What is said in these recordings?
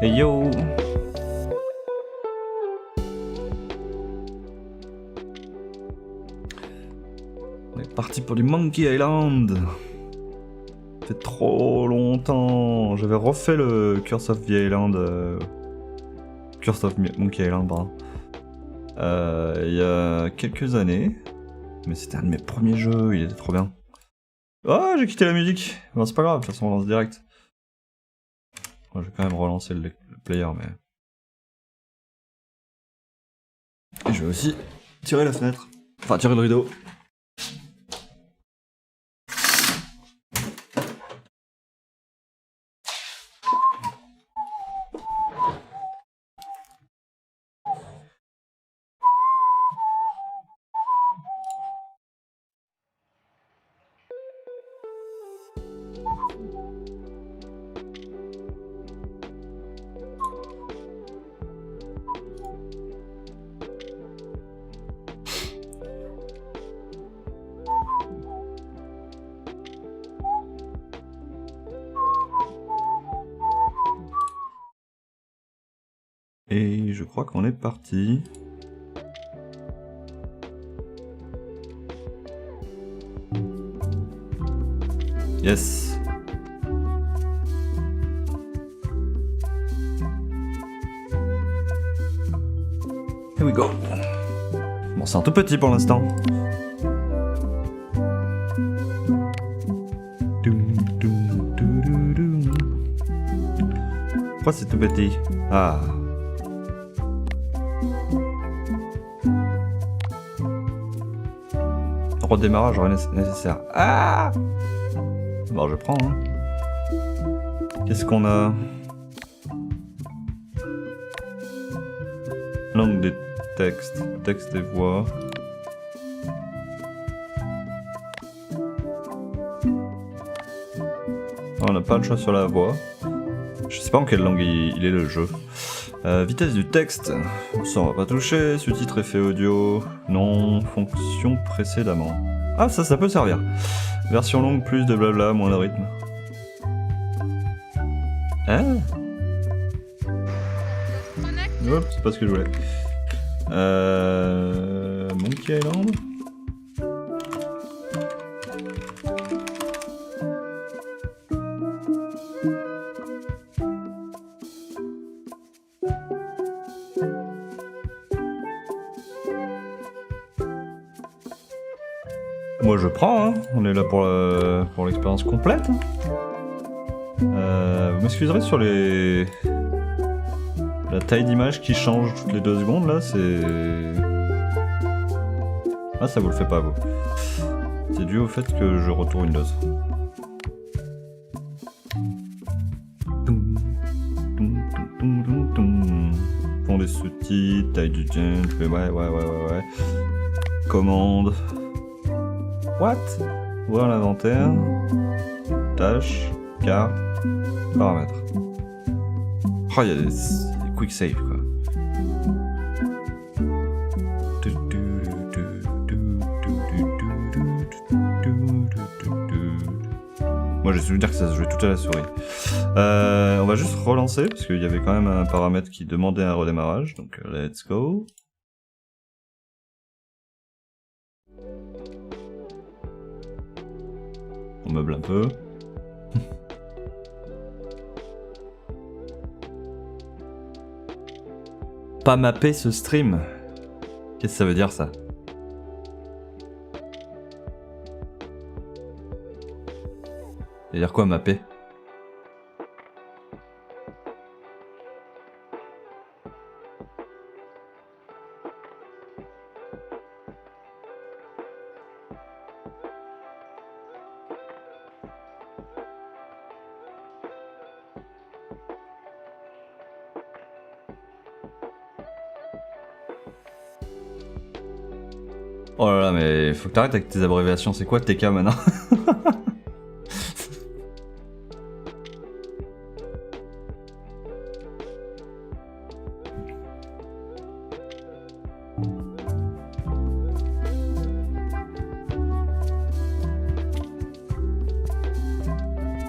Hey yo! On est parti pour du Monkey Island! Ça fait trop longtemps! J'avais refait le Curse of the Island. Curse of Monkey Island, pardon. Il y a quelques années. Mais c'était un de mes premiers jeux, il était trop bien. Oh, j'ai quitté la musique! Bon, c'est pas grave, de toute façon on lance direct. Bon, je vais quand même relancer le player, mais... Et je vais aussi tirer la fenêtre. Enfin, tirer le rideau. Et je crois qu'on est parti. Yes. Here we go. Bon, c'est un tout petit pour l'instant. Pourquoi c'est tout petit? Ah. Redémarrage nécessaire. Ah! Bon, je prends. Hein. Qu'est-ce qu'on a? Langue des textes. Texte et voix. On n'a pas le choix sur la voix. Je sais pas en quelle langue il est le jeu. Vitesse du texte, ça on va pas toucher. Sous-titre effet audio, non. Fonction précédemment. Ah, ça peut servir. Version longue, plus de blabla, moins de rythme. Hein? Hop, c'est pas ce que je voulais. Monkey Island. Moi je prends, hein. On est là pour l'expérience complète. Vous m'excuserez sur la taille d'image qui change toutes les 2 secondes là, c'est... Ah, ça vous le fait pas vous. C'est dû au fait que je retourne Windows. Fond des sous-titres, taille du jump, ouais. Commande. What? Voir l'inventaire. Tâches. Carte. Paramètres. Oh, il y a des quick save quoi. Moi j'ai souvenir que ça se jouait tout à la souris. On va juste relancer parce qu'il y avait quand même un paramètre qui demandait un redémarrage. Donc let's go. On meuble un peu. Pas mapper ce stream. Qu'est-ce que ça veut dire ça? Ça veut dire quoi mapper? Oh là là, mais faut que t'arrêtes avec tes abréviations, c'est quoi TK maintenant?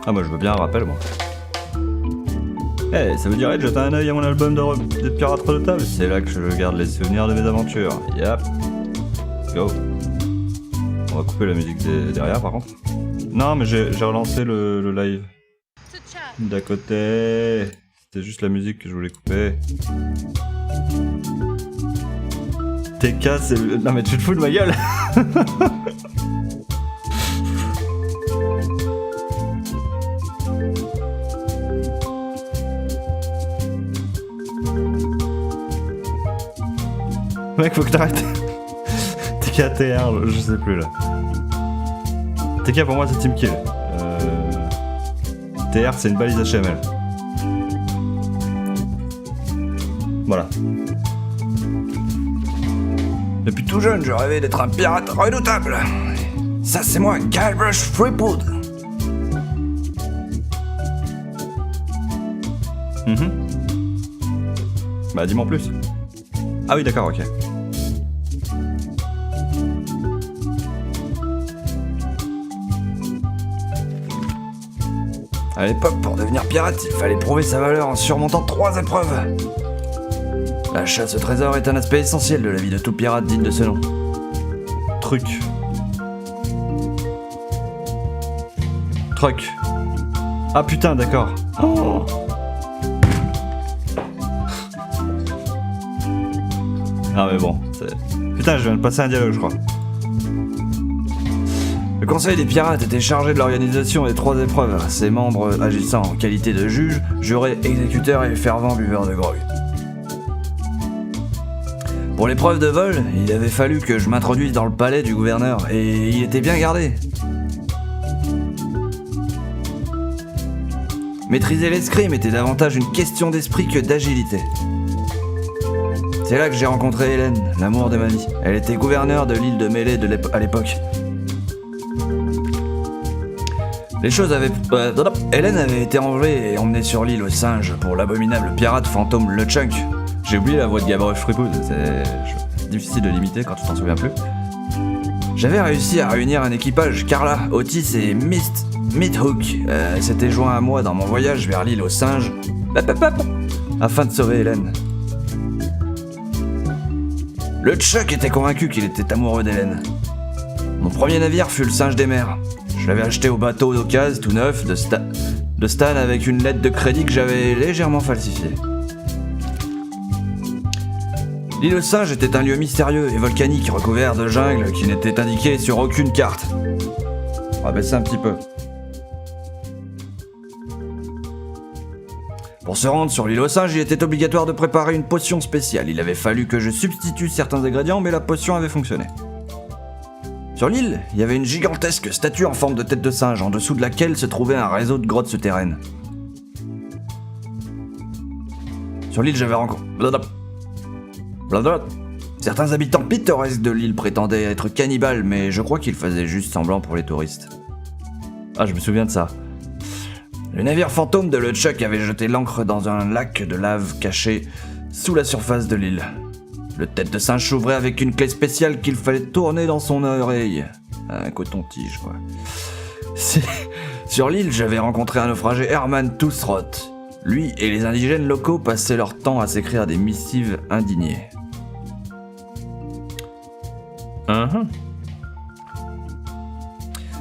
Ah, moi je veux bien un rappel, moi. Eh, ça vous dirait de jeter un œil à mon album de pirates redoutables? C'est là que je garde les souvenirs de mes aventures. Yep. Let's go. On va couper la musique derrière par contre. Non mais j'ai relancé le live. D'à côté. C'était juste la musique que je voulais couper. TK c'est le... Non mais tu te fous de ma gueule. Mec, faut que t'arrêtes. TK, TR, je sais plus là. TK pour moi c'est Team Kill. TR c'est une balise HTML. Voilà. Depuis tout jeune, je rêvais d'être un pirate redoutable. Ça c'est moi, Guybrush Threepwood. Bah dis-moi en plus. Ah oui d'accord, ok. À l'époque, pour devenir pirate, il fallait prouver sa valeur en surmontant 3 épreuves. La chasse au trésor est un aspect essentiel de la vie de tout pirate digne de ce nom. Truc. Ah putain, d'accord. Oh. Ah mais bon, putain, je viens de passer un dialogue, je crois. Le conseil des pirates était chargé de l'organisation des 3 épreuves, ses membres agissant en qualité de juge, juré, exécuteur et fervent buveur de grog. Pour l'épreuve de vol, il avait fallu que je m'introduise dans le palais du gouverneur, et il était bien gardé. Maîtriser l'escrime était davantage une question d'esprit que d'agilité. C'est là que j'ai rencontré Hélène, l'amour de ma vie. Elle était gouverneure de l'île de Mêlée à l'époque. Les choses avaient... Hélène avait été enlevée et emmenée sur l'île aux singes pour l'abominable pirate fantôme LeChuck. J'ai oublié la voix de Guybrush Threepwood, c'est difficile de l'imiter quand tu t'en souviens plus. J'avais réussi à réunir un équipage, Carla, Otis et Meathook s'étaient joints à moi dans mon voyage vers l'île aux singes, afin de sauver Hélène. LeChuck était convaincu qu'il était amoureux d'Hélène. Mon premier navire fut le singe des mers. Je l'avais acheté au bateau d'occasion, tout neuf, de Stan avec une lettre de crédit que j'avais légèrement falsifiée. L'île aux singes était un lieu mystérieux et volcanique recouvert de jungle qui n'était indiqué sur aucune carte. On va baisser un petit peu. Pour se rendre sur l'île aux singes, il était obligatoire de préparer une potion spéciale. Il avait fallu que je substitue certains ingrédients, mais la potion avait fonctionné. Sur l'île, il y avait une gigantesque statue en forme de tête de singe, en dessous de laquelle se trouvait un réseau de grottes souterraines. Sur l'île, j'avais rencontré... Certains habitants pittoresques de l'île prétendaient être cannibales, mais je crois qu'ils faisaient juste semblant pour les touristes. Ah, je me souviens de ça. Le navire fantôme de LeChuck avait jeté l'ancre dans un lac de lave caché sous la surface de l'île. Le tête de singe s'ouvrait avec une clé spéciale qu'il fallait tourner dans son oreille. Un coton-tige, quoi. Sur l'île, j'avais rencontré un naufragé, Herman Tousroth. Lui et les indigènes locaux passaient leur temps à s'écrire des missives indignées.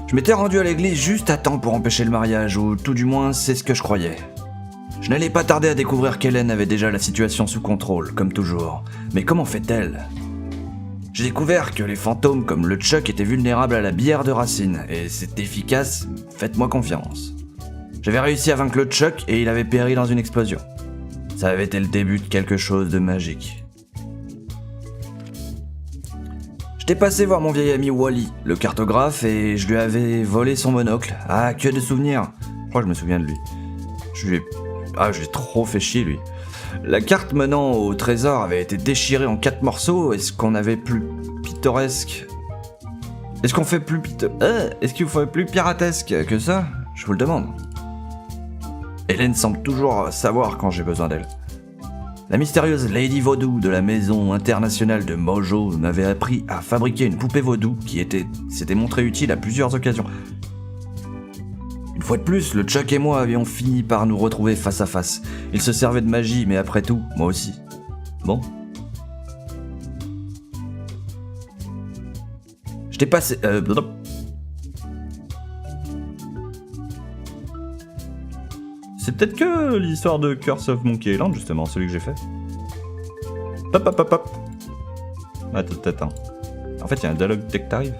Je m'étais rendu à l'église juste à temps pour empêcher le mariage, ou tout du moins c'est ce que je croyais. Je n'allais pas tarder à découvrir qu'Hélène avait déjà la situation sous contrôle, comme toujours. Mais comment fait-elle ? J'ai découvert que les fantômes comme LeChuck étaient vulnérables à la bière de racine, et c'est efficace, faites-moi confiance. J'avais réussi à vaincre LeChuck et il avait péri dans une explosion. Ça avait été le début de quelque chose de magique. J'étais passé voir mon vieil ami Wally, le cartographe, et je lui avais volé son monocle. Ah, que de souvenirs. Je crois que je me souviens de lui. Je lui ai trop fait chier, lui. La carte menant au trésor avait été déchirée en 4 morceaux. Est-ce qu'on avait plus pittoresque? Est-ce qu'il faut plus piratesque que ça? Je vous le demande. Hélène semble toujours savoir quand j'ai besoin d'elle. La mystérieuse Lady Voodoo de la maison internationale de Mojo m'avait appris à fabriquer une poupée vaudou qui s'était montrée utile à plusieurs occasions. Une fois de plus, le Chuck et moi avions fini par nous retrouver face à face. Il se servait de magie, mais après tout, moi aussi. Bon. Je t'ai passé... C'est peut-être que l'histoire de Curse of Monkey Island, justement, celui que j'ai fait. Hop hop hop hop. Attends. En fait, il y a un dialogue dès que t'arrives.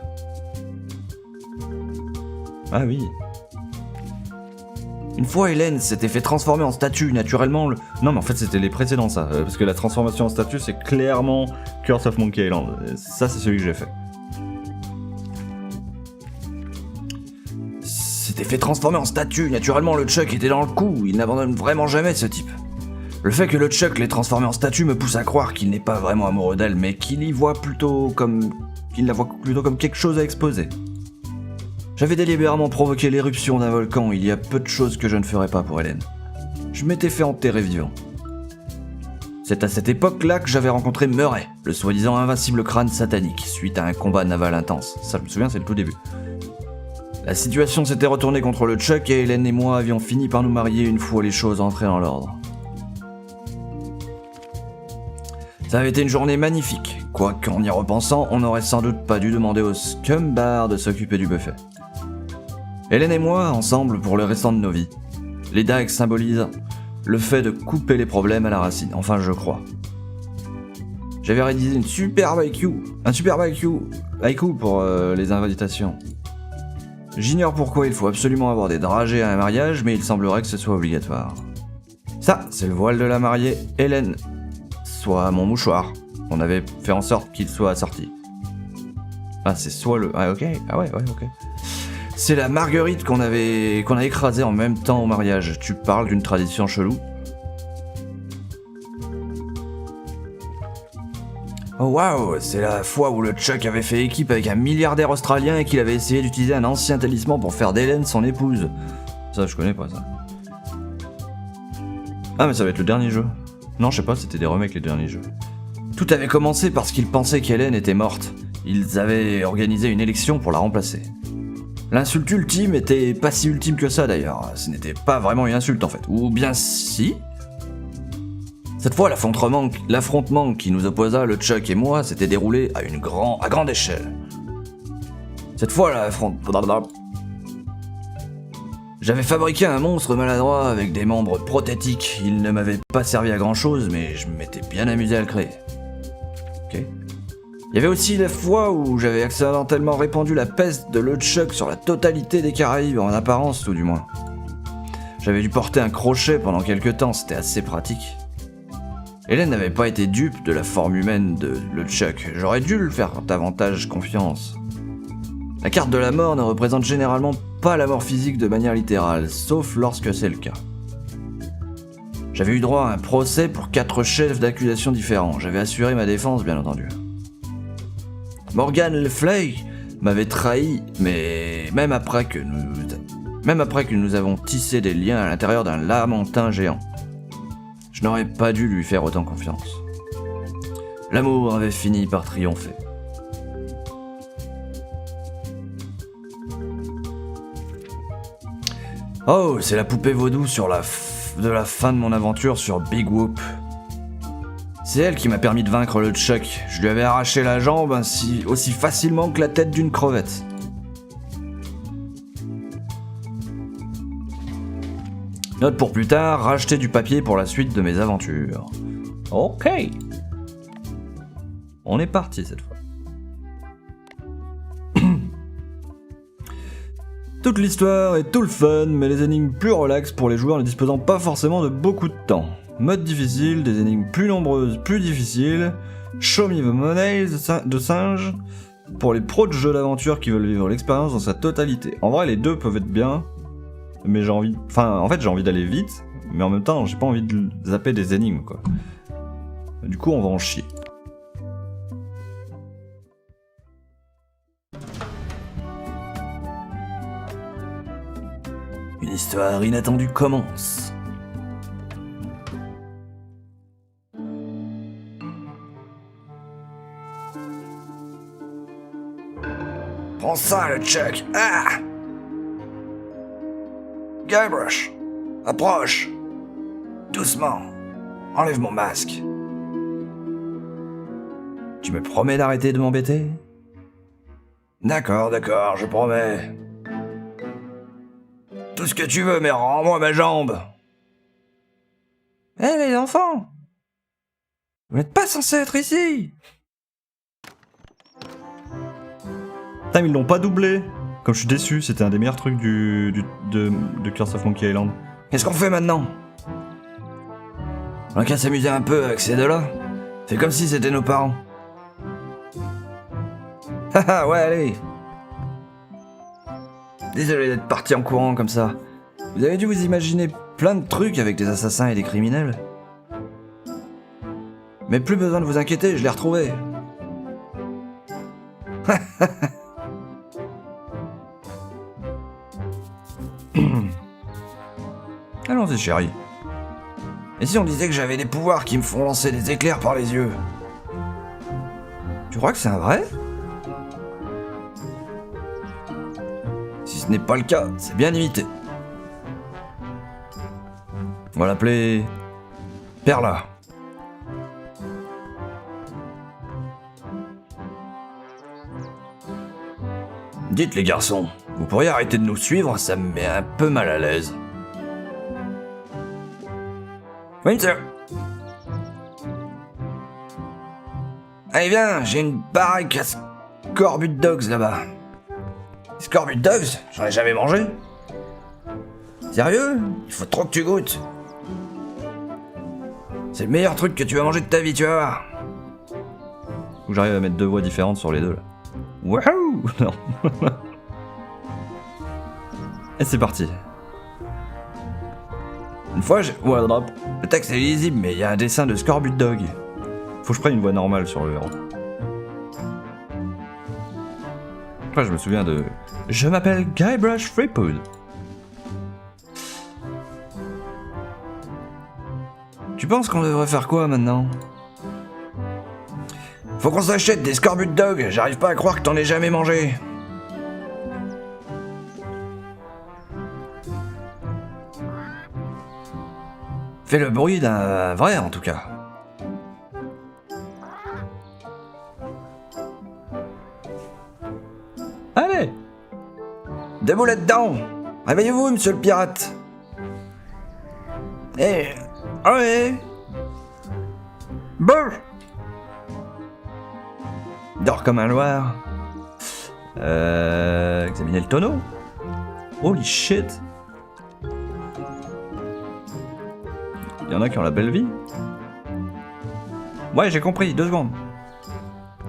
Ah oui. Une fois, Hélène s'était fait transformer en statue, naturellement. Non, mais en fait, c'était les précédents, ça. Parce que la transformation en statue, c'est clairement Curse of Monkey Island. Ça, c'est celui que j'ai fait. S'était fait transformer en statue, naturellement, le Chuck était dans le coup. Il n'abandonne vraiment jamais, ce type. Le fait que le Chuck l'ait transformé en statue me pousse à croire qu'il n'est pas vraiment amoureux d'elle, mais qu'il la voit plutôt comme quelque chose à exposer. J'avais délibérément provoqué l'éruption d'un volcan, il y a peu de choses que je ne ferais pas pour Hélène. Je m'étais fait enterrer vivant. C'est à cette époque-là que j'avais rencontré Murray, le soi-disant invincible crâne satanique, suite à un combat naval intense. Ça, je me souviens, c'est le tout début. La situation s'était retournée contre le Chuck et Hélène et moi avions fini par nous marier une fois les choses entrées dans l'ordre. Ça avait été une journée magnifique, quoique en y repensant, on n'aurait sans doute pas dû demander au scumbar de s'occuper du buffet. Hélène et moi, ensemble pour le restant de nos vies. Les dagues symbolisent le fait de couper les problèmes à la racine, enfin je crois. J'avais réalisé un superbe haïku pour les invitations. J'ignore pourquoi il faut absolument avoir des dragées à un mariage, mais il semblerait que ce soit obligatoire. Ça, c'est le voile de la mariée, Hélène. Soit mon mouchoir. On avait fait en sorte qu'il soit assorti. Ah, c'est soit le... Ah, ok. Ah ouais, ok. C'est la marguerite qu'on a écrasée en même temps au mariage. Tu parles d'une tradition chelou? Oh waouh, c'est la fois où le Chuck avait fait équipe avec un milliardaire australien et qu'il avait essayé d'utiliser un ancien talisman pour faire d'Hélène son épouse. Ça, je connais pas ça. Ah, mais ça va être le dernier jeu. Non, je sais pas, c'était des remakes les derniers jeux. Tout avait commencé parce qu'ils pensaient qu'Hélène était morte. Ils avaient organisé une élection pour la remplacer. L'insulte ultime était pas si ultime que ça d'ailleurs. Ce n'était pas vraiment une insulte en fait. Ou bien si. Cette fois, l'affrontement qui nous opposa, le Chuck et moi, s'était déroulé à grande échelle. Cette fois, j'avais fabriqué un monstre maladroit avec des membres prothétiques. Il ne m'avait pas servi à grand chose, mais je m'étais bien amusé à le créer. Ok. Il y avait aussi la fois où j'avais accidentellement répandu la peste de LeChuck sur la totalité des Caraïbes, en apparence tout du moins. J'avais dû porter un crochet pendant quelques temps, c'était assez pratique. Hélène n'avait pas été dupe de la forme humaine de LeChuck, j'aurais dû lui faire davantage confiance. La carte de la mort ne représente généralement pas la mort physique de manière littérale, sauf lorsque c'est le cas. J'avais eu droit à un procès pour 4 chefs d'accusation différents, j'avais assuré ma défense bien entendu. Morgan Le Flay m'avait trahi, mais même après que nous avons tissé des liens à l'intérieur d'un lamentin géant. Je n'aurais pas dû lui faire autant confiance. L'amour avait fini par triompher. Oh, c'est la poupée Voodoo de la fin de mon aventure sur Big Whoop. C'est elle qui m'a permis de vaincre le Chuck. Je lui avais arraché la jambe aussi facilement que la tête d'une crevette. Note pour plus tard, racheter du papier pour la suite de mes aventures. Ok. On est parti cette fois. Toute l'histoire et tout le fun, mais les énigmes plus relax pour les joueurs ne disposant pas forcément de beaucoup de temps. Mode difficile, des énigmes plus nombreuses, plus difficiles. Show me the money de singe. Pour les pros de jeux d'aventure qui veulent vivre l'expérience dans sa totalité. En vrai, les deux peuvent être bien. Mais j'ai envie d'aller vite, mais en même temps, j'ai pas envie de zapper des énigmes, quoi. Du coup, on va en chier. Une histoire inattendue commence. Prends ça, le Chuck. Ah! Guybrush, approche. Doucement. Enlève mon masque. Tu me promets d'arrêter de m'embêter? D'accord, je promets. Tout ce que tu veux, mais rends-moi ma jambe. Hé les enfants! Vous n'êtes pas censés être ici! Putain, ils l'ont pas doublé! Comme je suis déçu, c'était un des meilleurs trucs de Curse of Monkey Island. Qu'est-ce qu'on fait maintenant? On a qu'à s'amuser un peu avec ces deux-là. C'est comme si c'était nos parents. Haha, ouais, allez. Désolé d'être parti en courant comme ça. Vous avez dû vous imaginer plein de trucs avec des assassins et des criminels. Mais plus besoin de vous inquiéter, je l'ai retrouvé. Allons-y, chérie. Et si on disait que j'avais des pouvoirs qui me font lancer des éclairs par les yeux? Tu crois que c'est un vrai? Si ce n'est pas le cas, c'est bien imité. On va l'appeler... Perla. Dites les garçons, vous pourriez arrêter de nous suivre, ça me met un peu mal à l'aise. Oui, monsieur. Allez, viens, j'ai une baraque à Scorbut Dogs là-bas. Scorbut Dogs? J'en ai jamais mangé. Sérieux? Il faut trop que tu goûtes. C'est le meilleur truc que tu vas manger de ta vie, tu vas voir. Faut que j'arrive à mettre deux voix différentes sur les deux là. Wouhou! Non. Et c'est parti. Une fois, le texte est lisible, mais il y a un dessin de Scorbut Dog. Faut que je prenne une voix normale sur le héros. Après, je me souviens de... Je m'appelle Guybrush Threepwood. Tu penses qu'on devrait faire quoi maintenant? Faut qu'on s'achète des Scorbut Dog, j'arrive pas à croire que t'en aies jamais mangé. Fais le bruit d'un vrai en tout cas. Allez! Debout là-dedans! Réveillez-vous, monsieur le pirate! Eh! Allez! Brr! Dors comme un loir. Examiner le tonneau. Holy shit! Il y en a qui ont la belle vie. Ouais, j'ai compris, 2 secondes.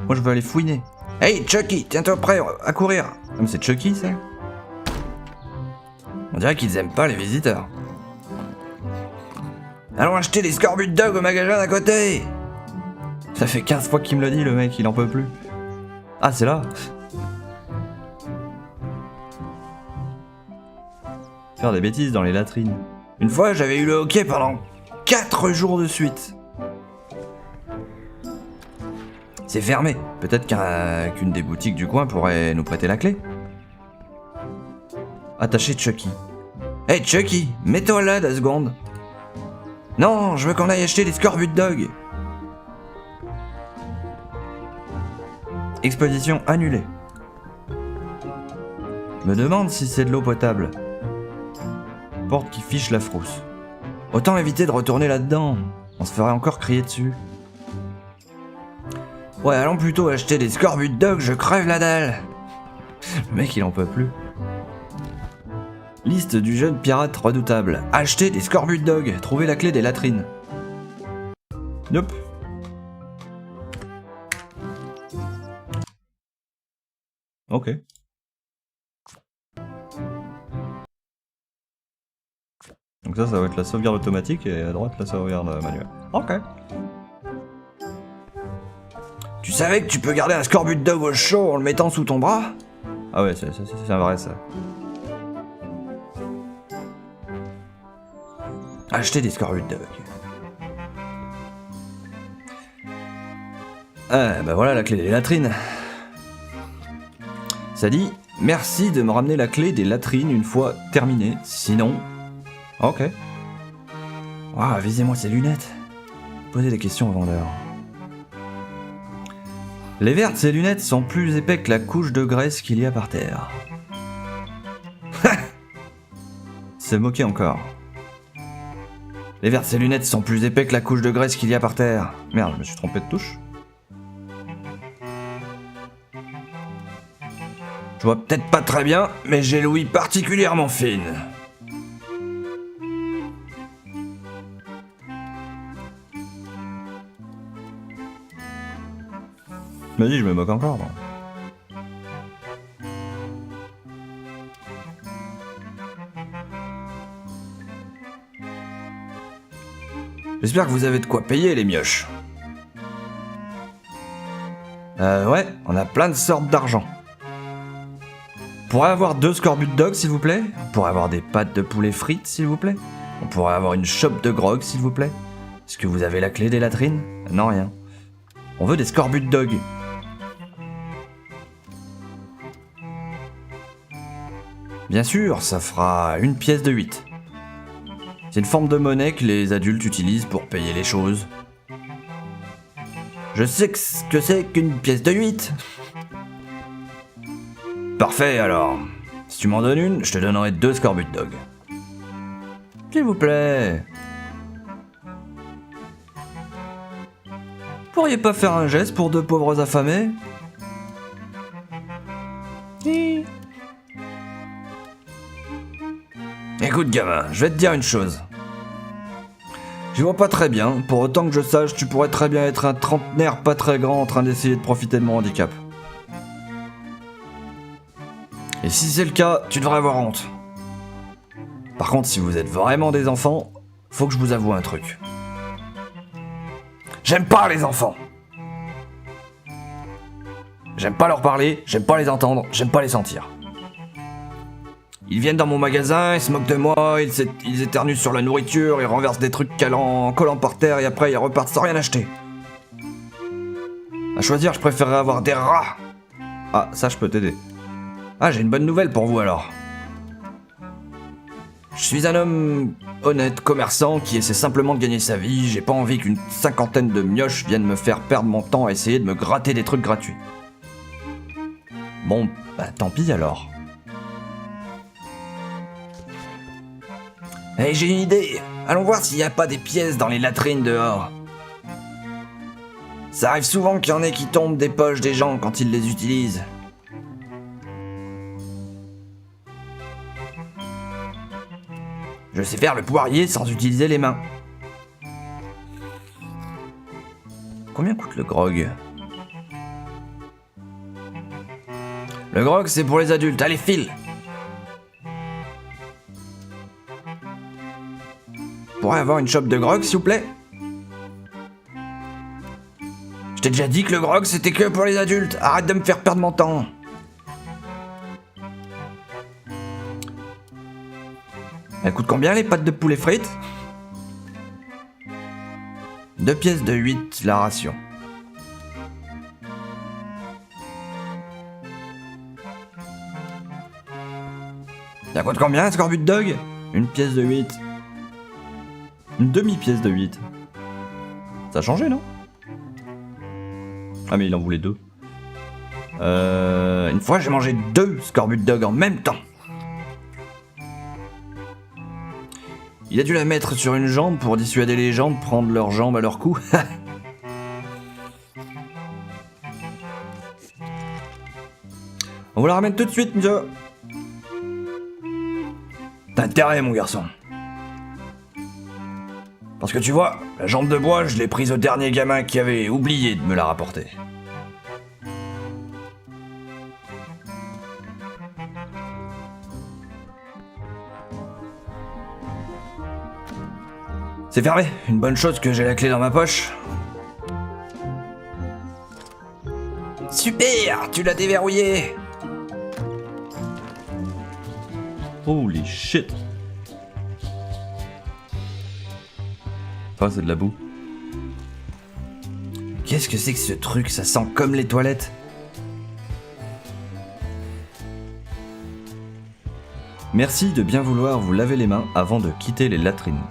Moi, je veux aller fouiner. Hey, Chucky, tiens-toi prêt à courir. Ah, mais c'est Chucky, ça? On dirait qu'ils aiment pas les visiteurs. Allons acheter des Scorbut Dog au magasin d'à côté. Ça fait 15 fois qu'il me le dit, le mec, il en peut plus. Ah, c'est là. Faire des bêtises dans les latrines. Une fois, j'avais eu le hockey pendant 4 jours de suite. C'est fermé. Peut-être qu'une des boutiques du coin pourrait nous prêter la clé. Attacher Chucky. Hey Chucky, mets-toi là 2 secondes. Non, je veux qu'on aille acheter des Scorbut Dog. Exposition annulée. Je me demande si c'est de l'eau potable. Porte qui fiche la frousse. Autant éviter de retourner là-dedans. On se ferait encore crier dessus. Ouais, allons plutôt acheter des Scorbut Dog, je crève la dalle. Le mec, il en peut plus. Liste du jeune pirate redoutable. Acheter des Scorbut Dog. Trouver la clé des latrines. Nope. Ok. Donc ça va être la sauvegarde automatique et à droite la sauvegarde manuelle. Ok. Tu savais que tu peux garder un Scorbut Dog au chaud en le mettant sous ton bras? Ah ouais, c'est un vrai ça. Acheter des Scorbut Dog. Ah bah voilà la clé des latrines. Ça dit, merci de me ramener la clé des latrines une fois terminée, sinon Ok. Waouh, visez-moi ces lunettes. Posez des questions au vendeur. Les vertes, ces lunettes sont plus épais que la couche de graisse qu'il y a par terre. C'est moqué encore. Les vertes, ces lunettes sont plus épais que la couche de graisse qu'il y a par terre. Merde, je me suis trompé de touche. Je vois peut-être pas très bien, mais j'ai l'ouïe particulièrement fine. Vas-y, je me moque encore. Moi. J'espère que vous avez de quoi payer, les mioches. Ouais, on a plein de sortes d'argent. On pourrait avoir 2 scorbut dog, s'il vous plaît. On pourrait avoir des pâtes de poulet frites, s'il vous plaît. On pourrait avoir une chope de grog, s'il vous plaît. Est-ce que vous avez la clé des latrines? Non, rien. On veut des scorbut dog. Bien sûr, ça fera une pièce de 8. C'est une forme de monnaie que les adultes utilisent pour payer les choses. Je sais ce que c'est qu'une pièce de 8. Parfait alors. Si tu m'en donnes une, je te donnerai 2 scorbut dog. S'il vous plaît. Pourriez pas faire un geste pour 2 pauvres affamés? Écoute gamin, je vais te dire une chose. J'y vois pas très bien, pour autant que je sache, tu pourrais très bien être un trentenaire pas très grand en train d'essayer de profiter de mon handicap. Et si c'est le cas, tu devrais avoir honte. Par contre, si vous êtes vraiment des enfants, faut que je vous avoue un truc. J'aime pas les enfants. J'aime pas leur parler, j'aime pas les entendre, j'aime pas les sentir. Ils viennent dans mon magasin, ils se moquent de moi, ils éternuent sur la nourriture, ils renversent des trucs collant par terre et après ils repartent sans rien acheter. À choisir, je préférerais avoir des rats. Ah, ça je peux t'aider. Ah, j'ai une bonne nouvelle pour vous alors. Je suis un homme honnête, commerçant, qui essaie simplement de gagner sa vie. J'ai pas envie qu'une 50aine de mioches viennent me faire perdre mon temps à essayer de me gratter des trucs gratuits. Bon, bah tant pis alors. Hey, j'ai une idée. Allons voir s'il n'y a pas des pièces dans les latrines dehors. Ça arrive souvent qu'il y en ait qui tombent des poches des gens quand ils les utilisent. Je sais faire le poirier sans utiliser les mains. Combien coûte le grog? Le grog, c'est pour les adultes. Allez, file! Pourrais avoir une chope de grog, s'il vous plaît? Je t'ai déjà dit que le grog, c'était que pour les adultes. Arrête de me faire perdre mon temps. Elles coûtent combien, les pâtes de poulet frites? 2 pièces de 8, la ration. Ça coûte combien, un scorbut dog? Une pièce de 8. Une demi-pièce de 8. Ça a changé, non? Ah mais il en voulait 2. Une fois j'ai mangé 2 scorbut dog en même temps. Il a dû la mettre sur une jambe pour dissuader les gens de prendre leurs jambes à leur cou. On vous la ramène tout de suite, monsieur. T'as intérêt, mon garçon. Parce que tu vois, la jambe de bois, je l'ai prise au dernier gamin qui avait oublié de me la rapporter. C'est fermé, une bonne chose que j'ai la clé dans ma poche. Super, tu l'as déverrouillé. Holy shit. Oh, c'est de la boue. Qu'est-ce que c'est que ce truc? Ça sent comme les toilettes. Merci de bien vouloir vous laver les mains avant de quitter les latrines.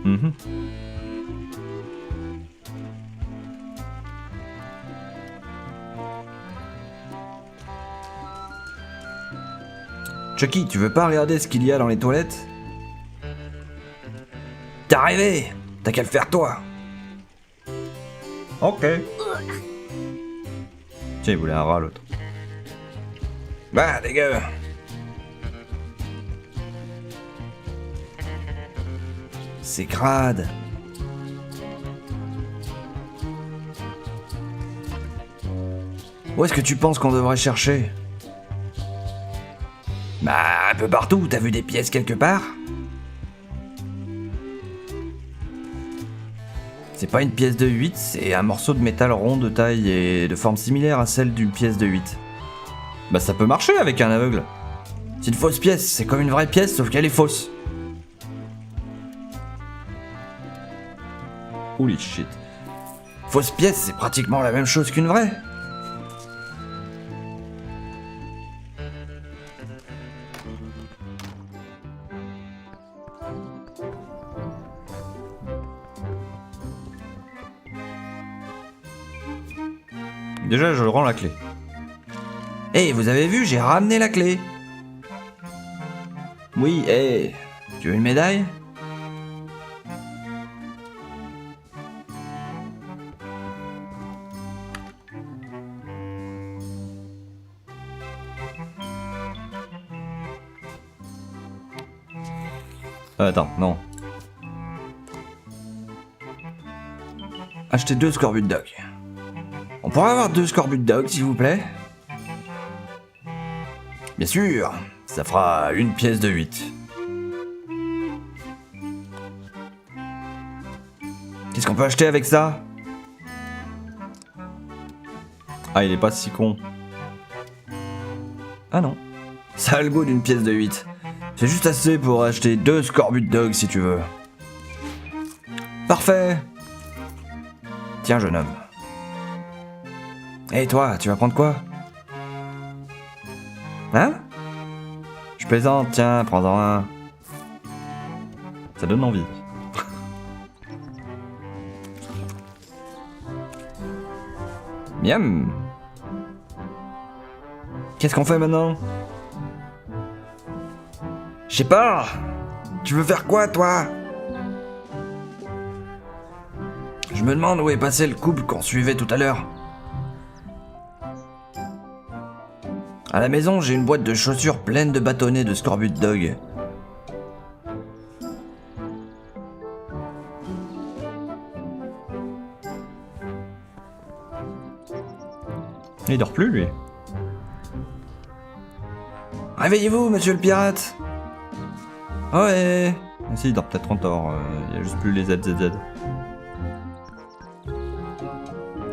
Mhm. Chucky, tu veux pas regarder ce qu'il y a dans les toilettes? T'as rêvé! T'as qu'à le faire toi! Ok. Tiens, il voulait un rat l'autre. Bah, dégueu! C'est crade! Où est-ce que tu penses qu'on devrait chercher? Bah, un peu partout, t'as vu des pièces quelque part? C'est pas une pièce de 8, c'est un morceau de métal rond de taille et de forme similaire à celle d'une pièce de 8. Bah ça peut marcher avec un aveugle. C'est une fausse pièce, c'est comme une vraie pièce sauf qu'elle est fausse. Holy shit. Fausse pièce, c'est pratiquement la même chose qu'une vraie. Déjà, je rends la clé. Hé, vous avez vu, j'ai ramené la clé. Oui, hé, tu veux une médaille? Attends, non. Achetez 2 scorbut dog. On pourrait avoir 2 scorbut dog, s'il vous plaît? Bien sûr, ça fera une pièce de 8. Qu'est-ce qu'on peut acheter avec ça? Ah, il est pas si con. Ah non. Ça a le goût d'une pièce de 8. C'est juste assez pour acheter 2 scorbut dog si tu veux. Parfait. Tiens, jeune homme. Et toi, tu vas prendre quoi? Hein? Je plaisante, tiens, prends-en un. Ça donne envie. Miam. Qu'est-ce qu'on fait maintenant? Je sais pas. Tu veux faire quoi, toi? Je me demande où est passé le couple qu'on suivait tout à l'heure. À la maison, j'ai une boîte de chaussures pleine de bâtonnets de scorbut dog. Il dort plus, lui. Réveillez-vous, monsieur le pirate. Ouais. Mais si, il dort peut-être encore. Il y a juste plus les ZZZ.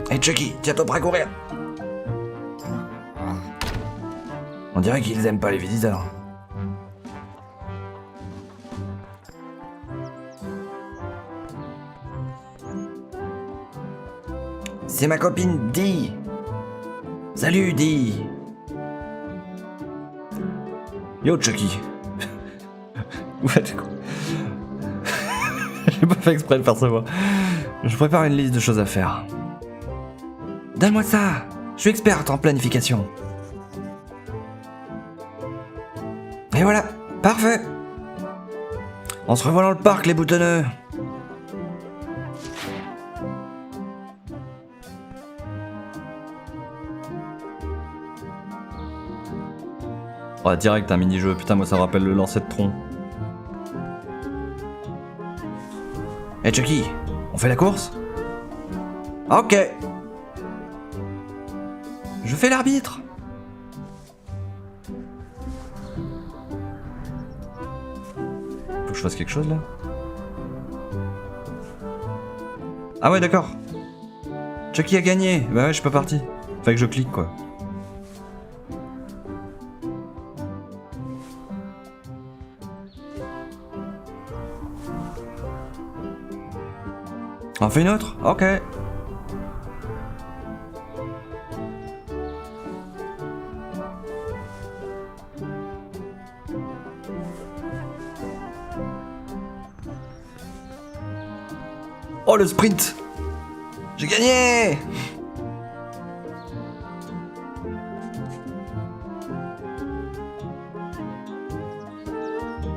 Hey Chucky, tiens-toi prêt à courir. On dirait qu'ils aiment pas les visiteurs. C'est ma copine Dee. Salut Dee. Yo Chucky. Ouais, quoi. J'ai pas fait exprès de faire ça, moi. Je prépare une liste de choses à faire. Donne-moi ça. Je suis experte en planification. Et voilà, parfait. On se revoit dans le parc, les boutonneux. Oh, direct, un mini-jeu. Putain, moi, ça me rappelle le lancer de tronc. Hey Chucky, on fait la course? Ok. Je fais l'arbitre. Faut que je fasse quelque chose, là? Ah ouais, d'accord. Chucky a gagné. Bah ouais, je suis pas parti. Fallait que je clique, quoi. On fait une autre? Ok. Oh, le sprint! J'ai gagné!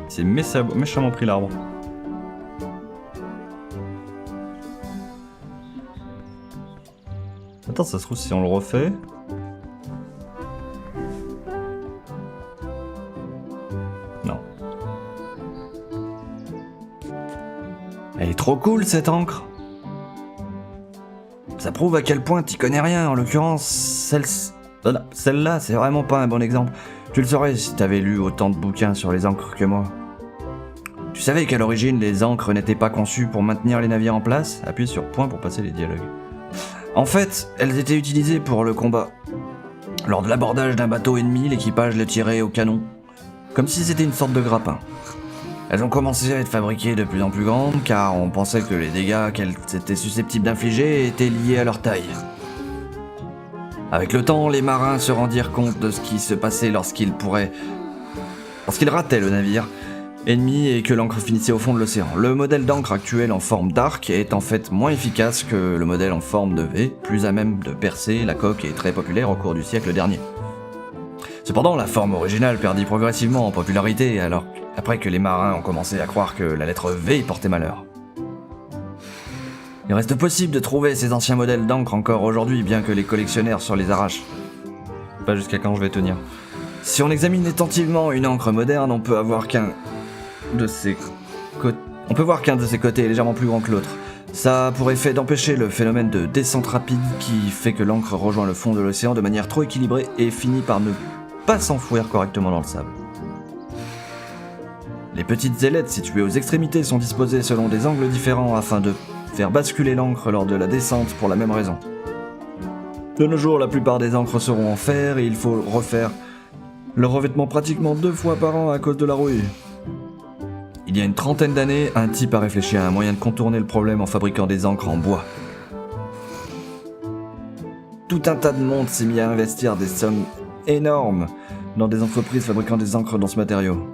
C'est méchamment pris l'arbre. Attends, ça se trouve si on le refait... Non. Elle est trop cool cette encre. Ça prouve à quel point t'y connais rien. En l'occurrence, celle-là, c'est vraiment pas un bon exemple. Tu le saurais si t'avais lu autant de bouquins sur les encres que moi. Tu savais qu'à l'origine, les encres n'étaient pas conçues pour maintenir les navires en place? Appuyez sur point pour passer les dialogues. En fait, elles étaient utilisées pour le combat. Lors de l'abordage d'un bateau ennemi, l'équipage les tirait au canon, comme si c'était une sorte de grappin. Elles ont commencé à être fabriquées de plus en plus grandes, car on pensait que les dégâts qu'elles étaient susceptibles d'infliger étaient liés à leur taille. Avec le temps, les marins se rendirent compte de ce qui se passait lorsqu'ils rataient le navire ennemi et que l'encre finissait au fond de l'océan. Le modèle d'encre actuel en forme d'arc est en fait moins efficace que le modèle en forme de V, plus à même de percer la coque et très populaire au cours du siècle dernier. Cependant, la forme originale perdit progressivement en popularité après que les marins ont commencé à croire que la lettre V portait malheur. Il reste possible de trouver ces anciens modèles d'encre encore aujourd'hui, bien que les collectionneurs se les arrachent. Pas jusqu'à quand je vais tenir. Si on examine attentivement une encre moderne, on peut voir qu'un de ses côtés est légèrement plus grand que l'autre. Ça a pour effet d'empêcher le phénomène de descente rapide qui fait que l'encre rejoint le fond de l'océan de manière trop équilibrée et finit par ne pas s'enfouir correctement dans le sable. Les petites ailettes situées aux extrémités sont disposées selon des angles différents afin de faire basculer l'encre lors de la descente pour la même raison. De nos jours, la plupart des encres seront en fer et il faut refaire le revêtement pratiquement 2 fois par an à cause de la rouille. Il y a une trentaine d'années, un type a réfléchi à un moyen de contourner le problème en fabriquant des encres en bois. Tout un tas de monde s'est mis à investir des sommes énormes dans des entreprises fabriquant des encres dans ce matériau.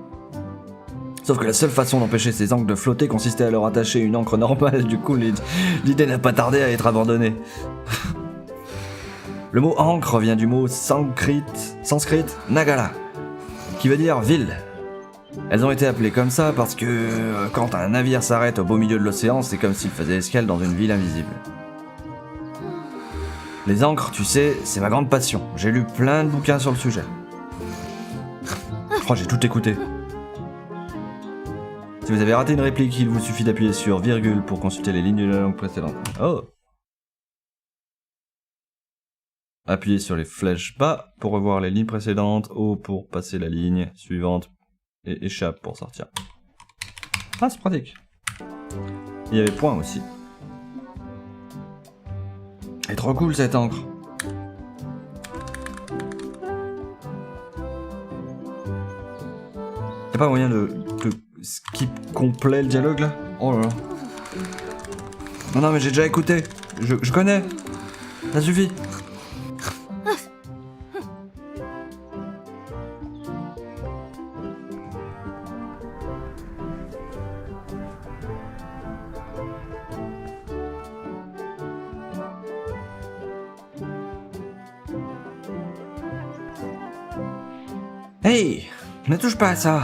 Sauf que la seule façon d'empêcher ces encres de flotter consistait à leur attacher une encre normale, du coup l'idée n'a pas tardé à être abandonnée. Le mot encre vient du mot sanskrit Nagala, qui veut dire ville. Elles ont été appelées comme ça parce que quand un navire s'arrête au beau milieu de l'océan, c'est comme s'il faisait escale dans une ville invisible. Les encres, tu sais, c'est ma grande passion. J'ai lu plein de bouquins sur le sujet. Oh, j'ai tout écouté. Si vous avez raté une réplique, il vous suffit d'appuyer sur virgule pour consulter les lignes de la langue précédente. Oh! Appuyez sur les flèches bas pour revoir les lignes précédentes, O pour passer la ligne suivante, et échappe pour sortir. Ah, c'est pratique. Il y avait point aussi. Elle est trop cool cette encre. Y'a pas moyen de skip complet le dialogue là? Oh là là. Non mais j'ai déjà écouté. Je connais. Ça suffit. Hey, ne touche pas à ça.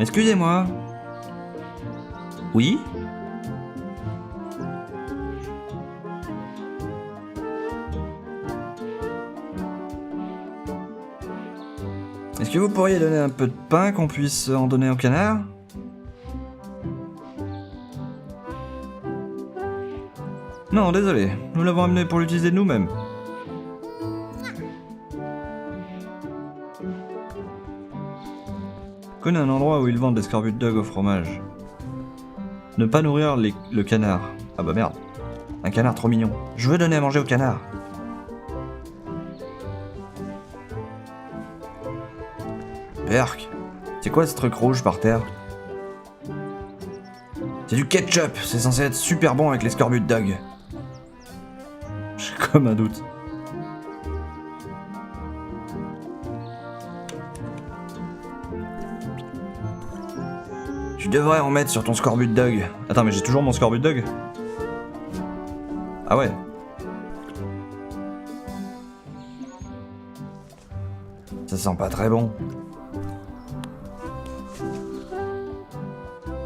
Excusez-moi. Oui? Est-ce que vous pourriez donner un peu de pain qu'on puisse en donner au canard? Non, désolé. Nous l'avons amené pour l'utiliser nous-mêmes. Je connais un endroit où ils vendent des scorbut dog au fromage. Ne pas nourrir le canard. Ah bah merde. Un canard trop mignon. Je veux donner à manger au canard. Berk, c'est quoi ce truc rouge par terre? C'est du ketchup, c'est censé être super bon avec les scorbut dog. J'ai comme un doute. Tu devrais en mettre sur ton scorbut dog. Attends, mais j'ai toujours mon scorbut dog? Ah ouais. Ça sent pas très bon.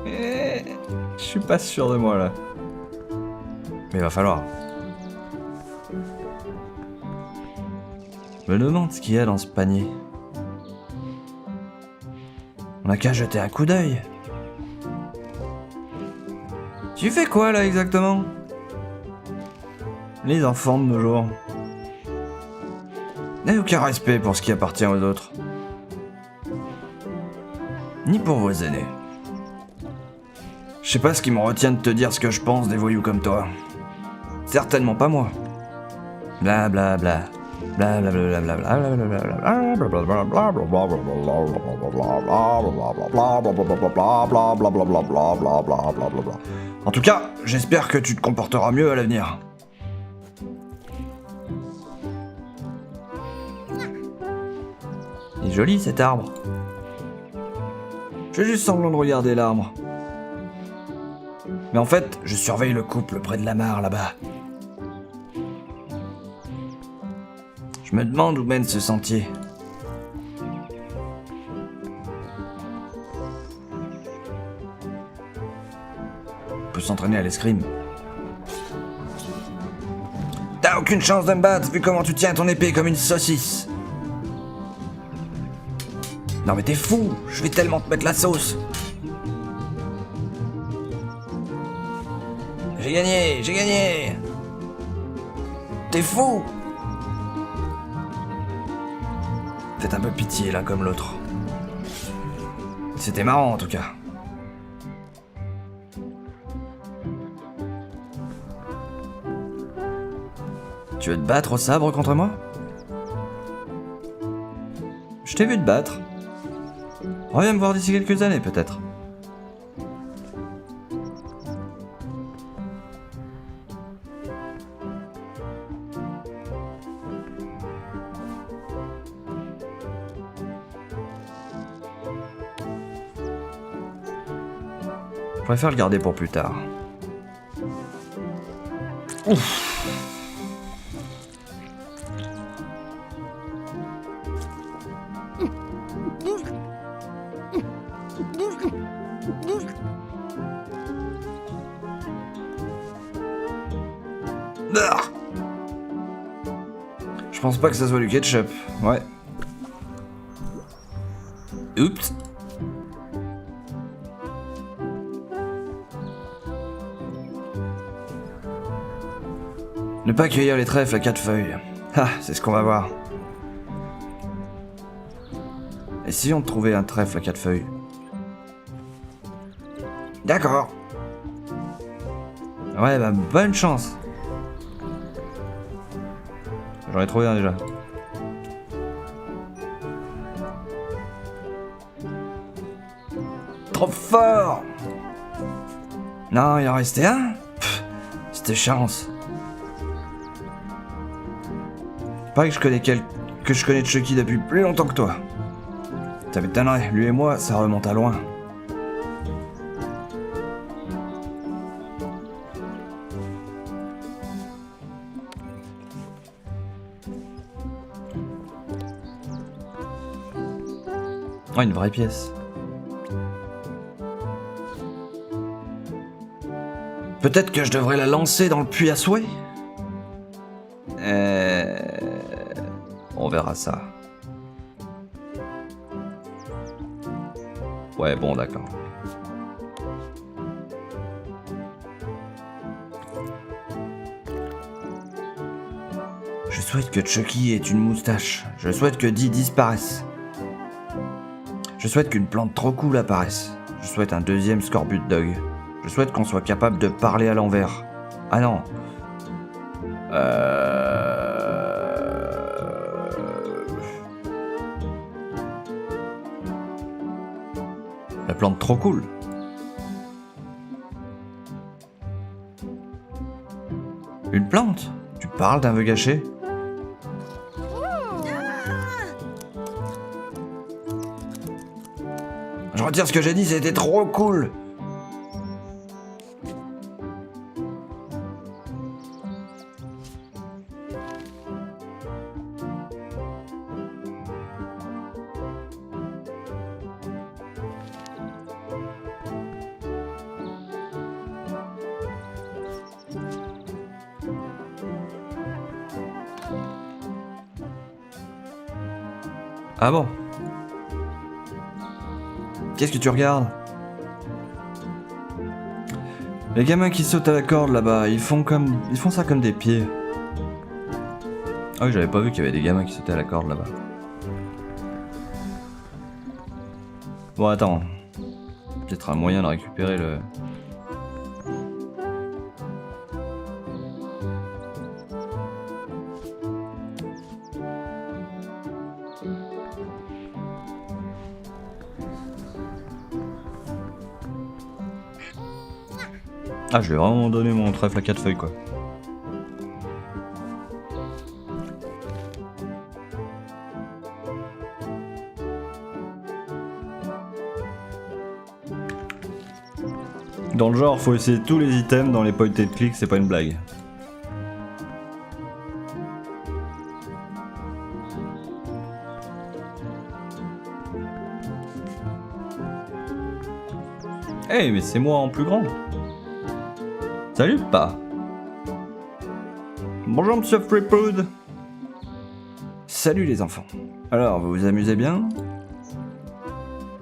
Je suis pas sûr de moi là. Mais il va falloir. Je me demande ce qu'il y a dans ce panier. On a qu'à jeter un coup d'œil. Tu fais quoi là exactement? Les enfants de nos jours. N'ayez aucun respect pour ce qui appartient aux autres. Ni pour vos aînés. Je sais pas ce qui me retient de te dire ce que je pense des voyous comme toi. Certainement pas moi. Bla bla bla. Bla bla bla bla bla. En tout cas, j'espère que tu te comporteras mieux à l'avenir. Il est joli cet arbre. Je fais juste semblant de regarder l'arbre. Mais en fait, je surveille le couple près de la mare là-bas. Je me demande où mène ce sentier. On peut s'entraîner à l'escrime. T'as aucune chance de me battre vu comment tu tiens ton épée comme une saucisse. Non mais t'es fou, je vais tellement te mettre la sauce. J'ai gagné, j'ai gagné. T'es fou. Faites un peu pitié l'un comme l'autre. C'était marrant en tout cas. Tu veux te battre au sabre contre moi? Je t'ai vu te battre. Reviens me voir d'ici quelques années peut-être. Je préfère le garder pour plus tard. Ouf. Je pense pas que ça soit du ketchup. Ouais. Oups. Ne pas cueillir les trèfles à 4 feuilles. Ah, c'est ce qu'on va voir. Essayons de trouver un trèfle à 4 feuilles. D'accord. Ouais, bah bonne chance. J'en ai trouvé un déjà. Trop fort. Non, il en restait un. C'était chance. Pareil que je connais Chucky depuis plus longtemps que toi. Ça m'étonnerait, lui et moi, ça remonte à loin. Oh, une vraie pièce. Peut-être que je devrais la lancer dans le puits à souhait. On verra ça. Ouais, bon, d'accord. Je souhaite que Chucky ait une moustache. Je souhaite que Dee disparaisse. Je souhaite qu'une plante trop cool apparaisse. Je souhaite un deuxième scorbut dog. Je souhaite qu'on soit capable de parler à l'envers. Ah non. La plante trop cool. Une plante? Tu parles d'un vœu gâché? Je retire ce que j'ai dit, c'était trop cool. Ah bon? Qu'est-ce que tu regardes? Les gamins qui sautent à la corde là-bas, ils font ça comme des pieds. Ah oui, j'avais pas vu qu'il y avait des gamins qui sautaient à la corde là-bas. Bon, attends. Peut-être un moyen de récupérer le... Ah, je lui ai vraiment donné mon trèfle à 4 feuilles, quoi. Dans le genre, faut essayer tous les items dans les point and click, c'est pas une blague. Eh, hey, mais c'est moi en plus grand. Salut, pas. Bonjour, monsieur Freepood. Salut les enfants. Alors, vous vous amusez bien?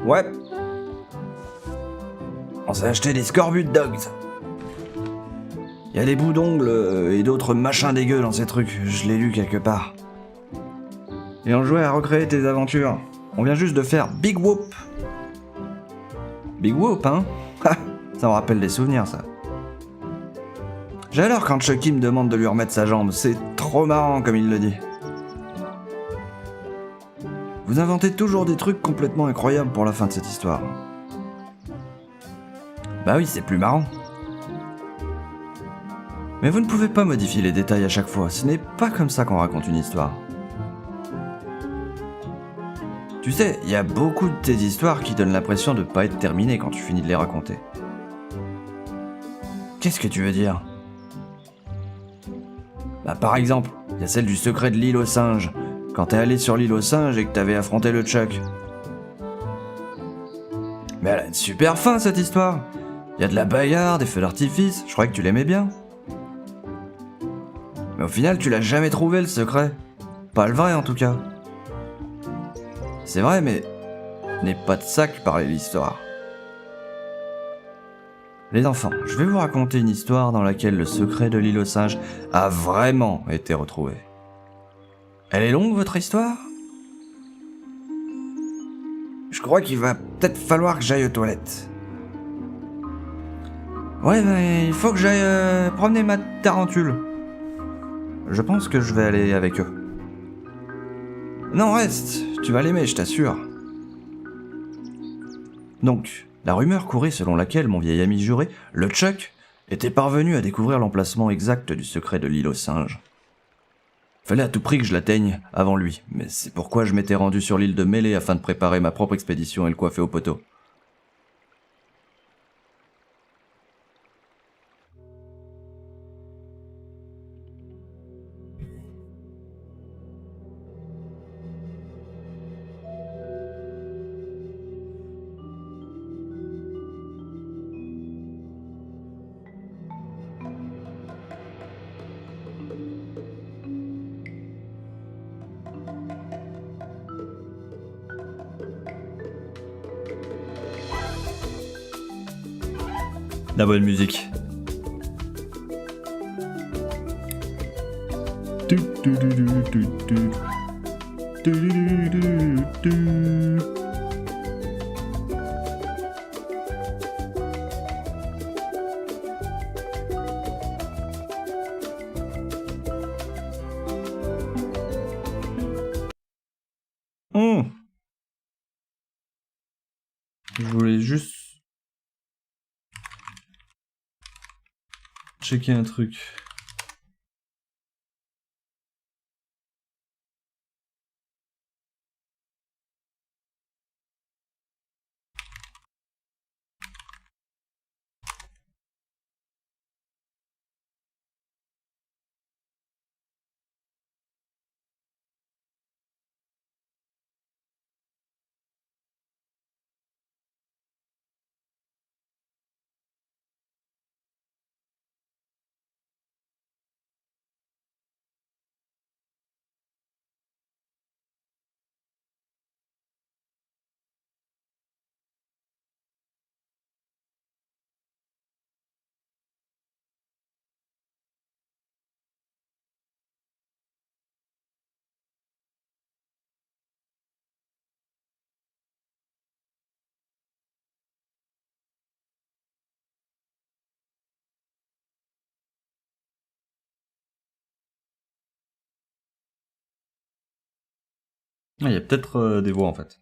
Ouais. On s'est acheté des scorbut dogs. Il y a des bouts d'ongles et d'autres machins dégueux dans ces trucs, je l'ai lu quelque part. Et on jouait à recréer tes aventures. On vient juste de faire Big Whoop. Big Whoop, hein? Ça me rappelle des souvenirs, ça. J'adore quand Chucky me demande de lui remettre sa jambe, c'est trop marrant comme il le dit. Vous inventez toujours des trucs complètement incroyables pour la fin de cette histoire. Bah oui, c'est plus marrant. Mais vous ne pouvez pas modifier les détails à chaque fois, ce n'est pas comme ça qu'on raconte une histoire. Tu sais, il y a beaucoup de tes histoires qui donnent l'impression de pas être terminées quand tu finis de les raconter. Qu'est-ce que tu veux dire? Bah par exemple, il y a celle du secret de l'île aux singes, quand t'es allé sur l'île aux singes et que t'avais affronté le Chuck. Mais elle a une super fin cette histoire. Il y a de la bagarre, des feux d'artifice, je croyais que tu l'aimais bien. Mais au final, tu l'as jamais trouvé le secret. Pas le vrai en tout cas. C'est vrai, mais ce n'est pas de ça que parlait l'histoire. Les enfants, je vais vous raconter une histoire dans laquelle le secret de l'île aux singes a vraiment été retrouvé. Elle est longue, votre histoire? Je crois qu'il va peut-être falloir que j'aille aux toilettes. Ouais, ben, il faut que j'aille promener ma tarentule. Je pense que je vais aller avec eux. Non, reste, tu vas l'aimer, je t'assure. Donc, la rumeur courait selon laquelle mon vieil ami juré, le Chuck, était parvenu à découvrir l'emplacement exact du secret de l'île aux singes. Fallait à tout prix que je l'atteigne avant lui, mais c'est pourquoi je m'étais rendu sur l'île de Mêlée afin de préparer ma propre expédition et le coiffer au poteau. La bonne musique. Je voulais juste checker un truc. Ah, il y a peut-être des voix en fait.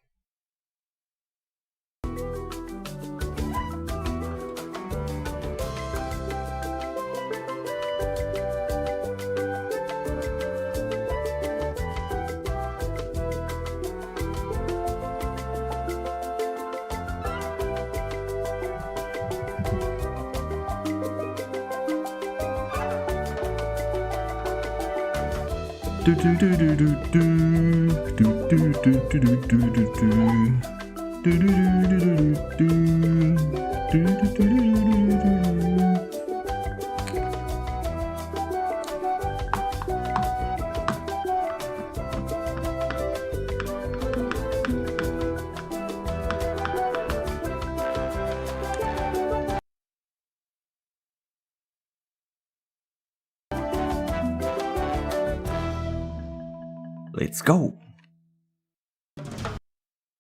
Let's go.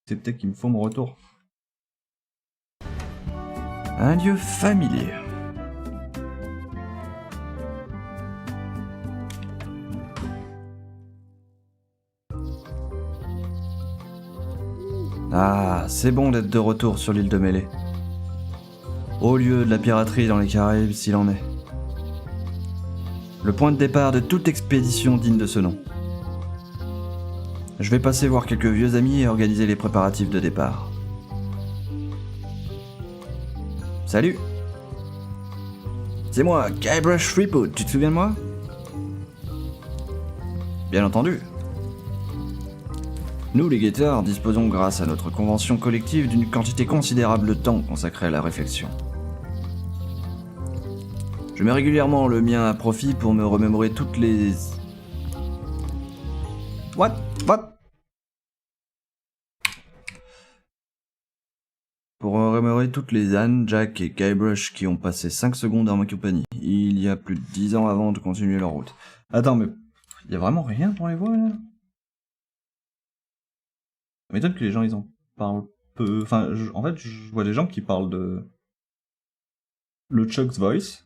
C'est peut-être qu'il me faut mon retour. Un lieu familier. Ah, c'est bon d'être de retour sur l'île de Mêlée. Au lieu de la piraterie dans les Caraïbes, s'il en est. Le point de départ de toute expédition digne de ce nom. Je vais passer voir quelques vieux amis et organiser les préparatifs de départ. Salut! C'est moi, Guybrush Threepwood, tu te souviens de moi? Bien entendu. Nous, les guetteurs, disposons grâce à notre convention collective d'une quantité considérable de temps consacré à la réflexion. Je mets régulièrement le mien à profit pour me remémorer toutes les... What? Pour remémorer toutes les Anne, Jack et Guybrush qui ont passé 5 secondes dans ma compagnie, il y a plus de 10 ans avant de continuer leur route. Attends, mais il y a vraiment rien pour les voix, là? Ça m'étonne que les gens, ils en parlent peu... Enfin, en fait, je vois des gens qui parlent de... le Chuck's Voice.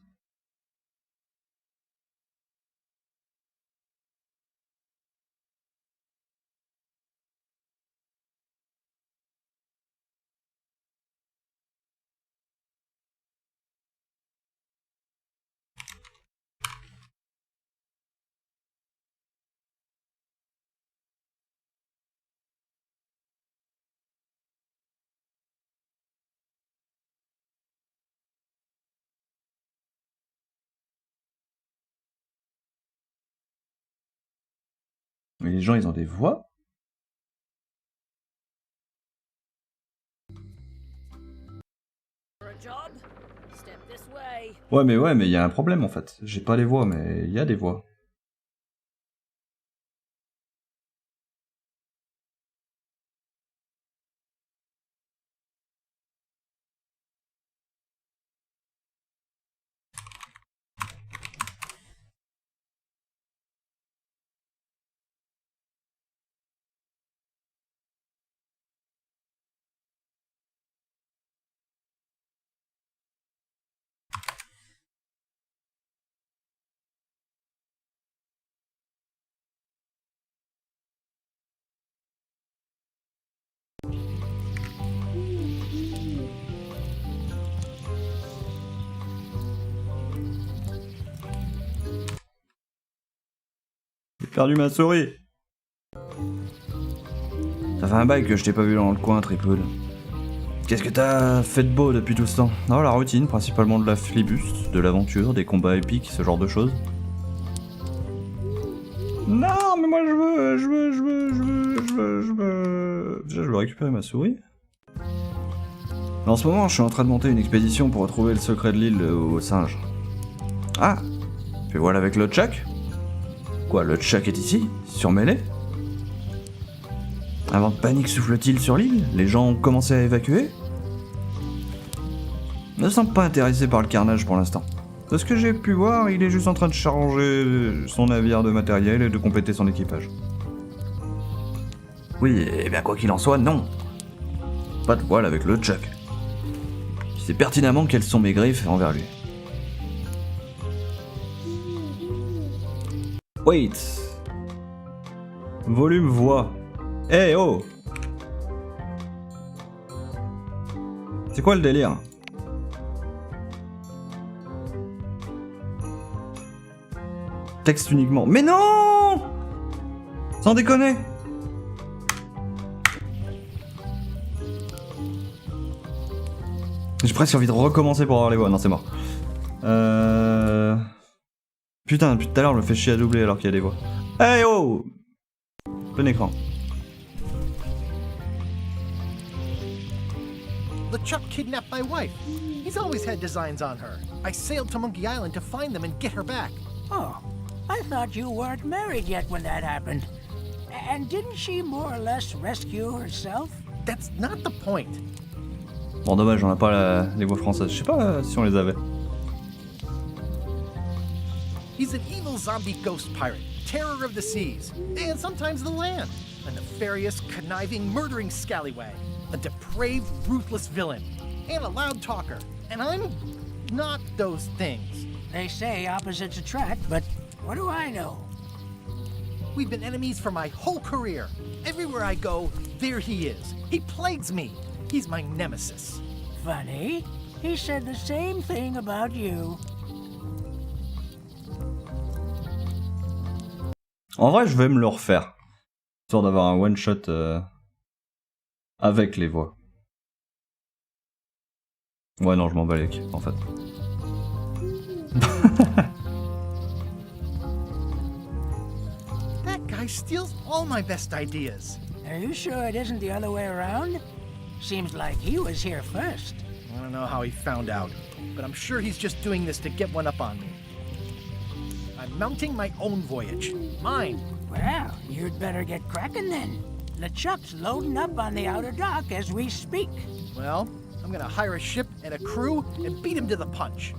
Mais les gens, ils ont des voix. Ouais, mais il y a un problème, en fait. J'ai pas les voix, mais il y a des voix. J'ai perdu ma souris. Ça fait un bail que je t'ai pas vu dans le coin, Triple. Qu'est-ce que t'as fait de beau depuis tout ce temps? Non, la routine, principalement de la flibuste, de l'aventure, des combats épiques, ce genre de choses. Non, mais moi je veux... Déjà, je veux récupérer ma souris. Mais en ce moment, je suis en train de monter une expédition pour retrouver le secret de l'île aux singes. Ah, tu voilà avec le Chuck? Quoi, le Chuck est ici? Sur Mêlée? Un vent de panique souffle-t-il sur l'île? Les gens ont commencé à évacuer? Ne semble pas intéressé par le carnage pour l'instant. De ce que j'ai pu voir, il est juste en train de charger son navire de matériel et de compléter son équipage. Oui, et bien quoi qu'il en soit, non. Pas de voile avec le Chuck. Je sais pertinemment quelles sont mes griffes envers lui. Wait. Volume voix. Eh oh! C'est quoi le délire? Texte uniquement. Mais non! Sans déconner! J'ai presque envie de recommencer pour avoir les voix. Non, c'est mort. Putain, depuis tout à l'heure, je me fais chier à doubler alors qu'il y a des voix. Hey oh! Plein écran. LeChuck kidnapped my wife. He's always had designs on her. I sailed to Monkey Island to find them and get her back. Oh, I thought you weren't married yet when that happened. And didn't she more or less rescue herself? That's not the point. Bon, dommage, on a pas les voix françaises. Je sais pas si on les avait. He's an evil zombie ghost pirate, terror of the seas, and sometimes the land. A nefarious, conniving, murdering scallywag. A depraved, ruthless villain. And a loud talker. And I'm not those things. They say opposites attract, but what do I know? We've been enemies for my whole career. Everywhere I go, there he is. He plagues me. He's my nemesis. Funny. He said the same thing about you. En vrai, je vais me le refaire. Histoire d'avoir un one-shot avec les voix. Ouais, non, je m'en bats les couilles, en fait. That guy steals all my best ideas. Are you sure it isn't the other way around? Seems like he was here first. I don't know how he found out, but I'm sure he's just doing this to get one up on me. I'm mounting my own voyage. Mine. Well, you'd better get cracking then. LeChuck's loading up on the outer dock as we speak. Well, I'm gonna hire a ship and a crew and beat him to the punch.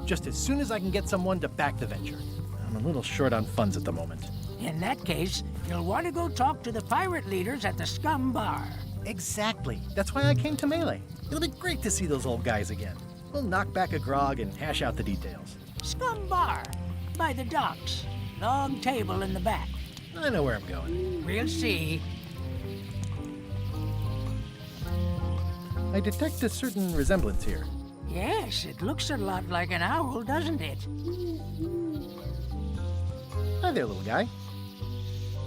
Just as soon as I can get someone to back the venture. I'm a little short on funds at the moment. In that case, you'll want to go talk to the pirate leaders at the Scum Bar. Exactly. That's why I came to Melee. It'll be great to see those old guys again. We'll knock back a grog and hash out the details. Scum Bar, by the docks. Long table in the back. I know where I'm going. We'll see. I detect a certain resemblance here. Yes, it looks a lot like an owl, doesn't it? Hi there, little guy.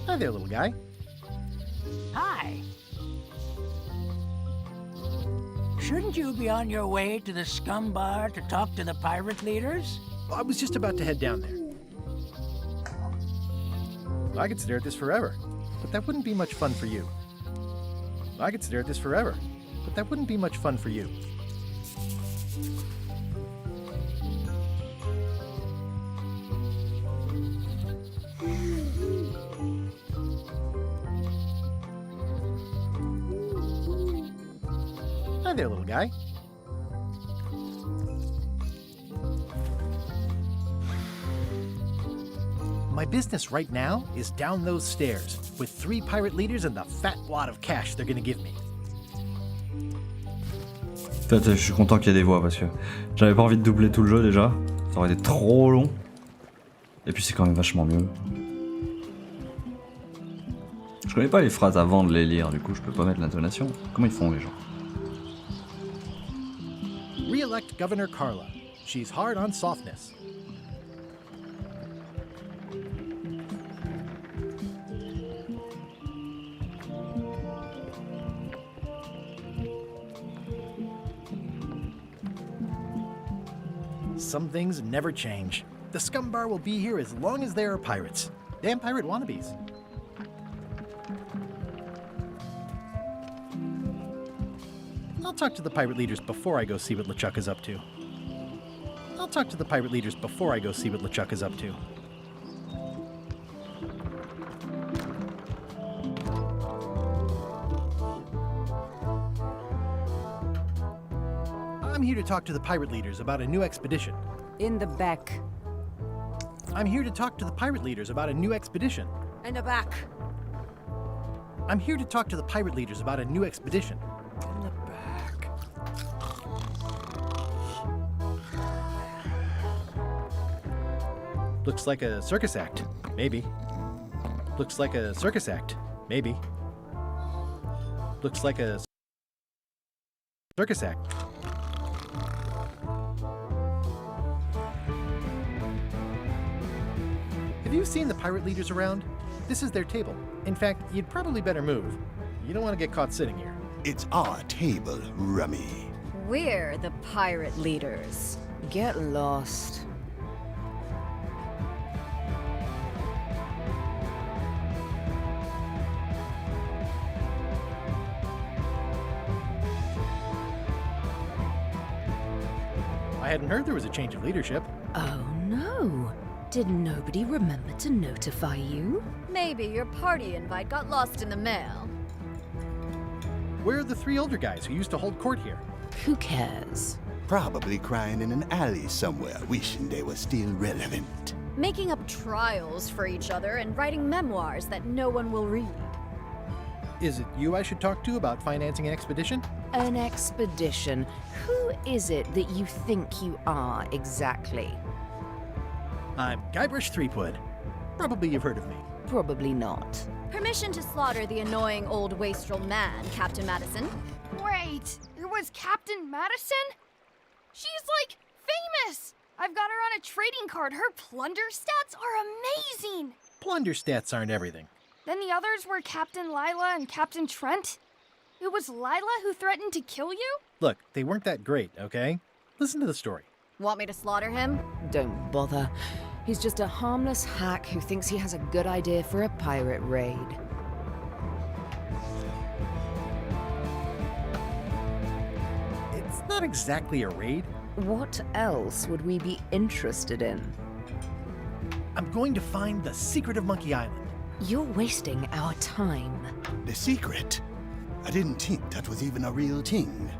Hi there, little guy. Hi. Shouldn't you be on your way to the Scum Bar to talk to the pirate leaders? I was just about to head down there. I could stare at this forever, but that wouldn't be much fun for you. I could stare at this forever, but that wouldn't be much fun for you. Hi there, little guy. My business right now is down those stairs, with 3 pirate leaders and the fat wad of cash they're gonna give me. En fait, je suis content qu'il y ait des voix parce que j'avais pas envie de doubler tout le jeu déjà. Ça aurait été trop long. Et puis c'est quand même vachement mieux. Je connais pas les phrases avant de les lire, du coup je peux pas mettre l'intonation. Comment ils font les gens? Re-elect Governor Carla. She's hard on softness. Some things never change. The Scum Bar will be here as long as there are pirates. Damn pirate wannabes. I'll talk to the pirate leaders before I go see what LeChuck is up to. I'll talk to the pirate leaders before I go see what LeChuck is up to. I'm here to talk to the pirate leaders about a new expedition. In the back. I'm here to talk to the pirate leaders about a new expedition. In the back. I'm here to talk to the pirate leaders about a new expedition. In the back. Looks like a circus act. Maybe. Looks like a circus act. Maybe. Looks like a circus act. Have you seen the pirate leaders around? This is their table. In fact, you'd probably better move. You don't want to get caught sitting here. It's our table, Rummy. We're the pirate leaders. Get lost. I hadn't heard there was a change of leadership. Oh no. Did nobody remember to notify you? Maybe your party invite got lost in the mail. Where are the three older guys who used to hold court here? Who cares? Probably crying in an alley somewhere, wishing they were still relevant. Making up trials for each other and writing memoirs that no one will read. Is it you I should talk to about financing an expedition? An expedition. Who is it that you think you are exactly? I'm Guybrush Threepwood. Probably you've heard of me. Probably not. Permission to slaughter the annoying old wastrel man, Captain Madison. Wait, it was Captain Madison? She's like famous! I've got her on a trading card. Her plunder stats are amazing! Plunder stats aren't everything. Then the others were Captain Lila and Captain Trent. It was Lila who threatened to kill you? Look, they weren't that great, okay? Listen to the story. Want me to slaughter him? Don't bother. He's just a harmless hack who thinks he has a good idea for a pirate raid. It's not exactly a raid. What else would we be interested in? I'm going to find the secret of Monkey Island. You're wasting our time. The secret? I didn't think that was even a real thing.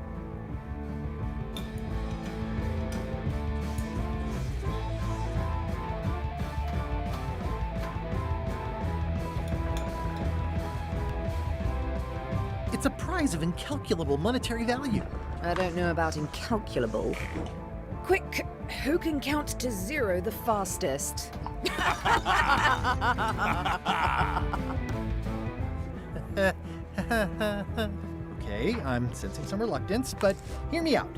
It's a prize of incalculable monetary value. I don't know about incalculable. Quick, who can count to 0 the fastest? Okay, I'm sensing some reluctance, but hear me out.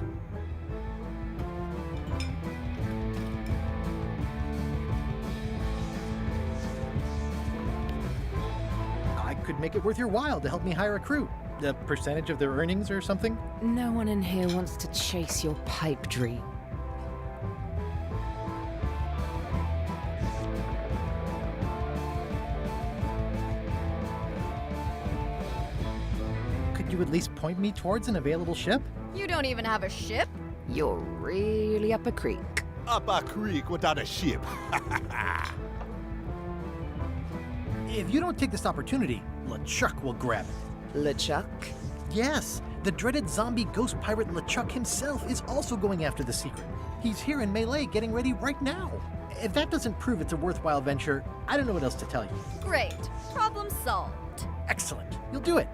I could make it worth your while to help me hire a crew. A percentage of their earnings or something? No one in here wants to chase your pipe dream. Could you at least point me towards an available ship? You don't even have a ship? You're really up a creek. Up a creek without a ship. If you don't take this opportunity, LeChuck will grab it. LeChuck? Yes, the dreaded zombie ghost pirate LeChuck himself is also going after the secret. He's here in Melee getting ready right now. If that doesn't prove it's a worthwhile venture, I don't know what else to tell you. Great. Problem solved. Excellent. You'll do it.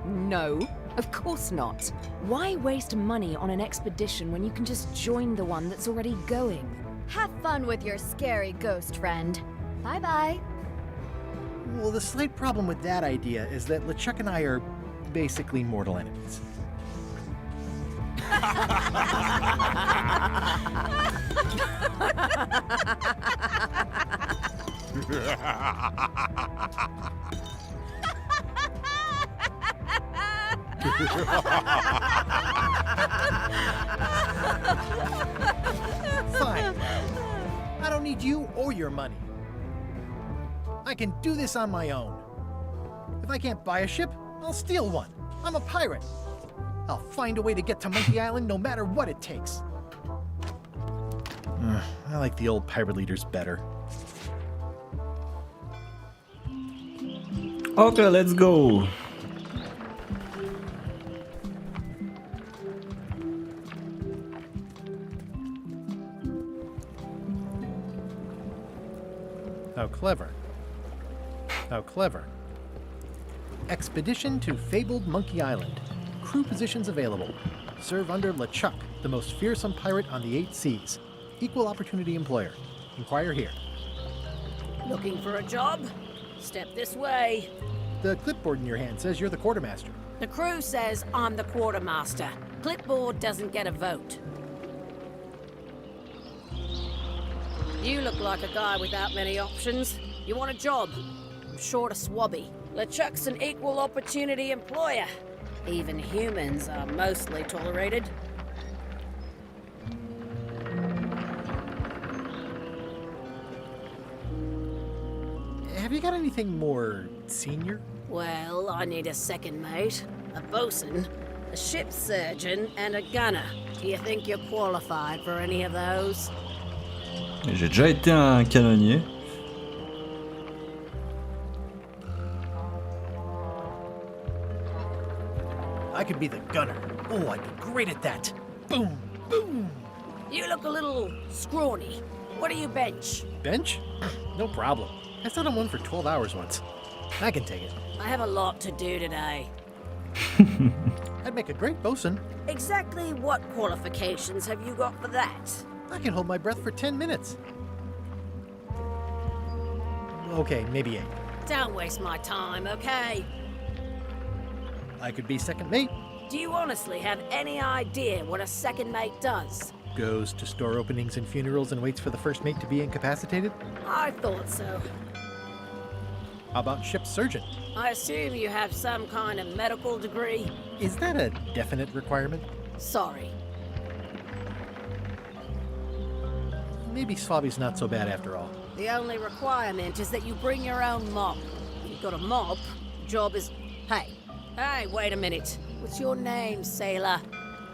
No, of course not. Why waste money on an expedition when you can just join the one that's already going? Have fun with your scary ghost friend. Bye-bye. Well, the slight problem with that idea is that LeChuck and I are basically mortal enemies. Fine. I don't need you or your money. I can do this on my own. If I can't buy a ship, I'll steal one. I'm a pirate. I'll find a way to get to Monkey Island no matter what it takes. I like the old pirate leaders better. Okay, let's go. How clever. How clever. Expedition to fabled Monkey Island. Crew positions available. Serve under LeChuck, the most fearsome pirate on the 8 seas. Equal opportunity employer. Inquire here. Looking for a job? Step this way. The clipboard in your hand says you're the quartermaster. The crew says I'm the quartermaster. Clipboard doesn't get a vote. You look like a guy without many options. You want a job? I'm short of swabby. LeChuck's an equal opportunity employer. Even humans are mostly tolerated. Have you got anything more senior? Well, I need a second mate, a bosun, a ship's surgeon, and a gunner. Do you think you're qualified for any of those? J'ai déjà été un canonnier. I could be the gunner. Oh, I'd be great at that. Boom, boom. You look a little scrawny. What do you bench? Bench? No problem. I sat on one for 12 hours once. I can take it. I have a lot to do today. I'd make a great bosun. Exactly what qualifications have you got for that? I can hold my breath for 10 minutes. Okay, maybe 8. Don't waste my time, okay? I could be second mate. Do you honestly have any idea what a second mate does? Goes to store openings and funerals and waits for the first mate to be incapacitated. I thought so. How about ship's surgeon? I assume you have some kind of medical degree? Is that a definite requirement? Sorry. Maybe Swabby's not so bad after all. The only requirement is that you bring your own mop. If you've got a mop, the job is... Hey, wait a minute. What's your name, sailor?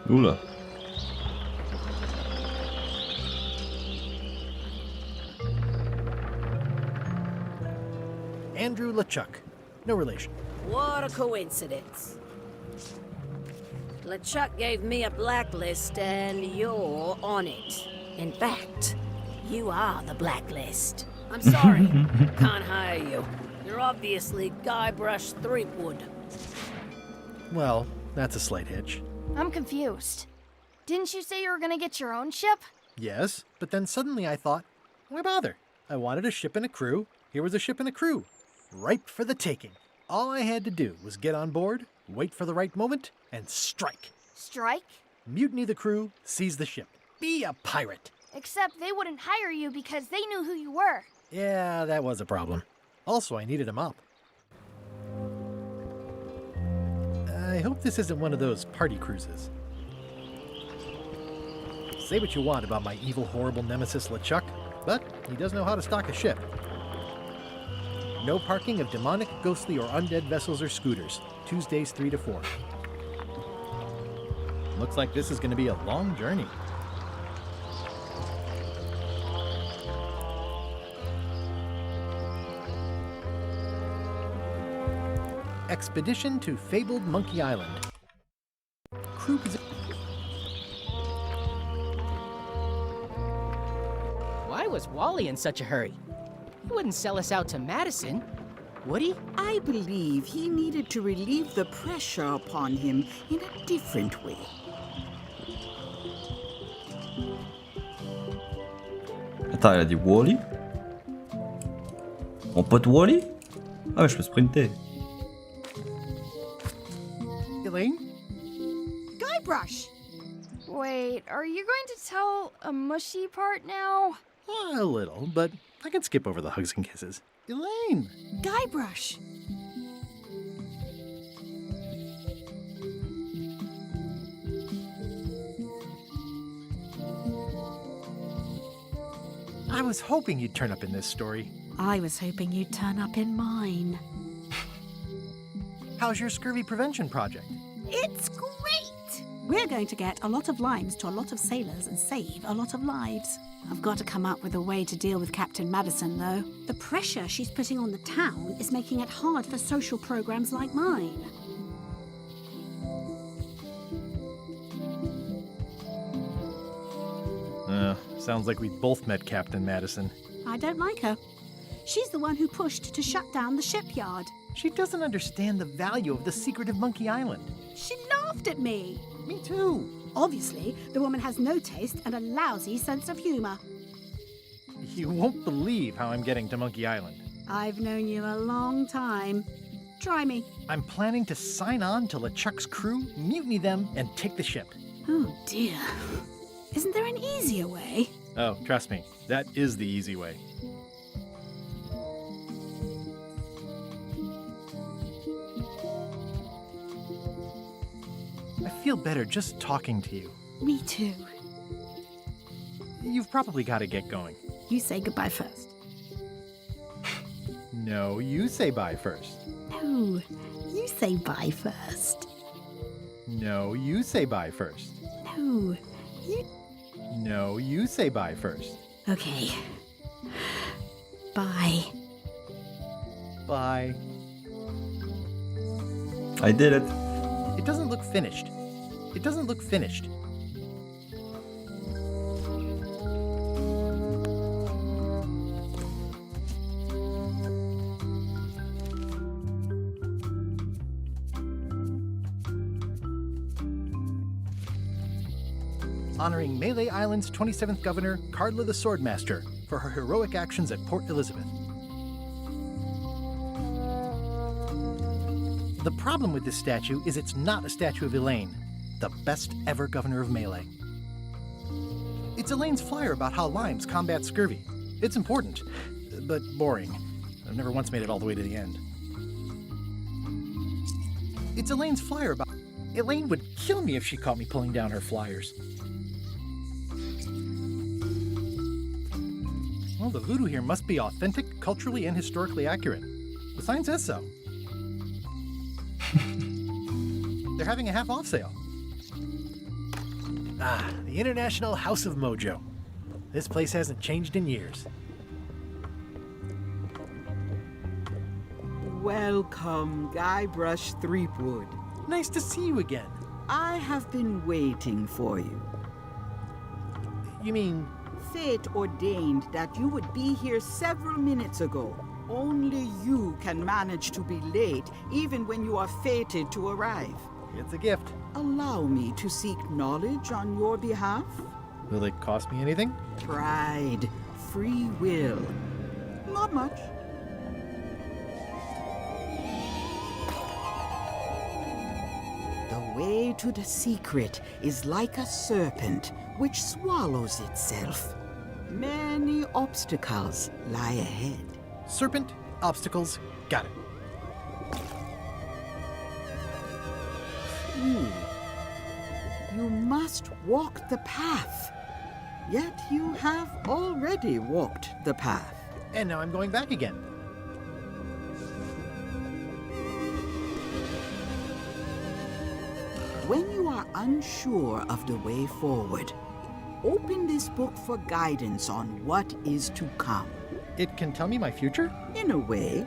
Oula. Andrew LeChuck. No relation. What a coincidence. LeChuck gave me a blacklist and you're on it. In fact, you are the blacklist. I'm sorry, can't hire you. You're obviously Guybrush Threepwood. Well, that's a slight hitch. I'm confused. Didn't you say you were gonna get your own ship? Yes, but then suddenly I thought, why bother? I wanted a ship and a crew. Here was a ship and a crew. Ripe for the taking. All I had to do was get on board, wait for the right moment, and strike. Strike? Mutiny the crew, seize the ship. Be a pirate. Except they wouldn't hire you because they knew who you were. Yeah, that was a problem. Also, I needed a mop. I hope this isn't one of those party cruises. Say what you want about my evil, horrible nemesis LeChuck, but he does know how to stock a ship. No parking of demonic, ghostly, or undead vessels or scooters. Tuesdays 3 to 4. Looks like this is going to be a long journey. Expedition to fabled Monkey Island. Crew position. Why was Wally in such a hurry? He wouldn't sell us out to Madison, would he? I believe he needed to relieve the pressure upon him in a different way. Attends, elle a dit Wally? Mon pote Wally? Ah, mais je peux sprinter. Elaine? Guybrush! Wait, are you going to tell a mushy part now? A little, but I can skip over the hugs and kisses. Elaine! Guybrush! I was hoping you'd turn up in this story. I was hoping you'd turn up in mine. How's your scurvy prevention project? It's great! We're going to get a lot of lines to a lot of sailors and save a lot of lives. I've got to come up with a way to deal with Captain Madison, though. The pressure she's putting on the town is making it hard for social programs like mine. Sounds like we both met Captain Madison. I don't like her. She's the one who pushed to shut down the shipyard. She doesn't understand the value of the secretive Monkey Island. She laughed at me. Me too. Obviously, the woman has no taste and a lousy sense of humor. You won't believe how I'm getting to Monkey Island. I've known you a long time. Try me. I'm planning to sign on to LeChuck's crew, mutiny them, and take the ship. Oh dear. Isn't there an easier way? Oh, trust me, that is the easy way. I feel better just talking to you. Me too. You've probably got to get going. You say goodbye first. No, you say bye first. No, you say bye first. No, you say bye first. No, you... No, you say bye first. Okay. Bye. Bye. I did it. It doesn't look finished. It doesn't look finished. Honoring Melee Island's 27th Governor, Cardla the Swordmaster, for her heroic actions at Port Elizabeth. The problem with this statue is it's not a statue of Elaine, the best ever governor of Melee. It's Elaine's flyer about how limes combat scurvy. It's important, but boring. I've never once made it all the way to the end. It's Elaine's flyer about... Elaine would kill me if she caught me pulling down her flyers. Well, the voodoo here must be authentic, culturally, and historically accurate. The sign says so. They're having a half-off sale. Ah, the International House of Mojo. This place hasn't changed in years. Welcome, Guybrush Threepwood. Nice to see you again. I have been waiting for you. You mean... Fate ordained that you would be here several minutes ago. Only you can manage to be late, even when you are fated to arrive. It's a gift. Allow me to seek knowledge on your behalf. Will it cost me anything? Pride, free will. Not much. The way to the secret is like a serpent which swallows itself. Many obstacles lie ahead. Serpent, obstacles, got it. You must walk the path. Yet you have already walked the path. And now I'm going back again. When you are unsure of the way forward, open this book for guidance on what is to come. It can tell me my future? In a way.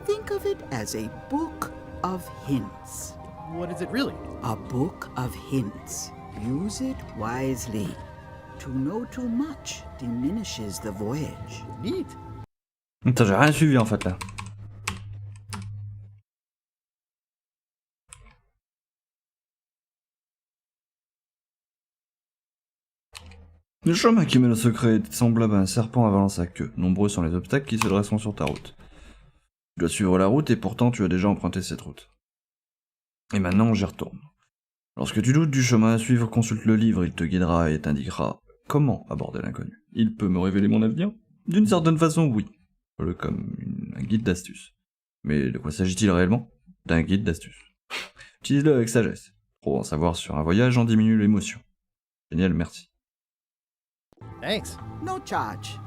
Think of it as a book of hints. What is it really? A book of hints. Use it wisely. To know too much diminishes the voyage. Neat. Attends, j'ai rien suivi en fait là. Le chemin qui mène au secret est semblable à un serpent avalant sa queue. Nombreux sont les obstacles qui se dresseront sur ta route. Tu dois suivre la route et pourtant tu as déjà emprunté cette route. Et maintenant j'y retourne. Lorsque tu doutes du chemin à suivre, consulte le livre, il te guidera et t'indiquera comment aborder l'inconnu. Il peut me révéler mon avenir? D'une certaine façon, oui. Comme un guide d'astuces. Mais de quoi s'agit-il réellement? D'un guide d'astuces. Utilise-le avec sagesse. Trop en savoir sur un voyage en diminue l'émotion. Génial, merci. Thanks. No charge.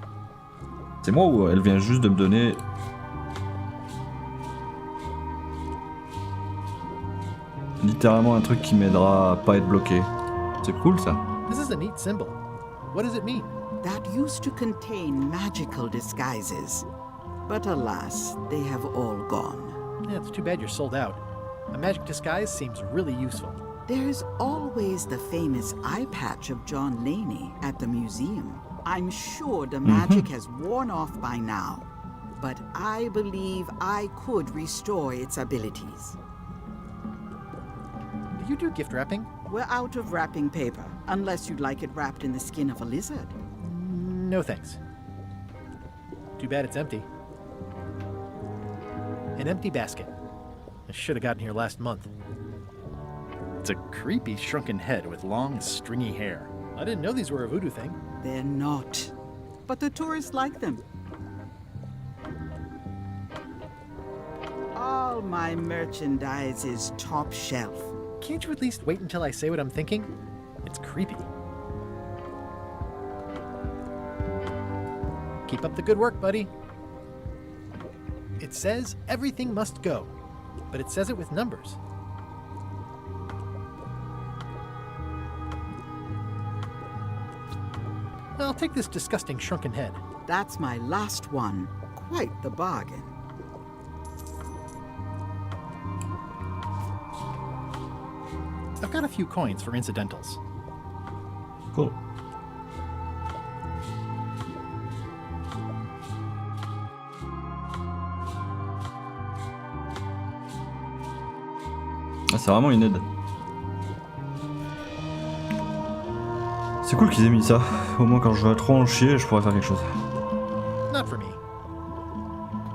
C'est moi ou elle vient juste de me donner... littéralement un truc qui m'aidera à pas être bloqué. C'est cool ça. This is a neat symbol. What does it mean? That used to contain magical disguises. But alas, they have all gone. Yeah, it's too bad you're sold out. A magic disguise seems really useful. There's always the famous eye patch of John Laney at the museum. I'm sure the magic has worn off by now, but I believe I could restore its abilities. Do you do gift wrapping? We're out of wrapping paper, unless you'd like it wrapped in the skin of a lizard. No thanks. Too bad it's empty. An empty basket. I should have gotten here last month. It's a creepy shrunken head with long, stringy hair. I didn't know these were a voodoo thing. They're not. But the tourists like them. All my merchandise is top shelf. Can't you at least wait until I say what I'm thinking? It's creepy. Keep up the good work, buddy. It says everything must go, but it says it with numbers. I'll take this disgusting shrunken head. That's my last one. Quite the bargain. I've got a few coins for incidentals. Cool. Ah, c'est vraiment une aide. C'est cool qu'ils aient mis ça. Au moins quand je vais trop en chier, je pourrais faire quelque chose. Not for me.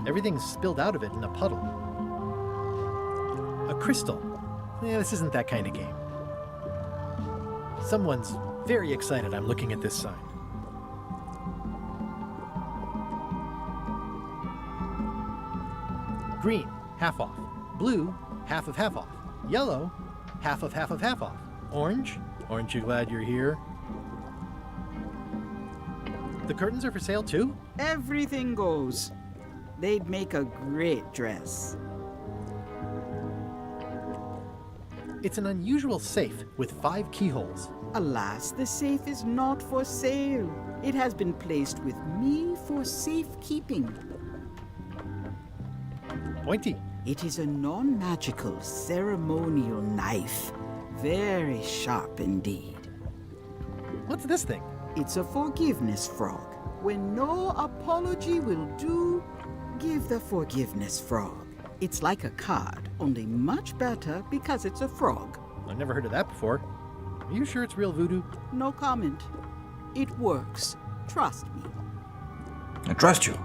Everything's spilled out of it in a puddle. A crystal. Yeah, this isn't that kind of game. Someone's very excited I'm looking at this sign. Green, half off. Blue, half of half off. Yellow, half of half of half off. Orange, aren't you glad you're here? The curtains are for sale too? Everything goes. They'd make a great dress. It's an unusual safe with 5 keyholes. Alas, the safe is not for sale. It has been placed with me for safekeeping. Pointy. It is a non-magical ceremonial knife. Very sharp indeed. What's this thing? It's a forgiveness frog. When no apology will do, give the forgiveness frog. It's like a card, only much better because it's a frog. I've never heard of that before. Are you sure it's real voodoo? No comment. It works. Trust me. I trust you.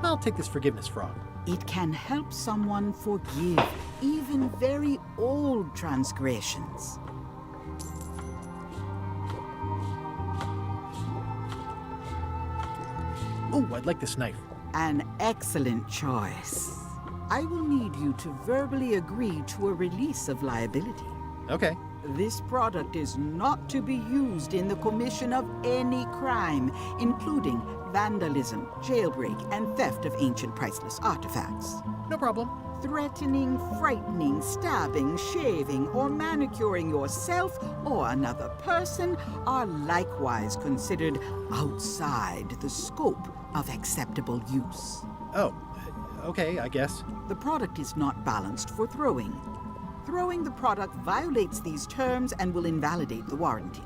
I'll take this forgiveness frog. It can help someone forgive even very old transgressions. Oh, I'd like this knife. An excellent choice. I will need you to verbally agree to a release of liability. Okay. This product is not to be used in the commission of any crime, including vandalism, jailbreak, and theft of ancient priceless artifacts. No problem. Threatening, frightening, stabbing, shaving, or manicuring yourself or another person are likewise considered outside the scope of acceptable use. Oh, okay, I guess. The product is not balanced for throwing. Throwing the product violates these terms and will invalidate the warranty.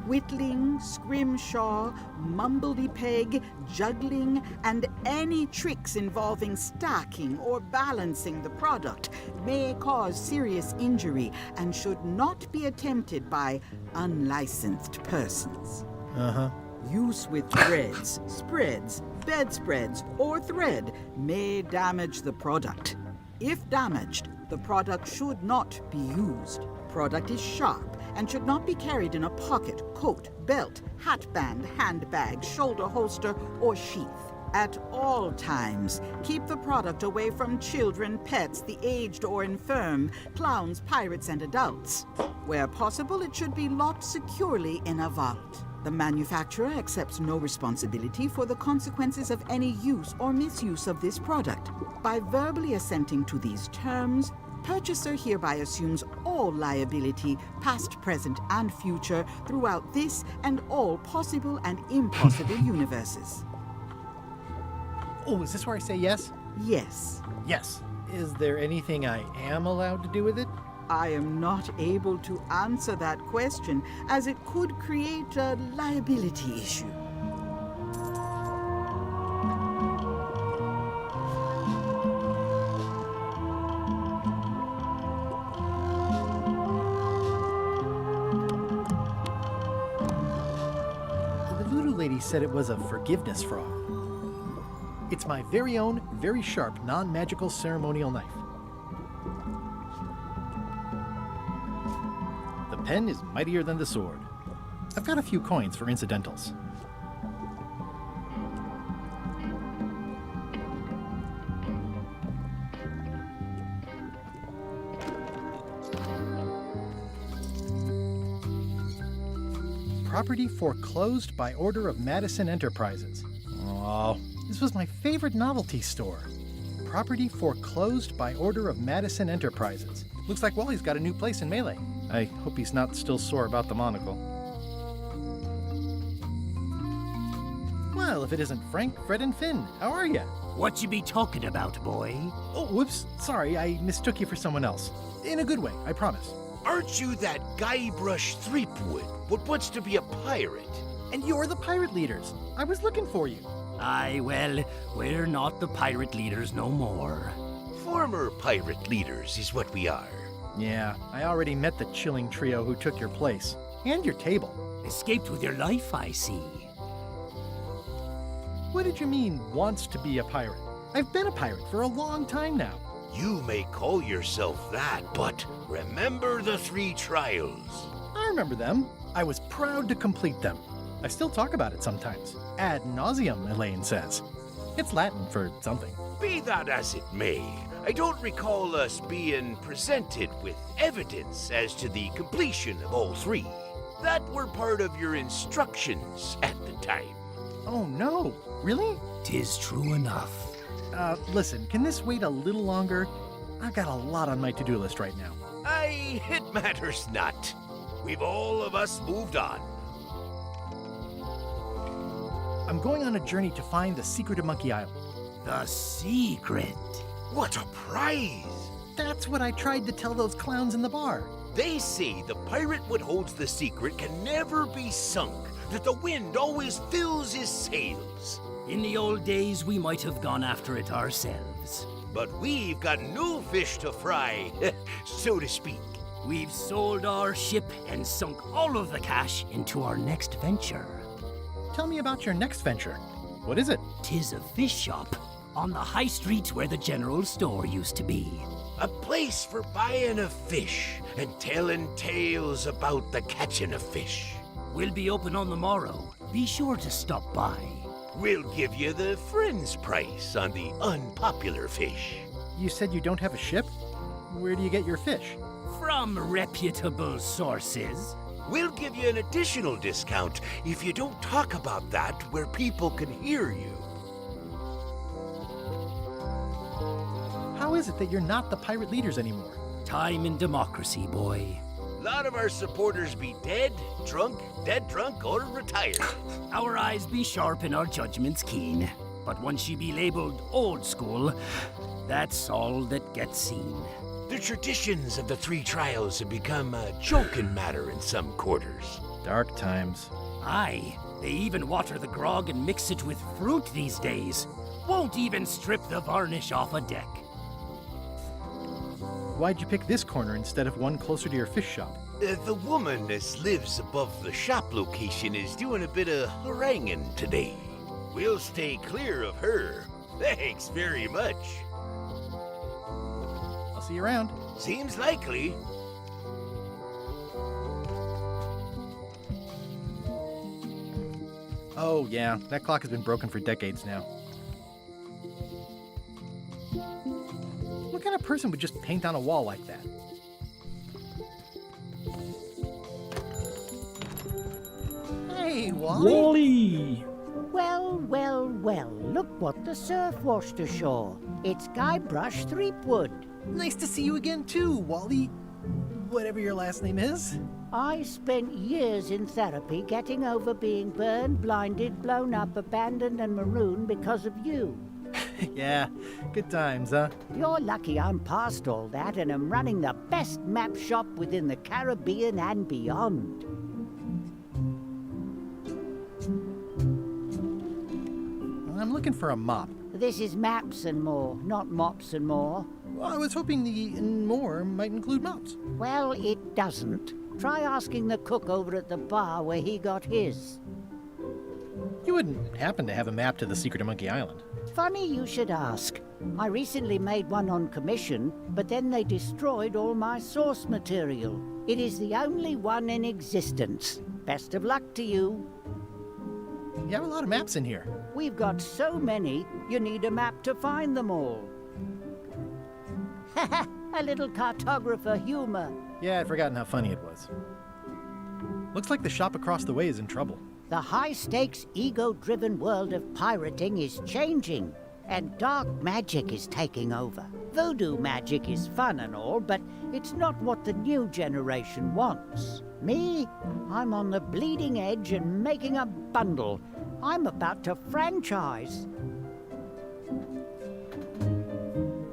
Whittling, scrimshaw, mumbledy-peg, juggling, and any tricks involving stacking or balancing the product may cause serious injury and should not be attempted by unlicensed persons. Uh-huh. Use with threads, spreads, bedspreads, or thread may damage the product. If damaged, the product should not be used. Product is sharp and should not be carried in a pocket, coat, belt, hatband, handbag, shoulder holster, or sheath. At all times, keep the product away from children, pets, the aged or infirm, clowns, pirates, and adults. Where possible, it should be locked securely in a vault. The manufacturer accepts no responsibility for the consequences of any use or misuse of this product. By verbally assenting to these terms, purchaser hereby assumes all liability, past, present, and future, throughout this and all possible and impossible universes. Oh, is this where I say yes? Yes. Yes. Is there anything I am allowed to do with it? I am not able to answer that question, as it could create a liability issue. The voodoo lady said it was a forgiveness frog. It's my very own, very sharp, non-magical ceremonial knife. pen is mightier than the sword. I've got a few coins for incidentals. Property foreclosed by order of Madison Enterprises. Oh, this was my favorite novelty store. Property foreclosed by order of Madison Enterprises. Looks like Wally's got a new place in Melee. I hope he's not still sore about the monocle. Well, if it isn't Frank, Fred, and Finn, how are ya? What you be talking about, boy? Oh, whoops. Sorry, I mistook you for someone else. In a good way, I promise. Aren't you that Guybrush Threepwood, what wants to be a pirate? And you're the pirate leaders. I was looking for you. Aye, well, we're not the pirate leaders no more. Former pirate leaders is what we are. Yeah, I already met the chilling trio who took your place. And your table. Escaped with your life, I see. What did you mean, wants to be a pirate? I've been a pirate for a long time now. You may call yourself that, but remember the 3 trials. I remember them. I was proud to complete them. I still talk about it sometimes. Ad nauseum, Elaine says. It's Latin for something. Be that as it may, I don't recall us being presented with evidence as to the completion of all 3. That were part of your instructions at the time. Oh no, really? 'Tis true enough. Listen, can this wait a little longer? I've got a lot on my to-do list right now. Aye, it matters not. We've all of us moved on. I'm going on a journey to find the secret of Monkey Island. The secret? What a prize! That's what I tried to tell those clowns in the bar. They say the pirate what holds the secret can never be sunk, that the wind always fills his sails. In the old days, we might have gone after it ourselves. But we've got new fish to fry, so to speak. We've sold our ship and sunk all of the cash into our next venture. Tell me about your next venture. What is it? 'Tis a fish shop on the high street where the general store used to be. A place for buying of fish and telling tales about the catching of fish. We'll be open on the morrow. Be sure to stop by. We'll give you the friend's price on the unpopular fish. You said you don't have a ship? Where do you get your fish? From reputable sources. We'll give you an additional discount if you don't talk about that where people can hear you. How is it that you're not the pirate leaders anymore? Time and democracy, boy. A lot of our supporters be dead drunk, or retired. Our eyes be sharp and our judgments keen. But once you be labeled old school, that's all that gets seen. The traditions of the 3 trials have become a joking matter in some quarters. Dark times. Aye, they even water the grog and mix it with fruit these days. Won't even strip the varnish off a deck. Why'd you pick this corner instead of one closer to your fish shop? The woman that lives above the shop location is doing a bit of haranguing today. We'll stay clear of her. Thanks very much. I'll see you around. Seems likely. Oh yeah, that clock has been broken for decades now. What kind of person would just paint on a wall like that? Hey, Wally! Wally! Well, well, well, look what the surf washed ashore. It's Guybrush Threepwood. Nice to see you again too, Wally. Whatever your last name is. I spent years in therapy getting over being burned, blinded, blown up, abandoned, and marooned because of you. Yeah, good times, huh? You're lucky I'm past all that and am running the best map shop within the Caribbean and beyond. I'm looking for a mop. This is maps and more, not mops and more. Well, I was hoping the and more might include mops. Well, it doesn't. Try asking the cook over at the bar where he got his. You wouldn't happen to have a map to the secret of Monkey Island. Funny you should ask. I recently made one on commission, but then they destroyed all my source material. It is the only one in existence. Best of luck to you. You have a lot of maps in here. We've got so many, you need a map to find them all. Haha, a little cartographer humor. Yeah, I'd forgotten how funny it was. Looks like the shop across the way is in trouble. The high-stakes, ego-driven world of pirating is changing, and dark magic is taking over. Voodoo magic is fun and all, but it's not what the new generation wants. Me? I'm on the bleeding edge and making a bundle. I'm about to franchise.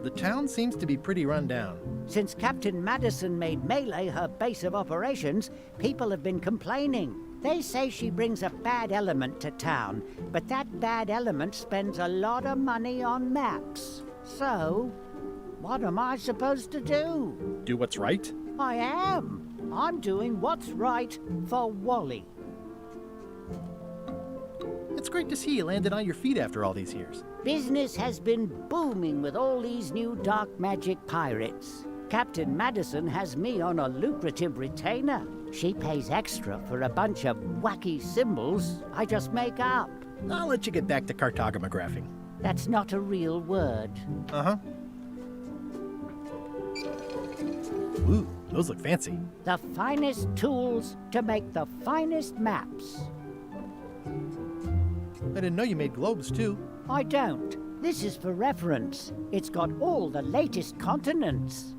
The town seems to be pretty run down. Since Captain Madison made Melee her base of operations, people have been complaining. They say she brings a bad element to town, but that bad element spends a lot of money on maps. So, what am I supposed to do? Do what's right? I am. I'm doing what's right for Wally. It's great to see you landed on your feet after all these years. Business has been booming with all these new dark magic pirates. Captain Madison has me on a lucrative retainer. She pays extra for a bunch of wacky symbols I just make up. I'll let you get back to cartographing. That's not a real word. Uh-huh. Ooh, those look fancy. The finest tools to make the finest maps. I didn't know you made globes, too. I don't. This is for reference. It's got all the latest continents.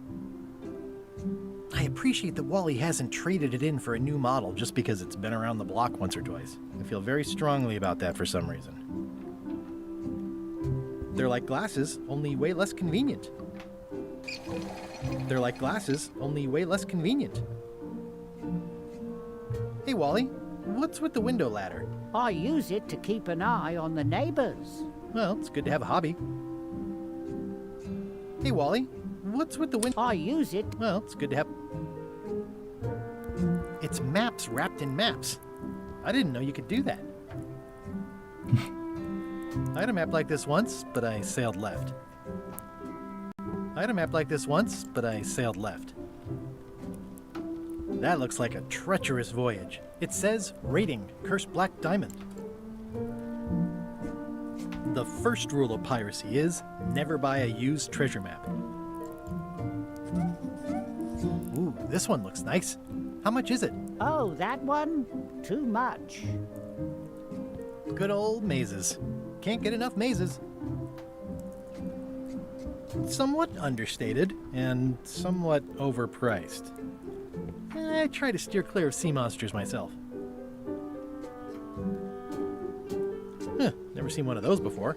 I appreciate that Wally hasn't traded it in for a new model just because it's been around the block once or twice. I feel very strongly about that for some reason. They're like glasses, only way less convenient. They're like glasses, only way less convenient. Hey, Wally, what's with the window ladder? I use it to keep an eye on the neighbors. Well, it's good to have a hobby. Hey, Wally, what's with the window? I use it. Well, it's good to have... It's maps wrapped in maps. I didn't know you could do that. I had a map like this once, but I sailed left. I had a map like this once, but I sailed left. That looks like a treacherous voyage. It says, rating, Cursed Black Diamond. The first rule of piracy is, never buy a used treasure map. Ooh, this one looks nice. How much is it? Oh, that one? Too much. Good old mazes. Can't get enough mazes. Somewhat understated and somewhat overpriced. I try to steer clear of sea monsters myself. Huh, never seen one of those before.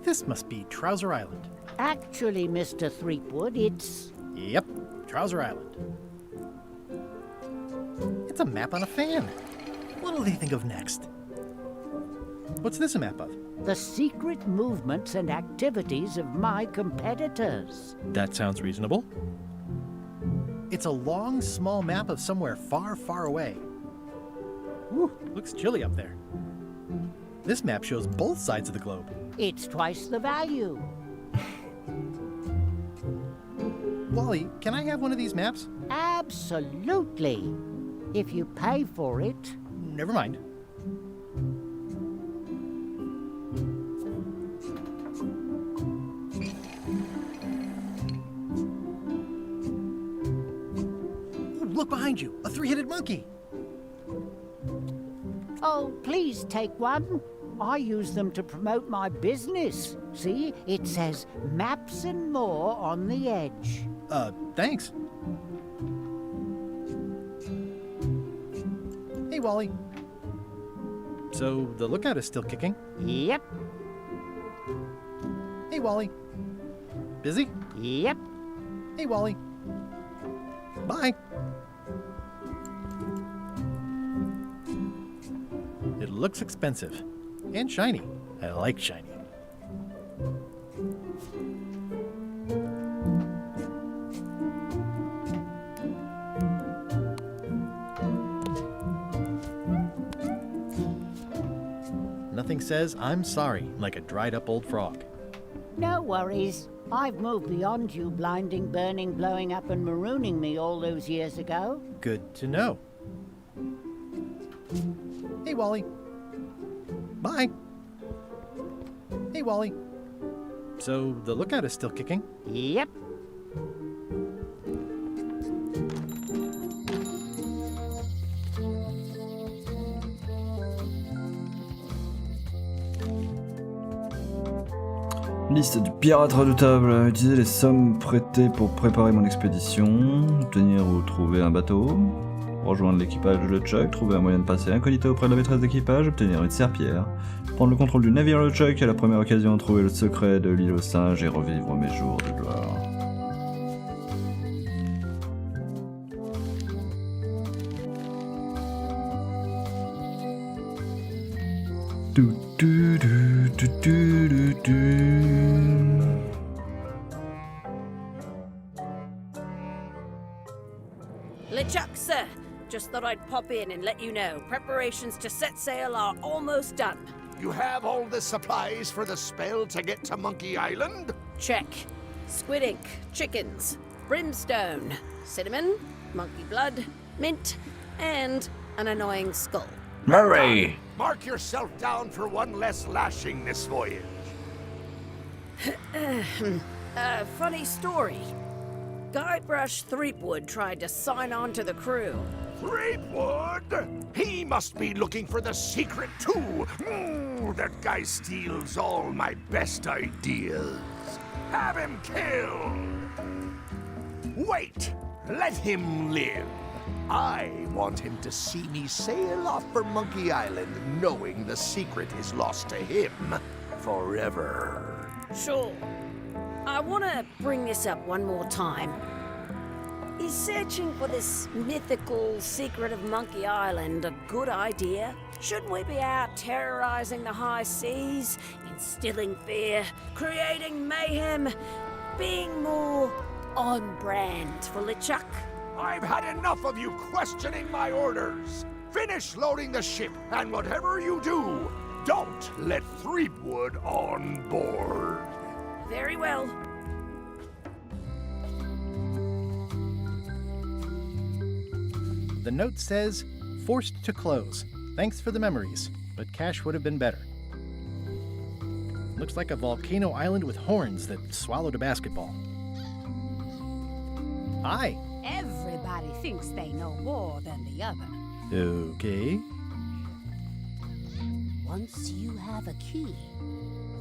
This must be Trouser Island. Actually, Mr. Threepwood, it's... Yep, Trouser Island. It's a map on a fan. What'll they think of next? What's this a map of? The secret movements and activities of my competitors. That sounds reasonable. It's a long, small map of somewhere far, far away. Whew, looks chilly up there. This map shows both sides of the globe. It's twice the value. Wally, can I have one of these maps? Absolutely. If you pay for it. Never mind. Ooh, look behind you, a three-headed monkey. Oh, please take one. I use them to promote my business. See, it says maps and more on the edge. Thanks. Hey, Wally. So, the lookout is still kicking? Yep. Hey, Wally. Busy? Yep. Hey, Wally. Bye. It looks expensive. And shiny. I like shiny. Nothing says, I'm sorry, like a dried up old frog. No worries. I've moved beyond you blinding, burning, blowing up, and marooning me all those years ago. Good to know. Hey, Wally. Bye. Hey, Wally. So the lookout is still kicking? Yep. Liste du pirate redoutable. Utiliser les sommes prêtées pour préparer mon expédition. Obtenir ou trouver un bateau. Rejoindre l'équipage de Chuck. Trouver un moyen de passer incognito auprès de la maîtresse d'équipage. Obtenir une serpillère. Prendre le contrôle du navire de Chuck à la première occasion. Trouver le secret de l'île aux singes et revivre mes jours de gloire. LeChuck, sir. Just thought I'd pop in and let you know. Preparations to set sail are almost done. You have all the supplies for the spell to get to Monkey Island? Check. Squid ink, chickens, brimstone, cinnamon, monkey blood, mint, and an annoying skull. Murray! Mark yourself down for one less lashing this voyage. Funny story. Guybrush Threepwood tried to sign on to the crew. Threepwood? He must be looking for the secret too. That guy steals all my best ideas. Have him killed. Wait, let him live. I want him to see me sail off for Monkey Island knowing the secret is lost to him forever. Sure. I want to bring this up one more time. Is searching for this mythical secret of Monkey Island a good idea? Shouldn't we be out terrorizing the high seas, instilling fear, creating mayhem, being more on brand for LeChuck? I've had enough of you questioning my orders. Finish loading the ship, and whatever you do, don't let Threepwood on board. Very well. The note says, forced to close. Thanks for the memories, but cash would have been better. Looks like a volcano island with horns that swallowed a basketball. Hi. Everybody thinks they know more than the other. Okay. Once you have a key,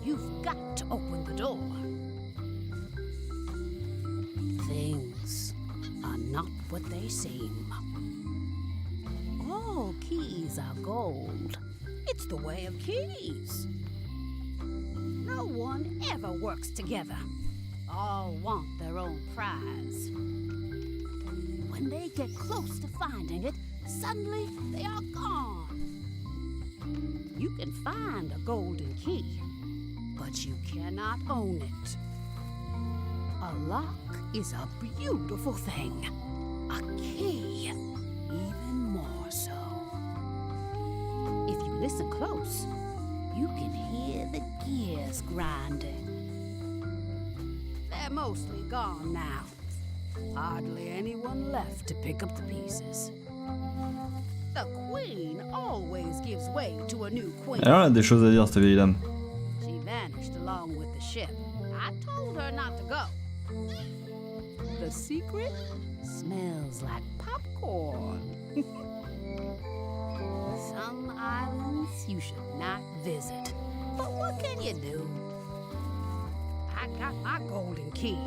you've got to open the door. Things are not what they seem. All keys are gold. It's the way of keys. No one ever works together. All want their own prize. When they get close to finding it, suddenly they are gone. You can find a golden key, but you cannot own it. A lock is a beautiful thing. A key, even more so. If you listen close, you can hear the gears grinding. They're mostly gone now. Hardly anyone left to pick up the pieces. The queen always gives way to a new queen. Alors, elle a des choses à dire, cette vieille dame. She vanished along with the ship. I told her not to go. The secret smells like popcorn. Some islands you should not visit. But what can you do? I got my golden key.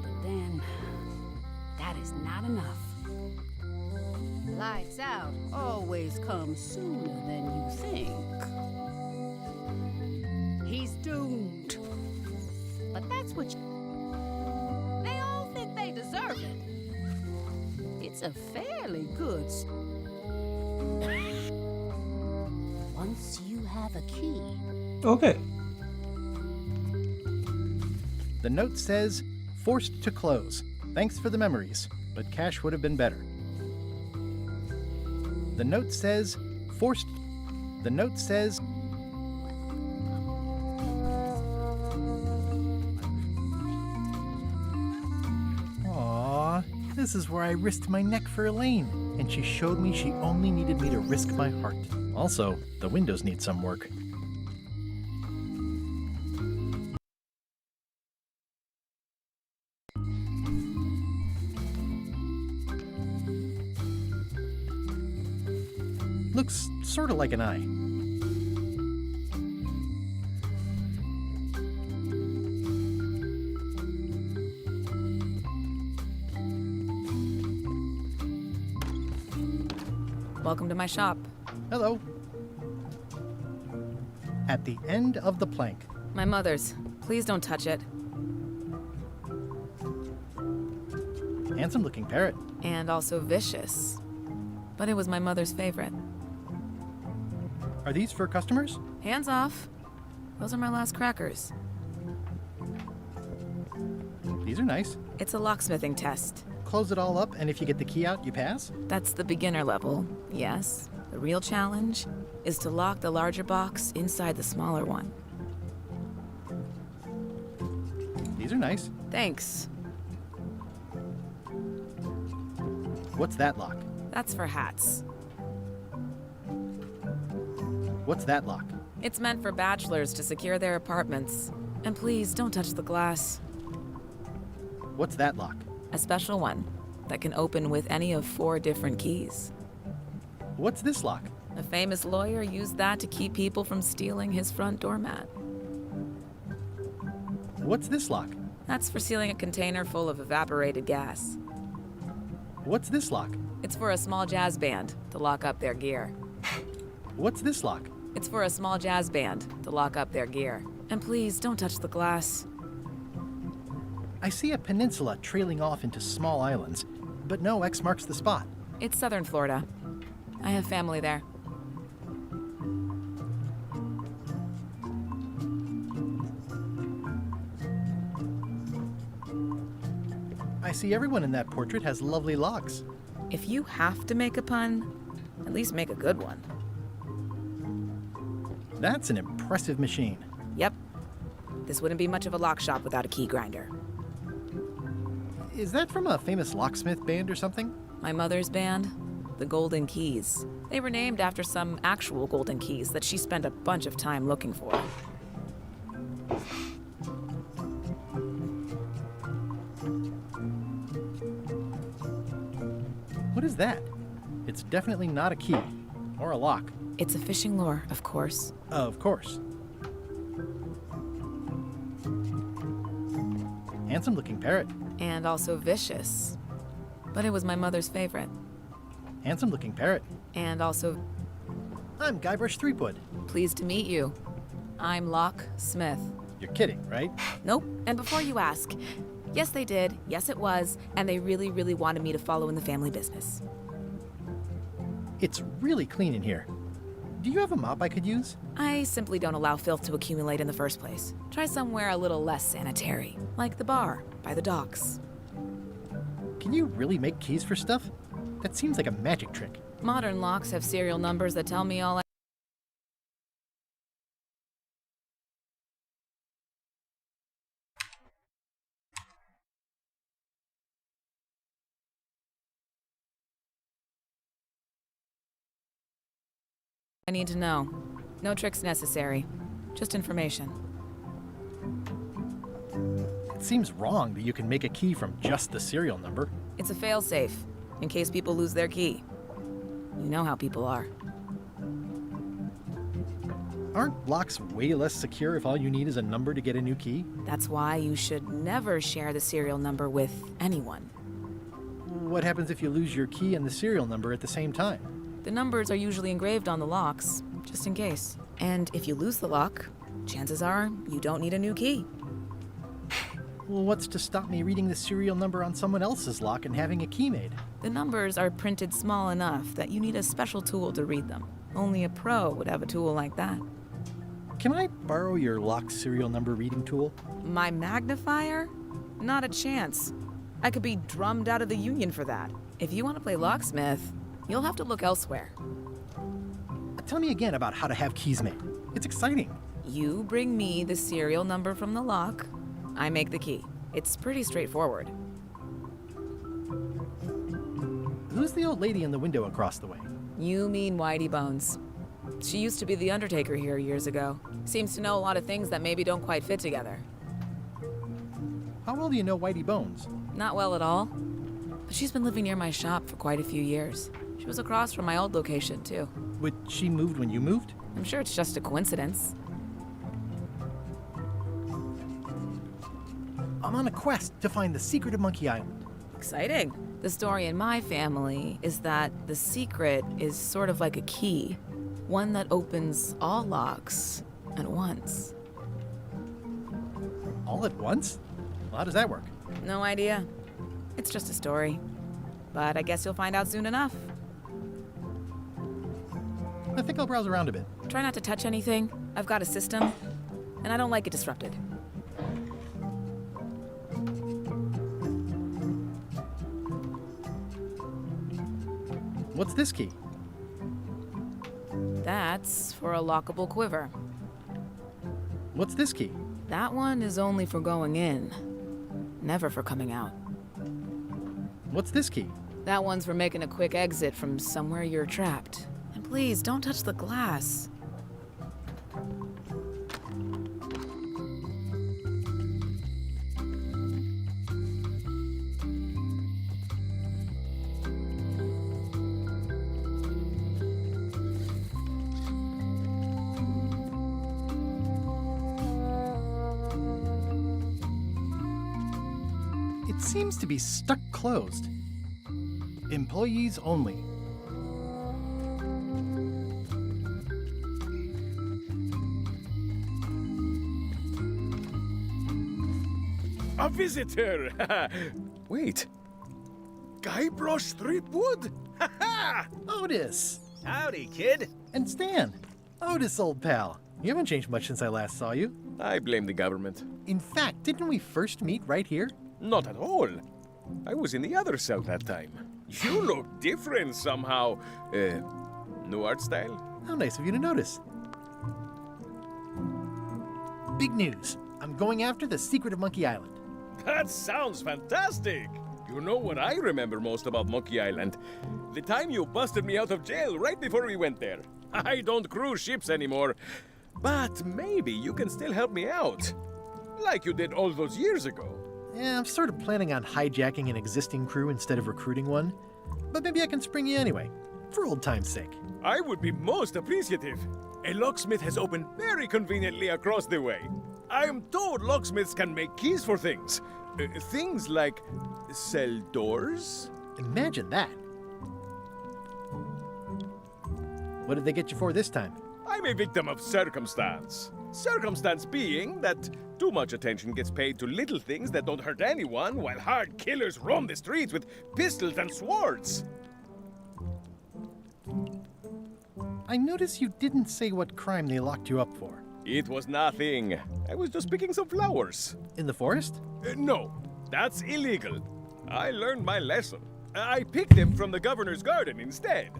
But then, that is not enough. Lights out always comes sooner than you think. He's doomed. But that's what they all think they deserve it. It's a fairly good once you have a key. Okay. The note says, forced to close. Thanks for the memories, but cash would have been better. The note says, forced. The note says, This is where I risked my neck for Elaine, and she showed me she only needed me to risk my heart. Also, the windows need some work. Looks sort of like an eye. Welcome to my shop. Hello. At the end of the plank. My mother's. Please don't touch it. Handsome looking parrot. And also vicious. But it was my mother's favorite. Are these for customers? Hands off. Those are my last crackers. These are nice. It's a locksmithing test. Close it all up, and if you get the key out, you pass? That's the beginner level, yes. The real challenge is to lock the larger box inside the smaller one. These are nice. Thanks. What's that lock? That's for hats. What's that lock? It's meant for bachelors to secure their apartments. And please, don't touch the glass. What's that lock? A special one that can open with any of 4 different keys. What's this lock? A famous lawyer used that to keep people from stealing his front doormat. What's this lock? That's for sealing a container full of evaporated gas. What's this lock? It's for a small jazz band to lock up their gear. What's this lock? It's for a small jazz band to lock up their gear. And please, don't touch the glass. I see a peninsula trailing off into small islands, but no X marks the spot. It's southern Florida. I have family there. I see everyone in that portrait has lovely locks. If you have to make a pun, at least make a good one. That's an impressive machine. Yep. This wouldn't be much of a lock shop without a key grinder. Is that from a famous locksmith band or something? My mother's band, the Golden Keys. They were named after some actual golden keys that she spent a bunch of time looking for. What is that? It's definitely not a key. Or a lock. It's a fishing lure, of course. Of course. Handsome looking parrot. And also vicious. But it was my mother's favorite. Handsome looking parrot. And also... I'm Guybrush Threepwood. Pleased to meet you. I'm Locke Smith. You're kidding, right? Nope. And before you ask, yes they did, yes it was, and they really, really wanted me to follow in the family business. It's really clean in here. Do you have a mop I could use? I simply don't allow filth to accumulate in the first place. Try somewhere a little less sanitary, like the bar by the docks. Can you really make keys for stuff? That seems like a magic trick. Modern locks have serial numbers that tell me all I need to know. No tricks necessary. Just information. It seems wrong that you can make a key from just the serial number. It's a failsafe, in case people lose their key. You know how people are. Aren't locks way less secure if all you need is a number to get a new key? That's why you should never share the serial number with anyone. What happens if you lose your key and the serial number at the same time? The numbers are usually engraved on the locks, just in case. And if you lose the lock, chances are you don't need a new key. Well, what's to stop me reading the serial number on someone else's lock and having a key made? The numbers are printed small enough that you need a special tool to read them. Only a pro would have a tool like that. Can I borrow your lock serial number reading tool? My magnifier? Not a chance. I could be drummed out of the union for that. If you want to play locksmith, you'll have to look elsewhere. Tell me again about how to have keys made. It's exciting. You bring me the serial number from the lock, I make the key. It's pretty straightforward. Who's the old lady in the window across the way? You mean Whitey Bones. She used to be the Undertaker here years ago. Seems to know a lot of things that maybe don't quite fit together. How well do you know Whitey Bones? Not well at all. But she's been living near my shop for quite a few years. She was across from my old location, too. But she moved when you moved? I'm sure it's just a coincidence. I'm on a quest to find the secret of Monkey Island. Exciting. The story in my family is that the secret is sort of like a key. One that opens all locks at once. All at once? Well, how does that work? No idea. It's just a story. But I guess you'll find out soon enough. I think I'll browse around a bit. Try not to touch anything. I've got a system, and I don't like it disrupted. What's this key? That's for a lockable quiver. What's this key? That one is only for going in, never for coming out. What's this key? That one's for making a quick exit from somewhere you're trapped. And please, don't touch the glass. It seems to be stuck closed. Employees only. A visitor! Wait. Guybrush Threepwood? Otis! Howdy, kid. And Stan. Otis, old pal. You haven't changed much since I last saw you. I blame the government. In fact, didn't we first meet right here? Not at all. I was in the other cell that time. You look different somehow. New art style? How nice of you to notice. Big news. I'm going after the secret of Monkey Island. That sounds fantastic! You know what I remember most about Monkey Island? The time you busted me out of jail right before we went there. I don't cruise ships anymore. But maybe you can still help me out. Like you did all those years ago. Yeah, I'm sort of planning on hijacking an existing crew instead of recruiting one. But maybe I can spring you anyway, for old time's sake. I would be most appreciative. A locksmith has opened very conveniently across the way. I am told locksmiths can make keys for things. Things like cell doors? Imagine that. What did they get you for this time? I'm a victim of circumstance. Circumstance being that too much attention gets paid to little things that don't hurt anyone, while hard killers roam the streets with pistols and swords. I notice you didn't say what crime they locked you up for. It was nothing. I was just picking some flowers. In the forest? No, that's illegal. I learned my lesson. I picked them from the governor's garden instead.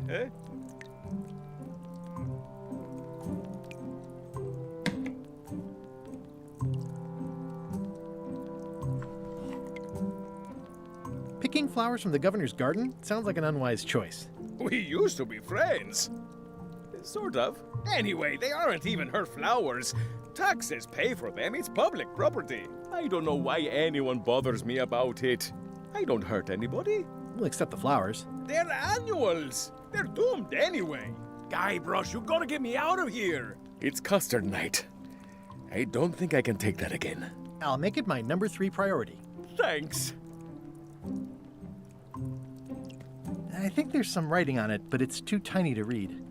Picking flowers from the governor's garden sounds like an unwise choice. We used to be friends. Sort of. Anyway, they aren't even her flowers. Taxes pay for them. It's public property. I don't know why anyone bothers me about it. I don't hurt anybody. We'll accept the flowers. They're annuals. They're doomed anyway. Guybrush, you gotta get me out of here. It's custard night. I don't think I can take that again. I'll make it my number 3 priority. Thanks. I think there's some writing on it, but it's too tiny to read.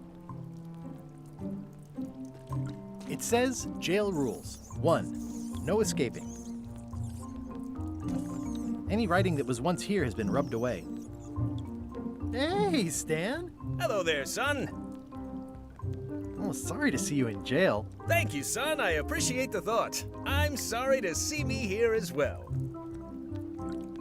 It says, jail rules. 1. No escaping. Any writing that was once here has been rubbed away. Hey, Stan! Hello there, son. Oh, sorry to see you in jail. Thank you, son. I appreciate the thought. I'm sorry to see me here as well.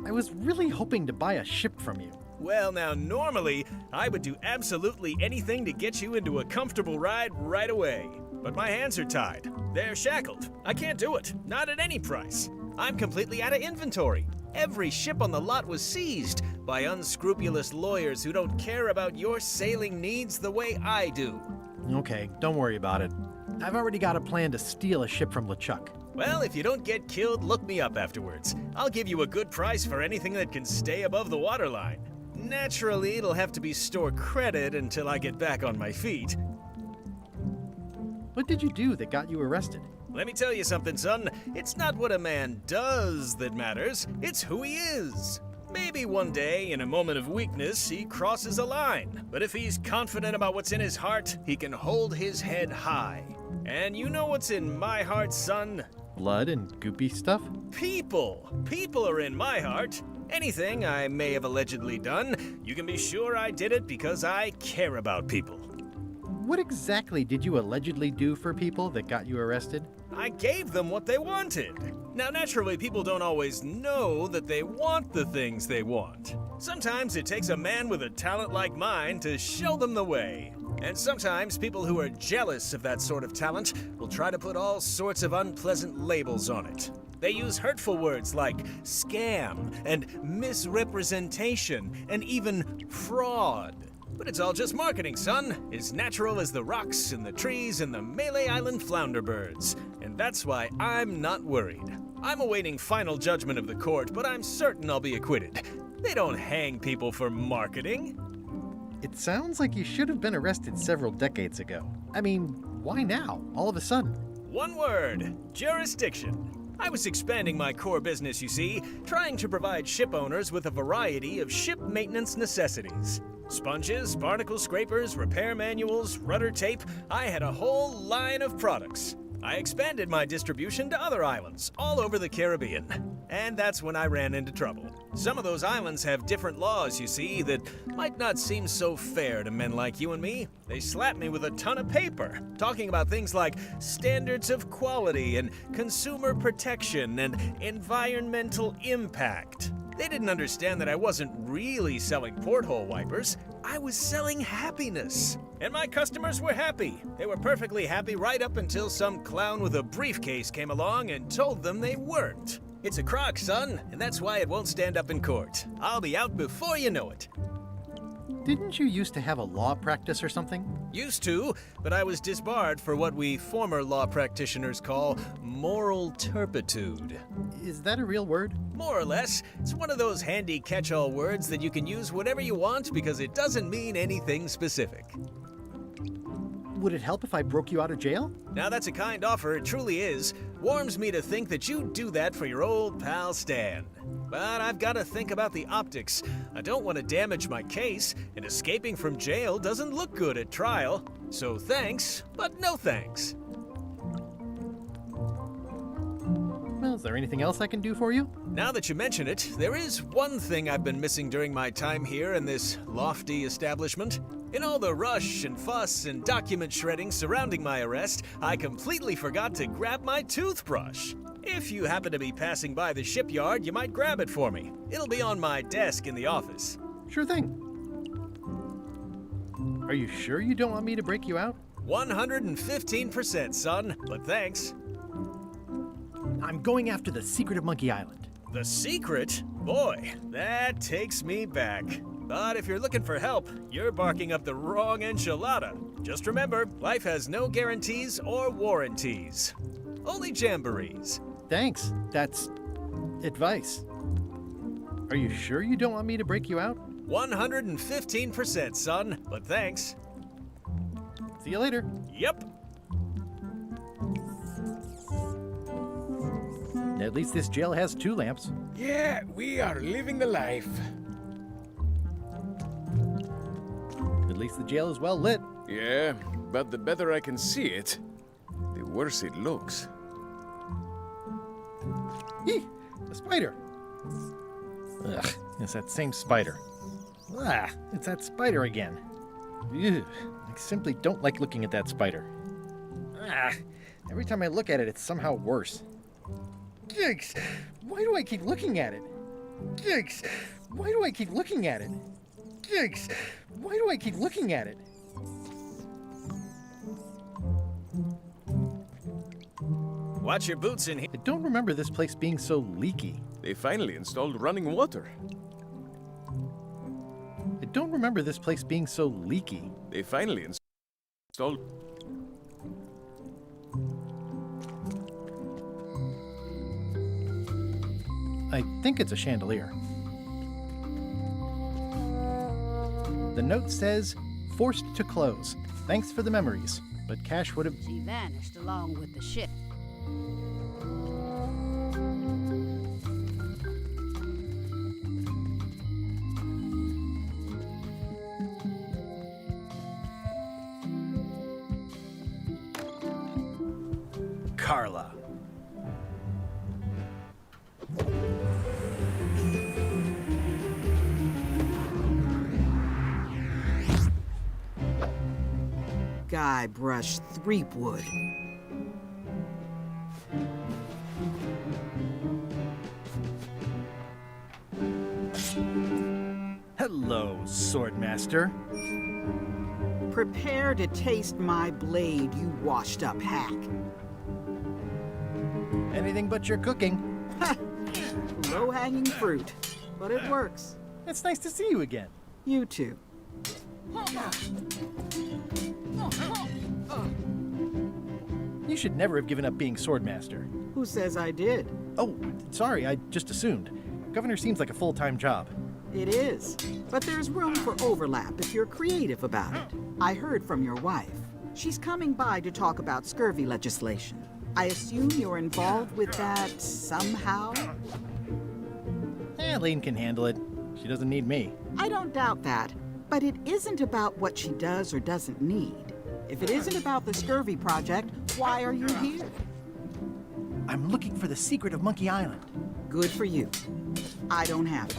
I was really hoping to buy a ship from you. Well, now, normally, I would do absolutely anything to get you into a comfortable ride right away. But my hands are tied. They're shackled. I can't do it. Not at any price. I'm completely out of inventory. Every ship on the lot was seized by unscrupulous lawyers who don't care about your sailing needs the way I do. Okay, don't worry about it. I've already got a plan to steal a ship from LeChuck. Well, if you don't get killed, look me up afterwards. I'll give you a good price for anything that can stay above the waterline. Naturally, it'll have to be store credit until I get back on my feet. What did you do that got you arrested? Let me tell you something, son. It's not what a man does that matters, it's who he is. Maybe one day, in a moment of weakness, he crosses a line. But if he's confident about what's in his heart, he can hold his head high. And you know what's in my heart, son? Blood and goopy stuff? People! People are in my heart. Anything I may have allegedly done, you can be sure I did it because I care about people. What exactly did you allegedly do for people that got you arrested? I gave them what they wanted. Now, naturally, people don't always know that they want the things they want. Sometimes it takes a man with a talent like mine to show them the way. And sometimes people who are jealous of that sort of talent will try to put all sorts of unpleasant labels on it. They use hurtful words like scam and misrepresentation and even fraud. But it's all just marketing, son. As natural as the rocks and the trees and the Malay Island flounder birds. And that's why I'm not worried. I'm awaiting final judgment of the court, but I'm certain I'll be acquitted. They don't hang people for marketing. It sounds like you should have been arrested several decades ago. I mean, why now, all of a sudden? One word: jurisdiction. I was expanding my core business, you see, trying to provide ship owners with a variety of ship maintenance necessities. Sponges, barnacle scrapers, repair manuals, rudder tape. I had a whole line of products. I expanded my distribution to other islands all over the Caribbean. And that's when I ran into trouble. Some of those islands have different laws, you see, that might not seem so fair to men like you and me. They slapped me with a ton of paper, talking about things like standards of quality and consumer protection and environmental impact. They didn't understand that I wasn't really selling porthole wipers. I was selling happiness. And my customers were happy. They were perfectly happy right up until some clown with a briefcase came along and told them they weren't. It's a crock, son, and that's why it won't stand up in court. I'll be out before you know it. Didn't you used to have a law practice or something? Used to, but I was disbarred for what we former law practitioners call moral turpitude. Is that a real word? More or less. It's one of those handy catch-all words that you can use whatever you want because it doesn't mean anything specific. Would it help if I broke you out of jail? Now that's a kind offer, it truly is. Warms me to think that you'd do that for your old pal Stan. But I've got to think about the optics. I don't want to damage my case, and escaping from jail doesn't look good at trial. So thanks, but no thanks. Well, is there anything else I can do for you? Now that you mention it, there is one thing I've been missing during my time here in this lofty establishment. In all the rush and fuss and document shredding surrounding my arrest, I completely forgot to grab my toothbrush. If you happen to be passing by the shipyard, you might grab it for me. It'll be on my desk in the office. Sure thing. Are you sure you don't want me to break you out? 115%, son, but thanks. I'm going after the secret of Monkey Island. The secret? Boy, that takes me back. But if you're looking for help, you're barking up the wrong enchilada. Just remember, life has no guarantees or warranties. Only jamborees. Thanks. That's advice. Are you sure you don't want me to break you out? 115%, son, but thanks. See you later. Yep. At least this jail has 2 lamps. Yeah, we are living the life. At least the jail is well lit. Yeah, but the better I can see it, the worse it looks. Eeh! A spider! Ugh, it's that same spider. Ah, it's that spider again. Ew, I simply don't like looking at that spider. Ah, every time I look at it, it's somehow worse. Gigs! Why do I keep looking at it? Gigs! Why do I keep looking at it? Gigs! Why do I keep looking at it? Watch your boots in here. I don't remember this place being so leaky. They finally installed running water. I don't remember this place being so leaky. They finally installed... I think it's a chandelier. The note says, forced to close. Thanks for the memories. But Cash would have... She vanished along with the ship. Carla. Guybrush Threepwood. Hello, Swordmaster. Prepare to taste my blade, you washed-up hack. Anything but your cooking. Low-hanging fruit, but it works. It's nice to see you again. You too. You should never have given up being Swordmaster. Who says I did? Oh, sorry, I just assumed. Governor seems like a full-time job. It is, but there's room for overlap if you're creative about it. I heard from your wife. She's coming by to talk about scurvy legislation. I assume you're involved with that somehow? Elaine can handle it. She doesn't need me. I don't doubt that, but it isn't about what she does or doesn't need. If it isn't about the scurvy project, why are you here? I'm looking for the secret of Monkey Island. Good for you. I don't have it.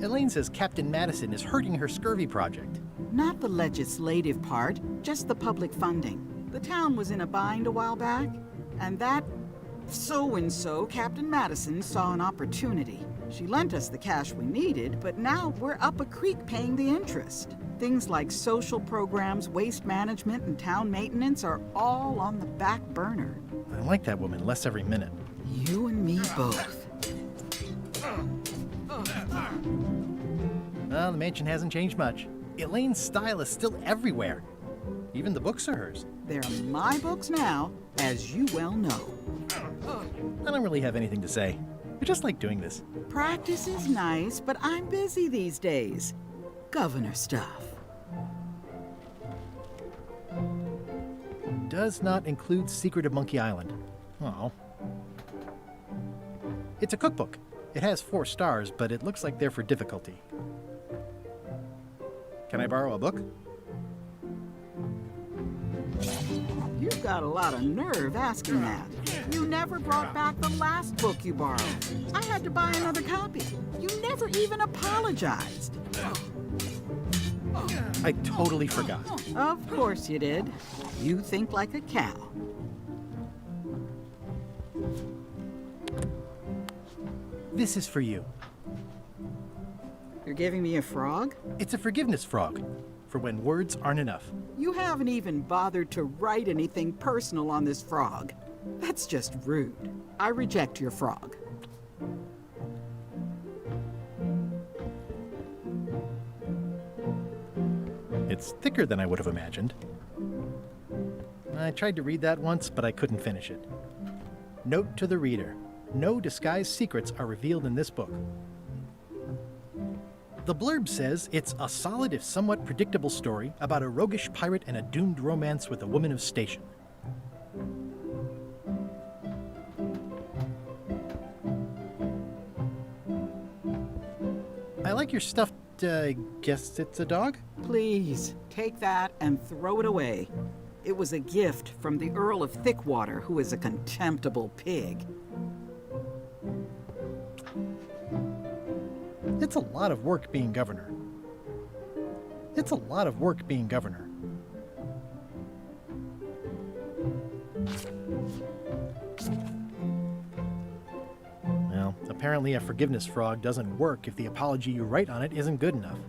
Elaine says Captain Madison is hurting her scurvy project. Not the legislative part, just the public funding. The town was in a bind a while back, and that so-and-so, Captain Madison, saw an opportunity. She lent us the cash we needed, but now we're up a creek paying the interest. Things like social programs, waste management, and town maintenance are all on the back burner. I like that woman less every minute. You and me both. Well, the mansion hasn't changed much. Elaine's style is still everywhere. Even the books are hers. They're my books now, as you well know. I don't really have anything to say. I just like doing this. Practice is nice, but I'm busy these days. Governor stuff. Does not include Secret of Monkey Island. Oh. It's a cookbook. It has 4 stars, but it looks like they're for difficulty. Can I borrow a book? You've got a lot of nerve asking that. You never brought back the last book you borrowed. I had to buy another copy. You never even apologized. I totally forgot. Of course you did. You think like a cow. This is for you. You're giving me a frog? It's a forgiveness frog, for when words aren't enough. You haven't even bothered to write anything personal on this frog. That's just rude. I reject your frog. It's thicker than I would have imagined. I tried to read that once, but I couldn't finish it. Note to the reader. No disguised secrets are revealed in this book. The blurb says it's a solid if somewhat predictable story about a roguish pirate and a doomed romance with a woman of station. I like your stuffed, guess it's a dog? Please, take that and throw it away. It was a gift from the Earl of Thickwater, who is a contemptible pig. It's a lot of work being governor. It's a lot of work being governor. Well, apparently a forgiveness frog doesn't work if the apology you write on it isn't good enough.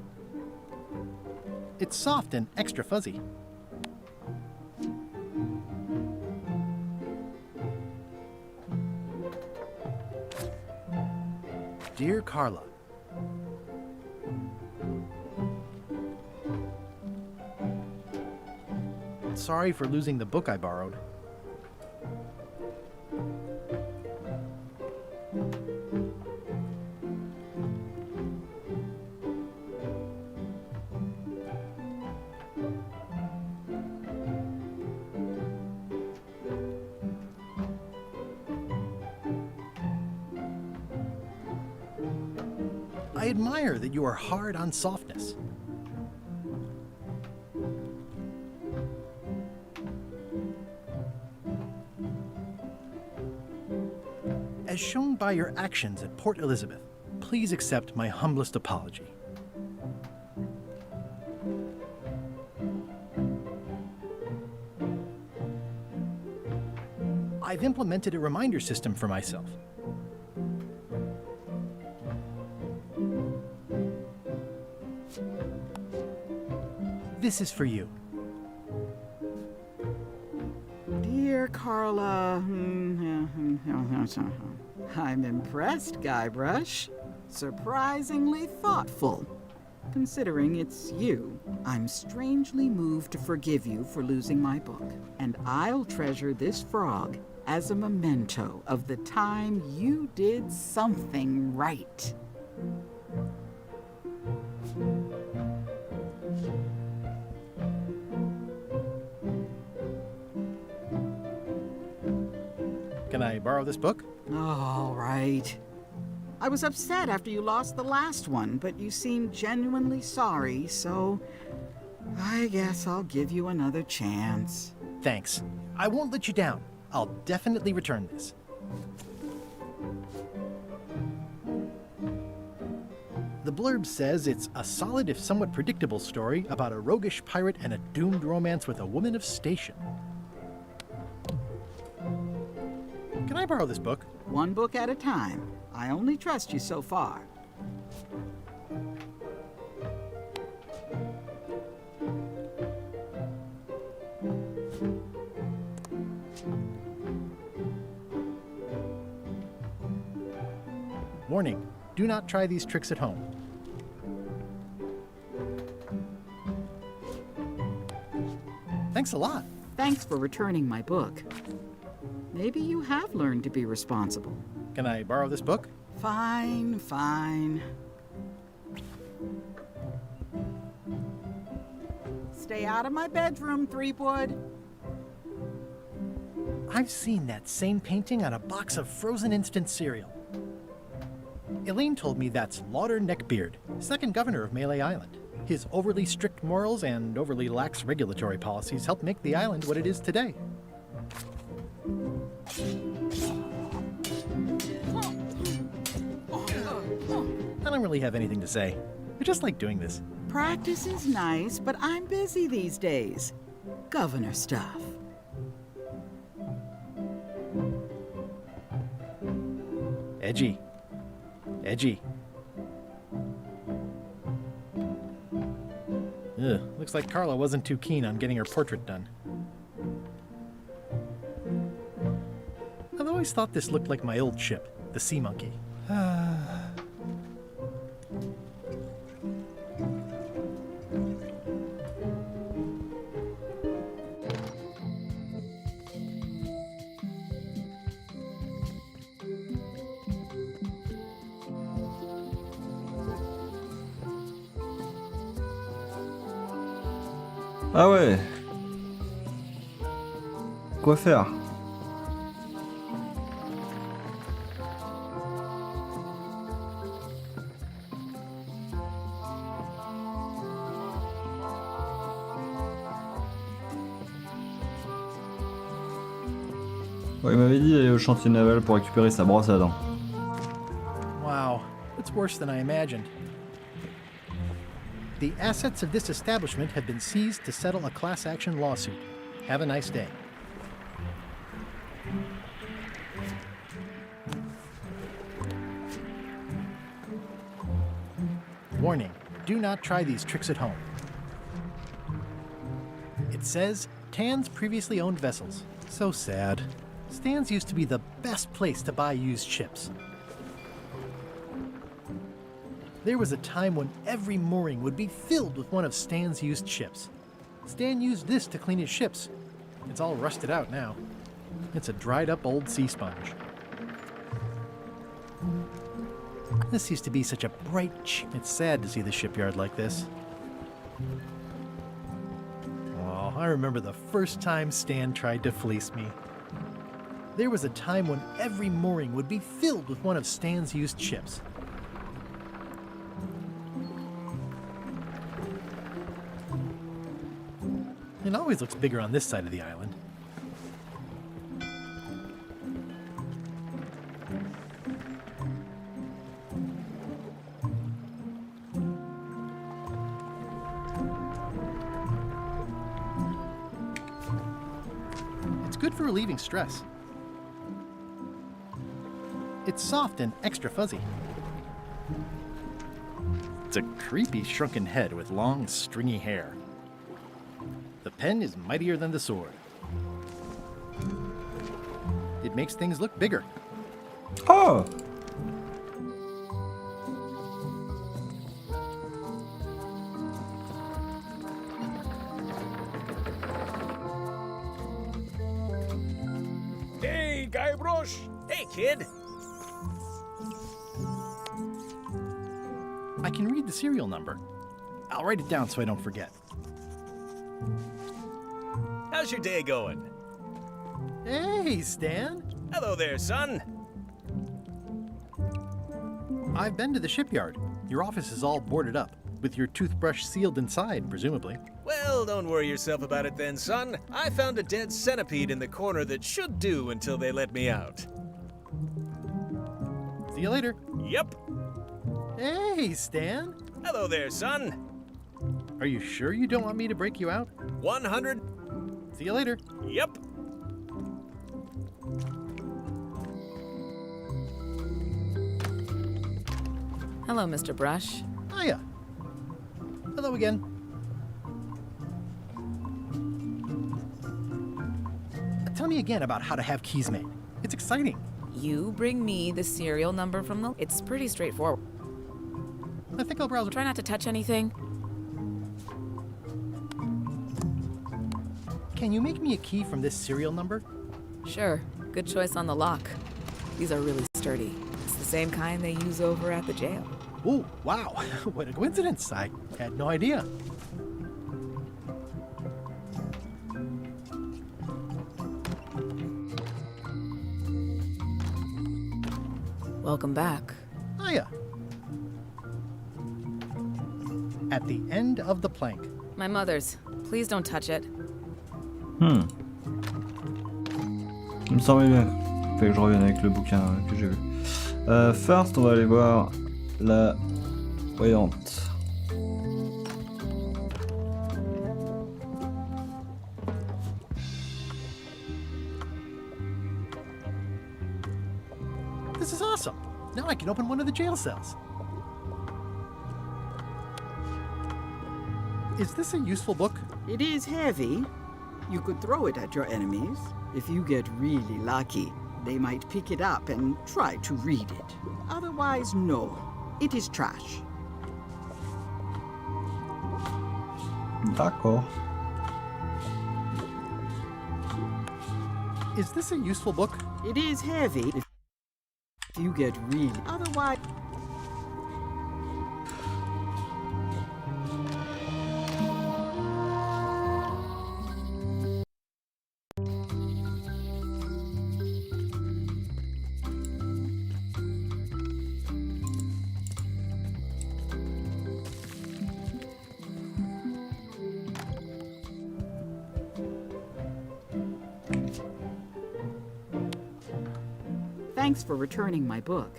It's soft and extra fuzzy. Dear Carla, sorry for losing the book I borrowed. I admire that you are hard on softness. As shown by your actions at Port Elizabeth, please accept my humblest apology. I've implemented a reminder system for myself. This is for you. Dear Carla, I'm impressed, Guybrush. Surprisingly thoughtful. Considering it's you, I'm strangely moved to forgive you for losing my book. And I'll treasure this frog as a memento of the time you did something right. Can I borrow this book? All right. I was upset after you lost the last one, but you seemed genuinely sorry, so I guess I'll give you another chance. Thanks. I won't let you down. I'll definitely return this. The blurb says it's a solid if somewhat predictable story about a roguish pirate and a doomed romance with a woman of station. Can I borrow this book? One book at a time. I only trust you so far. Warning, do not try these tricks at home. Thanks a lot. Thanks for returning my book. Maybe you have learned to be responsible. Can I borrow this book? Fine, fine. Stay out of my bedroom, Threepwood. I've seen that same painting on a box of frozen instant cereal. Elaine told me that's Lauder Neckbeard, second governor of Melee Island. His overly strict morals and overly lax regulatory policies helped make the island what it is today. I don't really have anything to say. I just like doing this. Practice is nice, but I'm busy these days. Governor stuff. Edgy. Edgy. Ugh, looks like Carla wasn't too keen on getting her portrait done. I've always thought this looked like my old ship, the Sea Monkey. Ah ouais. Quoi faire? Ouais, il m'avait dit d'aller au chantier naval pour récupérer sa brosse à dents. Wow, it's worse than I imagined. The assets of this establishment have been seized to settle a class action lawsuit. Have a nice day. Warning, do not try these tricks at home. It says, Tan's previously owned vessels. So sad. Stan's used to be the best place to buy used ships. There was a time when every mooring would be filled with one of Stan's used ships. Stan used this to clean his ships. It's all rusted out now. It's a dried up old sea sponge. This used to be such a bright It's sad to see the shipyard like this. Oh, I remember the first time Stan tried to fleece me. There was a time when every mooring would be filled with one of Stan's used ships. It always looks bigger on this side of the island. It's good for relieving stress. It's soft and extra fuzzy. It's a creepy shrunken head with long, stringy hair. The pen is mightier than the sword. It makes things look bigger. Oh! Hey, Guybrush! Hey, kid! I can read the serial number. I'll write it down so I don't forget. How's your day going? Hey, Stan! Hello there, son. I've been to the shipyard. Your office is all boarded up, with your toothbrush sealed inside, presumably. Well, don't worry yourself about it then, son. I found a dead centipede in the corner that should do until they let me out. See you later. Yep. Hey, Stan! Hello there, son. Are you sure you don't want me to break you out? 100. See you later. Yep. Hello, Mr. Brush. Hiya. Hello again. Tell me again about how to have keys made. It's exciting. You bring me the serial number from the... It's pretty straightforward. I think I'll browse... Try not to touch anything. Can you make me a key from this serial number? Sure. Good choice on the lock. These are really sturdy. It's the same kind they use over at the jail. Ooh, wow. What a coincidence. I had no idea. Welcome back. Hiya. At the end of the plank. My mother's. Please don't touch it. Il me semblait bien. Fait que je revienne avec le bouquin que j'ai vu. First, on va aller voir la voyante. This is awesome. Now I can open one of the jail cells. Is this a useful book? It is heavy. You could throw it at your enemies. If you get really lucky, they might pick it up and try to read it. Otherwise, no. It is trash. D'accord. Is this a useful book? It is heavy. If you get really... Otherwise... Thanks for returning my book.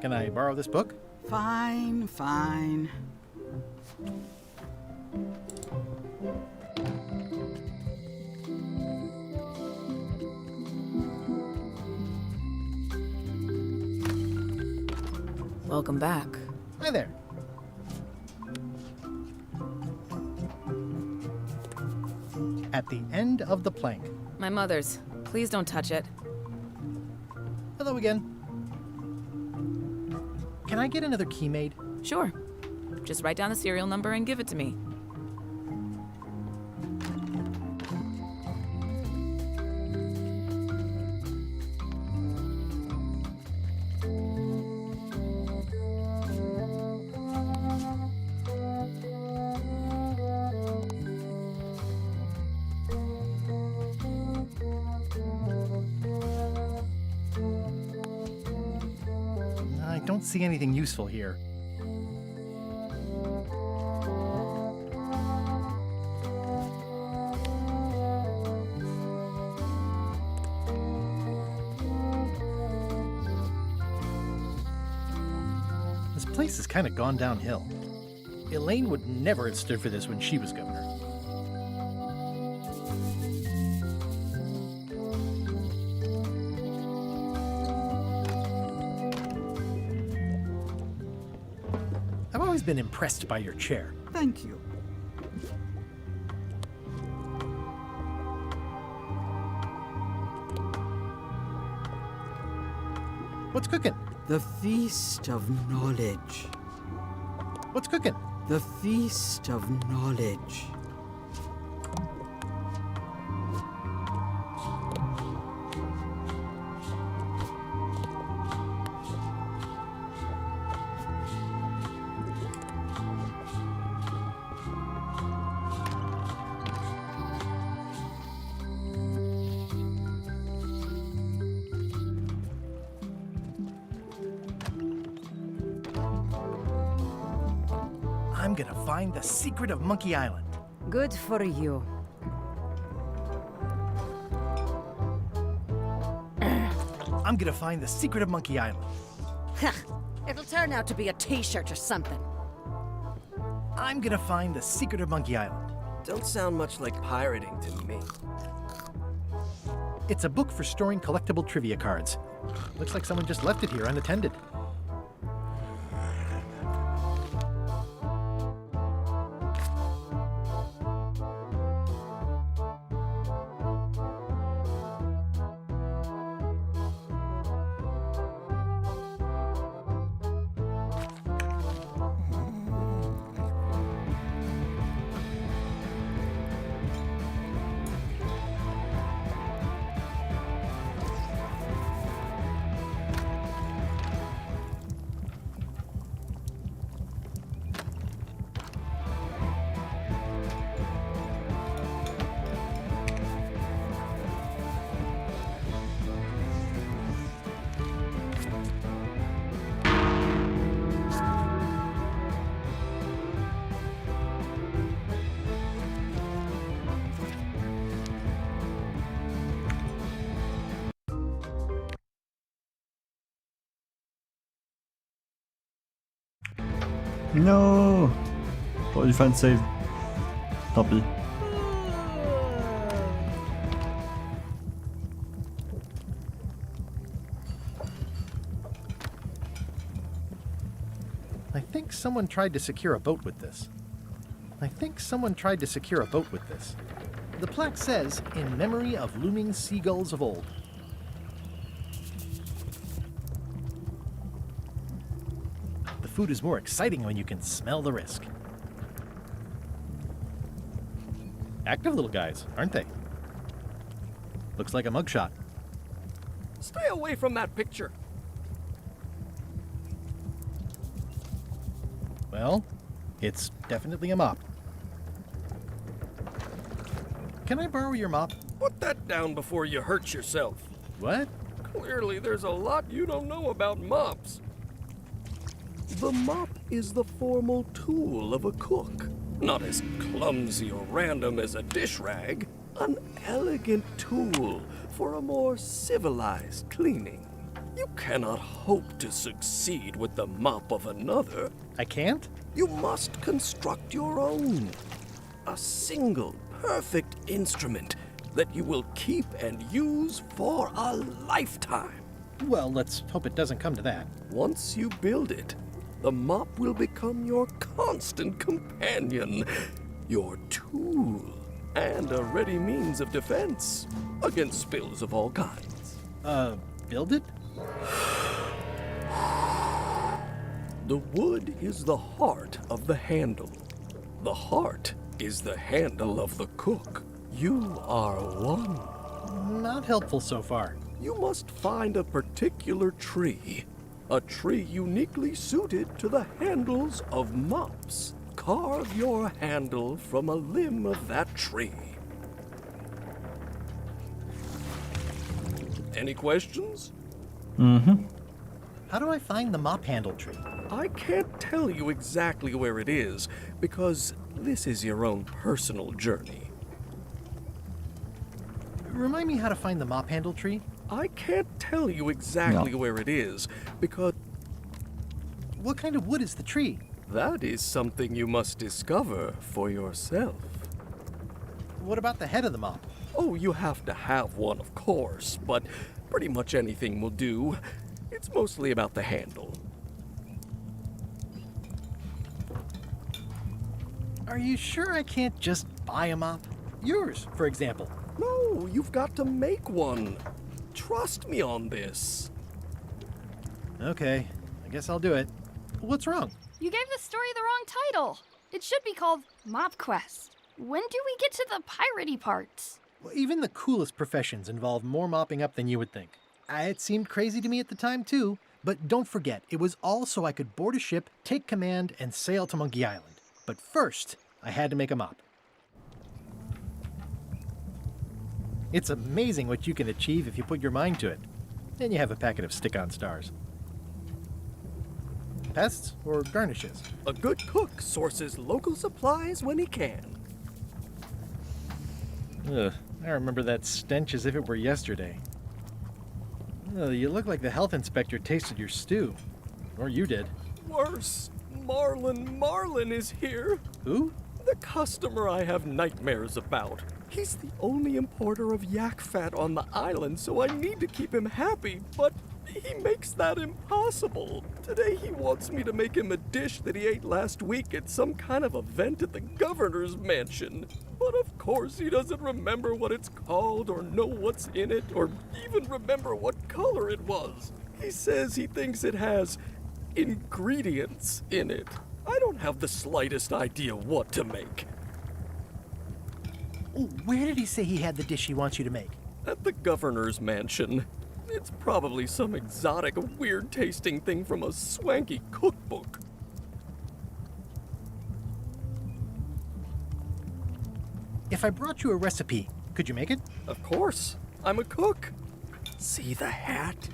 Can I borrow this book? Fine, fine. Welcome back. Hi there. at the end of the plank. My mother's. Please don't touch it. Hello again. Can I get another key made? Sure. Just write down the serial number and give it to me. I don't see anything useful here. This place has kind of gone downhill. Elaine would never have stood for this when she was governor. I've always been impressed by your chair. Thank you. What's cooking? The Feast of Knowledge. What's cooking? The Feast of Knowledge. I'm gonna find the secret of Monkey Island. Good for you. I'm gonna find the secret of Monkey Island. It'll turn out to be a t-shirt or something. I'm gonna find the secret of Monkey Island. Don't sound much like pirating to me. It's a book for storing collectible trivia cards. Looks like someone just left it here unattended. Non, j'aurais dû faire une save. Tant pis. I think someone tried to secure a boat with this. The plaque says, in memory of looming seagulls of old. The food is more exciting when you can smell the risk. Active little guys, aren't they? Looks like a mugshot. Stay away from that picture. Well, it's definitely a mop. Can I borrow your mop? Put that down before you hurt yourself. What? Clearly, there's a lot you don't know about mops. The mop is the formal tool of a cook. Not as clumsy or random as a dish rag. An elegant tool for a more civilized cleaning. You cannot hope to succeed with the mop of another. I can't? You must construct your own. A single, perfect instrument that you will keep and use for a lifetime. Well, let's hope it doesn't come to that. Once you build it, the mop will become your constant companion, your tool, and a ready means of defense against spills of all kinds. Build it? The wood is the heart of the handle. The heart is the handle of the cook. You are one. Not helpful so far. You must find a particular tree. A tree uniquely suited to the handles of mops. Carve your handle from a limb of that tree. Any questions? Mm-hmm. How do I find the mop handle tree? I can't tell you exactly where it is, because this is your own personal journey. Remind me how to find the mop handle tree? I can't tell you exactly where it is, because... What kind of wood is the tree? That is something you must discover for yourself. What about the head of the mop? Oh, you have to have one, of course, but pretty much anything will do. It's mostly about the handle. Are you sure I can't just buy a mop? Yours, for example. No, you've got to make one. Trust me on this. Okay, I guess I'll do it. What's wrong? You gave the story the wrong title. It should be called Mop Quest. When do we get to the piratey parts? Well, even the coolest professions involve more mopping up than you would think. It seemed crazy to me at the time, too. But don't forget, it was all so I could board a ship, take command, and sail to Monkey Island. But first, I had to make a mop. It's amazing what you can achieve if you put your mind to it. Then you have a packet of stick-on stars. Pests or garnishes? A good cook sources local supplies when he can. Ugh, I remember that stench as if it were yesterday. Ugh, you look like the health inspector tasted your stew. Or you did. Worse, Marlin is here. Who? The customer I have nightmares about. He's the only importer of yak fat on the island, so I need to keep him happy, but he makes that impossible. Today he wants me to make him a dish that he ate last week at some kind of event at the governor's mansion. But of course he doesn't remember what it's called or know what's in it or even remember what color it was. He says he thinks it has ingredients in it. I don't have the slightest idea what to make. Oh, where did he say he had the dish he wants you to make? At the governor's mansion. It's probably some exotic, weird-tasting thing from a swanky cookbook. If I brought you a recipe, could you make it? Of course. I'm a cook. See the hat?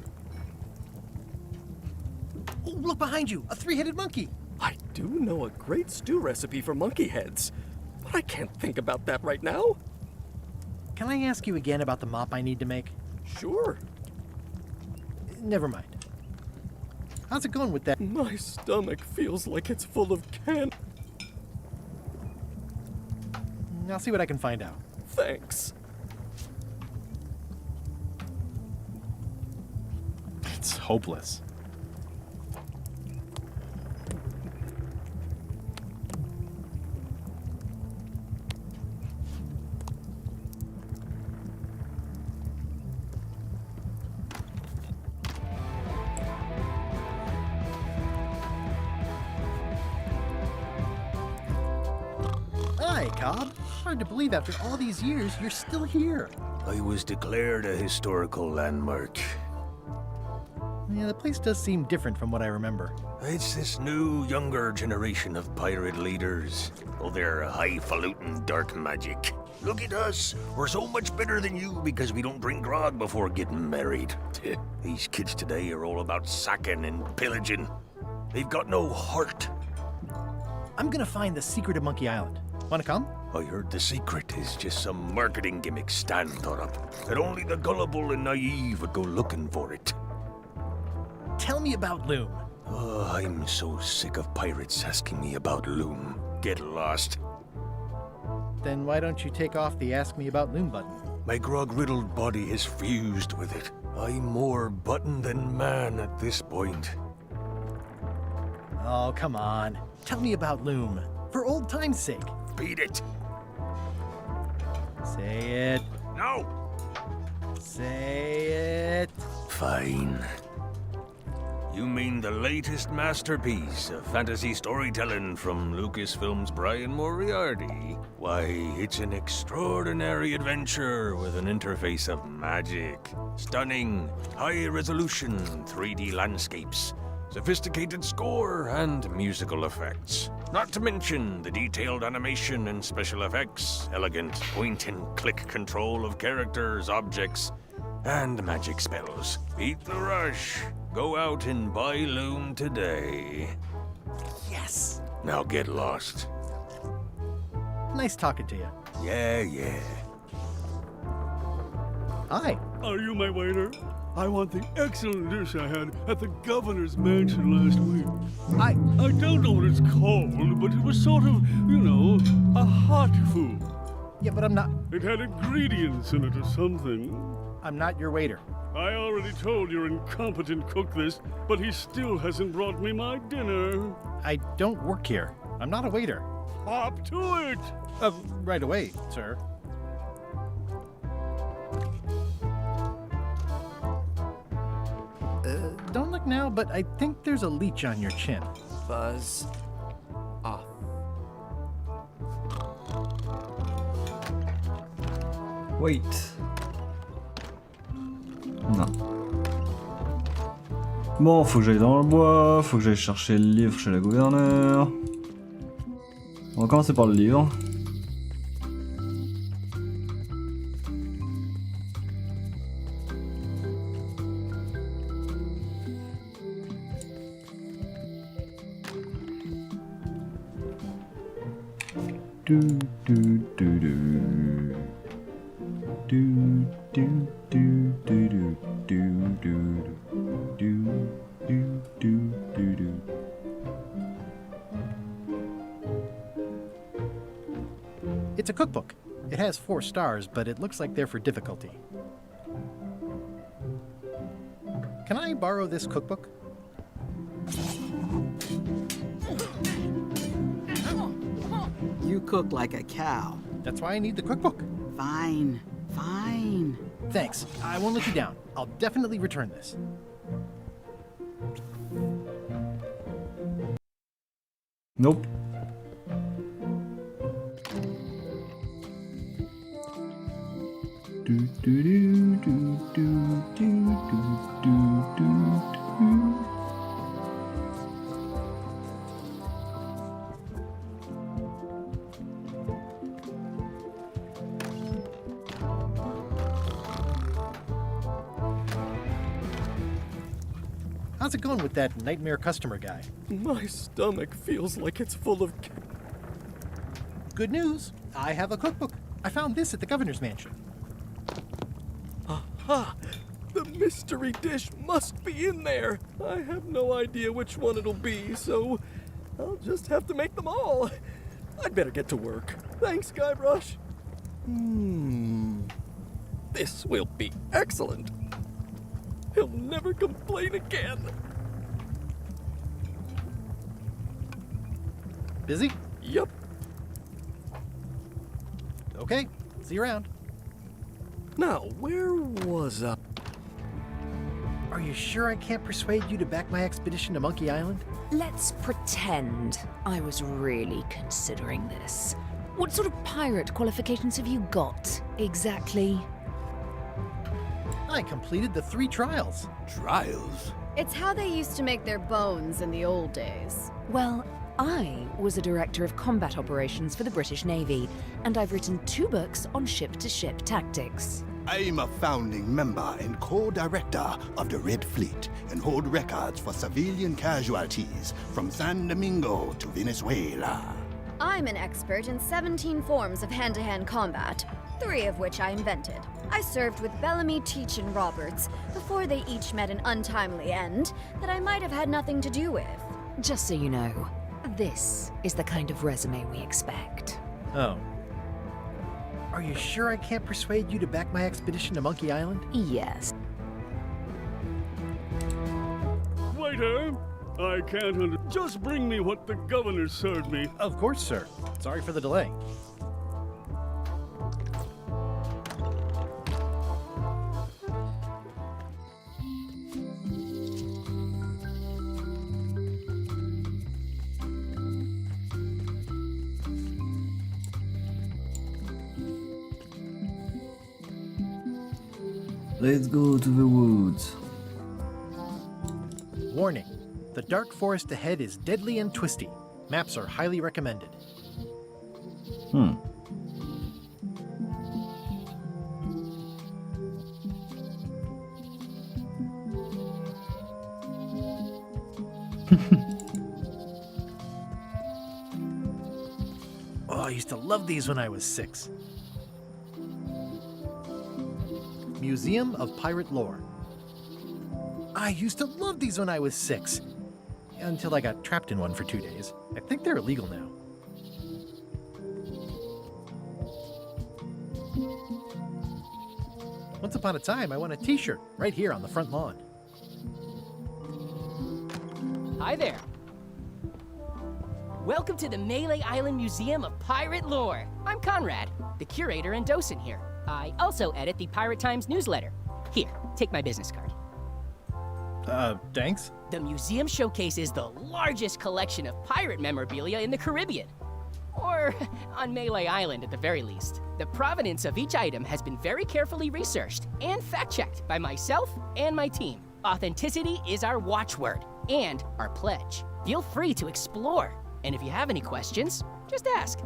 Oh, look behind you! A three-headed monkey! I do know a great stew recipe for monkey heads, but I can't think about that right now. Can I ask you again about the mop I need to make? Sure. Never mind. How's it going with that? My stomach feels like it's full of can. I'll see what I can find out. Thanks. It's hopeless. Hi, Cobb. Hard to believe after all these years you're still here. I was declared a historical landmark. Yeah, the place does seem different from what I remember. It's this new, younger generation of pirate leaders. Oh, they're highfalutin dark magic. Look at us. We're so much better than you because we don't drink grog before getting married. These kids today are all about sacking and pillaging. They've got no heart. I'm gonna find the secret of Monkey Island. Wanna come? I heard the secret is just some marketing gimmick Stan thought up. That only the gullible and naive would go looking for it. Tell me about Loom. Oh, I'm so sick of pirates asking me about Loom. Get lost. Then why don't you take off the Ask Me About Loom button? My grog-riddled body is fused with it. I'm more button than man at this point. Oh, come on. Tell me about Loom. For old time's sake. Beat it. Say it. No! Say it. Fine. You mean the latest masterpiece of fantasy storytelling from Lucasfilm's Brian Moriarty? Why, it's an extraordinary adventure with an interface of magic, stunning, high-resolution 3D landscapes, sophisticated score, and musical effects. Not to mention the detailed animation and special effects, elegant point-and-click control of characters, objects, and magic spells. Beat the rush. Go out and buy Loom today. Yes. Now get lost. Nice talking to you. Yeah. Hi. Are you my waiter? I want the excellent dish I had at the governor's mansion last week. I don't know what it's called, but it was sort of, a hot food. Yeah, but I'm not... It had ingredients in it or something. I'm not your waiter. I already told your incompetent cook this, but he still hasn't brought me my dinner. I don't work here. I'm not a waiter. Hop to it! Right away, sir. Don't look now, but I think there's a leech on your chin. Buzz off. Wait. Non. Bon, faut que j'aille dans le bois, faut que j'aille chercher le livre chez la gouverneure. On va commencer par le livre. Du, du, du, du. Du, du, du, du, du, du, du, du, du, du, du, du. It's a cookbook. It has 4 stars, but it looks like they're for difficulty. Can I borrow this cookbook? You cook like a cow. That's why I need the cookbook. Fine. Thanks. I won't let you down. I'll definitely return this. Nope. Do do do do do do do do do. How's it going with that nightmare customer guy? My stomach feels like it's full of... Good news. I have a cookbook. I found this at the governor's mansion. Aha! The mystery dish must be in there. I have no idea which one it'll be, so I'll just have to make them all. I'd better get to work. Thanks, Guybrush. This will be excellent. He'll never complain again. Busy? Yep. Okay, see you around. Now, where was I? Are you sure I can't persuade you to back my expedition to Monkey Island? Let's pretend I was really considering this. What sort of pirate qualifications have you got, exactly? I completed the 3 trials. Trials? It's how they used to make their bones in the old days. Well, I was a director of combat operations for the British Navy, and I've written 2 books on ship-to-ship tactics. I'm a founding member and co-director of the Red Fleet and hold records for civilian casualties from San Domingo to Venezuela. I'm an expert in 17 forms of hand-to-hand combat, 3 of which I invented. I served with Bellamy, Teach, and Roberts before they each met an untimely end that I might have had nothing to do with. Just so you know, this is the kind of resume we expect. Oh. Are you sure I can't persuade you to back my expedition to Monkey Island? Yes. Waiter, I can't Just bring me what the governor served me. Of course, sir. Sorry for the delay. Let's go to the woods. Warning. The dark forest ahead is deadly and twisty. Maps are highly recommended. Oh, I used to love these when I was 6. Museum of Pirate Lore. I used to love these when I was 6. Until I got trapped in one for 2 days. I think they're illegal now. Once upon a time, I won a t-shirt right here on the front lawn. Hi there. Welcome to the Melee Island Museum of Pirate Lore. I'm Conrad, the curator and docent here. I also edit the Pirate Times newsletter. Here, take my business card. Thanks? The museum showcases the largest collection of pirate memorabilia in the Caribbean. Or on Melee Island at the very least. The provenance of each item has been very carefully researched and fact-checked by myself and my team. Authenticity is our watchword and our pledge. Feel free to explore. And if you have any questions, just ask.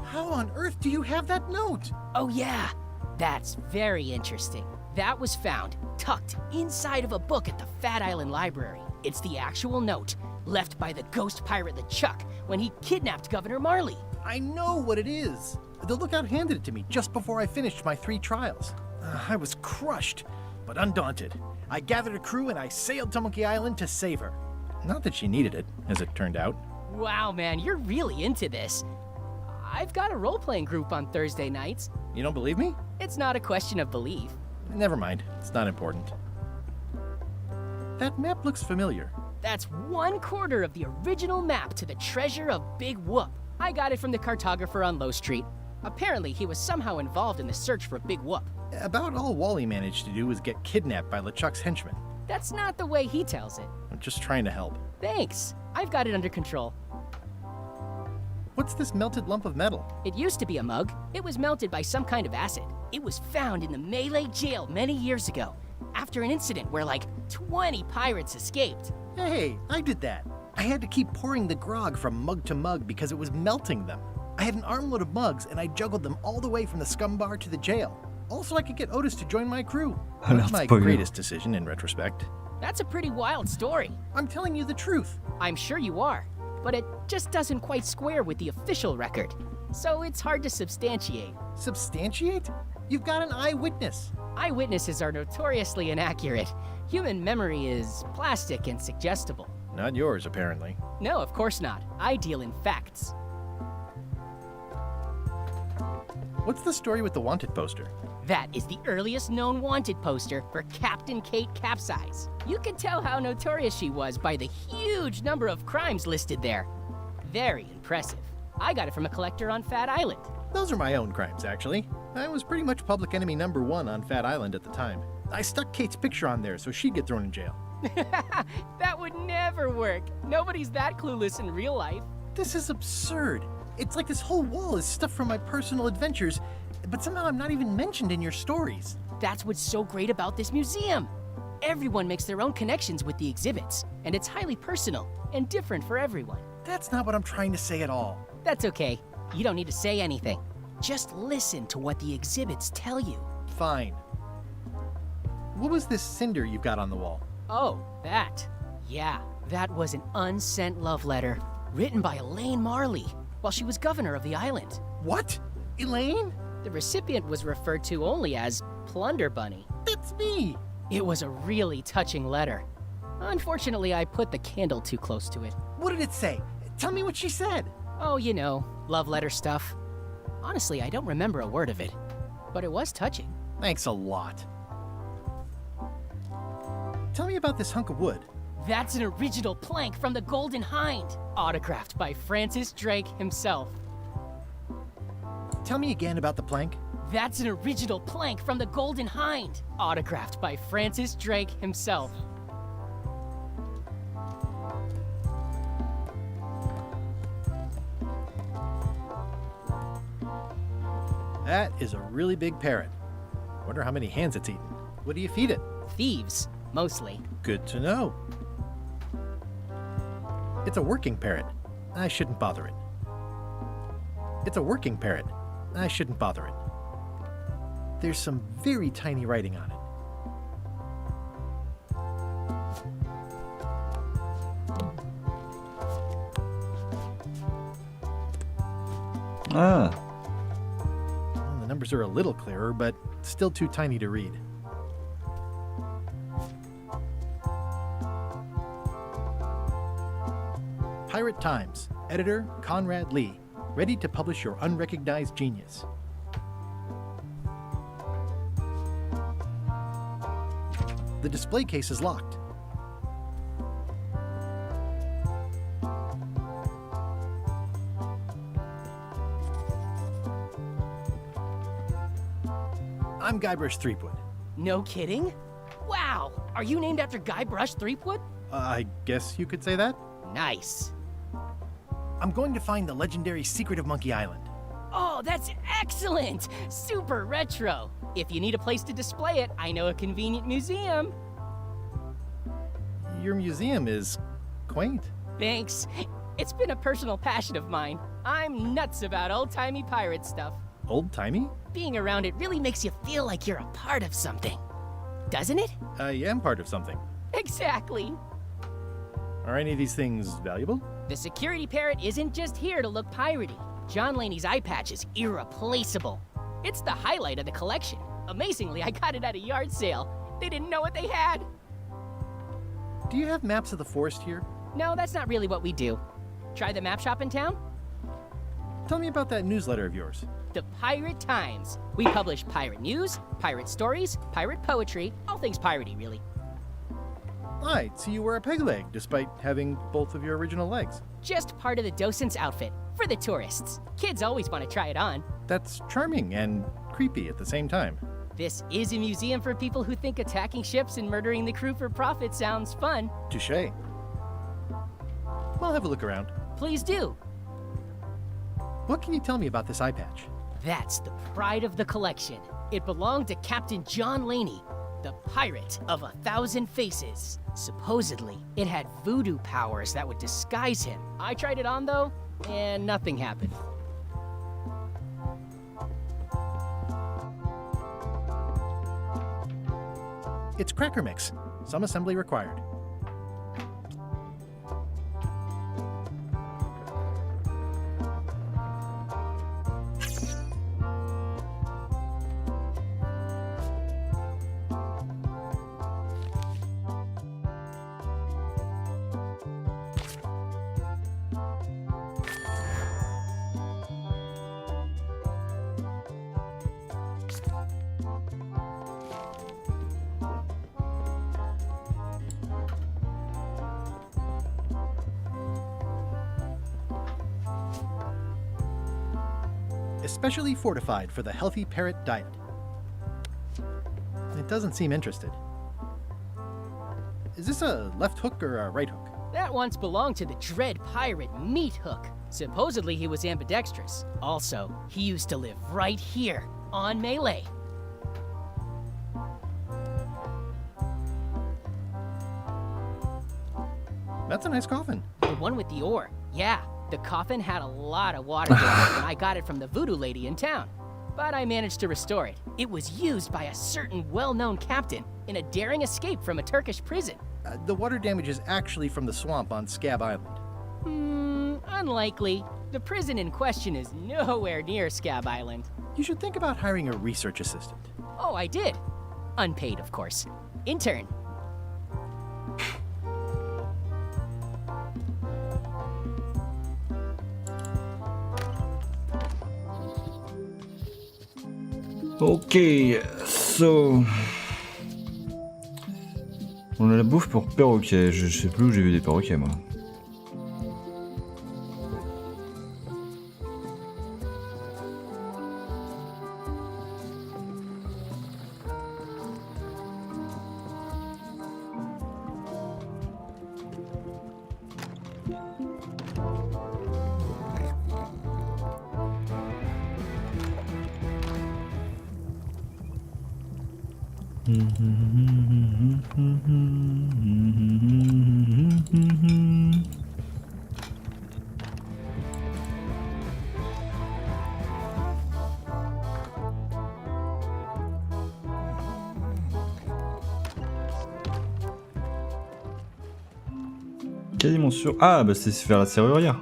How on earth do you have that note? Oh yeah, that's very interesting. That was found tucked inside of a book at the Fat Island Library. It's the actual note left by the ghost pirate LeChuck when he kidnapped Governor Marley. I know what it is. The lookout handed it to me just before I finished my 3 trials. I was crushed, but undaunted. I gathered a crew and I sailed to Monkey Island to save her. Not that she needed it, as it turned out. Wow, man, you're really into this. I've got a role-playing group on Thursday nights. You don't believe me? It's not a question of belief. Never mind, it's not important. That map looks familiar. That's 1/4 of the original map to the treasure of Big Whoop. I got it from the cartographer on Low Street. Apparently, he was somehow involved in the search for Big Whoop. About all Wally managed to do was get kidnapped by LeChuck's henchmen. That's not the way he tells it. I'm just trying to help. Thanks. I've got it under control. What's this melted lump of metal? It used to be a mug. It was melted by some kind of acid. It was found in the Melee jail many years ago, after an incident where like 20 pirates escaped. Hey, I did that. I had to keep pouring the grog from mug to mug because it was melting them. I had an armload of mugs and I juggled them all the way from the scum bar to the jail. Also, I could get Otis to join my crew. Not my greatest decision in retrospect. That's a pretty wild story. I'm telling you the truth. I'm sure you are, but it just doesn't quite square with the official record. So it's hard to substantiate. Substantiate? You've got an eyewitness. Eyewitnesses are notoriously inaccurate. Human memory is plastic and suggestible. Not yours, apparently. No, of course not. I deal in facts. What's the story with the wanted poster? That is the earliest known wanted poster for Captain Kate Capsize. You can tell how notorious she was by the huge number of crimes listed there. Very impressive. I got it from a collector on Fat Island. Those are my own crimes, actually. I was pretty much public enemy #1 on Fat Island at the time. I stuck Kate's picture on there so she'd get thrown in jail. That would never work. Nobody's that clueless in real life. This is absurd. It's like this whole wall is stuff from my personal adventures, but somehow I'm not even mentioned in your stories. That's what's so great about this museum. Everyone makes their own connections with the exhibits, and it's highly personal and different for everyone. That's not what I'm trying to say at all. That's okay. You don't need to say anything. Just listen to what the exhibits tell you. Fine. What was this cinder you've got on the wall? Oh, that. Yeah, that was an unsent love letter written by Elaine Marley while she was governor of the island. What? Elaine? The recipient was referred to only as Plunder Bunny. That's me! It was a really touching letter. Unfortunately, I put the candle too close to it. What did it say? Tell me what she said. Oh, you know, love letter stuff. Honestly, I don't remember a word of it, but it was touching. Thanks a lot. Tell me about this hunk of wood. That's an original plank from the Golden Hind, autographed by Francis Drake himself. Tell me again about the plank. That's an original plank from the Golden Hind, autographed by Francis Drake himself. That is a really big parrot. Wonder how many hands it's eaten. What do you feed it? Thieves, mostly. Good to know. It's a working parrot. I shouldn't bother it. It's a working parrot. I shouldn't bother it. There's some very tiny writing on it. Ah. Well, the numbers are a little clearer, but still too tiny to read. Pirate Times, editor Conrad Lee, ready to publish your unrecognized genius. The display case is locked. I'm Guybrush Threepwood. No kidding? Wow, are you named after Guybrush Threepwood? I guess you could say that. Nice. I'm going to find the legendary secret of Monkey Island. Oh, that's excellent! Super retro. If you need a place to display it, I know a convenient museum. Your museum is quaint. Thanks. It's been a personal passion of mine. I'm nuts about old-timey pirate stuff. Old-timey? Being around it really makes you feel like you're a part of something. Doesn't it? I am part of something. Exactly. Are any of these things valuable? The security parrot isn't just here to look piratey. John Laney's eye patch is irreplaceable. It's the highlight of the collection. Amazingly, I got it at a yard sale. They didn't know what they had. Do you have maps of the forest here? No, that's not really what we do. Try the map shop in town? Tell me about that newsletter of yours. The Pirate Times. We publish pirate news, pirate stories, pirate poetry, all things piratey, really. I'd see you wear a peg leg, despite having both of your original legs. Just part of the docent's outfit, for the tourists. Kids always want to try it on. That's charming and creepy at the same time. This is a museum for people who think attacking ships and murdering the crew for profit sounds fun. Touché. I'll have a look around. Please do. What can you tell me about this eye patch? That's the pride of the collection. It belonged to Captain John Laney, the pirate of 1,000 faces. Supposedly, it had voodoo powers that would disguise him. I tried it on though, and nothing happened. It's cracker mix. Some assembly required. Especially fortified for the healthy parrot diet. It doesn't seem interested. Is this a left hook or a right hook? That once belonged to the dread pirate Meat Hook. Supposedly he was ambidextrous. Also, he used to live right here, on Melee. That's a nice coffin. The one with the ore, yeah. The coffin had a lot of water damage and I got it from the voodoo lady in town. But I managed to restore it. It was used by a certain well-known captain in a daring escape from a Turkish prison. The water damage is actually from the swamp on Scab Island. Unlikely. The prison in question is nowhere near Scab Island. You should think about hiring a research assistant. Oh, I did. Unpaid, of course. Intern. Ok, so... On a la bouffe pour perroquet, je sais plus où j'ai vu des perroquets moi. Quasiment sûr. Ah, bah c'est vers la serrurière.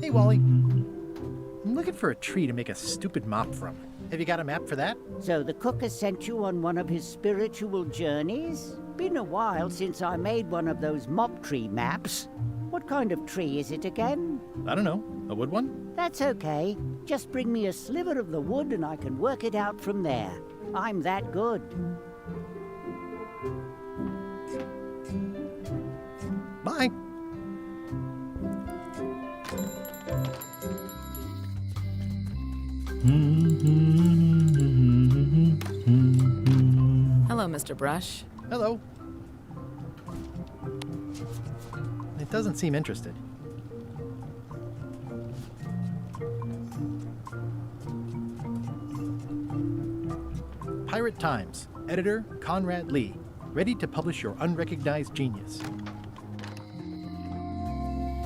Hey, Wally. I'm looking for a tree to make a stupid mop from. Have you got a map for that? So the cook has sent you on one of his spiritual journeys? Been a while since I made one of those mop tree maps. What kind of tree is it again? I don't know. A wood one? That's okay. Just bring me a sliver of the wood and I can work it out from there. I'm that good. Bye. Hello, Mr. Brush. Hello. It doesn't seem interested. Pirate Times, editor Conrad Lee, ready to publish your unrecognized genius.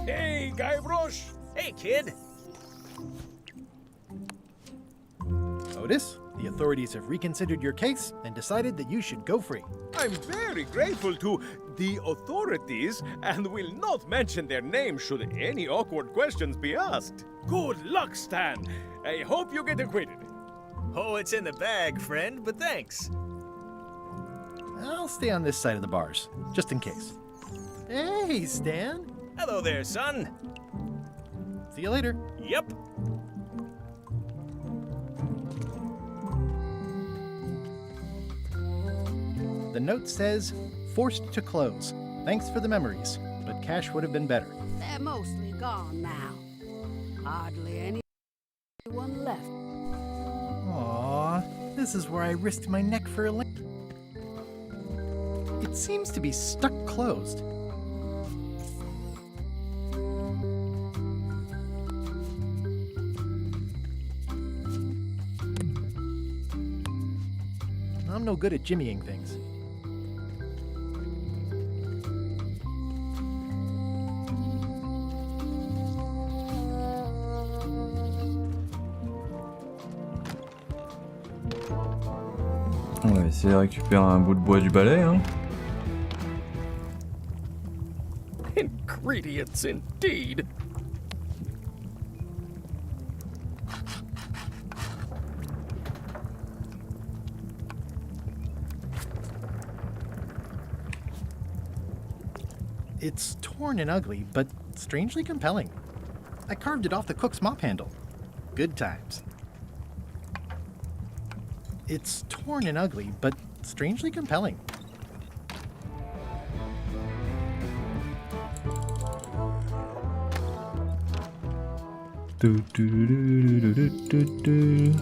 Hey, Guybrush! Hey, kid! Otis, the authorities have reconsidered your case and decided that you should go free. I'm very grateful to the authorities and will not mention their name should any awkward questions be asked. Good luck, Stan. I hope you get acquitted. Oh, it's in the bag, friend, but thanks. I'll stay on this side of the bars, just in case. Hey, Stan. Hello there, son. See you later. Yep. The note says, forced to close. Thanks for the memories, but cash would have been better. They're mostly gone now. Hardly anyone left. Aw, this is where I risked my neck for a link. It seems to be stuck closed. I'm no good at jimmying things. On va essayer de récupérer un bout de bois du balai, hein. Ingredients indeed. It's torn and ugly, but strangely compelling. I carved it off the cook's mop handle. Good times. It's torn and ugly, but strangely compelling. Do, do, do, do, do, do, do.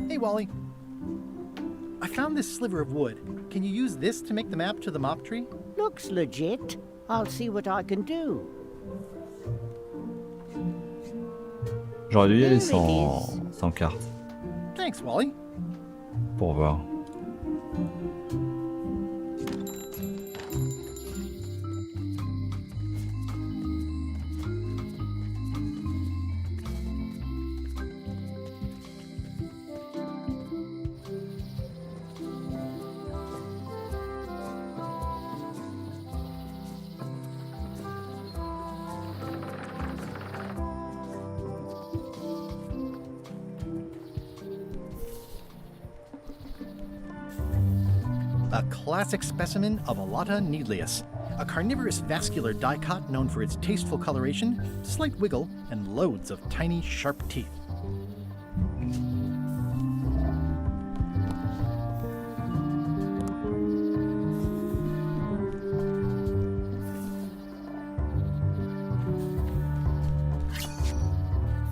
Hey, Wally. I found this sliver of wood. Can you use this to make the map to the mop tree? Looks legit. I'll see what I can do. J'aurais dû y aller sans carte. Thanks, Wally. Pour voir. A classic specimen of Alata needleus, a carnivorous vascular dicot known for its tasteful coloration, slight wiggle, and loads of tiny, sharp teeth.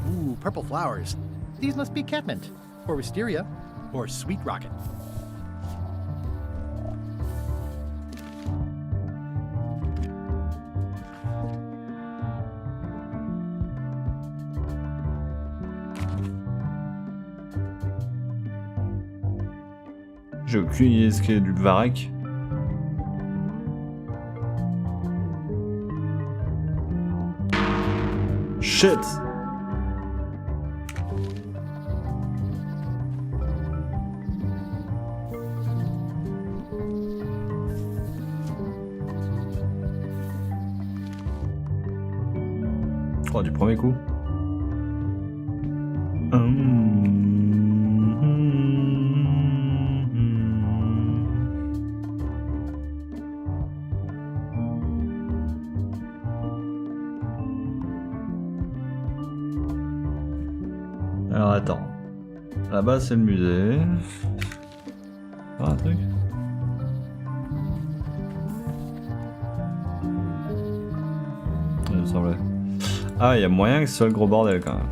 Ooh, purple flowers. These must be catmint, or wisteria, or sweet rocket. J'ai aucune idée de ce qu'est du varech. Shit! Oh, du premier coup. Alors attends. Là-bas c'est le musée. Ah, un truc. Il me semblait. Ah, il y a moyen que ce soit le gros bordel quand même.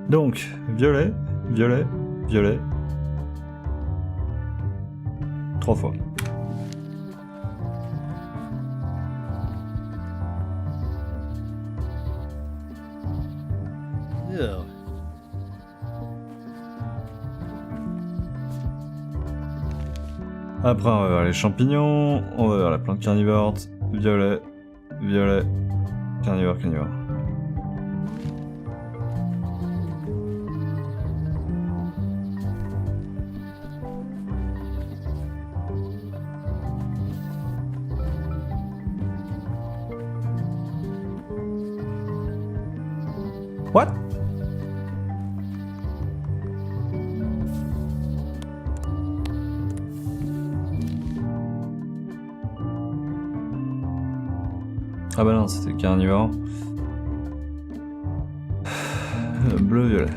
Donc, violet, violet, violet. 3 fois. Ew. Après, on va vers les champignons, on va vers la plante carnivore, violet, violet, carnivore, carnivore. What? Ah bah non, c'était carnivore. Bleu, violet.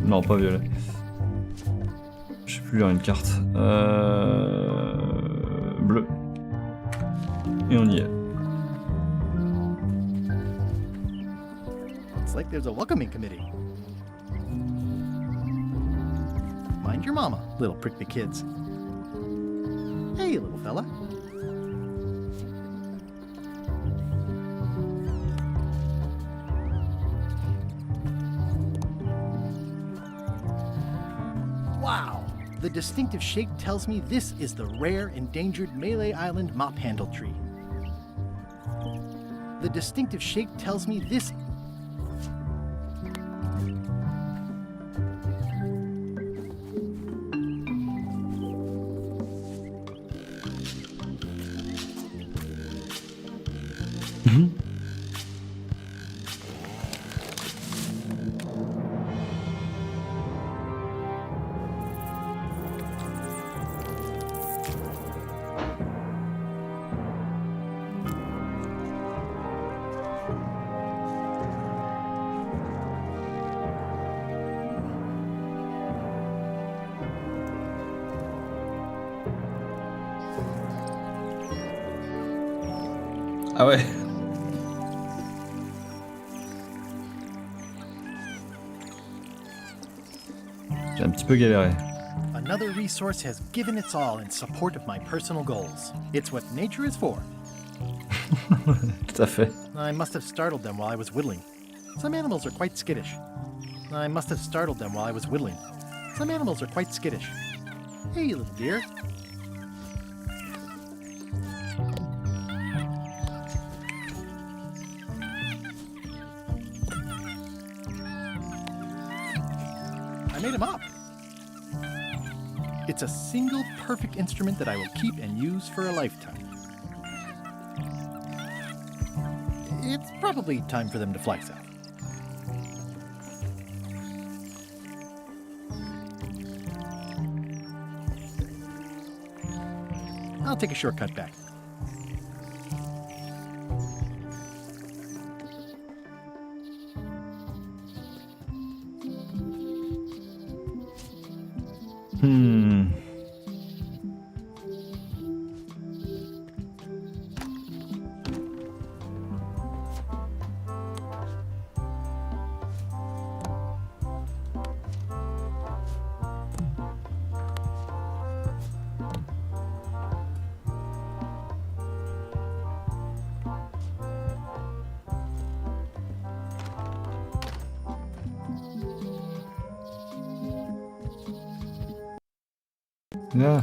Non, pas violet. Je sais plus lire une carte. Bleu. Et on y est. It's like there's a welcoming committee. Mind your mama, little prickly kids. Hey, little fella. Wow! The distinctive shape tells me this is the rare, endangered Malay Island mop handle tree. The distinctive shape tells me this. Ah ouais. J'ai un petit peu galéré. Another resource has given its all in support of my personal goals. It's what nature is for. Tout à fait. I must have startled them while I was whittling. Some animals are quite skittish. I must have startled them while I was whittling. Some animals are quite skittish. Hey, little dear. I made him up. It's a single perfect instrument that I will keep and use for a lifetime. It's probably time for them to flex out. I'll take a shortcut back. Yeah.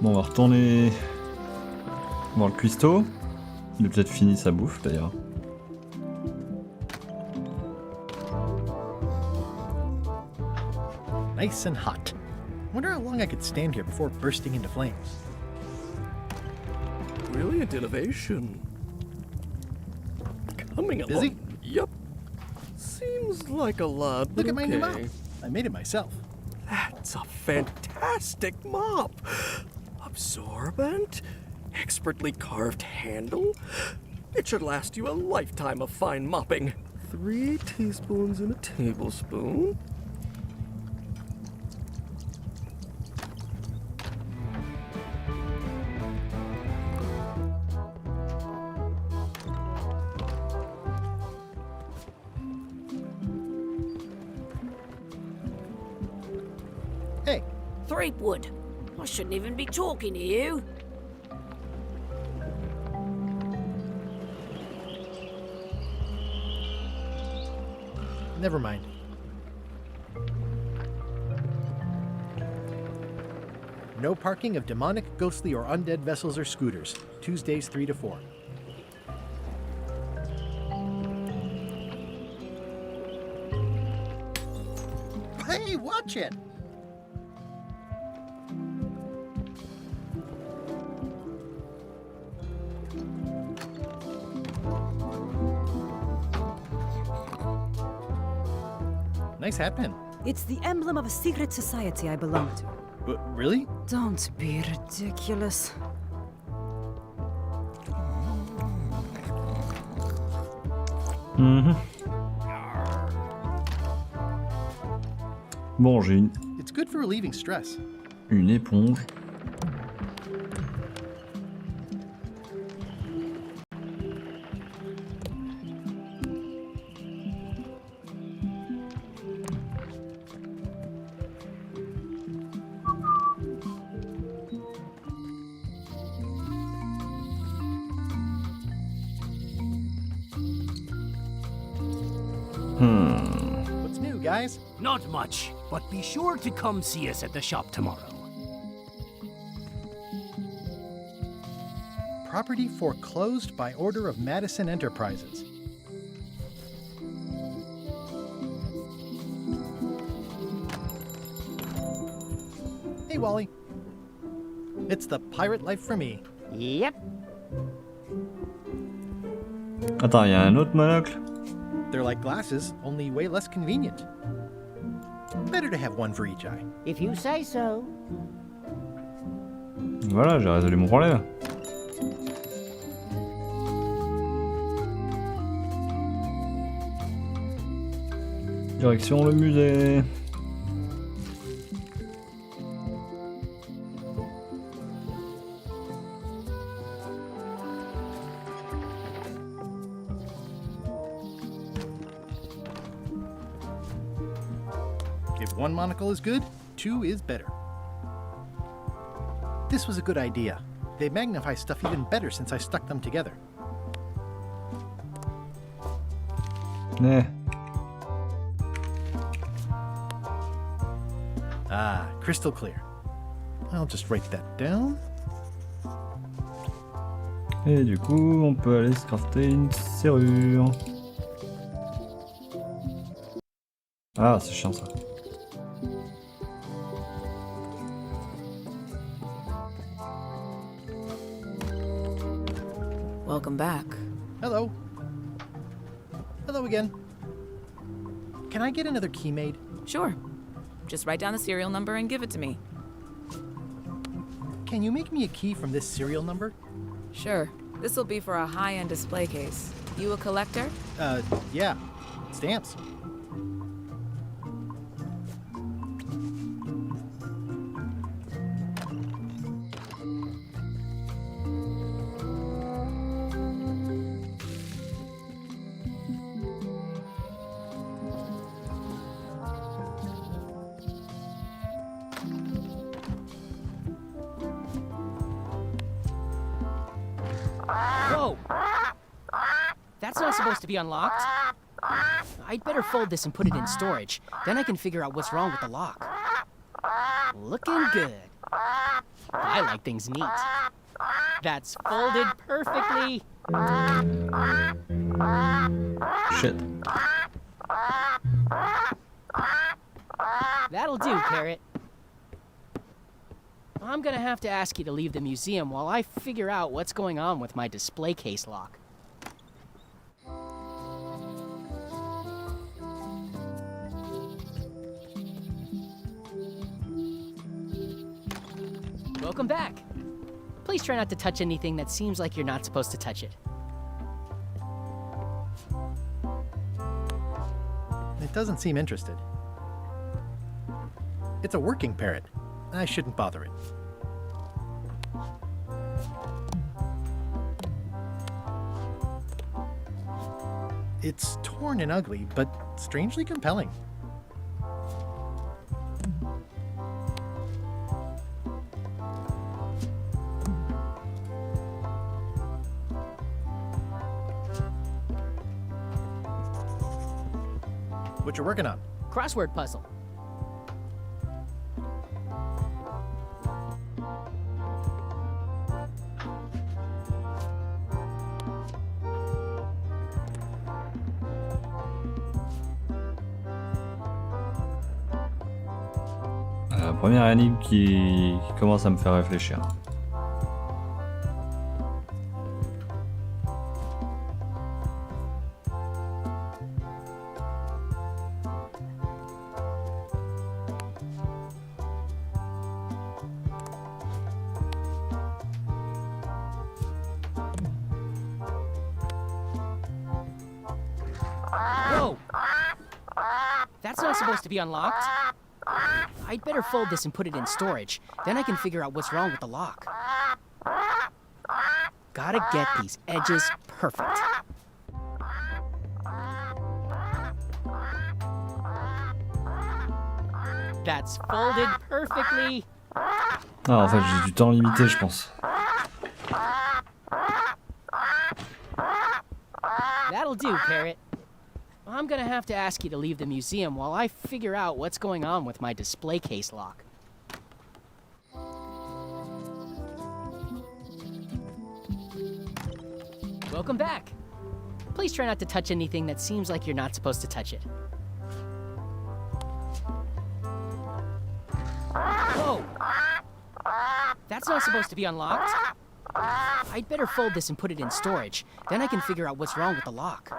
Bon, on va retourner voir le cuistot. Il a peut-être fini sa bouffe d'ailleurs. Nice and hot. Wonder how long I could stand here before bursting into flames. Brilliant innovation. Coming along. Busy? Yup. Seems like a lot, but Look at my new mop. okay. I made it myself. That's a fantastic mop. Absorbent, expertly carved handle. It should last you a lifetime of fine mopping. 3 teaspoons in a tablespoon. Hey. Threepwood. I shouldn't even be talking to you. Never mind. No parking of demonic, ghostly, or undead vessels or scooters. Tuesdays 3 to 4. Hey, watch it! Nice hat pin. It's the emblem of a secret society I belong to. Really? Don't be ridiculous. Bon, j'ai It's good for relieving stress. une éponge. What's new, guys? Not much, but be sure to come see us at the shop tomorrow. Property foreclosed by order of Madison Enterprises. Hey, Wally. It's the pirate life for me. Yep. Attends, il y a un autre monocle? They're like glasses, only way less convenient. Better to have one for each eye. If you say so. Voilà, j'ai résolu mon problème. Direction le musée. If one monocle is good, 2 is better. This was a good idea. They magnify stuff even better since I stuck them together. Eh. Ah, crystal clear. I'll just write that down. Et du coup, on peut aller se crafter une serrure. Ah, c'est chiant ça. Welcome back. Hello. Hello again. Can I get another key made? Sure. Just write down the serial number and give it to me. Can you make me a key from this serial number? Sure. This will be for a high-end display case. You a collector? Yeah. Stamps. Whoa! That's not supposed to be unlocked. I'd better fold this and put it in storage. Then I can figure out what's wrong with the lock. Looking good. I like things neat. That's folded perfectly. Shit. That'll do, Parrot. I'm gonna have to ask you to leave the museum while I figure out what's going on with my display case lock. Welcome back. Please try not to touch anything that seems like you're not supposed to touch it. It doesn't seem interested. It's a working parrot. I shouldn't bother it. It's torn and ugly, but strangely compelling. What you working on? Crossword puzzle. Première énigme qui commence à me faire réfléchir. Whoa! That's not supposed to be unlocked. I'd better fold this and put it in storage. Then I can figure out what's wrong with the lock. Gotta get these edges perfect. That's folded perfectly. Ah, en fait, j'ai du temps limité, je pense. That'll do, Parrot. I'm gonna have to ask you to leave the museum while I figure out what's going on with my display case lock. Welcome back. Please try not to touch anything that seems like you're not supposed to touch it. Whoa! That's not supposed to be unlocked. I'd better fold this and put it in storage. Then I can figure out what's wrong with the lock.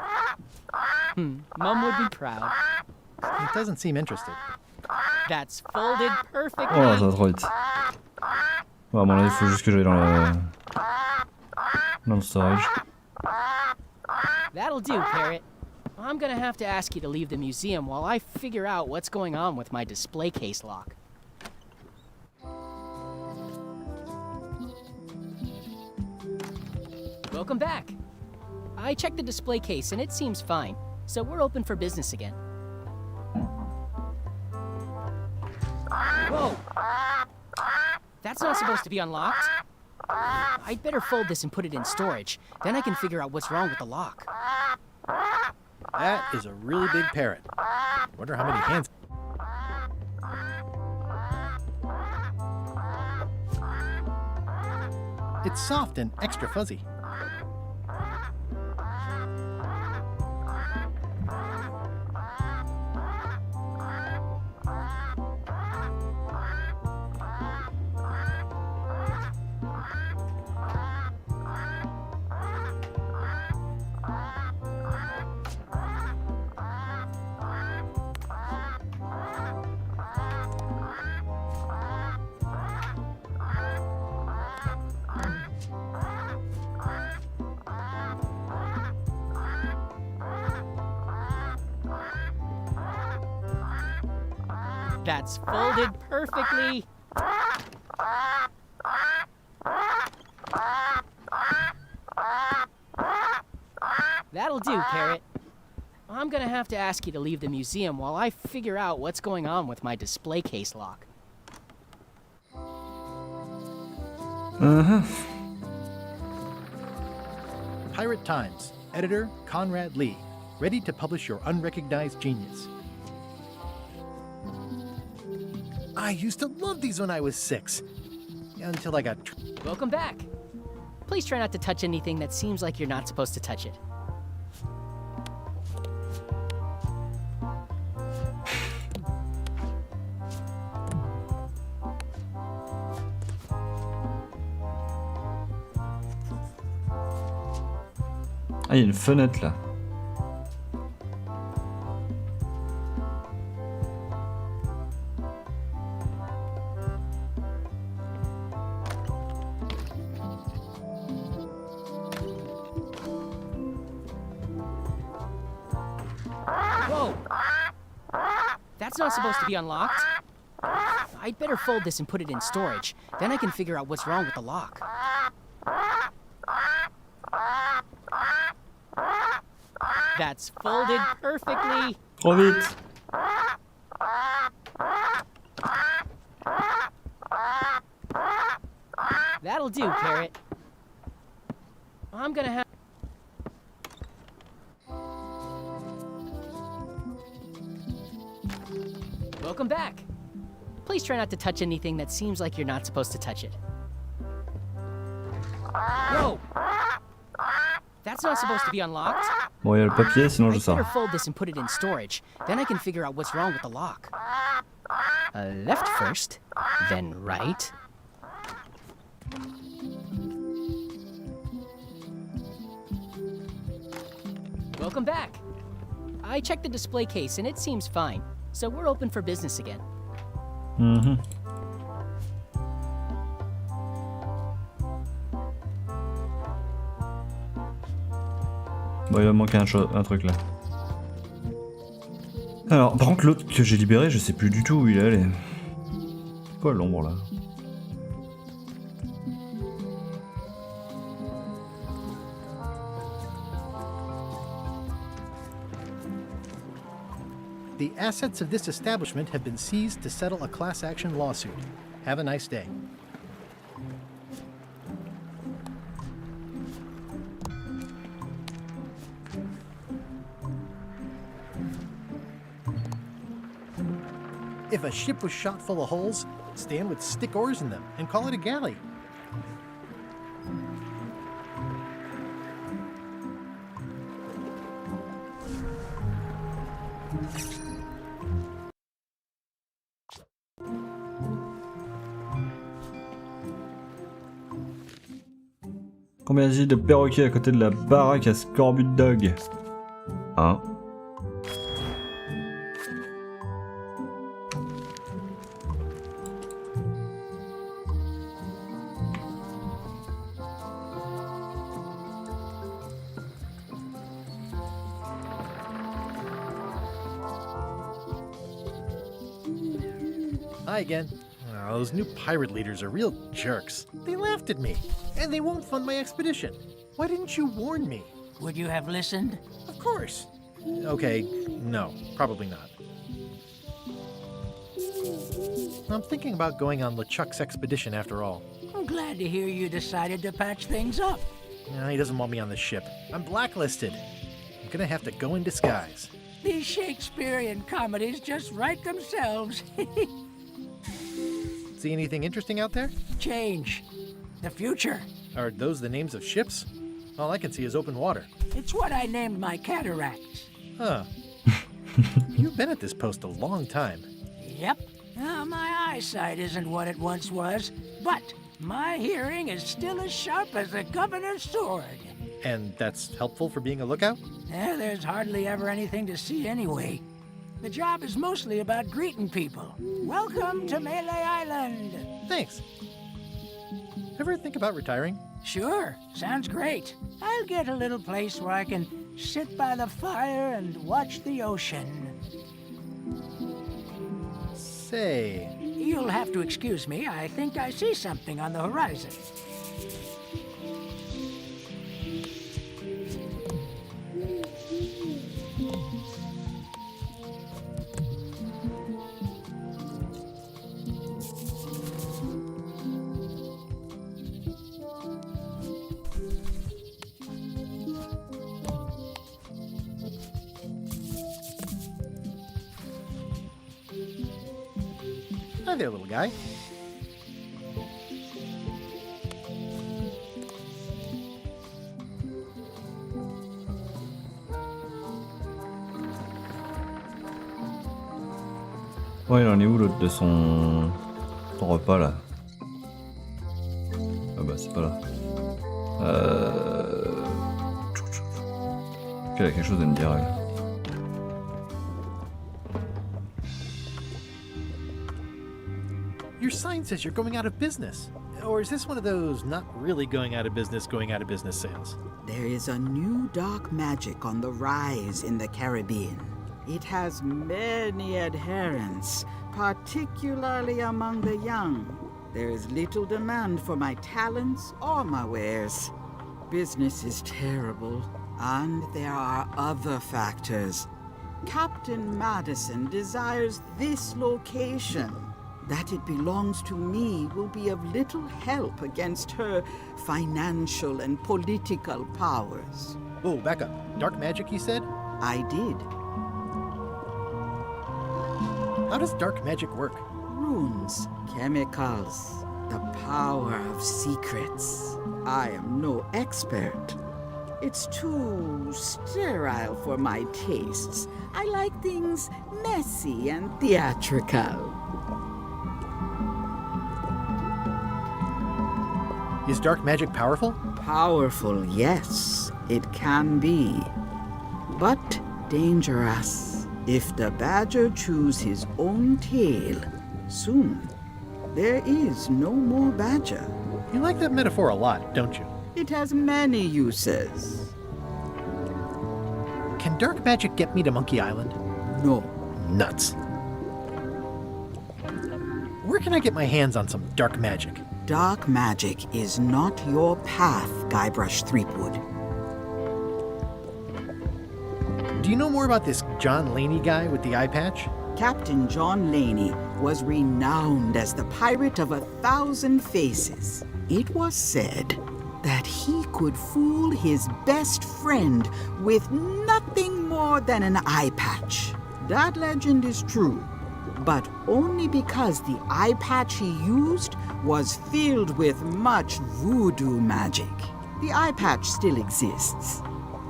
Mom would be proud. It doesn't seem interested. That's folded perfectly. Oh, ça va trop vite. Bon, à mon avis, il faut juste que j'aille dans le storage. That'll do, Parrot. I'm gonna have to ask you to leave the museum while I figure out what's going on with my display case lock. Welcome back. I checked the display case and it seems fine, so we're open for business again. Whoa! That's not supposed to be unlocked. I'd better fold this and put it in storage. Then I can figure out what's wrong with the lock. That is a really big parrot. Wonder how many hands. It's soft and extra fuzzy. That's folded perfectly. That'll do, Parrot. I'm gonna have to ask you to leave the museum while I figure out what's going on with my display case lock. Pirate Times. Editor Conrad Lee. ready to publish your unrecognized genius. I used to love these when I was 6. Until I got... Welcome back. Please try not to touch anything that seems like you're not supposed to touch it. Ah, il y a une fenêtre là. Whoa! That's not supposed to be unlocked. I'd better fold this and put it in storage. Then I can figure out what's wrong with the lock. That's folded perfectly. Trop vite. That'll do, Carrot. I'm gonna have... Welcome back. Please try not to touch anything that seems like you're not supposed to touch it. Whoa! That's not supposed to be unlocked. Bon, il y a le papier, sinon je I'd sors. better fold this and put it in storage. Then I can figure out what's wrong with the lock. Left first, then right. Welcome back. I checked the display case and it seems fine, so we're open for business again. Mhm. Bon, il va me manquer un truc là. Alors, par contre, l'autre que j'ai libéré, je sais plus du tout où il est allé. C'est quoi l'ombre là? The assets of this establishment have been seized to settle a class action lawsuit. Have a nice day. If a ship was shot full of holes, Stan would stick oars in them and call it a galley. Combien d'îles de perroquets à côté de la baraque à Scorbut Dog? 1. Hi again. Oh, those new pirate leaders are real jerks. They laughed at me, and they won't fund my expedition. Why didn't you warn me? Would you have listened? Of course. Okay, no, probably not. I'm thinking about going on LeChuck's expedition after all. I'm glad to hear you decided to patch things up. He doesn't want me on the ship. I'm blacklisted. I'm gonna have to go in disguise. These Shakespearean comedies just write themselves. See anything interesting out there? Change. The future. Are those the names of ships? All I can see is open water. It's what I named my cataracts. Huh. You've been at this post a long time. Yep. My eyesight isn't what it once was, but my hearing is still as sharp as the governor's sword. And that's helpful for being a lookout? There's hardly ever anything to see anyway. The job is mostly about greeting people. Welcome to Melee Island. Thanks. Ever think about retiring? Sure, sounds great. I'll get a little place where I can sit by the fire and watch the ocean. Say... You'll have to excuse me. I think I see something on the horizon. Hi there, little guy. Bon, il en est où l'autre de son repas là? Ah bah c'est pas là. Elle a quelque chose à me dire elle. Your sign says you're going out of business. Or is this one of those not really going out of business sales? There is a new dark magic on the rise in the Caribbean. It has many adherents, particularly among the young. There is little demand for my talents or my wares. Business is terrible, and there are other factors. Captain Madison desires this location. That it belongs to me will be of little help against her financial and political powers. Whoa, back up. Dark magic, you said? I did. How does dark magic work? Runes, chemicals, the power of secrets. I am no expert. It's too sterile for my tastes. I like things messy and theatrical. Is dark magic powerful? Powerful, yes, it can be. But dangerous. If the badger chews his own tail, soon there is no more badger. You like that metaphor a lot, don't you? It has many uses. Can dark magic get me to Monkey Island? No. Nuts. Where can I get my hands on some dark magic? Dark magic is not your path, Guybrush Threepwood. Do you know more about this John Laney guy with the eye patch? Captain John Laney was renowned as the pirate of 1,000 faces. It was said that he could fool his best friend with nothing more than an eye patch. That legend is true, but only because the eye patch he used was filled with much voodoo magic. The eye patch still exists.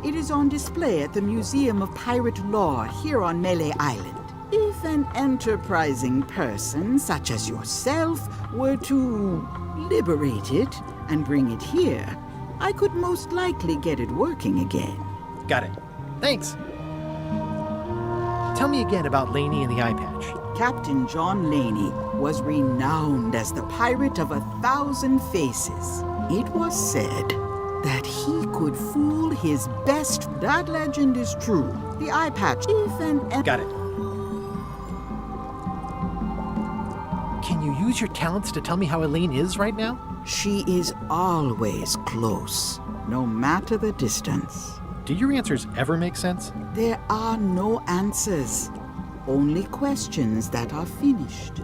It is on display at the Museum of Pirate Lore here on Melee Island. If an enterprising person such as yourself were to liberate it and bring it here, I could most likely get it working again. Got it. Thanks. Tell me again about Laney and the eye patch. Captain John Laney was renowned as the pirate of 1,000 faces. It was said that he could fool his best. That legend is true. The eye patch, if an... Got it. Can you use your talents to tell me how Elaine is right now? She is always close, no matter the distance. Do your answers ever make sense? There are no answers, only questions that are finished.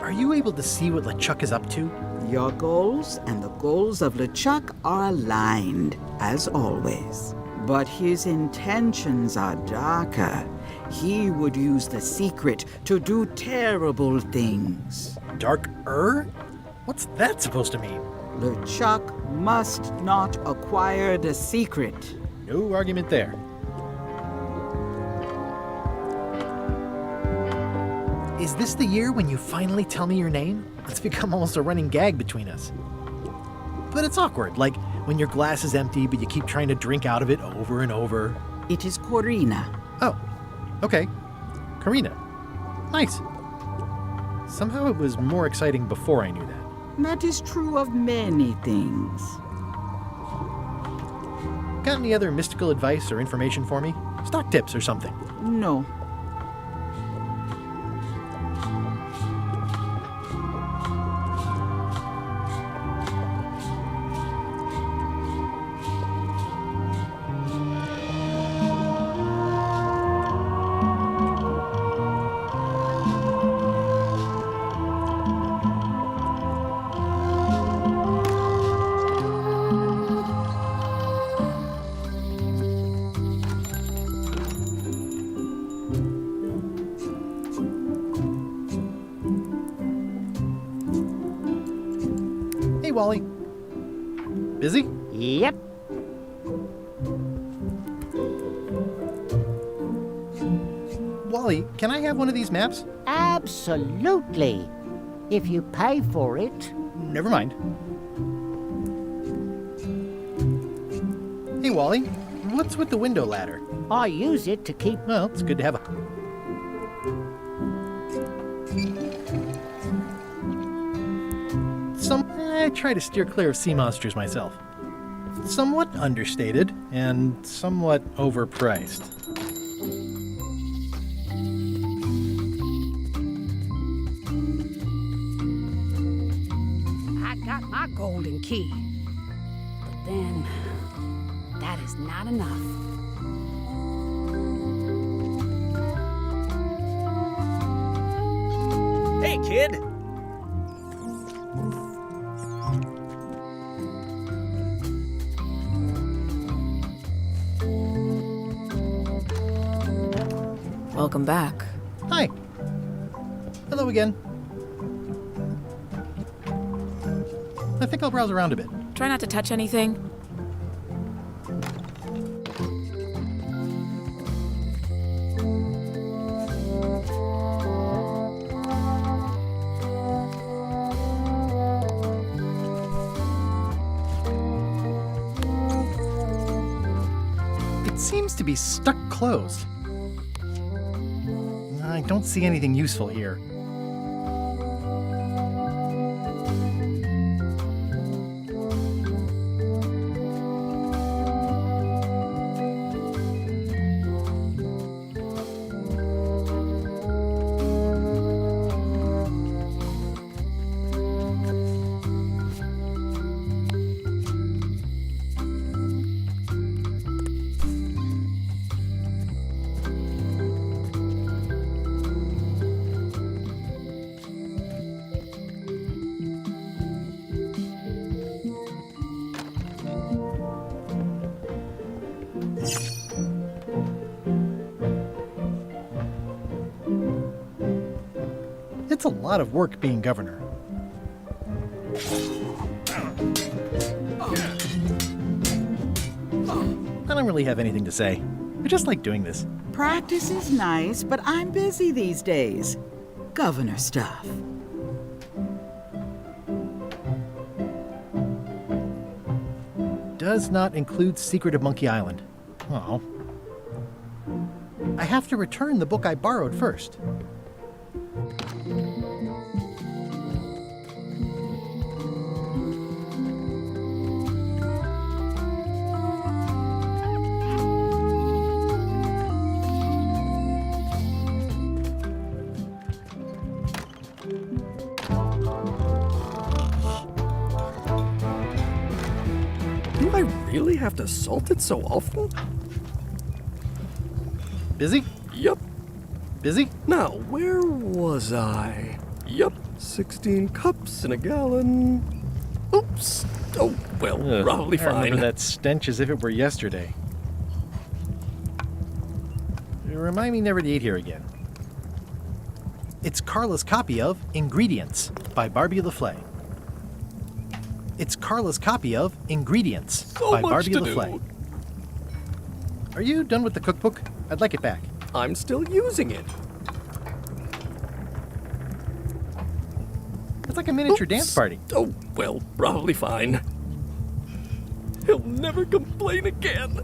Are you able to see what LeChuck is up to? Your goals and the goals of LeChuck are aligned, as always. But his intentions are darker. He would use the secret to do terrible things. Dark-er? What's that supposed to mean? LeChuck must not acquire the secret. No argument there. Is this the year when you finally tell me your name? It's become almost a running gag between us. But it's awkward, like when your glass is empty but you keep trying to drink out of it over and over. It is Corina. Oh, okay. Karina. Nice. Somehow it was more exciting before I knew that. That is true of many things. Got any other mystical advice or information for me? Stock tips or something? No. Wally. Busy? Yep. Wally, can I have one of these maps? Absolutely. If you pay for it. Never mind. Hey, Wally, what's with the window ladder? I use it to keep... Well, it's good to have a... I try to steer clear of sea monsters myself. Somewhat understated and somewhat overpriced. I got my golden key. But then, that is not enough. Hey, kid! Welcome back. Hi. Hello again. I think I'll browse around a bit. Try not to touch anything. It seems to be stuck closed. I don't see anything useful here. It's a lot of work being governor. I don't really have anything to say. I just like doing this. Practice is nice, but I'm busy these days. Governor stuff. Does not include Secret of Monkey Island. Oh. I have to return the book I borrowed first. Do I really have to salt it so often? Busy? Yup. Busy? Now, where was I? Yup, 16 cups in a gallon. Oops. Oh, well, probably I remember fine. that stench as if it were yesterday. Remind me never to eat here again. It's Carla's copy of Ingredients by Barbie LaFlay. It's Carla's copy of Ingredients by much Barbie to LaFlay. Are you done with the cookbook? I'd like it back. I'm still using it. It's like a miniature dance party. Oh, well, probably fine. He'll never complain again.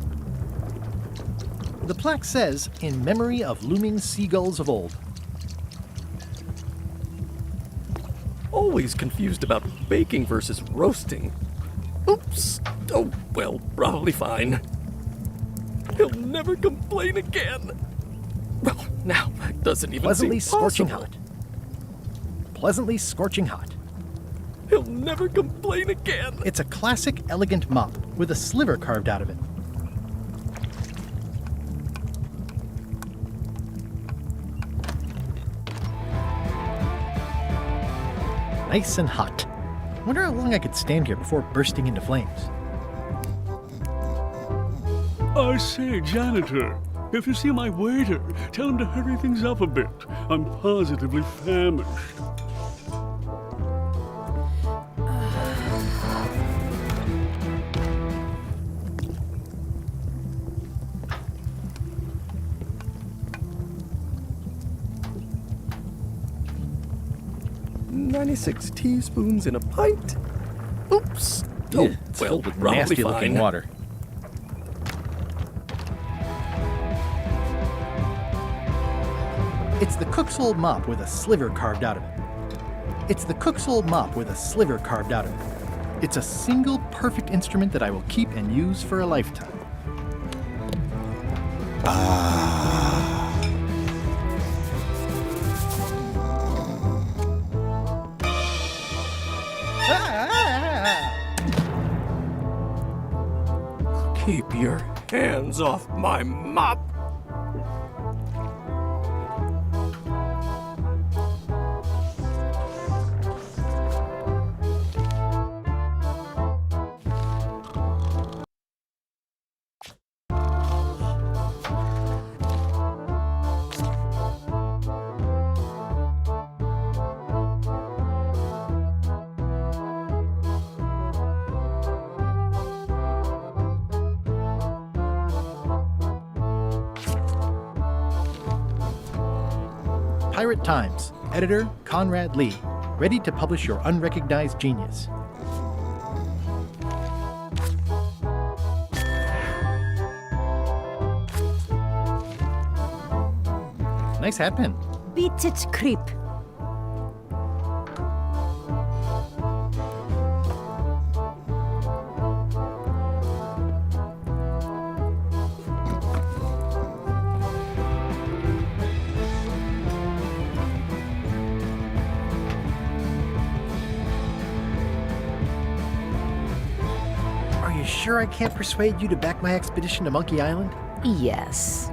The plaque says, in memory of looming seagulls of old. Always confused about baking versus roasting. Oops. Oh, well, probably fine. He'll never complain again. Well, now that doesn't even Pleasantly seem scorching possible. hot. Pleasantly scorching hot. He'll never complain again. It's a classic elegant mop with a sliver carved out of it. Nice and hot. Wonder how long I could stand here before bursting into flames. I say, janitor, if you see my waiter, tell him to hurry things up a bit. I'm positively famished. 96 teaspoons in a pint. Oops. Oh, It's well, filled with probably nasty-looking fine. water. It's the cook's old mop with a sliver carved out of it. It's the cook's old mop with a sliver carved out of it. It's a single perfect instrument that I will keep and use for a lifetime. Keep your hands off my mop. Pirate Times, editor Conrad Lee, ready to publish your unrecognized genius. Nice hat pin. Beat it, creep. Are you sure I can't persuade you to back my expedition to Monkey Island? Yes.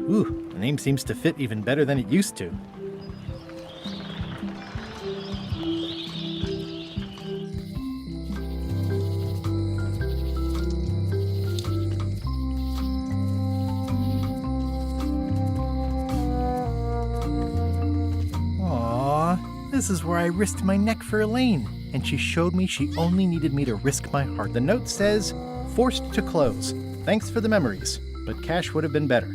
Ooh, the name seems to fit even better than it used to. Aww, this is where I risked my neck for Elaine, and she showed me she only needed me to risk my heart. The note says, "Forced to close. Thanks for the memories, but cash would have been better."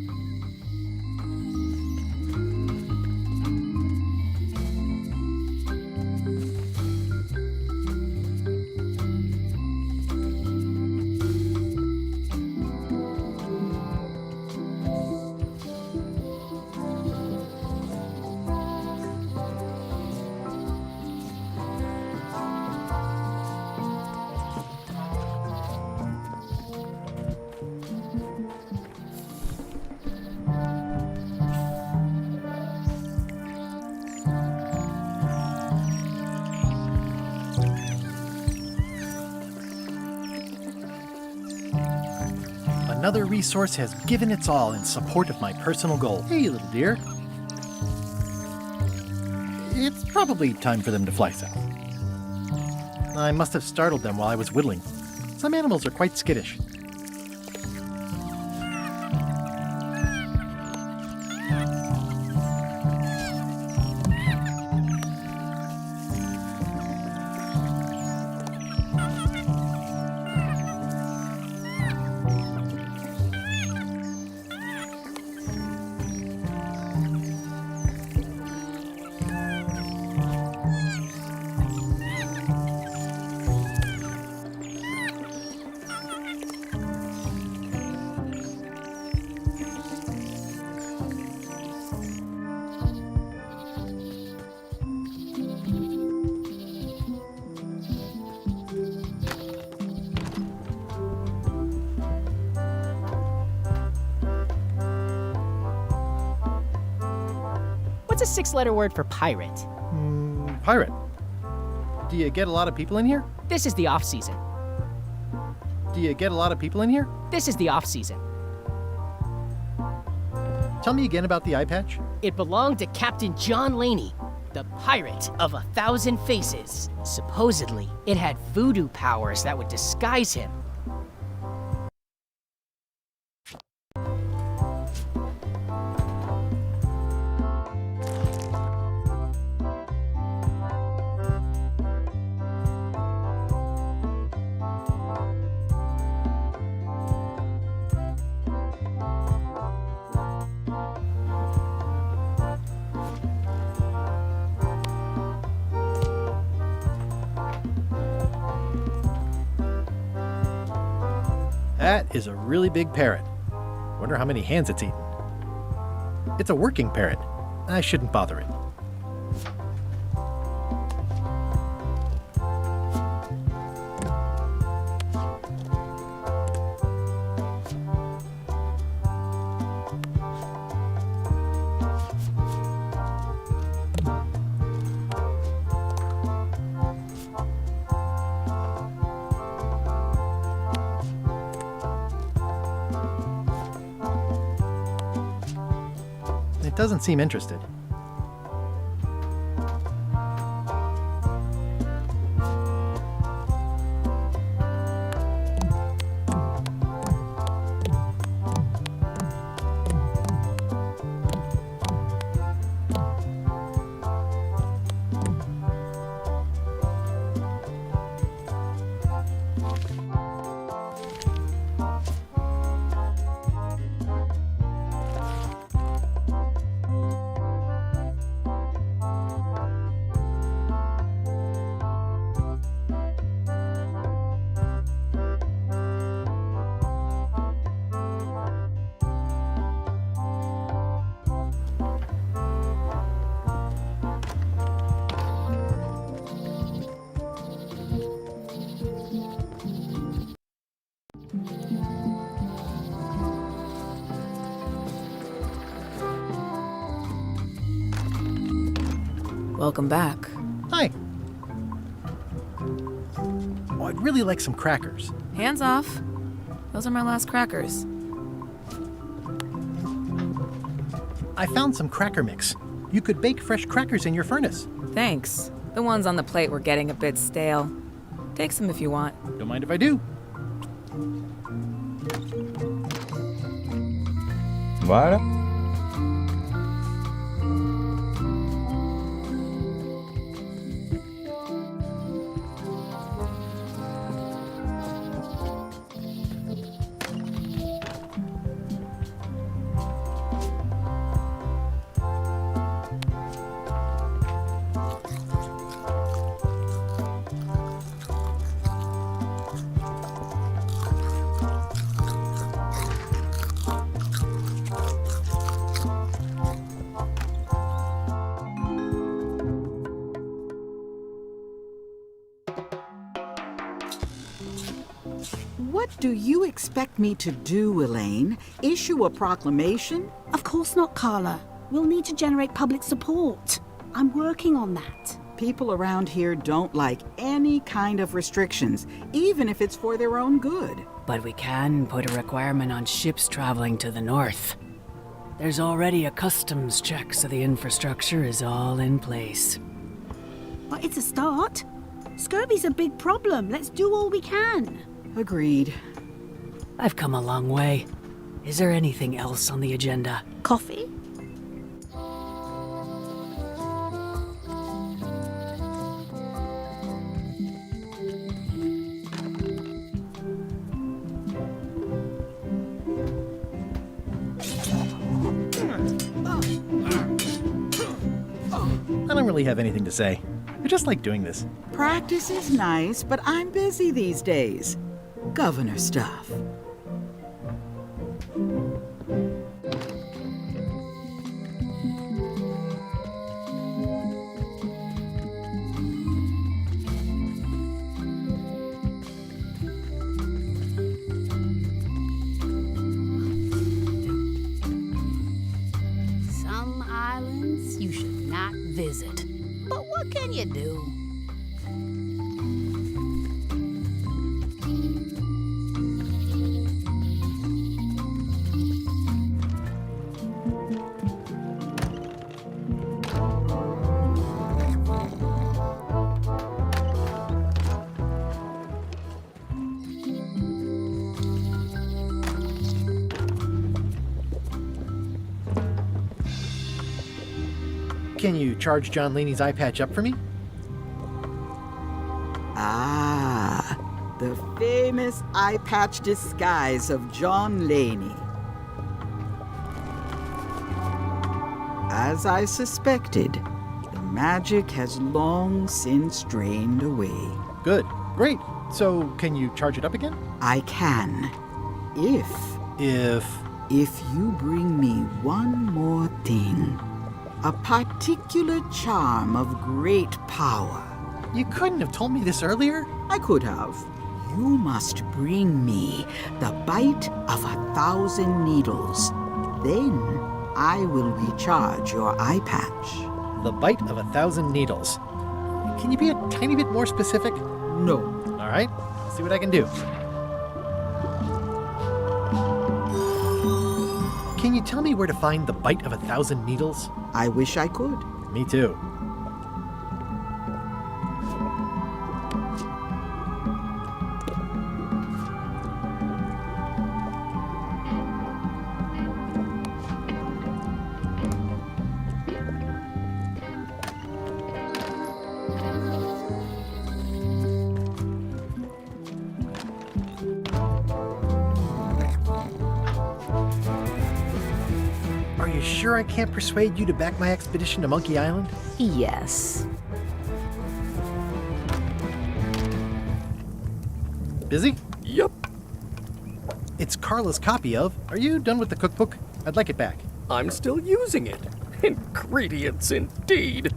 Another resource has given its all in support of my personal goal. Hey, little dear. It's probably time for them to fly south. I must have startled them while I was whittling. Some animals are quite skittish. What's a six-letter word for pirate? Pirate. Do you get a lot of people in here? This is the off-season. Do you get a lot of people in here? This is the off-season. Tell me again about the eye patch. It belonged to Captain John Laney, the pirate of 1,000 faces. Supposedly, it had voodoo powers that would disguise him. That is a really big parrot. Wonder how many hands it's eaten. It's a working parrot. I shouldn't bother it. It doesn't seem interested. Welcome back. Hi. Oh, I'd really like some crackers. Hands off. Those are my last crackers. I found some cracker mix. You could bake fresh crackers in your furnace. Thanks. The ones on the plate were getting a bit stale. Take some if you want. Don't mind if I do. Voilà. What do you expect me to do, Elaine? Issue a proclamation? Of course not, Carla. We'll need to generate public support. I'm working on that. People around here don't like any kind of restrictions, even if it's for their own good. But we can put a requirement on ships traveling to the north. There's already a customs check, so the infrastructure is all in place. Well, it's a start. Scurvy's a big problem. Let's do all we can. Agreed. I've come a long way. Is there anything else on the agenda? Coffee? I don't really have anything to say. I just like doing this. Practice is nice, but I'm busy these days. Governor stuff. Some islands you should not visit. But what can you do? Can you charge John Laney's eye patch up for me? Ah, the famous eye patch disguise of John Laney. As I suspected, the magic has long since drained away. Good. Great. So, can you charge it up again? I can. If you bring me one more thing, a particular charm of great power. You couldn't have told me this earlier? I could have. You must bring me the bite of 1,000 needles. Then I will recharge your eye patch. The bite of 1,000 needles. Can you be a tiny bit more specific? No. All right, I'll see what I can do. Can you tell me where to find the bite of 1,000 needles? I wish I could. Me too. Are you sure I can't persuade you to back my expedition to Monkey Island? Yes. Busy? Yep. It's Carla's copy of. Are you done with the cookbook? I'd like it back. I'm still using it. Ingredients indeed.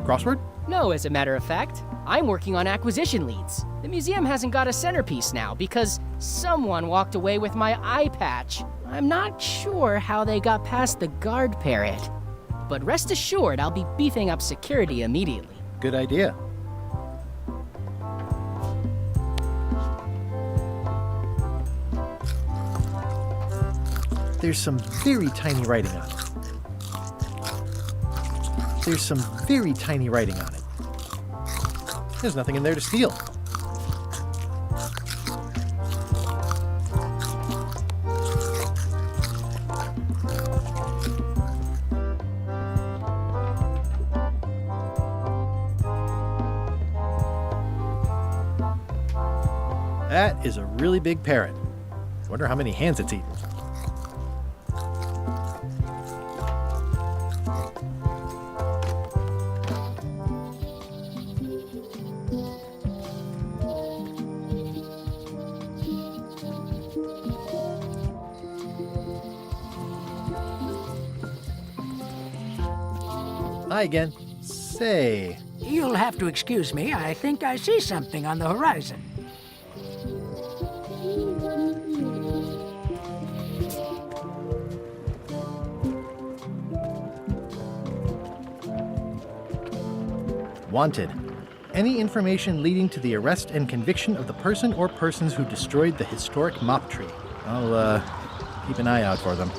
Crossword? No, as a matter of fact. I'm working on acquisition leads. The museum hasn't got a centerpiece now because someone walked away with my eye patch. I'm not sure how they got past the guard parrot. But rest assured, I'll be beefing up security immediately. Good idea. There's some very tiny writing on it. There's some very tiny writing on it. There's nothing in there to steal. That is a really big parrot. Wonder how many hands it's eaten. Hi again. Say. You'll have to excuse me. I think I see something on the horizon. Wanted. Any information leading to the arrest and conviction of the person or persons who destroyed the historic mop tree. I'll, keep an eye out for them.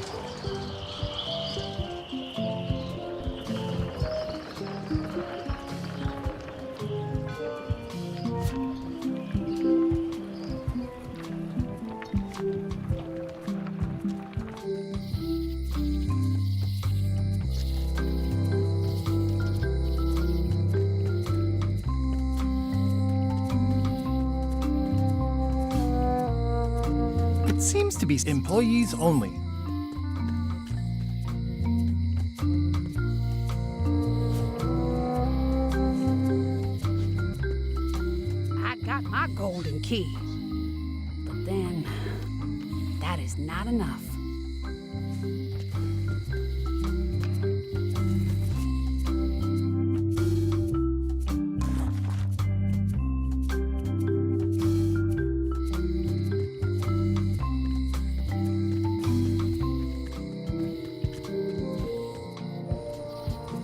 It seems to be employees only. I got my golden key. But then, that is not enough.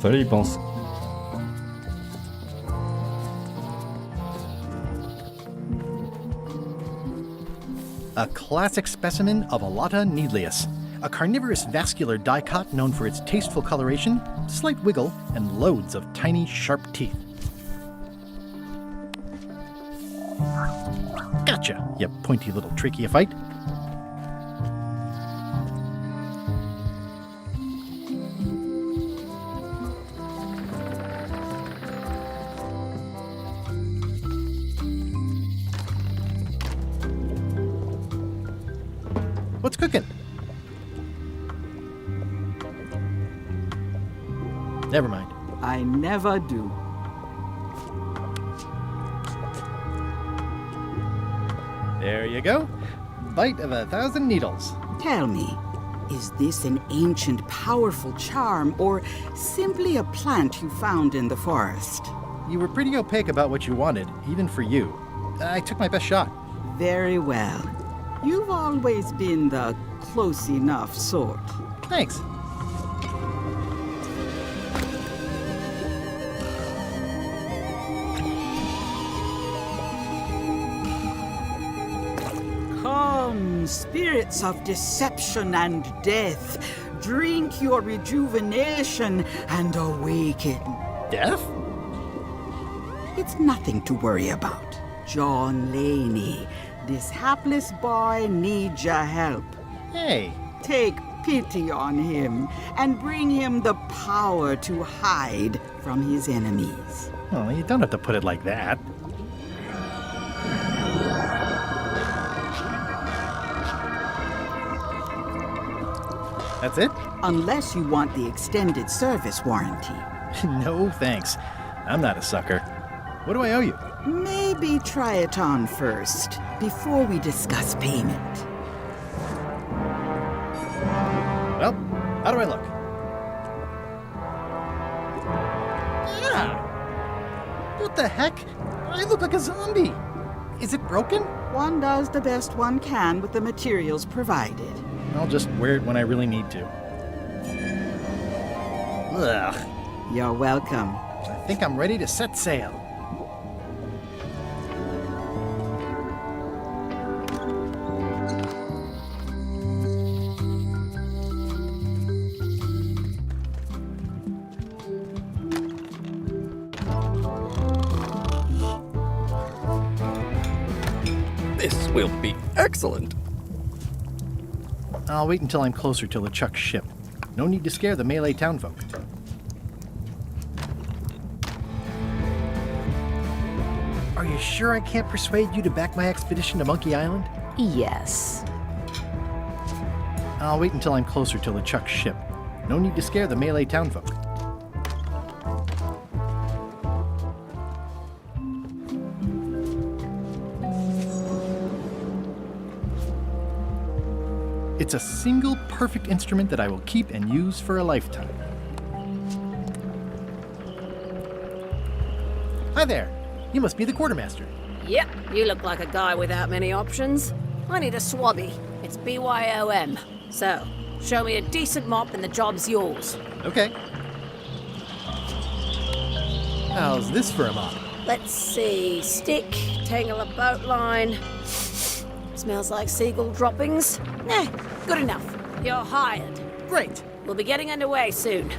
Fallait y penser. A classic specimen of Alata needleus, a carnivorous vascular dicot known for its tasteful coloration, slight wiggle, and loads of tiny, sharp teeth. Gotcha! Gotcha, you pointy little tricky fight. What's cooking? Never mind. I never do. There you go. Bite of 1,000 needles. Tell me, is this an ancient, powerful charm, or simply a plant you found in the forest? You were pretty opaque about what you wanted, even for you. I took my best shot. Very well. You've always been the close enough sort. Thanks. Come, spirits of deception and death, drink your rejuvenation and awaken. Death? It's nothing to worry about. John Laney, this hapless boy needs your help. Hey. Take pity on him and bring him the power to hide from his enemies. Oh, you don't have to put it like that. That's it? Unless you want the extended service warranty. No, thanks. I'm not a sucker. What do I owe you? Maybe try it on first, before we discuss payment. Well, how do I look? Yeah! What the heck? I look like a zombie. Is it broken? One does the best one can with the materials provided. I'll just wear it when I really need to. Ugh. You're welcome. I think I'm ready to set sail. This will be excellent. I'll wait until I'm closer to LeChuck's ship. No need to scare the Melee townfolk. Are you sure I can't persuade you to back my expedition to Monkey Island? Yes. I'll wait until I'm closer to LeChuck's ship. No need to scare the Melee townfolk. It's a single perfect instrument that I will keep and use for a lifetime. Hi there. You must be the quartermaster. Yep, you look like a guy without many options. I need a swabby. It's BYOM. So, show me a decent mop and the job's yours. Okay. How's this for a mop? Let's see. Stick, tangle a boat line. Smells like seagull droppings. Good enough. You're hired. Great. We'll be getting underway soon.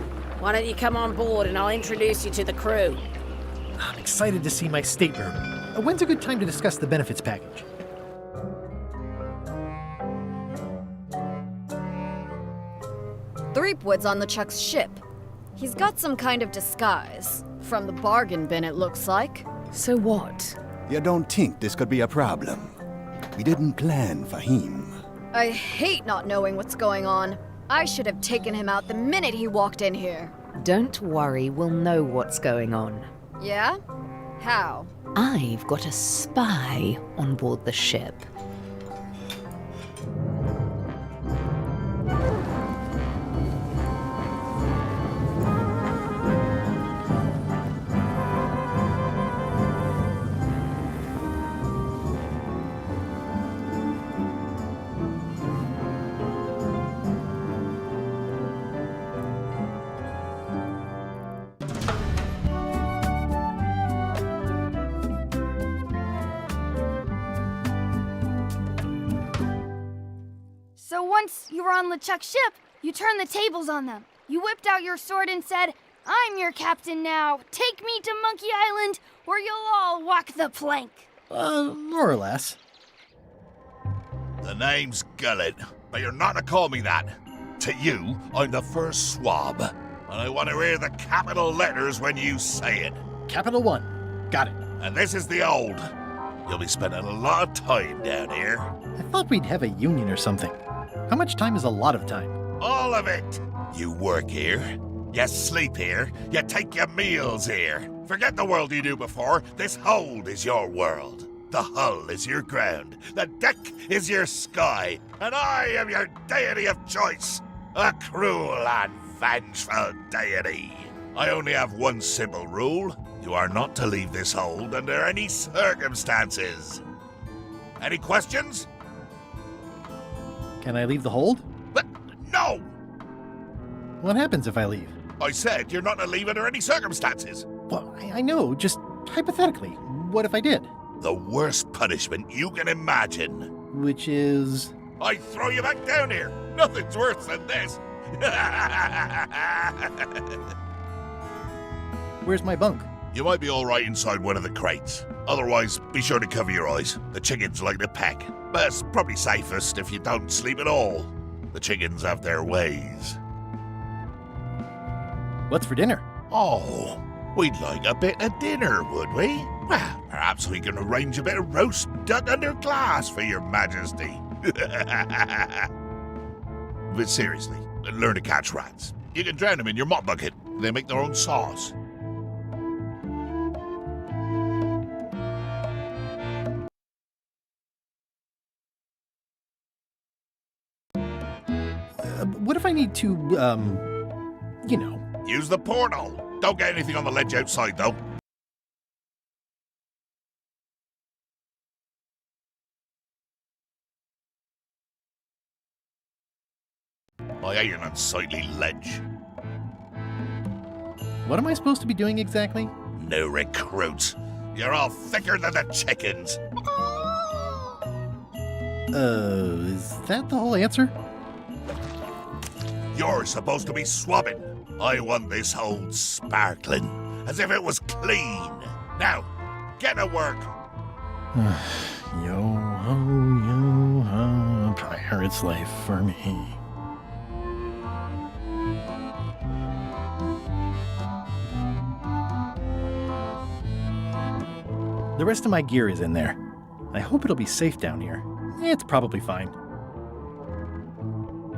Why don't you come on board and I'll introduce you to the crew. I'm excited to see my stateroom. When's a good time to discuss the benefits package? Threepwood's on LeChuck's ship. He's got some kind of disguise. From the bargain bin, it looks like. So what? You don't think this could be a problem? We didn't plan for him. I hate not knowing what's going on. I should have taken him out the minute he walked in here. Don't worry, we'll know what's going on. Yeah? How? I've got a spy on board the ship. So once you were on LeChuck's ship, you turned the tables on them. You whipped out your sword and said, "I'm your captain now. Take me to Monkey Island, or you'll all walk the plank." More or less. The name's Gullet, but you're not to call me that. To you, I'm the first swab, and I want to hear the capital letters when you say it. Capital 1. Got it. And this is the old. You'll be spending a lot of time down here. I thought we'd have a union or something. How much time is a lot of time? All of it. You work here, you sleep here, you take your meals here. Forget the world you knew before. This hold is your world. The hull is your ground. The deck is your sky. And I am your deity of choice. A cruel and vengeful deity. I only have one simple rule. You are not to leave this hold under any circumstances. Any questions? Can I leave the hold? But no! What happens if I leave? I said you're not to leave under any circumstances. Well, I know, just hypothetically. What if I did? The worst punishment you can imagine. Which is? I throw you back down here. Nothing's worse than this. Where's my bunk? You might be all right inside one of the crates. Otherwise, be sure to cover your eyes. The chickens like to peck. But it's probably safest if you don't sleep at all. The chickens have their ways. What's for dinner? Oh, we'd like a bit of dinner, would we? Well, perhaps we can arrange a bit of roast duck under glass for your majesty. But seriously, learn to catch rats. You can drown them in your mop bucket. They make their own sauce. What if I need to, you know... Use the portal. Don't get anything on the ledge outside, though. I hate an unsightly ledge. What am I supposed to be doing exactly? New recruits. You're all thicker than the chickens. Is that the whole answer? You're supposed to be swabbing. I want this hold sparkling, as if it was clean. Now, get to work. Yo-ho, pirate's life for me. The rest of my gear is in there. I hope it'll be safe down here. It's probably fine.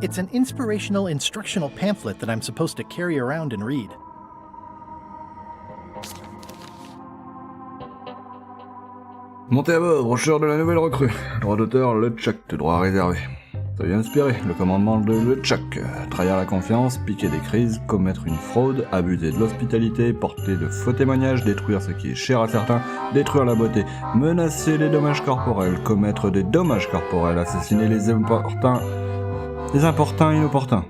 It's an inspirational instructional pamphlet that I'm supposed to carry around and read. Montez à bord, brochure de la nouvelle recrue. Droit d'auteur, LeChuck, droit réservé. Soyez inspiré, le commandement de LeChuck. Trahir la confiance, piquer des crises, commettre une fraude, abuser de l'hospitalité, porter de faux témoignages, détruire ce qui est cher à certains, détruire la beauté, menacer les dommages corporels, commettre des dommages corporels, assassiner les importuns inopportuns.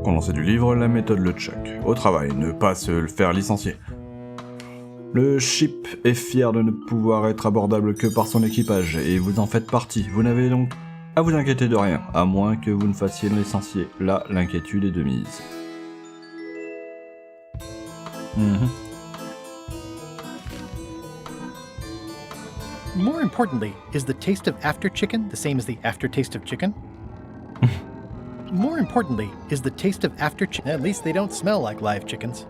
Condensé du livre, la méthode LeChuck. Au travail, ne pas se le faire licencier. Le ship est fier de ne pouvoir être abordable que par son équipage, et vous en faites partie. Vous n'avez donc à vous inquiéter de rien, à moins que vous ne fassiez l'essentiel. Là, l'inquiétude est de mise. More importantly, is the taste of after chicken the same as the aftertaste of chicken? More importantly, is the taste of after chicken. At least they don't smell like live chickens.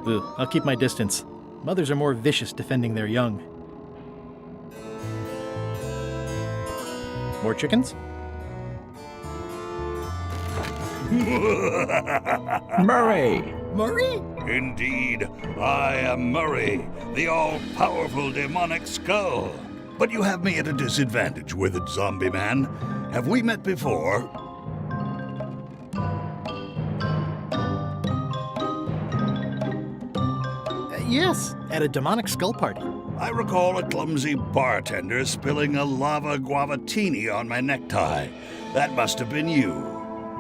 Ugh, I'll keep my distance. Mothers are more vicious defending their young. More chickens? Murray! Murray? Indeed, I am Murray, the all-powerful demonic skull. But you have me at a disadvantage, withered zombie man. Have we met before? Yes, at a demonic skull party. I recall a clumsy bartender spilling a lava guavatini on my necktie. That must have been you.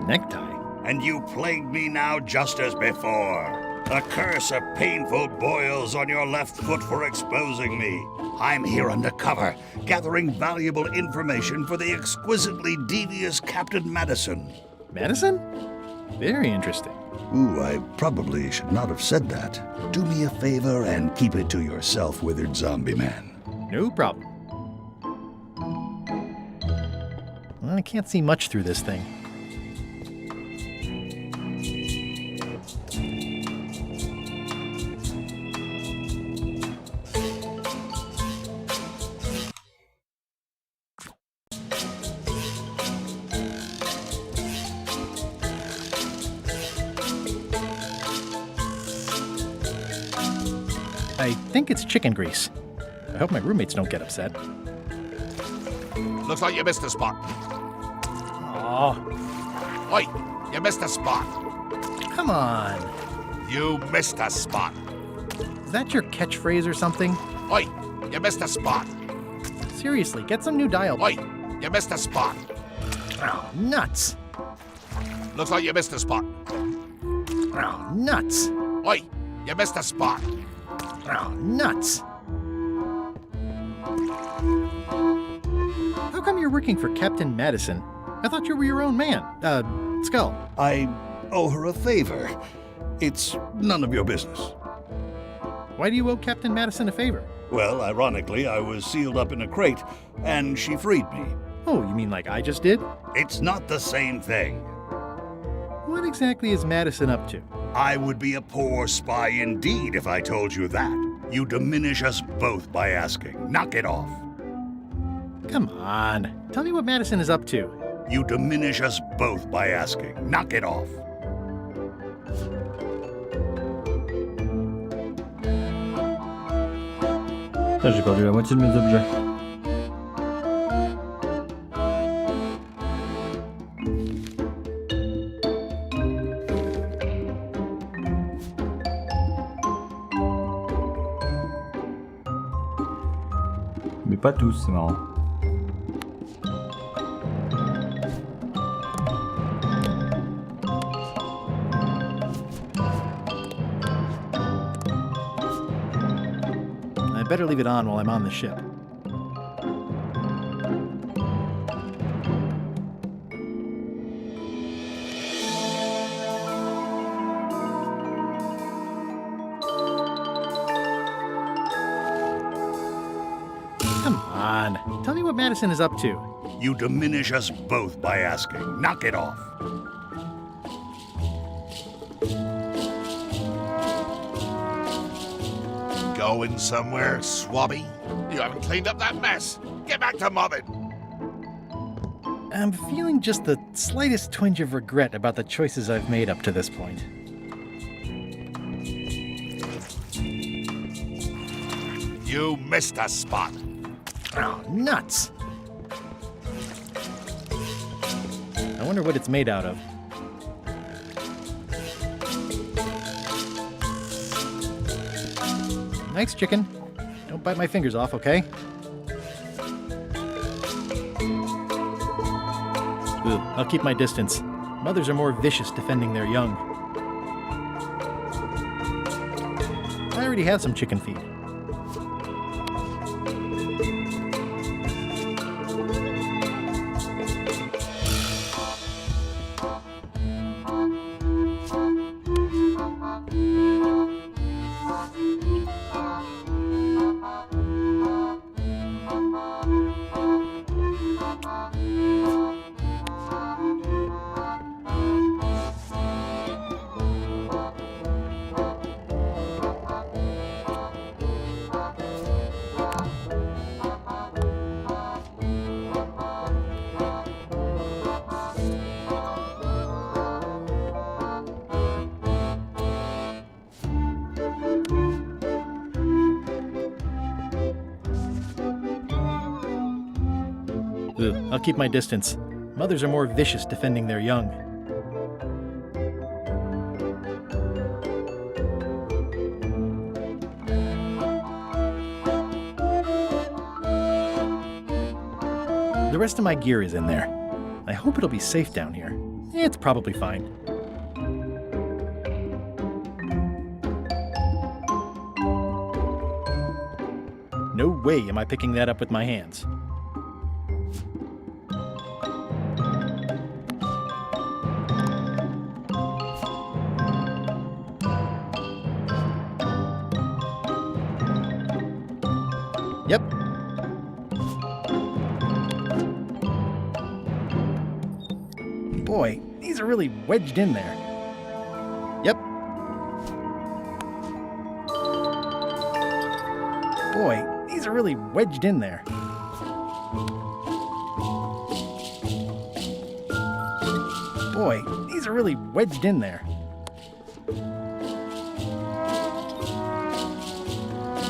Necktie? And you plagued me now just as before. A curse of painful boils on your left foot for exposing me. I'm here undercover, gathering valuable information for the exquisitely devious Captain Madison. Madison? Very interesting. Ooh, I probably should not have said that. Do me a favor and keep it to yourself, withered zombie man. No problem. I can't see much through this thing. I think it's chicken grease. I hope my roommates don't get upset. Looks like you missed a spot. Aw. Oi, you missed a spot. Come on. You missed a spot. Is that your catchphrase or something? Oi, you missed a spot. Seriously, get some new dialogue. Oi, you missed a spot. Oh, nuts. Looks like you missed a spot. Oh, nuts. Oi, you missed a spot. Oh, nuts. How come you're working for Captain Madison? I thought you were your own man. Skull. I owe her a favor. It's none of your business. Why do you owe Captain Madison a favor? Well, ironically, I was sealed up in a crate, and she freed me. Oh, you mean like I just did? It's not the same thing. What exactly is Madison up to? I would be a poor spy indeed if I told you that. You diminish us both by asking. Knock it off. Come on. Tell me what Madison is up to. You diminish us both by asking. Knock it off. Putain, j'ai perdu la moitié de mes objets. Mais pas tous, c'est marrant. I better leave it on while I'm on the ship. Come on. Tell me what Madison is up to. You diminish us both by asking. Knock it off. Going somewhere, swabby? You haven't cleaned up that mess. Get back to mobbing. I'm feeling just the slightest twinge of regret about the choices I've made up to this point. You missed a spot. Oh, nuts! I wonder what it's made out of. Nice chicken. Don't bite my fingers off, okay? Ugh, I'll keep my distance. Mothers are more vicious defending their young. I already have some chicken feed. Ugh, I'll keep my distance. Mothers are more vicious defending their young. The rest of my gear is in there. I hope it'll be safe down here. It's probably fine. No way am I picking that up with my hands. Yep. Boy, these are really wedged in there. Yep. Boy, these are really wedged in there. Boy, these are really wedged in there.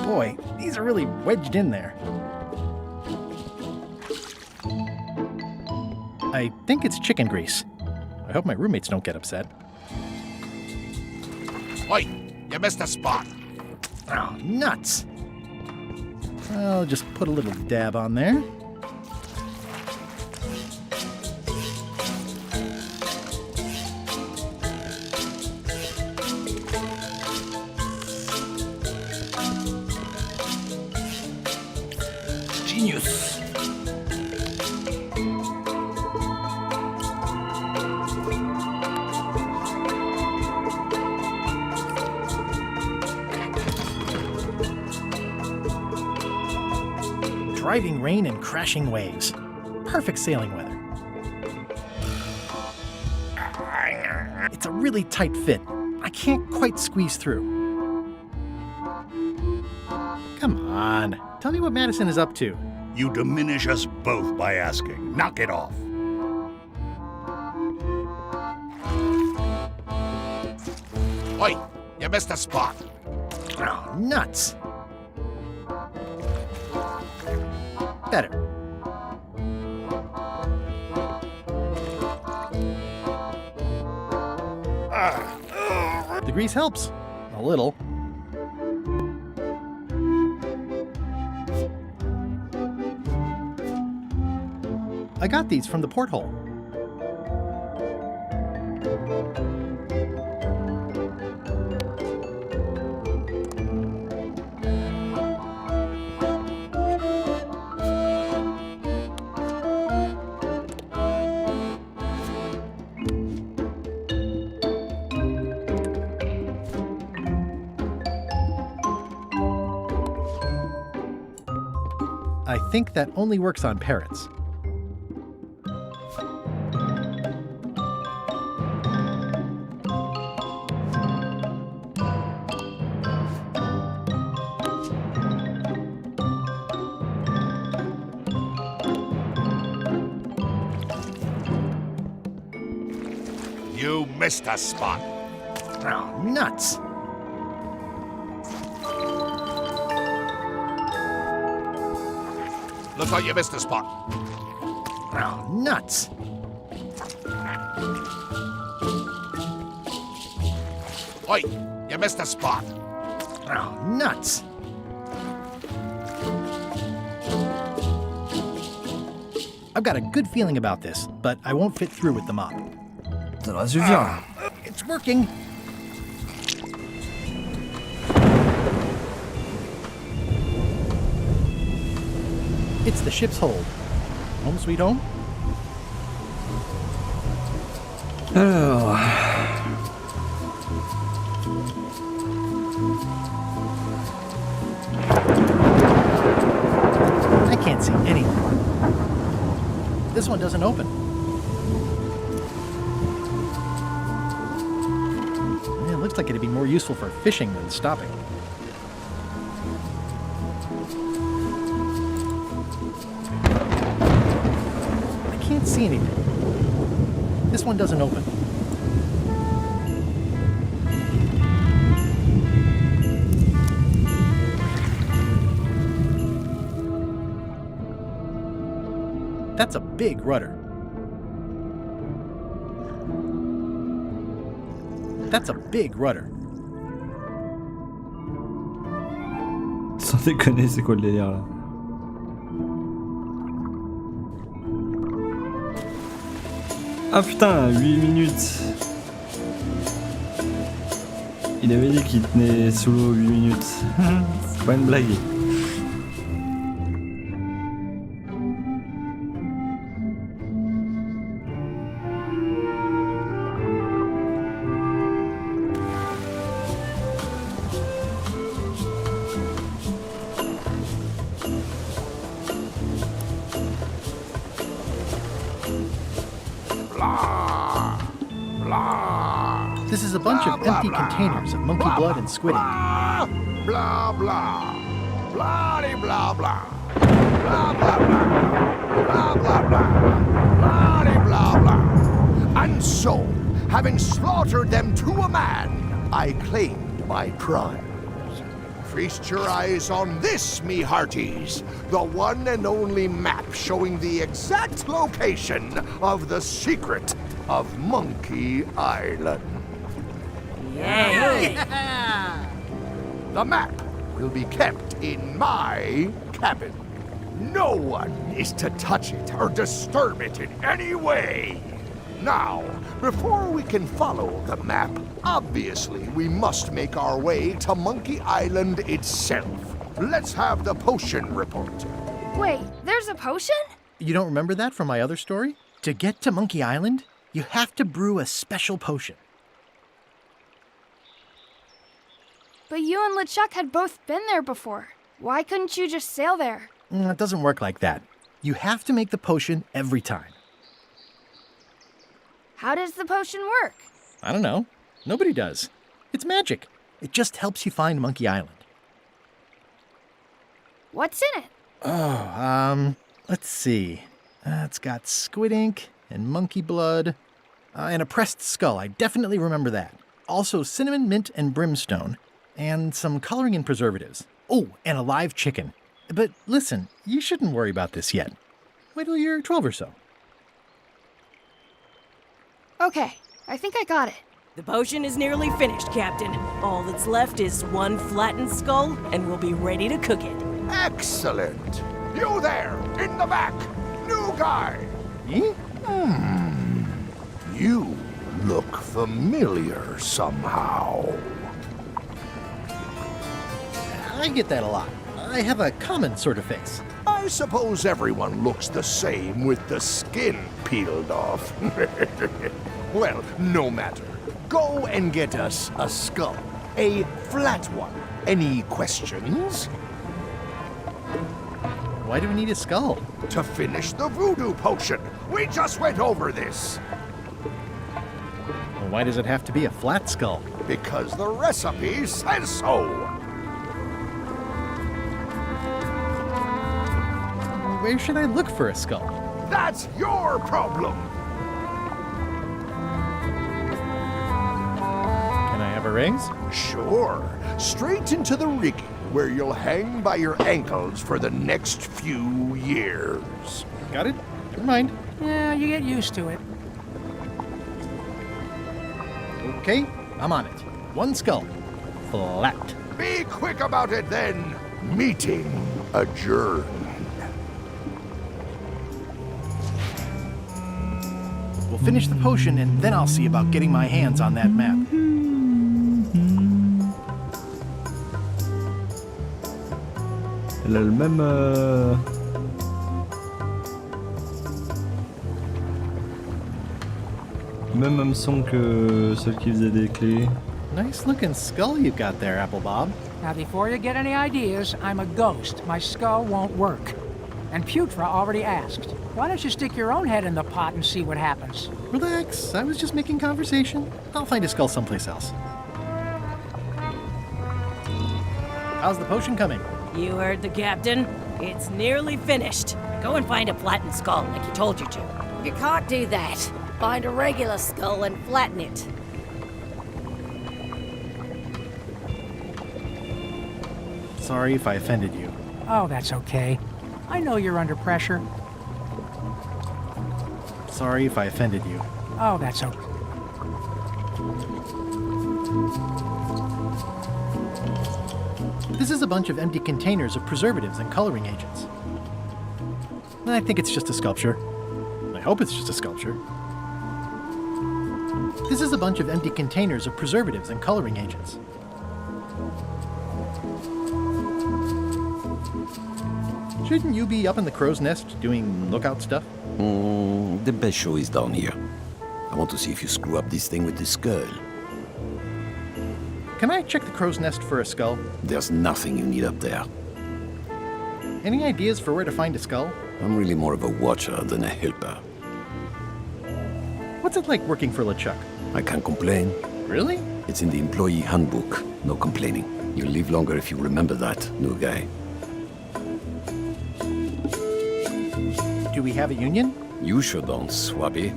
Boy, these are really wedged in there. I think it's chicken grease. I hope my roommates don't get upset. Oi, you missed a spot. Oh, nuts! I'll just put a little dab on there. Genius! Driving rain and crashing waves. Perfect sailing weather. It's a really tight fit. I can't quite squeeze through. Come on, tell me what Madison is up to. You diminish us both by asking. Knock it off. Oi, you missed a spot. Oh, nuts! Better. The grease helps. A little. I got these from the porthole. I think that only works on parrots. You missed a spot. Oh, nuts! Looks like you missed a spot. Oh, nuts! Oi, you missed a spot. Oh, nuts! I've got a good feeling about this, but I won't fit through with the mop. Ça devrait suffire. It's working! It's the ship's hold. Home sweet home? Alors... I can't see anything. This one doesn't open. It looks like it'd be more useful for fishing than stopping. I can't see anything. This one doesn't open. That's a big rudder. That's a big rudder. Sans déconner, c'est quoi le délire là? Ah putain, 8 minutes. Il avait dit qu'il tenait sous l'eau 8 minutes. C'est pas une blague. This is a bunch of empty containers of monkey blood and squid ink. Blah, blah. Blah, blah, blah. Blah, blah, blah. Blah, blah, blah. Blah, blah, blah. And so, having slaughtered them to a man, I claimed my prize. Feast your eyes on this, me hearties, the one and only map showing the exact location of the secret of Monkey Island. Yay! The map will be kept in my cabin. No one is to touch it or disturb it in any way. Now, before we can follow the map, obviously we must make our way to Monkey Island itself. Let's have the potion report. Wait, there's a potion? You don't remember that from my other story? To get to Monkey Island, you have to brew a special potion. But you and LeChuck had both been there before. Why couldn't you just sail there? It doesn't work like that. You have to make the potion every time. How does the potion work? I don't know. Nobody does. It's magic. It just helps you find Monkey Island. What's in it? Oh, let's see. It's got squid ink and monkey blood and a pressed skull. I definitely remember that. Also cinnamon, mint, and brimstone. And some coloring and preservatives. Oh, and a live chicken. But listen, you shouldn't worry about this yet. Wait till you're 12 or so. Okay, I think I got it. The potion is nearly finished, Captain. All that's left is one flattened skull, and we'll be ready to cook it. Excellent. You there, in the back, new guy. Me? You look familiar somehow. I get that a lot. I have a common sort of face. I suppose everyone looks the same with the skin peeled off. Well, no matter. Go and get us a skull. A flat one. Any questions? Why do we need a skull? To finish the voodoo potion. We just went over this. Well, why does it have to be a flat skull? Because the recipe says so. Where should I look for a skull? That's your problem. Can I have a rings? Sure. Straight into the rigging, where you'll hang by your ankles for the next few years. Got it? Never mind. Yeah, you get used to it. Okay, I'm on it. One skull. Flat. Be quick about it then. Meeting adjourned. We'll finish the potion, and then I'll see about getting my hands on that map. Elle a le même... Même hameçon que celle qui faisait des clés. Nice looking skull you've got there, Apple Bob. Now, before you get any ideas, I'm a ghost. My skull won't work. And Putra already asked. Why don't you stick your own head in the pot and see what happens? Relax, I was just making conversation. I'll find a skull someplace else. How's the potion coming? You heard the captain. It's nearly finished. Go and find a flattened skull like he told you to. If you can't do that, find a regular skull and flatten it. Sorry if I offended you. Oh, that's okay. I know you're under pressure. Sorry if I offended you. Oh, that's okay. This is a bunch of empty containers of preservatives and coloring agents. I think it's just a sculpture. I hope it's just a sculpture. This is a bunch of empty containers of preservatives and coloring agents. Shouldn't you be up in the crow's nest doing lookout stuff? The best show is down here. I want to see if you screw up this thing with this skull. Can I check the crow's nest for a skull? There's nothing you need up there. Any ideas for where to find a skull? I'm really more of a watcher than a helper. What's it like working for LeChuck? I can't complain. Really? It's in the employee handbook. No complaining. You'll live longer if you remember that, new guy. Do we have a union? You sure don't, Swabby.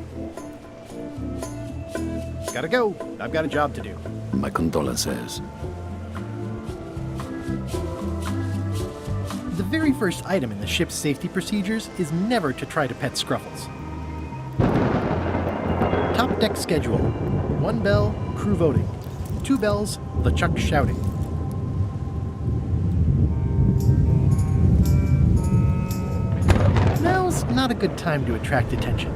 Gotta go. I've got a job to do. My condolences. The very first item in the ship's safety procedures is never to try to pet Scruffles. Top deck schedule. 1 bell, crew voting. 2 bells, LeChuck shouting. Now's not a good time to attract attention.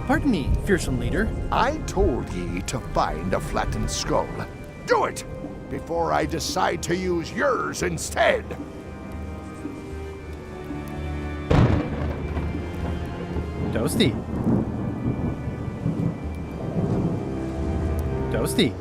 Pardon me, fearsome leader. I told ye to find a flattened skull. Do it! Before I decide to use yours instead. Toasty. Toasty.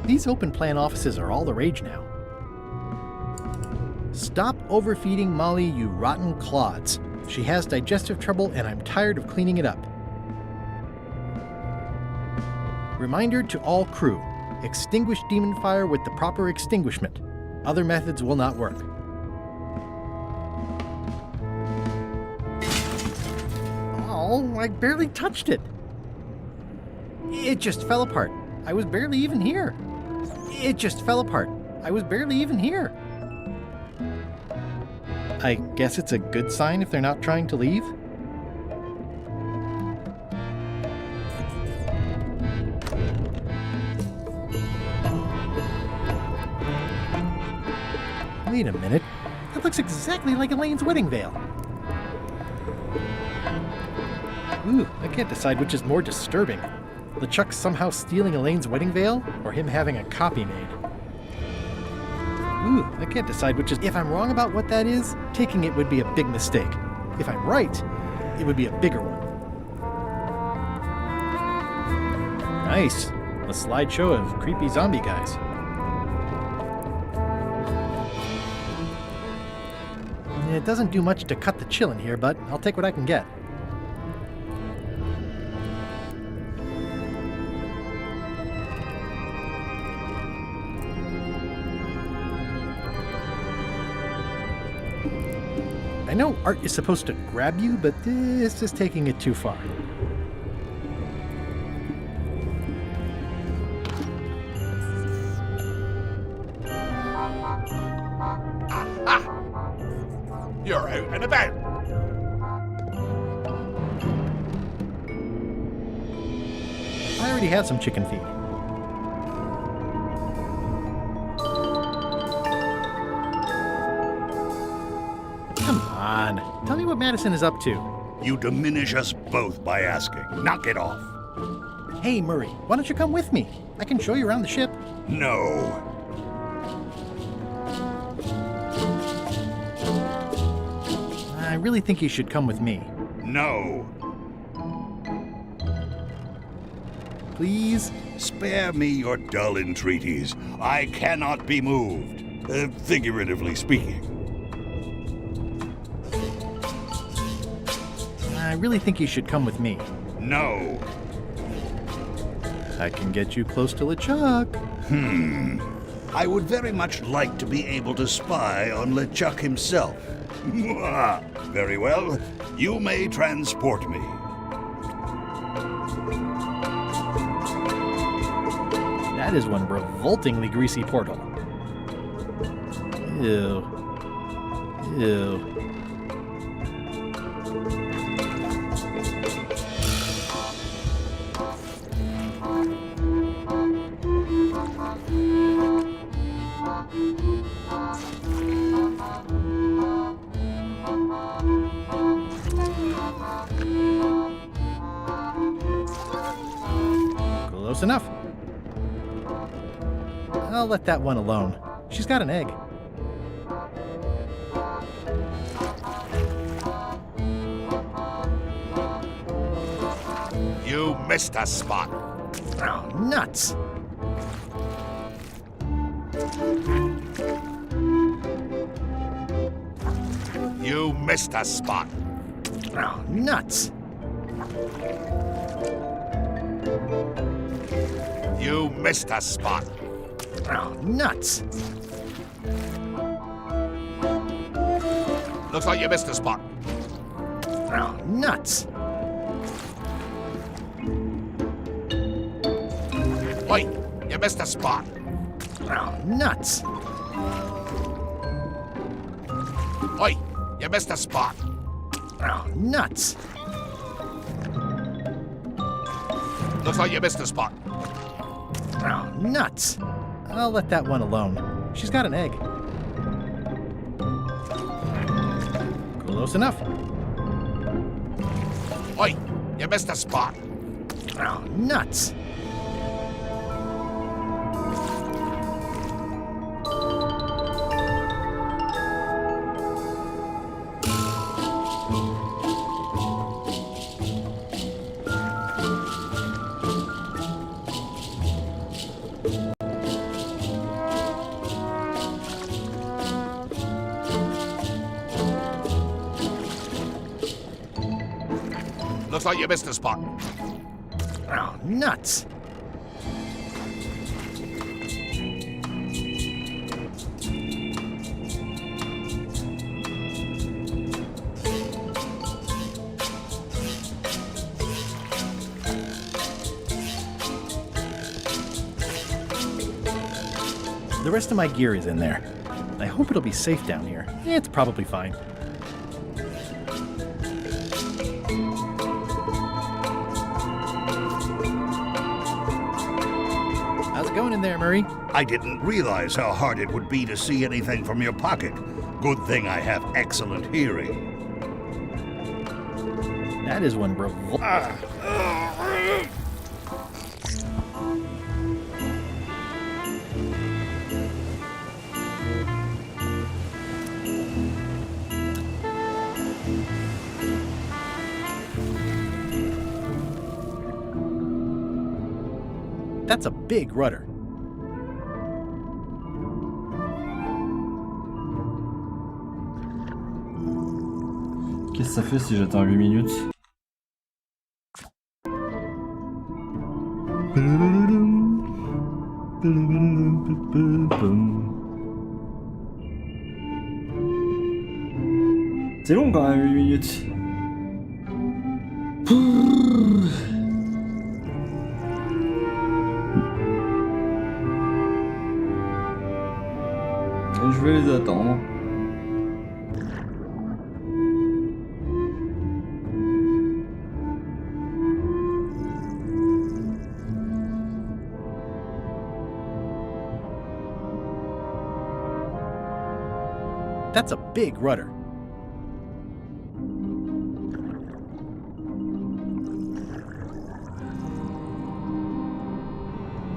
These open plan offices are all the rage now. Stop overfeeding Molly, you rotten clods. She has digestive trouble and I'm tired of cleaning it up. Reminder to all crew. Extinguish demon fire with the proper extinguishment. Other methods will not work. Oh, I barely touched it. It just fell apart. I was barely even here. It just fell apart. I was barely even here. I guess it's a good sign if they're not trying to leave. Wait a minute. That looks exactly like Elaine's wedding veil. Ooh, I can't decide which is more disturbing. LeChuck somehow stealing Elaine's wedding veil, or him having a copy made. Ooh, I can't decide which is. If I'm wrong about what that is, taking it would be a big mistake. If I'm right, it would be a bigger one. Nice. A slideshow of creepy zombie guys. It doesn't do much to cut the chill in here, but I'll take what I can get. I know art is supposed to grab you, but this is taking it too far. You're out and about. I already had some chicken feed. Come on, tell me what Madison is up to. You diminish us both by asking. Knock it off. Hey, Murray, why don't you come with me? I can show you around the ship. No. I really think you should come with me. No. Please? Spare me your dull entreaties. I cannot be moved, figuratively speaking. I really think you should come with me. No. I can get you close to LeChuck. I would very much like to be able to spy on LeChuck himself. Very well. You may transport me. That is one revoltingly greasy portal. Ew. Ew. Close enough. I'll let that one alone. She's got an egg. You missed a spot. Oh, nuts. You missed a spot. Oh, nuts. You missed a spot. Oh, nuts. Looks like you missed a spot. Oh, nuts. Wait, you missed a spot. Oh, nuts. Wait, you missed a spot. Oh, nuts. Looks like you missed a spot. Oh, nuts. I'll let that one alone. She's got an egg. Close enough. Wait, you missed a spot. Oh, nuts. Looks like you missed a spot. Oh, nuts. The rest of my gear is in there. I hope it'll be safe down here. It's probably fine. How's it going in there, Murray? I didn't realize how hard it would be to see anything from your pocket. Good thing I have excellent hearing. That is one That's a big rudder. Qu'est-ce que ça fait si j'attends 8 minutes? C'est long quand même 8 minutes. Et je vais les attendre. That's a big rudder.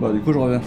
Bah du coup je reviens.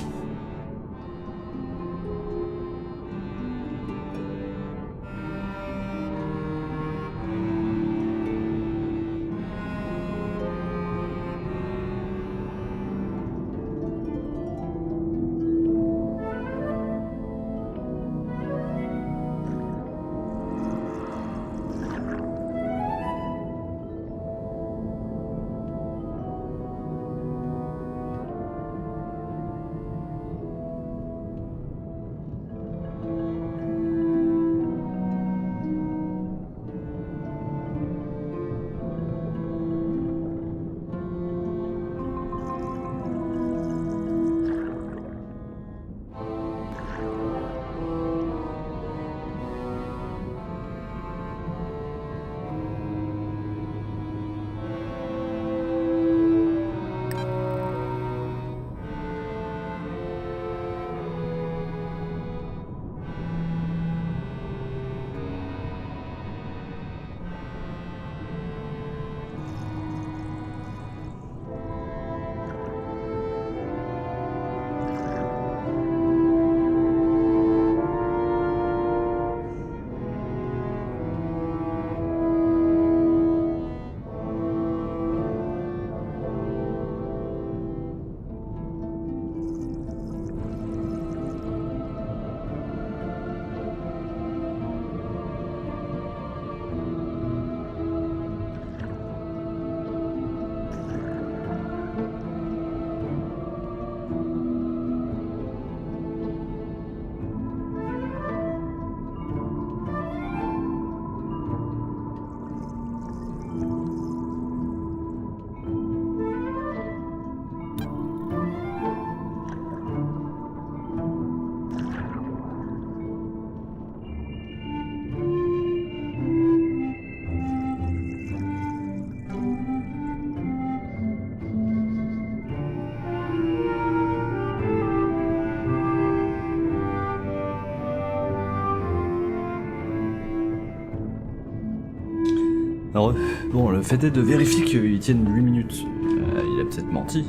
Alors, bon, le fait est de vérifier qu'ils tiennent 8 minutes. Il a peut-être menti.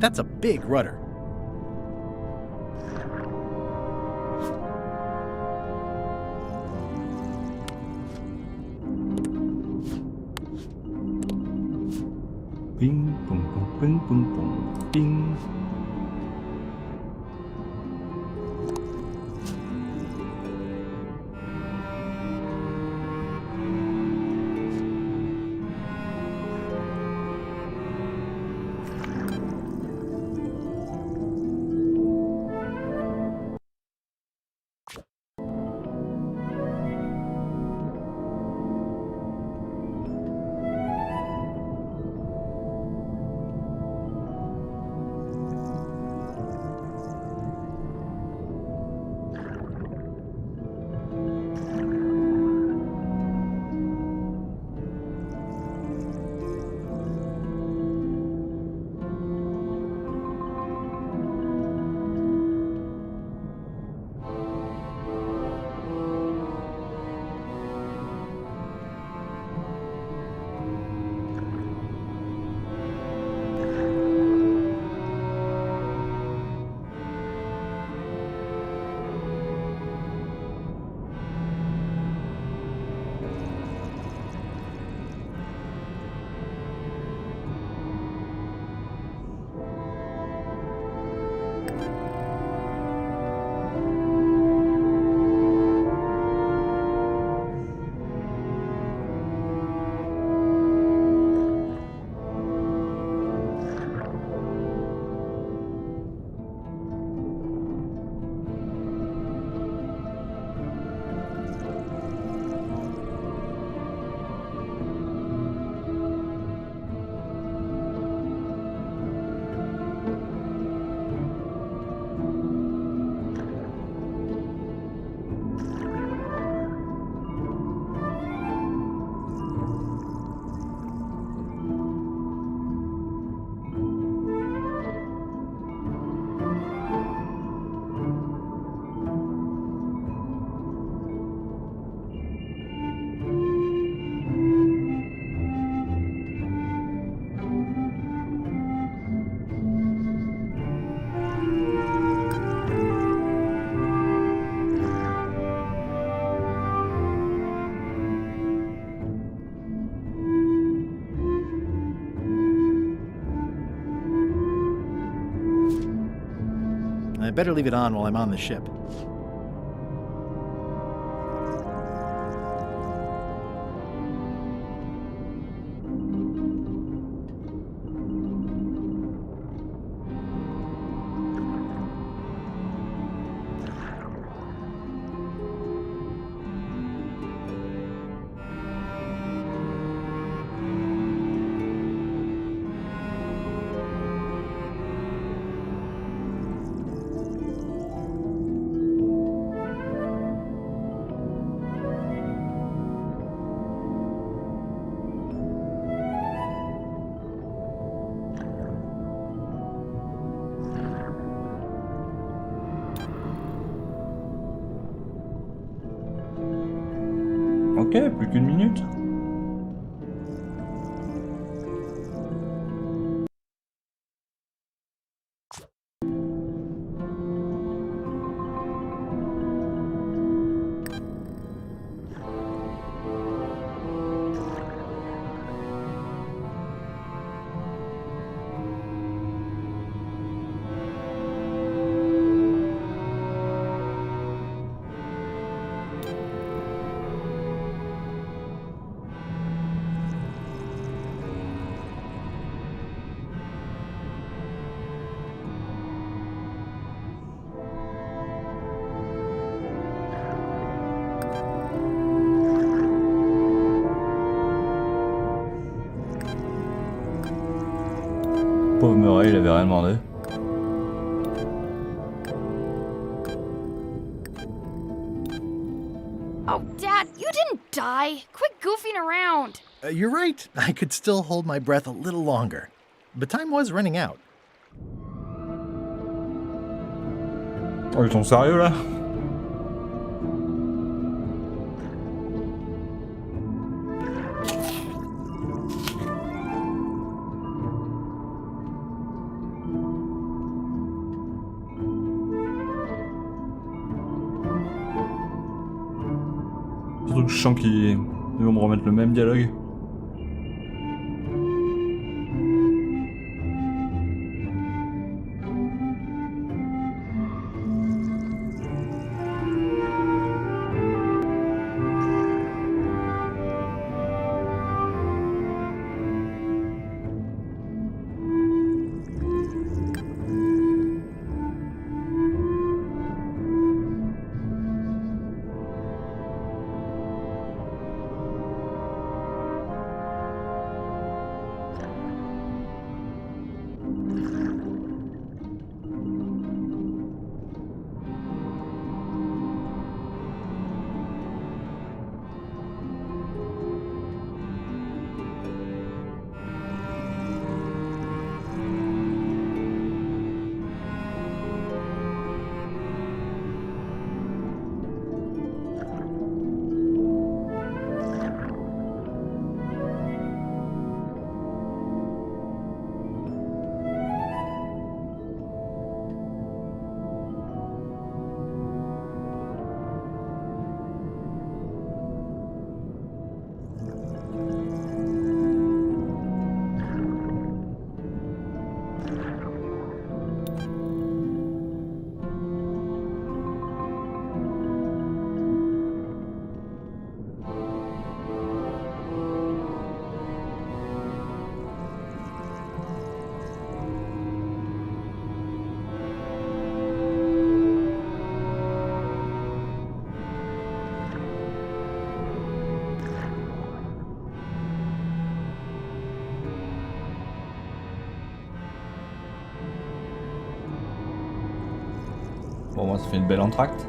That's a big rudder. Ping, pong, pong, ping, pong, pong, ping. I better leave it on while I'm on the ship. Ok, plus qu'une minute. Pauvre Murray, il avait rien demandé. Oh, Dad, you didn't die. Quit goofing around. You're right. I could still hold my breath a little longer. But time was running out. Oh, ils sont sérieux là? Surtout que je sens qu'ils vont me remettre le même dialogue. Bon, moi, ça fait une belle entracte.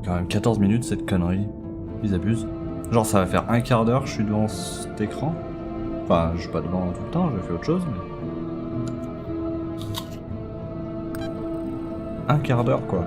Quand même 14 minutes cette connerie. Ils abusent. Genre ça va faire un quart d'heure, je suis devant cet écran. Enfin, je suis pas devant tout le temps, je fais autre chose, mais... Un quart d'heure quoi.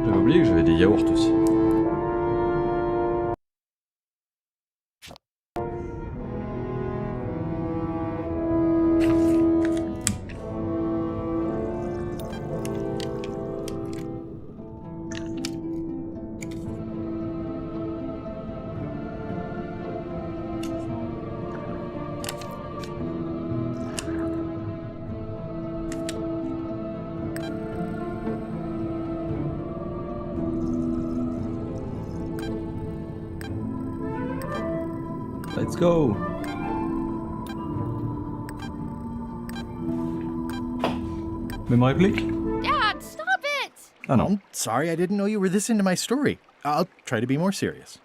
J'avais oublié que j'avais des yaourts aussi. Let's go. Même réplique? Dad, stop it! Ah non. Sorry, I didn't know you were this into my story. I'll try to be more serious.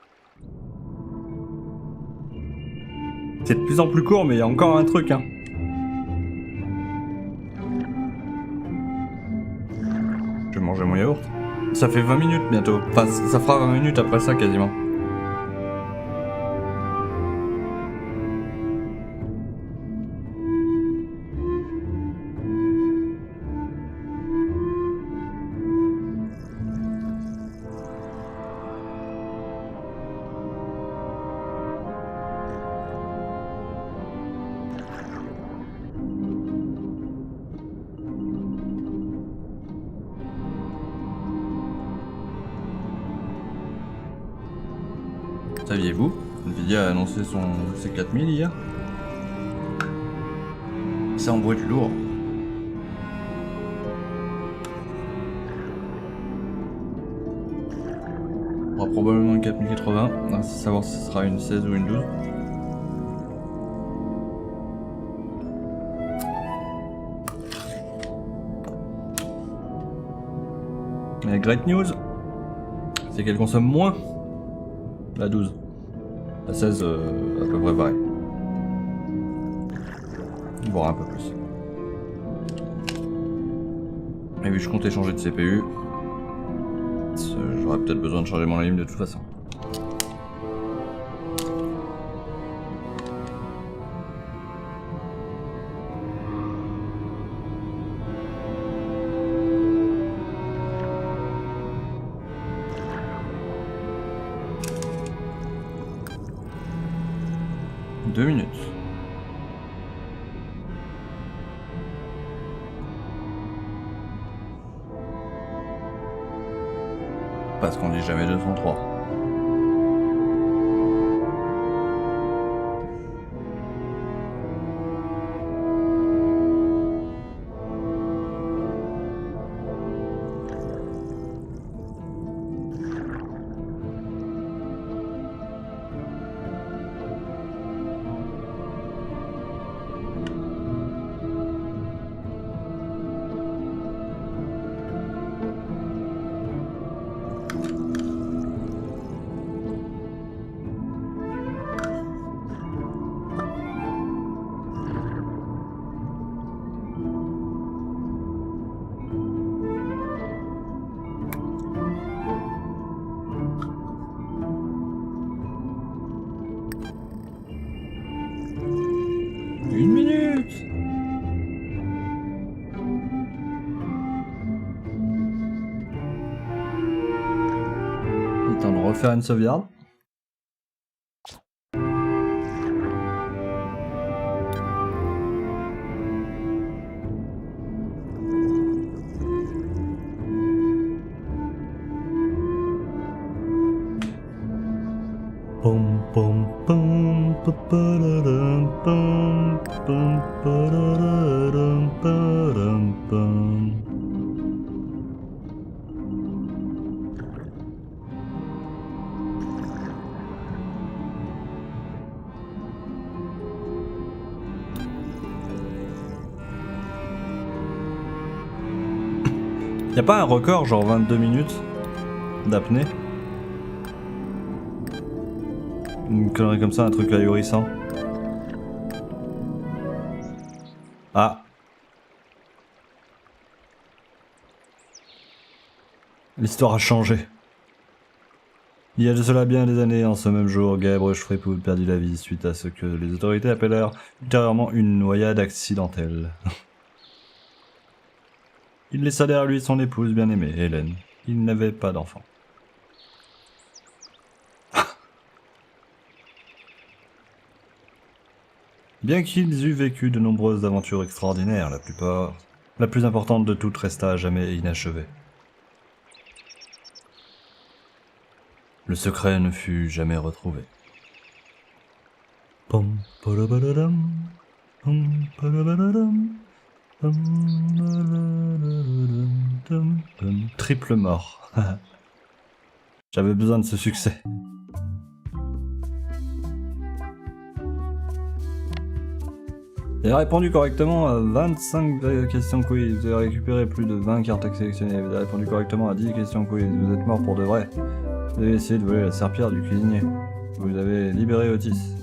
C'est de plus en plus court, mais il y a encore un truc, hein. Je vais manger mon yaourt. Ça fait 20 minutes bientôt. Enfin, ça fera 20 minutes après ça, quasiment. Saviez-vous, Nvidia a annoncé son C4000 hier? Ça envoie du lourd. On aura probablement une 4080, à savoir si ce sera une 16 ou une 12. La great news, c'est qu'elle consomme moins. La 12. La 16, à peu près pareil. Voire un peu plus. Et vu que je comptais changer de CPU, j'aurais peut-être besoin de changer mon anime de toute façon. Deux minutes. Parce qu'on dit jamais 203. Une minute. Il est temps de refaire une sauvegarde. Pom pom pom pa-pa-da-dum, pom pom pa-da-da-dum, pa-dum, pom. Y'a pas un record genre 22 minutes d'apnée? Une connerie comme ça, un truc ahurissant. Ah. L'histoire a changé. Il y a de cela bien des années, en ce même jour, Gabriel Schreipoul perdit la vie suite à ce que les autorités appellèrent ultérieurement une noyade accidentelle. Il laissa derrière lui son épouse bien-aimée, Hélène. Il n'avait pas d'enfant. Bien qu'ils euent vécu de nombreuses aventures extraordinaires, la plus importante de toutes resta à jamais inachevée. Le secret ne fut jamais retrouvé. Pom, padabadadam, pom, padabadadam, pom, padabadadam, pom. Triple mort. J'avais besoin de ce succès. Vous avez répondu correctement à 25 questions quiz. Vous avez récupéré plus de 20 cartes sélectionnées. Vous avez répondu correctement à 10 questions quiz. Vous êtes mort pour de vrai. Vous avez essayé de voler la serpillère du cuisinier. Vous avez libéré Otis.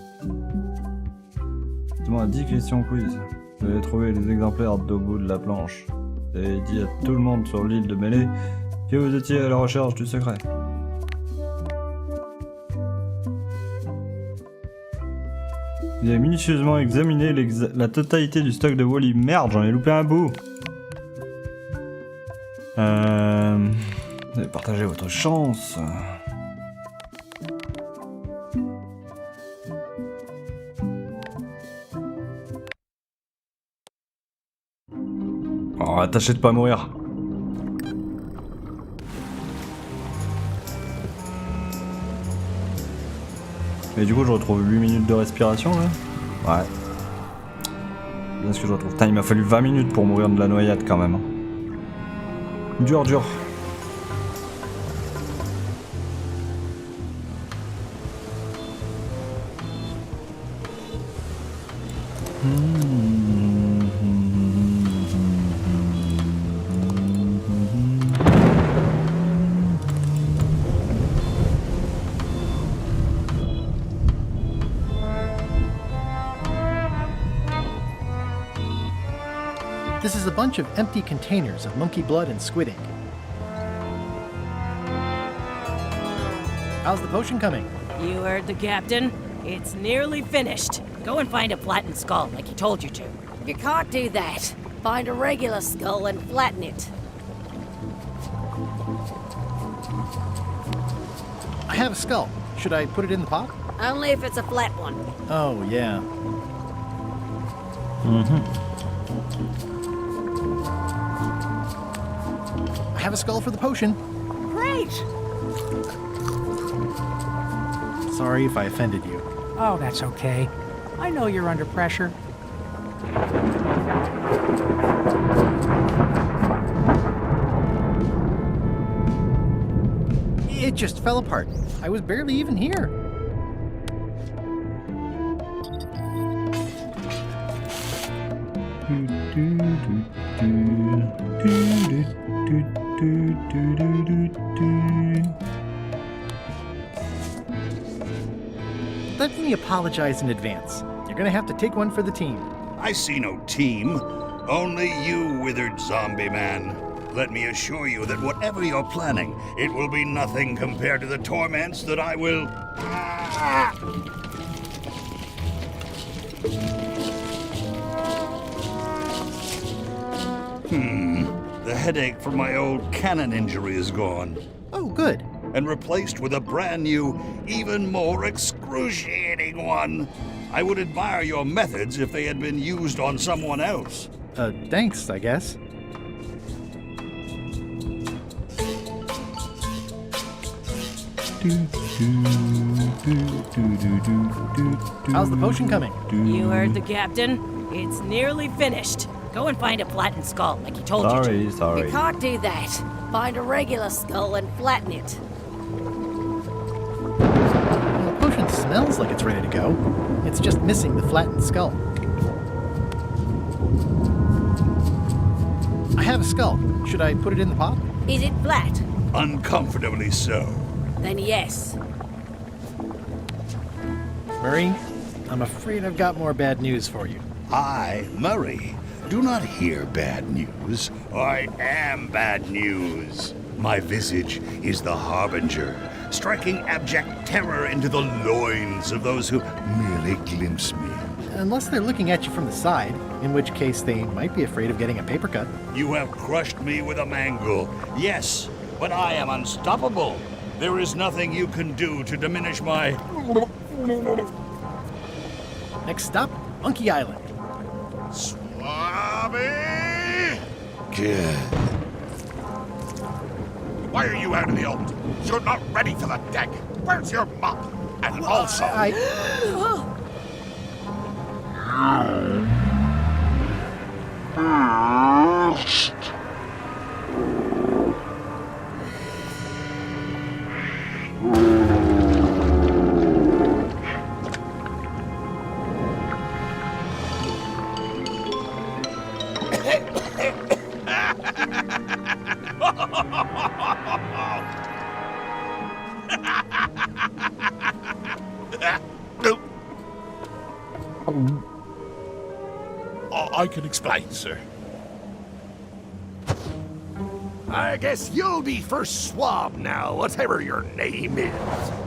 Justement à 10 questions quiz. Vous avez trouvé les exemplaires d'au bout de la planche. Vous avez dit à tout le monde sur l'île de Mêlée que vous étiez à la recherche du secret. Vous avez minutieusement examiné la totalité du stock de Wally. Merde, j'en ai loupé un bout. Vous avez partagé votre chance. Oh, tâchez de pas mourir. Et du coup, je retrouve 8 minutes de respiration là. Ouais. Bien ce que je retrouve. Putain, il m'a fallu 20 minutes pour mourir de la noyade quand même. Dur, dur. This is a bunch of empty containers of monkey blood and squid ink. How's the potion coming? You heard the captain. It's nearly finished. Go and find a flattened skull like he told you to. You can't do that. Find a regular skull and flatten it. I have a skull. Should I put it in the pot? Only if it's a flat one. Oh, yeah. I have a skull for the potion. Great! Sorry if I offended you. Oh, that's okay. I know you're under pressure. It just fell apart. I was barely even here. Let me apologize in advance. You're gonna have to take one for the team. I see no team. Only you, withered zombie man. Let me assure you that whatever you're planning, it will be nothing compared to the torments that I will... The headache from my old cannon injury is gone. Oh, good. And replaced with a brand new, even more excruciating one. I would admire your methods if they had been used on someone else. Thanks, I guess. How's the potion coming? You heard the captain. It's nearly finished. Go and find a flattened skull like he told you to. Sorry. You can't do that. Find a regular skull and flatten it. The potion smells like it's ready to go. It's just missing the flattened skull. I have a skull. Should I put it in the pot? Is it flat? Uncomfortably so. Then yes. Murray, I'm afraid I've got more bad news for you. I, Murray, do not hear bad news. I am bad news. My visage is the harbinger, striking abject terror into the loins of those who merely glimpse me. Unless they're looking at you from the side, in which case they might be afraid of getting a paper cut. You have crushed me with a mangle. Yes, but I am unstoppable. There is nothing you can do to diminish my... Next stop, Monkey Island. Swabby! Good. Why are you out in the open? You're not ready for the deck. Where's your mop? And also... I can explain, sir. I guess you'll be first swab now, whatever your name is.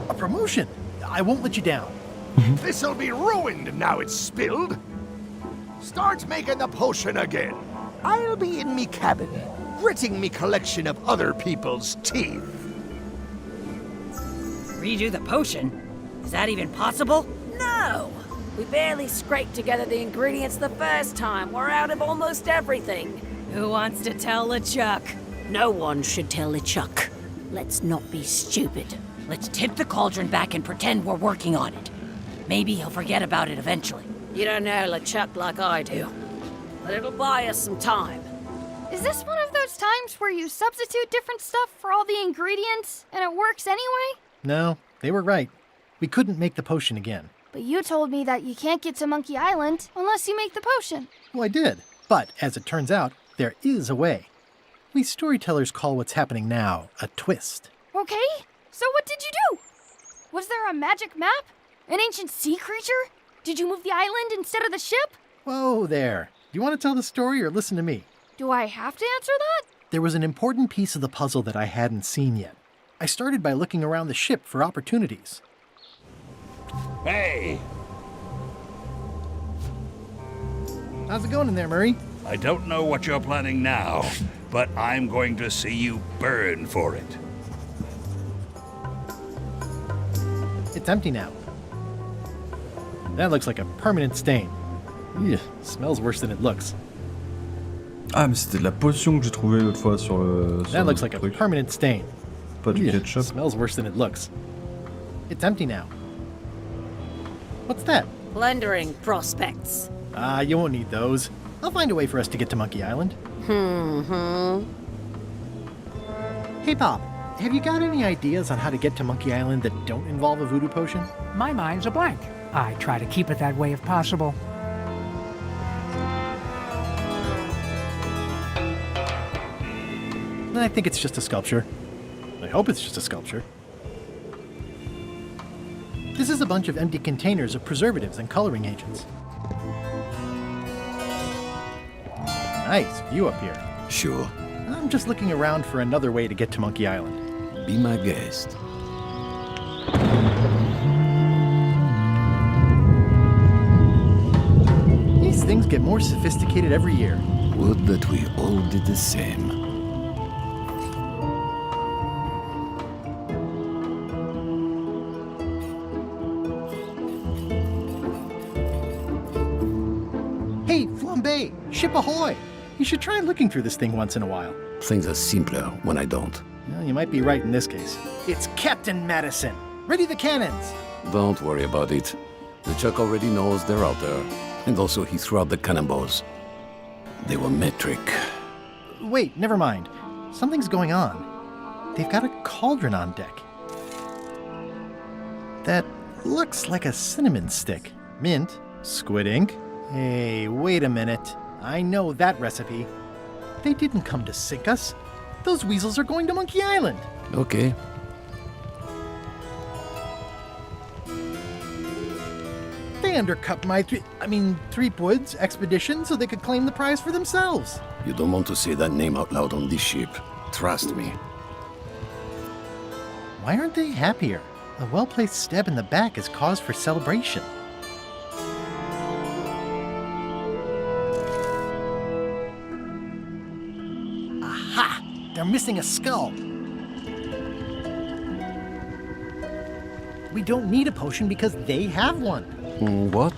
A promotion. I won't let you down. This'll be ruined now it's spilled. Start making the potion again. I'll be in me cabin, gritting me collection of other people's teeth. Redo the potion? Is that even possible? No! We barely scraped together the ingredients the first time. We're out of almost everything. Who wants to tell LeChuck? No one should tell LeChuck. Let's not be stupid. Let's tip the cauldron back and pretend we're working on it. Maybe he'll forget about it eventually. You don't know LeChuck like I do. But it'll buy us some time. Is this one of those times where you substitute different stuff for all the ingredients and it works anyway? No, they were right. We couldn't make the potion again. But you told me that you can't get to Monkey Island unless you make the potion. Well, I did. But, as it turns out, there is a way. We storytellers call what's happening now a twist. Okay, so what did you do? Was there a magic map? An ancient sea creature? Did you move the island instead of the ship? Whoa there. Do you want to tell the story or listen to me? Do I have to answer that? There was an important piece of the puzzle that I hadn't seen yet. I started by looking around the ship for opportunities. Hey! How's it going in there, Murray? I don't know what you're planning now, but I'm going to see you burn for it. It's empty now. That looks like a permanent stain. Ugh, smells worse than it looks. Ah, mais c'était de la potion que j'ai trouvée l'autre fois sur le. That looks like a permanent stain. Pas du ketchup. Smells worse than it looks. It's empty now. What's that? Plundering prospects. Ah, you won't need those. I'll find a way for us to get to Monkey Island. Hey, Bob. Have you got any ideas on how to get to Monkey Island that don't involve a voodoo potion? My mind's a blank. I try to keep it that way if possible. I think it's just a sculpture. I hope it's just a sculpture. This is a bunch of empty containers of preservatives and coloring agents. Nice view up here. Sure. I'm just looking around for another way to get to Monkey Island. Be my guest. These things get more sophisticated every year. Would that we all did the same. Hey, Flambe! Ship ahoy! You should try looking through this thing once in a while. Things are simpler when I don't. Well, you might be right in this case. It's Captain Madison! Ready the cannons! Don't worry about it. The Chuck already knows they're out there. And also he threw out the cannonballs. They were metric. Wait, never mind. Something's going on. They've got a cauldron on deck. That looks like a cinnamon stick. Mint, squid ink. Hey, wait a minute. I know that recipe. They didn't come to sink us. Those weasels are going to Monkey Island. Okay. They undercut my Threepwood's expedition so they could claim the prize for themselves. You don't want to say that name out loud on this ship. Trust me. Why aren't they happier? A well-placed stab in the back is cause for celebration. Aha! They're missing a skull. We don't need a potion because they have one. What?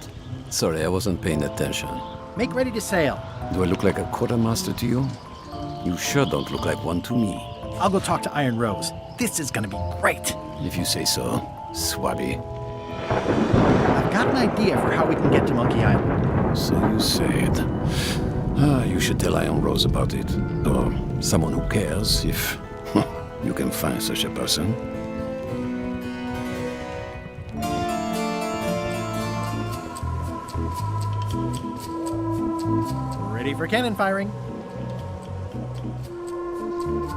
Sorry, I wasn't paying attention. Make ready to sail. Do I look like a quartermaster to you? You sure don't look like one to me. I'll go talk to Iron Rose. This is gonna be great. If you say so, Swabby. I've got an idea for how we can get to Monkey Island. So you said. You should tell Iron Rose about it. Or someone who cares, if you can find such a person. Ready for cannon firing.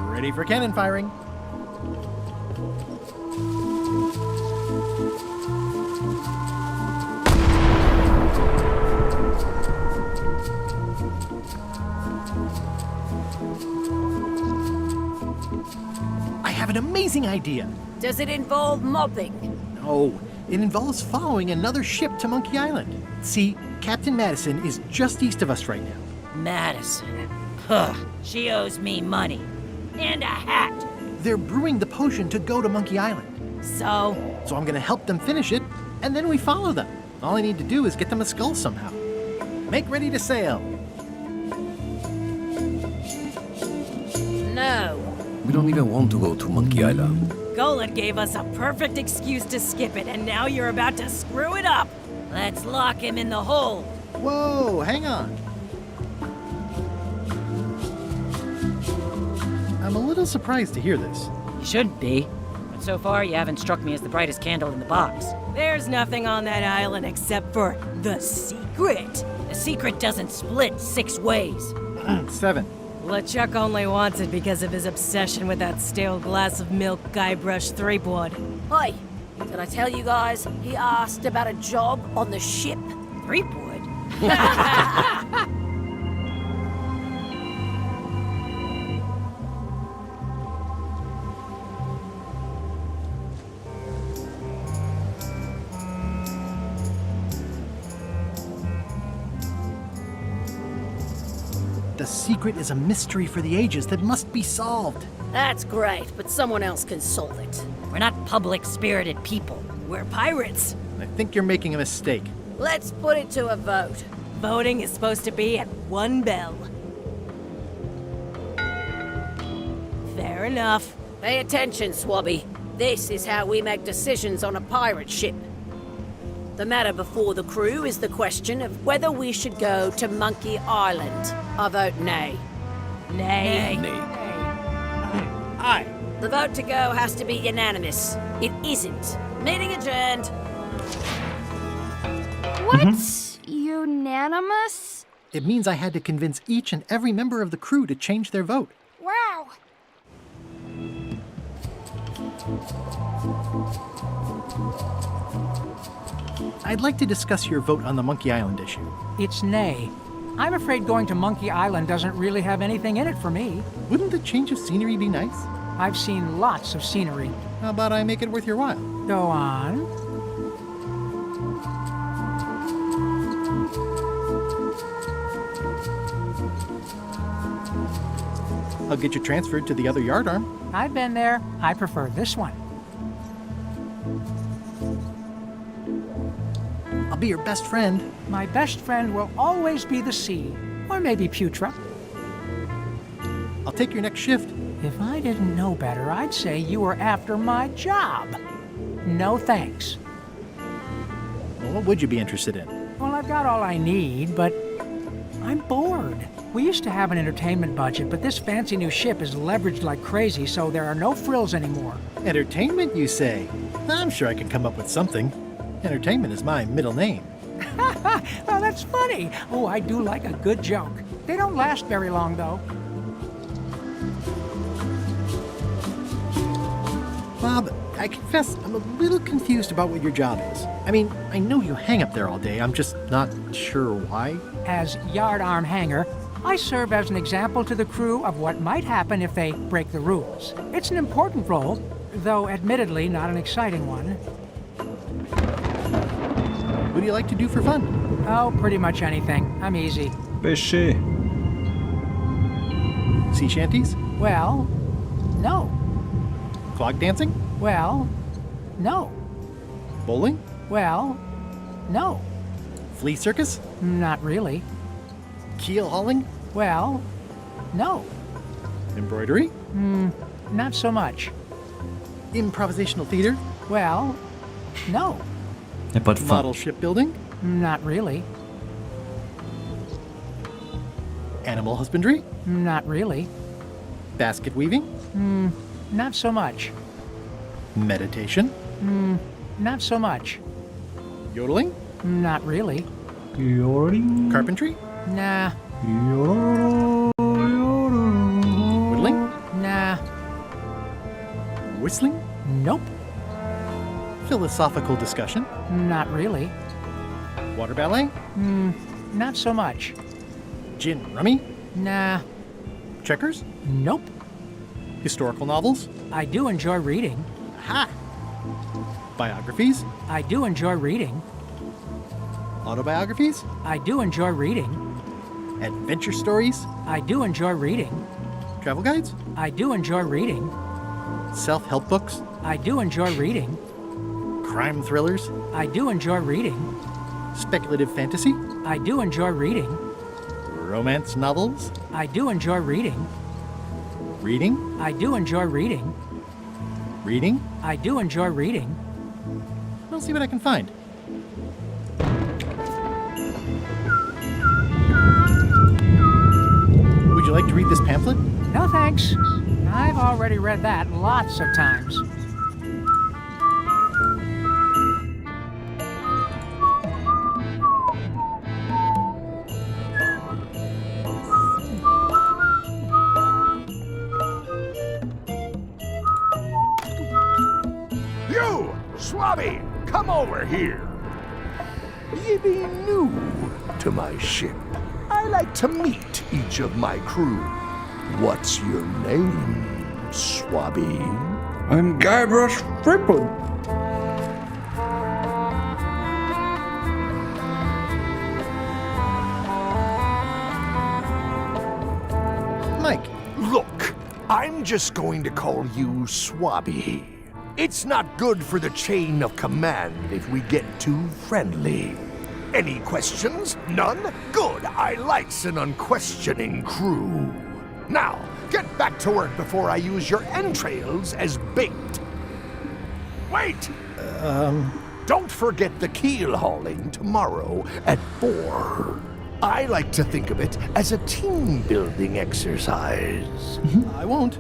Ready for cannon firing. I have an amazing idea. Does it involve mobbing? No, it involves following another ship to Monkey Island. See, Captain Madison is just east of us right now. Madison. Huh. She owes me money. And a hat. They're brewing the potion to go to Monkey Island. So I'm gonna help them finish it, and then we follow them. All I need to do is get them a skull somehow. Make ready to sail. No. We don't even want to go to Monkey Island. Golan gave us a perfect excuse to skip it, and now you're about to screw it up. Let's lock him in the hole. Whoa, hang on. I'm a little surprised to hear this. You shouldn't be. But so far, you haven't struck me as the brightest candle in the box. There's nothing on that island except for the secret. The secret doesn't split 6 ways. 7. LeChuck only wants it because of his obsession with that stale glass of milk Guybrush Threepwood. Hey, did I tell you guys he asked about a job on the ship? Threepwood? The secret is a mystery for the ages that must be solved. That's great, but someone else can solve it. We're not public-spirited people. We're pirates. I think you're making a mistake. Let's put it to a vote. Voting is supposed to be at 1 bell. Fair enough. Pay attention, Swabby. This is how we make decisions on a pirate ship. The matter before the crew is the question of whether we should go to Monkey Island. I vote nay. Nay. Nay. Aye. The vote to go has to be unanimous. It isn't. Meeting adjourned. What's unanimous? It means I had to convince each and every member of the crew to change their vote. Wow. I'd like to discuss your vote on the Monkey Island issue. It's nay. I'm afraid going to Monkey Island doesn't really have anything in it for me. Wouldn't the change of scenery be nice? I've seen lots of scenery. How about I make it worth your while? Go on. I'll get you transferred to the other yardarm. I've been there. I prefer this one. I'll be your best friend. My best friend will always be the sea. Or maybe Putra. I'll take your next shift. If I didn't know better, I'd say you were after my job. No thanks. Well, what would you be interested in? Well, I've got all I need, but I'm bored. We used to have an entertainment budget, but this fancy new ship is leveraged like crazy, so there are no frills anymore. Entertainment, you say? I'm sure I can come up with something. Entertainment is my middle name. Oh, that's funny. Oh, I do like a good joke. They don't last very long, though. Bob, I confess I'm a little confused about what your job is. I mean, I know you hang up there all day. I'm just not sure why. As yardarm hanger, I serve as an example to the crew of what might happen if they break the rules. It's an important role, though admittedly not an exciting one. What do you like to do for fun? Oh, pretty much anything. I'm easy. Pêcher. Sea shanties? Well, no. Clog dancing? Well, no. Bowling? Well, no. Flea circus? Not really. Keel hauling? Well, no. Embroidery? Not so much. Improvisational theater? Well, no. Y a pas de fin. Model shipbuilding? Not really. Animal husbandry? Not really. Basket weaving? Not so much. Meditation? Not so much. Yodeling? Not really. Yodeling? Carpentry? Nah, Whittling? Nah. Whistling? Nope. Philosophical discussion? Not really. Water ballet? Not so much. Gin rummy? Nah. Checkers? Nope. Historical novels? I do enjoy reading. Ha! Biographies? I do enjoy reading. Autobiographies? I do enjoy reading. Adventure stories? I do enjoy reading. Travel guides? I do enjoy reading. Self-help books? I do enjoy reading. Crime thrillers? I do enjoy reading. Speculative fantasy? I do enjoy reading. Romance novels? I do enjoy reading. Reading? I do enjoy reading. Reading? I do enjoy reading. I'll see what I can find. Would you like to read this pamphlet? No thanks. I've already read that lots of times. You, Swabby, come over here. Ye be new to my ship. I like to meet each of my crew. What's your name, Swabby? I'm Guybrush Threepwood. Mike. Look, I'm just going to call you Swabby. It's not good for the chain of command if we get too friendly. Any questions? None? Good. I likes an unquestioning crew. Now, get back to work before I use your entrails as bait. Wait! Don't forget the keel hauling tomorrow at 4. I like to think of it as a team-building exercise. I won't.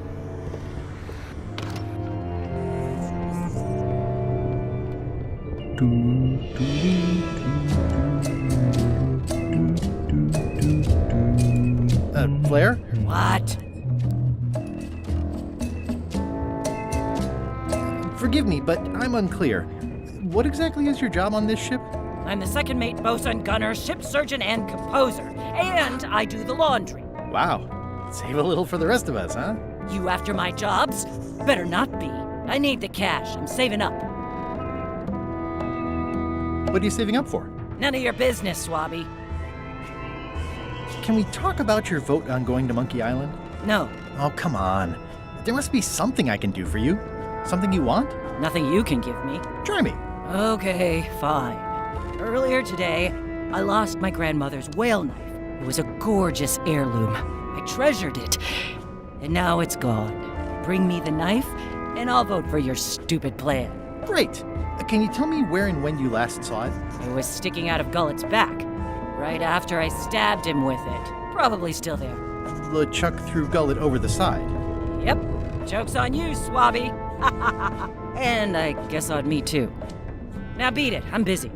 Flair? What? Forgive me, but I'm unclear. What exactly is your job on this ship? I'm the second mate, bosun, gunner, ship surgeon, and composer. And I do the laundry. Wow. Save a little for the rest of us, huh? You after my jobs? Better not be. I need the cash. I'm saving up. What are you saving up for? None of your business, Swabby. Can we talk about your vote on going to Monkey Island? No. Oh, come on. There must be something I can do for you. Something you want? Nothing you can give me. Try me. Okay, fine. Earlier today, I lost my grandmother's whale knife. It was a gorgeous heirloom. I treasured it. And now it's gone. Bring me the knife, and I'll vote for your stupid plan. Great. Can you tell me where and when you last saw it? It was sticking out of Gullet's back, right after I stabbed him with it. Probably still there. LeChuck threw Gullet over the side. Yep. Joke's on you, Swabby. And I guess on me, too. Now beat it. I'm busy.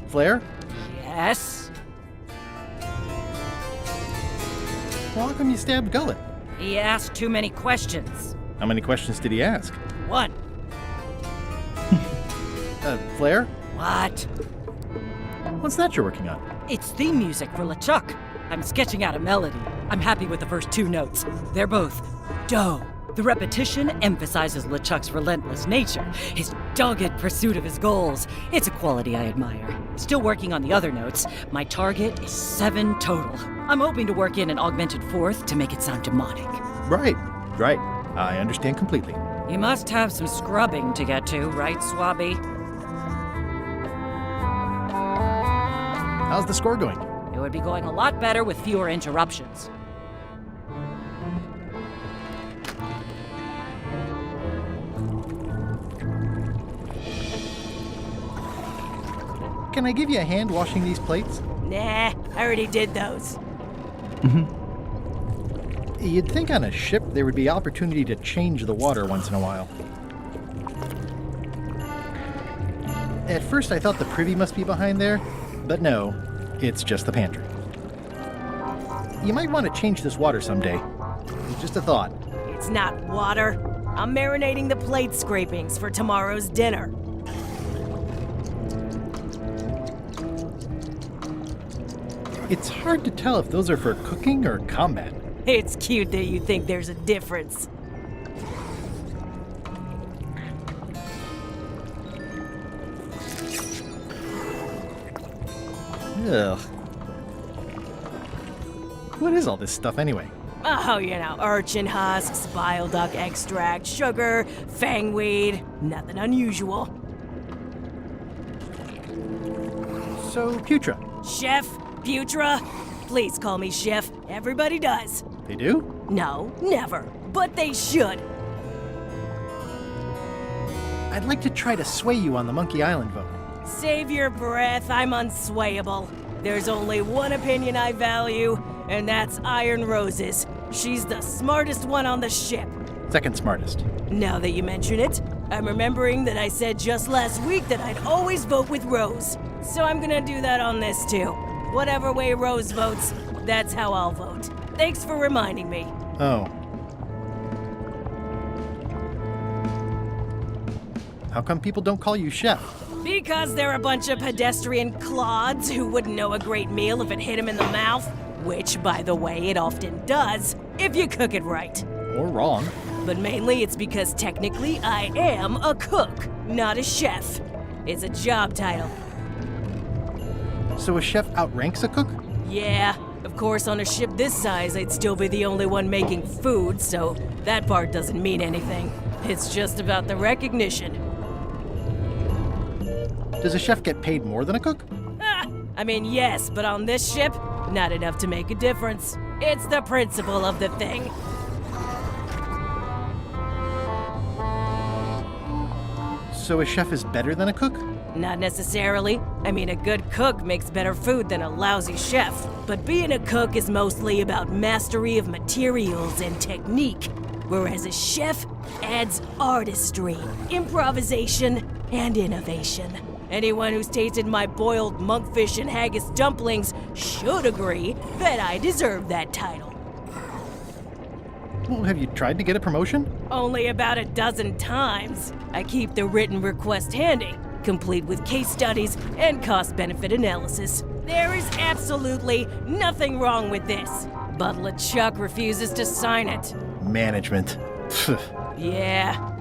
Flair? Yes? Well, how come you stabbed Gullet? He asked too many questions. How many questions did he ask? 1. Flair? What? What's that you're working on? It's theme music for LeChuck. I'm sketching out a melody. I'm happy with the first 2 notes. They're both do. The repetition emphasizes LeChuck's relentless nature, his dogged pursuit of his goals. It's a quality I admire. Still working on the other notes. My target is 7 total. I'm hoping to work in an augmented 4th to make it sound demonic. Right. I understand completely. You must have some scrubbing to get to, right, Swabby? How's the score going? It would be going a lot better with fewer interruptions. Can I give you a hand washing these plates? Nah, I already did those. You'd think on a ship there would be opportunity to change the water once in a while. At first I thought the privy must be behind there, but no. It's just the pantry. You might want to change this water someday. Just a thought. It's not water. I'm marinating the plate scrapings for tomorrow's dinner. It's hard to tell if those are for cooking or combat. It's cute that you think there's a difference. Ugh. What is all this stuff anyway? Oh, you know, urchin husks, bile duck extract, sugar, fangweed. Nothing unusual. So, Putra. Chef? Putra? Please call me Chef. Everybody does. They do? No, never. But they should. I'd like to try to sway you on the Monkey Island vote. Save your breath, I'm unswayable. There's only one opinion I value, and that's Iron Rose's. She's the smartest one on the ship. Second smartest. Now that you mention it, I'm remembering that I said just last week that I'd always vote with Rose. So I'm gonna do that on this too. Whatever way Rose votes, that's how I'll vote. Thanks for reminding me. Oh. How come people don't call you Chef? Because they're a bunch of pedestrian clods who wouldn't know a great meal if it hit them in the mouth. Which, by the way, it often does, if you cook it right. Or wrong. But mainly it's because technically I am a cook, not a chef. It's a job title. So a chef outranks a cook? Yeah, of course on a ship this size I'd still be the only one making food, so that part doesn't mean anything. It's just about the recognition. Does a chef get paid more than a cook? I mean, yes, but on this ship, not enough to make a difference. It's the principle of the thing. So a chef is better than a cook? Not necessarily. I mean, a good cook makes better food than a lousy chef. But being a cook is mostly about mastery of materials and technique, whereas a chef adds artistry, improvisation, and innovation. Anyone who's tasted my boiled monkfish and haggis dumplings should agree that I deserve that title. Well, have you tried to get a promotion? Only about a dozen times. I keep the written request handy, complete with case studies and cost-benefit analysis. There is absolutely nothing wrong with this, but LeChuck refuses to sign it. Management. Yeah.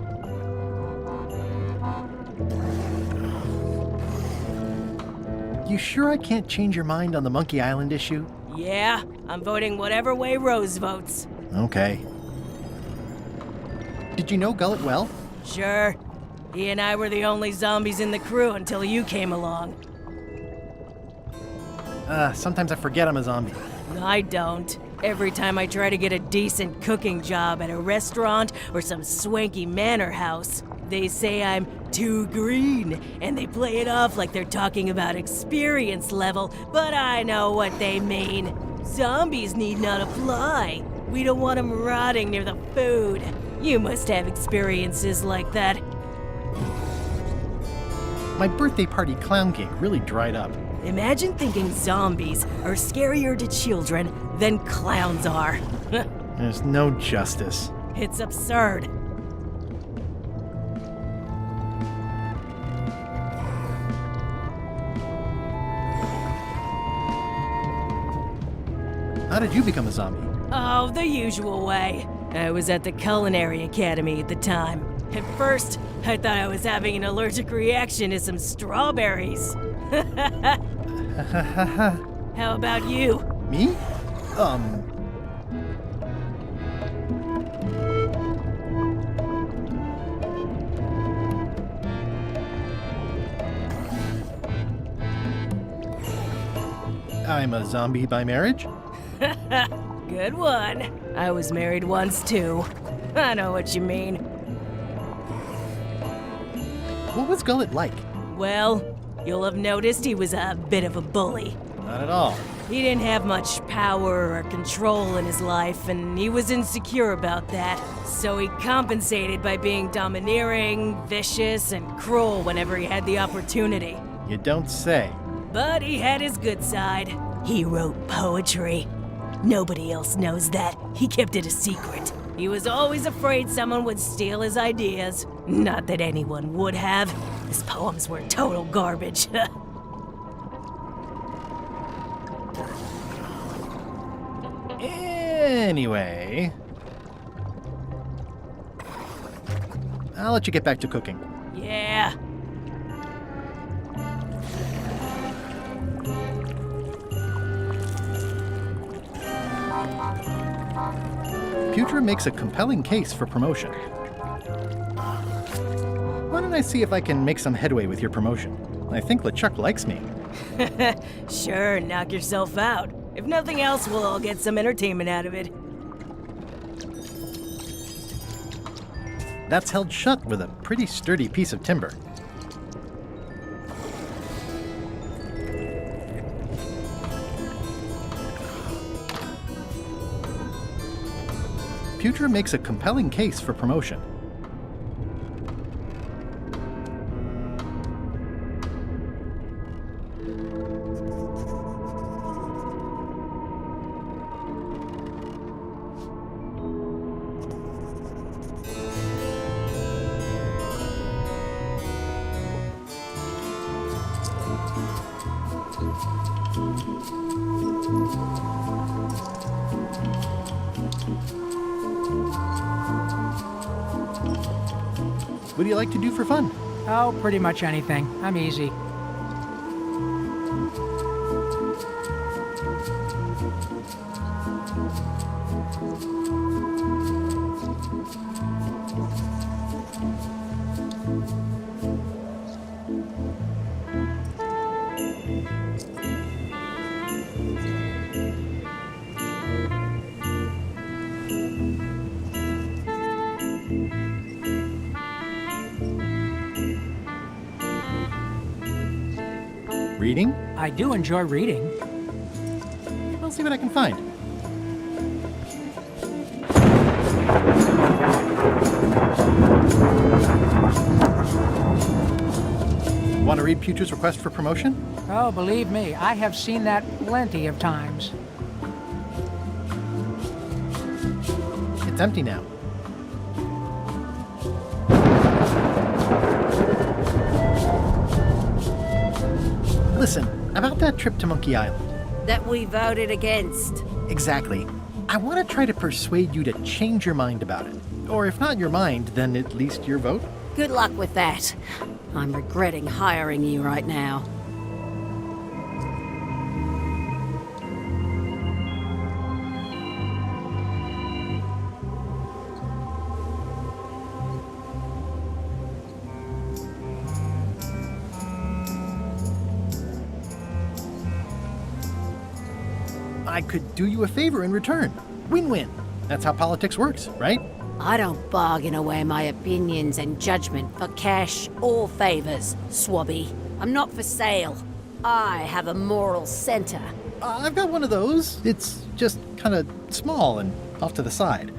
You sure I can't change your mind on the Monkey Island issue? Yeah, I'm voting whatever way Rose votes. Okay. Did you know Gullet well? Sure. He and I were the only zombies in the crew until you came along. Sometimes I forget I'm a zombie. I don't. Every time I try to get a decent cooking job at a restaurant or some swanky manor house, they say I'm too green, and they play it off like they're talking about experience level, but I know what they mean. Zombies need not apply. We don't want them rotting near the food. You must have experiences like that. My birthday party clown cake really dried up. Imagine thinking zombies are scarier to children than clowns are. There's no justice. It's absurd. How did you become a zombie? Oh, the usual way. I was at the Culinary Academy at the time. At first, I thought I was having an allergic reaction to some strawberries. How about you? Me? I'm a zombie by marriage? Good one. I was married once too. I know what you mean. What was Gullet like? Well, you'll have noticed he was a bit of a bully. Not at all. He didn't have much power or control in his life, and he was insecure about that. So he compensated by being domineering, vicious, and cruel whenever he had the opportunity. You don't say. But he had his good side. He wrote poetry. Nobody else knows that. He kept it a secret. He was always afraid someone would steal his ideas. Not that anyone would have. His poems were total garbage. Anyway, I'll let you get back to cooking. Yeah. Putra makes a compelling case for promotion. Why don't I see if I can make some headway with your promotion? I think LeChuck likes me. Sure, knock yourself out. If nothing else, we'll all get some entertainment out of it. That's held shut with a pretty sturdy piece of timber. Putra makes a compelling case for promotion. What do you like to do for fun? Oh, pretty much anything. I'm easy. Reading? I do enjoy reading. I'll see what I can find. Want to read Putra's request for promotion? Oh, believe me, I have seen that plenty of times. It's empty now. Listen, about that trip to Monkey Island. That we voted against. Exactly. I want to try to persuade you to change your mind about it. Or if not your mind, then at least your vote. Good luck with that. I'm regretting hiring you right now. I could do you a favor in return. Win-win. That's how politics works, right? I don't bargain away my opinions and judgment for cash or favors, Swabby. I'm not for sale. I have a moral center. I've got one of those. It's just kind of small and off to the side.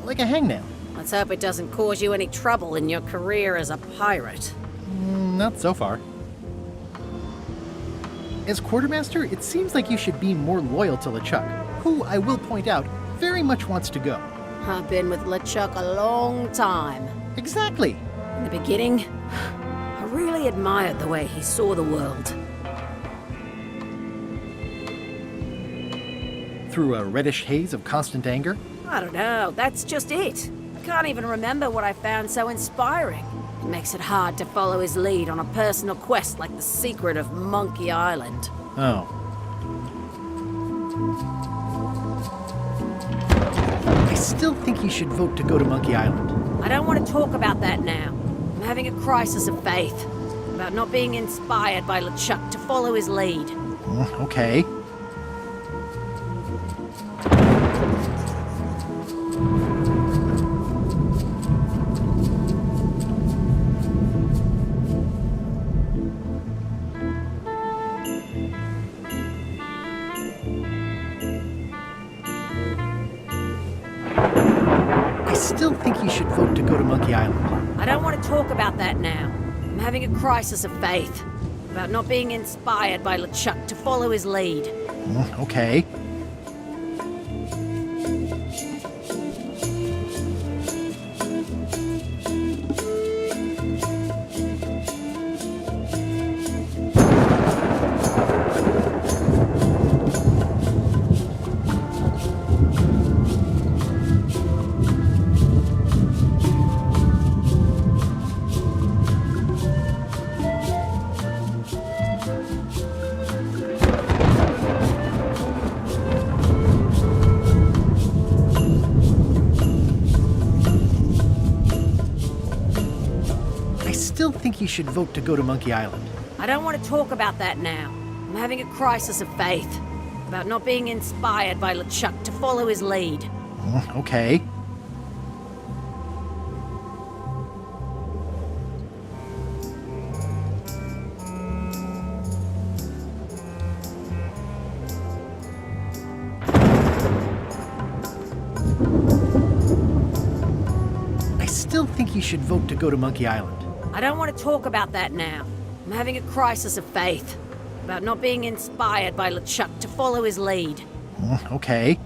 Like a hangnail. Let's hope it doesn't cause you any trouble in your career as a pirate. Not so far. As quartermaster, it seems like you should be more loyal to LeChuck, who, I will point out, very much wants to go. I've been with LeChuck a long time. Exactly. In the beginning, I really admired the way he saw the world. Through a reddish haze of constant anger? I don't know, that's just it. I can't even remember what I found so inspiring. It makes it hard to follow his lead on a personal quest like the secret of Monkey Island. Oh. I still think you should vote to go to Monkey Island. I don't want to talk about that now. I'm having a crisis of faith. About not being inspired by LeChuck to follow his lead. Okay. I still think you should vote to go to Monkey Island. I don't want to talk about that now. I'm having a crisis of faith. about not being inspired by LeChuck to follow his lead. Okay. I still think you should vote to go to Monkey Island. I don't want to talk about that now. I'm having a crisis of faith about not being inspired by LeChuck to follow his lead. Okay. I still think you should vote to go to Monkey Island. I don't want to talk about that now. I'm having a crisis of faith about not being inspired by LeChuck to follow his lead. Okay.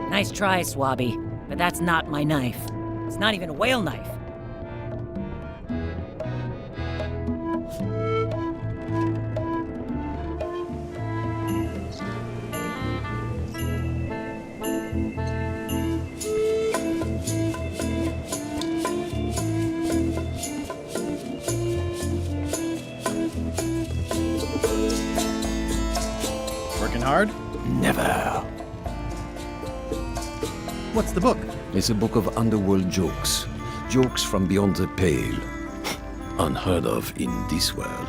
Nice try, Swabby, but that's not my knife. It's not even a whale knife. Working hard? Never. What's the book? It's a book of underworld jokes. Jokes from beyond the pale. Unheard of in this world.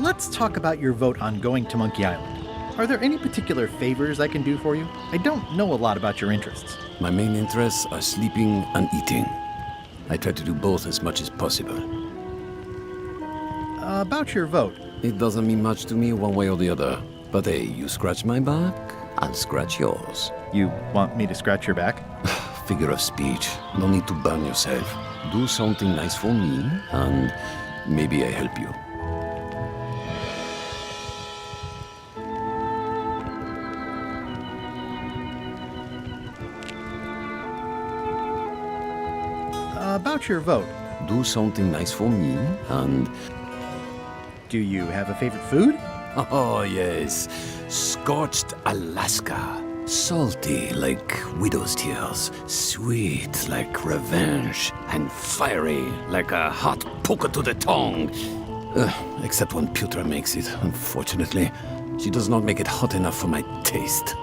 Let's talk about your vote on going to Monkey Island. Are there any particular favors I can do for you? I don't know a lot about your interests. My main interests are sleeping and eating. I try to do both as much as possible. About your vote. It doesn't mean much to me one way or the other. But hey, you scratch my back, I'll scratch yours. You want me to scratch your back? Figure of speech. No need to burn yourself. Do something nice for me, and maybe I help you. About your vote. Do something nice for me, and... Do you have a favorite food? Oh, yes. Scorched Alaska. Salty like widow's tears. Sweet like revenge. And fiery like a hot poker to the tongue. Except when Putra makes it, unfortunately. She does not make it hot enough for my taste.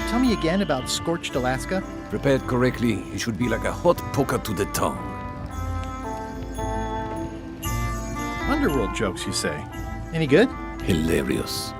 Tell me again about Scorched Alaska. Prepared correctly, it should be like a hot poker to the tongue. Underworld jokes, you say? Any good? Hilarious.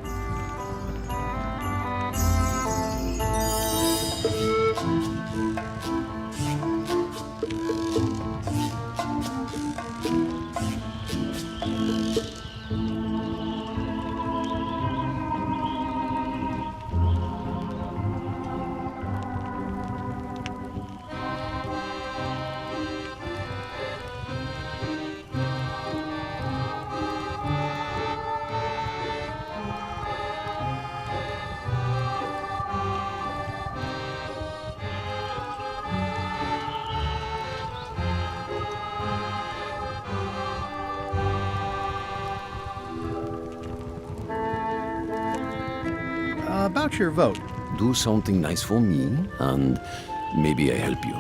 About your vote. Do something nice for me, and maybe I help you.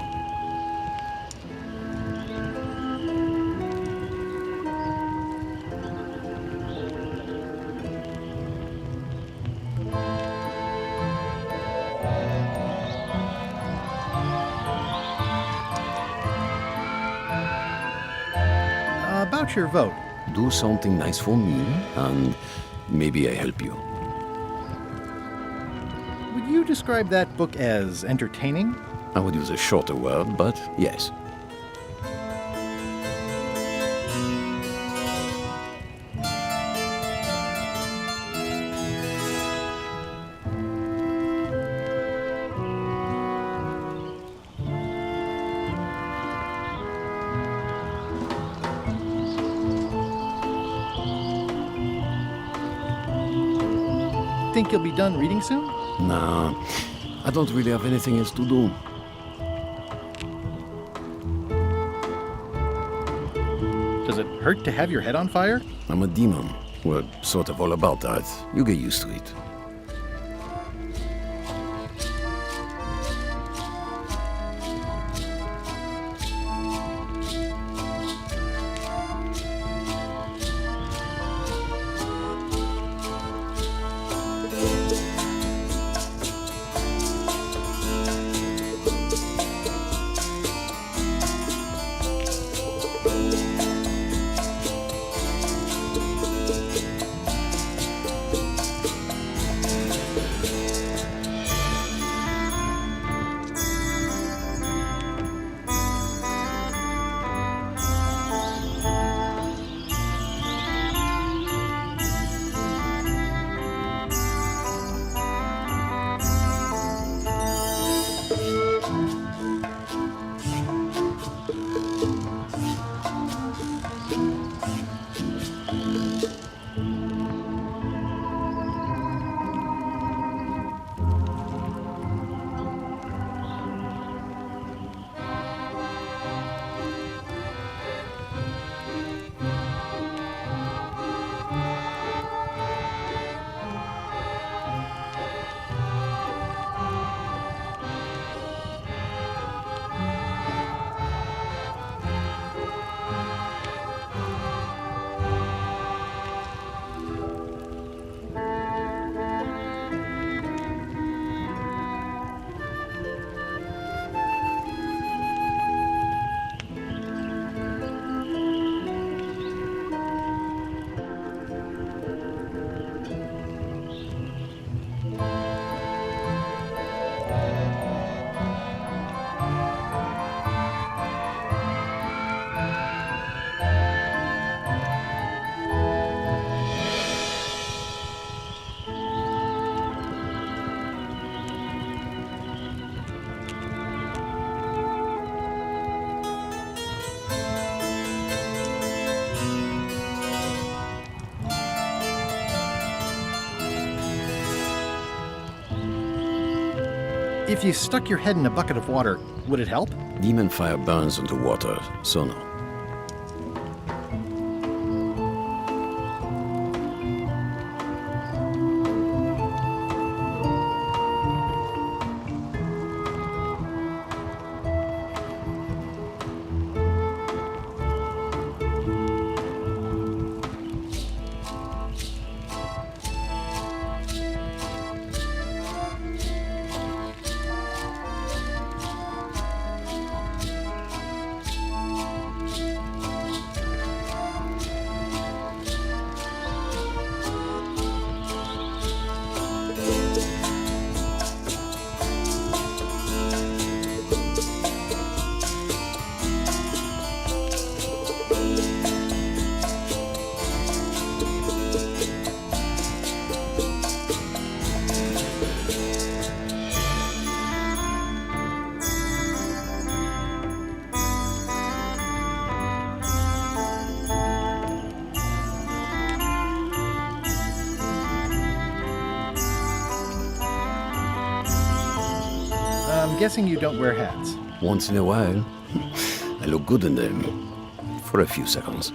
About your vote. Do something nice for me, and maybe I help you. Would you describe that book as entertaining? I would use a shorter word, but yes. Think you'll be done reading soon? Nah, I don't really have anything else to do. Does it hurt to have your head on fire? I'm a demon. We're sort of all about that. You get used to it. If you stuck your head in a bucket of water, would it help? Demon fire burns underwater, so no. I'm guessing you don't wear hats. Once in a while, I look good in them. For a few seconds.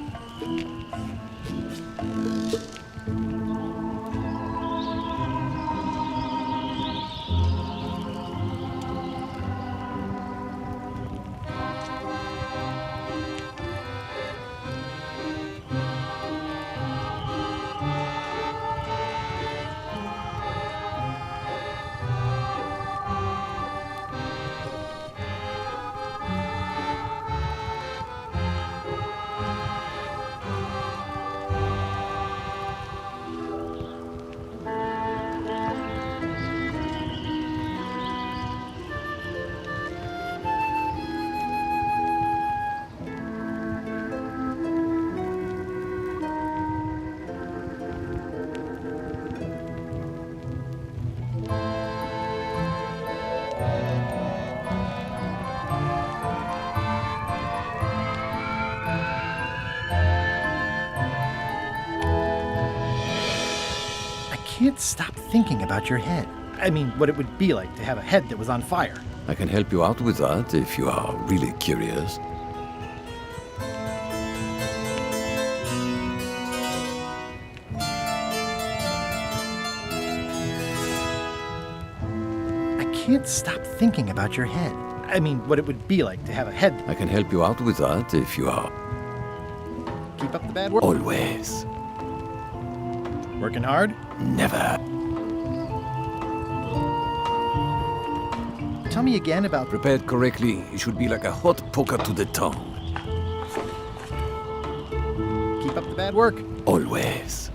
I can't stop thinking about your head. I mean, what it would be like to have a head that was on fire. I can help you out with that if you are really curious. I can't stop thinking about your head. I mean, what it would be like to have a head. I can help you out with that if you are... Keep up the bad work. Always. Working hard? Never. Tell me again about... Prepared correctly, it should be like a hot poker to the tongue. Keep up the bad work. Always.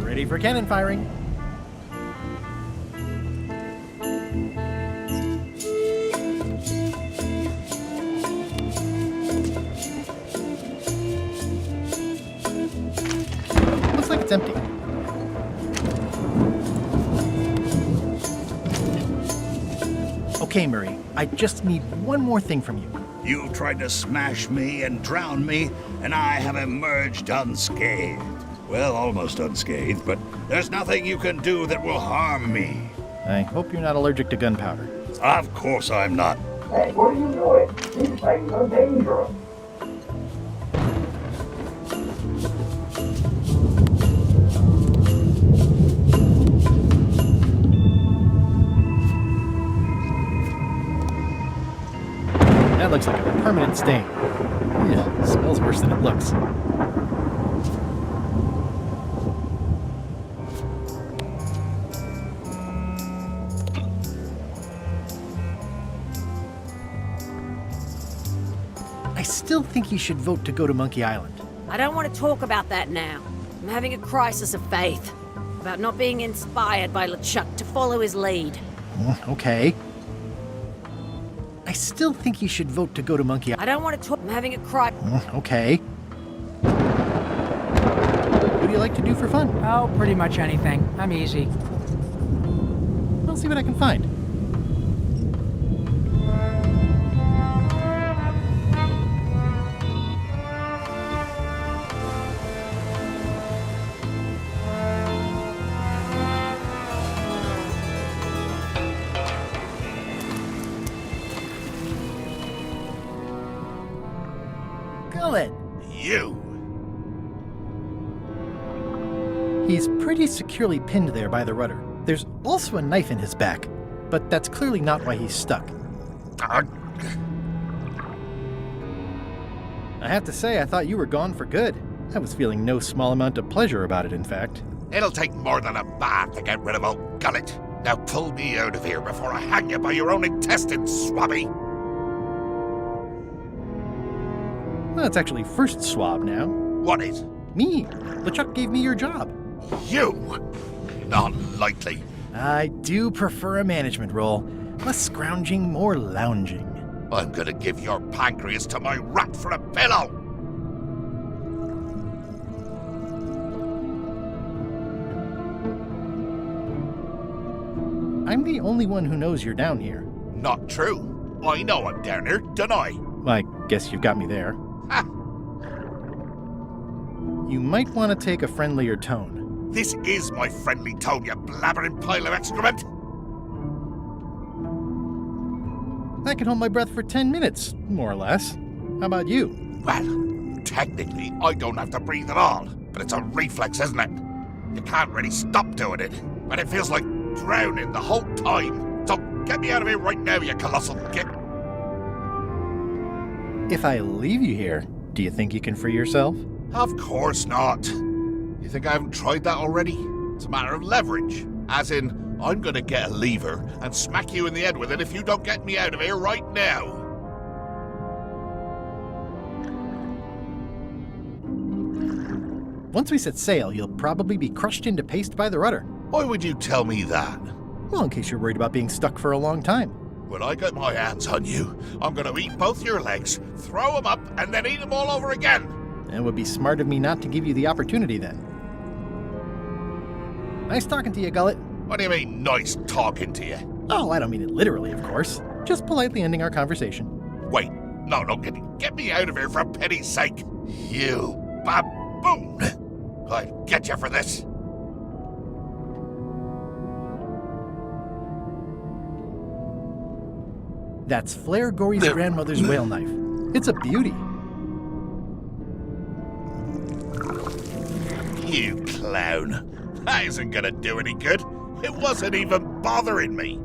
Ready for cannon firing. Looks like it's empty. Okay, Murray, I just need one more thing from you. You tried to smash me and drown me, and I have emerged unscathed. Well, almost unscathed, but there's nothing you can do that will harm me. I hope you're not allergic to gunpowder. Of course I'm not. Hey, what are you doing? These things are dangerous. That looks like a permanent stain. Yeah, smells worse than it looks. I still think you should vote to go to Monkey Island. I don't want to talk about that now. I'm having a crisis of faith. About not being inspired by LeChuck to follow his lead. Okay. I still think you should vote to go to Monkey Island. I don't want to talk. I'm having a crisis. Okay. What do you like to do for fun? Oh, pretty much anything. I'm easy. I'll see what I can find. it! You! He's pretty securely pinned there by the rudder. There's also a knife in his back, but that's clearly not why he's stuck. I have to say, I thought you were gone for good. I was feeling no small amount of pleasure about it, in fact. It'll take more than a bath to get rid of old Gullet. Now pull me out of here before I hang you by your own intestines, Swabby! Well, it's actually first swab now. What is? Me. LeChuck gave me your job. You? Not likely. I do prefer a management role. Less scrounging, more lounging. I'm gonna give your pancreas to my rat for a pillow! I'm the only one who knows you're down here. Not true. I know I'm down here, don't I? I guess you've got me there. Ha! You might want to take a friendlier tone. This is my friendly tone, you blabbering pile of excrement! I can hold my breath for 10 minutes, more or less. How about you? Well, technically, I don't have to breathe at all, but it's a reflex, isn't it? You can't really stop doing it, but it feels like drowning the whole time. So get me out of here right now, you colossal git! If I leave you here, do you think you can free yourself? Of course not. You think I haven't tried that already? It's a matter of leverage. As in, I'm gonna get a lever and smack you in the head with it if you don't get me out of here right now. Once we set sail, you'll probably be crushed into paste by the rudder. Why would you tell me that? Well, in case you're worried about being stuck for a long time. When I get my hands on you, I'm gonna eat both your legs, throw them up, and then eat them all over again. It would be smart of me not to give you the opportunity then. Nice talking to you, Gullet. What do you mean, nice talking to you? Oh, I don't mean it literally, of course. Just politely ending our conversation. Wait, no, get me out of here for pity's sake. You baboon! I'll get you for this. That's Flair Gory's grandmother's whale knife. It's a beauty. You clown. That isn't gonna do any good. It wasn't even bothering me.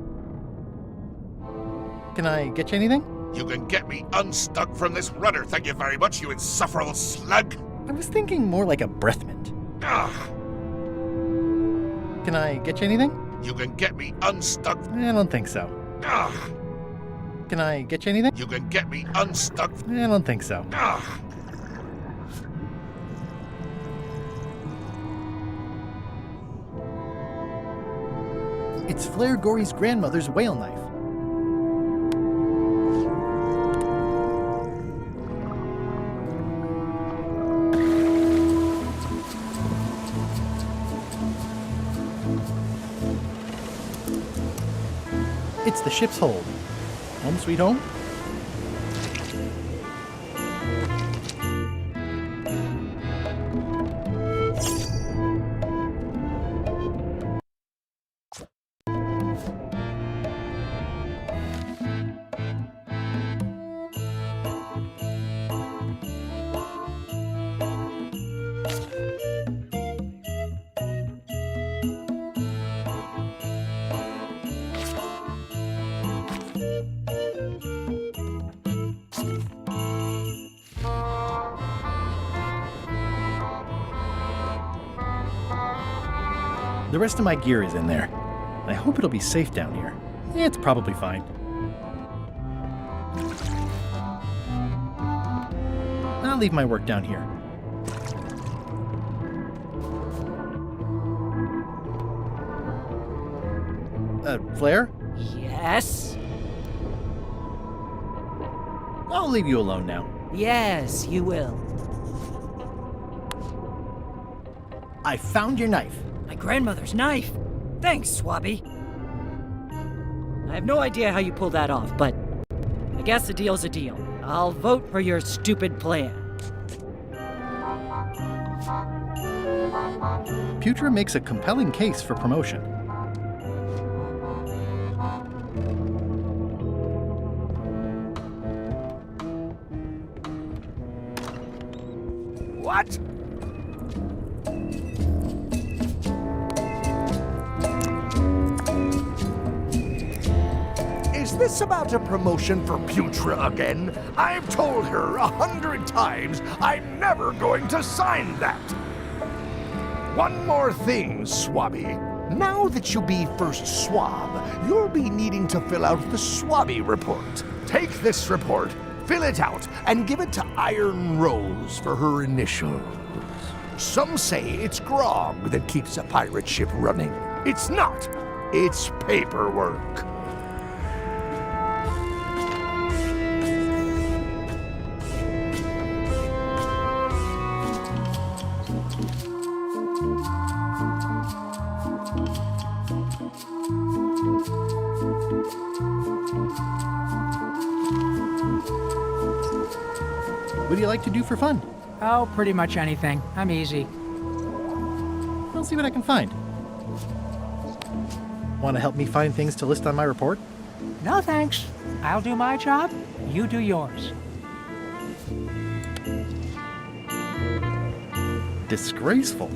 Can I get you anything? You can get me unstuck from this rudder, thank you very much, you insufferable slug. I was thinking more like a breath mint. Ugh. Can I get you anything? You can get me unstuck. I don't think so. Ugh. Can I get you anything? You can get me unstuck. I don't think so. Ugh. It's Flair Gory's grandmother's whale knife. It's the ship's hold. Home sweet home? The rest of my gear is in there. I hope it'll be safe down here. It's probably fine. I'll leave my work down here. Flair? Yes? I'll leave you alone now. Yes, you will. I found your knife. My grandmother's knife. Thanks, Swabby. I have no idea how you pulled that off, but I guess a deal's a deal. I'll vote for your stupid plan. Putra makes a compelling case for promotion. What? Is this about a promotion for Putra again? I've told her 100 times I'm never going to sign that. One more thing, Swabby. Now that you be first swab, you'll be needing to fill out the Swabby report. Take this report, fill it out, and give it to Iron Rose for her initials. Some say it's grog that keeps a pirate ship running. It's not. It's paperwork. What do you like to do for fun? Oh, pretty much anything. I'm easy. I'll see what I can find. Want to help me find things to list on my report? No thanks. I'll do my job, you do yours. Disgraceful.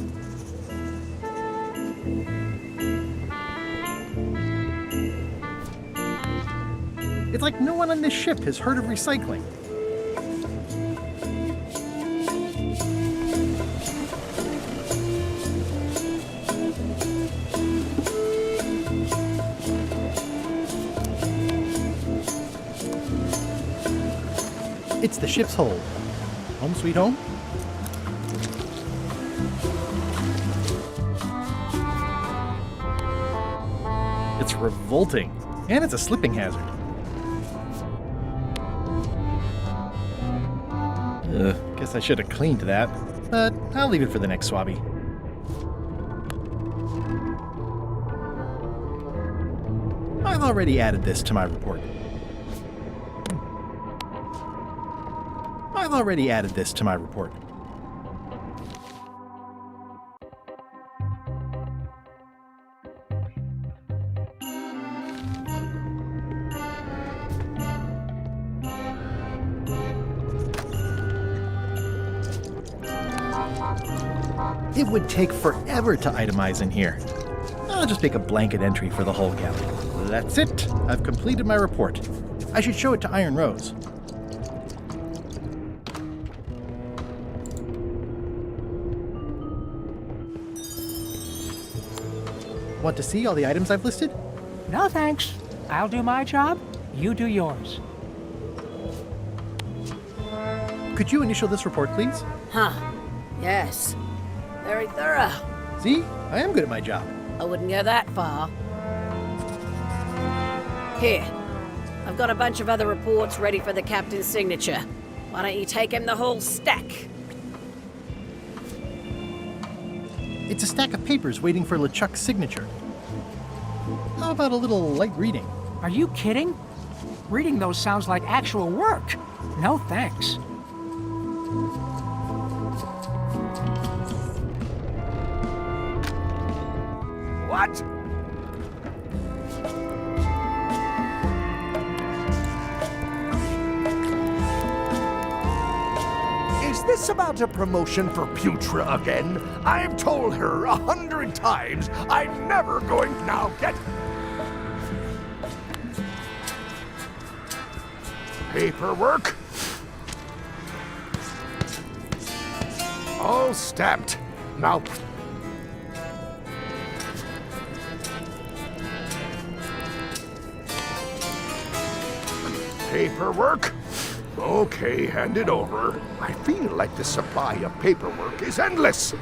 It's like no one on this ship has heard of recycling. It's the ship's hold. Home sweet home? It's revolting. And it's a slipping hazard. Guess I should have cleaned that. But I'll leave it for the next swabby. I've already added this to my report. I've already added this to my report. It would take forever to itemize in here. I'll just make a blanket entry for the whole galley. That's it. I've completed my report. I should show it to Iron Rose. Want to see all the items I've listed? No thanks. I'll do my job, you do yours. Could you initial this report, please? Huh. Yes. Very thorough. See? I am good at my job. I wouldn't go that far. Here. I've got a bunch of other reports ready for the captain's signature. Why don't you take him the whole stack? It's a stack of papers waiting for LeChuck's signature. How about a little light reading? Are you kidding? Reading those sounds like actual work. No thanks. What? Is this about a promotion for Putra again? I've told her 100 times I'm never going. Now get. Paperwork. All stamped. Now. Paperwork? Okay, hand it over. I feel like the supply of paperwork is endless.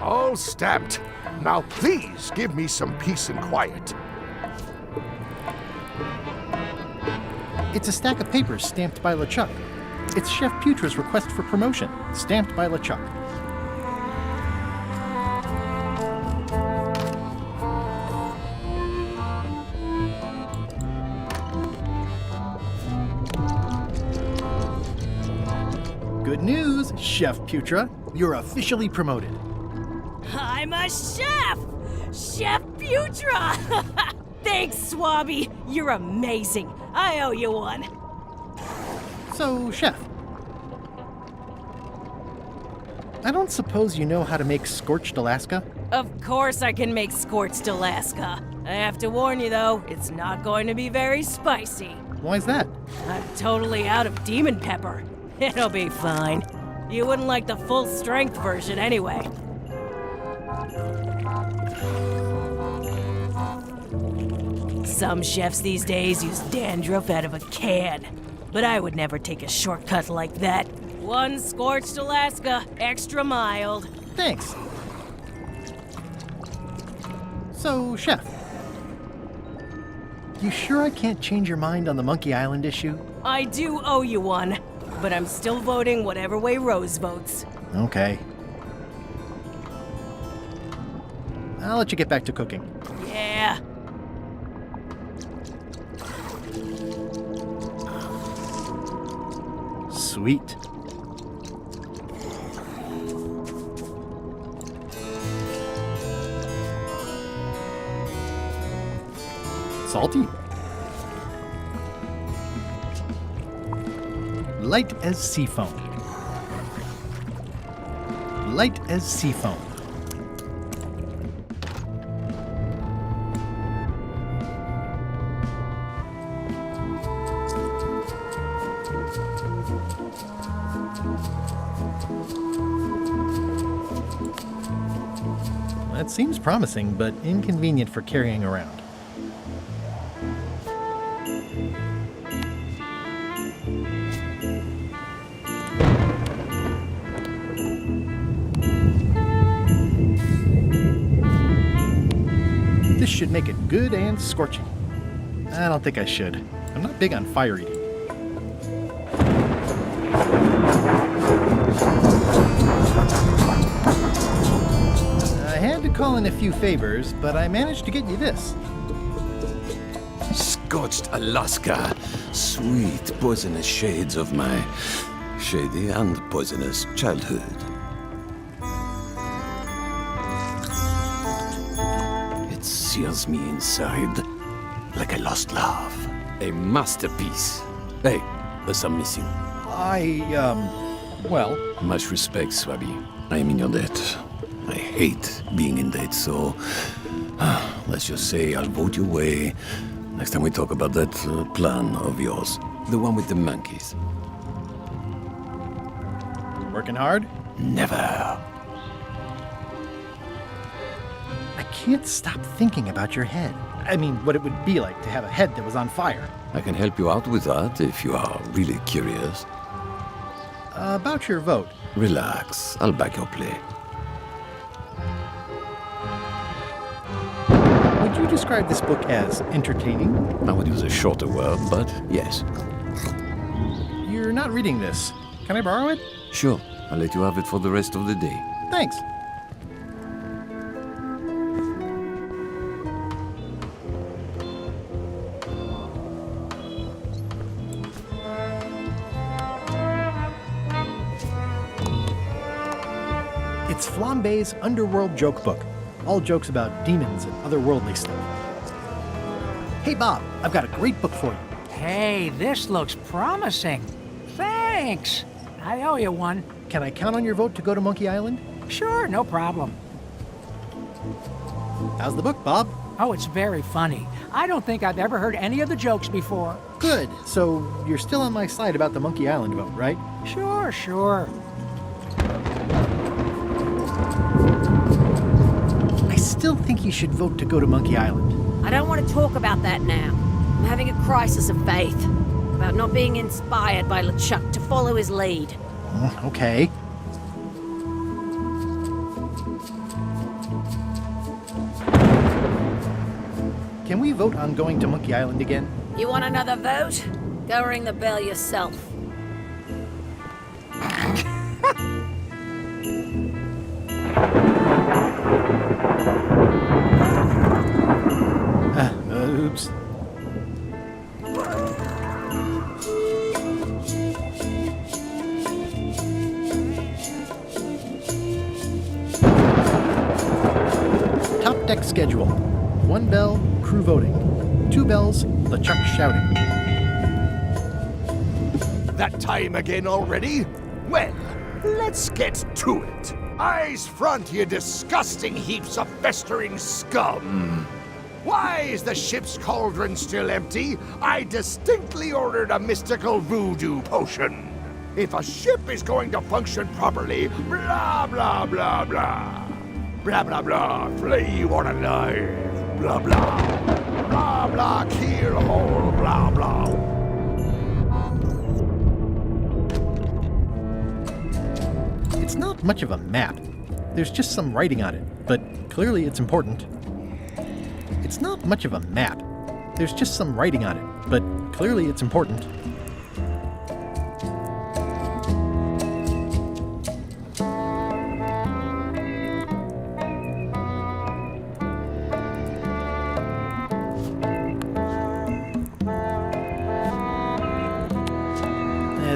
All stamped. Now please give me some peace and quiet. It's a stack of papers stamped by LeChuck. It's Chef Putra's request for promotion, stamped by LeChuck. Good news, Chef Putra. You're officially promoted. I'm a chef! Chef Putra! Thanks, Swabby. You're amazing. I owe you one. So, Chef, I don't suppose you know how to make scorched Alaska? Of course I can make scorched Alaska. I have to warn you though, it's not going to be very spicy. Why's that? I'm totally out of demon pepper. It'll be fine. You wouldn't like the full strength version anyway. Some chefs these days use dandruff out of a can, but I would never take a shortcut like that. One scorched Alaska, extra mild. Thanks. So, Chef, you sure I can't change your mind on the Monkey Island issue? I do owe you one, but I'm still voting whatever way Rose votes. Okay. I'll let you get back to cooking. Yeah. Sweet. Salty. Light as sea foam. Light as sea foam. That seems promising, but inconvenient for carrying around. This should make it good and scorching. I don't think I should. I'm not big on fire eating. I had to call in a few favors, but I managed to get you this. Scorched Alaska. Sweet, poisonous shades of my shady and poisonous childhood. It sears me inside like a lost love. A masterpiece. Hey, there's some missing. Well... Much respect, Swabby. I am in your debt. I hate being in debt, so... let's just say I'll vote your way next time we talk about that plan of yours. The one with the monkeys. Working hard? Never. I can't stop thinking about your head. I mean, what it would be like to have a head that was on fire. I can help you out with that if you are really curious. About your vote. Relax. I'll back your play. Would you describe this book as entertaining? I would use a shorter word, but yes. You're not reading this. Can I borrow it? Sure. I'll let you have it for the rest of the day. Thanks. It's Flambe's Underworld Joke Book. All jokes about demons and otherworldly stuff. Hey, Bob, I've got a great book for you. Hey, this looks promising. Thanks. I owe you one. Can I count on your vote to go to Monkey Island? Sure, no problem. How's the book, Bob? Oh, it's very funny. I don't think I've ever heard any of the jokes before. Good. So you're still on my side about the Monkey Island vote, right? Sure. I still think you should vote to go to Monkey Island. I don't want to talk about that now. I'm having a crisis of faith about not being inspired by LeChuck to follow his lead. Okay. Can we vote on going to Monkey Island again? You want another vote? Go ring the bell yourself. Oops. Top deck schedule. 1 bell, crew voting. 2 bells, LeChuck shouting. That time again already? Well, let's get to it. Eyes front, you disgusting heaps of festering scum. Why is the ship's cauldron still empty? I distinctly ordered a mystical voodoo potion. If a ship is going to function properly, blah, blah, blah, blah. Blah, blah, blah, flay you on alive. Blah, blah. Blah, blah, keel hole, blah, blah. It's not much of a map. There's just some writing on it, but clearly it's important. It's not much of a map. There's just some writing on it, but clearly it's important.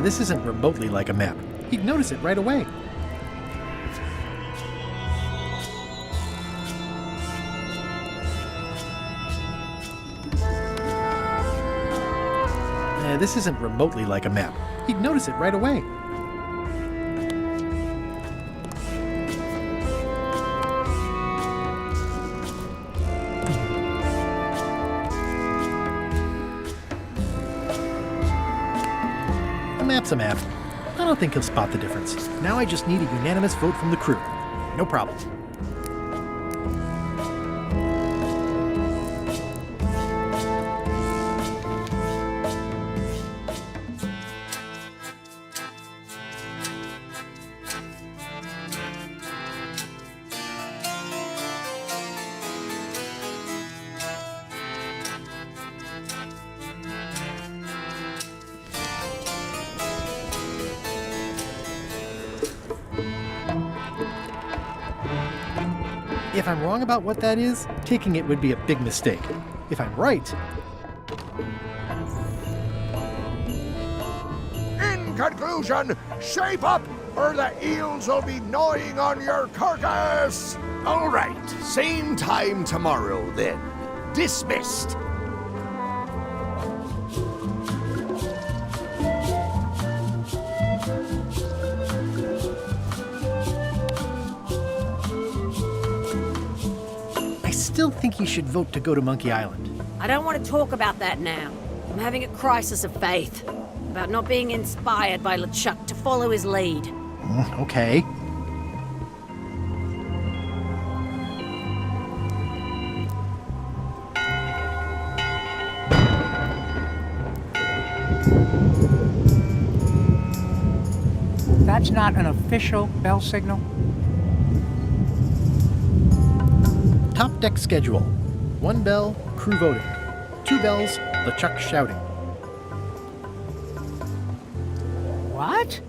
This isn't remotely like a map. You'd notice it right away. This isn't remotely like a map. You'd notice it right away. A map's a map. I don't think he'll spot the difference. Now I just need a unanimous vote from the crew. No problem. If I'm wrong about what that is, taking it would be a big mistake. If I'm right... In conclusion, shape up or the eels will be gnawing on your carcass. All right, same time tomorrow then. Dismissed. I still think he should vote to go to Monkey Island. I don't want to talk about that now. I'm having a crisis of faith about not being inspired by LeChuck to follow his lead. Okay. That's not an official bell signal? Top deck schedule. 1 bell, crew voting. 2 bells, LeChuck shouting. What?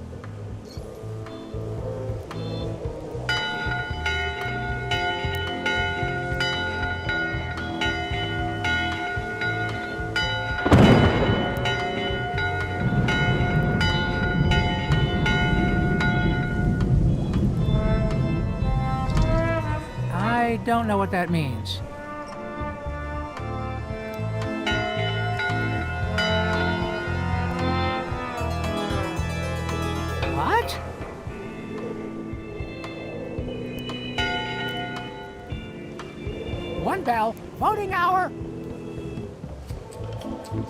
I don't know what that means. What? One bell, voting hour.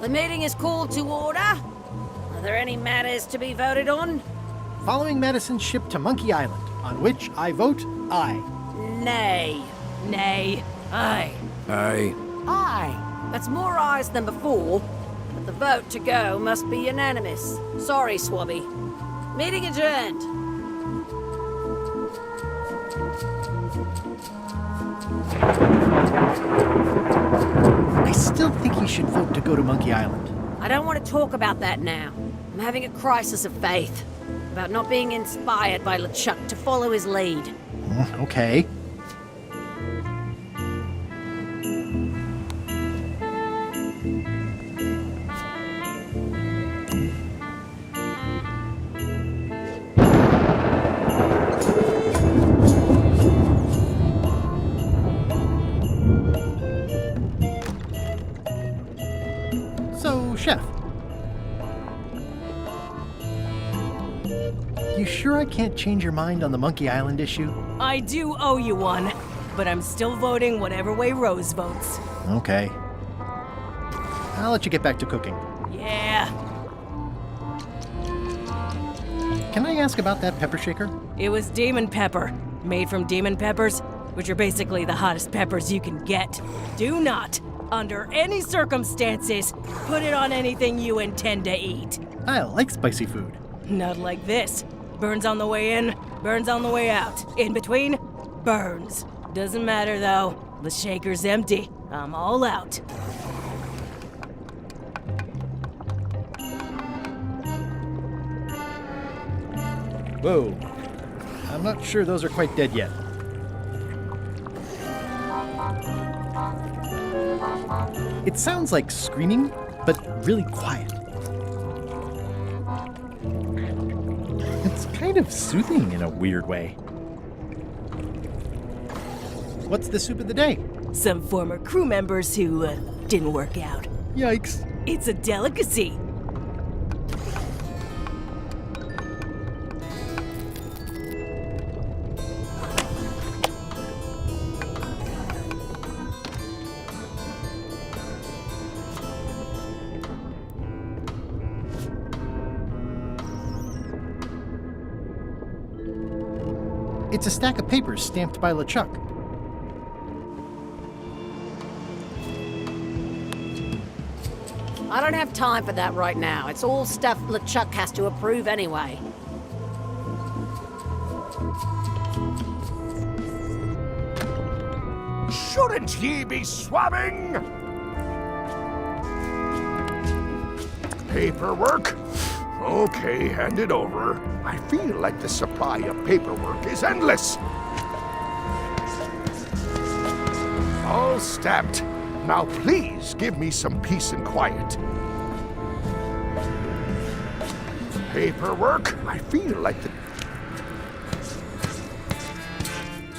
The meeting is called to order. Are there any matters to be voted on? Following Madison's ship to Monkey Island, on which I vote aye. Nay. Nay. Aye. Aye. Aye. That's more ayes than before, but the vote to go must be unanimous. Sorry, Swabby. Meeting adjourned. I still think he should vote to go to Monkey Island. I don't want to talk about that now. I'm having a crisis of faith about not being inspired by LeChuck to follow his lead. Okay. So, Chef, You sure I can't change your mind on the Monkey Island issue? I do owe you one, but I'm still voting whatever way Rose votes. Okay. I'll let you get back to cooking. Yeah. Can I ask about that pepper shaker? It was demon pepper, made from demon peppers, which are basically the hottest peppers you can get. Do not, under any circumstances, put it on anything you intend to eat. I like spicy food. Not like this. Burns on the way in, burns on the way out. In between, burns. Doesn't matter though. The shaker's empty. I'm all out. Whoa. I'm not sure those are quite dead yet. It sounds like screaming, but really quiet. It's kind of soothing in a weird way. What's the soup of the day? Some former crew members who didn't work out. Yikes. It's a delicacy. It's a stack of papers stamped by LeChuck. I don't have time for that right now. It's all stuff LeChuck has to approve anyway. Shouldn't ye be swabbing? Paperwork? Okay, hand it over. I feel like the supply of paperwork is endless. All stamped. Now please give me some peace and quiet. Paperwork? I feel like the...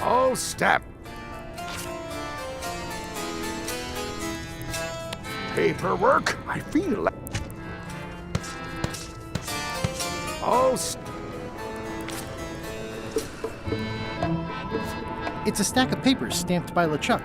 All stamped. Paperwork? I feel like... All It's a stack of papers stamped by LeChuck.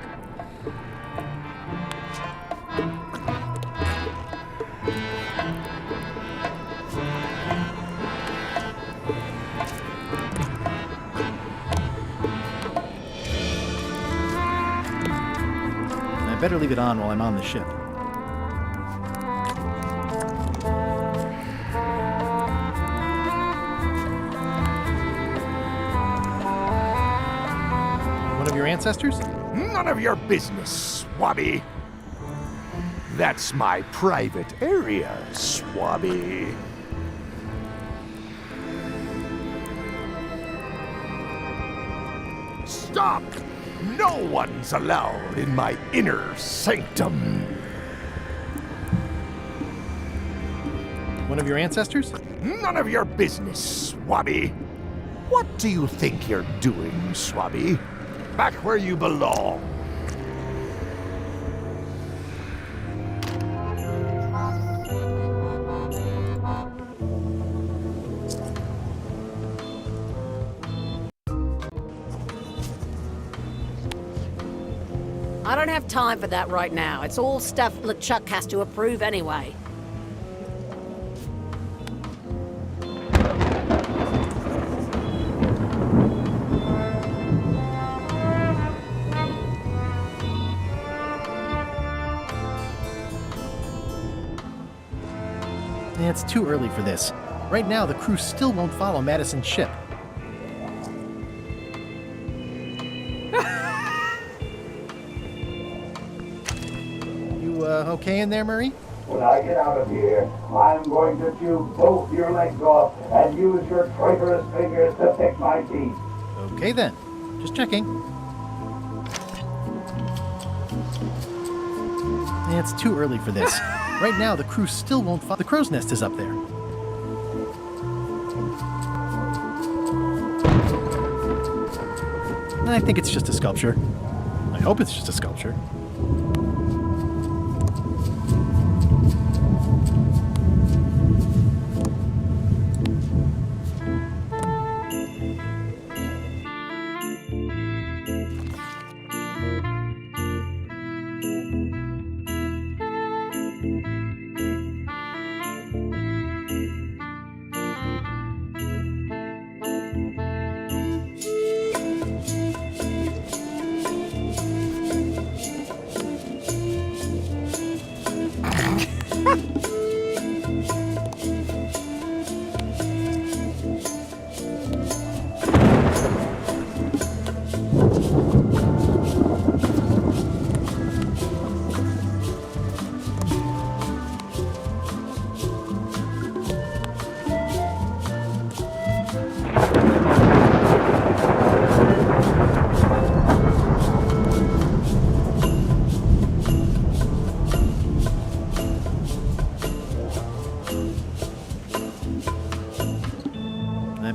I better leave it on while I'm on the ship. One of your ancestors? None of your business, Swabby. That's my private area, Swabby. Stop! No one's allowed in my inner sanctum. One of your ancestors? None of your business, Swabby. What do you think you're doing, Swabby? Back where you belong. I don't have time for that right now. It's all stuff LeChuck has to approve anyway. It's too early for this. Right now, the crew still won't follow Madison's ship. You, okay in there, Murray? When I get out of here, I'm going to chew both your legs off and use your traitorous fingers to pick my teeth. Okay then. Just checking. It's too early for this. Right now, the crew still won't follow. The crow's nest is up there. I think it's just a sculpture. I hope it's just a sculpture.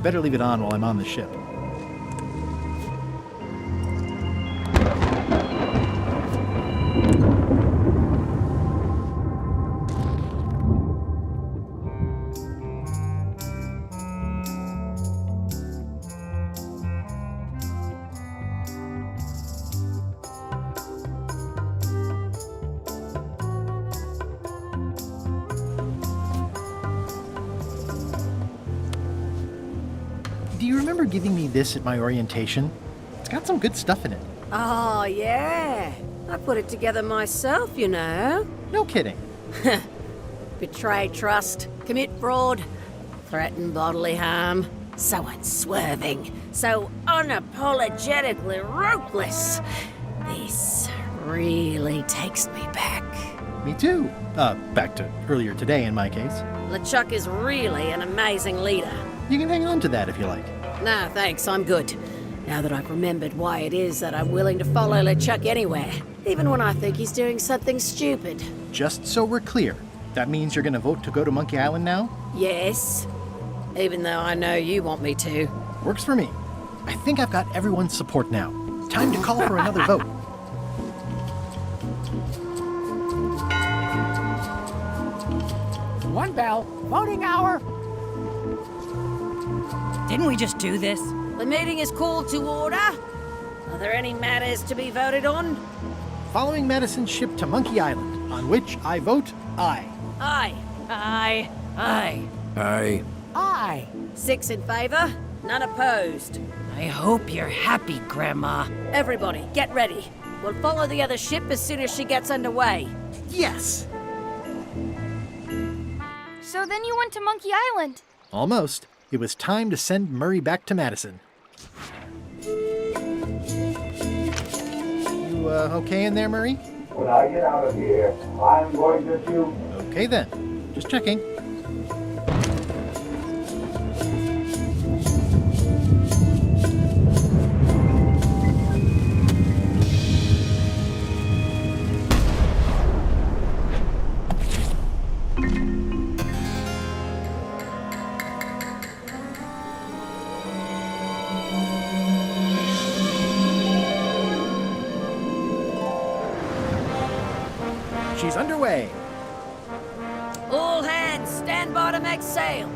better leave it on while I'm on the ship. Do you remember giving me this at my orientation? It's got some good stuff in it. Oh, yeah. I put it together myself, you know. No kidding. Betray trust, commit fraud, threaten bodily harm. So unswerving, so unapologetically ruthless. This really takes me back. Me too. Back to earlier today in my case. LeChuck is really an amazing leader. You can hang on to that if you like. No, thanks, I'm good. Now that I've remembered why it is that I'm willing to follow LeChuck anywhere, even when I think he's doing something stupid. Just so we're clear, that means you're gonna vote to go to Monkey Island now? Yes, even though I know you want me to. Works for me. I think I've got everyone's support now. Time to call for another vote. One bell. Voting hour. Didn't we just do this? The meeting is called to order. Are there any matters to be voted on? Following Madison's ship to Monkey Island, on which I vote aye. Aye. Aye. Aye. Aye. Aye. 6 in favor, none opposed. I hope you're happy, Grandma. Everybody, get ready. We'll follow the other ship as soon as she gets underway. Yes! So then you went to Monkey Island. Almost. It was time to send Murray back to Madison. You, okay in there, Murray? When I get out of here, I'm going to shoot. Okay then. Just checking. She's underway. All hands, stand by to make sail.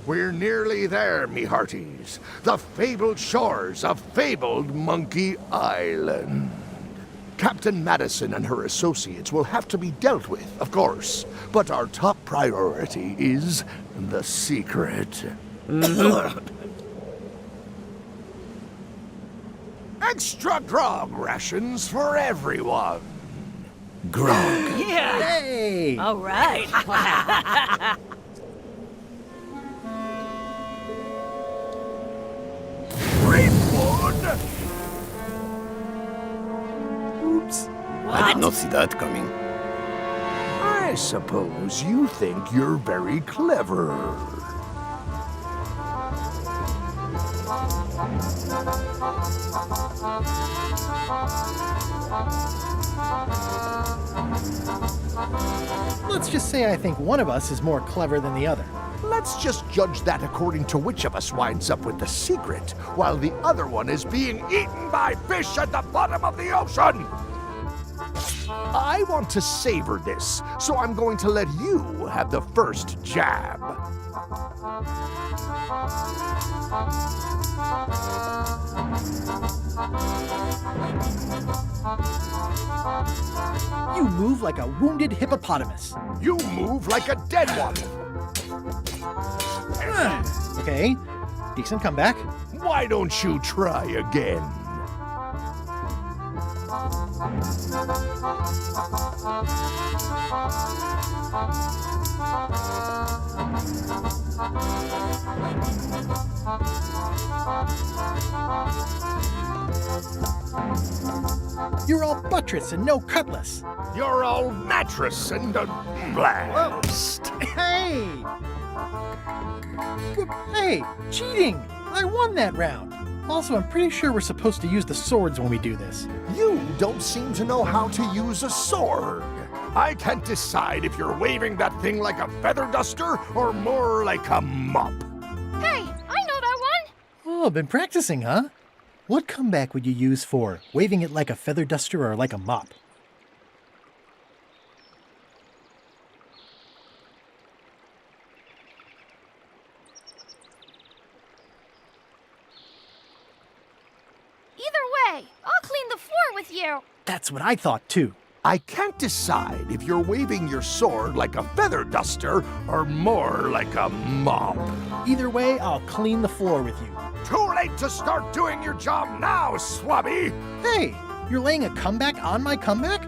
We're nearly there, me hearties. The fabled shores of fabled Monkey Island. Captain Madison and her associates will have to be dealt with, of course. But our top priority is the secret. Extra grog rations for everyone. Grog. Yeah. Hey! All right. Greenwood! Oops. I did not see that coming. I suppose you think you're very clever. Let's just say I think one of us is more clever than the other. Let's just judge that according to which of us winds up with the secret, while the other one is being eaten by fish at the bottom of the ocean. I want to savor this, so I'm going to let you have the first jab. You move like a wounded hippopotamus. You move like a dead one. Okay, decent comeback. Why don't you try again? You're all buttress and no cutlass. You're all mattress and a blast. Hey! Hey, cheating! I won that round. Also, I'm pretty sure we're supposed to use the swords when we do this. You don't seem to know how to use a sword. I can't decide if you're waving that thing like a feather duster or more like a mop. Hey, I know that one! Oh, been practicing, huh? What comeback would you use for waving it like a feather duster or like a mop? Either way, I'll clean the floor with you. That's what I thought, too. I can't decide if you're waving your sword like a feather duster or more like a mop. Either way, I'll clean the floor with you. Too late to start doing your job now, Swabby! Hey, you're laying a comeback on my comeback?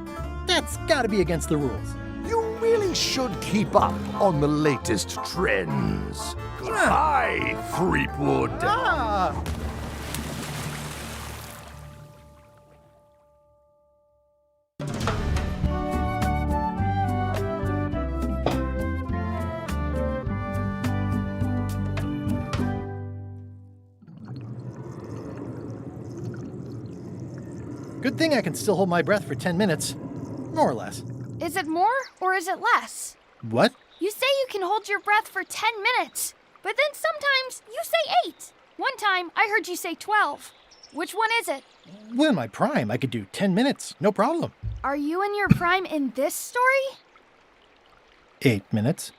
That's gotta be against the rules. You really should keep up on the latest trends. Goodbye, Threepwood. Ah! Good thing I can still hold my breath for 10 minutes. More or less. Is it more or is it less? What? You say you can hold your breath for 10 minutes, but then sometimes you say 8. One time I heard you say 12. Which one is it? Well, in my prime, I could do 10 minutes, no problem. Are you in your prime in this story? 8 minutes.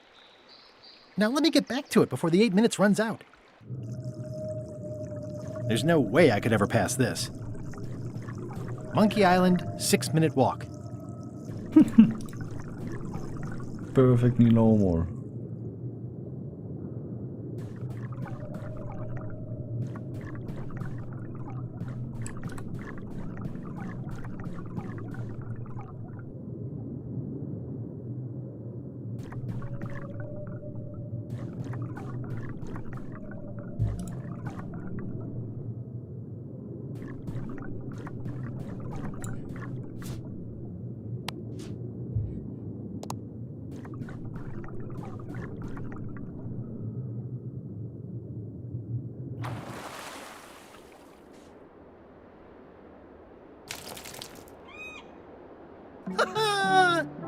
Now let me get back to it before the 8 minutes runs out. There's no way I could ever pass this. Monkey Island, 6-minute walk. Perfectly normal.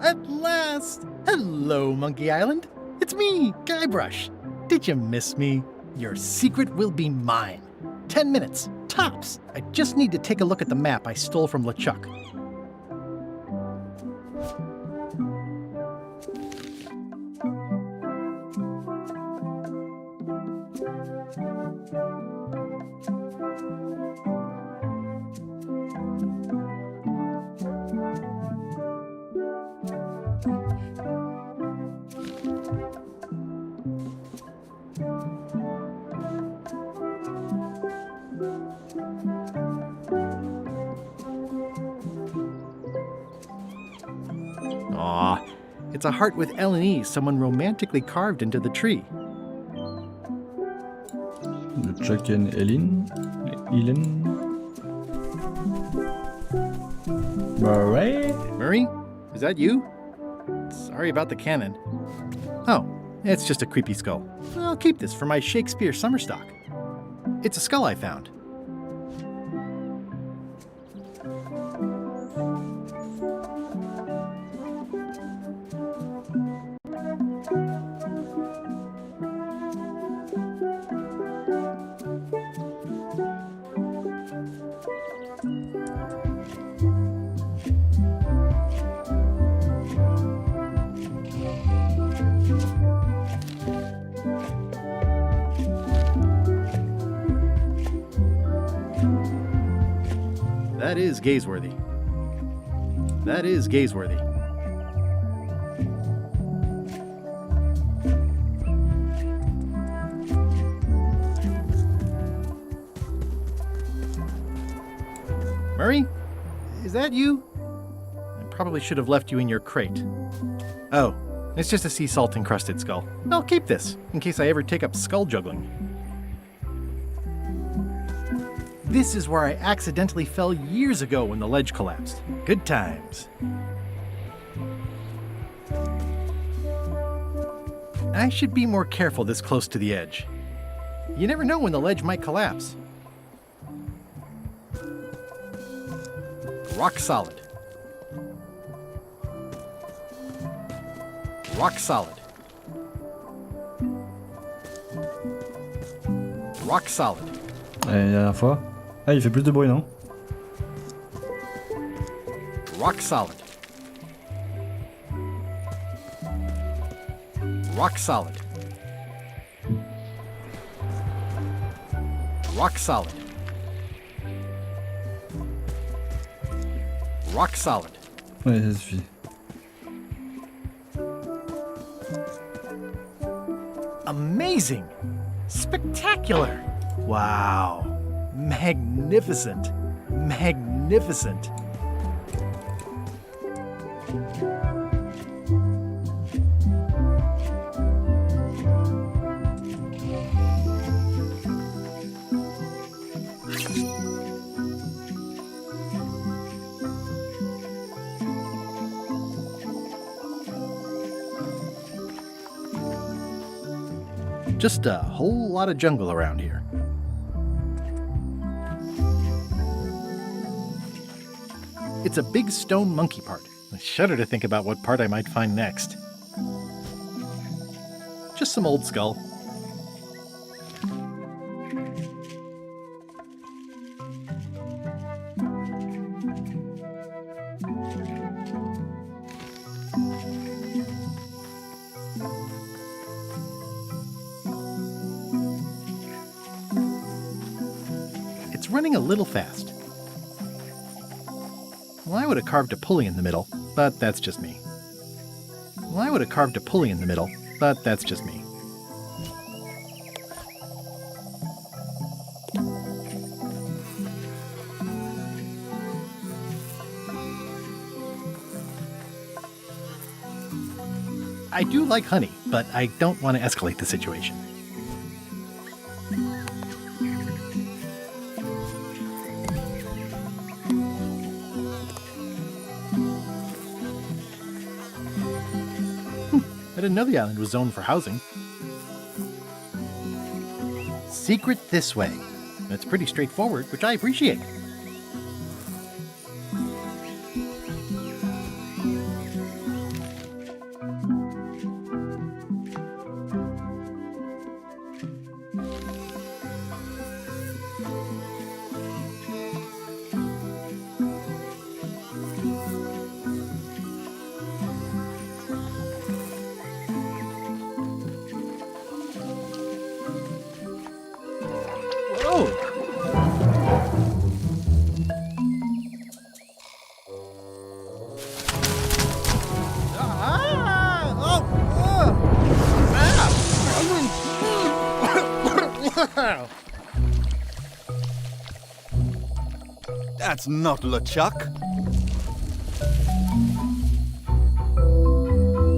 At last! Hello, Monkey Island. It's me, Guybrush. Did you miss me? Your secret will be mine. 10 minutes, tops. I just need to take a look at the map I stole from LeChuck. Aw, it's a heart with L and E someone romantically carved into the tree. LeChuck and Ellen. Murray? Murray? Is that you? Sorry about the cannon. Oh, it's just a creepy skull. I'll keep this for my Shakespeare summer stock. It's a skull I found. That is gazeworthy. That is gazeworthy. Murray? Is that you? I probably should have left you in your crate. Oh, it's just a sea salt encrusted skull. I'll keep this, in case I ever take up skull juggling. This is where I accidentally fell years ago when the ledge collapsed. Good times. I should be more careful this close to the edge. You never know when the ledge might collapse. Rock solid. Rock solid. Rock solid. Et la dernière fois. Ah, il fait plus de bruit, non? Rock solid. Rock solid. Rock solid. Rock solid. Ouais, ça suffit. Amazing! Spectacular! Wow! Magnificent! Magnificent! Just a whole lot of jungle around here. It's a big stone monkey part. I shudder to think about what part I might find next. Just some old skull. It's running a little fast. Well, I would have carved a pulley in the middle, but that's just me. Well, I would have carved a pulley in the middle, but that's just me. I do like honey, but I don't want to escalate the situation. I didn't know the island was zoned for housing. Secret this way. That's pretty straightforward, which I appreciate. That's not LeChuck.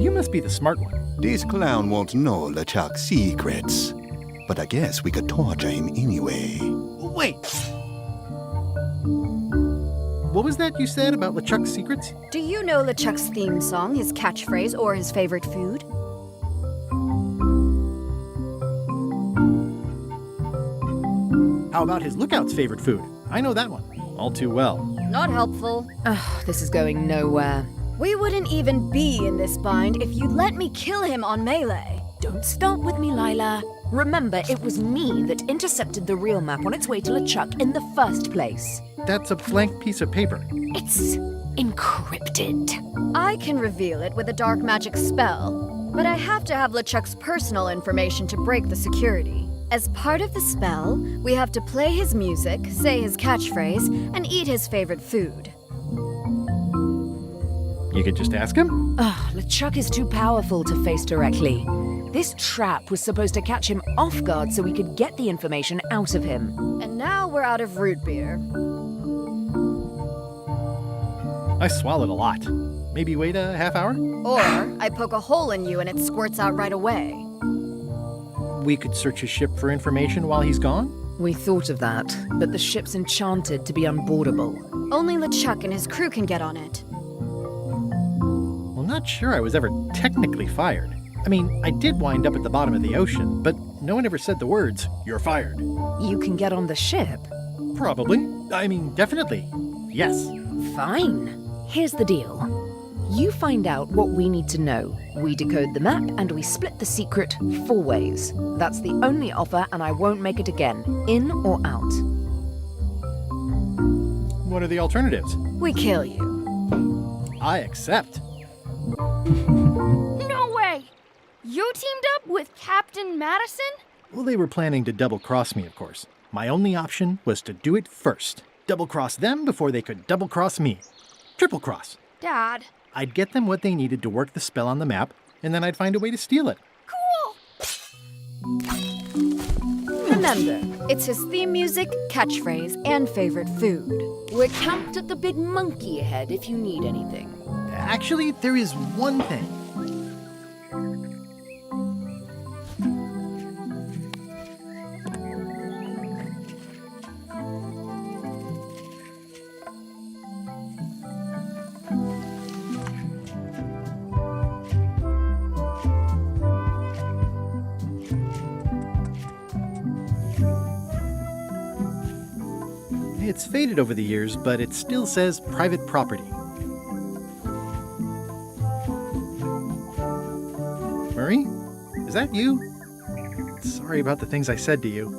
You must be the smart one. This clown won't know LeChuck's secrets. But I guess we could torture him anyway. Wait! What was that you said about LeChuck's secrets? Do you know LeChuck's theme song, his catchphrase, or his favorite food? How about his lookout's favorite food? I know that one all too well. Not helpful. Ugh, this is going nowhere. We wouldn't even be in this bind if you'd let me kill him on melee. Don't start with me, Lila. Remember, it was me that intercepted the real map on its way to LeChuck in the first place. That's a blank piece of paper. It's encrypted. I can reveal it with a dark magic spell, but I have to have LeChuck's personal information to break the security. As part of the spell, we have to play his music, say his catchphrase, and eat his favorite food. You could just ask him? Ugh, LeChuck is too powerful to face directly. This trap was supposed to catch him off guard so we could get the information out of him. And now we're out of root beer. I swallowed a lot. Maybe wait a half hour? Or I poke a hole in you and it squirts out right away. We could search his ship for information while he's gone? We thought of that, but the ship's enchanted to be unboardable. Only LeChuck and his crew can get on it. Well, not sure I was ever technically fired. I mean, I did wind up at the bottom of the ocean, but no one ever said the words, "You're fired." You can get on the ship? Probably. I mean, definitely. Yes. Fine. Here's the deal. You find out what we need to know. We decode the map and we split the secret 4 ways. That's the only offer and I won't make it again. In or out? What are the alternatives? We kill you. I accept. No way! You teamed up with Captain Madison? Well, they were planning to double-cross me, of course. My only option was to do it first. Double-cross them before they could double-cross me. Triple-cross. Dad. I'd get them what they needed to work the spell on the map, and then I'd find a way to steal it. Remember, it's his theme music, catchphrase, and favorite food. We're camped at the Big Monkey ahead if you need anything. Actually, there is one thing. It's faded over the years, but it still says private property. Murray? Is that you? Sorry about the things I said to you.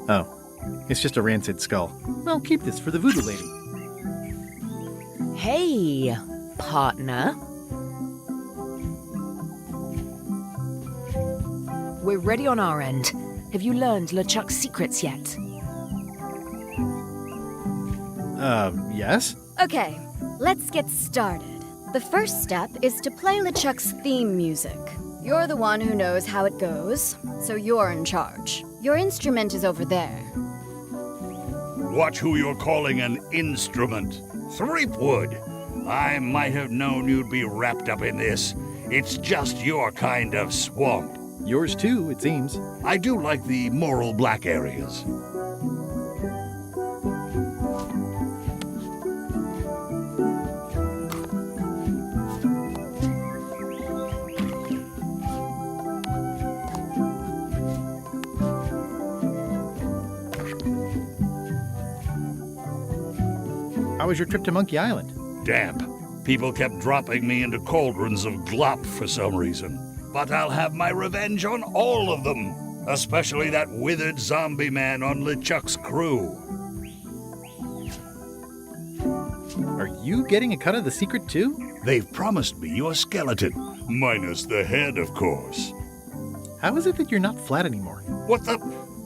Oh, it's just a rancid skull. Well, keep this for the Voodoo lady. Hey, partner. We're ready on our end. Have you learned LeChuck's secrets yet? Yes? Okay, let's get started. The first step is to play LeChuck's theme music. You're the one who knows how it goes, so you're in charge. Your instrument is over there. Watch who you're calling an instrument. Threepwood. I might have known you'd be wrapped up in this. It's just your kind of swamp. Yours too, it seems. I do like the moral black areas. How was your trip to Monkey Island? Damp. People kept dropping me into cauldrons of glop for some reason. But I'll have my revenge on all of them. Especially that withered zombie man on LeChuck's crew. Are you getting a cut of the secret too? They've promised me your skeleton. Minus the head, of course. How is it that you're not flat anymore? What the?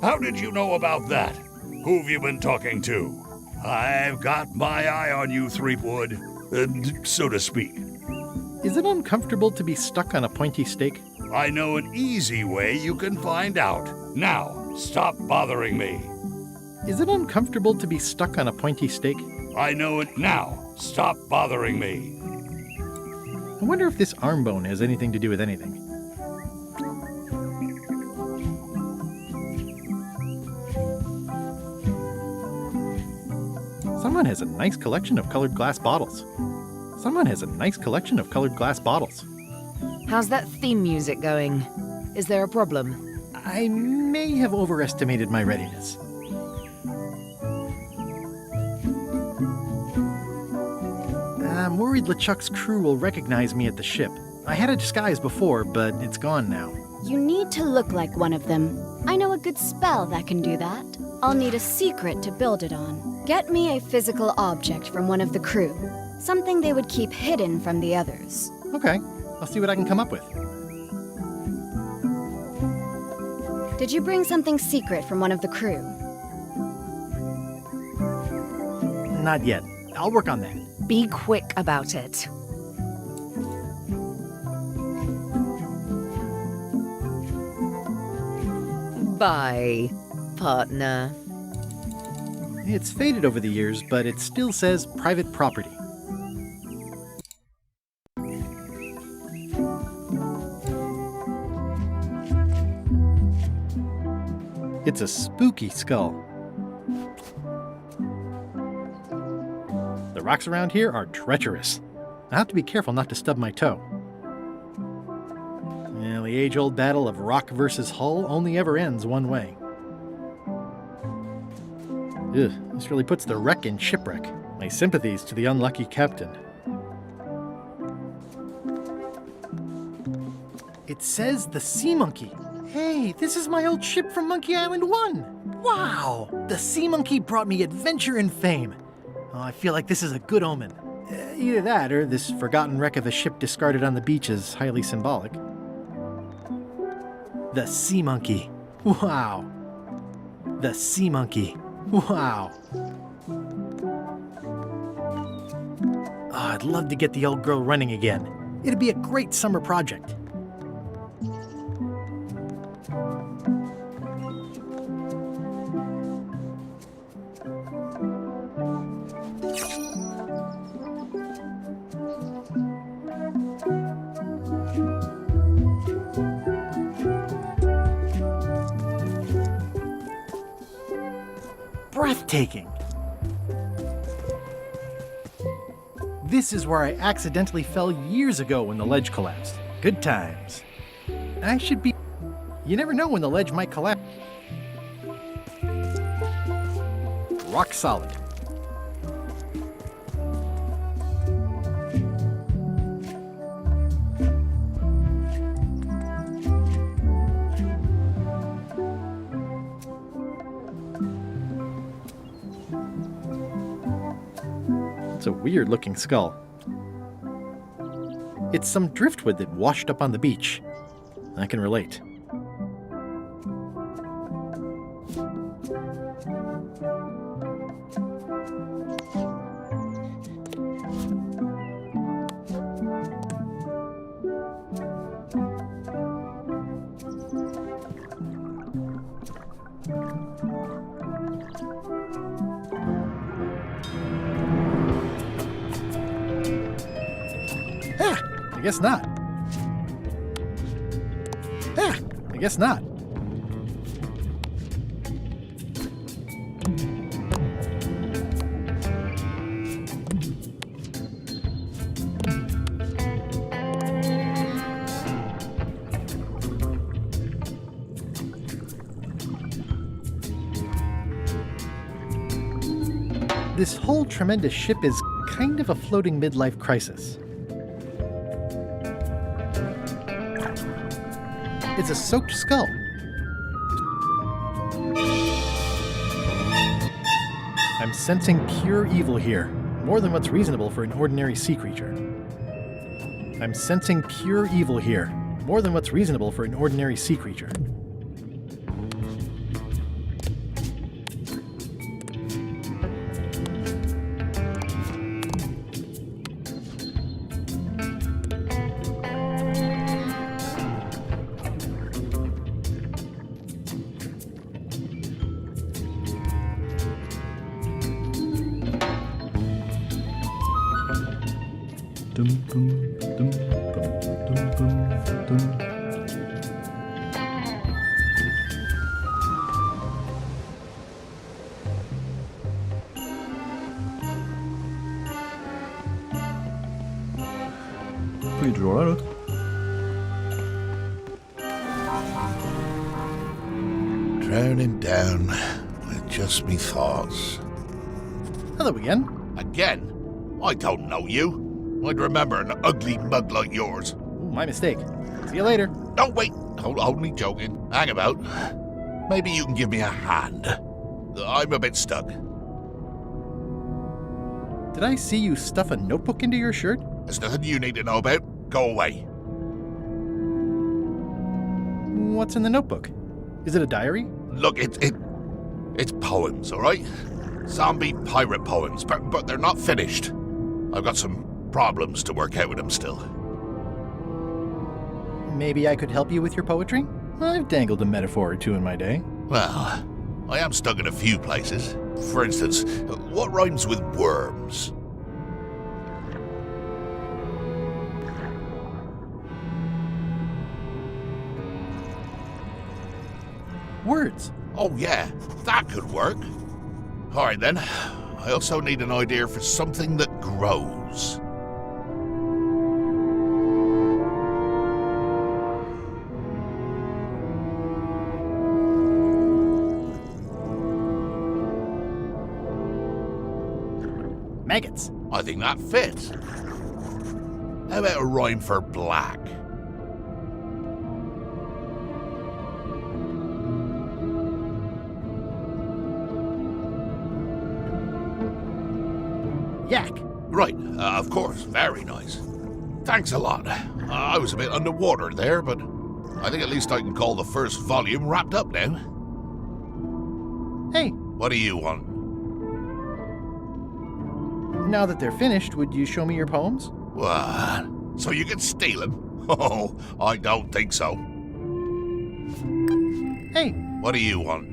How did you know about that? Who've you been talking to? I've got my eye on you, Threepwood, so to speak. Is it uncomfortable to be stuck on a pointy stake? I know an easy way you can find out. Now, stop bothering me. Is it uncomfortable to be stuck on a pointy stake? I know it now. Stop bothering me. I wonder if this arm bone has anything to do with anything. Someone has a nice collection of colored glass bottles. Someone has a nice collection of colored glass bottles. How's that theme music going? Is there a problem? I may have overestimated my readiness. I'm worried LeChuck's crew will recognize me at the ship. I had a disguise before, but it's gone now. You need to look like one of them. I know a good spell that can do that. I'll need a secret to build it on. Get me a physical object from one of the crew. Something they would keep hidden from the others. Okay, I'll see what I can come up with. Did you bring something secret from one of the crew? Not yet. I'll work on that. Be quick about it. Bye, partner. It's faded over the years, but it still says private property. It's a spooky skull. The rocks around here are treacherous. I have to be careful not to stub my toe. Well, the age-old battle of rock versus hull only ever ends one way. Ugh, this really puts the wreck in shipwreck. My sympathies to the unlucky captain. It says the Sea Monkey. Hey, this is my old ship from Monkey Island 1. Wow! The Sea Monkey brought me adventure and fame. Oh, I feel like this is a good omen. Either that, or this forgotten wreck of a ship discarded on the beach is highly symbolic. The Sea Monkey. Wow. The Sea Monkey. Wow. Oh, I'd love to get the old girl running again. It'd be a great summer project. Breathtaking. This is where I accidentally fell years ago when the ledge collapsed. Good times. I should be... You never know when the ledge might collapse. Rock solid. It's a weird-looking skull. It's some driftwood that washed up on the beach. I can relate. I guess not. I guess not. This whole tremendous ship is kind of a floating midlife crisis. It's a soaked skull. I'm sensing pure evil here, more than what's reasonable for an ordinary sea creature. I'm sensing pure evil here, more than what's reasonable for an ordinary sea creature. Il est toujours là, l'autre. Drowning down with just me thoughts. Hello again. Again? I don't know you. I'd remember an ugly mug like yours. Ooh, my mistake. See you later. Oh, wait. Only joking. Hang about. Maybe you can give me a hand. I'm a bit stuck. Did I see you stuff a notebook into your shirt? There's nothing you need to know about. Go away. What's in the notebook? Is it a diary? Look, it's poems, all right? Zombie pirate poems, but they're not finished. I've got some problems to work out with them still. Maybe I could help you with your poetry? I've dangled a metaphor or two in my day. Well, I am stuck in a few places. For instance, what rhymes with worms? Words. Oh yeah, that could work. All right then. I also need an idea for something that grows. Maggots. I think that fits. How about a rhyme for black? yak. Right, of course, very nice. Thanks a lot. I was a bit underwater there, but I think at least I can call the first volume wrapped up now. Hey. What do you want? Now that they're finished, would you show me your poems? What? So you can steal them? Oh, I don't think so. Hey. What do you want?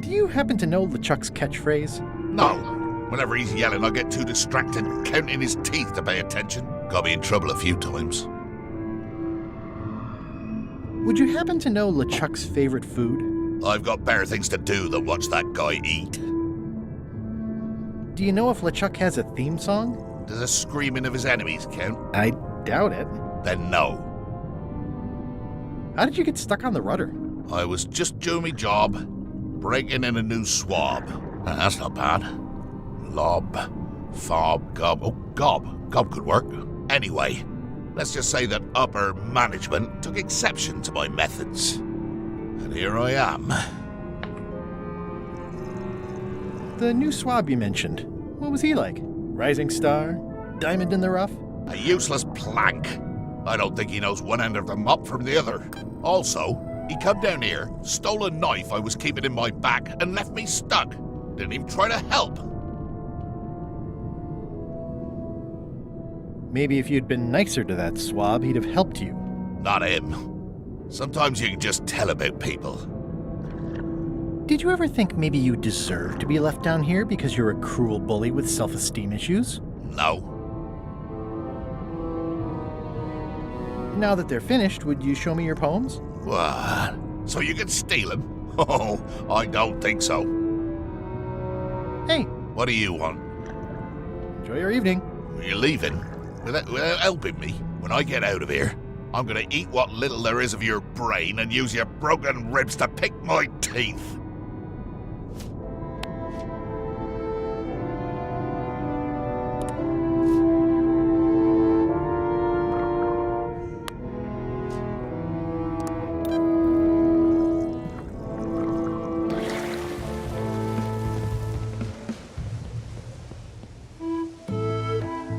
Do you happen to know LeChuck's catchphrase? No. Whenever he's yelling, I get too distracted counting his teeth to pay attention. Got me in trouble a few times. Would you happen to know LeChuck's favorite food? I've got better things to do than watch that guy eat. Do you know if LeChuck has a theme song? Does the screaming of his enemies count? I doubt it. Then no. How did you get stuck on the rudder? I was just doing my job, breaking in a new swab. That's not bad. Lob, fob, gob. Oh, gob. Gob could work. Anyway, let's just say that upper management took exception to my methods. And here I am. The new swab you mentioned. What was he like? Rising star? Diamond in the rough? A useless plank. I don't think he knows one end of the mop from the other. Also, he come down here, stole a knife I was keeping in my back, and left me stuck. Didn't even try to help. Maybe if you'd been nicer to that swab, he'd have helped you. Not him. Sometimes you can just tell about people. Did you ever think maybe you deserve to be left down here because you're a cruel bully with self-esteem issues? No. Now that they're finished, would you show me your poems? What? So you can steal them? Oh, I don't think so. Hey. What do you want? Enjoy your evening. You're leaving? Without helping me? When I get out of here, I'm gonna eat what little there is of your brain and use your broken ribs to pick my teeth.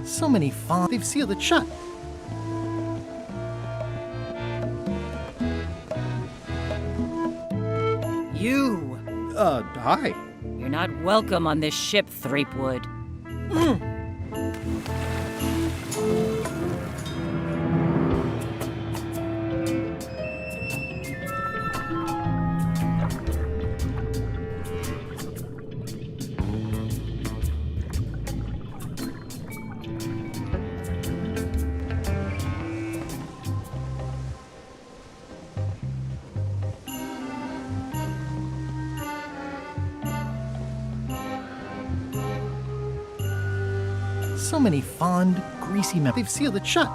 So many fonts. They've sealed it shut. You! Hi. You're not welcome on this ship, Threepwood. So many fond, greasy men. They've sealed it shut.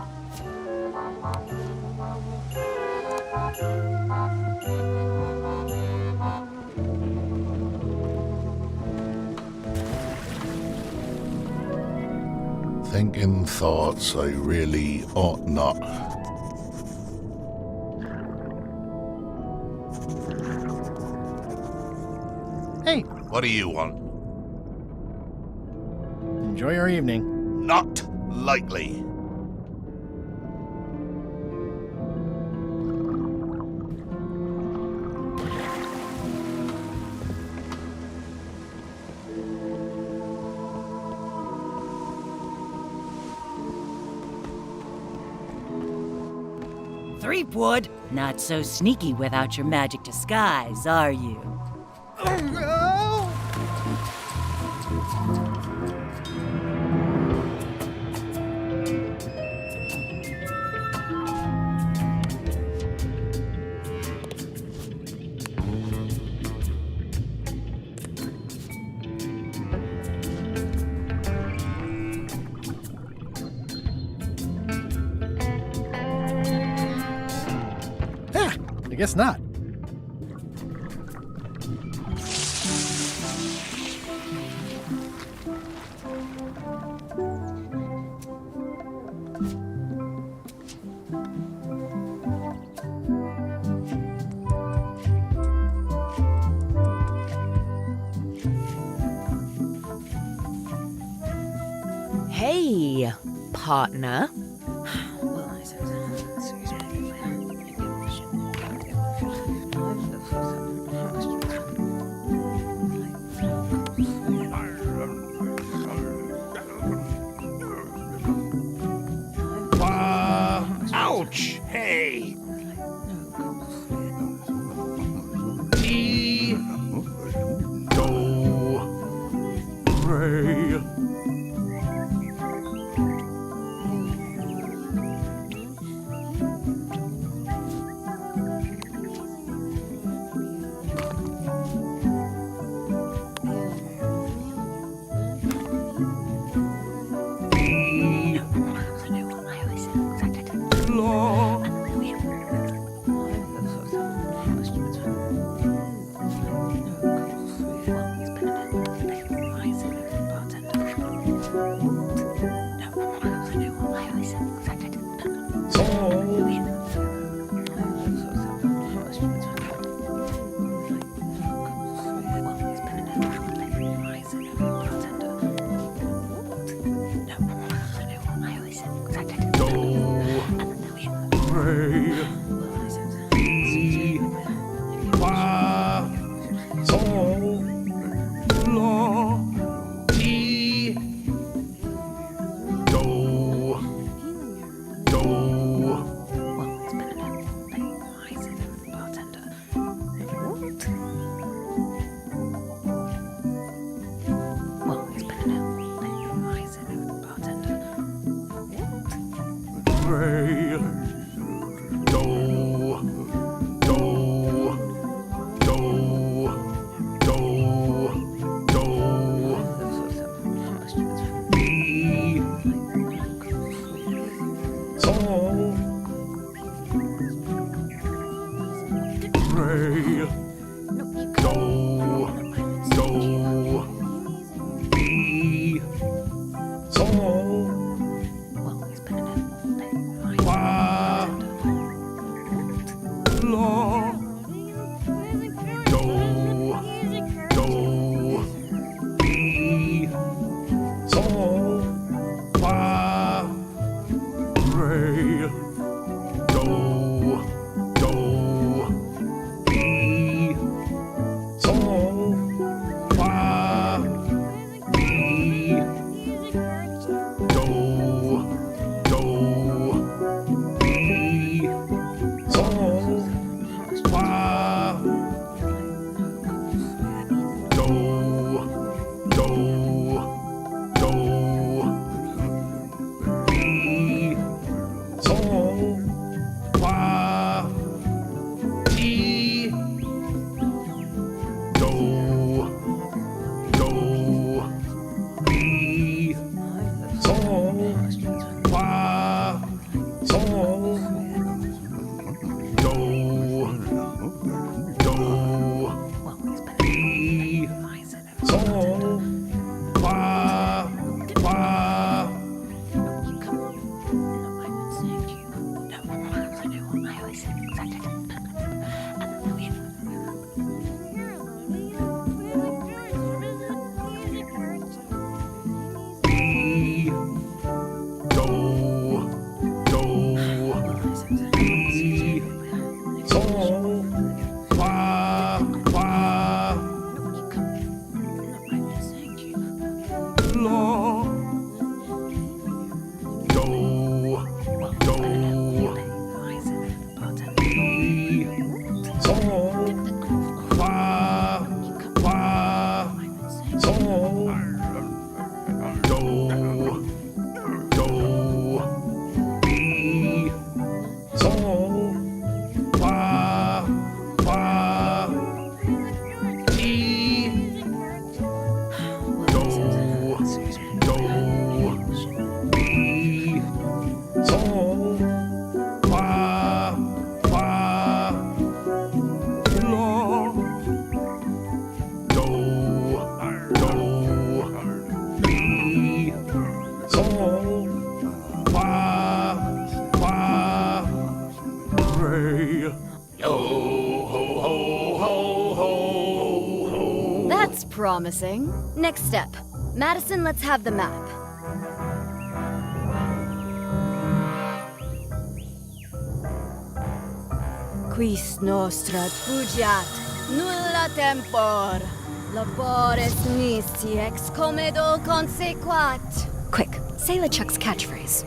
Thinking thoughts I really ought not. Hey. What do you want? Enjoy your evening. Not likely. Threepwood! Not so sneaky without your magic disguise, are you? I guess not. Okay, partner. Ouch! Hey! That's promising. Next step. Madison, let's have the map. Quis nostra fugiat, nulla tempor. Labores nisi ex comedo consequat. Quick, say LeChuck's catchphrase.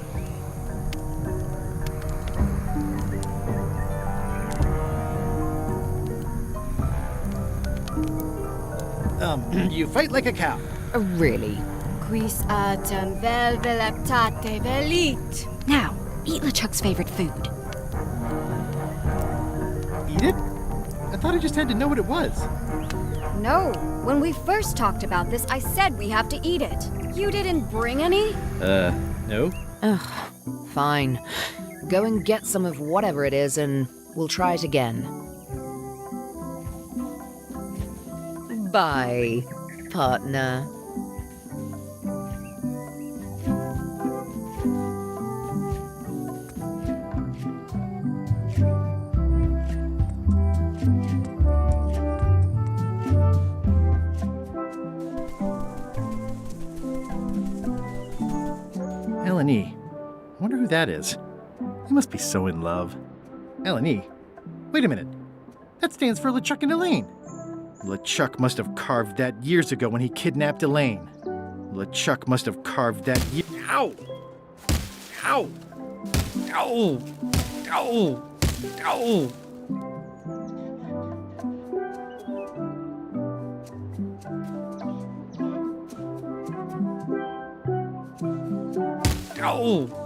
You fight like a cow. Really? Quis autem vel veleptate velit. Now, eat LeChuck's favorite food. Eat it? I thought I just had to know what it was. No, when we first talked about this, I said we have to eat it. You didn't bring any? No. Ugh, fine. Go and get some of whatever it is, and we'll try it again. Bye, partner. L&E. I wonder who that is. He must be so in love. L&E? Wait a minute. That stands for LeChuck and Elaine. LeChuck must have carved that years ago when he kidnapped Elaine. LeChuck must have carved that Ow! Ow! Ow! Ow! Ow! Ow!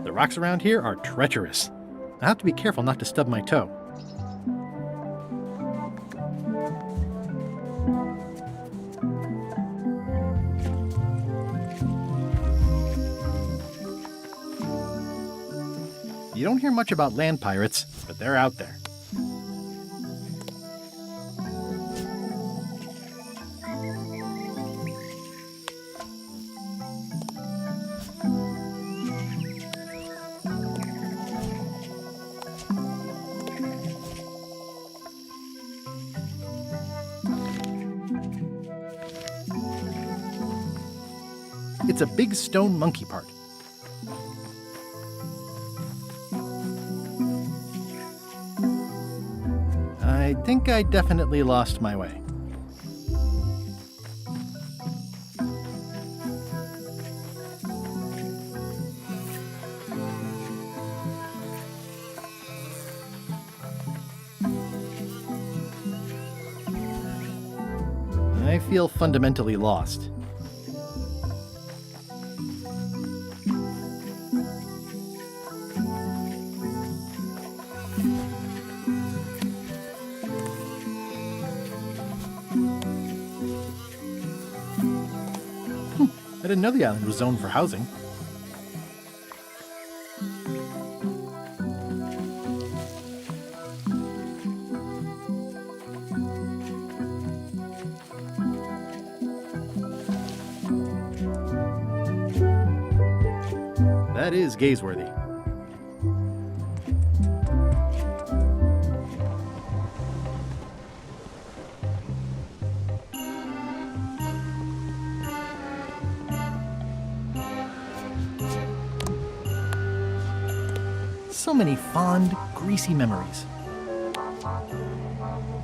The rocks around here are treacherous. I have to be careful not to stub my toe. You don't hear much about land pirates, but they're out there. It's a big stone monkey part. I think I definitely lost my way. I feel fundamentally lost. I didn't know the island was zoned for housing. That is gazeworthy. So many fond, greasy memories.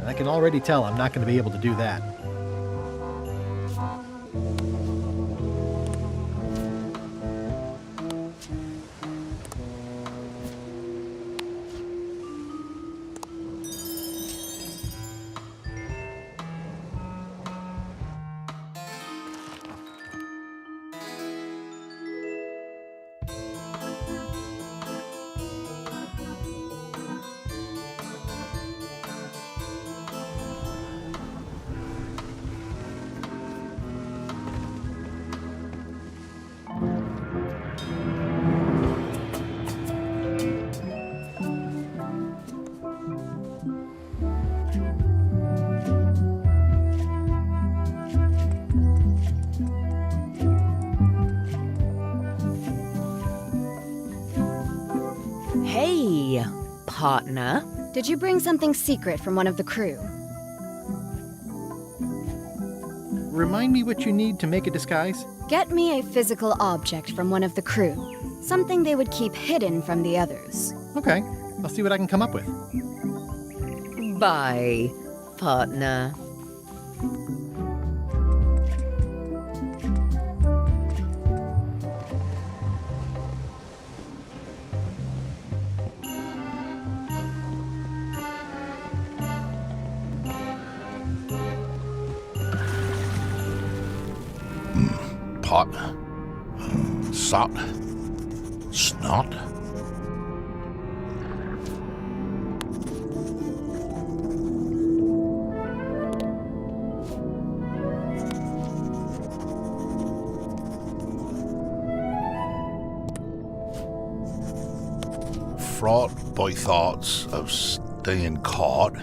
I can already tell I'm not going to be able to do that. partner. Did you bring something secret from one of the crew? Remind me what you need to make a disguise? Get me a physical object from one of the crew. Something they would keep hidden from the others. Okay, I'll see what I can come up with. Bye, partner. Pot. Sot. Snot. Fraught by thoughts of staying caught.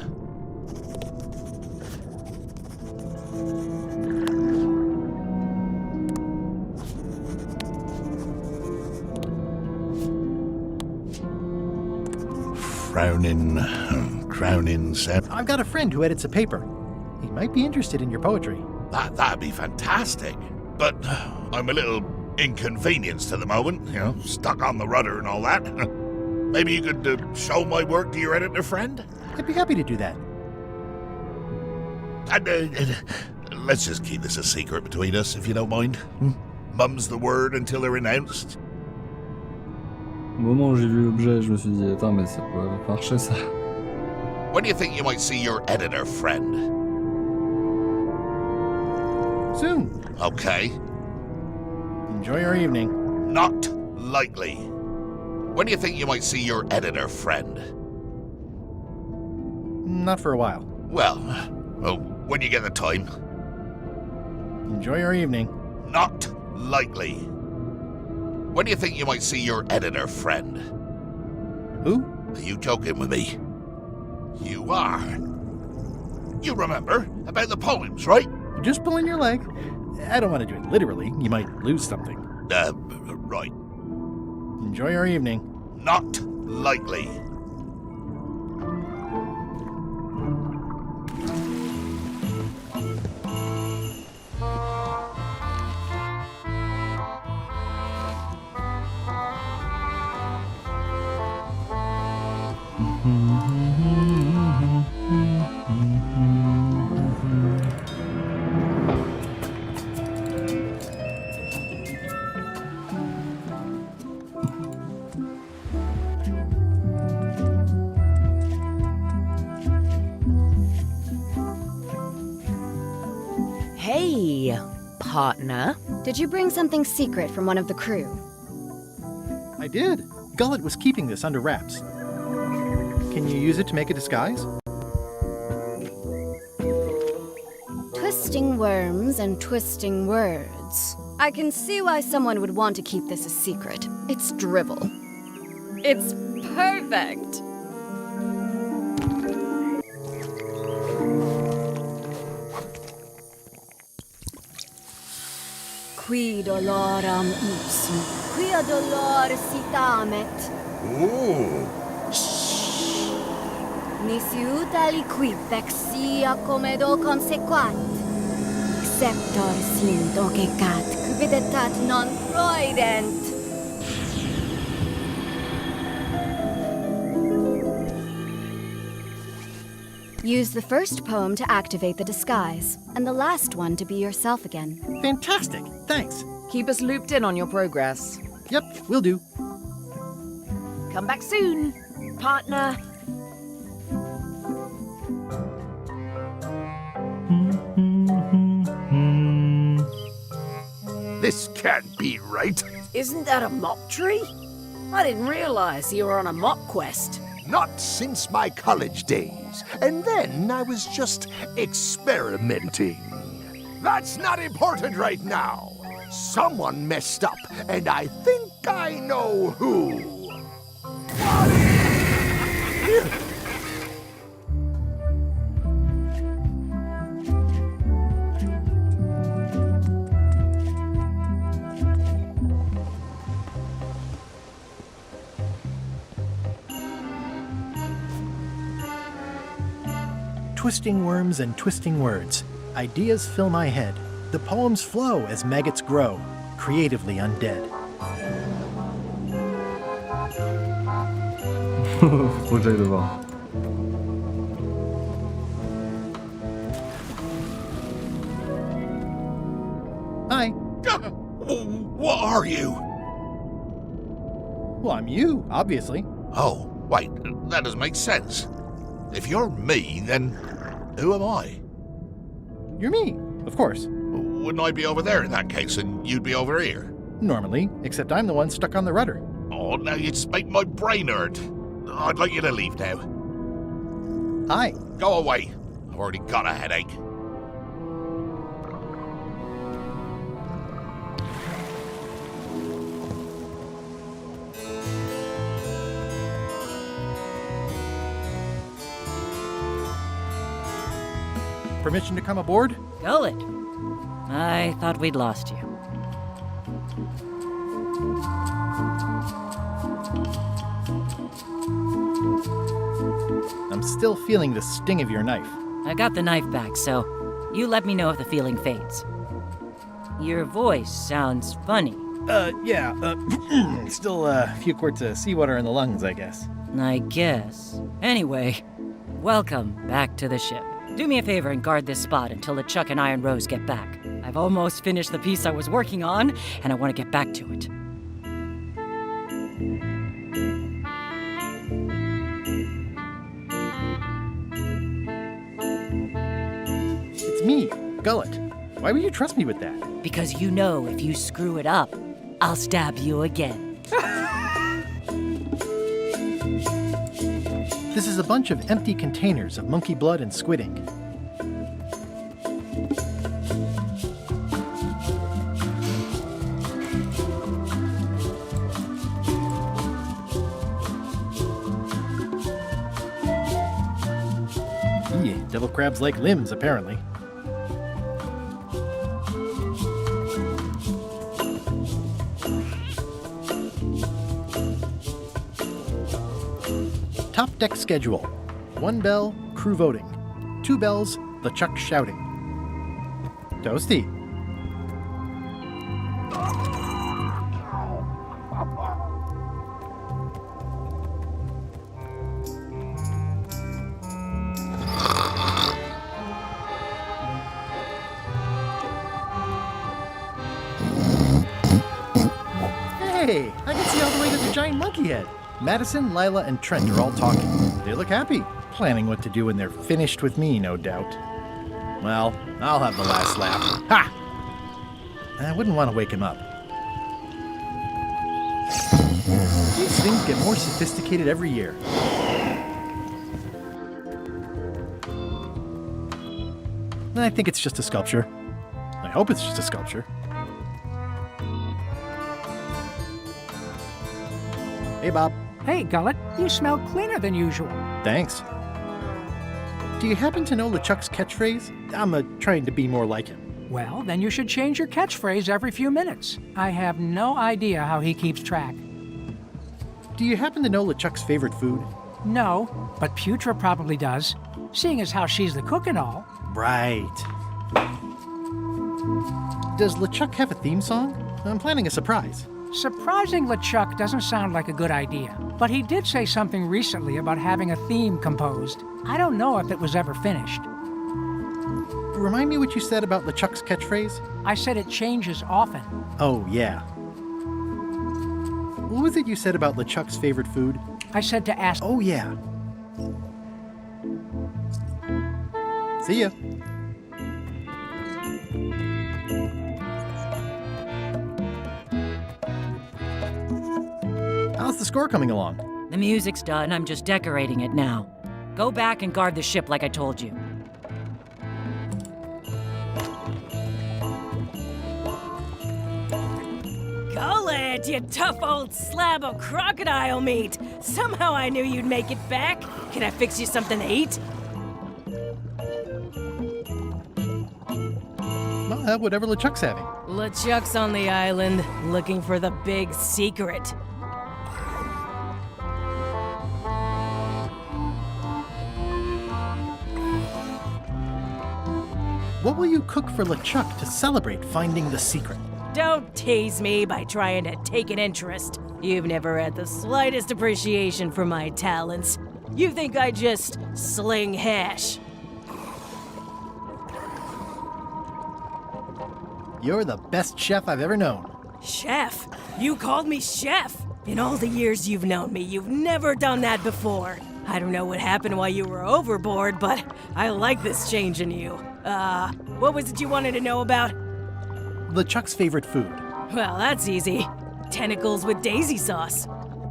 Crowning set. I've got a friend who edits a paper. He might be interested in your poetry. That'd be fantastic. But I'm a little inconvenienced at the moment, stuck on the rudder and all that. Maybe you could show my work to your editor friend? I'd be happy to do that. And let's just keep this a secret between us, if you don't mind. Mum's the word until they're announced. Au moment où j'ai vu l'objet, je me suis dit, attends, mais ça pourrait marcher ça. When do you think you might see your editor friend? Soon. Okay. Enjoy your evening. Not likely. When do you think you might see your editor friend? Not for a while. Well, when you get the time. Enjoy your evening. Not likely. When do you think you might see your editor friend? Who? Are you joking with me? You are. You remember about the poems, right? Just pulling your leg. I don't want to do it literally. You might lose something. Right. Enjoy your evening. Not likely. Hey, partner. Did you bring something secret from one of the crew? I did. Gullet was keeping this under wraps. Can you use it to make a disguise? Twisting worms and twisting words. I can see why someone would want to keep this a secret. It's drivel. It's perfect! Qui doloram ipsum, quia dolor sitamet. Ooh. Nisi uta liquid vexia comedo consequat. Exceptor sin docecat, cubidetat non proident. Use the first poem to activate the disguise, and the last one to be yourself again. Fantastic! Thanks. Keep us looped in on your progress. Yep, will do. Come back soon, partner. This can't be right. Isn't that a mop tree? I didn't realize you were on a mop quest. Not since my college days. And then I was just experimenting. That's not important right now. Someone messed up, and I think I know who. twisting worms and twisting words. Ideas fill my head. The poems flow as maggots grow, creatively undead. Faut que j'aille le voir. Hi. What are you? Well, I'm you, obviously. Oh, wait, that doesn't make sense. If you're me, then who am I? You're me, of course. Wouldn't I be over there in that case, and you'd be over here? Normally, except I'm the one stuck on the rudder. Oh, now you just make my brain hurt. I'd like you to leave now. Hi. Go away. I've already got a headache. Permission to come aboard? Gullet. I thought we'd lost you. I'm still feeling the sting of your knife. I got the knife back, so you let me know if the feeling fades. Your voice sounds funny. Still a few quarts of seawater in the lungs, I guess. I guess. Anyway, welcome back to the ship. Do me a favor and guard this spot until LeChuck and Iron Rose get back. I've almost finished the piece I was working on, and I want to get back to it. It's me, Gullet. Why would you trust me with that? Because you know if you screw it up, I'll stab you again. This is a bunch of empty containers of monkey blood and squid ink. Yeah, devil crabs like limbs, apparently. Top deck schedule. 1 bell, crew voting. 2 bells, LeChuck shouting. Toasty. Hey, I can see all the way to the giant monkey head. Madison, Lila, and Trent are all talking. They look happy, planning what to do when they're finished with me, no doubt. Well, I'll have the last laugh. Ha! I wouldn't want to wake him up. These things get more sophisticated every year. I think it's just a sculpture. I hope it's just a sculpture. Hey, Bob. Hey, Gullet, you smell cleaner than usual. Thanks. Do you happen to know LeChuck's catchphrase? I'm trying to be more like him. Well, then you should change your catchphrase every few minutes. I have no idea how he keeps track. Do you happen to know LeChuck's favorite food? No, but Putra probably does, seeing as how she's the cook and all. Right. Does LeChuck have a theme song? I'm planning a surprise. Surprising LeChuck doesn't sound like a good idea, but he did say something recently about having a theme composed. I don't know if it was ever finished. Remind me what you said about LeChuck's catchphrase? I said it changes often. Oh, yeah. What was it you said about LeChuck's favorite food? I said to ask... Oh, yeah. See ya. How's the score coming along? The music's done, I'm just decorating it now. Go back and guard the ship like I told you. Gullet, you tough old slab of crocodile meat! Somehow I knew you'd make it back. Can I fix you something to eat? Well, whatever LeChuck's having. LeChuck's on the island, looking for the big secret. What will you cook for LeChuck to celebrate finding the secret? Don't tease me by trying to take an interest. You've never had the slightest appreciation for my talents. You think I just sling hash. You're the best chef I've ever known. Chef? You called me chef? In all the years you've known me, you've never done that before. I don't know what happened while you were overboard, but I like this change in you. What was it you wanted to know about? LeChuck's favorite food. Well, that's easy. Tentacles with daisy sauce.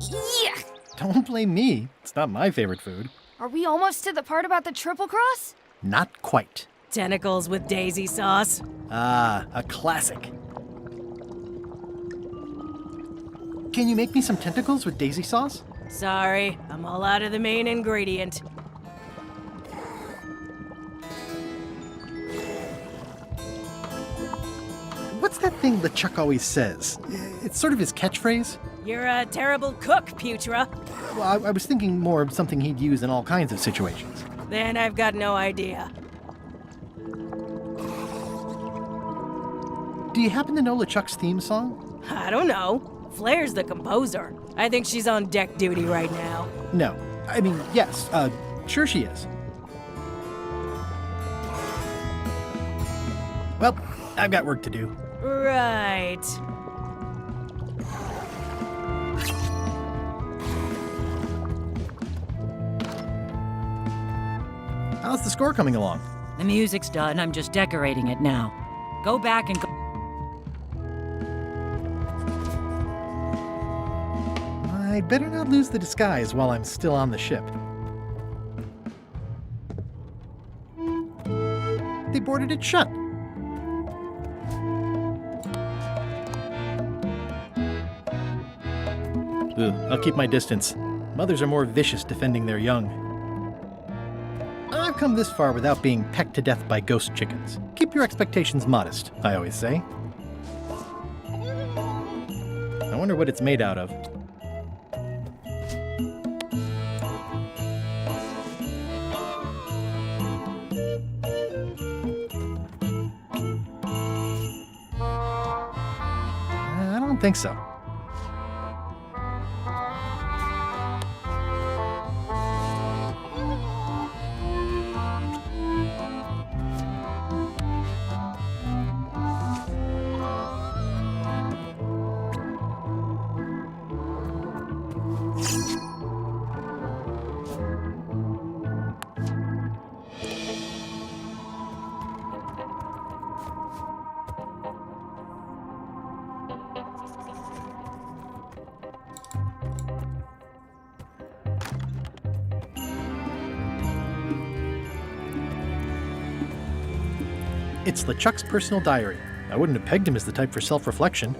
Yeah! Don't blame me. It's not my favorite food. Are we almost to the part about the triple cross? Not quite. Tentacles with daisy sauce. Ah, a classic. Can you make me some tentacles with daisy sauce? Sorry, I'm all out of the main ingredient. What's that thing LeChuck always says? It's sort of his catchphrase. You're a terrible cook, Putra. Well, I was thinking more of something he'd use in all kinds of situations. Then I've got no idea. Do you happen to know LeChuck's theme song? I don't know. Flair's the composer. I think she's on deck duty right now. No. I mean, yes. Sure she is. Well, I've got work to do. Right. How's the score coming along? The music's done. I'm just decorating it now. Go back and go. I'd better not lose the disguise while I'm still on the ship. They boarded it shut. Ugh, I'll keep my distance. Mothers are more vicious defending their young. I've come this far without being pecked to death by ghost chickens. Keep your expectations modest, I always say. I wonder what it's made out of. I don't think so. It's LeChuck's personal diary. I wouldn't have pegged him as the type for self-reflection.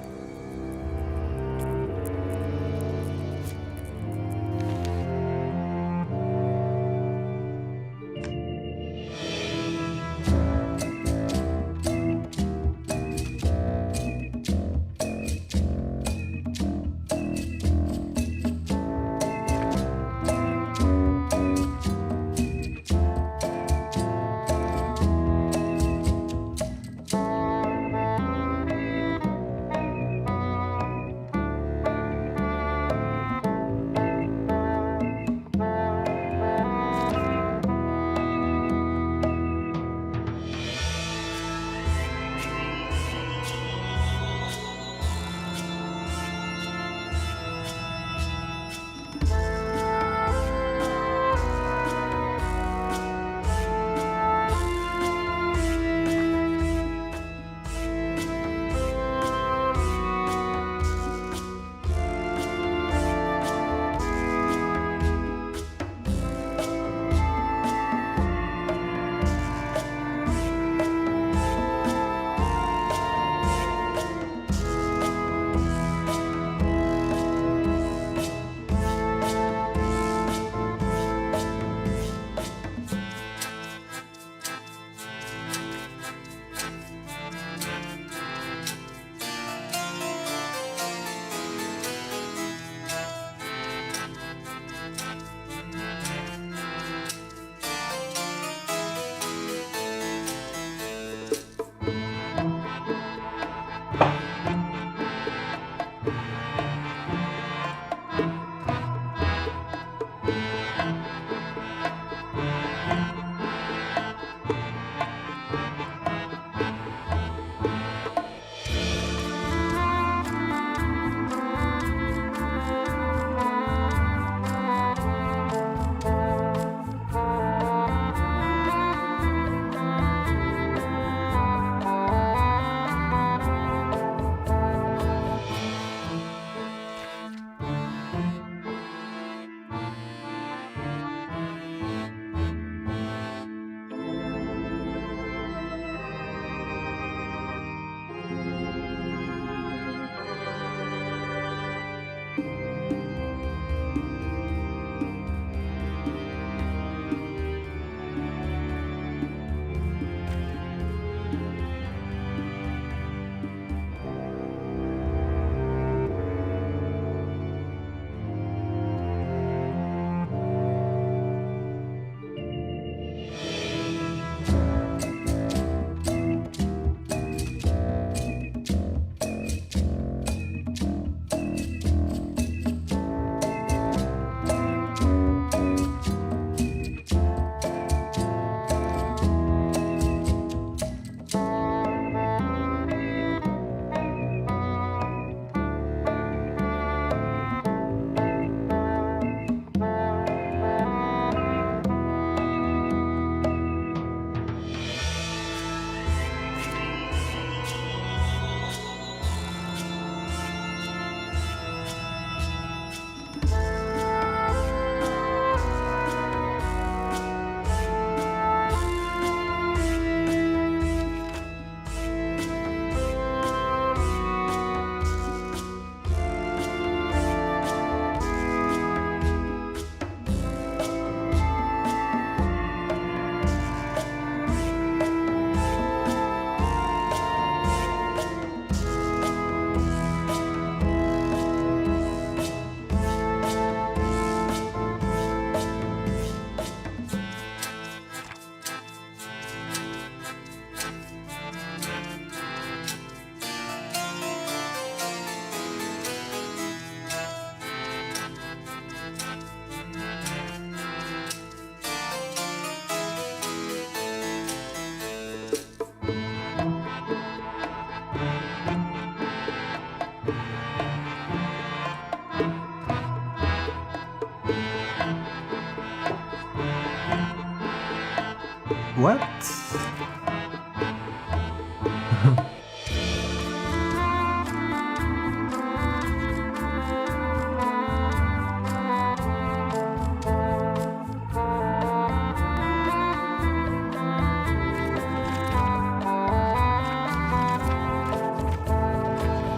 What?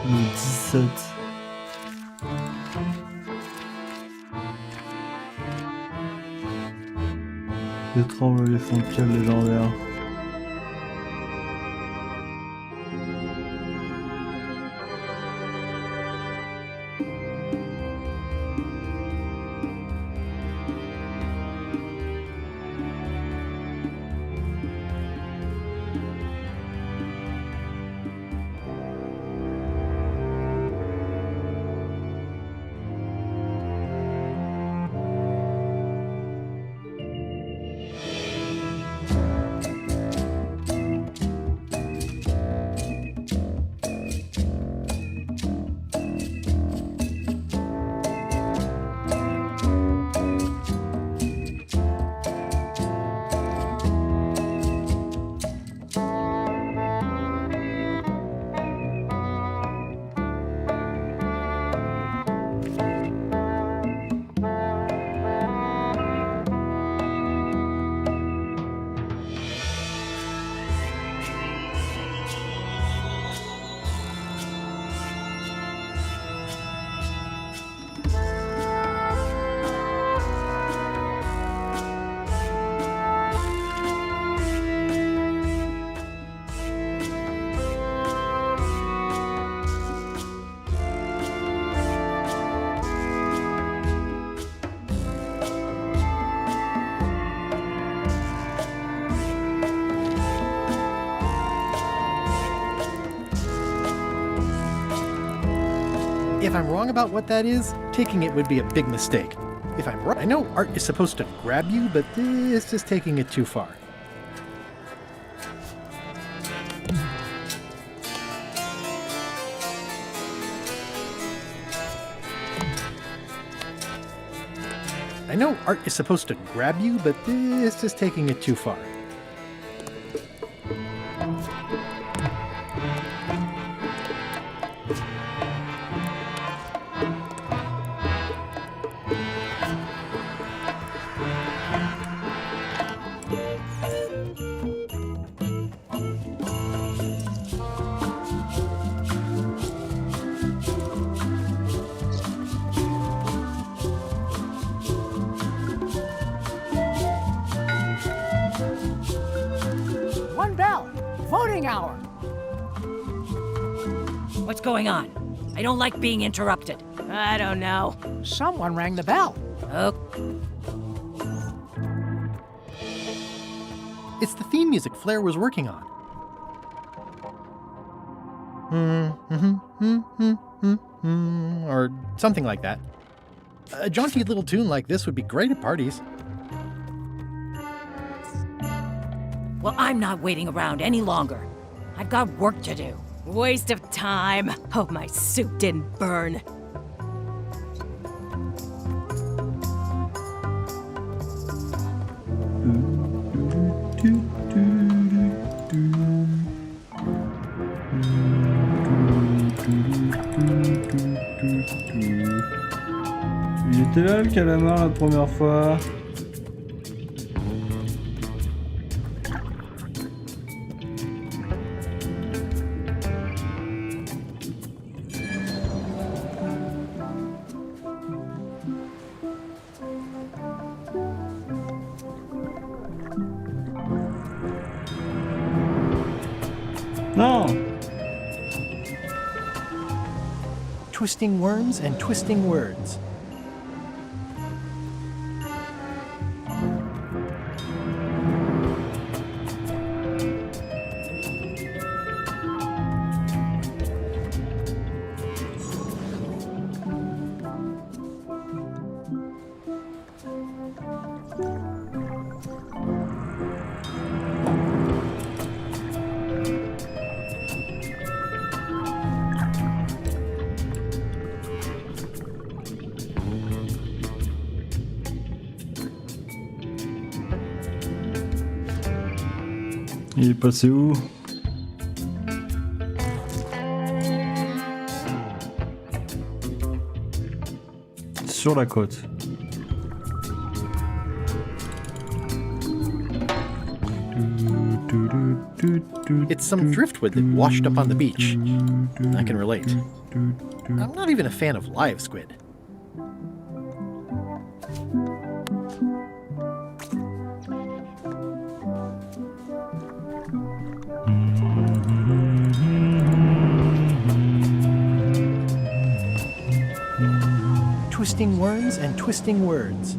Le 17. Étrange éléphant de piel légendaire. If I'm wrong about what that is, taking it would be a big mistake. If I'm right, I know art is supposed to grab you, but this is taking it too far. I know art is supposed to grab you, but this is taking it too far. One bell. Voting hour. What's going on? I don't like being interrupted. I don't know. Someone rang the bell. Oh. It's the theme music Flair was working on. Or something like that. A jaunty little tune like this would be great at parties. Well, I'm not waiting around any longer. I've got work to do. Waste of time. Hope my suit didn't burn. Il était là le calamar la première fois. Non! Twisting worms and twisting words. Il est passé où? Sur la côte. It's some driftwood that washed up on the beach. I can relate. I'm not even a fan of live squid. Twisting worms and twisting words.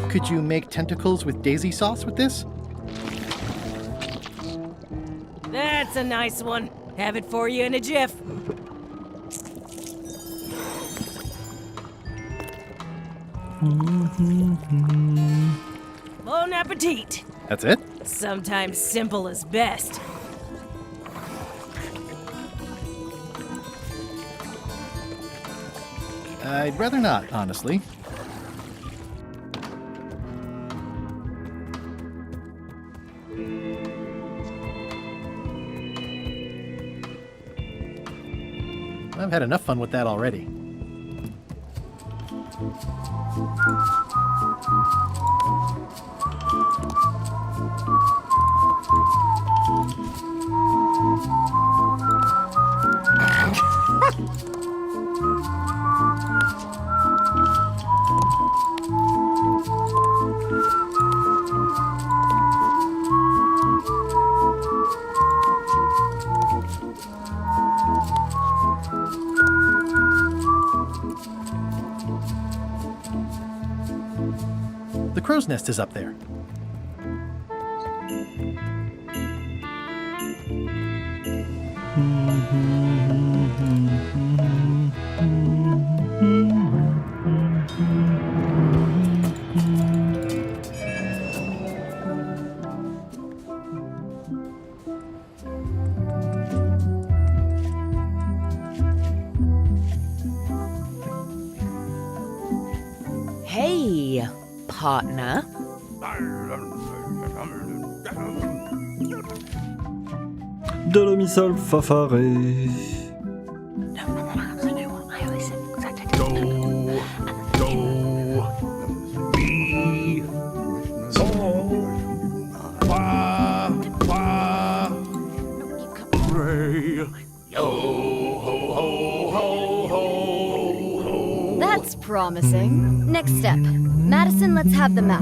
Could you make tentacles with daisy sauce with this? That's a nice one. Have it for you in a jiff. Bon appetit. That's it? Sometimes simple is best. I'd rather not, honestly. I've had enough fun with that already. The crow's nest is up there. Hey, partner. De la mi sol fa fa ré. That's promising. Next step. Madison, let's have the map.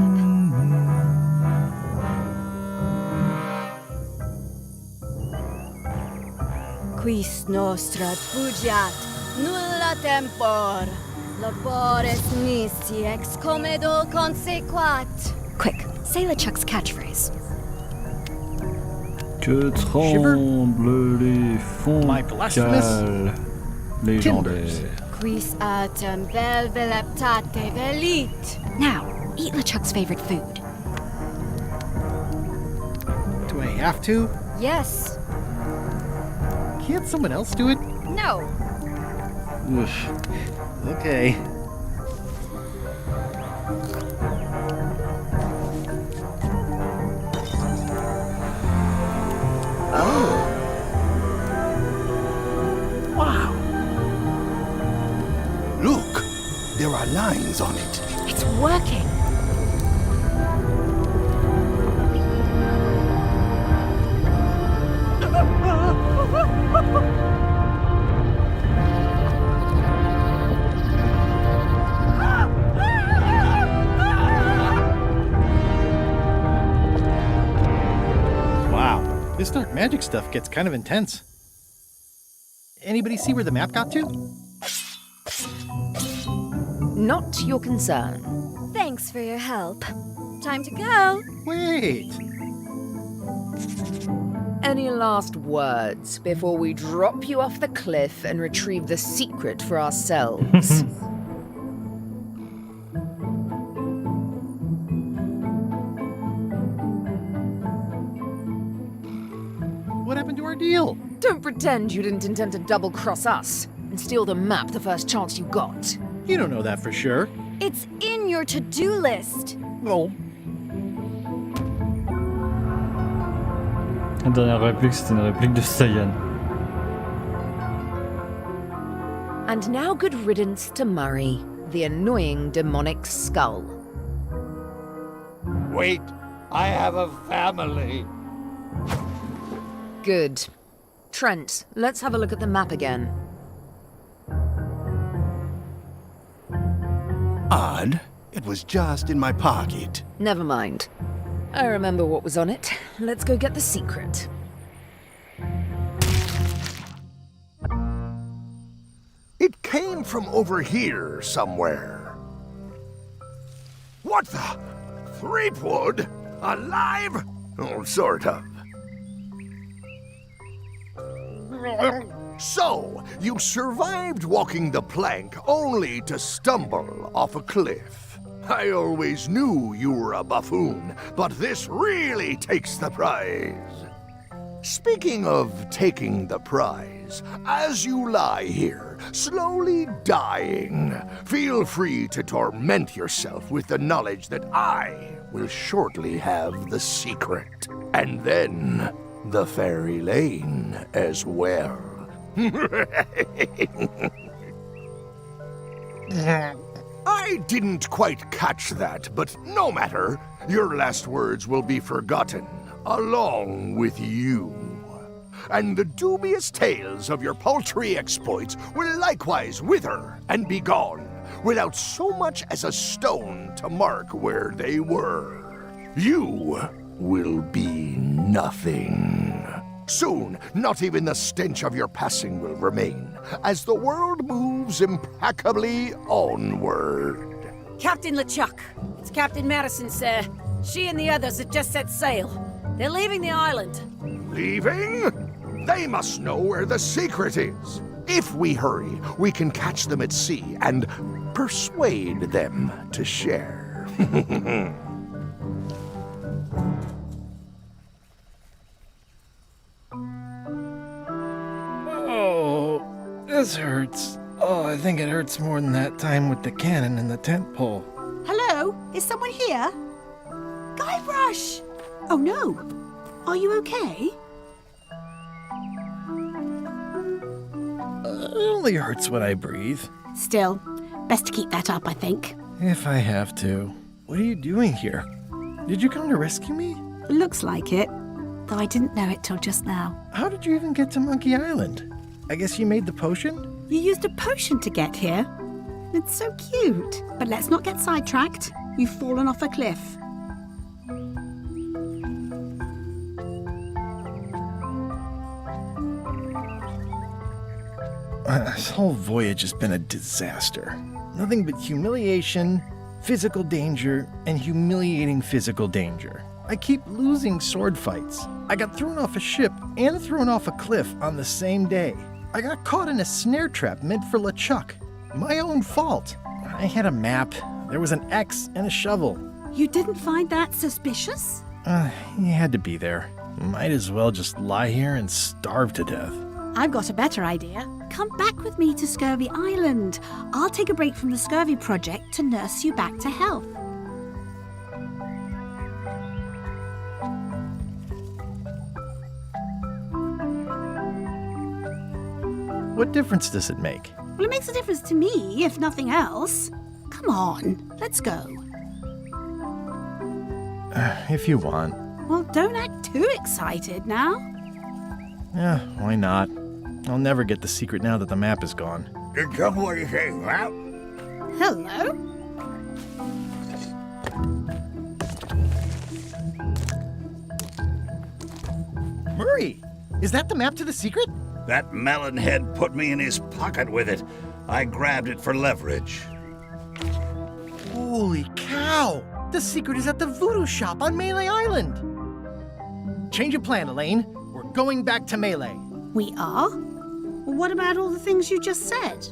Quis nostra fugiat, nulla tempor. Labores nisi ex comedo consequat. Quick, say LeChuck's catchphrase. Que tremblent les foncales légendaires. Quis autem vel veleptate velit. Now, eat LeChuck's favorite food. Do I have to? Yes. Can't someone else do it? No. Oof. Okay. Oh. Wow. Look, there are lines on it. It's working. Wow, this dark magic stuff gets kind of intense. Anybody see where the map got to? Not your concern. Thanks for your help. Time to go. Wait. Any last words before we drop you off the cliff and retrieve the secret for ourselves? Don't pretend you didn't intend to double-cross us and steal the map the first chance you got. You don't know that for sure. It's in your to-do list. Oh. La dernière réplique, c'était une réplique de Saiyan. And now good riddance to Murray, the annoying demonic skull. Wait, I have a family. Good. Trent, let's have a look at the map again. Odd. It was just in my pocket. Never mind. I remember what was on it. Let's go get the secret. It came from over here somewhere. What the? Threepwood? Alive? Oh, sort of. So, you survived walking the plank only to stumble off a cliff. I always knew you were a buffoon, but this really takes the prize. Speaking of taking the prize, as you lie here, slowly dying, feel free to torment yourself with the knowledge that I will shortly have the secret. And then the fairy lane as well. I didn't quite catch that, but no matter. Your last words will be forgotten, along with you. And the dubious tales of your paltry exploits will likewise wither and be gone, without so much as a stone to mark where they were. You will be nothing. Soon, not even the stench of your passing will remain, as the world moves implacably onward. Captain LeChuck, it's Captain Madison, sir. She and the others have just set sail. They're leaving the island. Leaving? They must know where the secret is. If we hurry, we can catch them at sea and persuade them to share. Oh, this hurts. Oh, I think it hurts more than that time with the cannon and the tent pole. Hello? Is someone here? Guybrush! Oh no. Are you okay? It only hurts when I breathe. Still, best to keep that up, I think. If I have to. What are you doing here? Did you come to rescue me? Looks like it, though I didn't know it till just now. How did you even get to Monkey Island? I guess you made the potion? You used a potion to get here. It's so cute. But let's not get sidetracked. You've fallen off a cliff. This whole voyage has been a disaster. Nothing but humiliation, physical danger, and humiliating physical danger. I keep losing sword fights. I got thrown off a ship and thrown off a cliff on the same day. I got caught in a snare trap meant for LeChuck. My own fault. I had a map. There was an X and a shovel. You didn't find that suspicious? He had to be there. Might as well just lie here and starve to death. I've got a better idea. Come back with me to Scurvy Island. I'll take a break from the Scurvy Project to nurse you back to health. What difference does it make? Well, it makes a difference to me, if nothing else. Come on, let's go. If you want. Well, don't act too excited now. Yeah, why not? I'll never get the secret now that the map is gone. Did somebody say map? Hello? Murray, is that the map to the secret? That melonhead put me in his pocket with it. I grabbed it for leverage. Holy cow! The secret is at the Voodoo shop on Melee Island! Change of plan, Elaine. We're going back to Melee. We are? Well, what about all the things you just said?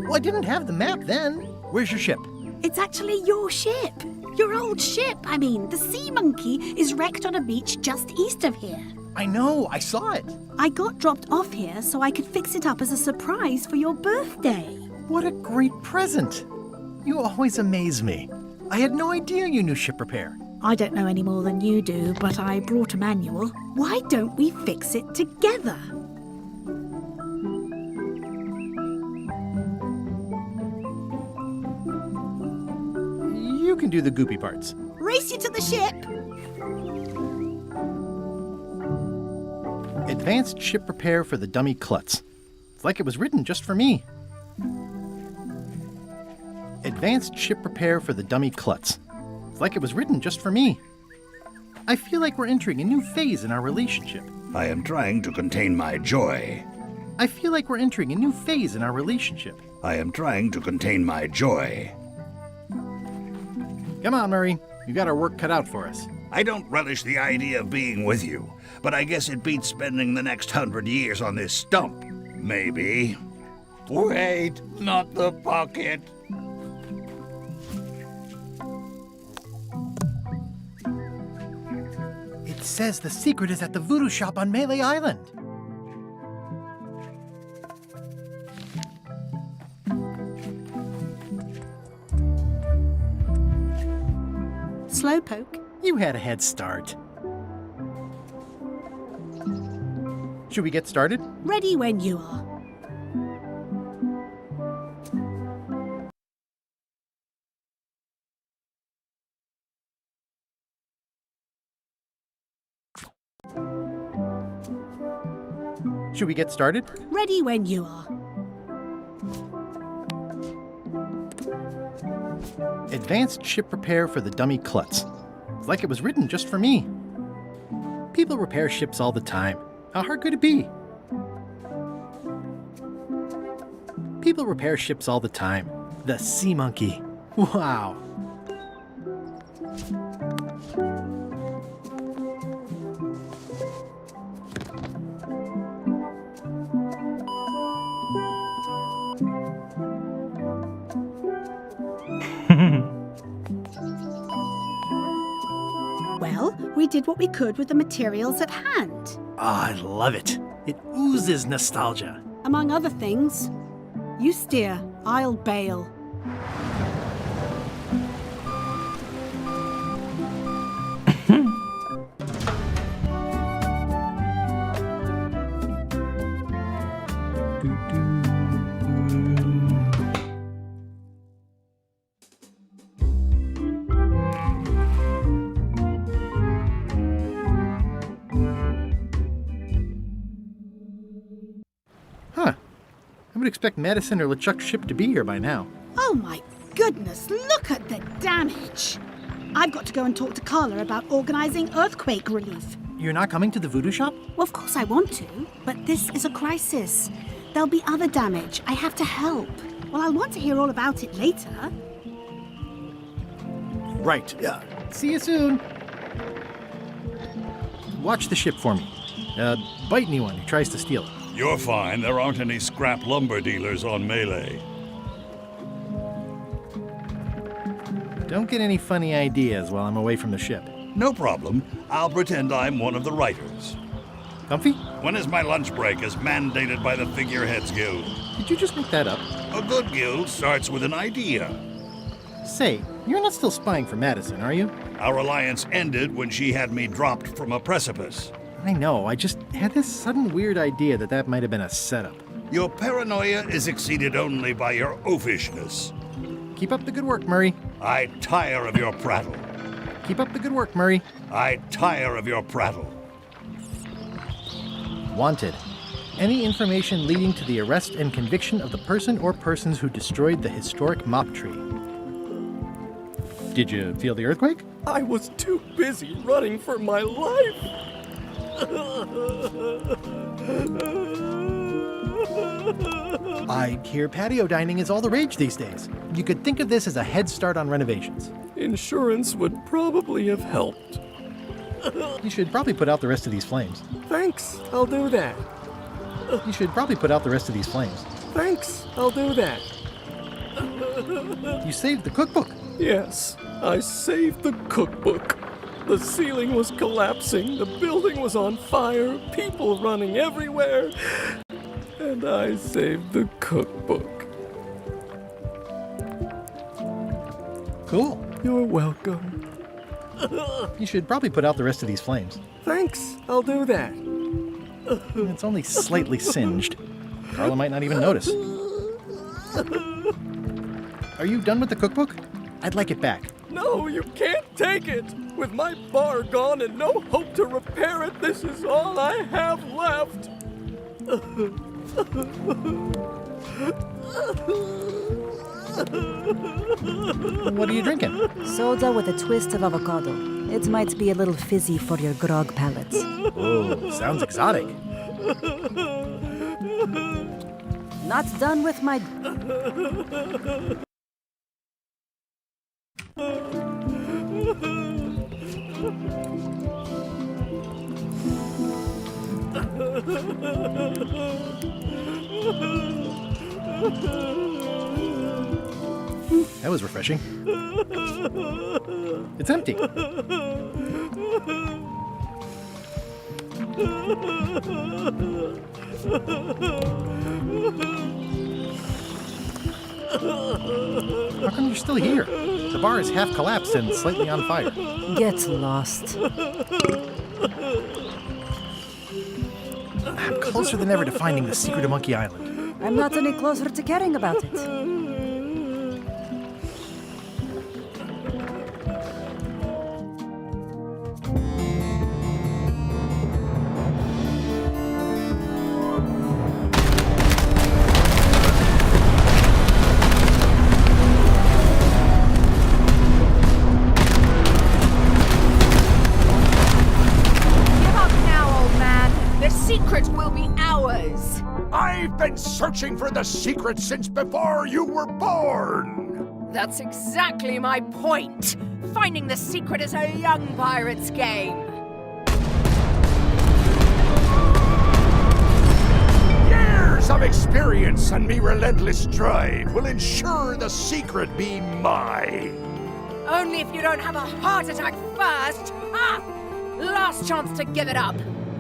Well, I didn't have the map then. Where's your ship? It's actually your ship. Your old ship, the Sea Monkey, is wrecked on a beach just east of here. I know, I saw it. I got dropped off here so I could fix it up as a surprise for your birthday. What a great present. You always amaze me. I had no idea you knew ship repair. I don't know any more than you do, but I brought a manual. Why don't we fix it together? You can do the goopy parts. Race you to the ship! Advanced ship repair for the dummy klutz. It's like it was written just for me. Advanced ship repair for the dummy klutz. It's like it was written just for me. I feel like we're entering a new phase in our relationship. I am trying to contain my joy. I feel like we're entering a new phase in our relationship. I am trying to contain my joy. Come on, Murray. You got our work cut out for us. I don't relish the idea of being with you, but I guess it beats spending the next 100 years on this stump. Maybe. Wait, not the pocket. It says the secret is at the Voodoo shop on Melee Island. Slowpoke. You had a head start. Should we get started? Ready when you are. Should we get started? Ready when you are. Advanced ship repair for the dummy klutz. It's like it was written just for me. People repair ships all the time. How hard could it be? People repair ships all the time. The Sea Monkey. Wow. Well, we did what we could with the materials at hand. I love it. It oozes nostalgia. Among other things, you steer, I'll bail. I would expect Madison or LeChuck's ship to be here by now. Oh my goodness, look at the damage! I've got to go and talk to Carla about organizing earthquake relief. You're not coming to the Voodoo shop? Well, of course I want to, but this is a crisis. There'll be other damage. I have to help. Well, I'll want to hear all about it later. Right. See you soon. Watch the ship for me. Bite anyone who tries to steal it. You're fine. There aren't any scrap lumber dealers on Melee. Don't get any funny ideas while I'm away from the ship. No problem. I'll pretend I'm one of the writers. Comfy? When is my lunch break as mandated by the Figureheads Guild? Did you just make that up? A good guild starts with an idea. Say, you're not still spying for Madison, are you? Our alliance ended when she had me dropped from a precipice. I know, I just had this sudden weird idea that might have been a setup. Your paranoia is exceeded only by your oafishness. Keep up the good work, Murray. I tire of your prattle. Keep up the good work, Murray. I tire of your prattle. Wanted. Any information leading to the arrest and conviction of the person or persons who destroyed the historic mop tree. Did you feel the earthquake? I was too busy running for my life. I hear patio dining is all the rage these days. You could think of this as a head start on renovations. Insurance would probably have helped. You should probably put out the rest of these flames. Thanks, I'll do that. You should probably put out the rest of these flames. Thanks, I'll do that. You saved the cookbook. Yes, I saved the cookbook. The ceiling was collapsing, the building was on fire, people running everywhere, and I saved the cookbook. Cool. You're welcome. You should probably put out the rest of these flames. Thanks, I'll do that. It's only slightly singed. Carla might not even notice. Are you done with the cookbook? I'd like it back. No, you can't take it! With my bar gone and no hope to repair it, this is all I have left! What are you drinking? Soda with a twist of avocado. It might be a little fizzy for your grog palate. Oh, sounds exotic. Not done with my... That was refreshing. It's empty. How come you're still here? The bar is half collapsed and slightly on fire. Get lost. I'm closer than ever to finding the secret of Monkey Island. I'm not any closer to caring about it. I've been searching for the secret since before you were born! That's exactly my point. Finding the secret is a young pirate's game. Years of experience and me relentless drive will ensure the secret be mine. Only if you don't have a heart attack first. Ah! Last chance to give it up.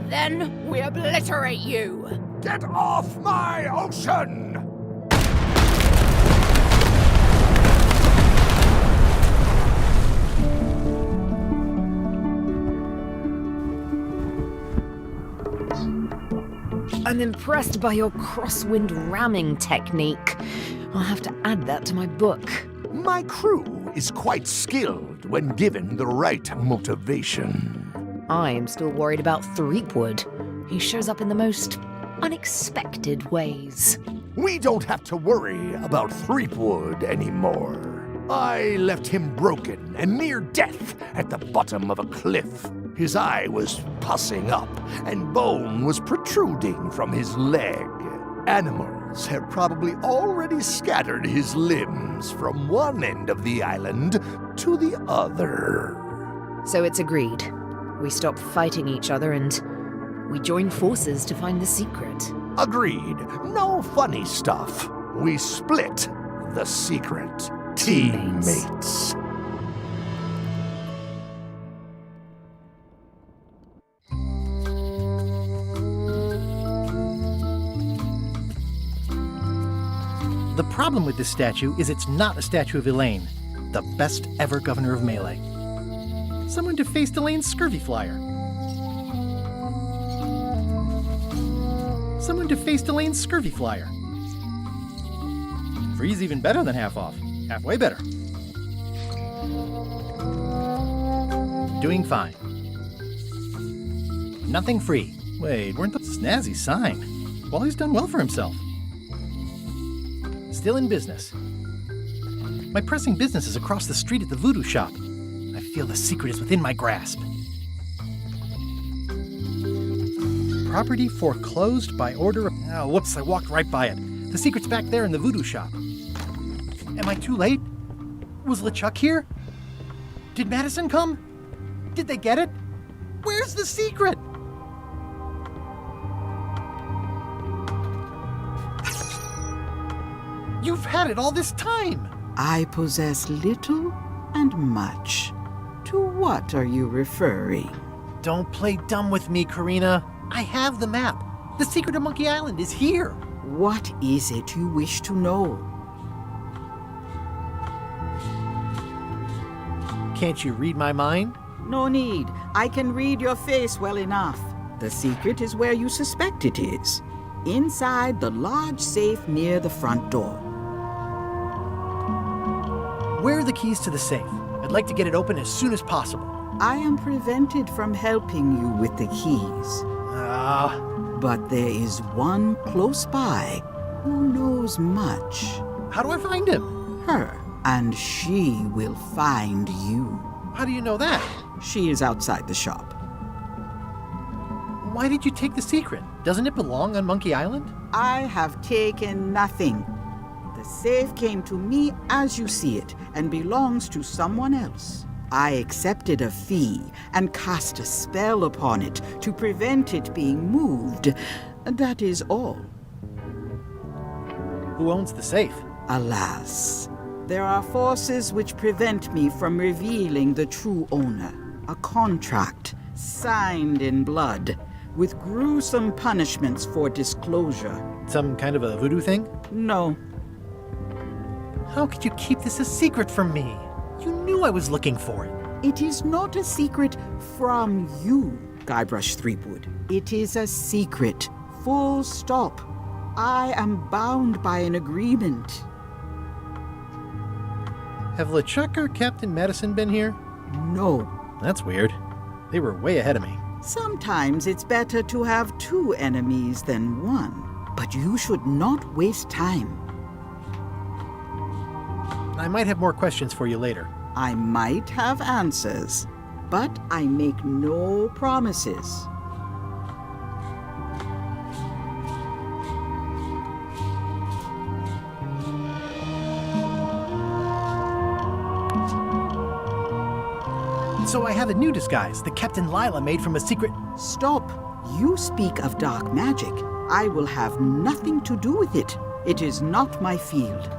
Then we obliterate you. Get off my ocean! I'm impressed by your crosswind ramming technique. I'll have to add that to my book. My crew is quite skilled when given the right motivation. I am still worried about Threepwood. He shows up in the most unexpected ways. We don't have to worry about Threepwood anymore. I left him broken and near death at the bottom of a cliff. His eye was pussing up, and bone was protruding from his leg. Animals have probably already scattered his limbs from one end of the island to the other. So it's agreed. We stop fighting each other and we join forces to find the secret. Agreed. No funny stuff. We split the secret. Teammates. The problem with this statue is it's not a statue of Elaine, the best ever governor of Melee. Someone defaced Elaine's scurvy flyer. Someone defaced Elaine's scurvy flyer. Free's even better than half off. Halfway better. Doing fine. Nothing free. Wait, weren't the snazzy sign? Wally's done well for himself. Still in business. My pressing business is across the street at the Voodoo shop. I feel the secret is within my grasp. Property foreclosed by order of... Oh, whoops, I walked right by it. The secret's back there in the Voodoo shop. Am I too late? Was LeChuck here? Did Madison come? Did they get it? Where's the secret? You've had it all this time! I possess little and much. To what are you referring? Don't play dumb with me, Karina. I have the map. The secret of Monkey Island is here. What is it you wish to know? Can't you read my mind? No need. I can read your face well enough. The secret is where you suspect it is. Inside the large safe near the front door. Where are the keys to the safe? I'd like to get it open as soon as possible. I am prevented from helping you with the keys. But there is one close by who knows much. How do I find him? Her. And she will find you. How do you know that? She is outside the shop. Why did you take the secret? Doesn't it belong on Monkey Island? I have taken nothing. The safe came to me as you see it and belongs to someone else. I accepted a fee and cast a spell upon it to prevent it being moved. That is all. Who owns the safe? Alas, there are forces which prevent me from revealing the true owner. A contract, signed in blood, with gruesome punishments for disclosure. Some kind of a voodoo thing? No. How could you keep this a secret from me? You knew I was looking for it. It is not a secret from you, Guybrush Threepwood. It is a secret. Full stop. I am bound by an agreement. Have LeChuck or Captain Madison been here? No. That's weird. They were way ahead of me. Sometimes it's better to have two enemies than one. But you should not waste time. I might have more questions for you later. I might have answers, but I make no promises. So I have a new disguise that Captain Lila made from a secret... Stop! You speak of dark magic. I will have nothing to do with it. It is not my field.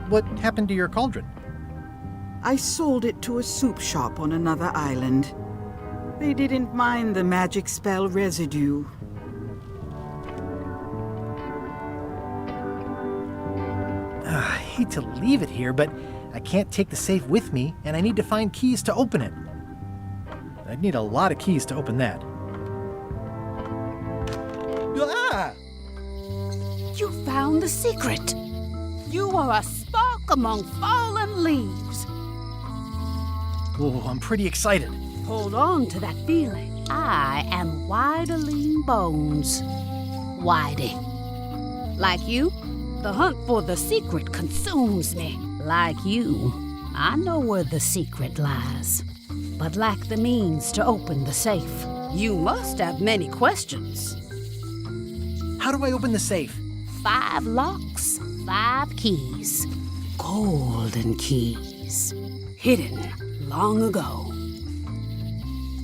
What happened to your cauldron? I sold it to a soup shop on another island. They didn't mind the magic spell residue. I hate to leave it here, but I can't take the safe with me, and I need to find keys to open it. I'd need a lot of keys to open that. Ah! You found the secret. You are a spark among fallen leaves. Oh, I'm pretty excited. Hold on to that feeling. I am Whiteling Bones. Whitey. Like you, the hunt for the secret consumes me. Like you, I know where the secret lies, but lack the means to open the safe. You must have many questions. How do I open the safe? 5 locks, 5 keys. Golden keys. Hidden long ago.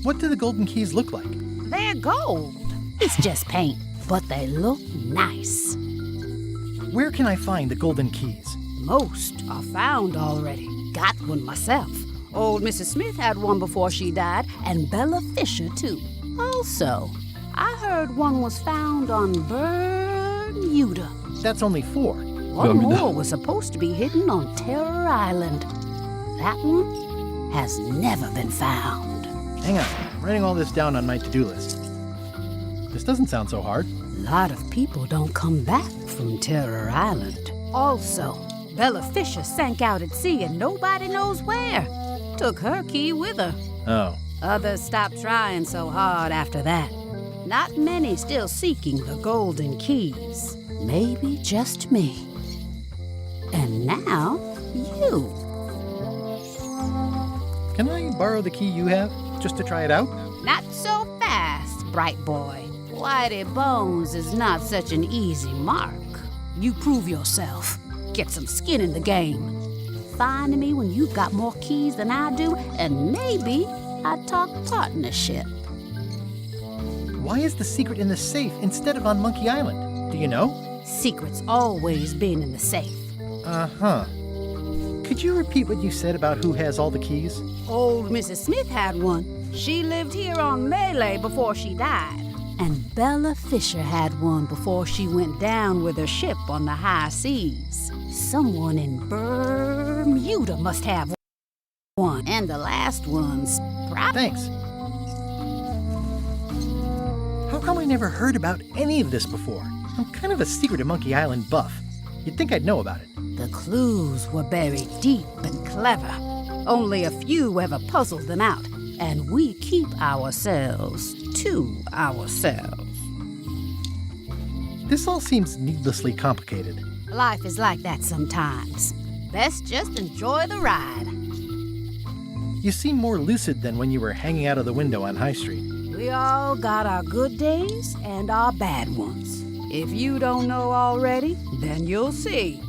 What do the golden keys look like? They're gold. It's just paint, but they look nice. Where can I find the golden keys? Most are found already. Got one myself. Old Mrs. Smith had one before she died, and Bella Fisher, too. Also, I heard one was found on Bermuda. That's only 4. One more was supposed to be hidden on Terror Island. That one has never been found. Hang on, I'm writing all this down on my to-do list. This doesn't sound so hard. A lot of people don't come back from Terror Island. Also, Bella Fisher sank out at sea and nobody knows where. Took her key with her. Oh. Others stopped trying so hard after that. Not many still seeking the golden keys. Maybe just me. And now, you. Can I borrow the key you have, just to try it out? Not so fast, bright boy. Whitey Bones is not such an easy mark. You prove yourself. Get some skin in the game. Find me when you've got more keys than I do, and maybe I'd talk partnership. Why is the secret in the safe instead of on Monkey Island? Do you know? Secret's always been in the safe. Uh-huh. Could you repeat what you said about who has all the keys? Old Mrs. Smith had one. She lived here on Melee before she died. And Bella Fisher had one before she went down with her ship on the high seas. Someone in Bermuda must have one. And the last one's Thanks. How come I never heard about any of this before? I'm kind of a Secret of Monkey Island buff. You'd think I'd know about it. The clues were buried deep and clever. Only a few ever puzzled them out, and we keep ourselves to ourselves. This all seems needlessly complicated. Life is like that sometimes. Best just enjoy the ride. You seem more lucid than when you were hanging out of the window on High Street. We all got our good days and our bad ones. If you don't know already, then you'll see.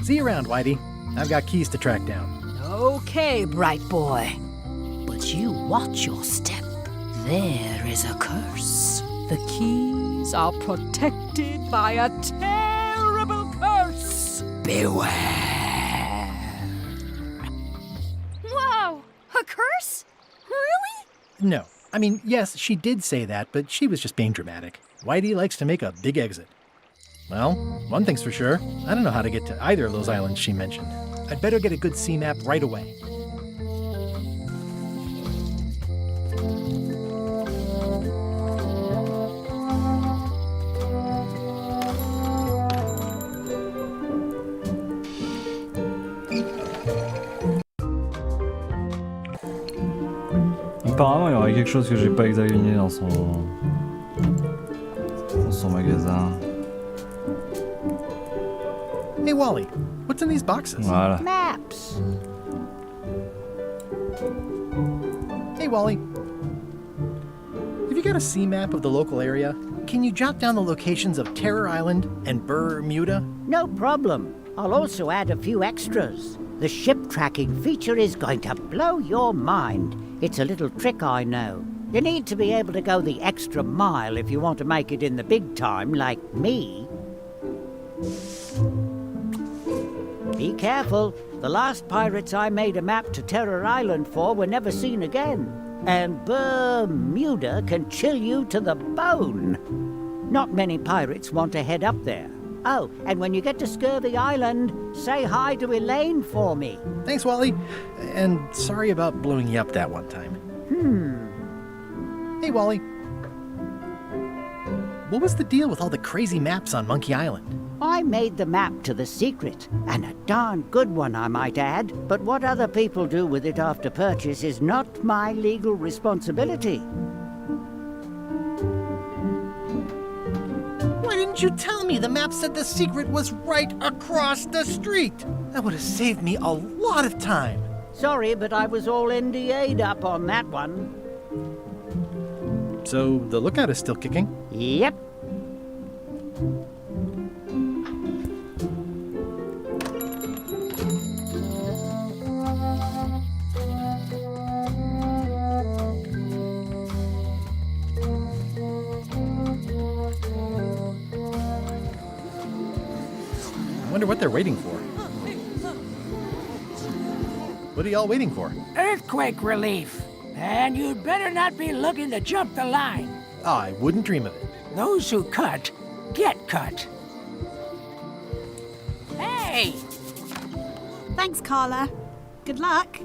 See you around, Whitey. I've got keys to track down. Okay, bright boy. But you watch your step. There is a curse. The keys are protected by a terrible curse. Beware. Whoa! A curse? Really? No. I mean, yes, she did say that, but she was just being dramatic. Whitey likes to make a big exit. Well, one thing's for sure. I don't know how to get to either of those islands she mentioned. I'd better get a good sea map right away. Apparemment, il y aurait quelque chose que j'ai pas examiné dans son magasin. Hey, Wally, what's in these boxes? Voilà. Maps. Hey, Wally. Have you got a sea map of the local area? Can you jot down the locations of Terror Island and Bermuda? No problem. I'll also add a few extras. The ship tracking feature is going to blow your mind. It's a little trick I know. You need to be able to go the extra mile if you want to make it in the big time, like me. Be careful. The last pirates I made a map to Terror Island for were never seen again. And Bermuda can chill you to the bone. Not many pirates want to head up there. Oh, and when you get to Scurvy Island, say hi to Elaine for me. Thanks, Wally. And sorry about blowing you up that one time. Hey, Wally. What was the deal with all the crazy maps on Monkey Island? I made the map to the secret, and a darn good one, I might add. But what other people do with it after purchase is not my legal responsibility. Why didn't you tell me the map said the secret was right across the street? That would have saved me a lot of time. Sorry, but I was all NDA'd up on that one. So the lookout is still kicking? Yep. I wonder what they're waiting for. What are y'all waiting for? Earthquake relief. And you'd better not be looking to jump the line. I wouldn't dream of it. Those who cut, get cut. Hey! Thanks, Carla. Good luck.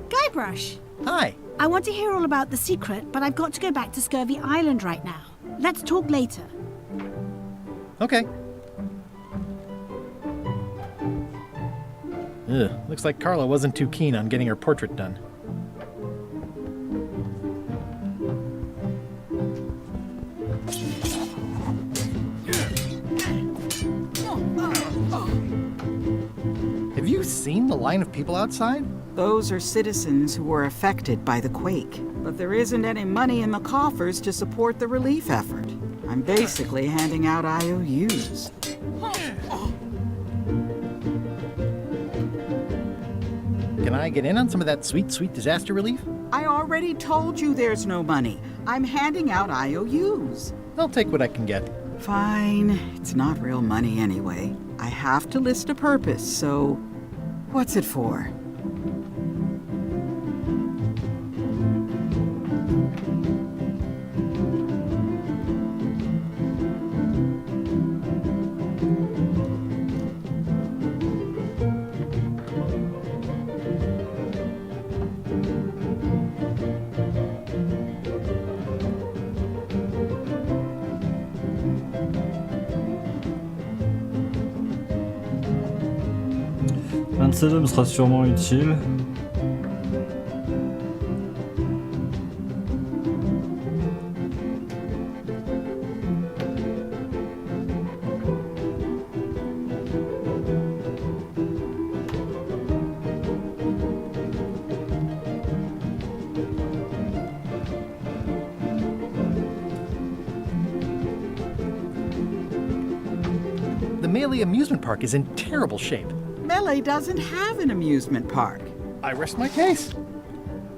Guybrush. Hi. I want to hear all about the secret, but I've got to go back to Scurvy Island right now. Let's talk later. Okay. Ugh, looks like Carla wasn't too keen on getting her portrait done. Have you seen the line of people outside? Those are citizens who were affected by the quake, but there isn't any money in the coffers to support the relief effort. I'm basically handing out IOUs. Can I get in on some of that sweet, sweet disaster relief? I already told you there's no money. I'm handing out IOUs. I'll take what I can get. Fine. It's not real money anyway. I have to list a purpose, so what's it for? Un de ces deux me sera sûrement utile. The Melee amusement park is in terrible shape. Melee doesn't have an amusement park. I rest my case.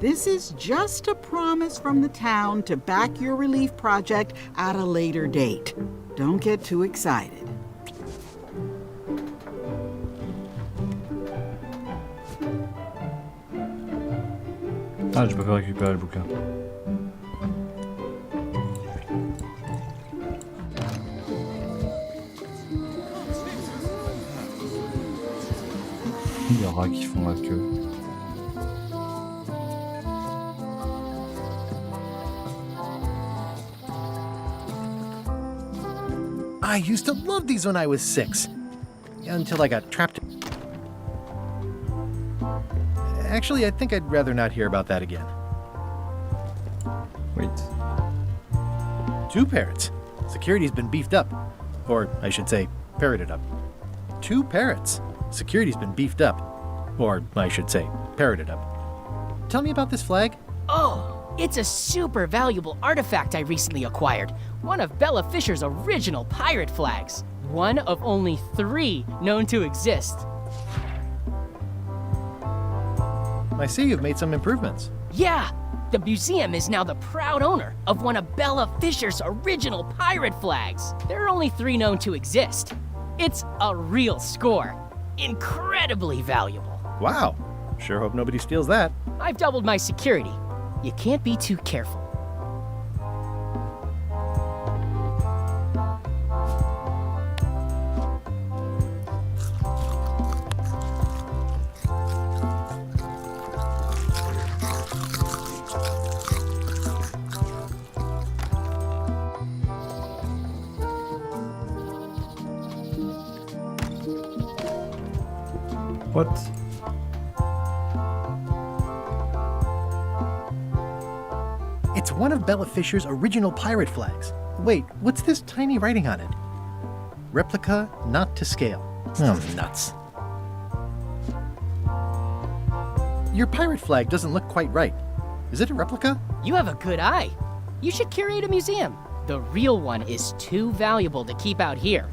This is just a promise from the town to back your relief project at a later date. Don't get too excited. Ah, je peux pas récupérer le bouquin. Les rats qui font la queue. I used to love these when I was 6. Until I got trapped. Actually, I think I'd rather not hear about that again. Wait. 2 parrots. Security's been beefed up. Or, I should say, parroted up. 2 parrots. Security's been beefed up. Or, I should say, parroted up. Tell me about this flag. Oh, it's a super valuable artifact I recently acquired. One of Bella Fisher's original pirate flags. One of only 3 known to exist. I see you've made some improvements. Yeah, the museum is now the proud owner of one of Bella Fisher's original pirate flags. There are only 3 known to exist. It's a real score. Incredibly valuable. Wow. Sure hope nobody steals that. I've doubled my security. You can't be too careful. What? It's one of Bella Fisher's original pirate flags. Wait, what's this tiny writing on it? Replica not to scale. Oh, nuts. Your pirate flag doesn't look quite right. Is it a replica? You have a good eye. You should curate a museum. The real one is too valuable to keep out here.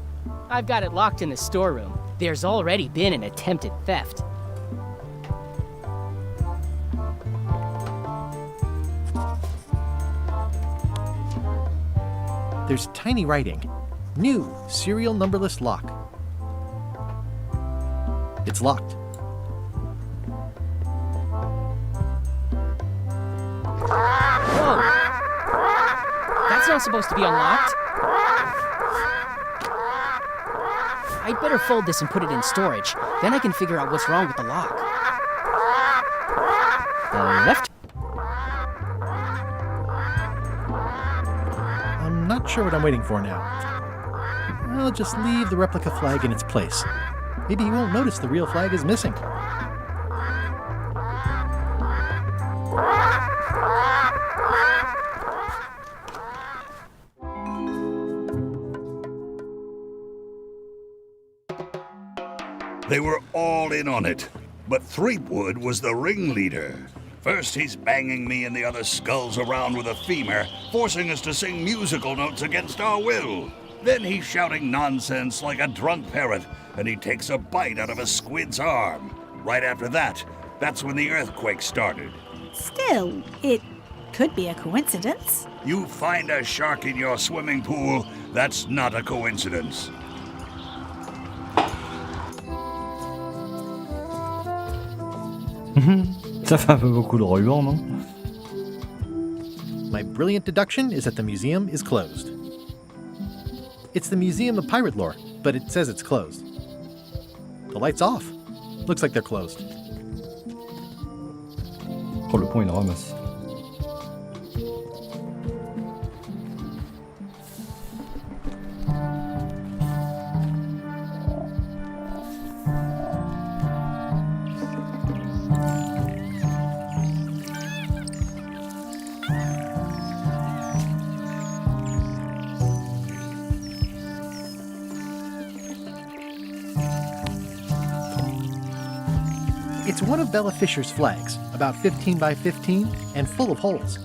I've got it locked in the storeroom. There's already been an attempted theft. There's tiny writing. New serial numberless lock. It's locked. Whoa! That's not supposed to be unlocked. I'd better fold this and put it in storage. Then I can figure out what's wrong with the lock. Left. I'm not sure what I'm waiting for now. I'll just leave the replica flag in its place. Maybe he won't notice the real flag is missing. They were all in on it, but Threepwood was the ringleader. First, he's banging me and the other skulls around with a femur, forcing us to sing musical notes against our will. Then he's shouting nonsense like a drunk parrot, and he takes a bite out of a squid's arm. Right after that, that's when the earthquake started. Still, it could be a coincidence. You find a shark in your swimming pool, that's not a coincidence. Ça fait un peu beaucoup de ruban, non? My brilliant deduction is that the museum is closed. It's the Museum of Pirate Lore, but it says it's closed. The light's off. Looks like they're closed. Oh, le pont, il ramasse. It's one of Bella Fisher's flags, about 15 by 15 and full of holes.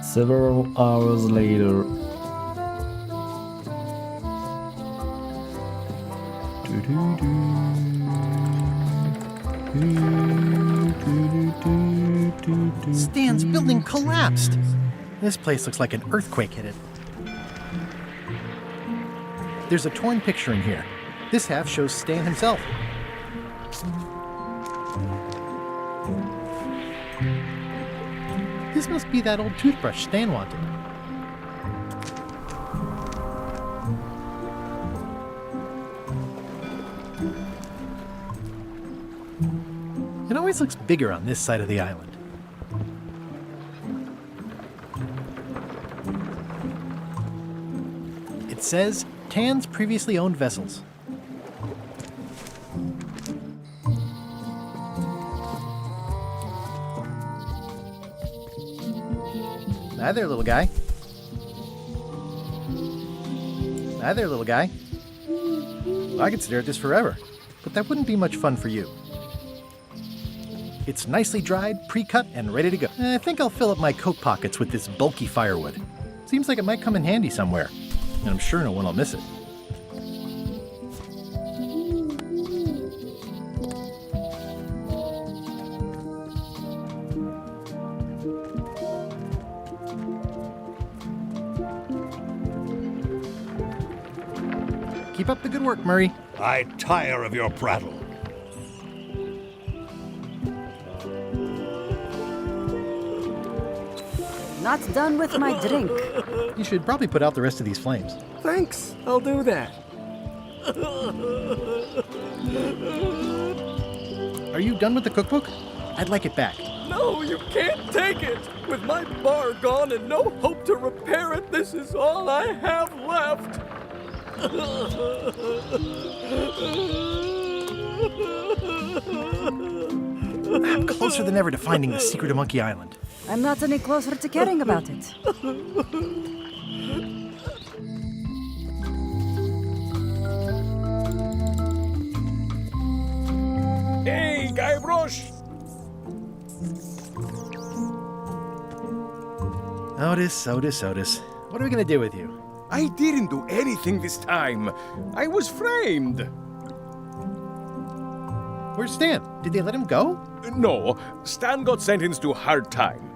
Several hours later. Stan's building collapsed. This place looks like an earthquake hit it. There's a torn picture in here. This half shows Stan himself. This must be that old toothbrush Stan wanted. It always looks bigger on this side of the island. It says Tan's previously owned vessels. Hi there, little guy. Hi there, little guy. I could stare at this forever, but that wouldn't be much fun for you. It's nicely dried, pre-cut, and ready to go. I think I'll fill up my coat pockets with this bulky firewood. Seems like it might come in handy somewhere, and I'm sure no one will miss it. Keep up the good work, Murray. I tire of your prattle. Not done with my drink. You should probably put out the rest of these flames. Thanks, I'll do that. Are you done with the cookbook? I'd like it back. No, you can't take it! With my bar gone and no hope to repair it, this is all I have left! I'm closer than ever to finding the secret of Monkey Island. I'm not any closer to caring about it. Hey, Guybrush! Otis. What are we gonna do with you? I didn't do anything this time. I was framed. Where's Stan? Did they let him go? No, Stan got sentenced to hard time.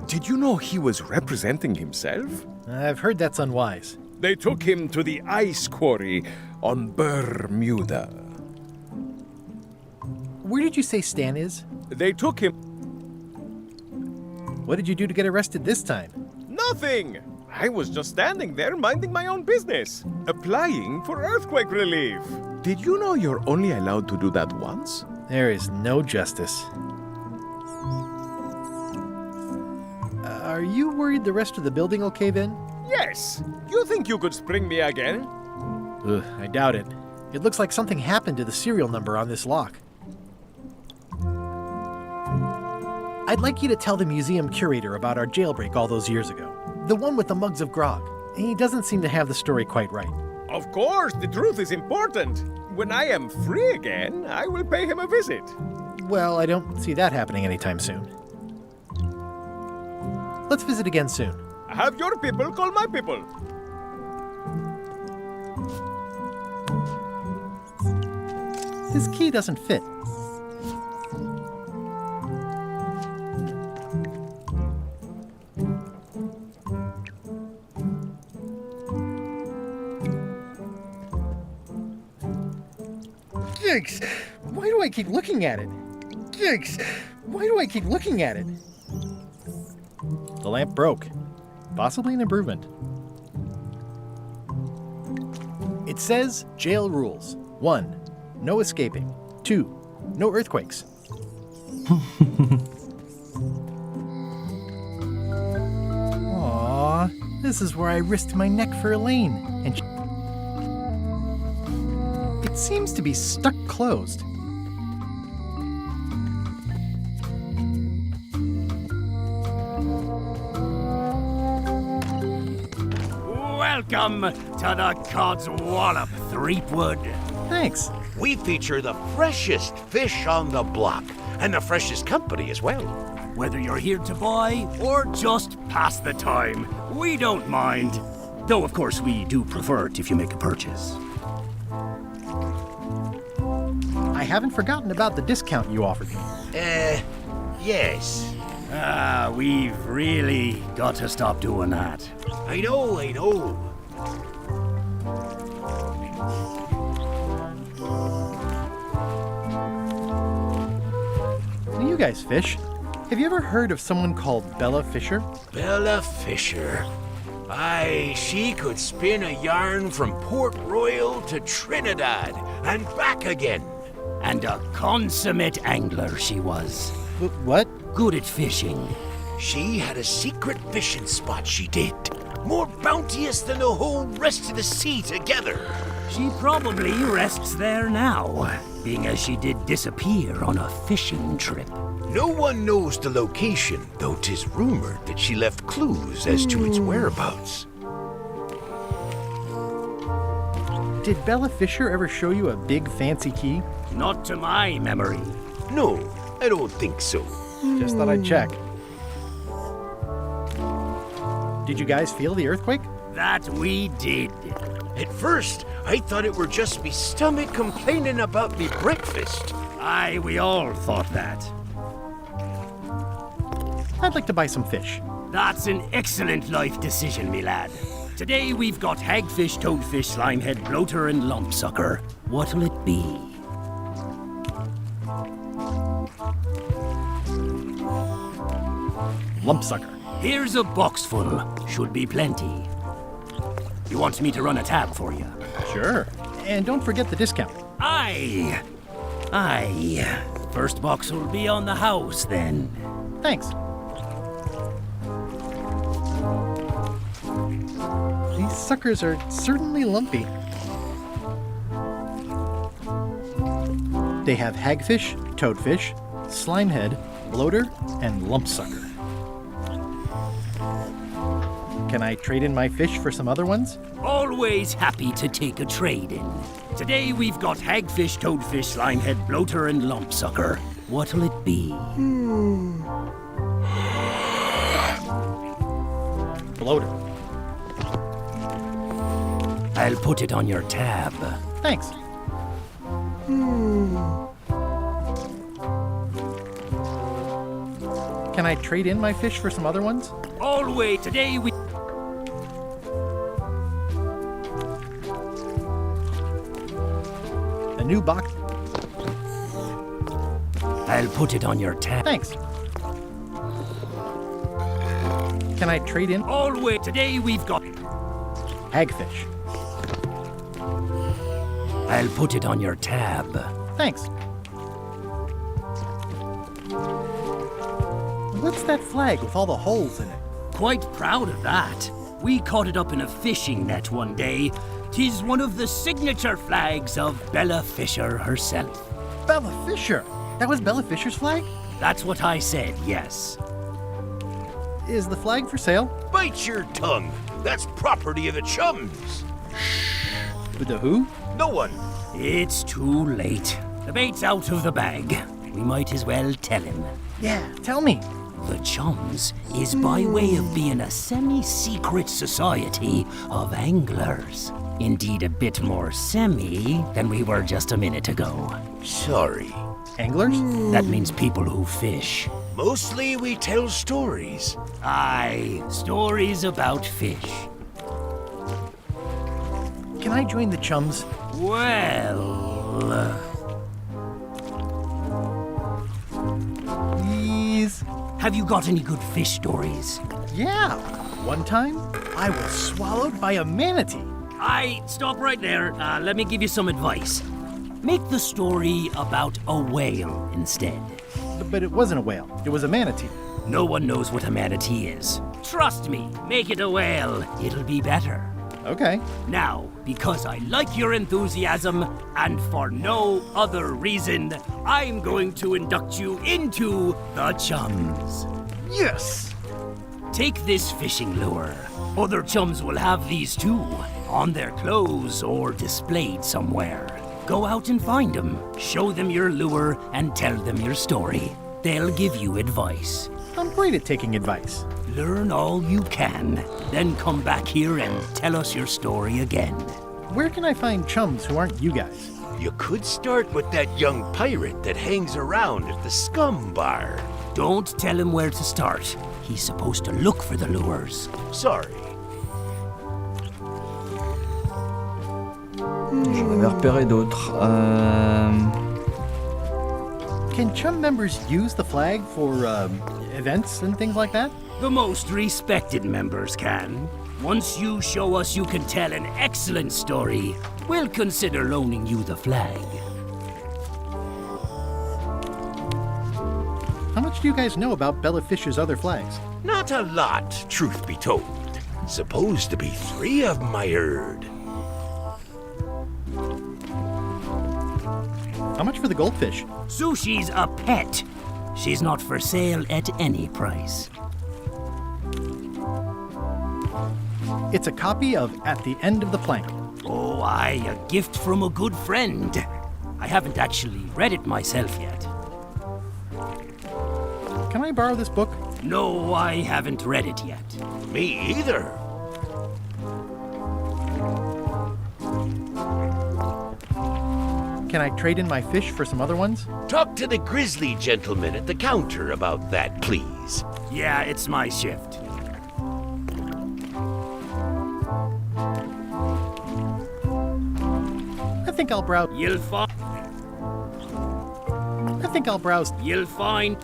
Did you know he was representing himself? I've heard that's unwise. They took him to the ice quarry on Bermuda. Where did you say Stan is? They took him... What did you do to get arrested this time? Nothing! I was just standing there minding my own business, applying for earthquake relief. Did you know you're only allowed to do that once? There is no justice. Are you worried the rest of the building will cave in? Yes! You think you could spring me again? Ugh, I doubt it. It looks like something happened to the serial number on this lock. I'd like you to tell the museum curator about our jailbreak all those years ago. The one with the mugs of grog. He doesn't seem to have the story quite right. Of course, the truth is important. When I am free again, I will pay him a visit. Well, I don't see that happening anytime soon. Let's visit again soon. Have your people call my people. This key doesn't fit. Yikes! Why do I keep looking at it? Yikes! Why do I keep looking at it? The lamp broke. Possibly an improvement. It says jail rules. 1. No escaping. 2. No earthquakes. Aww, this is where I risked my neck for Elaine, and it seems to be stuck closed. Welcome to the Cod's Wallop, Threepwood. Thanks. We feature the freshest fish on the block, and the freshest company as well. Whether you're here to buy or just pass the time, we don't mind. Though, of course, we do prefer it if you make a purchase. I haven't forgotten about the discount you offered me. Yes. We've really got to stop doing that. I know. You guys fish. Have you ever heard of someone called Bella Fisher? Bella Fisher. Aye, she could spin a yarn from Port Royal to Trinidad and back again. And a consummate angler she was. What? Good at fishing. She had a secret fishing spot, she did. More bounteous than the whole rest of the sea together. She probably rests there now, being as she did disappear on a fishing trip. No one knows the location, though 'tis rumored that she left clues as to its whereabouts. Did Bella Fisher ever show you a big fancy key? Not to my memory. No, I don't think so. Just thought I'd check. Did you guys feel the earthquake? That we did. At first, I thought it were just me stomach complaining about me breakfast. Aye, we all thought that. I'd like to buy some fish. That's an excellent life decision, me lad. Today we've got hagfish, toadfish, slimehead, bloater, and lumpsucker. What'll it be? Lumpsucker. Here's a box full. Should be plenty. You want me to run a tab for you? Sure. And don't forget the discount. Aye. First box will be on the house then. Thanks. These suckers are certainly lumpy. They have hagfish, toadfish, slimehead, bloater, and lumpsucker. Can I trade in my fish for some other ones? Always happy to take a trade-in. Today we've got hagfish, toadfish, slimehead, bloater, and lumpsucker. What'll it be? Bloater. I'll put it on your tab. Thanks. Can I trade in my fish for some other ones? Always. Today we... A new box. I'll put it on your tab. Thanks. Can I trade in? Always. Today we've got... Hagfish. I'll put it on your tab. Thanks. What's that flag with all the holes in it? Quite proud of that. We caught it up in a fishing net one day. 'Tis one of the signature flags of Bella Fisher herself. Bella Fisher? That was Bella Fisher's flag? That's what I said, yes. Is the flag for sale? But Bite your tongue. That's property of the chums. With the who? No one. It's too late. The bait's out of the bag. We might as well tell him. Yeah, tell me. The Chums is by way of being a semi-secret society of anglers. Indeed, a bit more semi than we were just a minute ago. Sorry. Anglers? That means people who fish. Mostly we tell stories. Aye, stories about fish. Can I join the Chums? Well... Please? Have you got any good fish stories? Yeah. One time, I was swallowed by a manatee. Aye, stop right there. Let me give you some advice. Make the story about a whale instead. But it wasn't a whale. It was a manatee. No one knows what a manatee is. Trust me, make it a whale. It'll be better. Okay. Now, because I like your enthusiasm, and for no other reason, I'm going to induct you into the Chums. Yes! Take this fishing lure. Other Chums will have these too, on their clothes or displayed somewhere. Go out and find them, show them your lure, and tell them your story. They'll give you advice. I'm great at taking advice. Learn all you can, then come back here and tell us your story again. Where can I find Chums who aren't you guys? You could start with that young pirate that hangs around at the Scum Bar. Don't tell him where to start. He's supposed to look for the lures. Sorry. J'en avais repéré d'autres. Can Chum members use the flag for events and things like that? The most respected members can. Once you show us you can tell an excellent story, we'll consider loaning you the flag. How much do you guys know about Bella Fish's other flags? Not a lot, truth be told. Supposed to be 3 of 'em, I heard. How much for the goldfish? Sushi's a pet. She's not for sale at any price. It's a copy of At the End of the Plank. Oh, aye, a gift from a good friend. I haven't actually read it myself yet. Can I borrow this book? No, I haven't read it yet. Me either. Can I trade in my fish for some other ones? Talk to the grizzly gentleman at the counter about that, please. Yeah, it's my shift. I think I'll browse. You'll find. I think I'll browse. You'll find.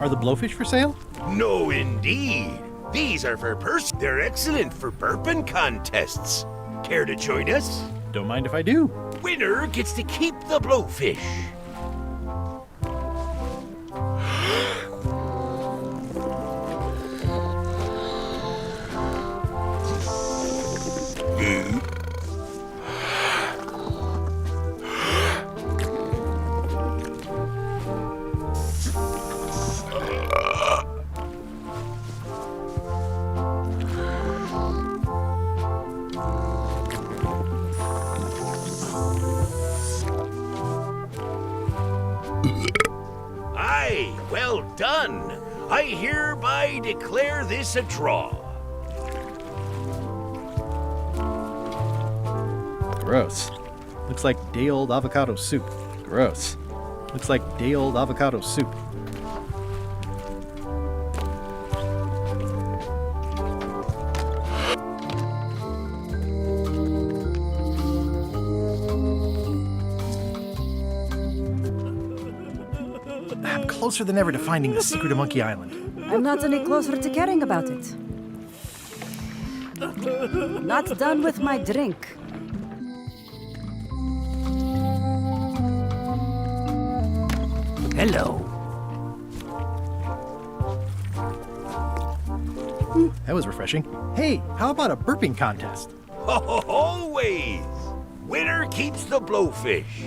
Are the blowfish for sale? No, indeed. These are for They're excellent for burping contests. Care to join us? Don't mind if I do. Winner gets to keep the blowfish. Aye, well done. I hereby declare this a draw. Gross. Looks like day-old avocado soup. Gross. Looks like day-old avocado soup. I'm closer than ever to finding the secret of Monkey Island. I'm not any closer to caring about it. Not done with my drink. Hello. That was refreshing. Hey, how about a burping contest? Always! Winner keeps the blowfish.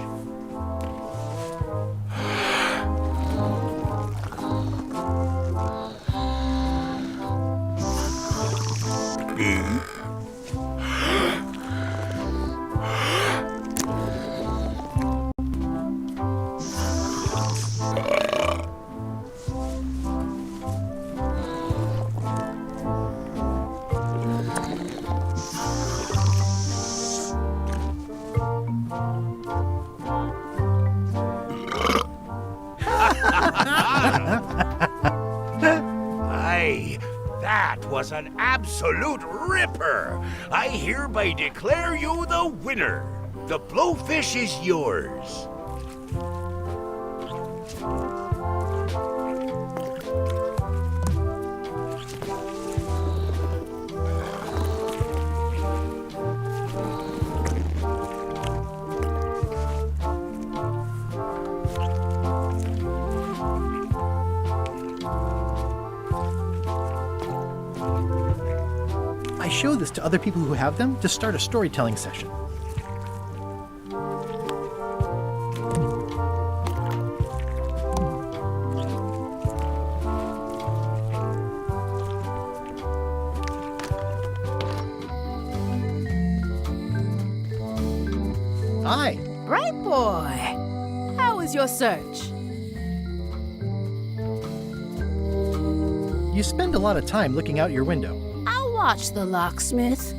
Aye, that was an absolute ripper. I hereby declare you the winner. The blowfish is yours. I show this to other people who have them to start a storytelling session. Hi. Bright boy. How was your search? You spend a lot of time looking out your window. I'll watch the locksmith.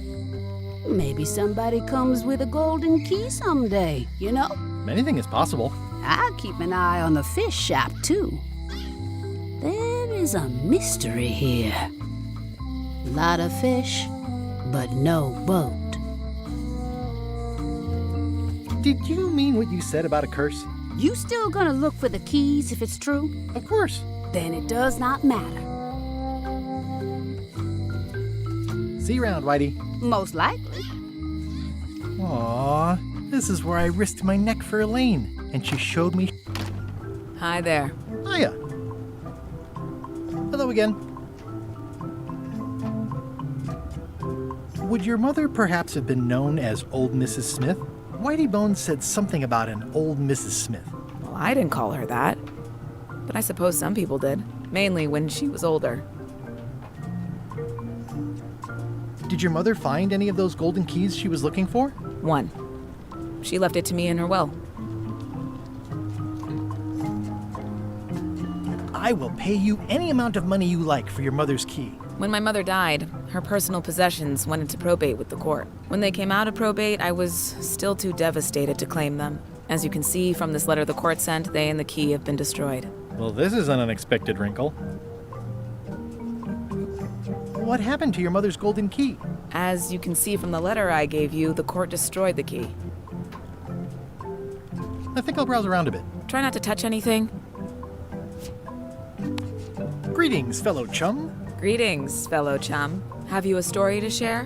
Maybe somebody comes with a golden key someday, you know? Anything is possible. I'll keep an eye on the fish shop, too. There is a mystery here. Lot of fish, but no boat. Did you mean what you said about a curse? You still gonna look for the keys if it's true? Of course. Then it does not matter. See you around, Whitey. Most likely. Aww, this is where I risked my neck for Elaine, and she showed me. Hi there. Hiya. Hello again. Would your mother perhaps have been known as Old Mrs. Smith? Whitey Bones said something about an old Mrs. Smith. Well, I didn't call her that. But I suppose some people did. Mainly when she was older. Did your mother find any of those golden keys she was looking for? One. She left it to me in her will. I will pay you any amount of money you like for your mother's key. When my mother died, her personal possessions went into probate with the court. When they came out of probate, I was still too devastated to claim them. As you can see from this letter the court sent, they and the key have been destroyed. Well, this is an unexpected wrinkle. What happened to your mother's golden key? As you can see from the letter I gave you, the court destroyed the key. I think I'll browse around a bit. Try not to touch anything. Greetings, fellow chum. Greetings, fellow chum. Have you a story to share?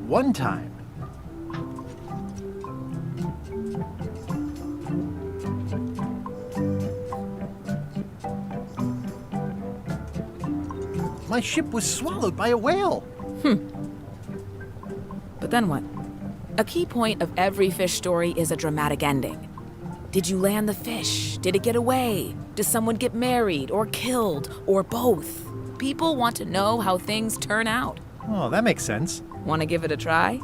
One time. My ship was swallowed by a whale. But then what? A key point of every fish story is a dramatic ending. Did you land the fish? Did it get away? Does someone get married or killed or both? People want to know how things turn out. Oh, that makes sense. Want to give it a try?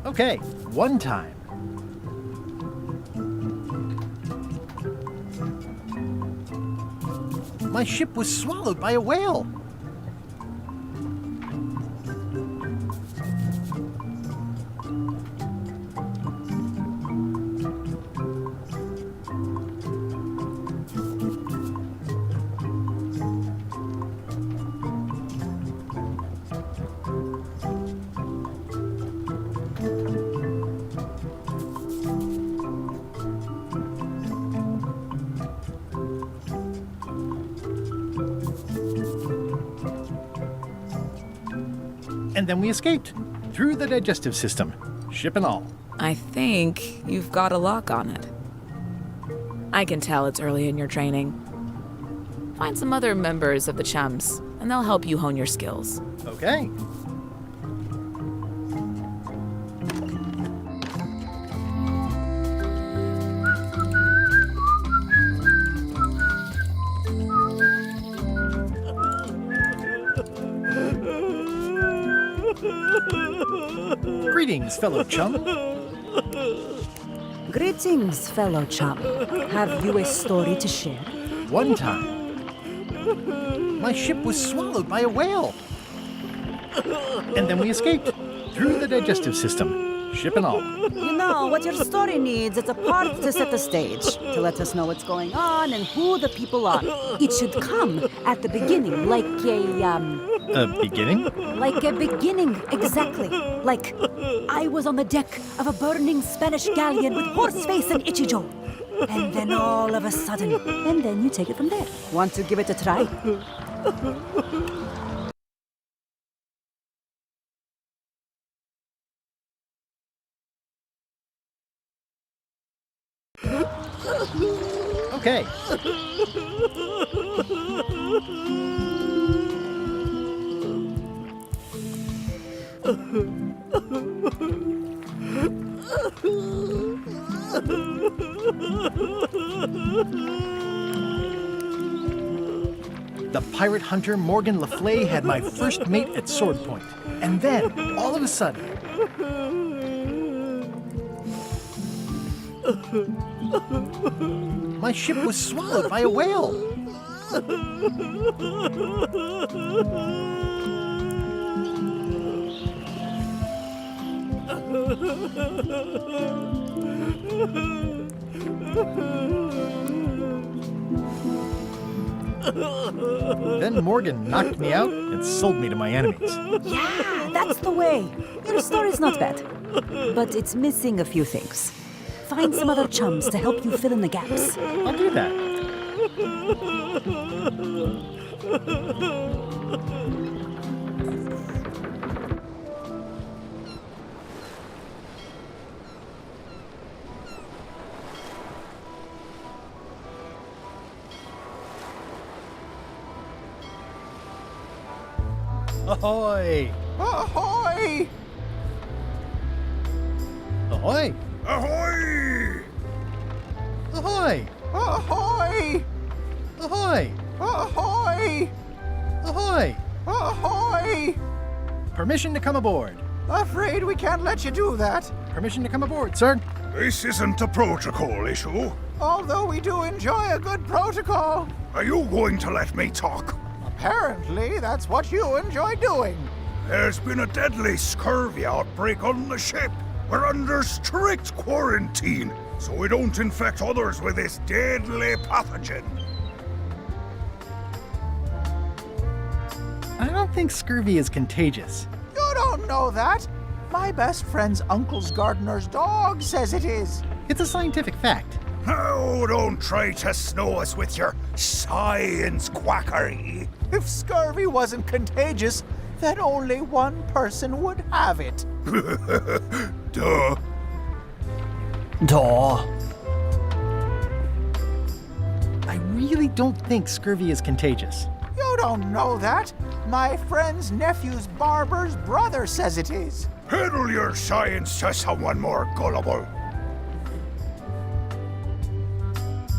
Okay, one time. My ship was swallowed by a whale. And then we escaped through the digestive system, ship and all. I think you've got a lock on it. I can tell it's early in your training. Find some other members of the chums, and they'll help you hone your skills. Okay. Greetings, fellow chum. Greetings, fellow chum. Have you a story to share? One time, my ship was swallowed by a whale. And then we escaped through the digestive system, ship and all. You know, what your story needs is a part to set the stage, to let us know what's going on and who the people are. It should come at the beginning, like A beginning? Like a beginning, exactly. Like, I was on the deck of a burning Spanish galleon with Horseface and Itchy Joe. And then all of a sudden, and then you take it from there. Want to give it a try? Okay. The pirate hunter Morgan Le Fay had my first mate at sword point. And then, all of a sudden... my ship was swallowed by a whale. Then Morgan knocked me out and sold me to my enemies. Yeah, that's the way. Your story's not bad. But it's missing a few things. Find some other chums to help you fill in the gaps. I'll do that. Ahoy! Ahoy! Ahoy! Ahoy! Ahoy! Ahoy! Ahoy! Ahoy! Ahoy! Ahoy! Permission to come aboard. Afraid we can't let you do that. Permission to come aboard, sir. This isn't a protocol issue. Although we do enjoy a good protocol. Are you going to let me talk? Apparently, that's what you enjoy doing. There's been a deadly scurvy outbreak on the ship. We're under strict quarantine, so we don't infect others with this deadly pathogen. I don't think scurvy is contagious. You don't know that. My best friend's uncle's gardener's dog says it is. It's a scientific fact. Oh, don't try to snow us with your science quackery. If scurvy wasn't contagious, then only one person would have it. Duh. Duh. I really don't think scurvy is contagious. You don't know that. My friend's nephew's barber's brother says it is. Peddle your science to someone more gullible.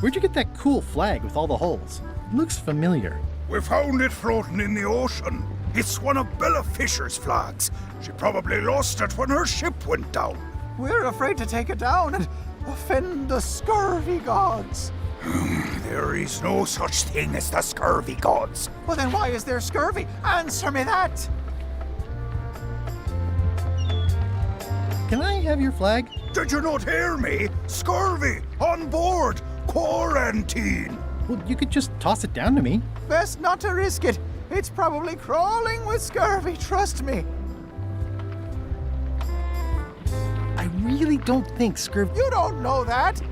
Where'd you get that cool flag with all the holes? It looks familiar. We found it floating in the ocean. It's one of Bella Fisher's flags. She probably lost it when her ship went down. We're afraid to take it down and offend the scurvy gods. There is no such thing as the scurvy gods. Well, then why is there scurvy? Answer me that! Can I have your flag? Did you not hear me? Scurvy! On board! Quarantine! Well, you could just toss it down to me. Best not to risk it. It's probably crawling with scurvy, trust me. I really don't think scurvy... You don't know that.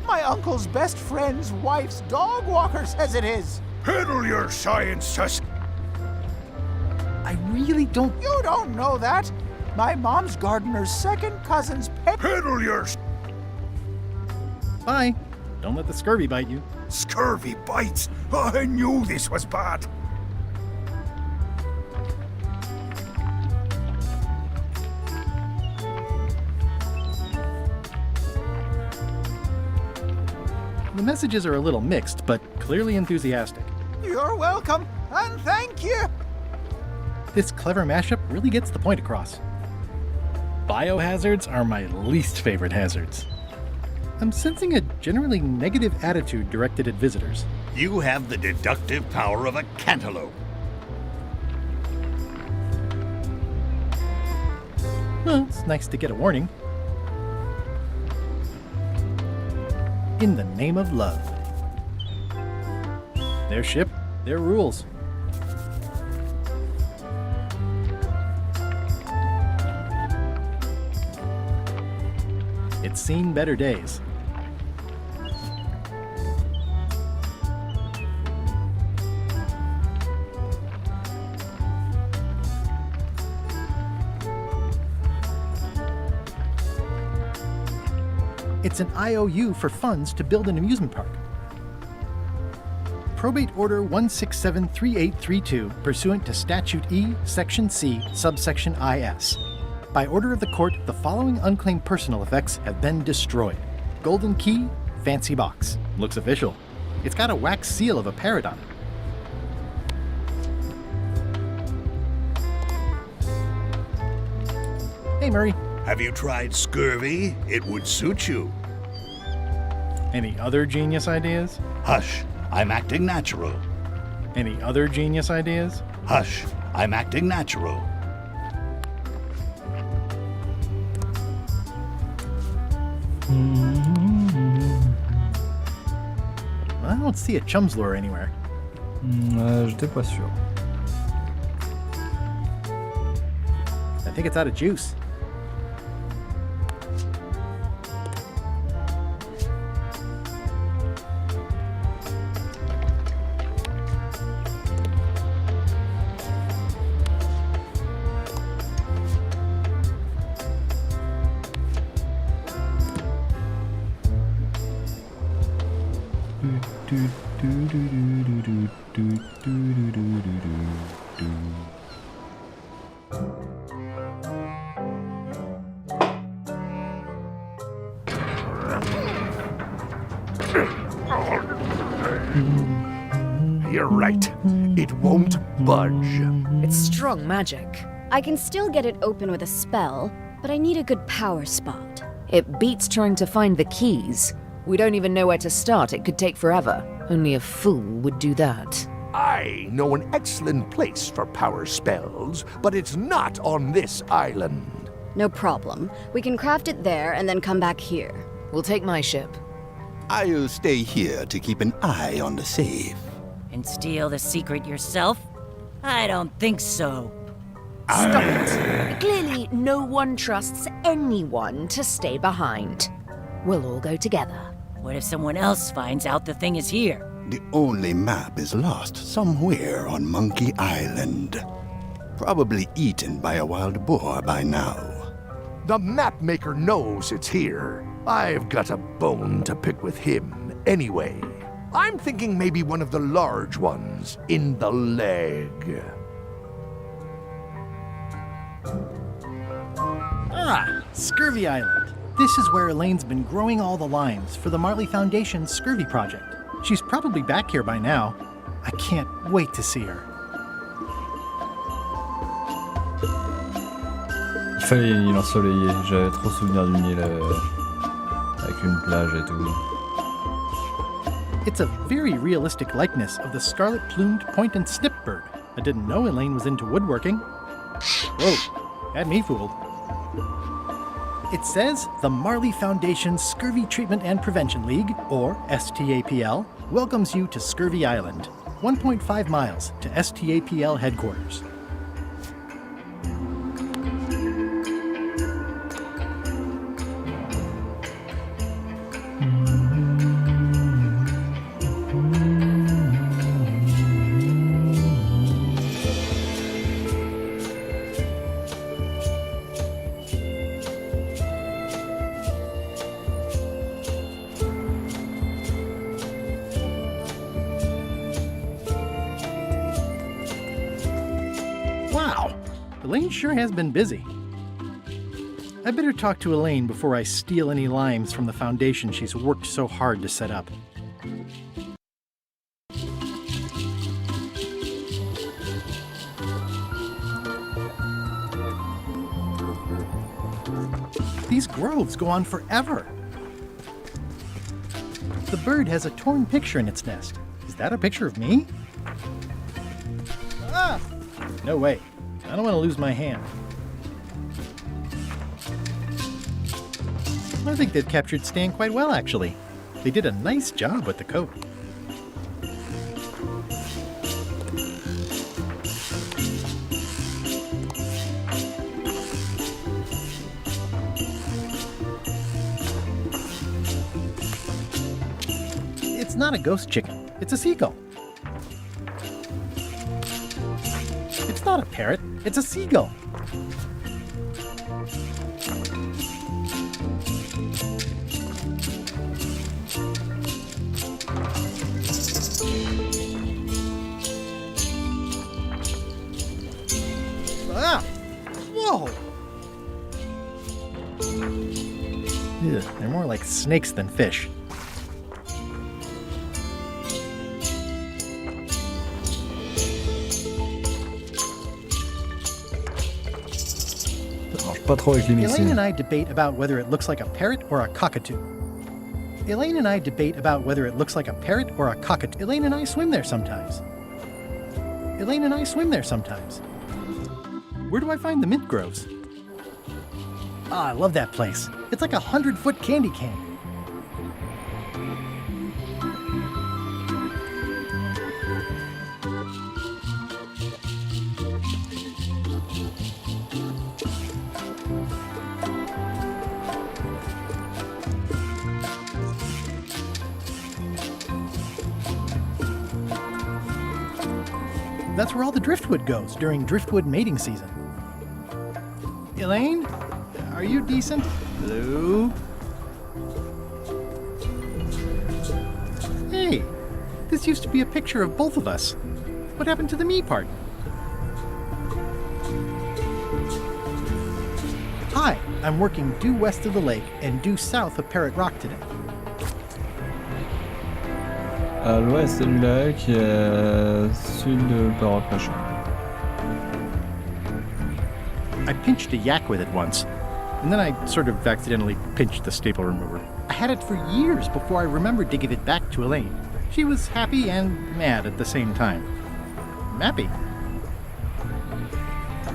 My uncle's best friend's wife's dog walker says it is. Peddle your science to... I really don't... You don't know that. My mom's gardener's second cousin's pet... Peddle your... Bye. Don't let the scurvy bite you. Scurvy bites? I knew this was bad. The messages are a little mixed, but clearly enthusiastic. You're welcome, and thank you. This clever mashup really gets the point across. Biohazards are my least favorite hazards. I'm sensing a generally negative attitude directed at visitors. You have the deductive power of a cantaloupe. Well, it's nice to get a warning. In the name of love. Their ship, their rules. It's seen better days. It's an IOU for funds to build an amusement park. Probate Order 1673832, pursuant to Statute E, Section C, subsection IS. By order of the court, the following unclaimed personal effects have been destroyed. Golden key, fancy box. Looks official. It's got a wax seal of a parrot on it. Hey, Murray. Have you tried scurvy? It would suit you. Any other genius ideas? Hush, I'm acting natural. Any other genius ideas? Hush, I'm acting natural. I don't see a chum's lure anywhere. J'étais pas sûr. I think it's out of juice. You're right. It won't budge. It's strong magic. I can still get it open with a spell, but I need a good power spot. It beats trying to find the keys. We don't even know where to start. It could take forever. Only a fool would do that. I know an excellent place for power spells, but it's not on this island. No problem. We can craft it there and then come back here. We'll take my ship. I'll stay here to keep an eye on the safe. And steal the secret yourself? I don't think so. Stop it. Clearly, no one trusts anyone to stay behind. We'll all go together. What if someone else finds out the thing is here? The only map is lost somewhere on Monkey Island. Probably eaten by a wild boar by now. The map maker knows it's here. I've got a bone to pick with him anyway. I'm thinking maybe one of the large ones in the leg. Ah, Scurvy Island. This is where Elaine's been growing all the limes for the Marley Foundation's Scurvy project. She's probably back here by now. I can't wait to see her. Il fallait une île ensoleillée. J'avais trop souvenir d'une île avec une plage et tout. It's a very realistic likeness of the scarlet-plumed point and snip bird. I didn't know Elaine was into woodworking. Whoa, had me fooled. It says the Marley Foundation's Scurvy Treatment and Prevention League, or STAPL, welcomes you to Scurvy Island, 1.5 miles to STAPL headquarters. Wow, Elaine sure has been busy. I better talk to Elaine before I steal any limes from the foundation she's worked so hard to set up. These groves go on forever. The bird has a torn picture in its nest. Is that a picture of me? Ah! No way. I don't want to lose my hand. I think they've captured Stan quite well, actually. They did a nice job with the coat. It's not a ghost chicken. It's a seagull. It's not a parrot. It's a seagull. Ah! Whoa! Ugh, they're more like snakes than fish. Pas trop avec les Elaine missiles. and I debate about whether it looks like a parrot or a cockatoo. Elaine and I debate about whether it looks like a parrot or a cockatoo. Elaine and I swim there sometimes. Elaine and I swim there sometimes. Where do I find the mint groves? Ah, I love that place. It's like a 100-foot candy cane. That's where all the driftwood goes during driftwood mating season. Elaine, are you decent? Hello? Hey, this used to be a picture of both of us. What happened to the me part? Hi, I'm working due west of the lake and due south of Parrot Rock today. À l'ouest du lac et sud de Parrot Machin. I pinched a yak with it once, and then I sort of accidentally pinched the staple remover. I had it for years before I remembered to give it back to Elaine. She was happy and mad at the same time. Happy.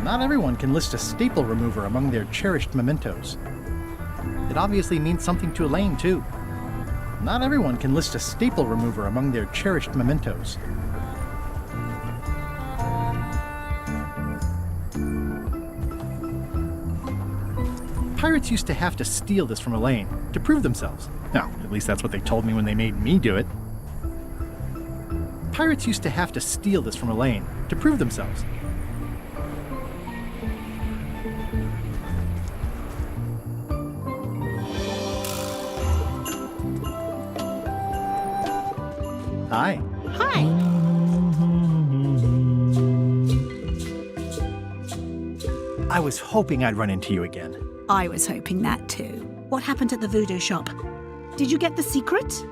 Not everyone can list a staple remover among their cherished mementos. It obviously means something to Elaine, too. Not everyone can list a staple remover among their cherished mementos. Pirates used to have to steal this from Elaine to prove themselves. Now, at least that's what they told me when they made me do it. Pirates used to have to steal this from Elaine to prove themselves. Hi. Hi. I was hoping I'd run into you again. I was hoping that too. What happened at the Voodoo shop? Did you get the secret?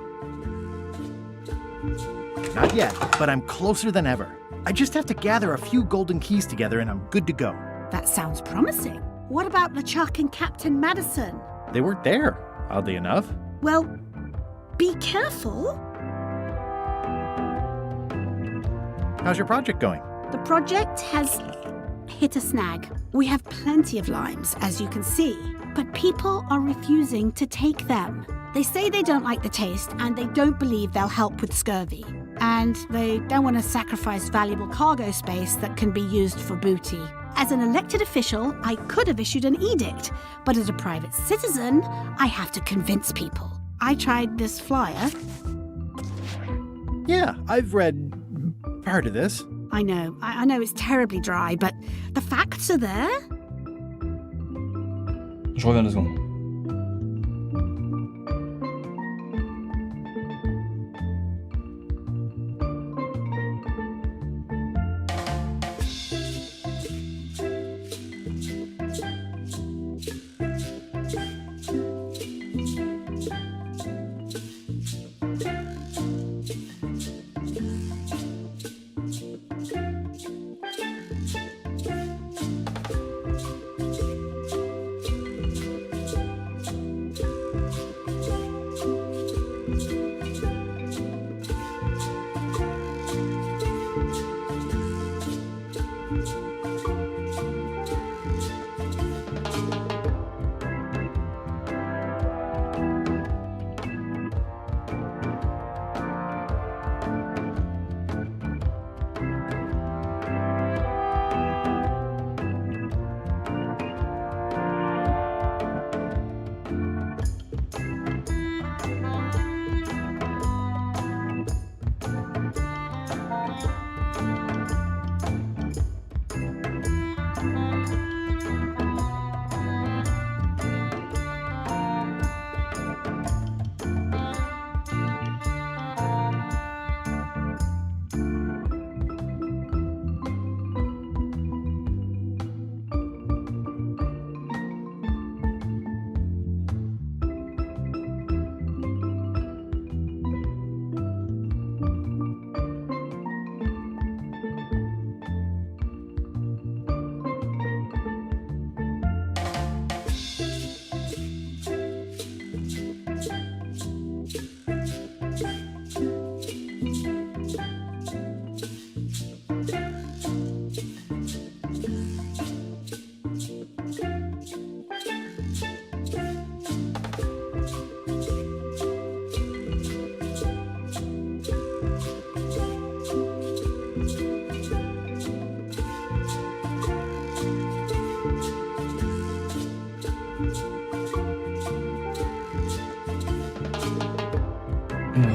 Not yet, but I'm closer than ever. I just have to gather a few golden keys together and I'm good to go. That sounds promising. What about LeChuck and Captain Madison? They weren't there, oddly enough. Well, be careful. How's your project going? The project has hit a snag. We have plenty of limes, as you can see, but people are refusing to take them. They say they don't like the taste and they don't believe they'll help with scurvy. And they don't want to sacrifice valuable cargo space that can be used for booty. As an elected official, I could have issued an edict, but as a private citizen, I have to convince people. I tried this flyer. Yeah, I've read part of this. I know it's terribly dry, but the facts are there. Je reviens 2 secondes.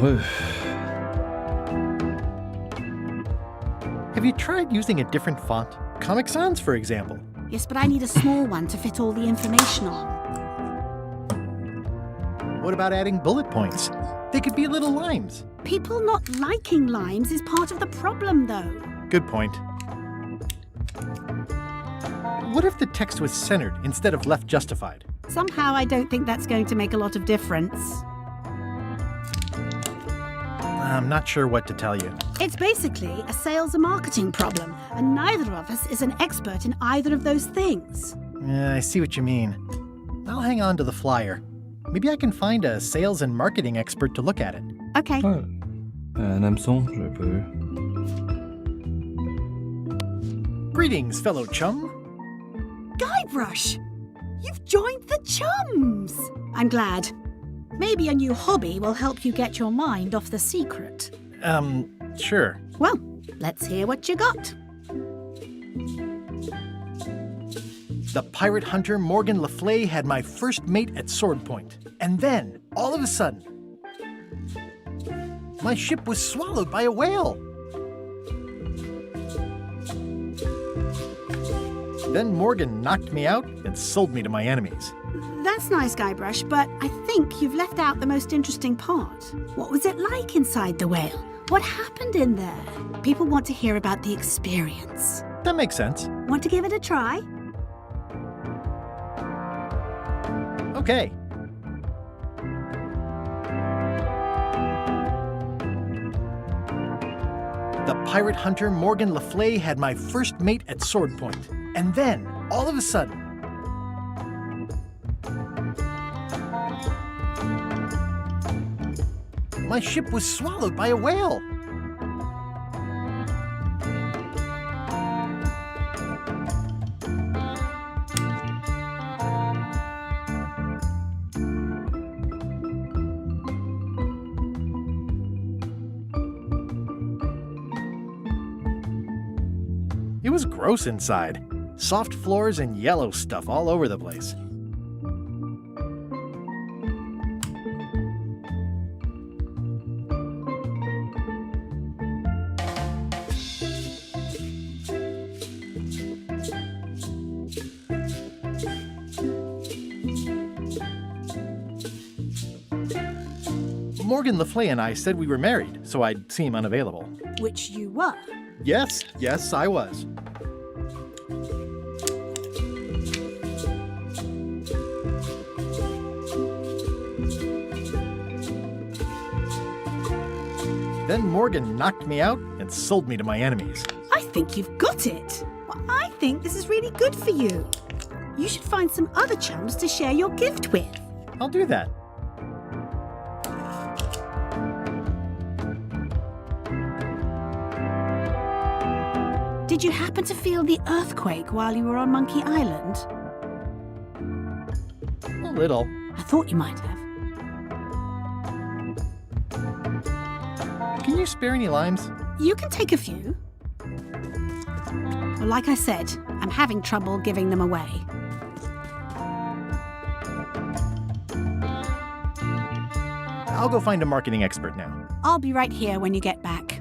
Heureux. Have you tried using a different font? Comic Sans, for example. Yes, but I need a small one to fit all the information on. What about adding bullet points? They could be little limes. People not liking limes is part of the problem, though. Good point. What if the text was centered instead of left justified? Somehow I don't think that's going to make a lot of difference. I'm not sure what to tell you. It's basically a sales and marketing problem, and neither of us is an expert in either of those things. Yeah, I see what you mean. I'll hang on to the flyer. Maybe I can find a sales and marketing expert to look at it. Okay. Ouais. Un hameçon, j'avais pas vu. Greetings, fellow chum. Guybrush! You've joined the chums! I'm glad. Maybe a new hobby will help you get your mind off the secret. Sure. Well, let's hear what you got. The pirate hunter Morgan Le Fay had my first mate at sword point. And then, all of a sudden, my ship was swallowed by a whale. Then Morgan knocked me out and sold me to my enemies. That's nice, Guybrush, but I think you've left out the most interesting part. What was it like inside the whale? What happened in there? People want to hear about the experience. That makes sense. Want to give it a try? Okay. The pirate hunter Morgan Le Fay had my first mate at sword point. And then, all of a sudden, my ship was swallowed by a whale. It was gross inside. Soft floors and yellow stuff all over the place. Morgan Le Fay and I said we were married, so I'd seem unavailable. Which you were. Yes, I was. Then Morgan knocked me out and sold me to my enemies. I think you've got it. Well, I think this is really good for you. You should find some other chums to share your gift with. I'll do that. Did you happen to feel the earthquake while you were on Monkey Island? A little. I thought you might have. Can you spare any limes? You can take a few. Well, like I said, I'm having trouble giving them away. I'll go find a marketing expert now. I'll be right here when you get back.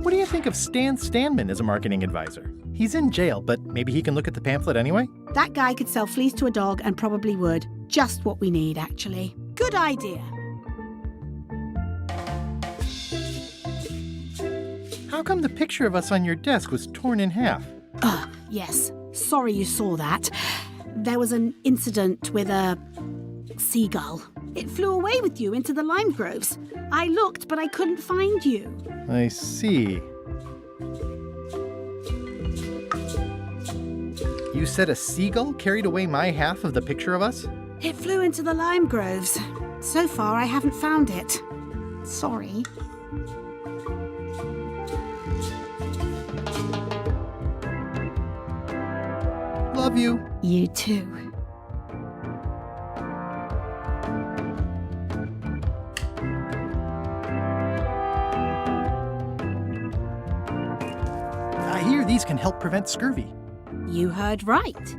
What do you think of Stan Stanman as a marketing advisor? He's in jail, but maybe he can look at the pamphlet anyway? That guy could sell fleece to a dog and probably would. Just what we need, actually. Good idea. How come the picture of us on your desk was torn in half? Yes. Sorry you saw that. There was an incident with a seagull. It flew away with you into the lime groves. I looked, but I couldn't find you. I see. You said a seagull carried away my half of the picture of us? It flew into the lime groves. So far, I haven't found it. Sorry. Love you. You too. I hear these can help prevent scurvy. You heard right.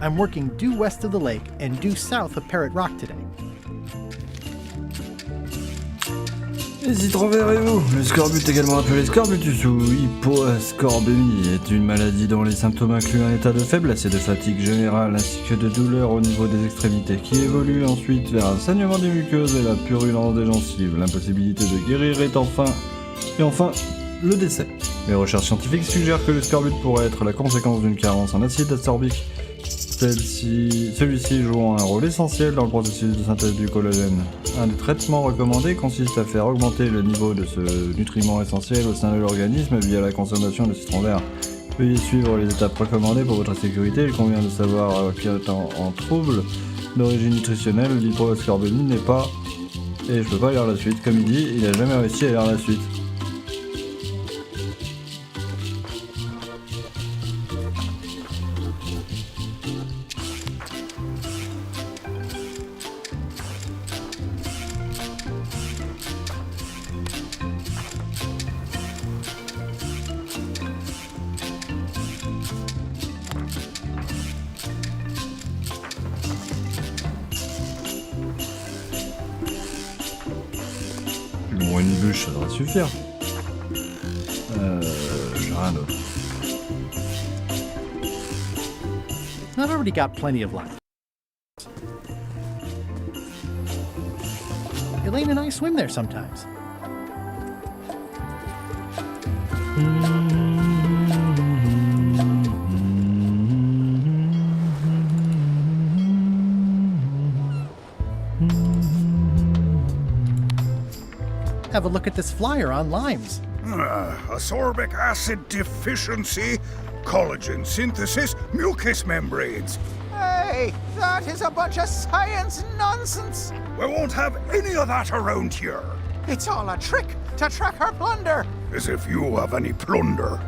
I'm working due west of the lake and due south of Parrot Rock today. Les hydroverrez-vous. Le scorbut, également appelé scorbutus ou hyposcorbémie, est une maladie dont les symptômes incluent un état de faiblesse et de fatigue générale ainsi que de douleur au niveau des extrémités qui évolue ensuite vers un saignement des muqueuses et la purulence des gencives. L'impossibilité de guérir est enfin le décès. Les recherches scientifiques suggèrent que le scorbut pourrait être la conséquence d'une carence en acide ascorbique, celui-ci jouant un rôle essentiel dans le processus de synthèse du collagène. Un des traitements recommandés consiste à faire augmenter le niveau de ce nutriment essentiel au sein de l'organisme via la consommation de citron vert. Veuillez suivre les étapes recommandées pour votre sécurité. Il convient de savoir qu'il est en trouble d'origine nutritionnelle. L'hyposcorbémie n'est pas... Et je peux pas lire la suite. Comme il dit, il a jamais réussi à lire la suite. Bon, une bûche, ça devrait suffire. J'ai rien d'autre. I've already got plenty of life. Elaine and I swim there sometimes. Have a look at this flyer on limes. Ascorbic acid deficiency, collagen synthesis, mucus membranes. Hey, that is a bunch of science nonsense. We won't have any of that around here. It's all a trick to track our plunder. As if you have any plunder.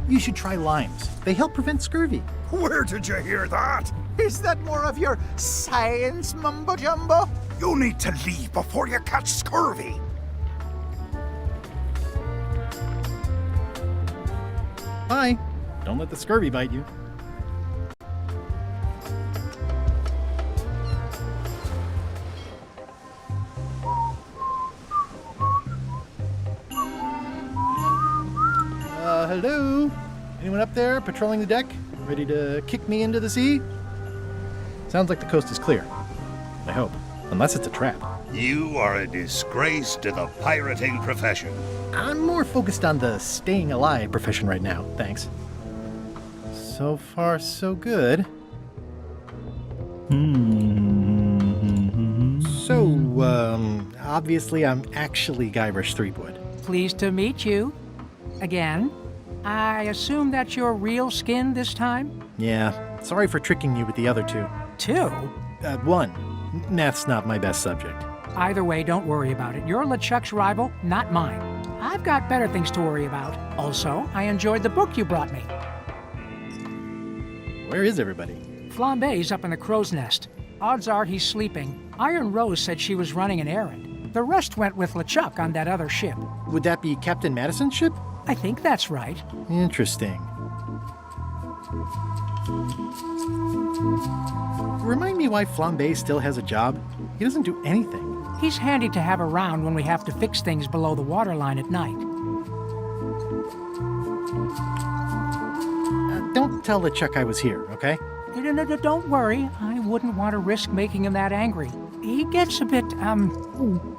You should try limes. They help prevent scurvy. Where did you hear that? Is that more of your science mumbo-jumbo? You need to leave before you catch scurvy. Bye. Don't let the scurvy bite you. Hello? Anyone up there patrolling the deck? Ready to kick me into the sea? Sounds like the coast is clear. I hope. Unless it's a trap. You are a disgrace to the pirating profession. I'm more focused on the staying alive profession right now, thanks. So far, so good. So, obviously I'm actually Guybrush Threepwood. Pleased to meet you. Again. I assume that's your real skin this time? Yeah, sorry for tricking you with the other two. Two? One. Math's not my best subject. Either way, don't worry about it. You're LeChuck's rival, not mine. I've got better things to worry about. Also, I enjoyed the book you brought me. Where is everybody? Flambe's up in the crow's nest. Odds are he's sleeping. Iron Rose said she was running an errand. The rest went with LeChuck on that other ship. Would that be Captain Madison's ship? I think that's right. Interesting. Remind me why Flambe still has a job? He doesn't do anything. He's handy to have around when we have to fix things below the waterline at night. Don't tell LeChuck I was here, okay? No, don't worry. I wouldn't want to risk making him that angry. He gets a bit,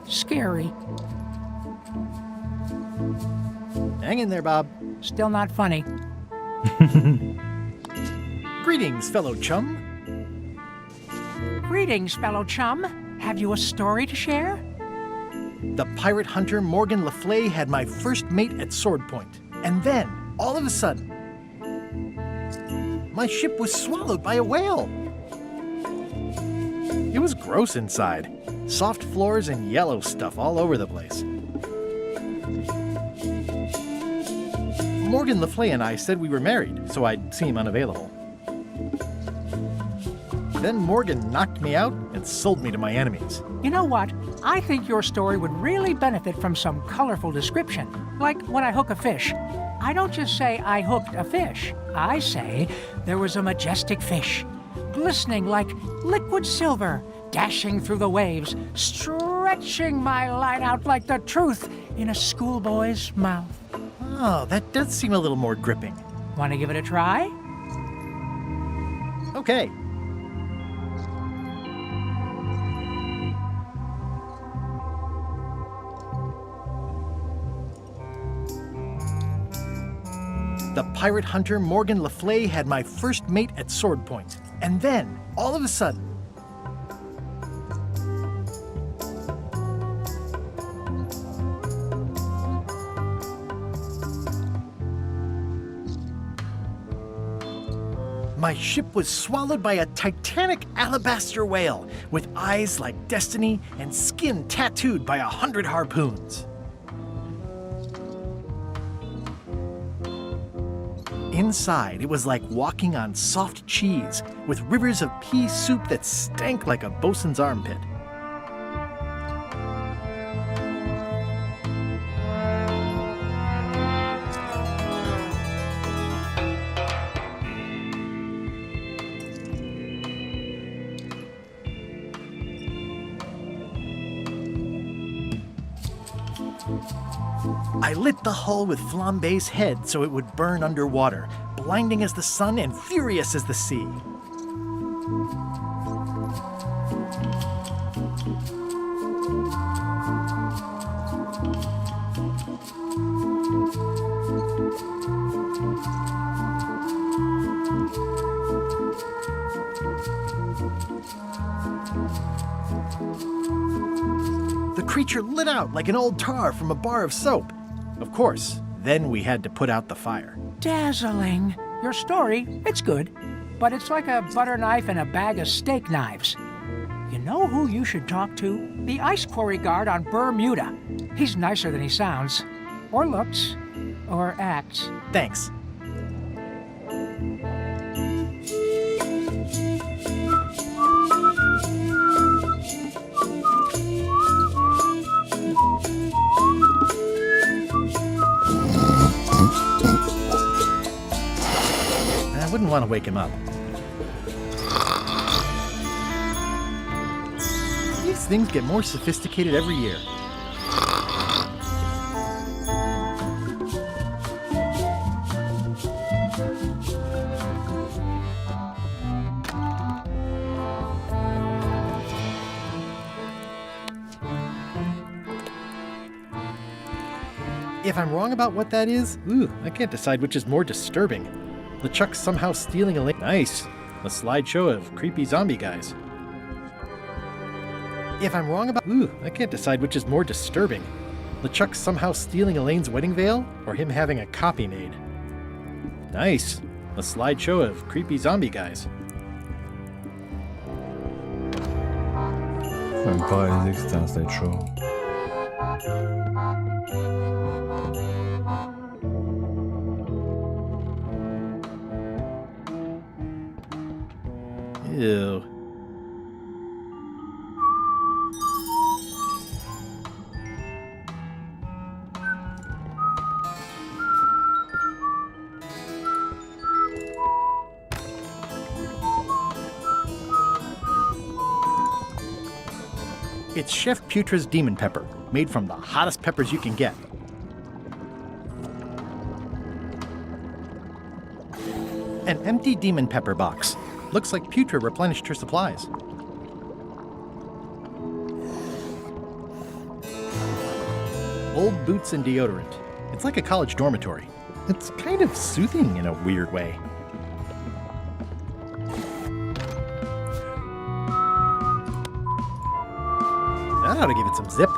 scary. Hang in there, Bob. Still not funny. Greetings, fellow chum. Greetings, fellow chum. Have you a story to share? The pirate hunter Morgan Le Fay had my first mate at Sword Point. And then, all of a sudden, my ship was swallowed by a whale. It was gross inside. Soft floors and yellow stuff all over the place. Morgan Le Fay and I said we were married, so I'd seem unavailable. Then Morgan knocked me out and sold me to my enemies. You know what? I think your story would really benefit from some colorful description, like when I hook a fish. I don't just say I hooked a fish. I say there was a majestic fish, glistening like liquid silver, dashing through the waves, stretching my line out like the truth in a schoolboy's mouth. Oh, that does seem a little more gripping. Want to give it a try? Okay. The pirate hunter Morgan Le Fay had my first mate at sword point. And then, all of a sudden, my ship was swallowed by a titanic alabaster whale with eyes like destiny and skin tattooed by 100 harpoons. Inside, it was like walking on soft cheese with rivers of pea soup that stank like a bosun's armpit. I lit the hull with Flambe's head so it would burn underwater, blinding as the sun and furious as the sea. The creature lit out like an old tar from a bar of soap. Of course, then we had to put out the fire. Dazzling. Your story, it's good, but it's like a butter knife and a bag of steak knives. You know who you should talk to? The ice quarry guard on Bermuda. He's nicer than he sounds, or looks, or acts. Thanks. I wouldn't want to wake him up. These things get more sophisticated every year. If I'm wrong about what that is, I can't decide which is more disturbing. LeChuck's somehow stealing a lane. Nice. A slideshow of creepy zombie guys. If I'm wrong about... I can't decide which is more disturbing. LeChuck's somehow stealing Elaine's wedding veil, or him having a copy made. Nice. A slideshow of creepy zombie guys. J'ai même pas réalisé que c'était un slideshow. Ew. It's Chef Putra's Demon Pepper, made from the hottest peppers you can get. An empty demon pepper box. Looks like Putra replenished her supplies. Old boots and deodorant. It's like a college dormitory. It's kind of soothing in a weird way. That ought to give it some zip.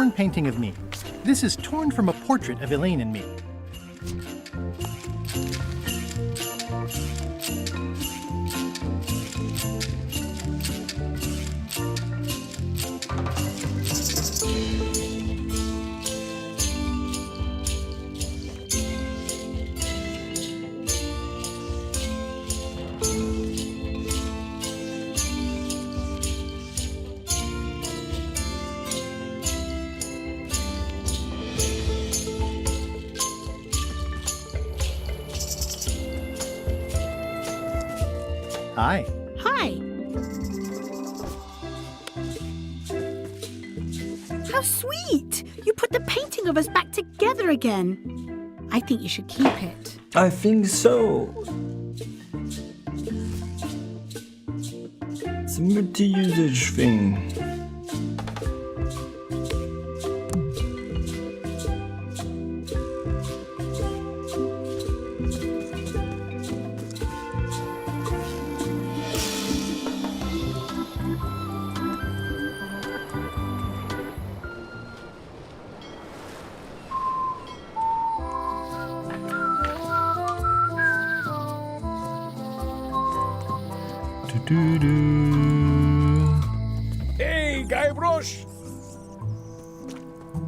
torn painting of me. This is torn from a portrait of Elaine and me. Hi. Hi. How sweet! You put the painting of us back together again. I think you should keep it. I think so. It's a multi-usage thing. Hey, Guybrush!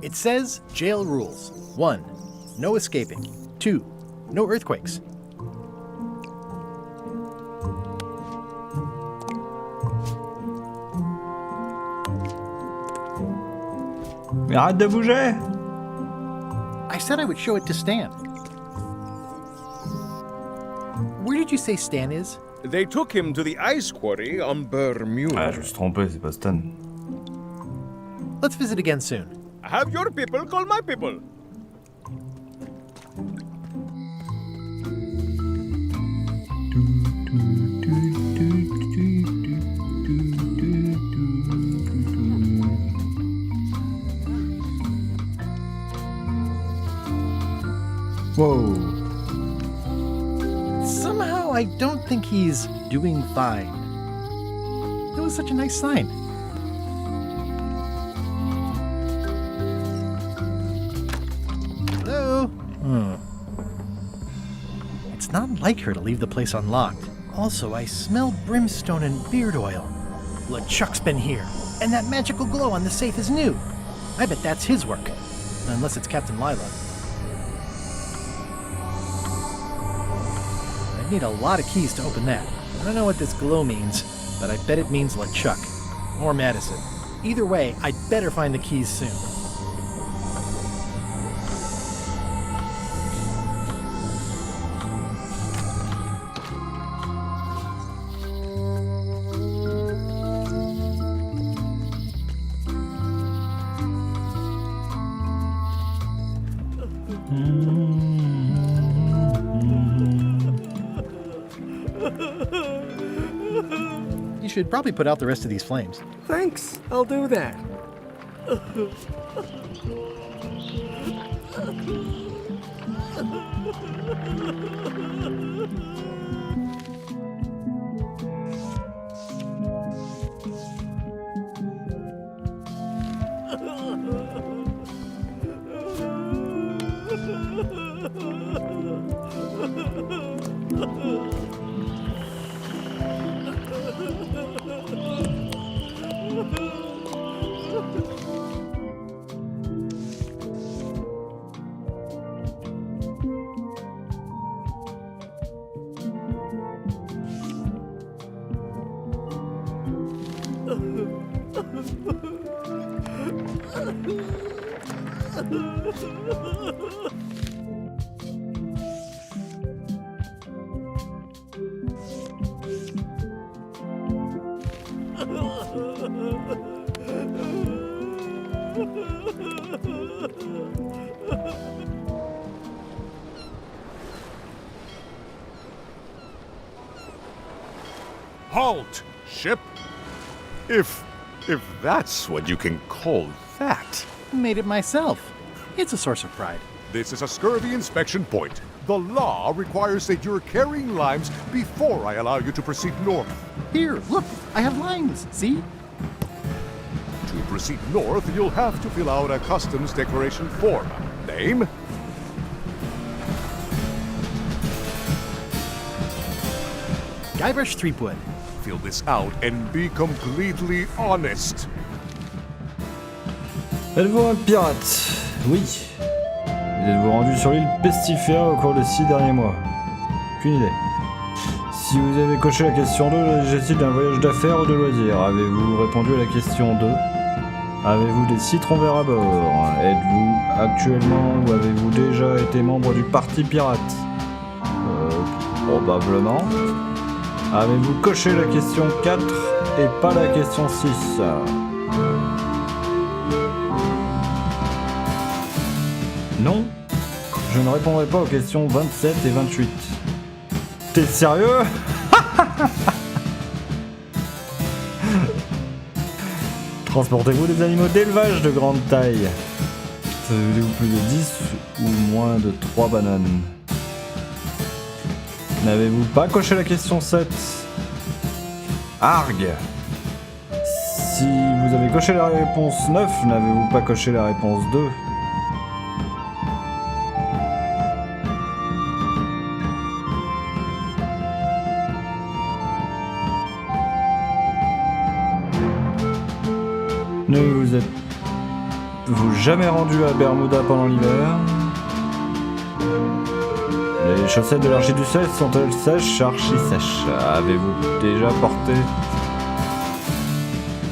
It says jail rules. 1. No escaping. 2. No earthquakes. Mais arrête de bouger! I said I would show it to Stan. Where did you say Stan is? They took him to the ice quarry on Bermuda. Ah, je me suis trompé, c'est pas Stan. Let's visit again soon. Have your people call my people. Whoa. Somehow I don't think he's doing fine. It was such a nice sign. Hello? It's not like her to leave the place unlocked. Also, I smelled brimstone and beard oil. LeChuck's been here, and that magical glow on the safe is new. I bet that's his work. Unless it's Captain Lila. I need a lot of keys to open that. I don't know what this glow means, but I bet it means LeChuck. Or Madison. Either way, I'd better find the keys soon. You should probably put out the rest of these flames. Thanks, I'll do that. Halt, ship! If that's what you can call that. Made it myself. It's a source of pride. This is a scurvy inspection point. The law requires that you're carrying limes before I allow you to proceed north. Here, look, I have limes, see? To proceed north, you'll have to fill out a customs declaration form. Name? Guybrush Threepwood. Fill this out and be completely honest. Êtes-vous un pirate? Oui. Êtes-vous rendu sur l'île pestiférée au cours des 6 derniers mois? Aucune idée. Si vous avez coché la question 2, s'agit-il d'un voyage d'affaires ou de loisirs? Avez-vous répondu à la question 2? Avez-vous des citrons verts à bord? Êtes-vous actuellement ou avez-vous déjà été membre du parti pirate? Probablement. Avez-vous coché la question 4 et pas la question 6? Non, je ne répondrai pas aux questions 27 et 28. T'es sérieux? Transportez-vous des animaux d'élevage de grande taille? Avez-vous plus de 10 ou moins de 3 bananes? N'avez-vous pas coché la question 7? Argue! Si vous avez coché la réponse 9, n'avez-vous pas coché la réponse 2? Ne vous êtes-vous jamais rendu à Bermuda pendant l'hiver? Les chaussettes de l'archiduchesse sont-elles sèches, archi-sèches? Avez-vous déjà porté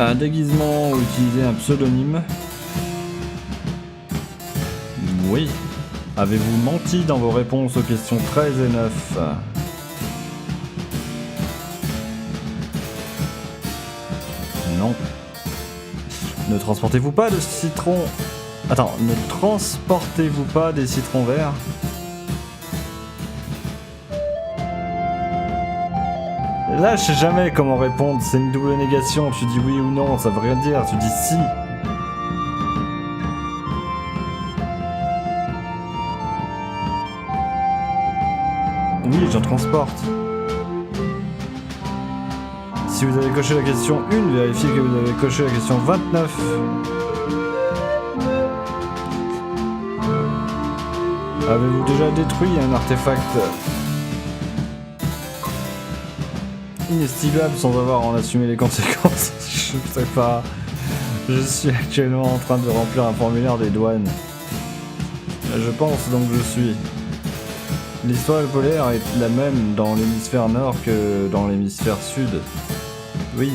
un déguisement ou utilisé un pseudonyme? Oui. Avez-vous menti dans vos réponses aux questions 13 et 9? Non. Ne transportez-vous pas de citrons... Attends, ne transportez-vous pas des citrons verts? Là, je sais jamais comment répondre, c'est une double négation, tu dis oui ou non, ça veut rien dire, tu dis si. Oui, j'en transporte. Si vous avez coché la question 1, vérifiez que vous avez coché la question 29. Avez-vous déjà détruit un artefact inestimable sans avoir à en assumer les conséquences? Je sais pas. Je suis actuellement en train de remplir un formulaire des douanes. Je pense donc que je suis. L'histoire polaire est la même dans l'hémisphère nord que dans l'hémisphère sud. Oui.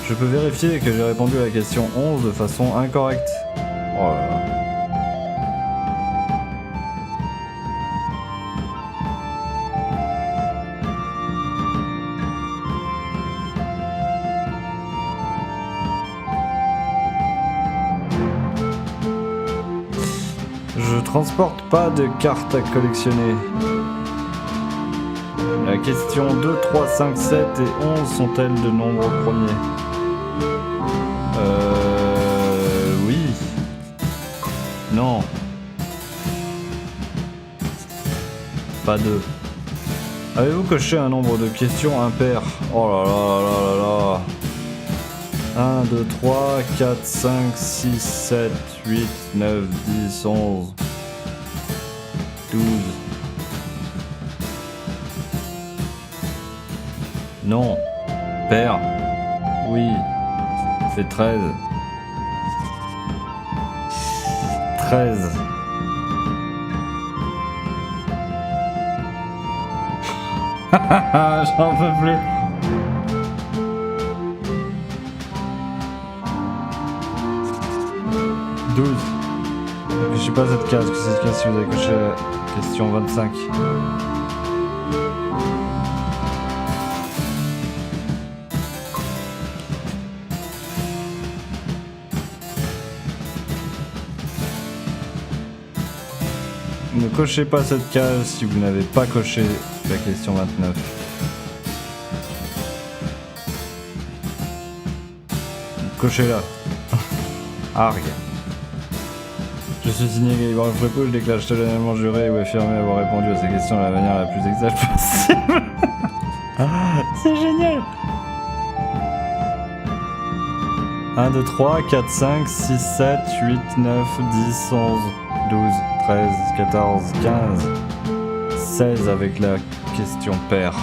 Je peux vérifier que j'ai répondu à la question 11 de façon incorrecte. Oh là là. Je transporte pas de cartes à collectionner. La question 2, 3, 5, 7 et 11 sont-elles de nombre premier? Oui. Non. Pas 2. Avez-vous coché un nombre de questions impair? Oh là là là là là. 1, 2, 3, 4, 5, 6, 7, 8, 9, 10, 11, 12. Non. Père. Oui. C'est 13. 13. J'en peux plus. Je sais pas cette case, que cette case si vous avez coché la question 25. Ne cochez pas cette case si vous n'avez pas coché la question 29. Cochez-la. Argue. Je suis signé Gabriel Frépo, je déclare solennellement juré ou affirmé avoir répondu à ces questions de la manière la plus exacte possible. C'est génial. 1, 2, 3, 4, 5, 6, 7, 8, 9, 10, 11, 12, 13, 14, 15, 16 avec la question paire.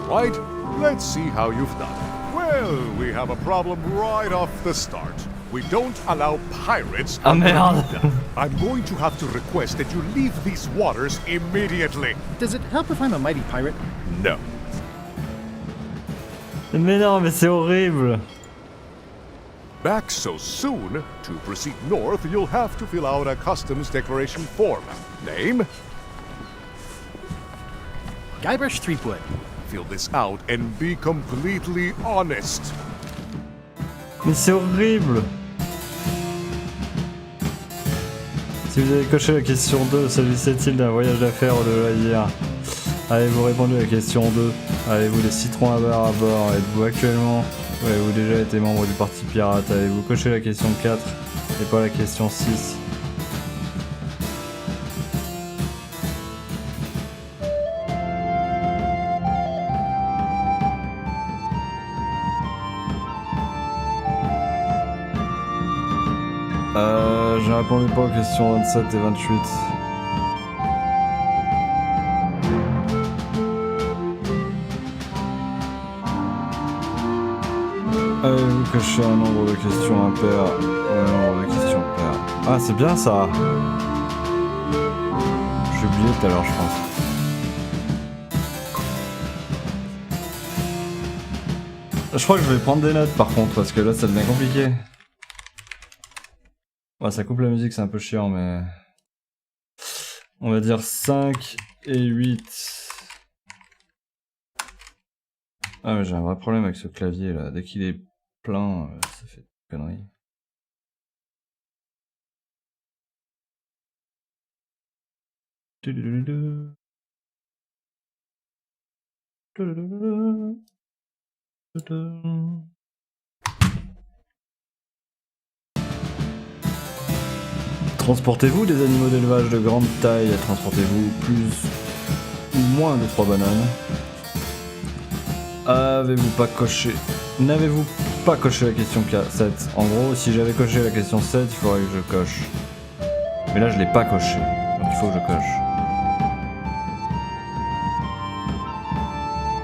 Alright, let's see how you've done. Well, we have a problem right off the start. We don't allow pirates on Bermuda. I'm going to have to request that you leave these waters immediately. Does it help if I'm a mighty pirate? No. Mais non, mais c'est horrible. Back so soon? To proceed north, you'll have to fill out a customs declaration form. Name? Guybrush Threepwood. Fill this out and be completely honest. Mais c'est horrible. Si vous avez coché la question 2, s'agissait-il d'un voyage d'affaires au-delà d'hier? Avez-vous répondu à la question 2? Avez-vous des citrons à beurre à bord? Êtes-vous actuellement ou avez-vous déjà été membre du parti pirate? Avez-vous coché la question 4 et pas la question 6? Je répondais pas aux questions 27 et 28. Avez-vous coché un nombre de questions impair ou un nombre de questions paires? Ah, c'est bien ça! J'ai oublié tout à l'heure, je pense. Je crois que je vais prendre des notes par contre, parce que là ça devient compliqué. Ouais, ça coupe la musique, c'est un peu chiant, mais... On va dire 5 et 8. Ah, mais j'ai un vrai problème avec ce clavier, là. Dès qu'il est plein, ça fait des conneries. Transportez-vous des animaux d'élevage de grande taille? Transportez-vous plus ou moins de 3 bananes? Avez-vous pas coché? N'avez-vous pas coché la question 7? En gros, si j'avais coché la question 7, il faudrait que je coche. Mais là, je l'ai pas coché, donc il faut que je coche.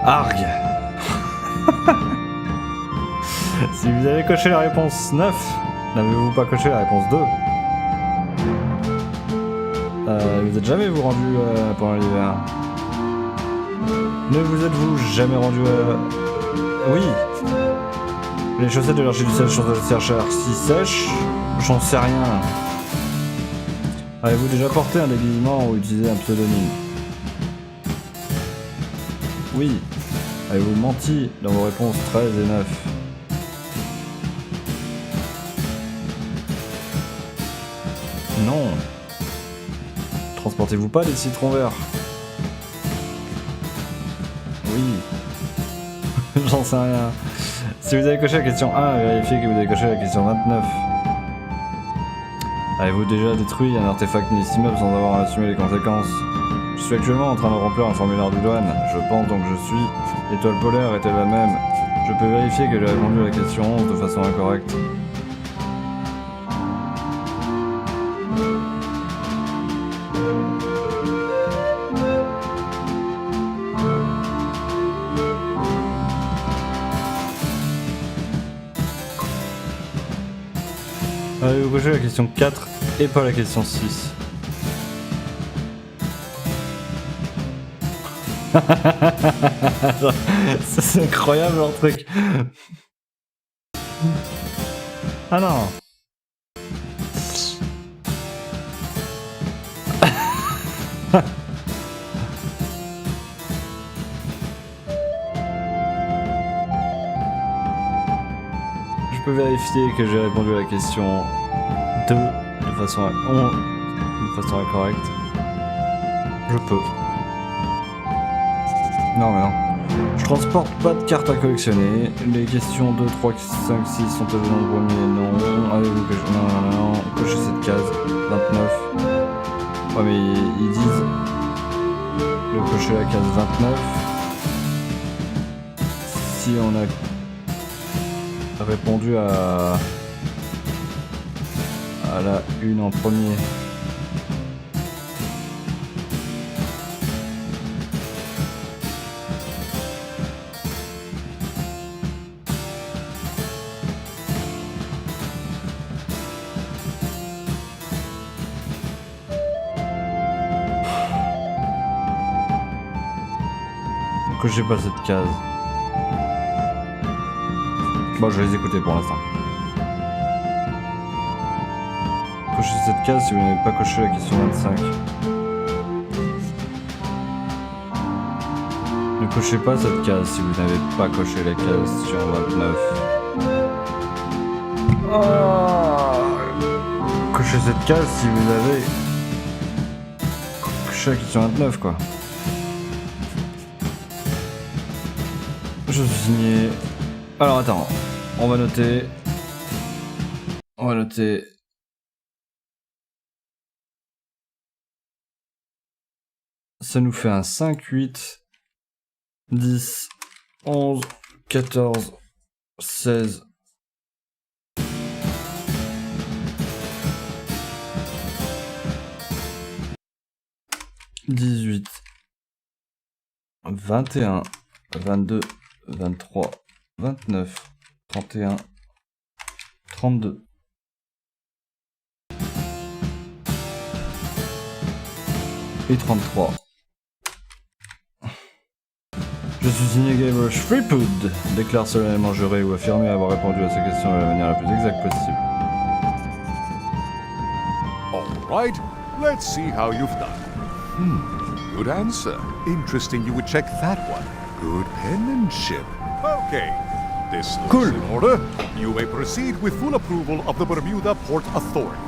Argue. Si vous avez coché la réponse 9, n'avez-vous pas coché la réponse 2? Vous êtes jamais vous rendu pendant l'hiver? Ne vous êtes-vous jamais rendu Oui. Les chaussettes de l'archi du sèche sont si sèches? J'en sais rien. Avez-vous déjà porté un déguisement ou utilisé un pseudonyme? Oui. Avez-vous menti dans vos réponses 13 et 9? Non. Transportez-vous pas des citrons verts? Oui. J'en sais rien. Si vous avez coché la question 1, vérifiez que vous avez coché la question 29. Avez-vous déjà détruit un artefact inestimable sans avoir à assumer les conséquences? Je suis actuellement en train de remplir un formulaire de douane. Je pense donc que je suis. L'étoile polaire est-elle la même? Je peux vérifier que j'ai répondu à la question 11 de façon incorrecte. Avez-vous coché la question 4 et pas la question 6? C'est incroyable leur truc. Ah non. Je peux vérifier que j'ai répondu à la question 2 de façon incorrecte. Je peux. Non mais non. Je transporte pas de cartes à collectionner. Les questions 2, 3, 5, 6 sont elles dans le premier? Non. Avez-vous que je... Non. Cochez cette case. 29. Ouais mais ils disent... Le cocher la case 29. Si on a répondu à la une en premier. Cochez pas cette case. Bon, je vais les écouter pour l'instant. Cochez cette case si vous n'avez pas coché la question 25. Ne cochez pas cette case si vous n'avez pas coché la question 29. Oh. Cochez cette case si vous avez coché la question 29, quoi. Je suis signé. Alors attends, on va noter. Ça nous fait un 5, 8, 10, 11, 14, 16. 18, 21, 22, 23, 29, 31, 32. Et 33. Je suis signé Gamer Freepood, déclare solennellement juré ou affirmé avoir répondu à ces questions de la manière la plus exacte possible. Alright, let's see how you've done. Good answer. Interesting you would check that one. Good penmanship. Okay, this looks in order. You may proceed with full approval of the Bermuda Port Authority.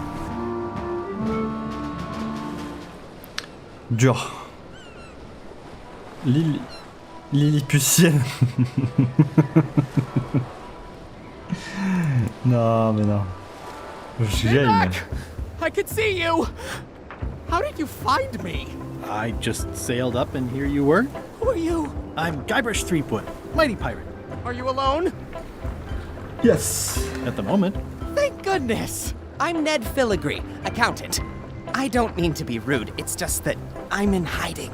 Dur. Lilliputienne. Non, mais non. Je gagne. I could see you! How did you find me? I just sailed up and here you were. Who are you? I'm Guybrush Threepwood, mighty pirate. Are you alone? Yes. At the moment. Thank goodness! I'm Ned Filigree, accountant. I don't mean to be rude, it's just that I'm in hiding.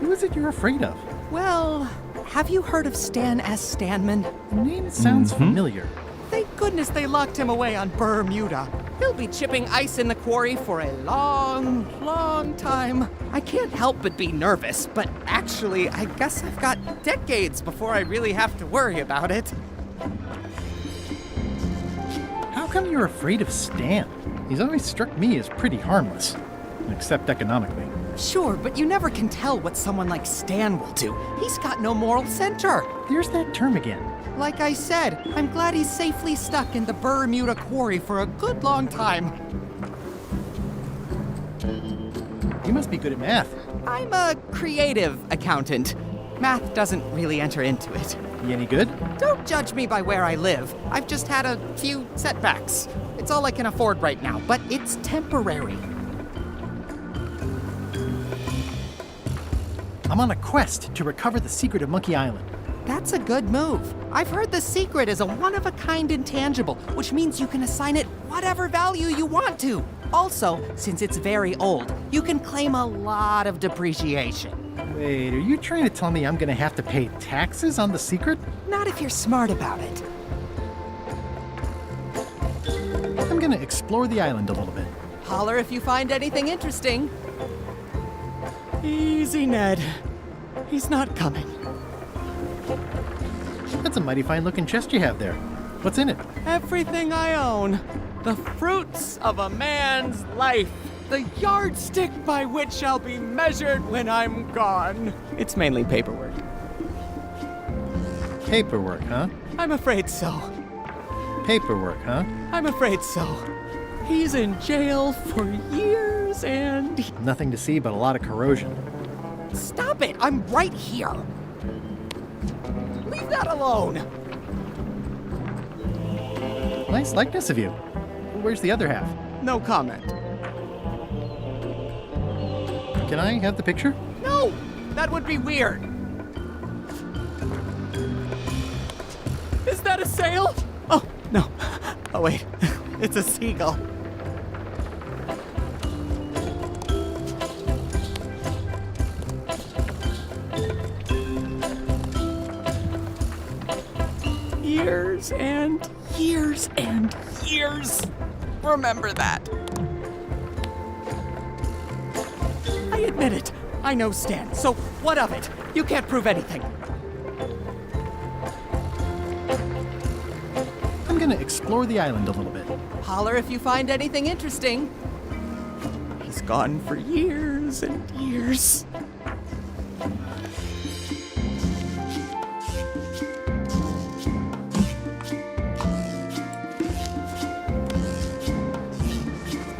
Who is it you're afraid of? Well, have you heard of Stan S. Stanman? The name sounds familiar. Thank goodness they locked him away on Bermuda. He'll be chipping ice in the quarry for a long, long time. I can't help but be nervous, but actually, I guess I've got decades before I really have to worry about it. How come you're afraid of Stan? He's always struck me as pretty harmless, except economically. Sure, but you never can tell what someone like Stan will do. He's got no moral center. There's that term again. Like I said, I'm glad he's safely stuck in the Bermuda quarry for a good long time. You must be good at math. I'm a creative accountant. Math doesn't really enter into it. You any good? Don't judge me by where I live. I've just had a few setbacks. It's all I can afford right now, but it's temporary. I'm on a quest to recover the secret of Monkey Island. That's a good move. I've heard the secret is a one-of-a-kind intangible, which means you can assign it whatever value you want to. Also, since it's very old, you can claim a lot of depreciation. Wait, are you trying to tell me I'm gonna have to pay taxes on the secret? Not if you're smart about it. I'm gonna explore the island a little bit. Holler if you find anything interesting. Easy, Ned. He's not coming. That's a mighty fine-looking chest you have there. What's in it? Everything I own. The fruits of a man's life. The yardstick by which I'll be measured when I'm gone. It's mainly paperwork. Paperwork, huh? I'm afraid so. Paperwork, huh? I'm afraid so. He's in jail for years and... Nothing to see but a lot of corrosion. Stop it! I'm right here! Leave that alone! Nice likeness of you. Where's the other half? No comment. Can I have the picture? No! That would be weird. Is that a sail? Oh, no. Oh, wait. It's a seagull. Years and years and years. Remember that. I admit it. I know Stan, so what of it? You can't prove anything. I'm gonna explore the island a little bit. Holler if you find anything interesting. He's gone for years and years.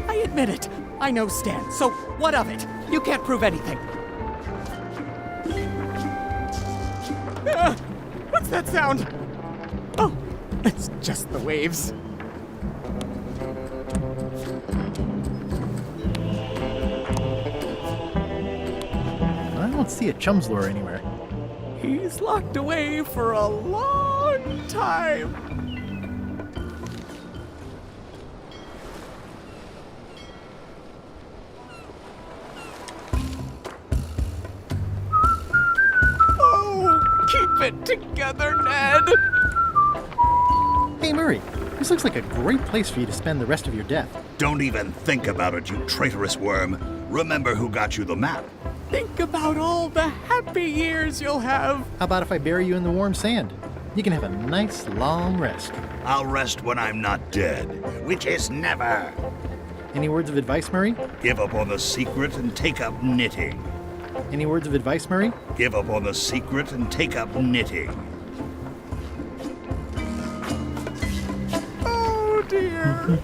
I admit it. I know Stan, so what of it? You can't prove anything. What's that sound? Oh, it's just the waves. I don't see a chum's lure anywhere. He's locked away for a long time. Keep it together, Ned! Hey, Murray, this looks like a great place for you to spend the rest of your death. Don't even think about it, you traitorous worm. Remember who got you the map. Think about all the happy years you'll have. How about if I bury you in the warm sand? You can have a nice, long rest. I'll rest when I'm not dead, which is never. Any words of advice, Murray? Give up on the secret and take up knitting. Any words of advice, Murray? Give up on the secret and take up knitting. Oh, dear.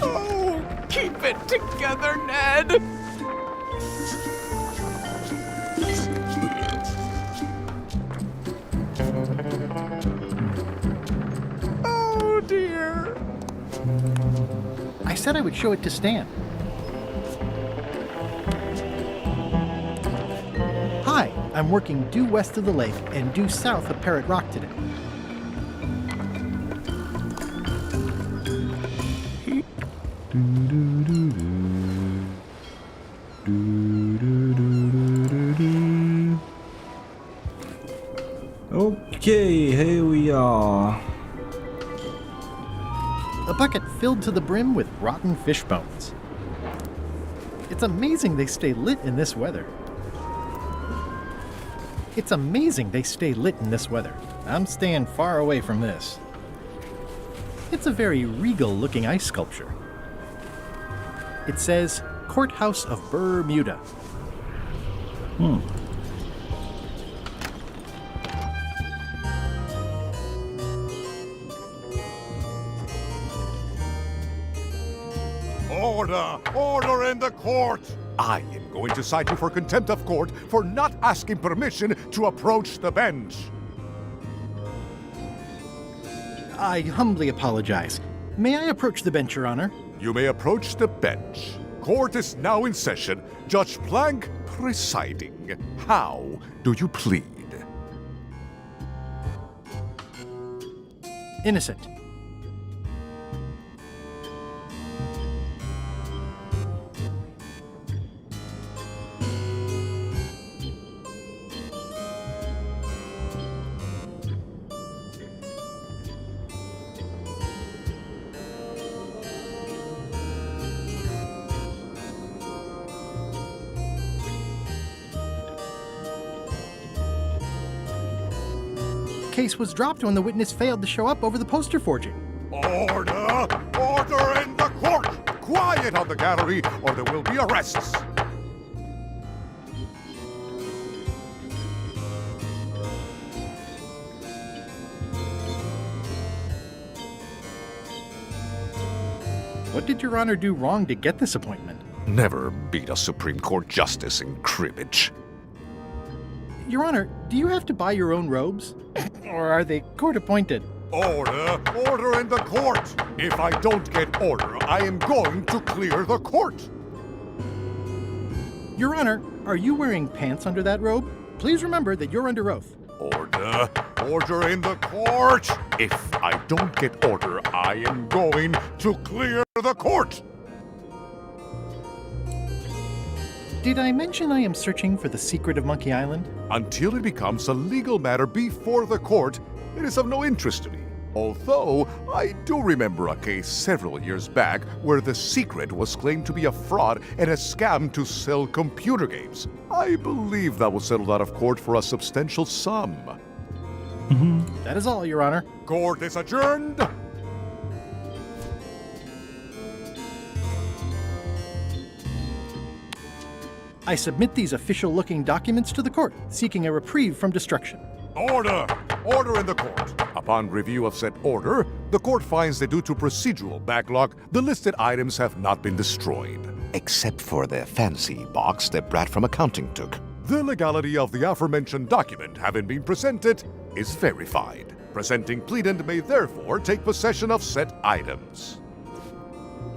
Oh, keep it together, Ned. Dear. I said I would show it to Stan. Hi, I'm working due west of the lake and due south of Parrot Rock today. Okay, here we are. A bucket filled to the brim with rotten fish bones. It's amazing they stay lit in this weather. It's amazing they stay lit in this weather. I'm staying far away from this. It's a very regal-looking ice sculpture. It says, Courthouse of Bermuda. Order! Order in the court! I am going to cite you for contempt of court for not asking permission to approach the bench. I humbly apologize. May I approach the bench, Your Honor? You may approach the bench. Court is now in session. Judge Plank presiding. How do you plead? Innocent. Case was dropped when the witness failed to show up over the poster forging. Order! Order in the court! Quiet on the gallery, or there will be arrests. What did Your Honor do wrong to get this appointment? Never beat a Supreme Court justice in cribbage. Your Honor, do you have to buy your own robes? Or are they court-appointed? Order! Order in the court! If I don't get order, I am going to clear the court! Your Honor, are you wearing pants under that robe? Please remember that you're under oath. Order! Order in the court! If I don't get order, I am going to clear the court! Did I mention I am searching for the secret of Monkey Island? Until it becomes a legal matter before the court, it is of no interest to me. Although, I do remember a case several years back where the secret was claimed to be a fraud and a scam to sell computer games. I believe that was settled out of court for a substantial sum. That is all, Your Honor. Court is adjourned! I submit these official-looking documents to the court, seeking a reprieve from destruction. Order! Order in the court. Upon review of said order, the court finds that due to procedural backlog, the listed items have not been destroyed. Except for the fancy box that Brat from accounting took. The legality of the aforementioned document having been presented is verified. Presenting pleadant may therefore take possession of said items.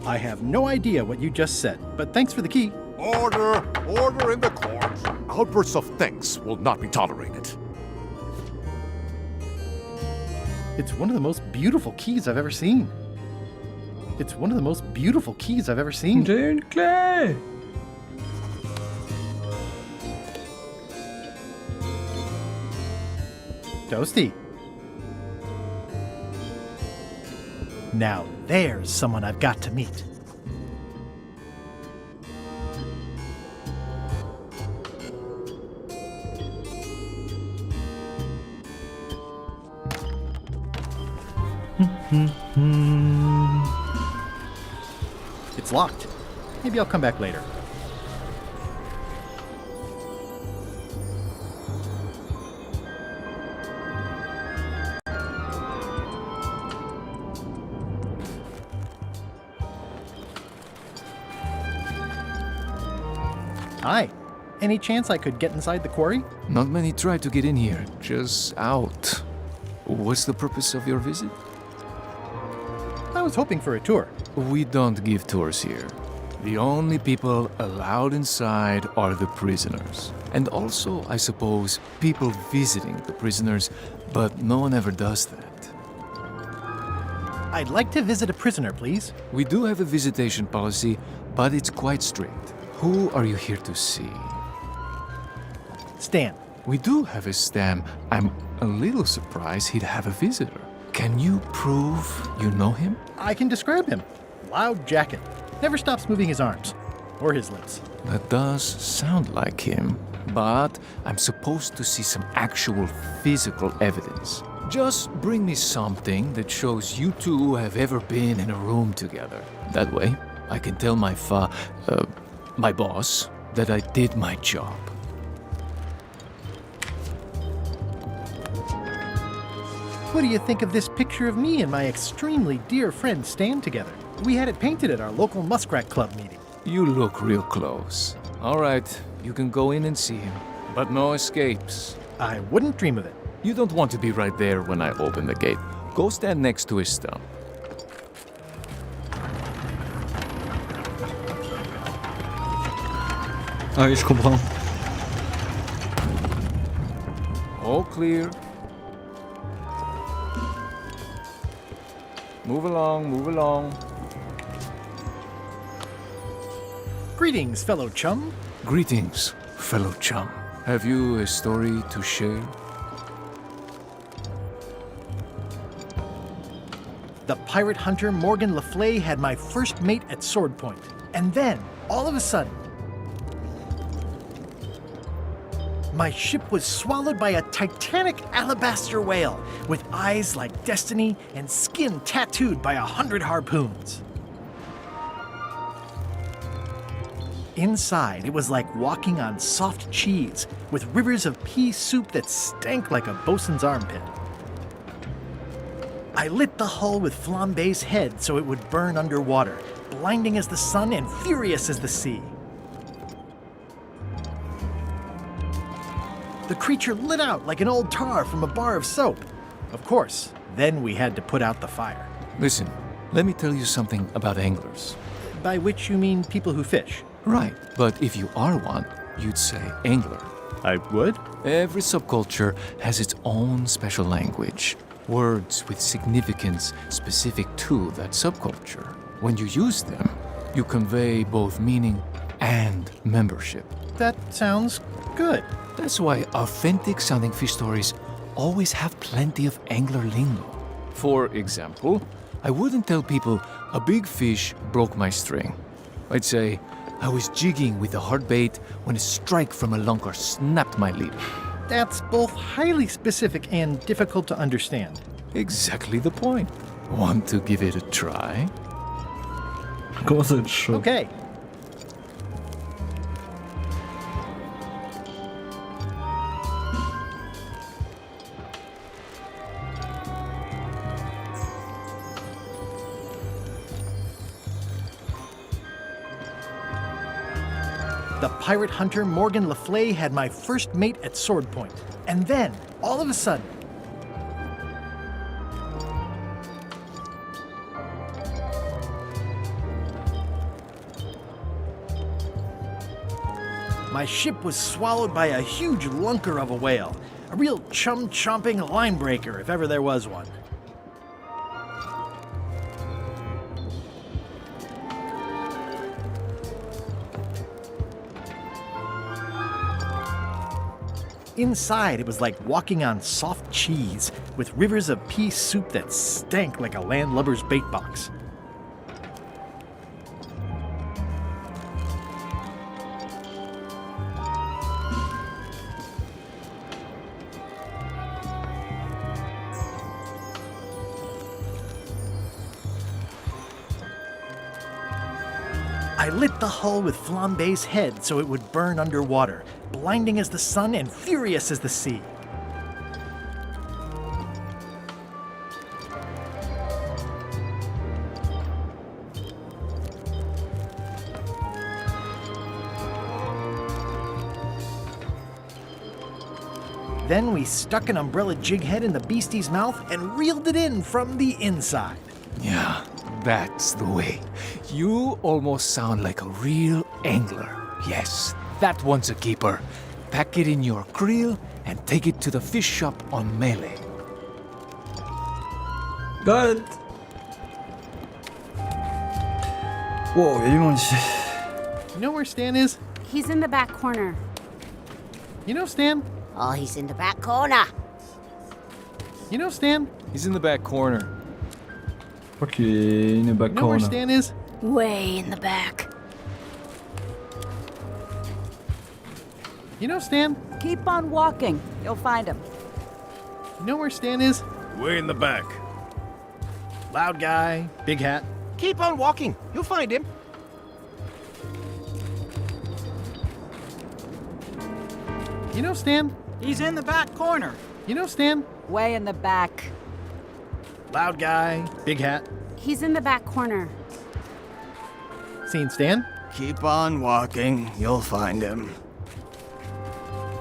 I have no idea what you just said, but thanks for the key. Order! Order in the court! Outbursts of thanks will not be tolerated. It's one of the most beautiful keys I've ever seen. It's one of the most beautiful keys I've ever seen. J'ai une clé! Toasty. Now there's someone I've got to meet. It's locked. Maybe I'll come back later. Hi. Any chance I could get inside the quarry? Not many try to get in here, just out. What's the purpose of your visit? I was hoping for a tour. We don't give tours here. The only people allowed inside are the prisoners. And also, I suppose, people visiting the prisoners, but no one ever does that. I'd like to visit a prisoner, please. We do have a visitation policy, but it's quite strict. Who are you here to see? Stan. We do have a Stan. I'm a little surprised he'd have a visitor. Can you prove you know him? I can describe him. Loud jacket. Never stops moving his arms. Or his lips. That does sound like him. But I'm supposed to see some actual physical evidence. Just bring me something that shows you two have ever been in a room together. That way, I can tell my boss that I did my job. What do you think of this picture of me and my extremely dear friend Stan together? We had it painted at our local Muskrat Club meeting. You look real close. All right, you can go in and see him, but no escapes. I wouldn't dream of it. You don't want to be right there when I open the gate. Go stand next to his stump. Ah oui, je comprends. All clear. Move along, move along. Greetings, fellow chum. Greetings, fellow chum. Have you a story to share? The pirate hunter Morgan Le Fay had my first mate at sword point. And then, all of a sudden, my ship was swallowed by a titanic alabaster whale with eyes like destiny and skin tattooed by 100 harpoons. Inside, it was like walking on soft cheese with rivers of pea soup that stank like a bosun's armpit. I lit the hull with Flambe's head so it would burn underwater, blinding as the sun and furious as the sea. The creature lit out like an old tar from a bar of soap. Of course, Then we had to put out the fire. Listen, let me tell you something about anglers. By which you mean people who fish? Right, but if you are one, you'd say angler. I would? Every subculture has its own special language. Words with significance specific to that subculture. When you use them, you convey both meaning and membership. That sounds good. That's why authentic sounding fish stories always have plenty of angler lingo. For example, I wouldn't tell people a big fish broke my string. I'd say I was jigging with a hard bait when a strike from a lunker snapped my leader. That's both highly specific and difficult to understand. Exactly the point. Want to give it a try? Comment ça être chaud? Okay. The pirate hunter Morgan Le Fay had my first mate at sword point. And then, all of a sudden, my ship was swallowed by a huge lunker of a whale. A real chum-chomping line breaker, if ever there was one. Inside, it was like walking on soft cheese, with rivers of pea soup that stank like a landlubber's bait box. I lit the hull with Flambe's head so it would burn underwater, blinding as the sun and furious as the sea. Then we stuck an umbrella jig head in the beastie's mouth and reeled it in from the inside. Yeah, that's the way. You almost sound like a real angler. Yes, that one's a keeper. Pack it in your creel and take it to the fish shop on Melee. Got it. Whoa, y'a du monde ici. You know where Stan is? He's in the back corner. You know Stan? Oh, he's in the back corner. You know Stan? He's in the back corner. Je crois qu'il est in the back You know where corner. Stan is? Way in the back. You know Stan? Keep on walking. You'll find him. You know where Stan is? Way in the back. Loud guy, big hat. Keep on walking. You'll find him. You know Stan? He's in the back corner. You know Stan? Way in the back. Loud guy, big hat. He's in the back corner. Seen Stan? Keep on walking. You'll find him.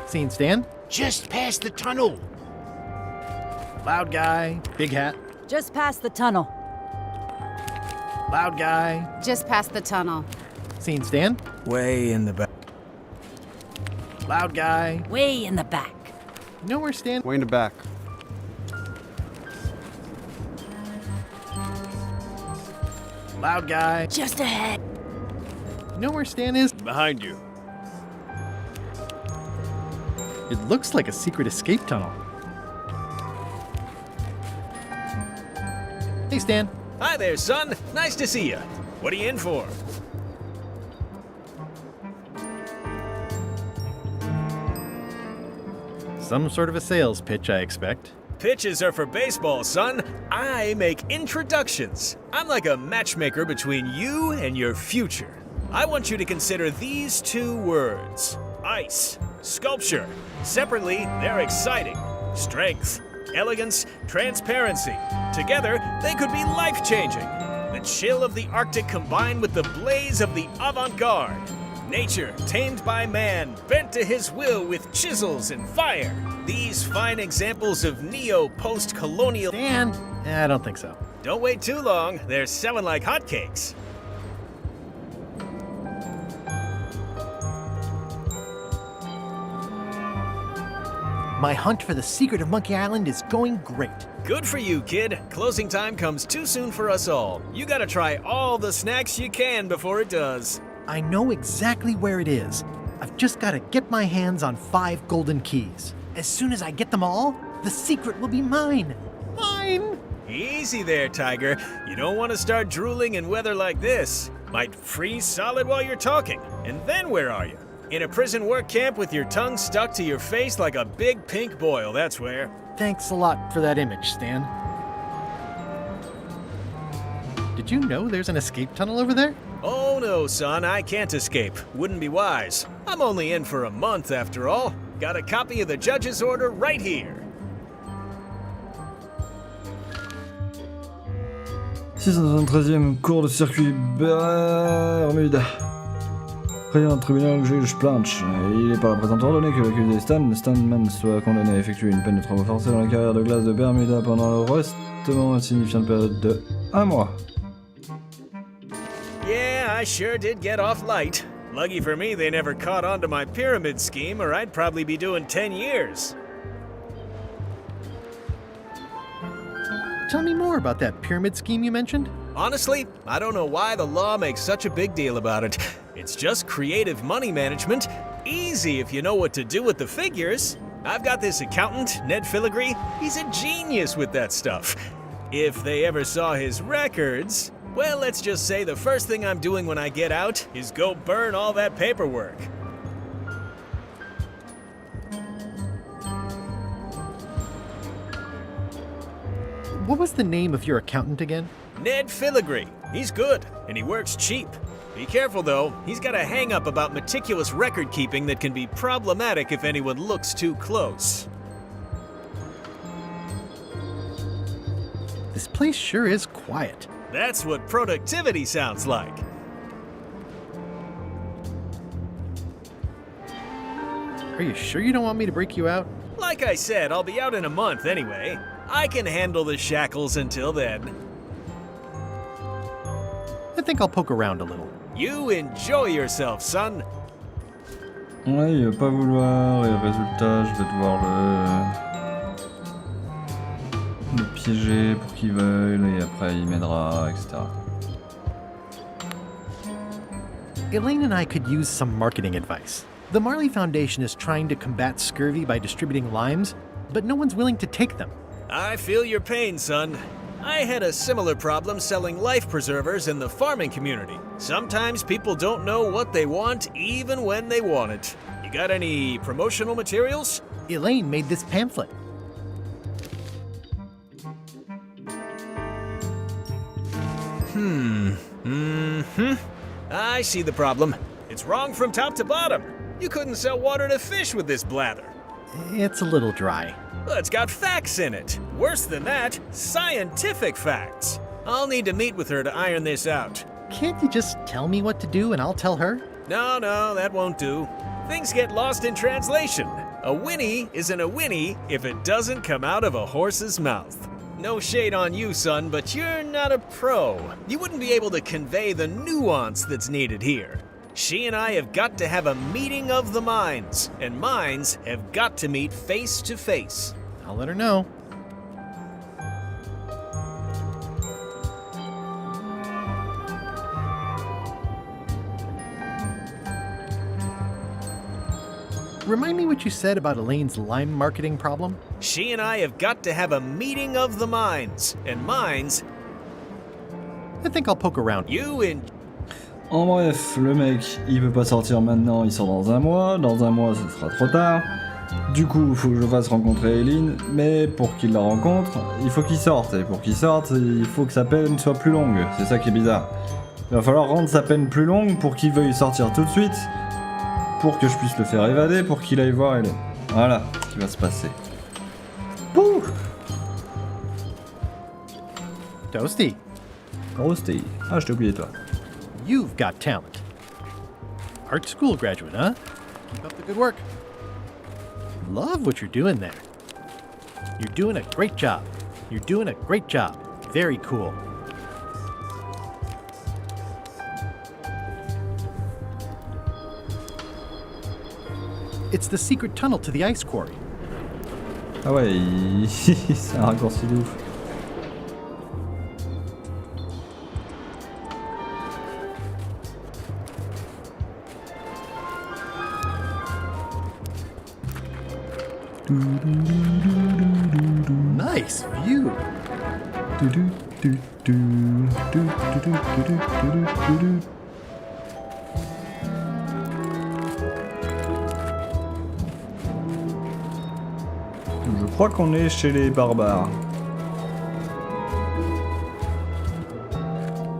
Seen Stan? Just past the tunnel. Loud guy, big hat. Just past the tunnel. Loud guy. Just past the tunnel. Seen Stan? Way in the back. Loud guy. Way in the back. You know where Stan? Way in the back. Loud guy. Just ahead. You know where Stan is? Behind you. It looks like a secret escape tunnel. Hey Stan. Hi there, son. Nice to see you. What are you in for? Some sort of a sales pitch, I expect. Pitches are for baseball, son. I make introductions. I'm like a matchmaker between you and your future. I want you to consider these two words: ice, sculpture. Separately, they're exciting. Strength, elegance, transparency. Together, they could be life-changing. The chill of the Arctic combined with the blaze of the avant-garde. Nature, tamed by man, bent to his will with chisels and fire. These fine examples of neo-post-colonial... Dan? I don't think so. Don't wait too long. They're selling like hotcakes. My hunt for the secret of Monkey Island is going great. Good for you, kid. Closing time comes too soon for us all. You gotta try all the snacks you can before it does. I know exactly where it is. I've just got to get my hands on 5 golden keys. As soon as I get them all, the secret will be mine. Mine! Easy there, Tiger. You don't want to start drooling in weather like this. Might freeze solid while you're talking. And then where are you? In a prison work camp with your tongue stuck to your face like a big pink boil, that's where. Thanks a lot for that image, Stan. Did you know there's an escape tunnel over there? Oh no, son, I can't escape. Wouldn't be wise. I'm only in for a month after all. Got a copy of the judge's order right here. 673e cours de circuit Bermuda. Président du tribunal juge Planche. Il est par la présente ordonnée que l'accusé Stanman soit condamné à effectuer une peine de travaux forcés dans la carrière de glace de Bermuda pendant le restement insignifiant de période de 1 mois. Yeah, I sure did get off light. Lucky for me, they never caught on to my pyramid scheme, or I'd probably be doing 10 years. Tell me more about that pyramid scheme you mentioned. Honestly, I don't know why the law makes such a big deal about it. It's just creative money management. Easy if you know what to do with the figures. I've got this accountant, Ned Filigree. He's a genius with that stuff. If they ever saw his records... Well, let's just say the first thing I'm doing when I get out is go burn all that paperwork. What was the name of your accountant again? Ned Filigree. He's good, and he works cheap. Be careful, though. He's got a hang-up about meticulous record-keeping that can be problematic if anyone looks too close. This place sure is quiet. That's what productivity sounds like. Are you sure you don't want me to break you out? Like I said, I'll be out in a month anyway. I can handle the shackles until then. I think I'll poke around a little. You enjoy yourself, son. Ouais, il va pas vouloir, et le résultat, je vais devoir le piéger pour qu'il veuille, et après il m'aidera, etc. Elaine and I could use some marketing advice. The Marley Foundation is trying to combat scurvy by distributing limes, but no one's willing to take them. I feel your pain, son. I had a similar problem selling life preservers in the farming community. Sometimes people don't know what they want even when they want it. You got any promotional materials? Elaine made this pamphlet. I see the problem. It's wrong from top to bottom. You couldn't sell water to fish with this blather. It's a little dry. Well, it's got facts in it. Worse than that, scientific facts. I'll need to meet with her to iron this out. Can't you just tell me what to do and I'll tell her? No, that won't do. Things get lost in translation. A whinny isn't a whinny if it doesn't come out of a horse's mouth. No shade on you, son, but you're not a pro. You wouldn't be able to convey the nuance that's needed here. She and I have got to have a meeting of the minds, and minds have got to meet face to face. I'll let her know. Remind me what you said about Elaine's lime marketing problem? She and I have got to have a meeting of the minds, and minds... I think I'll poke around. You in... En bref, le mec, il peut pas sortir maintenant, il sort dans un mois ce sera trop tard. Du coup, il faut que je fasse rencontrer Eileen, mais pour qu'il la rencontre, il faut qu'il sorte, et pour qu'il sorte, il faut que sa peine soit plus longue, c'est ça qui est bizarre. Il va falloir rendre sa peine plus longue pour qu'il veuille sortir tout de suite, pour que je puisse le faire évader, pour qu'il aille voir Eileen. Voilà ce qui va se passer. Pouh! Toasty. Roasty. Ah, je t'ai oublié toi. You've got talent. art school graduate, huh? Keep up the good work. Love what you're doing there. You're doing a great job. You're doing a great job. Very cool. It's the secret tunnel to the ice quarry. Ah ouais, c'est un raccourci de ouf. Nice view. Je crois qu'on est chez les barbares.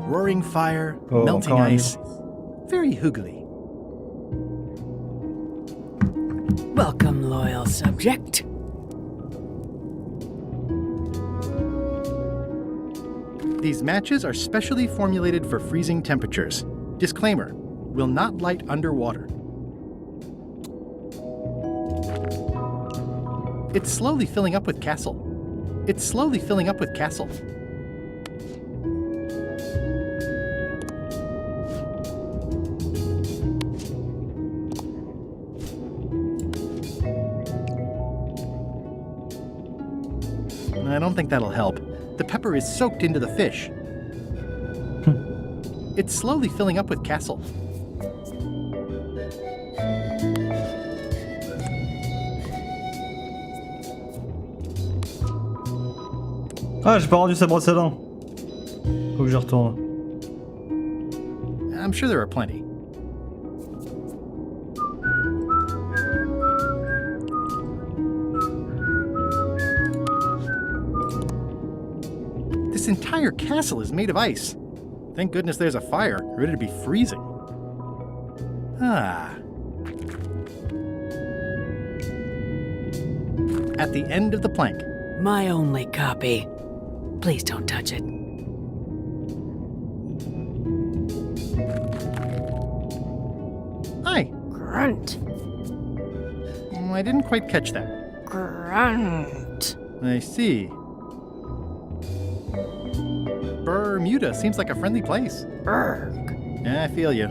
Roaring fire, Oh, melting encore un ice. Very hoogly. Welcome, loyal subject. These matches are specially formulated for freezing temperatures. Disclaimer, will not light underwater. It's slowly filling up with castle. It's slowly filling up with castle. I don't think that'll help. The pepper is soaked into the fish. It's slowly filling up with castle. Ah, j'ai pas rendu sa brosse à dents. Faut que j'y retourne. I'm sure there are plenty. This entire castle is made of ice. Thank goodness there's a fire, ready to be freezing. Ah. At the end of the plank. My only copy. Please don't touch it. Hi. Grunt. I didn't quite catch that. Grunt. I see. Bermuda seems like a friendly place. Urgh. Yeah, I feel you.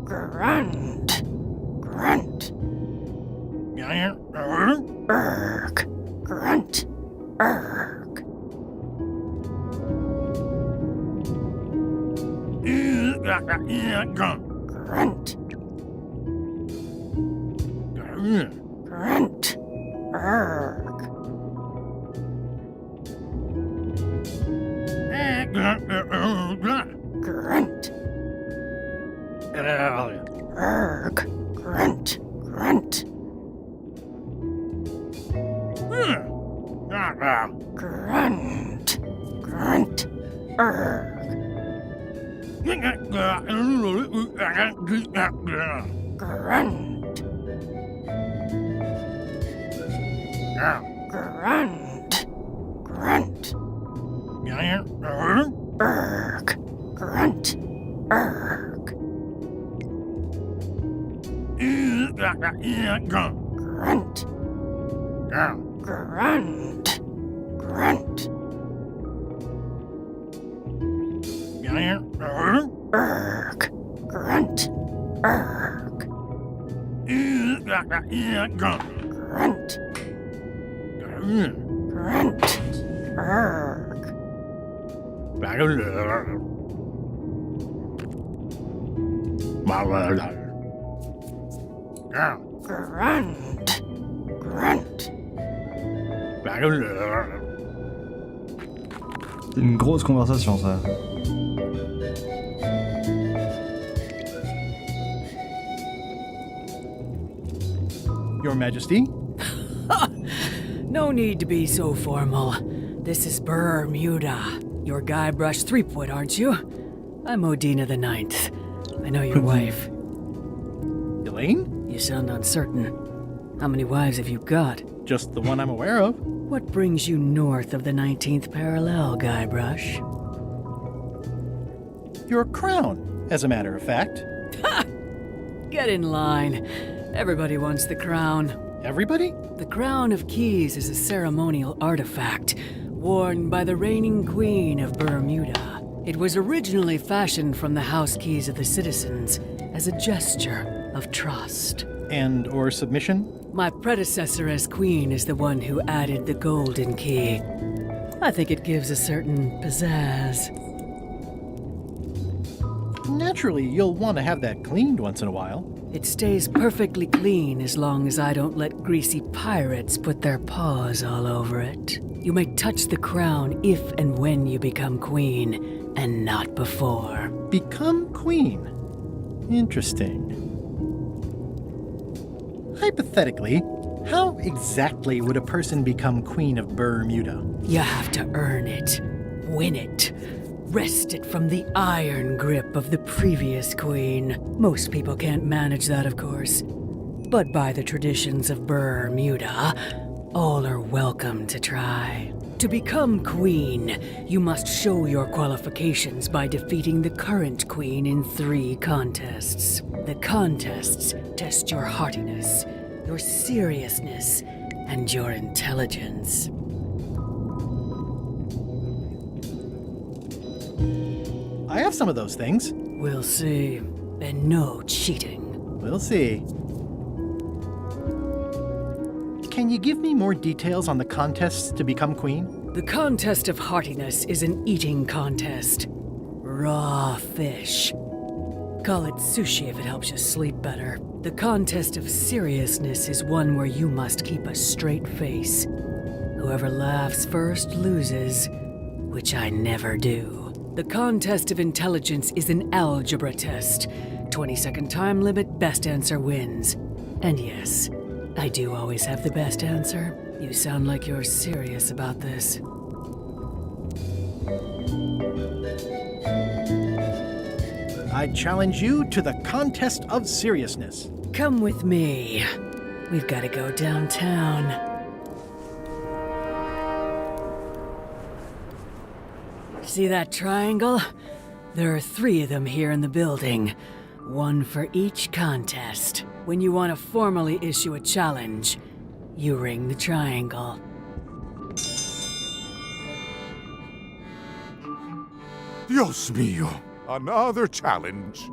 Grunt. Grunt. Urgh. Grunt. Urgh. Grunt. Grunt. Urgh. Grunt. Urgh. Grunt. Grunt. Grunt. Grunt. Urgh. Grunt. Grunt. Grunt. Urgh. Grunt. Urgh. Grunt. Grunt. Grunt. Urgh. Grunt. Urgh. Grunt. Grunt. Urgh. Grunt. Grunt. C'est une grosse conversation, ça. Your Majesty? No need to be so formal. This is Bermuda. You're Guybrush Threepwood, aren't you? I'm Odina the Ninth. I know your wife. Elaine? You sound uncertain. How many wives have you got? Just the one I'm aware of. What brings you north of the 19th parallel, Guybrush? Your crown, as a matter of fact. Get in line. Everybody wants the crown. Everybody? The Crown of Keys is a ceremonial artifact worn by the reigning queen of Bermuda. It was originally fashioned from the house keys of the citizens as a gesture of trust. And or submission? My predecessor as queen is the one who added the golden key. I think it gives a certain pizzazz. Naturally, you'll want to have that cleaned once in a while. It stays perfectly clean as long as I don't let greasy pirates put their paws all over it. You may touch the crown if and when you become queen, and not before. Become queen? Interesting. Hypothetically, how exactly would a person become queen of Bermuda? You have to earn it, win it, wrest it from the iron grip of the previous queen. Most people can't manage that, of course. But by the traditions of Bermuda, all are welcome to try. To become queen, you must show your qualifications by defeating the current queen in 3 contests. The contests test your heartiness, your seriousness, and your intelligence. I have some of those things. We'll see. And no cheating. We'll see. Can you give me more details on the contests to become queen? The contest of heartiness is an eating contest. Raw fish. Call it sushi if it helps you sleep better. The contest of seriousness is one where you must keep a straight face. Whoever laughs first loses, which I never do. The contest of intelligence is an algebra test. 20-second time limit, best answer wins. And yes, I do always have the best answer. You sound like you're serious about this. I challenge you to the contest of seriousness. Come with me. We've got to go downtown. See that triangle? There are 3 of them here in the building. 1 for each contest. When you want to formally issue a challenge, you ring the triangle. Dios mío, another challenge.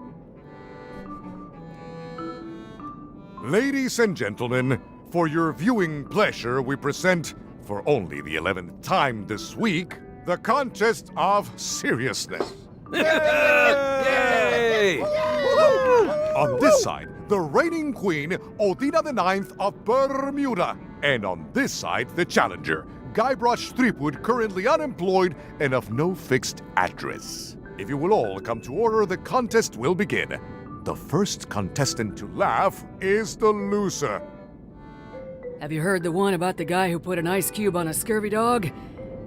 Ladies and gentlemen, for your viewing pleasure, we present, for only the 11th time this week, the contest of seriousness. Yay! On this side, the reigning queen, Odina the Ninth of Bermuda. And on this side, the challenger, Guybrush Threepwood, currently unemployed and of no fixed address. If you will all come to order, the contest will begin. The first contestant to laugh is the loser. Have you heard the one about the guy who put an ice cube on a scurvy dog?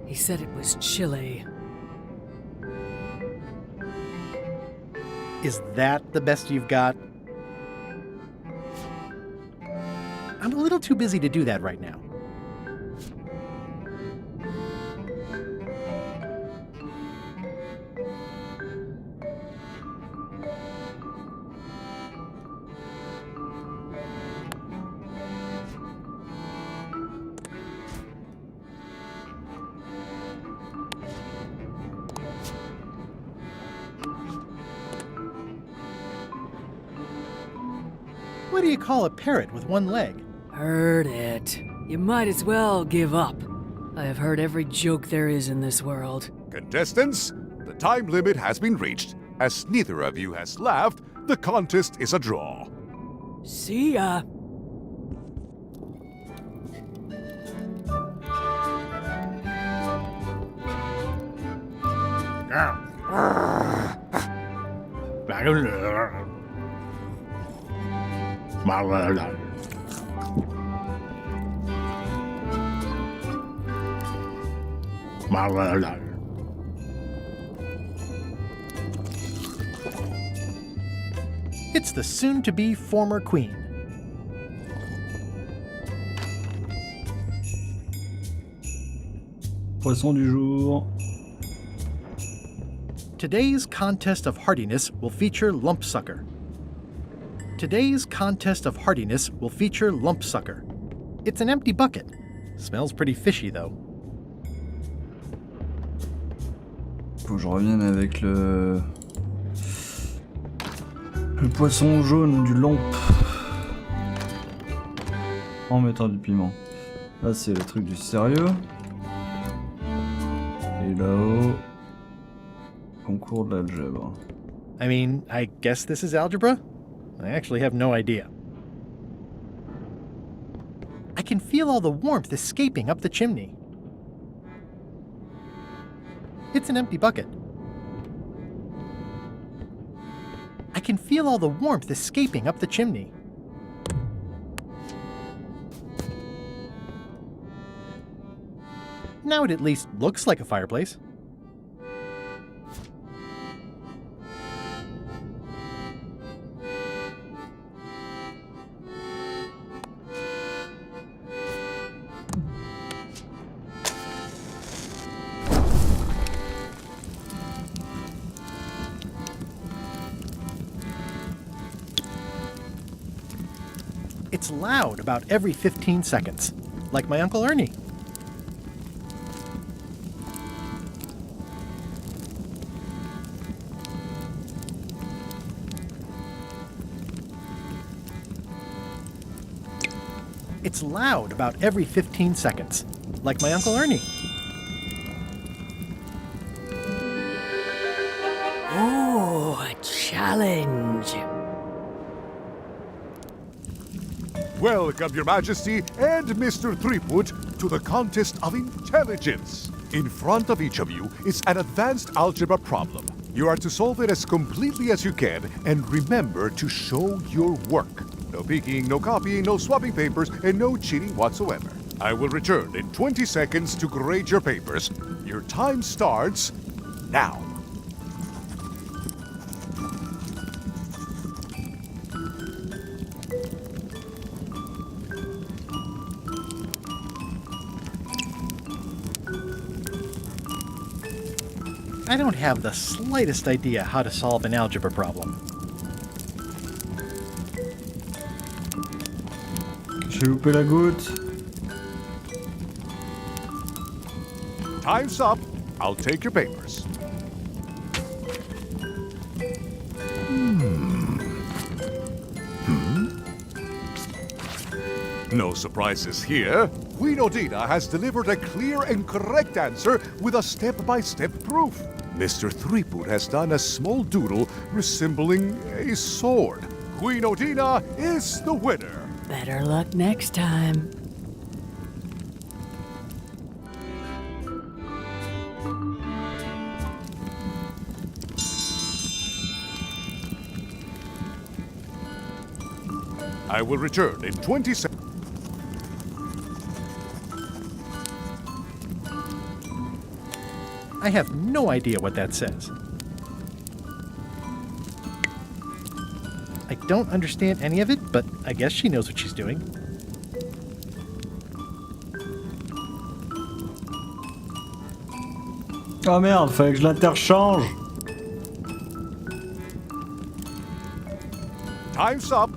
He said it was chilly. Is that the best you've got? I'm a little too busy to do that right now. What do you call a parrot with 1 leg? Heard it. You might as well give up. I have heard every joke there is in this world. Contestants, the time limit has been reached. As neither of you has laughed, the contest is a draw. See ya. It's the soon-to-be former queen. Poisson du jour. Today's contest of hardiness will feature Lumpsucker. Today's contest of hardiness will feature Lumpsucker. It's an empty bucket. Smells pretty fishy though. Faut que je revienne avec le poisson jaune du lampe. En mettant du piment. Là c'est le truc du sérieux. Et là-haut, concours de l'algèbre. I mean, I guess this is algebra? I actually have no idea. I can feel all the warmth escaping up the chimney. It's an empty bucket. I can feel all the warmth escaping up the chimney. Now it at least looks like a fireplace. It's loud about every 15 seconds, like my Uncle Ernie. It's loud about every 15 seconds, like my Uncle Ernie. Oh, a challenge. Welcome, Your Majesty and Mr. Threepwood, to the contest of intelligence. In front of each of you is an advanced algebra problem. You are to solve it as completely as you can, and remember to show your work. No peeking, no copying, no swapping papers, and no cheating whatsoever. I will return in 20 seconds to grade your papers. Your time starts now. I don't have the slightest idea how to solve an algebra problem. J'ai loupé la goutte. Time's up. I'll take your papers. No surprises here. Queen Odina has delivered a clear and correct answer with a step-by-step proof. Mr. Threepwood has done a small doodle resembling a sword. Queen Odina is the winner. Better luck next time. I will return in 20 seconds. I have no idea what that says. I don't understand any of it, but I guess she knows what she's doing. Ah merde, fallait que je l'interchange. Time's up.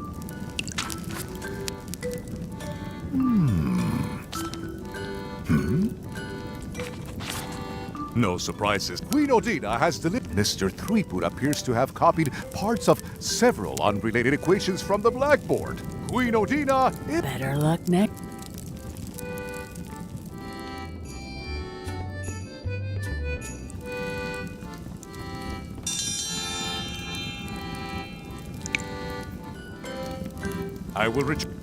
No surprises. Queen Odina has delivered. Mr. Threepwood appears to have copied parts of several unrelated equations from the blackboard. Queen Odina, Better luck next. I will return.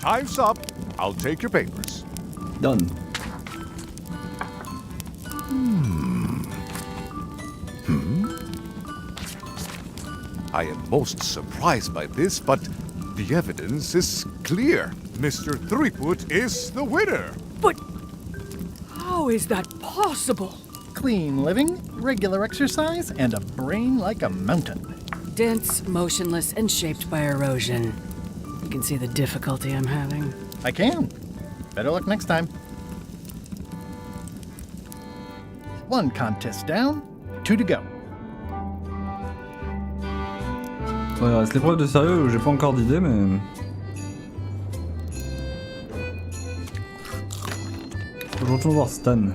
Time's up. I'll take your papers. Done. I am most surprised by this, but the evidence is clear. Mr. Threepwood is the winner. But how is that possible? Clean living, regular exercise, and a brain like a mountain. Dense, motionless, and shaped by erosion. You can see the difficulty I'm having. I can. Better luck next time. 1 contest down, 2 to go. Ouais, il reste l'épreuve de sérieux où j'ai pas encore d'idée, mais. Faut que je retourne voir Stan.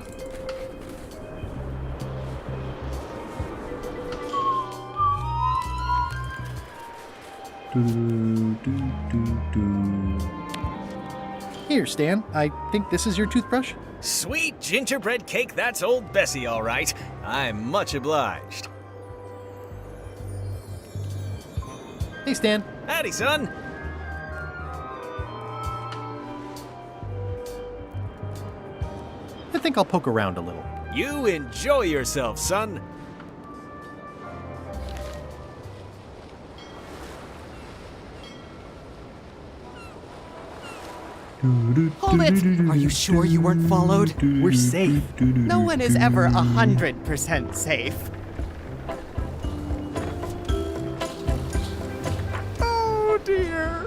Here, Stan. I think this is your toothbrush. Sweet gingerbread cake, that's old Bessie, all right. I'm much obliged. Hey, Stan. Howdy, son. I think I'll poke around a little. You enjoy yourself, son. Hold it! Are you sure you weren't followed? We're safe. No one is ever 100% safe. Oh dear!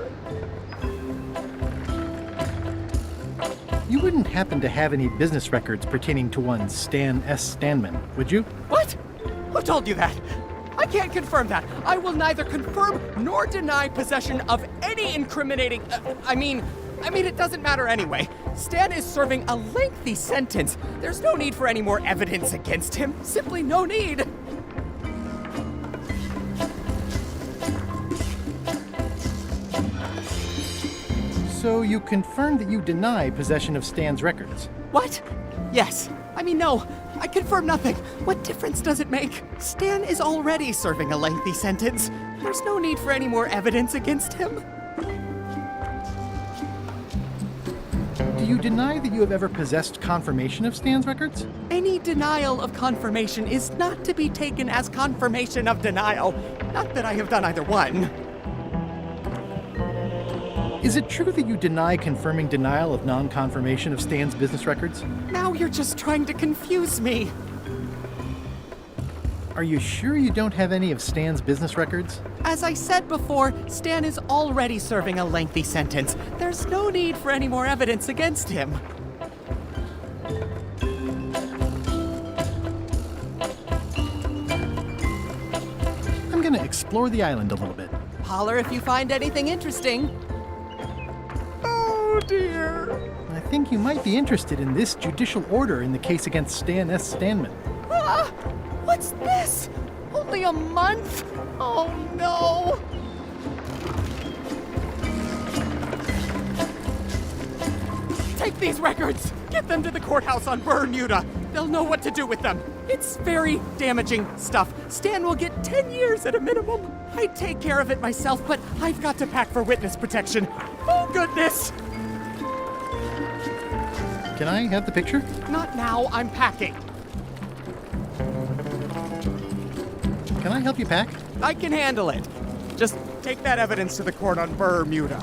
You wouldn't happen to have any business records pertaining to one Stan S. Stanman, would you? What? Who told you that? I can't confirm that. I will neither confirm nor deny possession of any incriminating... I mean, it doesn't matter anyway. Stan is serving a lengthy sentence. There's no need for any more evidence against him. Simply no need. So you confirmed that you deny possession of Stan's records? What? Yes. No. I confirm nothing. What difference does it make? Stan is already serving a lengthy sentence. There's no need for any more evidence against him. Do you deny that you have ever possessed confirmation of Stan's records? Any denial of confirmation is not to be taken as confirmation of denial. Not that I have done either one. Is it true that you deny confirming denial of non-confirmation of Stan's business records? Now you're just trying to confuse me. Are you sure you don't have any of Stan's business records? As I said before, Stan is already serving a lengthy sentence. There's no need for any more evidence against him. I'm gonna explore the island a little bit. Holler if you find anything interesting. Oh dear. I think you might be interested in this judicial order in the case against Stan S. Stanman. Ah! What's this? Only a month? Oh no! Take these records! Get them to the courthouse on Bermuda! They'll know what to do with them. It's very damaging stuff. Stan will get 10 years at a minimum. I'd take care of it myself, but I've got to pack for witness protection. Oh goodness! Can I have the picture? Not now, I'm packing. Can I help you pack? I can handle it. Just take that evidence to the court on Bermuda.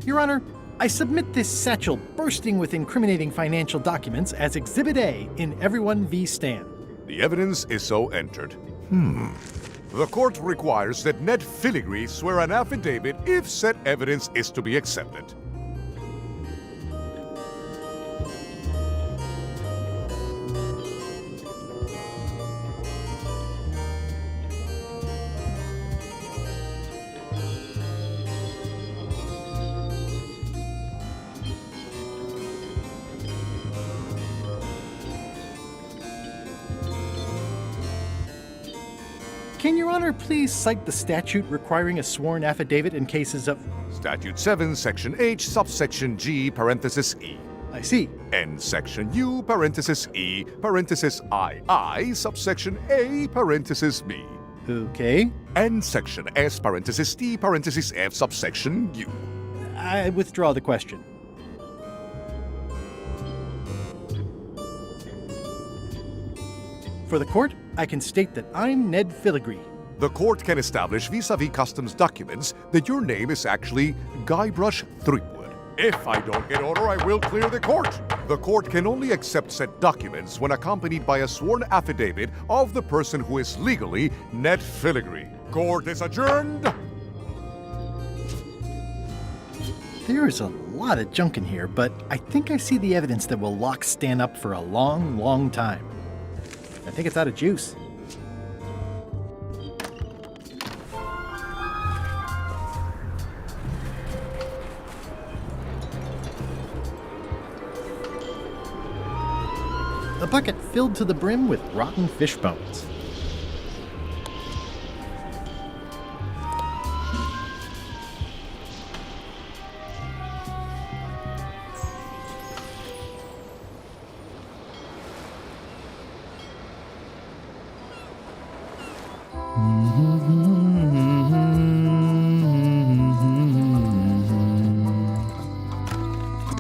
Your Honor, I submit this satchel bursting with incriminating financial documents as Exhibit A in Everyone v. Stan. The evidence is so entered. The court requires that Ned Filigree swear an affidavit if said evidence is to be accepted. Can Your Honor please cite the statute requiring a sworn affidavit in cases of... Statute 7, Section H, subsection G, parenthesis E. I see. And Section U, parenthesis E, parenthesis II, subsection A, parenthesis B. Okay. And Section S, parenthesis T, parenthesis F, subsection U. I withdraw the question. For the court, I can state that I'm Ned Filigree. The court can establish vis-a-vis customs documents that your name is actually Guybrush Threepwood. If I don't get order, I will clear the court. The court can only accept said documents when accompanied by a sworn affidavit of the person who is legally Ned Filigree. Court is adjourned. There's a lot of junk in here, but I think I see the evidence that will lock Stan up for a long, long time. I think it's out of juice. A bucket filled to the brim with rotten fish bones.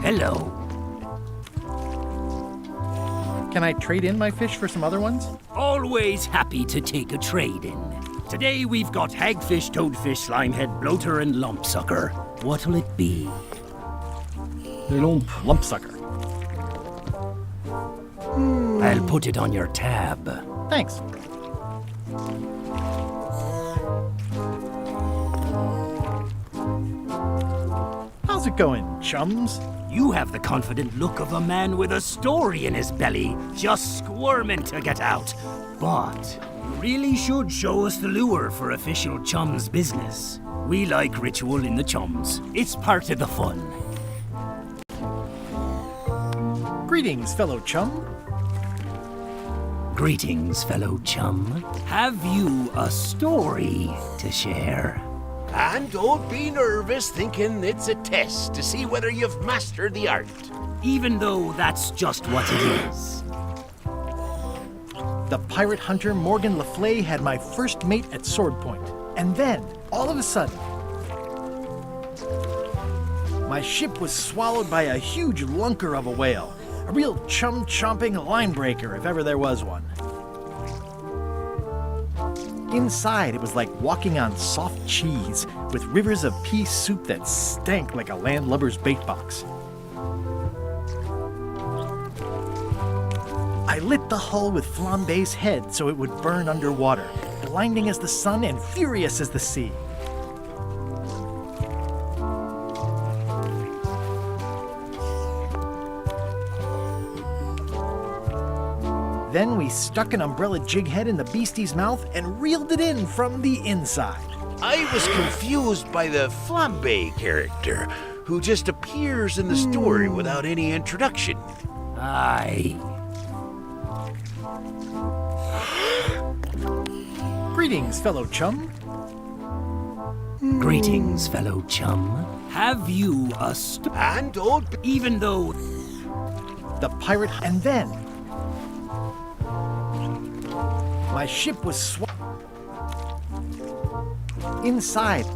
Hello. Can I trade in my fish for some other ones? Always happy to take a trade-in. Today we've got hagfish, toadfish, slimehead, bloater, and lumpsucker. What'll it be? Lumpsucker. I'll put it on your tab. Thanks. How's it going, chums? You have the confident look of a man with a story in his belly, just squirming to get out. But you really should show us the lure for official chums business. We like ritual in the chums. It's part of the fun. Greetings, fellow chum. Greetings, fellow chum. Have you a story to share? And don't be nervous thinking it's a test to see whether you've mastered the art. Even though that's just what it is. The pirate hunter Morgan Le Fay had my first mate at sword point. And then, all of a sudden, my ship was swallowed by a huge lunker of a whale. A real chum-chomping line-breaker, if ever there was one. Inside, it was like walking on soft cheese, with rivers of pea soup that stank like a landlubber's bait box. I lit the hull with Flambe's head so it would burn underwater, blinding as the sun and furious as the sea. Then we stuck an umbrella jig head in the beastie's mouth and reeled it in from the inside. I was confused by the Flambe character, who just appears in the story without any introduction. Aye. Greetings, fellow chum. Greetings, fellow chum. Have you a And don't even though the pirate and then my ship was inside.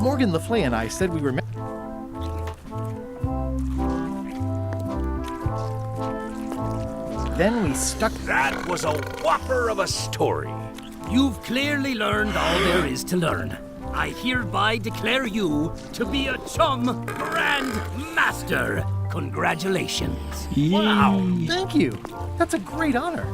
Morgan Le Fay and I said we were Then we stuck. That was a whopper of a story. You've clearly learned all there is to learn. I hereby declare you to be a chum grand master. Congratulations. Wow, thank you. That's a great honor.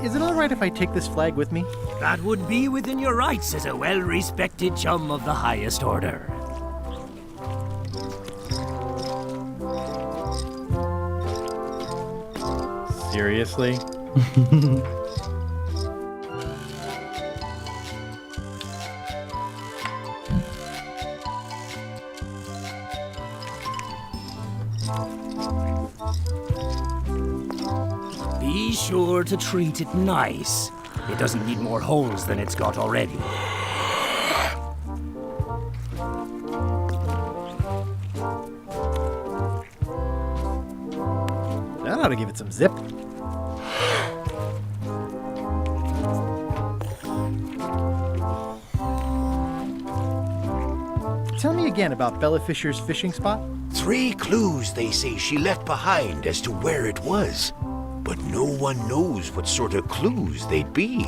Is it all right if I take this flag with me? That would be within your rights as a well-respected chum of the highest order. Seriously? Be sure to treat it nice. It doesn't need more holes than it's got already. That ought to give it some zip. Tell me again about Bella Fisher's fishing spot. 3 clues they say she left behind as to where it was. But no one knows what sort of clues they'd be.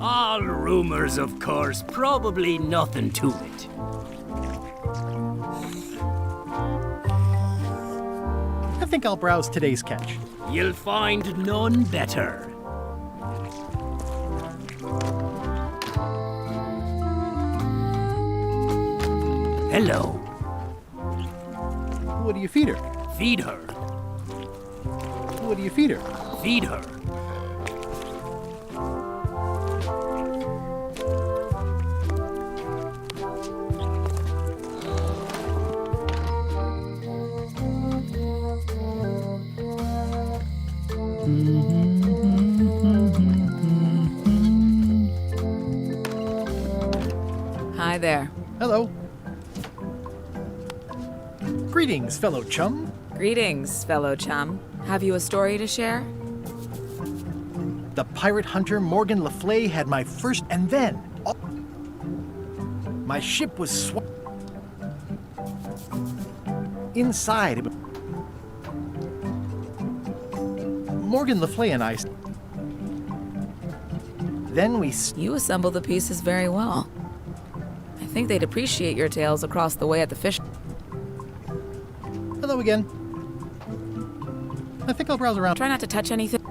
All rumors, of course. Probably nothing to it. I think I'll browse today's catch. You'll find none better. Hello. What do you feed her? Feed her. What do you feed her? Feed her. Hi there. Hello. Greetings, fellow chum. Greetings, fellow chum. Have you a story to share? The pirate hunter Morgan Le Fay had my first, and then my ship was inside. Morgan Le Fay and I. Then we. You assemble the pieces very well. I think they'd appreciate your tales across the way at the fish. Hello again. I think I'll browse around. Try not to touch anything.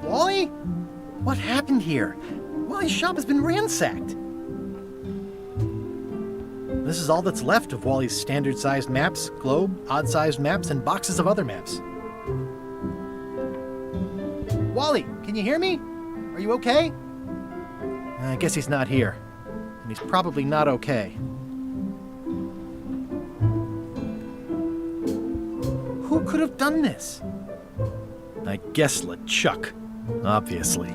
Wally? What happened here? Wally's shop has been ransacked. This is all that's left of Wally's standard-sized maps, globe, odd-sized maps, and boxes of other maps. Wally, can you hear me? Are you okay? I guess he's not here. And he's probably not okay. Who could have done this? I guess LeChuck, obviously.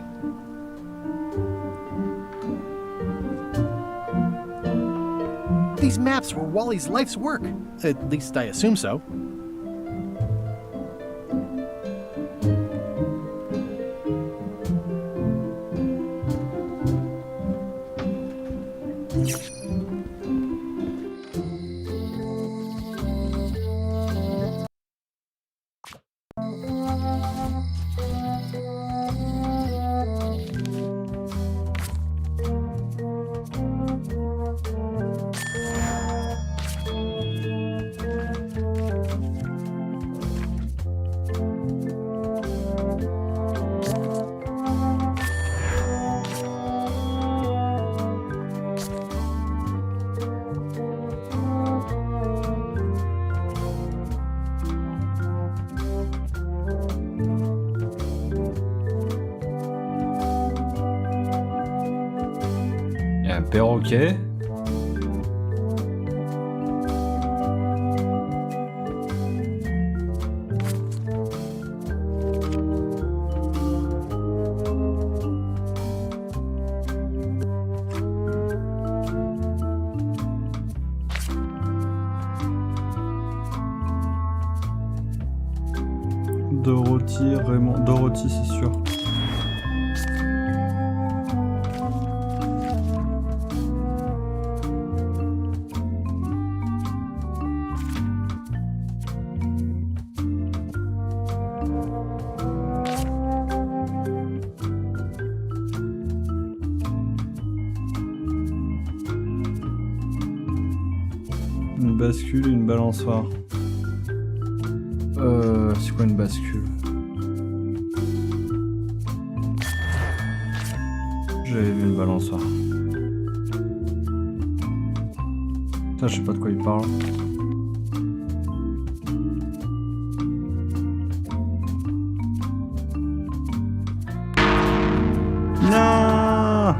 These maps were Wally's life's work. At least I assume so. Perroquet. Dorothy, Raymond. Dorothy, c'est sûr. Une bascule, une balançoire. C'est quoi une bascule? J'avais vu une balançoire. Ça, je sais pas de quoi il parle. Non!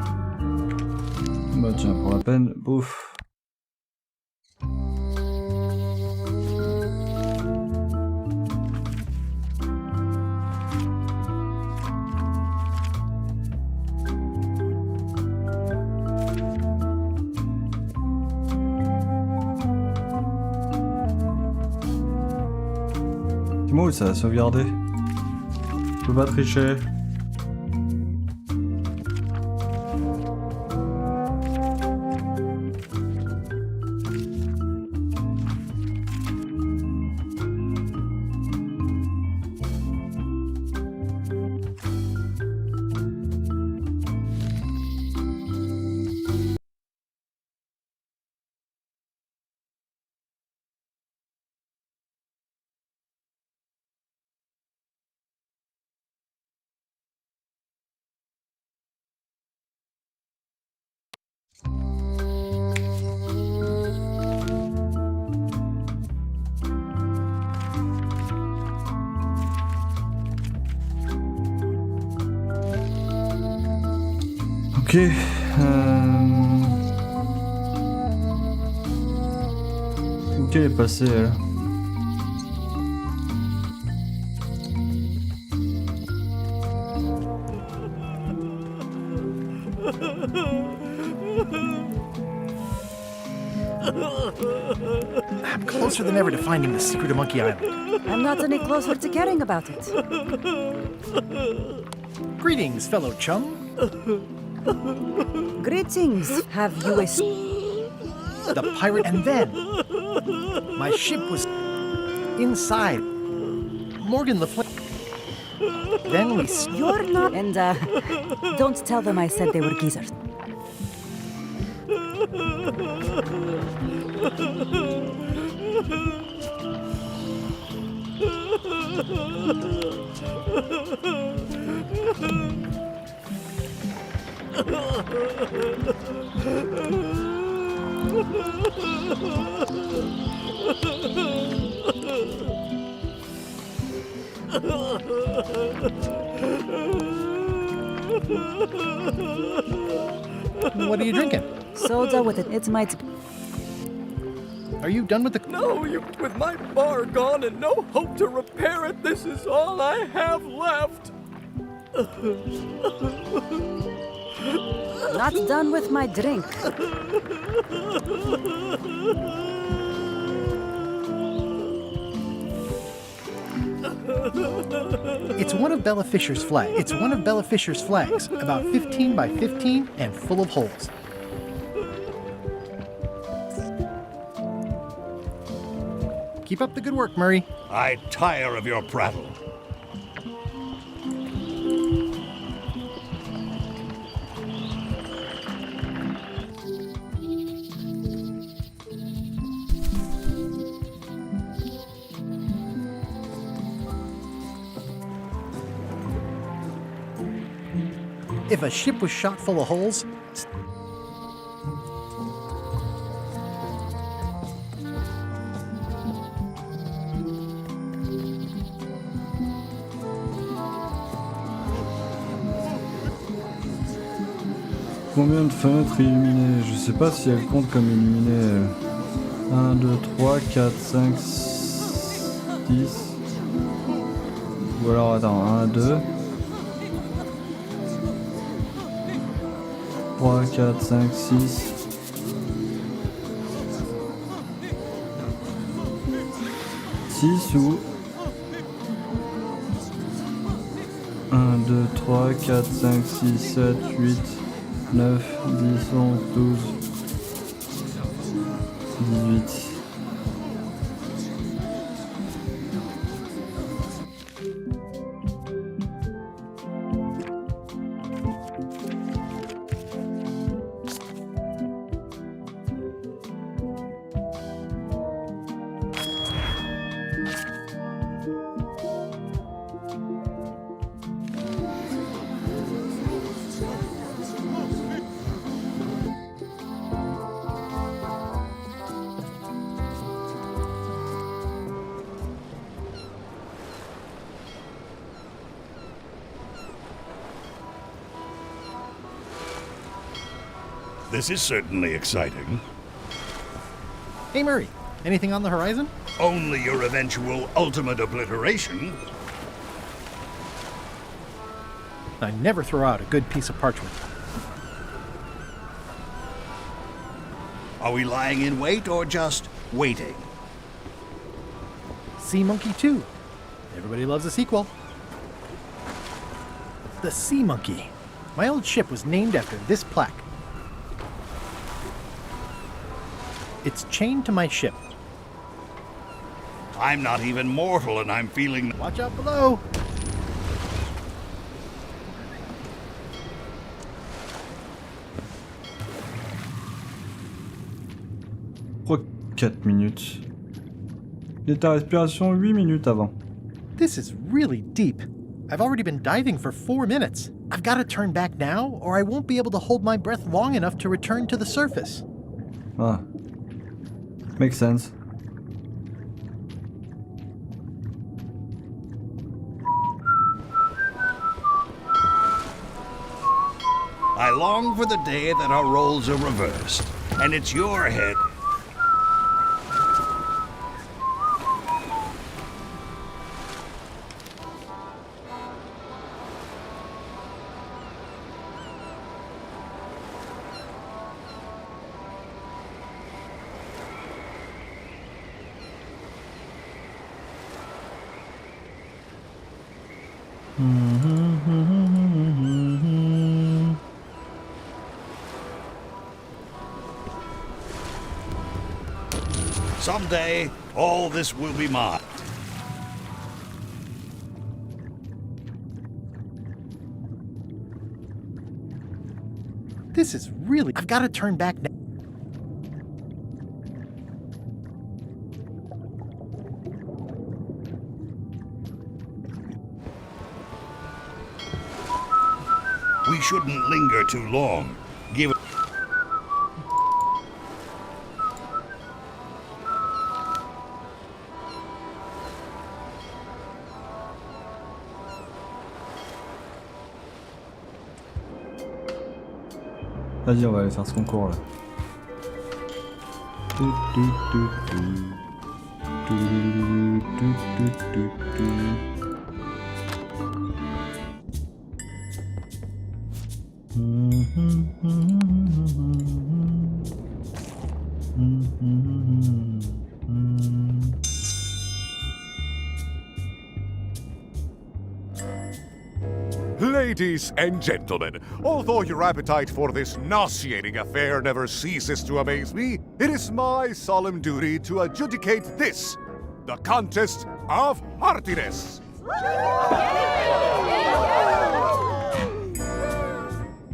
Bah tiens, pour la peine, bouffe. Dis-moi où ça a sauvegardé. Je peux pas tricher. Ok. Où qu'elle est passée, elle? I'm closer than ever to finding the secret of Monkey Island. I'm not any closer to caring about it. Greetings, fellow chum. Greetings. Have you a... The pirate, and then my ship was inside. Morgan the Flame. Then we... You're not... And, don't tell them I said they were geezers. What are you drinking? Soda with it. It might... Are you done with the... No, with my bar gone and no hope to repair it, this is all I have left. Not done with my drink. It's one of Bella Fisher's flags. It's one of Bella Fisher's flags, about 15 by 15 and full of holes. Keep up the good work, Murray. I tire of your prattle. If a ship was shot full of holes, Combien de fenêtres illuminées? Je sais pas si elles comptent comme illuminées. 1, 2, 3, 4, 5, 6. Ou alors attends, 1, 2. 3, 4, 5, 6. 6 ou 1, 2, 3, 4, 5, 6, 7, 8, 9, 10, 11, 12, 18. This is certainly exciting. Hey Murray, anything on the horizon? Only your eventual ultimate obliteration. I never throw out a good piece of parchment. Are we lying in wait or just waiting? Sea Monkey 2. Everybody loves a sequel. The Sea Monkey. My old ship was named after this plaque. It's chained to my ship. I'm not even mortal and I'm feeling... Watch out below! Oh, 4 minutes. L'état respiration 8 minutes avant. This is really deep. I've already been diving for 4 minutes. I've got to turn back now, or I won't be able to hold my breath long enough to return to the surface. Ah. Makes sense. I long for the day that our roles are reversed, and it's your head. Someday, all this will be mine. This is really... I've got to turn back now. We shouldn't linger too long. Give it... Vas-y, on va aller faire ce concours là. Ladies and gentlemen, although your appetite for this nauseating affair never ceases to amaze me, it is my solemn duty to adjudicate this, the contest of heartiness.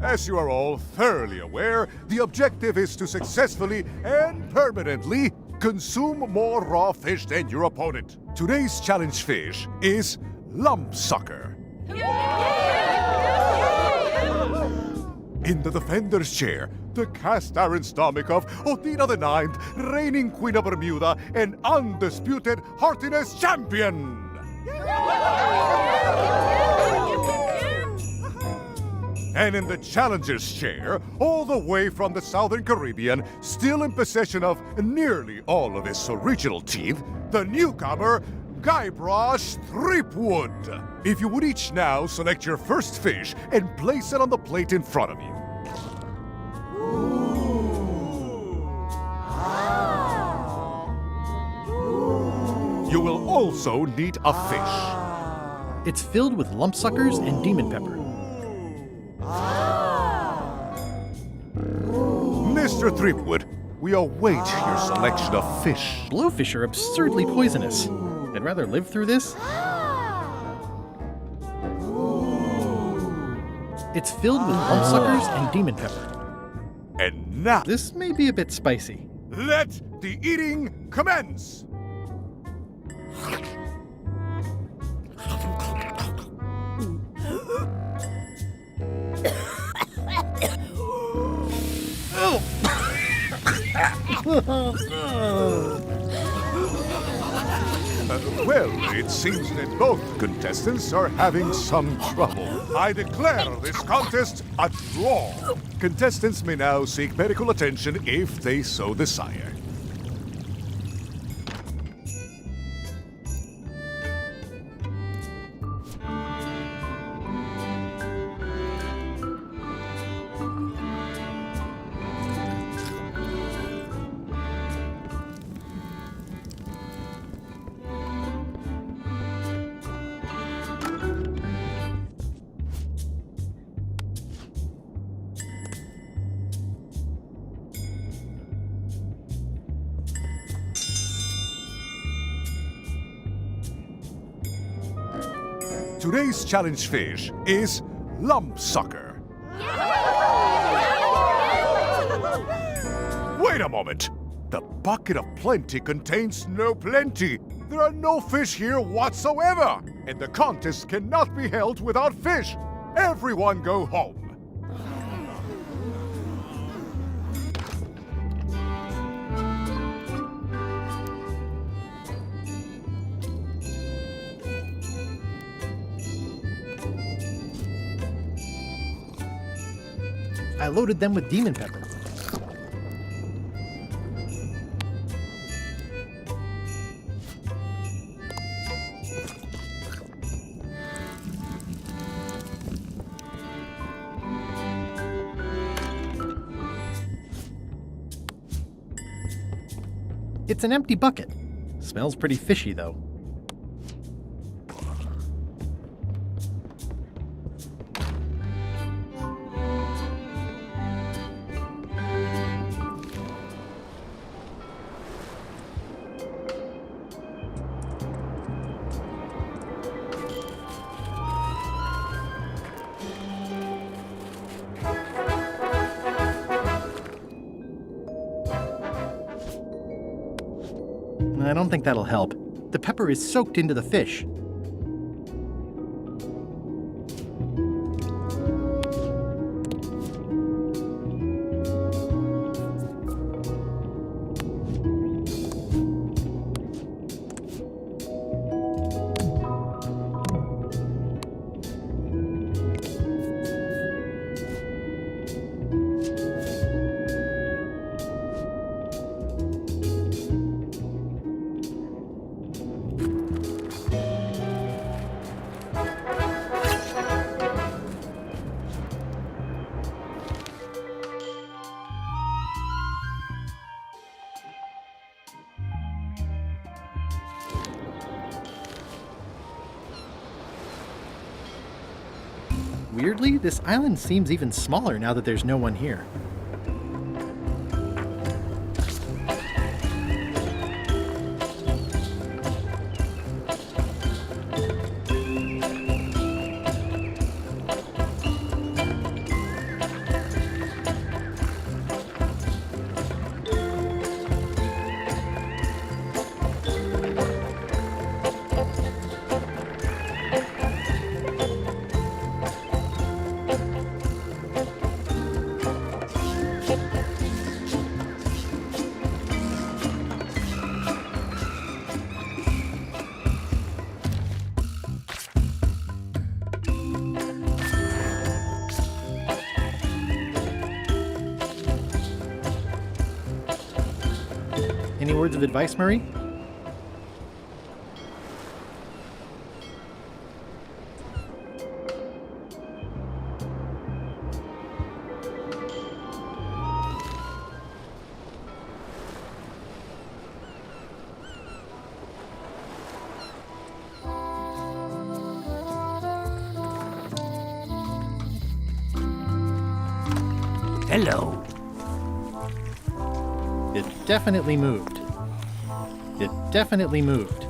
As you are all thoroughly aware, the objective is to successfully and permanently consume more raw fish than your opponent. Today's challenge fish is lump sucker. In the defender's chair, the cast iron stomach of Otina the Ninth, reigning Queen of Bermuda and undisputed heartiness champion! And in the challenger's chair, all the way from the Southern Caribbean, still in possession of nearly all of his original teeth, the newcomer, Guybrush Threepwood. If you would each now select your first fish and place it on the plate in front of you. You will also need a fish. It's filled with lump suckers and demon pepper. Mr. Threepwood, we await your selection of fish. Blowfish are absurdly poisonous. I'd rather live through this. It's filled with lump suckers and demon pepper. And now, this may be a bit spicy. Let the eating commence! Well, it seems that both contestants are having some trouble. I declare this contest a draw. Contestants may now seek medical attention if they so desire. Today's challenge fish is lumpsucker. Wait a moment! The bucket of plenty contains no plenty. There are no fish here whatsoever, and the contest cannot be held without fish. Everyone go home. I loaded them with demon pepper. It's an empty bucket. Smells pretty fishy, though. I don't think that'll help. The pepper is soaked into the fish. Weirdly, this island seems even smaller now that there's no one here. Any words of advice, Marie? Hello. It definitely moved. It definitely moved.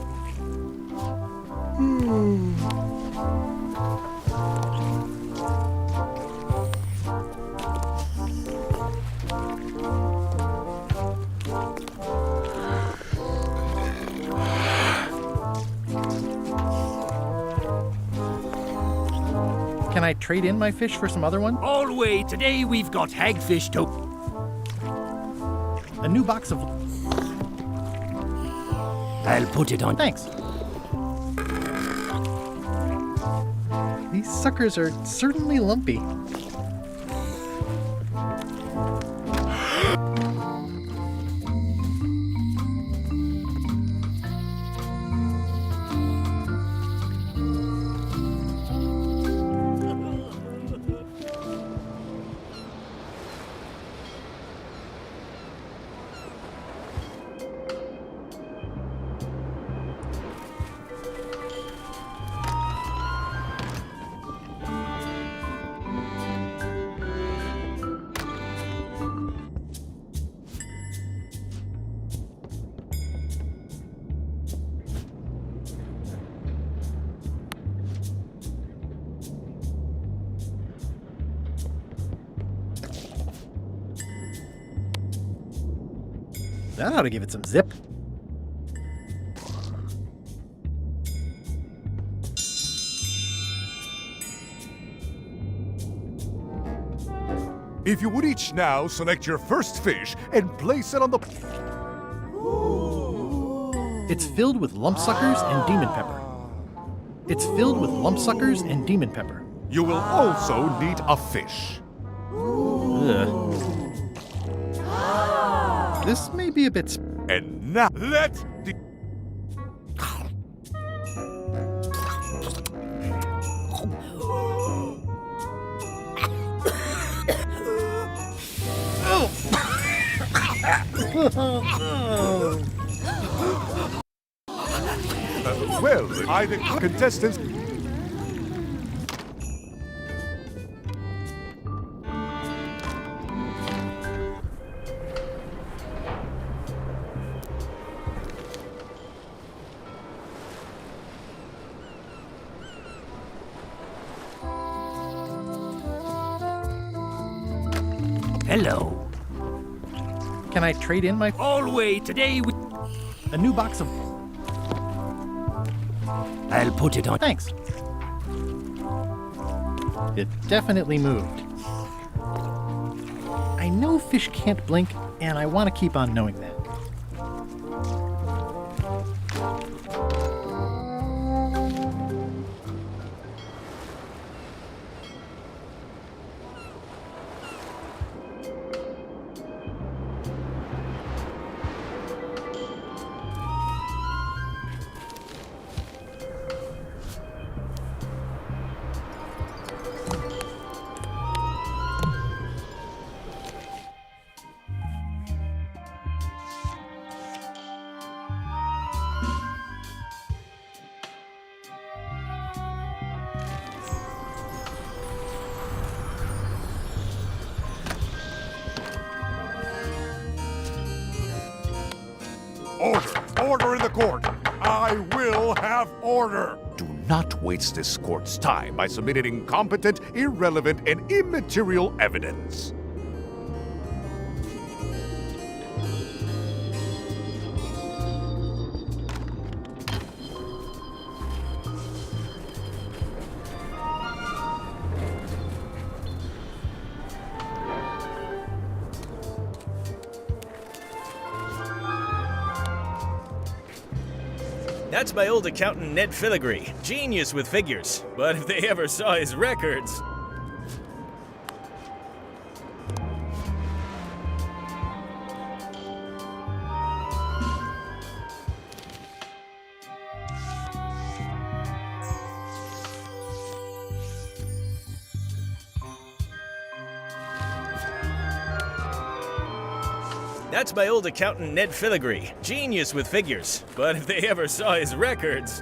Can I trade in my fish for some other one? Always. Today we've got hagfish to... A new box of... I'll put it on. Thanks. These suckers are certainly lumpy. That ought to give it some zip. If you would each now select your first fish and place it on the... It's filled with lump suckers and demon pepper. It's filled with lump suckers and demon pepper. You will also need a fish. This may be a bit... And now, let the... Well, I think contestants... Hello. Can I trade in my... Always today with... A new box of... I'll put it on. Thanks. It definitely moved. I know fish can't blink, and I want to keep on knowing that. Order in the court! I will have order! Do not waste this court's time by submitting incompetent, irrelevant, and immaterial evidence. That's my old accountant Ned Filigree, genius with figures. But if they ever saw his records... That's my old accountant Ned Filigree, genius with figures. But if they ever saw his records...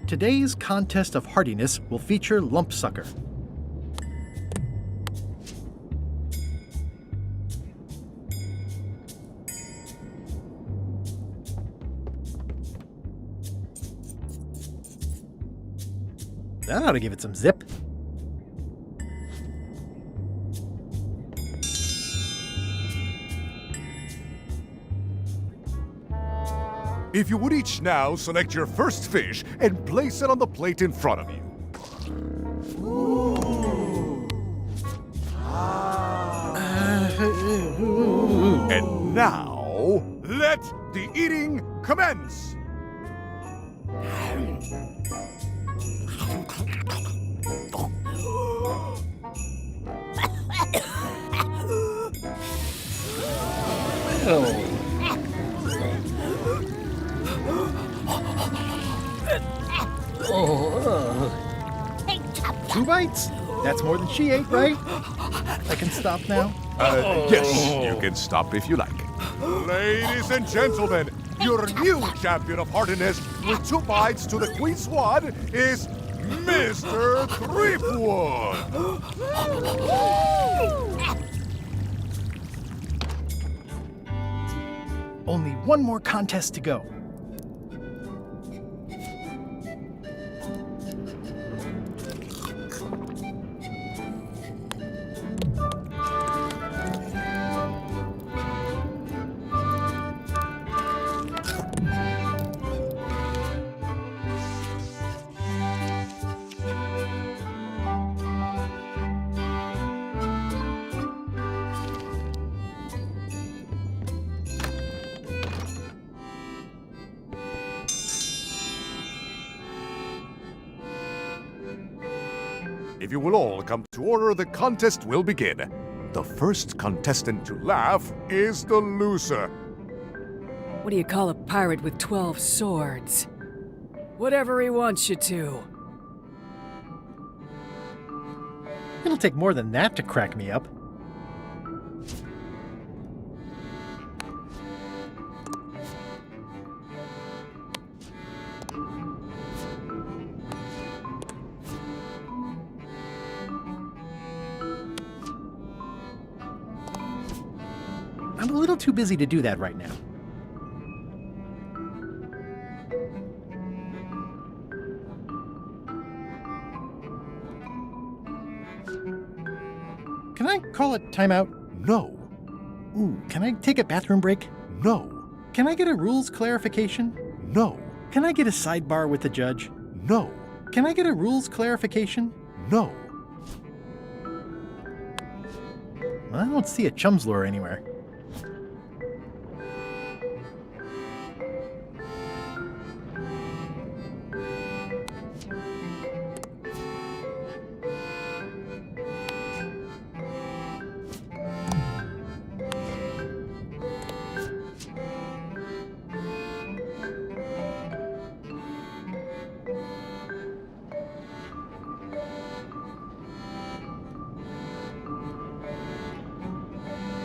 Today's contest of hardiness will feature lump sucker. That ought to give it some zip. If you would each now select your first fish and place it on the plate in front of you. And now, let the eating commence! Two bites? That's more than she ate, right? I can stop now? Yes, you can stop if you like. Ladies and gentlemen, Your new champion of heartiness with 2 bites to the Queen Swan is Mr. Threepwood! Only one more contest to go. If you will all come to order, the contest will begin. The first contestant to laugh is the loser. What do you call a pirate with 12 swords? Whatever he wants you to. It'll take more than that to crack me up. I'm a little too busy to do that right now. Can I call it timeout? No. Ooh, can I take a bathroom break? No. Can I get a rules clarification? No. Can I get a sidebar with the judge? No. Can I get a rules clarification? No. Well, I don't see a chum's lure anywhere.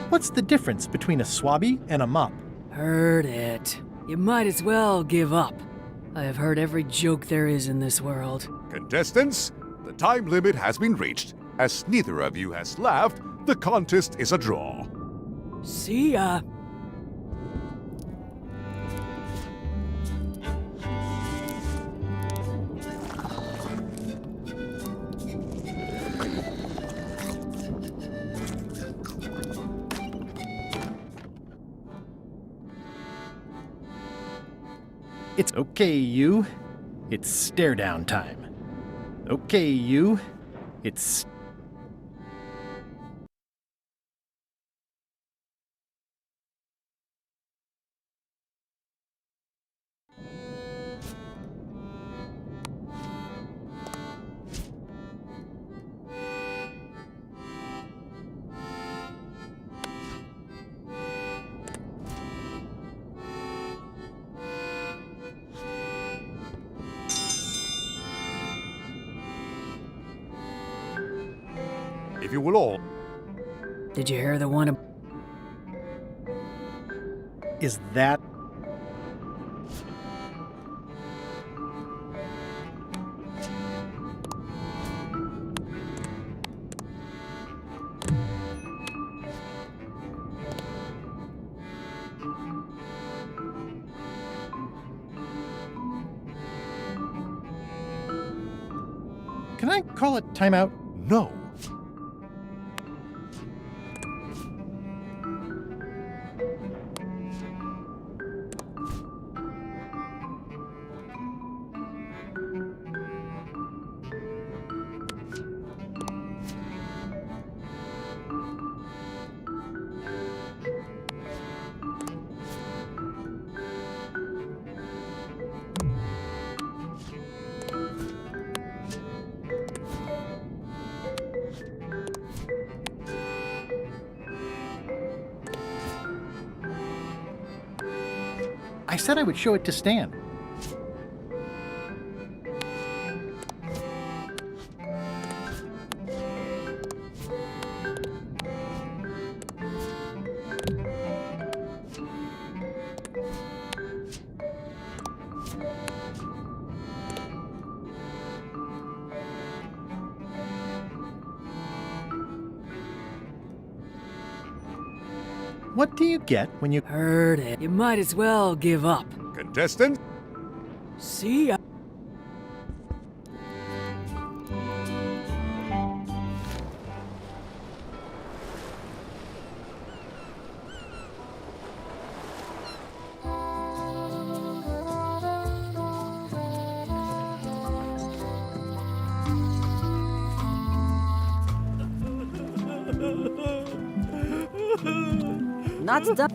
What's the difference between a swabby and a mop? Heard it. You might as well give up. I have heard every joke there is in this world. Contestants, the time limit has been reached. As neither of you has laughed, the contest is a draw. See ya. It's okay, you. It's stare down time. Okay, you. It's... If you will all... Did you hear the one? Is that... Can I call it timeout? No. I said I would show it to Stan. What do you get when you... Heard it. You might as well give up. Contestant? See ya. Not done.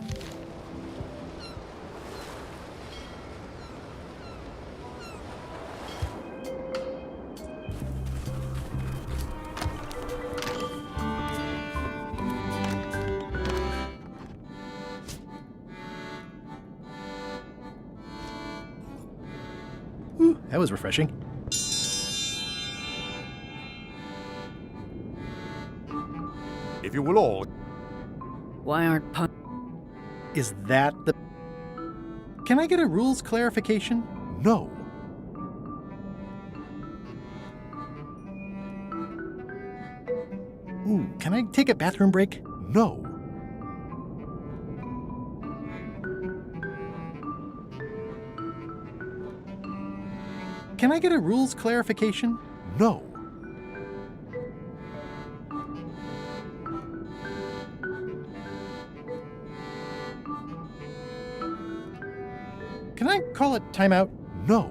Ooh, that was refreshing. If you will all... Why aren't Is that the... Can I get a rules clarification? No. Ooh, can I take a bathroom break? No. Can I get a rules clarification? No. Can I call it timeout? No.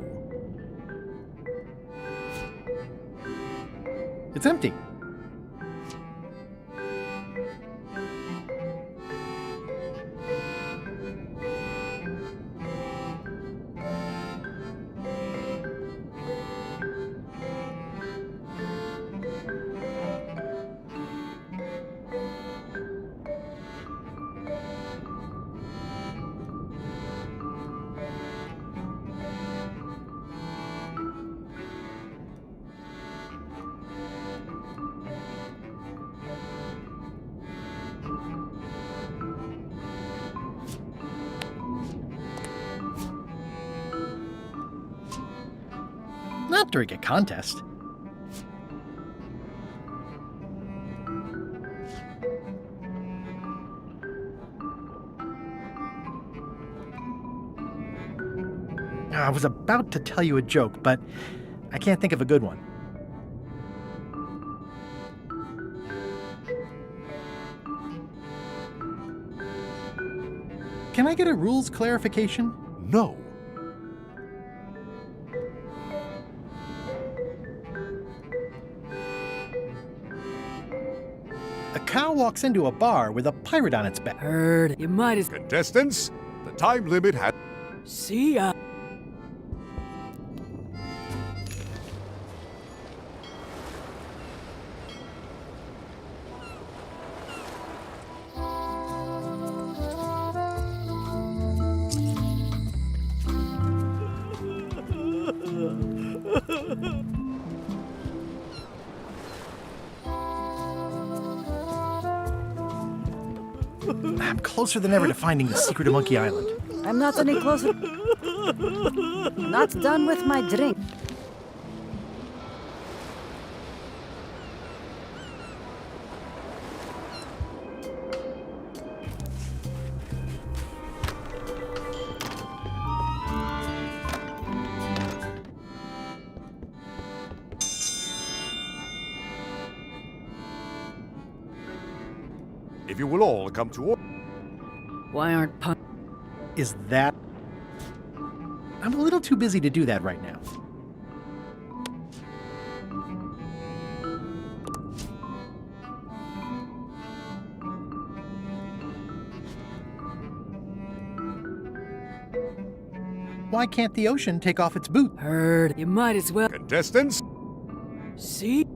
It's empty. Not during a contest. I was about to tell you a joke, but I can't think of a good one. Can I get a rules clarification? No. A cow walks into a bar with a pirate on its back. Heard. You might as... Contestants, the time limit has... See ya. I'm closer than ever to finding the secret of Monkey Island. I'm not any closer. Not done with my drink. If you will all come to order... Why aren't Is that... I'm a little too busy to do that right now. Why can't the ocean take off its boot? Heard. You might as well... Contestants? See?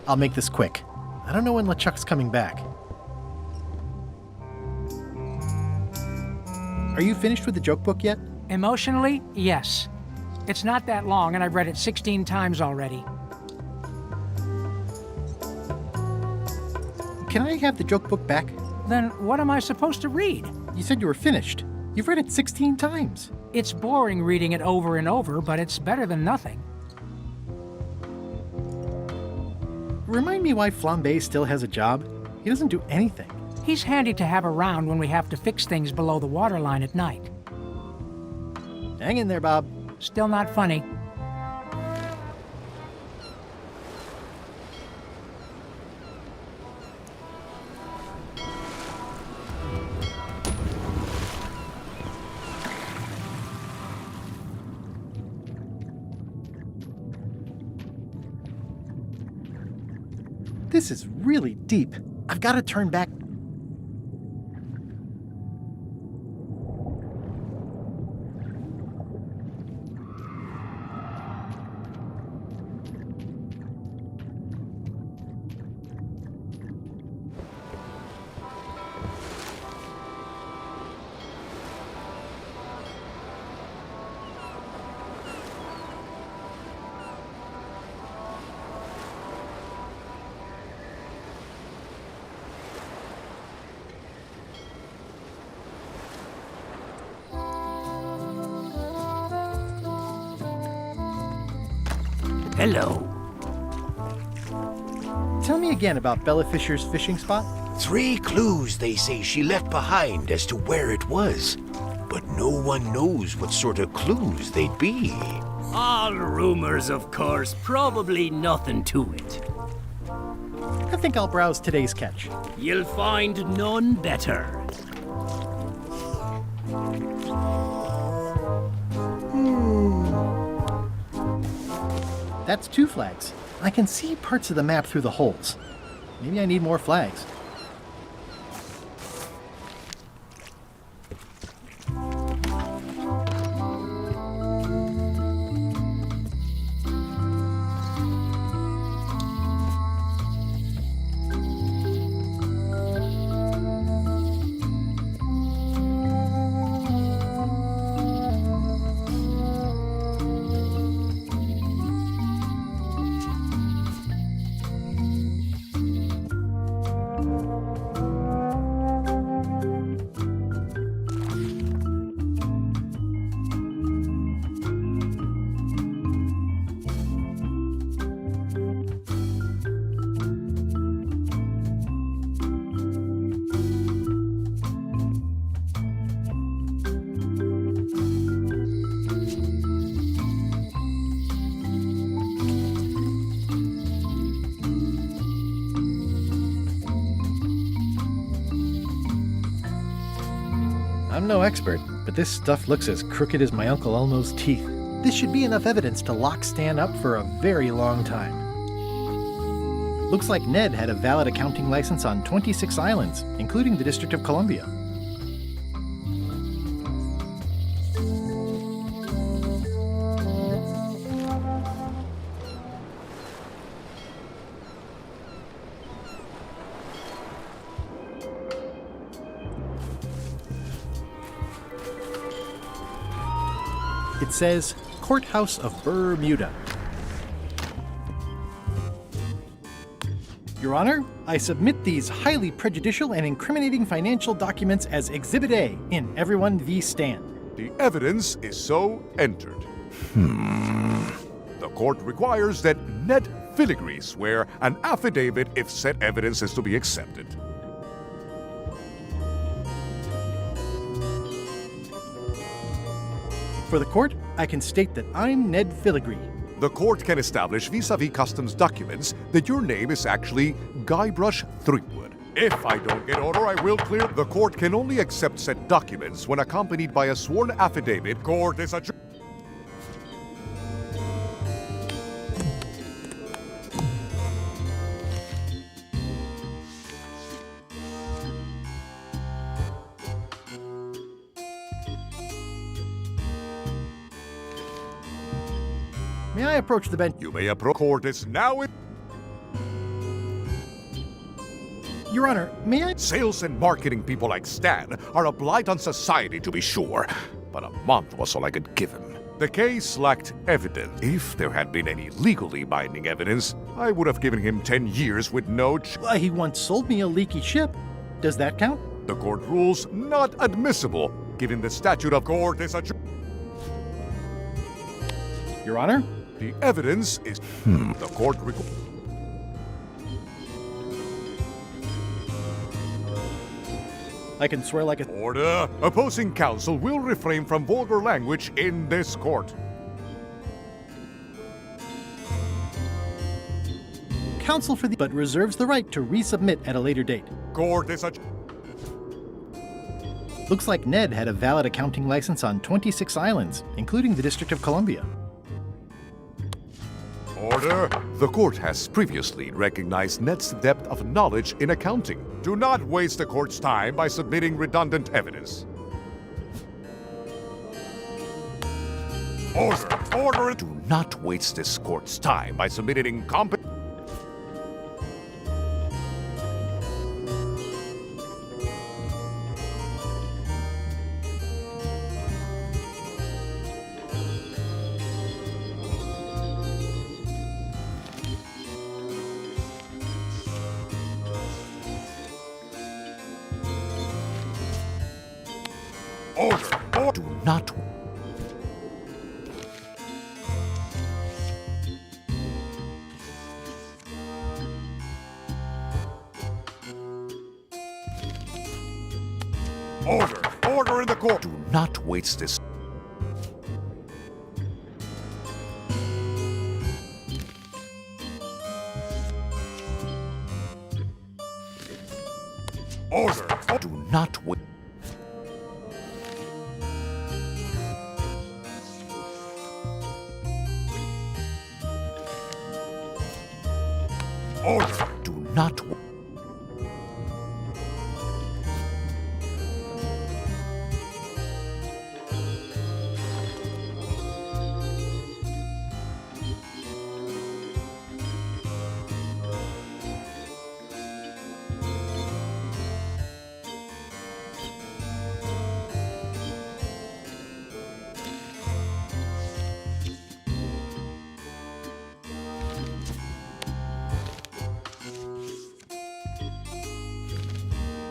I'll make this quick. I don't know when LeChuck's coming back. Are you finished with the joke book yet? Emotionally, yes. It's not that long, and I've read it 16 times already. Can I have the joke book back? Then what am I supposed to read? You said you were finished. You've read it 16 times. It's boring reading it over and over, but it's better than nothing. Remind me why Flambe still has a job. He doesn't do anything. He's handy to have around when we have to fix things below the waterline at night. Hang in there, Bob. Still not funny. This is really deep. I've got to turn back. Hello. Tell me again about Bella Fisher's fishing spot. 3 clues they say she left behind as to where it was. But no one knows what sort of clues they'd be. All rumors, of course. Probably nothing to it. I think I'll browse today's catch. You'll find none better. That's 2 flags. I can see parts of the map through the holes. Maybe I need more flags. I'm no expert, but this stuff looks as crooked as my Uncle Elmo's teeth. This should be enough evidence to lock Stan up for a very long time. Looks like Ned had a valid accounting license on 26 islands, including the District of Columbia. It says, Courthouse of Bermuda. Your Honor, I submit these highly prejudicial and incriminating financial documents as Exhibit A in Everyone v. Stan. The evidence is so entered. The court requires that Ned Filigree swear an affidavit if said evidence is to be accepted. For the court, I can state that I'm Ned Filigree. The court can establish vis-a-vis customs documents that your name is actually Guybrush Threepwood. If I don't get order, I will clear. The court can only accept said documents when accompanied by a sworn affidavit. Court is adjourned. May I approach the bench? You may approach. Court is now in. Your Honor, may I? Sales and marketing people like Stan are a blight on society, to be sure, but a month was all I could give him. The case lacked evidence. If there had been any legally binding evidence, I would have given him 10 years with no Why, he once sold me a leaky ship. Does that count? The court rules not admissible, given the statute of court is a... Your Honor? The evidence is... The court... I can swear like a... Order! Opposing counsel will refrain from vulgar language in this court. Counsel for the... but reserves the right to resubmit at a later date. Court is a... Looks like Ned had a valid accounting license on 26 islands, including the District of Columbia. Order! The court has previously recognized Ned's depth of knowledge in accounting. Do not waste the court's time by submitting redundant evidence. Order! Order! Do not waste this court's time by submitting incompetent... Order! Order! Do not... Order! Order in the court! Do not waste this... Order! Do not wait... Order! Do not...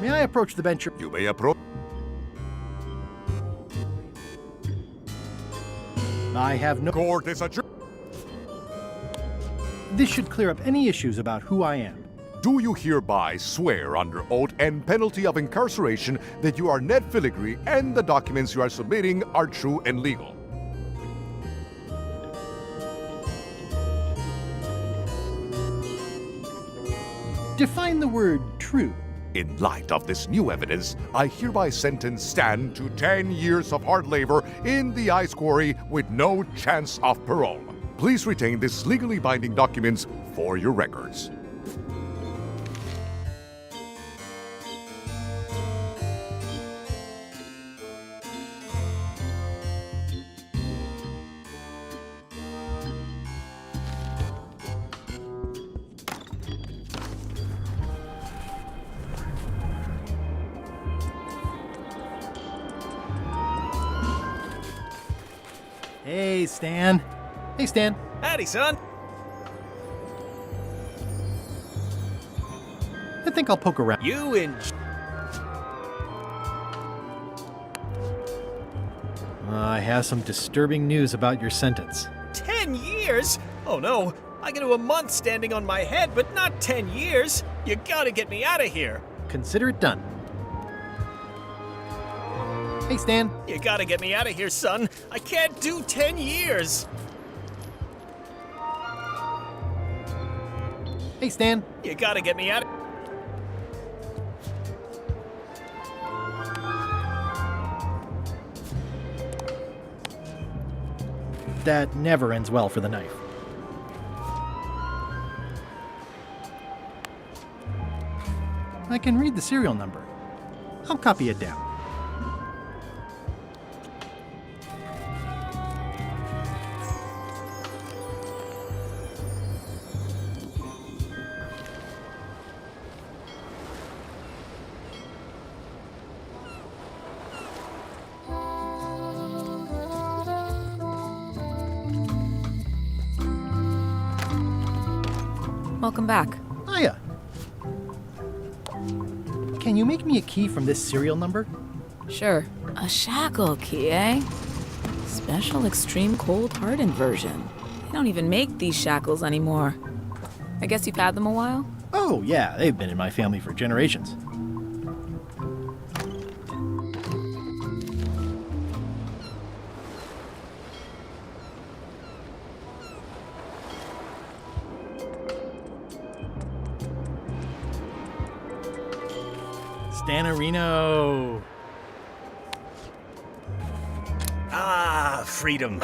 May I approach the bench? You may approach... I have no... Court is adjourned. This should clear up any issues about who I am. Do you hereby swear under oath and penalty of incarceration that you are Ned Filigree and the documents you are submitting are true and legal? Define the word true. In light of this new evidence, I hereby sentence Stan to 10 years of hard labor in the ice quarry with no chance of parole. Please retain this legally binding documents for your records. Hey, Stan. Hey, Stan. Howdy, son. I think I'll poke around. You in... I have some disturbing news about your sentence. 10 years? Oh no, I can do a month standing on my head, but not 10 years. You gotta get me out of here. Consider it done. Hey, Stan. You gotta get me out of here, son. I can't do 10 years. Hey, Stan. You gotta get me out of... That never ends well for the knife. I can read the serial number. I'll copy it down. Welcome back. Hiya. Can you make me a key from this serial number? Sure. A shackle key, eh? Special extreme cold hardened version. They don't even make these shackles anymore. I guess you've had them a while? Oh, yeah, they've been in my family for generations. Stanarino. Ah, freedom.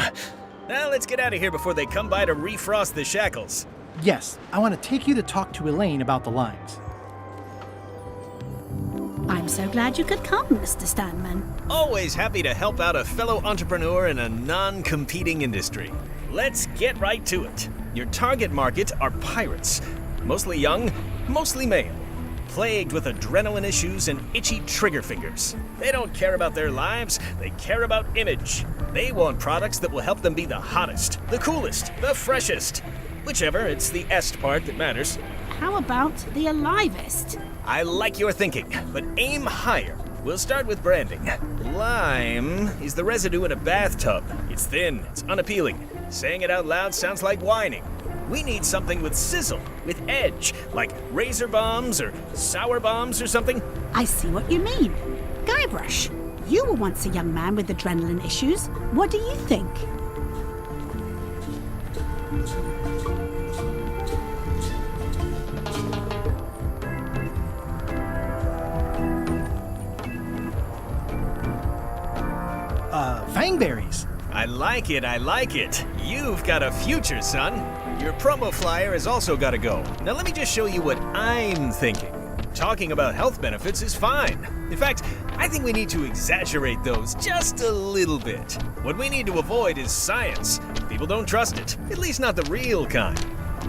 Now let's get out of here before they come by to refrost the shackles. Yes, I want to take you to talk to Elaine about the limes. I'm so glad you could come, Mr. Stanman. Always happy to help out a fellow entrepreneur in a non-competing industry. Let's get right to it. Your target market are pirates. Mostly young, mostly male. Plagued with adrenaline issues and itchy trigger fingers. They don't care about their lives, they care about image. They want products that will help them be the hottest, the coolest, the freshest. Whichever, it's the est part that matters. How about the alivest? I like your thinking, but aim higher. We'll start with branding. Lime is the residue in a bathtub. It's thin, it's unappealing. Saying it out loud sounds like whining. We need something with sizzle, with edge, like razor bombs or sour bombs or something. I see what you mean. Guybrush, you were once a young man with adrenaline issues. What do you think? Fangberries. I like it, I like it. You've got a future, son. Your promo flyer has also got to go. Now let me just show you what I'm thinking. Talking about health benefits is fine. In fact, I think we need to exaggerate those just a little bit. What we need to avoid is science. People don't trust it, at least not the real kind.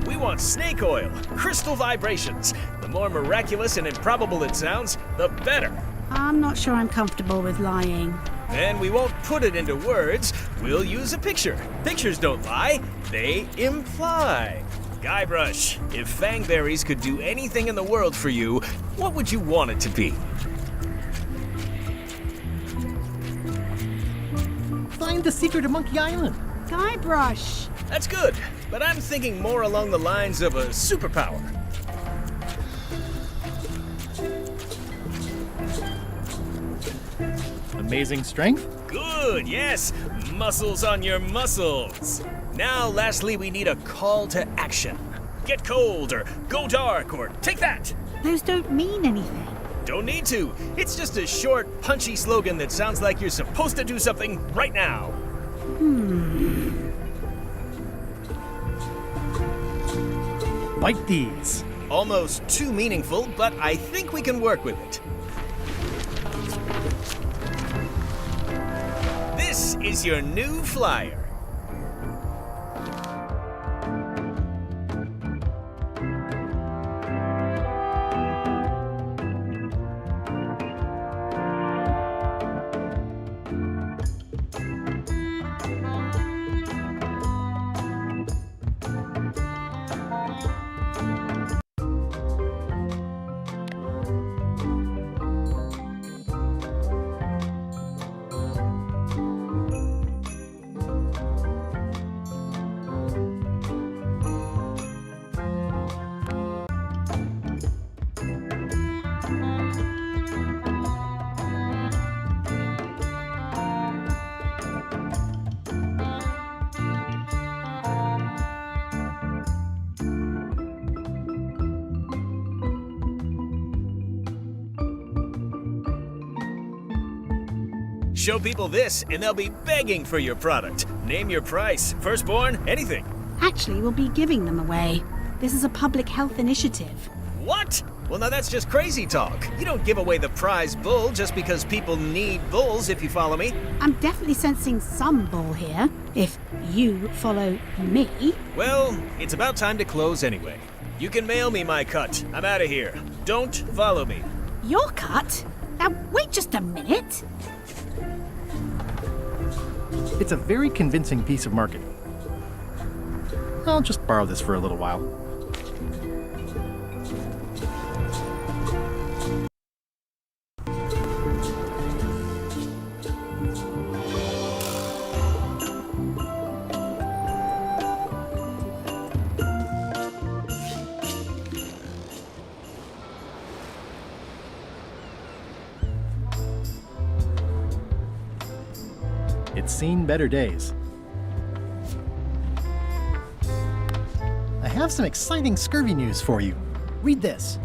We want snake oil, crystal vibrations. The more miraculous and improbable it sounds, the better. I'm not sure I'm comfortable with lying. Then we won't put it into words, we'll use a picture. Pictures don't lie, they imply. Guybrush, if Fangberries could do anything in the world for you, what would you want it to be? Find the secret of Monkey Island. Guybrush. That's good, but I'm thinking more along the lines of a superpower. Amazing strength? Good, yes. Muscles on your muscles. Now, lastly, we need a call to action. Get cold, or go dark, or take that. Those don't mean anything. Don't need to. It's just a short, punchy slogan that sounds like you're supposed to do something right now. Bite these. Almost too meaningful, but I think we can work with it. This is your new flyer. Show people this, and they'll be begging for your product. Name your price, firstborn, anything. Actually, we'll be giving them away. This is a public health initiative. What? Well, now that's just crazy talk. You don't give away the prize bull just because people need bulls, if you follow me. I'm definitely sensing some bull here, if you follow me. Well, it's about time to close anyway. You can mail me my cut. I'm out of here. Don't follow me. Your cut? Now, wait just a minute. It's a very convincing piece of marketing. I'll just borrow this for a little while. seen better days. I have some exciting scurvy news for you. Read this.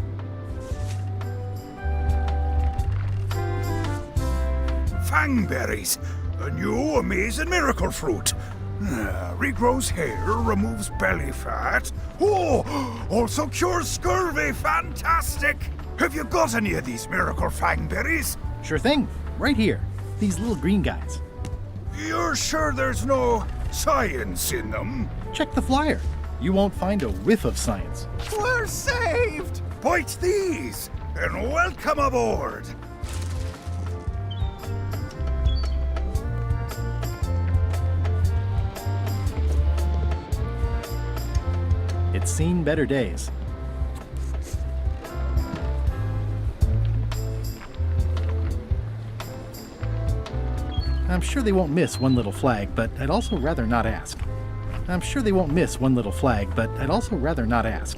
Fangberries, a new amazing miracle fruit. Regrows hair, removes belly fat. Oh, also cures scurvy. Fantastic! Have you got any of these miracle fangberries? Sure thing. Right here. These little green guys. You're sure there's no science in them? Check the flyer. You won't find a whiff of science. We're saved! Bite these, and welcome aboard! It's seen better days. I'm sure they won't miss one little flag, but I'd also rather not ask. I'm sure they won't miss one little flag, but I'd also rather not ask.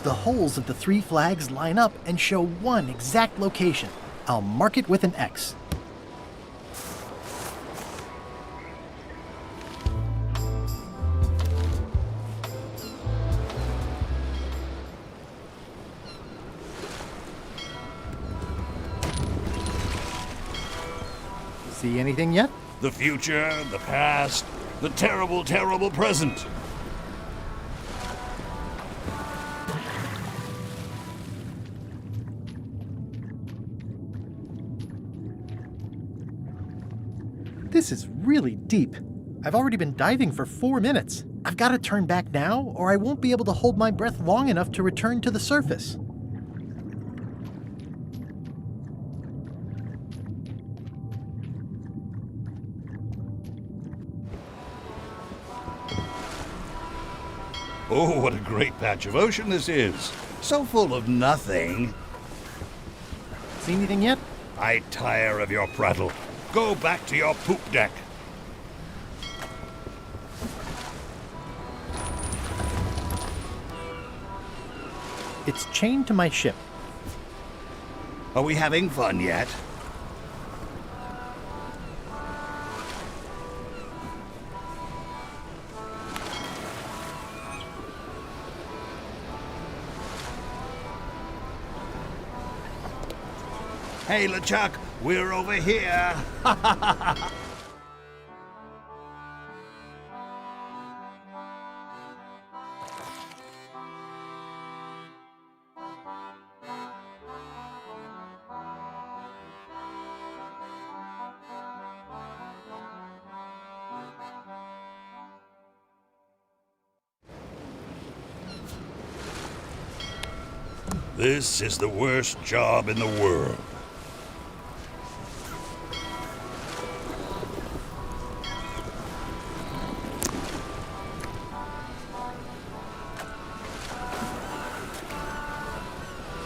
The holes of the 3 flags line up and show one exact location. I'll mark it with an X. See anything yet? The future, the past, the terrible, terrible present. This is really deep. I've already been diving for 4 minutes. I've got to turn back now, or I won't be able to hold my breath long enough to return to the surface. Oh, what a great patch of ocean this is. So full of nothing. See anything yet? I tire of your prattle. Go back to your poop deck. It's chained to my ship. Are we having fun yet? Hey, LeChuck, we're over here. This is the worst job in the world.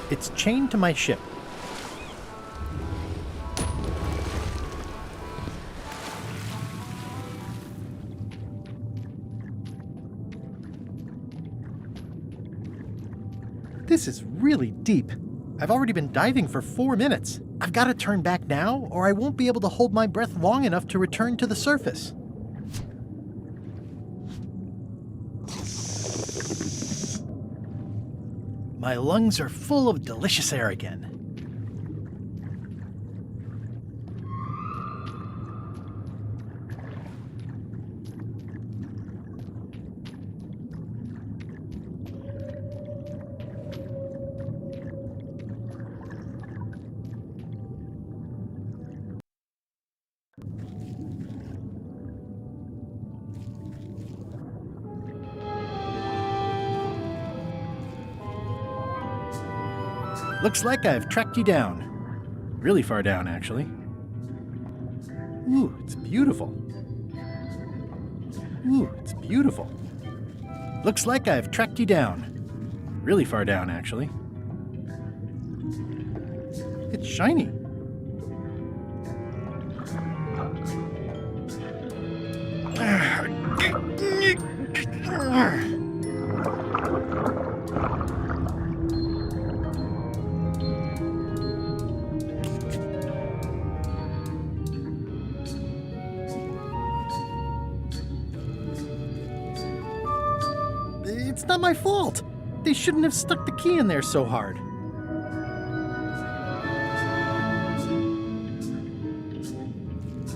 It's chained to my ship. This is really deep. I've already been diving for 4 minutes. I've got to turn back now, or I won't be able to hold my breath long enough to return to the surface. My lungs are full of delicious air again. Looks like I've tracked you down. Really far down, actually. Ooh, it's beautiful. Ooh, it's beautiful. Looks like I've tracked you down. Really far down, actually. It's shiny. It's not my fault. They shouldn't have stuck the key in there so hard.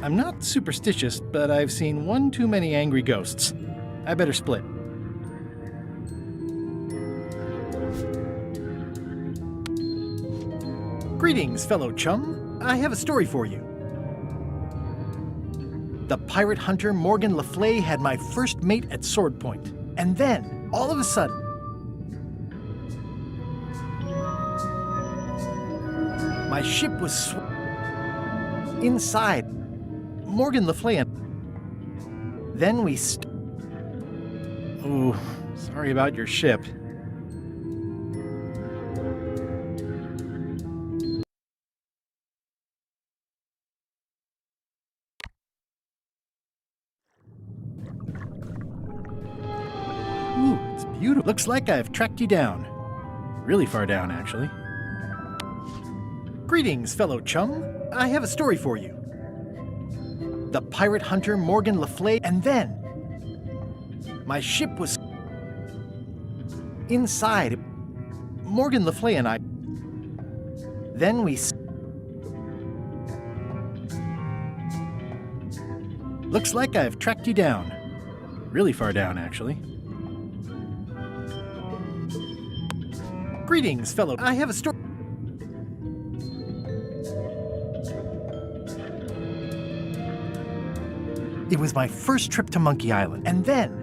I'm not superstitious, but I've seen one too many angry ghosts. I better split. Greetings, fellow chum. I have a story for you. The pirate hunter Morgan Le Fay had my first mate at sword point. And then, all of a sudden, my ship was inside Morgan Le Fay. Then we Oh, sorry about your ship. Ooh, it's beautiful. Looks like I've tracked you down. Really far down, actually. Greetings, fellow chum. I have a story for you. The pirate hunter Morgan Le Fay, and then my ship was inside Morgan Le Fay and I. Then we looks like I've tracked you down. Really far down, actually. Greetings, fellow. I have a story. It was my first trip to Monkey Island, and then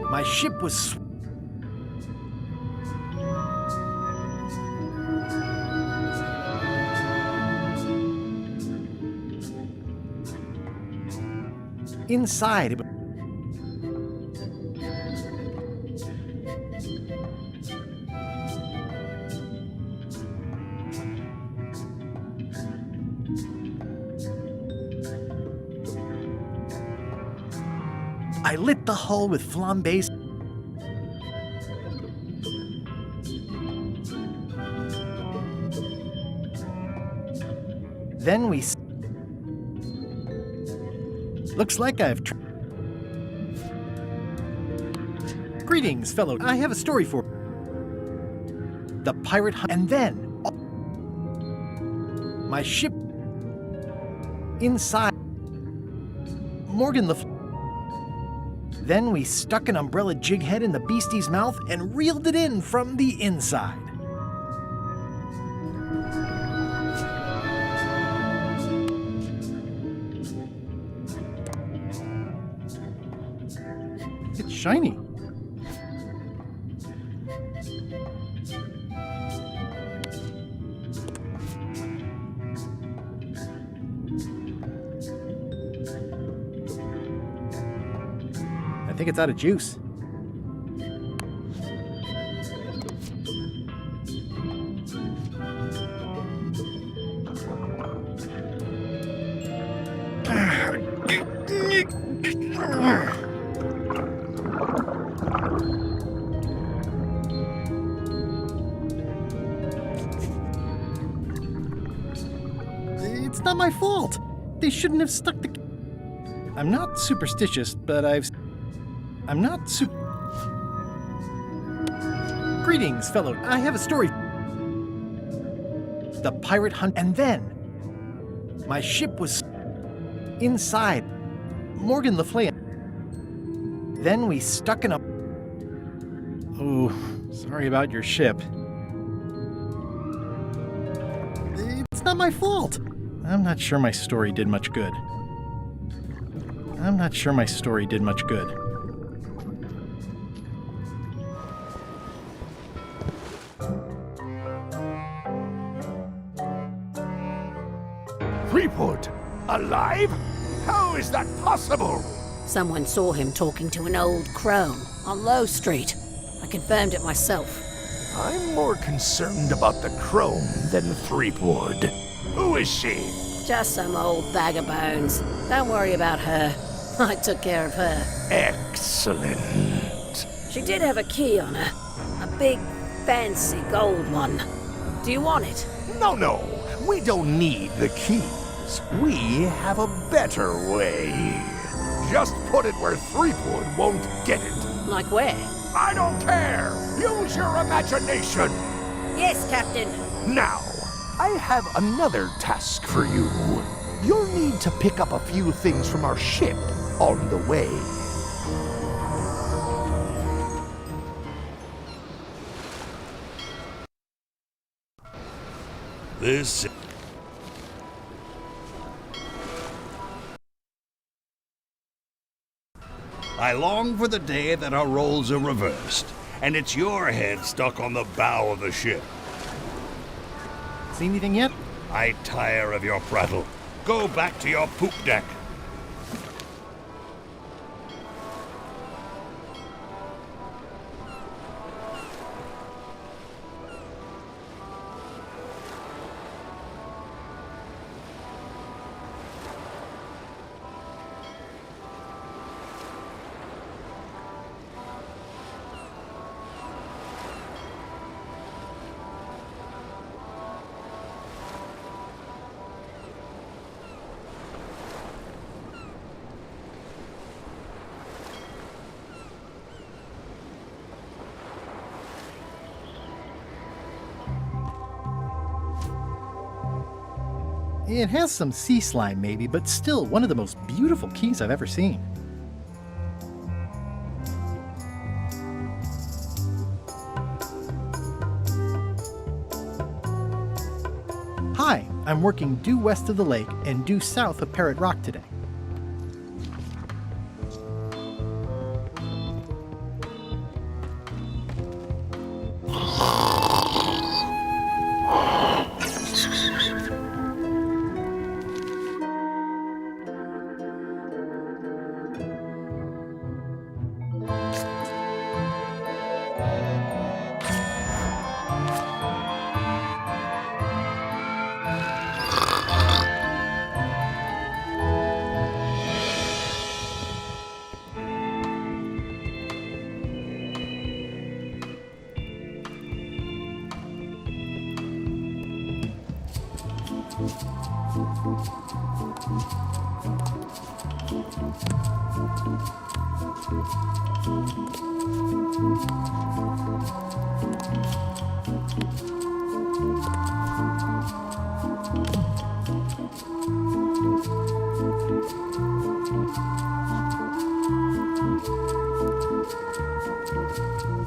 my ship was inside. I lit the hull with flambés. Then we looks like I've Greetings, fellow. I have a story for the pirate hunt, and then my ship inside Morgan Le Fay. Then we stuck an umbrella jig head in the beastie's mouth and reeled it in from the inside. It's shiny. I think it's out of juice. It's not my fault. They shouldn't have stuck the... I'm not superstitious, but I'm not Greetings, fellow. I have a story. The pirate hunt, and then my ship was inside Morgan Le Fay. Then we stuck in a... Oh, sorry about your ship. It's not my fault. I'm not sure my story did much good. Threepwood? Alive? How is that possible? Someone saw him talking to an old crone on Low Street. I confirmed it myself. I'm more concerned about the crone than Threepwood. Who is she? Just some old bag of bones. Don't worry about her. I took care of her. Excellent. She did have a key on her. A big fancy gold one. Do you want it? No, no. We don't need the keys. We have a better way. Just put it where Threepwood won't get it. Like where? I don't care. Use your imagination. Yes, Captain. Now, I have another task for you. You'll need to pick up a few things from our ship on the way. This... I long for the day that our roles are reversed, and it's your head stuck on the bow of the ship. See anything yet? I tire of your prattle. Go back to your poop deck. It has some sea slime maybe, but still one of the most beautiful keys I've ever seen. Hi, I'm working due west of the lake and due south of Parrot Rock today.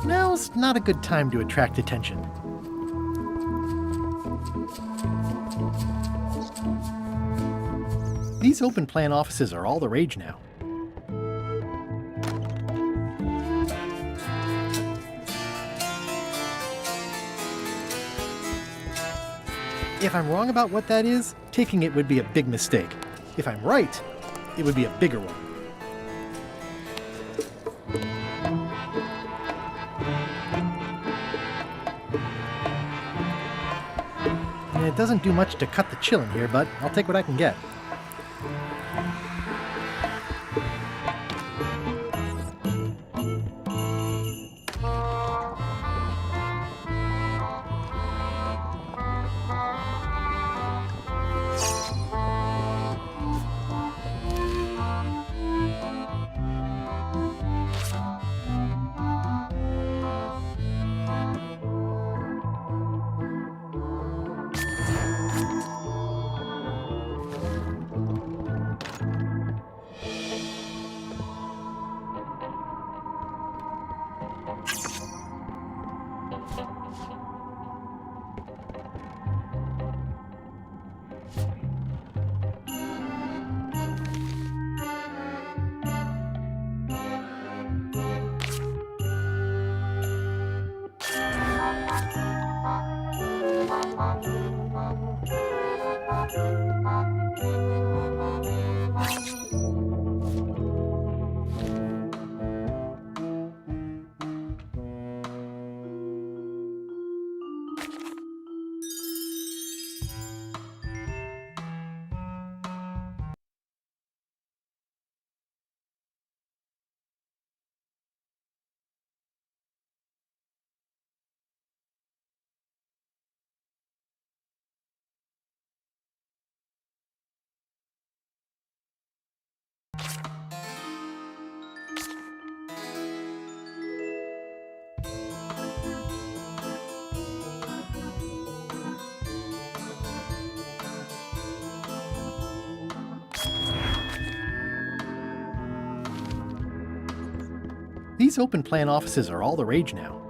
Now's not a good time to attract attention. These open plan offices are all the rage now. If I'm wrong about what that is, taking it would be a big mistake. If I'm right, it would be a bigger one. It doesn't do much to cut the chill in here, but I'll take what I can get. These open plan offices are all the rage now.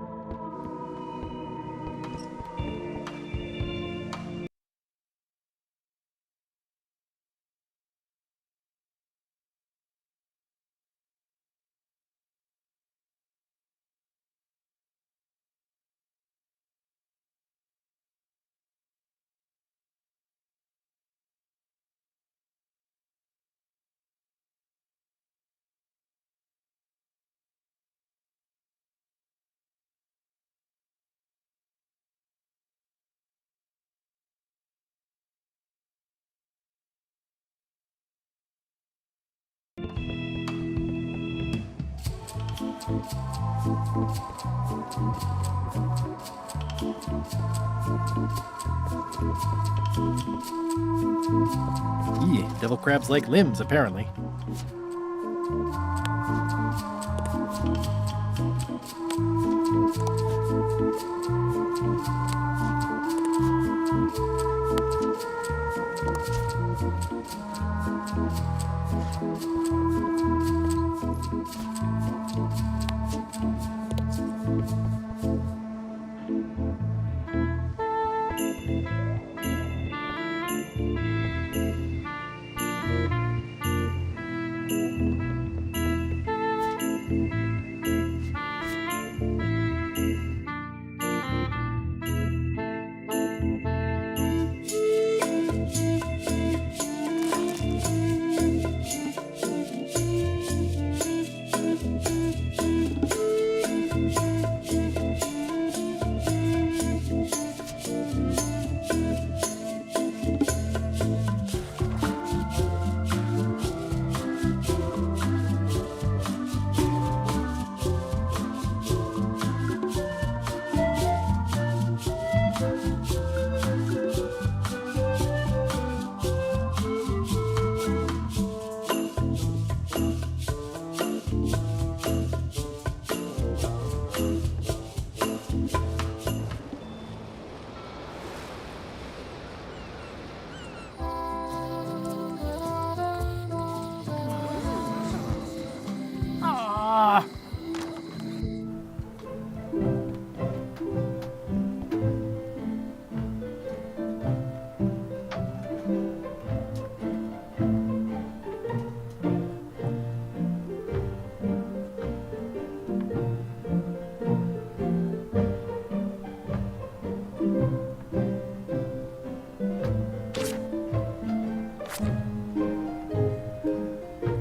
Yeah, devil crabs like limbs, apparently.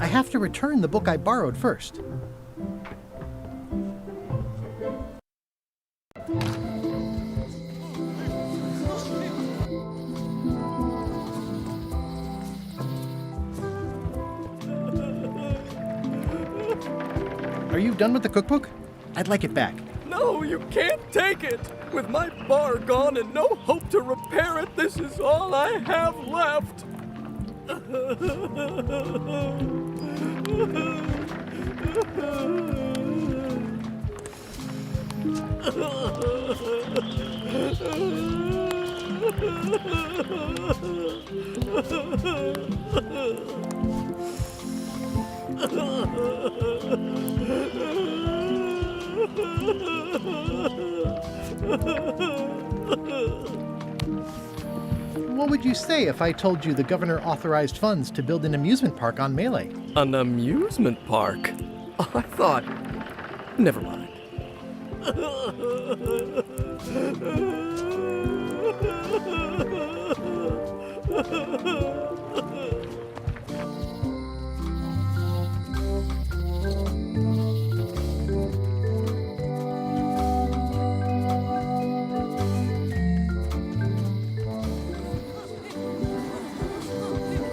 I have to return the book I borrowed first. Are you done with the cookbook? I'd like it back. No, you can't take it! With my bar gone and no hope to repair it, this is all I have left! What would you say if I told you the governor authorized funds to build an amusement park on Melee? An amusement park? I thought... Never mind.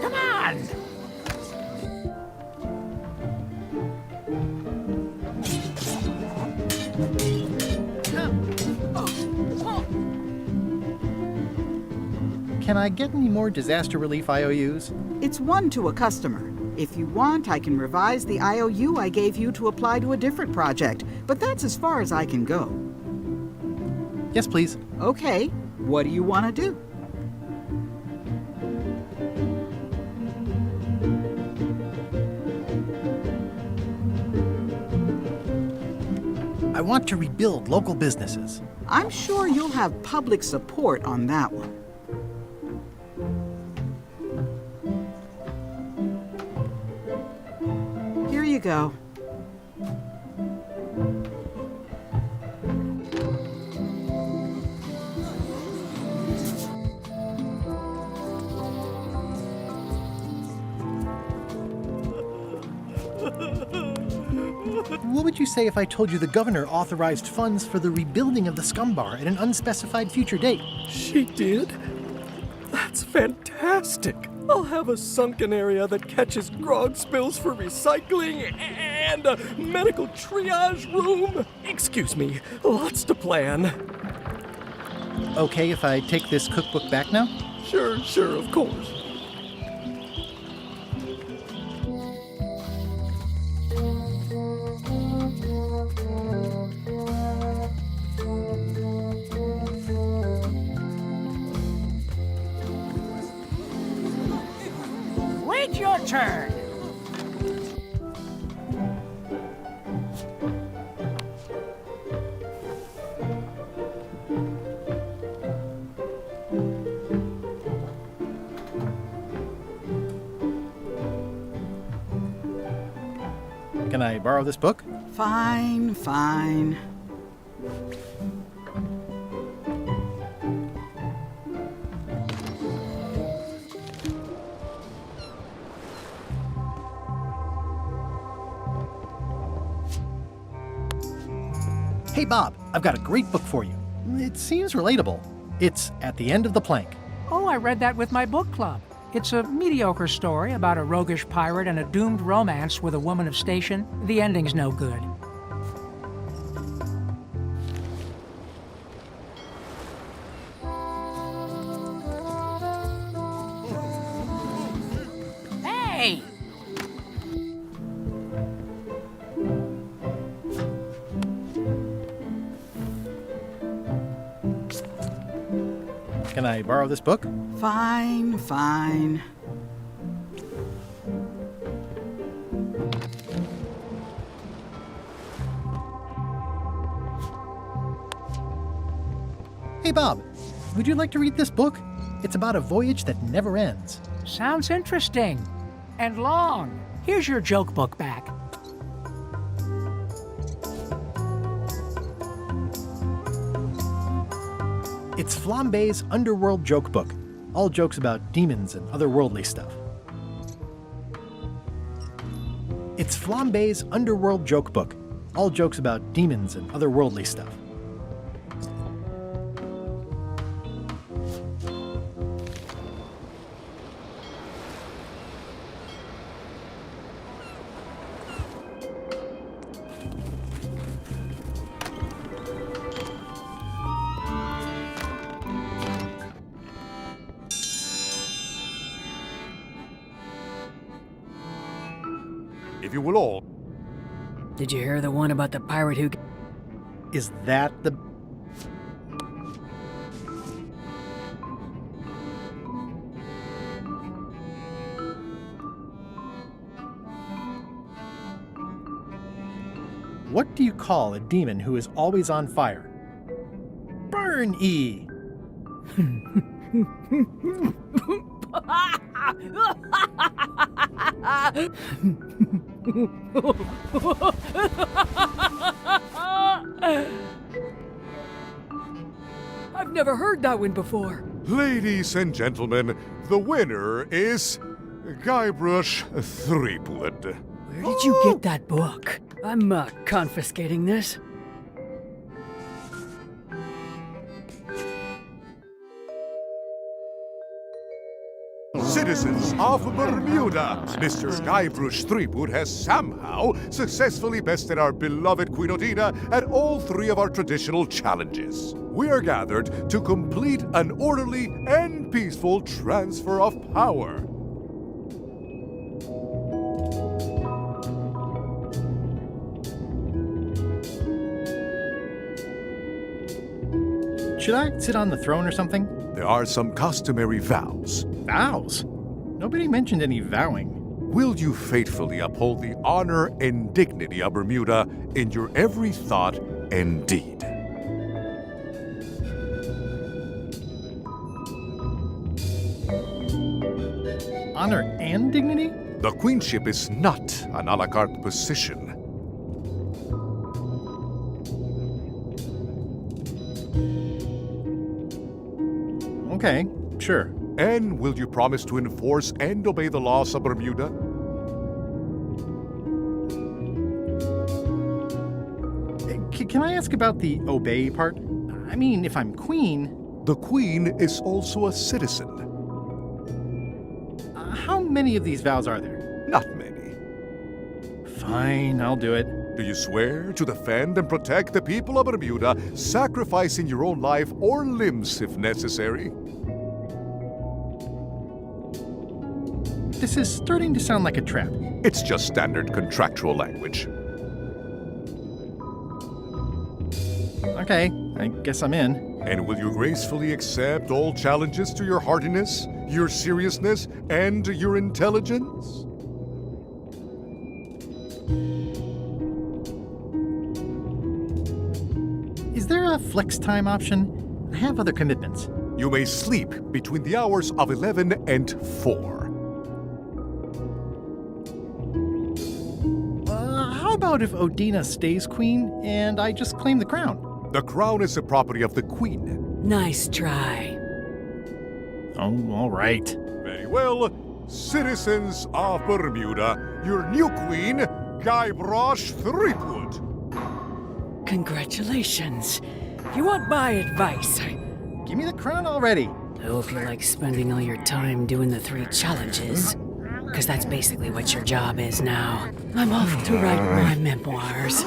Come on! Can I get any more disaster relief IOUs? It's one to a customer. If you want, I can revise the IOU I gave you to apply to a different project, but that's as far as I can go. Yes, please. Okay, what do you want to do? I want to rebuild local businesses. I'm sure you'll have public support on that one. Here you go. What would you say if I told you the governor authorized funds for the rebuilding of the scum bar at an unspecified future date? She did? That's fantastic. I'll have a sunken area that catches grog spills for recycling and a medical triage room. Excuse me, lots to plan. Okay if I take this cookbook back now? Sure, of course. Wait your turn. Can I borrow this book? Fine, fine. Hey Bob, I've got a great book for you. It seems relatable. It's At the End of the Plank. Oh, I read that with my book club. It's a mediocre story about a roguish pirate and a doomed romance with a woman of station. The ending's no good. Hey! Can I borrow this book? Fine, fine. Hey Bob, would you like to read this book? It's about a voyage that never ends. Sounds interesting. And long. Here's your joke book back. It's Flambe's Underworld Joke Book. All jokes about demons and otherworldly stuff. It's Flambe's Underworld Joke Book. All jokes about demons and otherworldly stuff. If you will all... Did you hear the one about the pirate who... Is that the... What do you call a demon who is always on fire? Burn E! I've never heard that one before. Ladies and gentlemen, the winner is Guybrush Threepwood. Where did you get that book? I'm confiscating this. Citizens of Bermuda, Mr. Guybrush Threepwood has somehow successfully bested our beloved Queen Odina at all three of our traditional challenges. We are gathered to complete an orderly and peaceful transfer of power. Should I sit on the throne or something? There are some customary vows. Vows? Nobody mentioned any vowing. Will you faithfully uphold the honor and dignity of Bermuda in your every thought and deed? Honor and dignity? The queenship is not an a la carte position. Okay, sure. And will you promise to enforce and obey the laws of Bermuda? Can I ask about the obey part? I mean, if I'm queen... The queen is also a citizen. How many of these vows are there? Not many. Fine, I'll do it. Do you swear to defend and protect the people of Bermuda, sacrificing your own life or limbs if necessary? This is starting to sound like a trap. It's just standard contractual language. Okay, I guess I'm in. And will you gracefully accept all challenges to your heartiness, your seriousness, and your intelligence? Is there a flex time option? I have other commitments. You may sleep between the hours of 11 and 4. How about if Odina stays queen and I just claim the crown? The crown is the property of the queen. Nice try. Oh, all right. Very well. Citizens of Bermuda, your new queen, Guybrush Threepwood. Congratulations. You want my advice? Give me the crown already. I hope you like spending all your time doing the 3 challenges. Because that's basically what your job is now. I'm off to write my memoirs.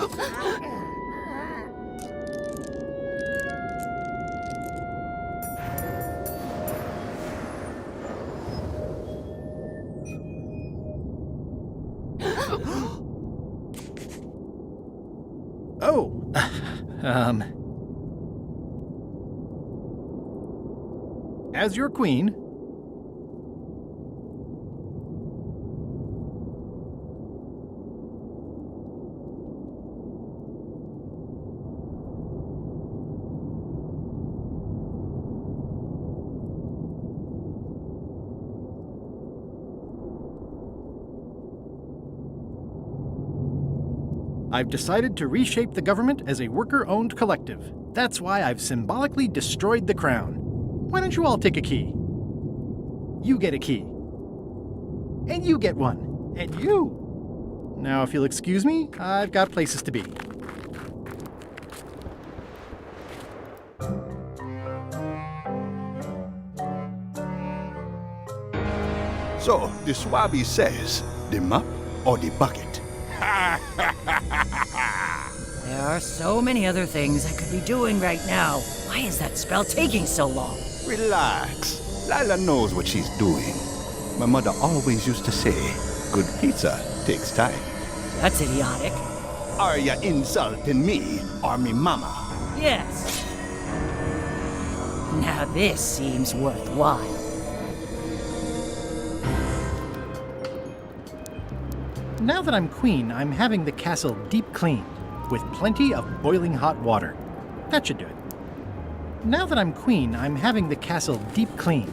Oh, as your queen, I've decided to reshape the government as a worker-owned collective. That's why I've symbolically destroyed the crown. Why don't you all take a key? You get a key. And you get one. And you. Now, if you'll excuse me, I've got places to be. So, the Swabby says, the mop or the bucket? There are so many other things I could be doing right now. Why is that spell taking so long? Relax. Lila knows what she's doing. My mother always used to say, good pizza takes time. That's idiotic. Are you insulting me or me mama? Yes. Now this seems worthwhile. Now that I'm queen, I'm having the castle deep cleaned, with plenty of boiling hot water. That should do it. Now that I'm queen, I'm having the castle deep cleaned.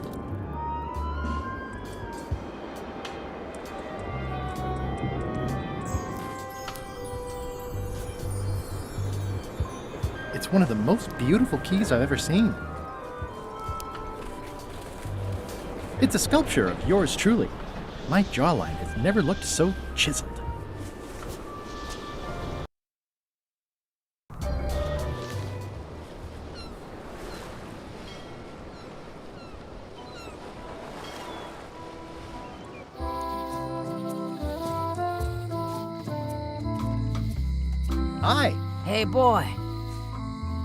It's one of the most beautiful keys I've ever seen. It's a sculpture of yours truly. My jawline has never looked so chiseled. Hi. Hey, boy.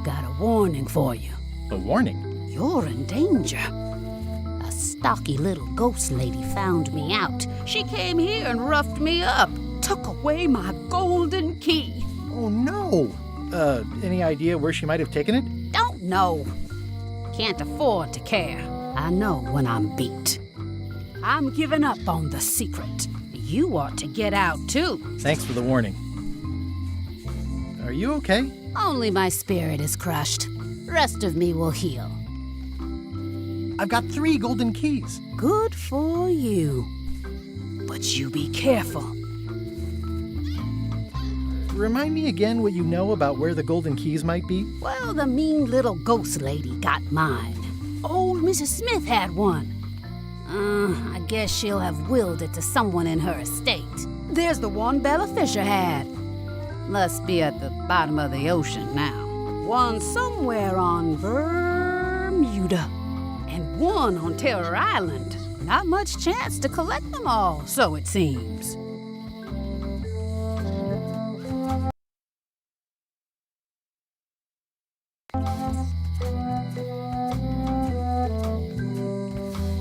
Got a warning for you. A warning? You're in danger. A stocky little ghost lady found me out. She came here and roughed me up. Took away my golden key. Oh, no. Any idea where she might have taken it? Don't know. Can't afford to care. I know when I'm beat. I'm giving up on the secret. You ought to get out, too. Thanks for the warning. Are you okay? Only my spirit is crushed. Rest of me will heal. I've got 3 golden keys. Good for you. But you be careful. Remind me again what you know about where the golden keys might be? Well, the mean little ghost lady got mine. Old Mrs. Smith had one. I guess she'll have willed it to someone in her estate. There's the one Bella Fisher had. Must be at the bottom of the ocean now. One somewhere on Bermuda. And one on Terror Island. Not much chance to collect them all, so it seems.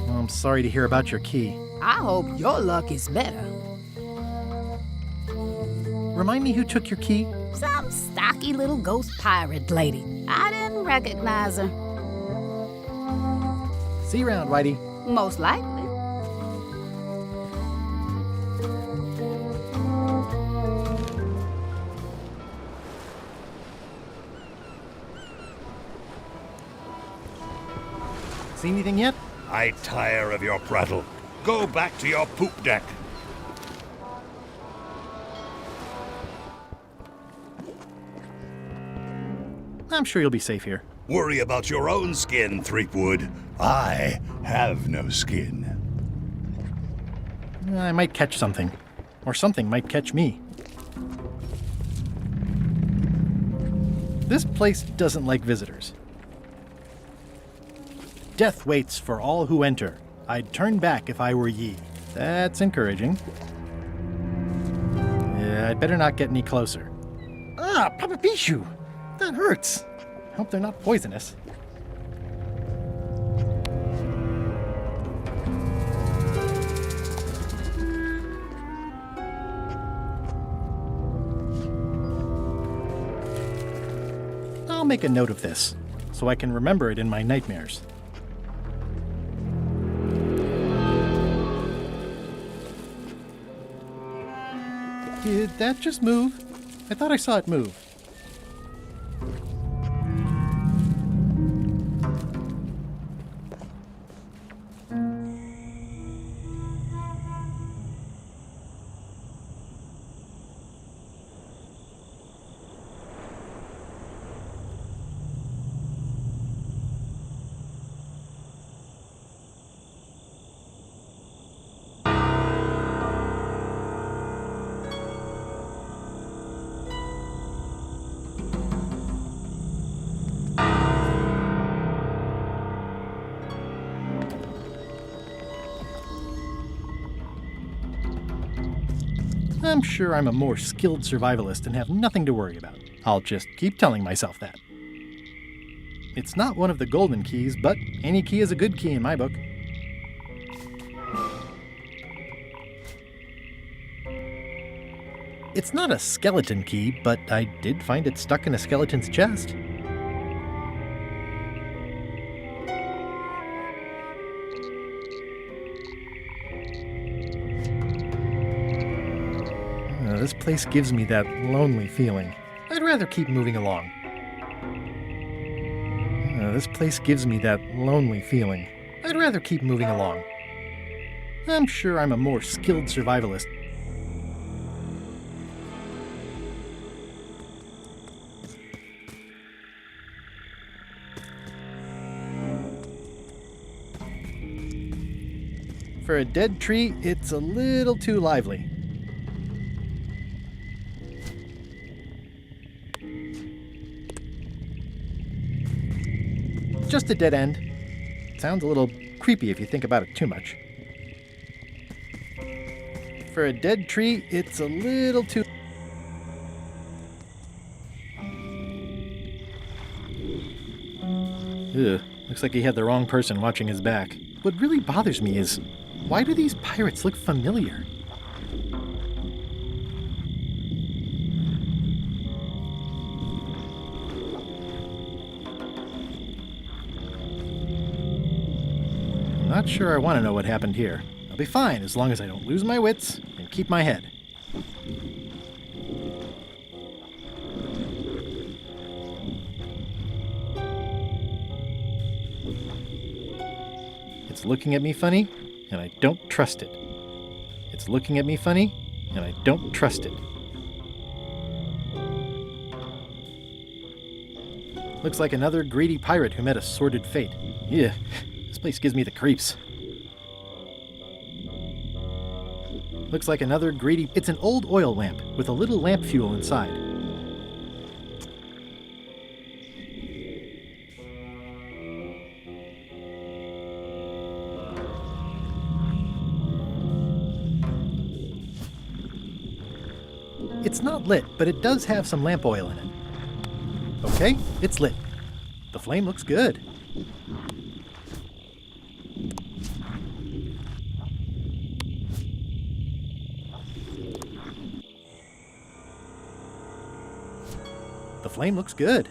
I'm sorry to hear about your key. I hope your luck is better. Remind me who took your key? Some stocky little ghost pirate lady. I didn't recognize her. See you around, Whitey. Most likely. See anything yet? I tire of your prattle. Go back to your poop deck. I'm sure you'll be safe here. Worry about your own skin, Threepwood. I have no skin. I might catch something. Or something might catch me. This place doesn't like visitors. Death waits for all who enter. I'd turn back if I were ye. That's encouraging. Yeah, I'd better not get any closer. Ah, Papa Pichu! That hurts. Hope they're not poisonous. I'll make a note of this, so I can remember it in my nightmares. Did that just move? I thought I saw it move. I'm sure I'm a more skilled survivalist and have nothing to worry about. I'll just keep telling myself that. It's not one of the golden keys, but any key is a good key in my book. It's not a skeleton key, but I did find it stuck in a skeleton's chest. This place gives me that lonely feeling. I'd rather keep moving along. This place gives me that lonely feeling. I'd rather keep moving along. I'm sure I'm a more skilled survivalist. For a dead tree, it's a little too lively. Just a dead end. Sounds a little creepy if you think about it too much. For a dead tree, it's a little too... Ugh, looks like he had the wrong person watching his back. What really bothers me is, why do these pirates look familiar? Not sure I want to know what happened here. I'll be fine as long as I don't lose my wits and keep my head. It's looking at me funny, and I don't trust it. It's looking at me funny, and I don't trust it. Looks like another greedy pirate who met a sordid fate. Yeah, this place gives me the creeps. Looks like another greedy... It's an old oil lamp with a little lamp fuel inside. It's not lit, but it does have some lamp oil in it. Okay, it's lit. The flame looks good. The flame looks good.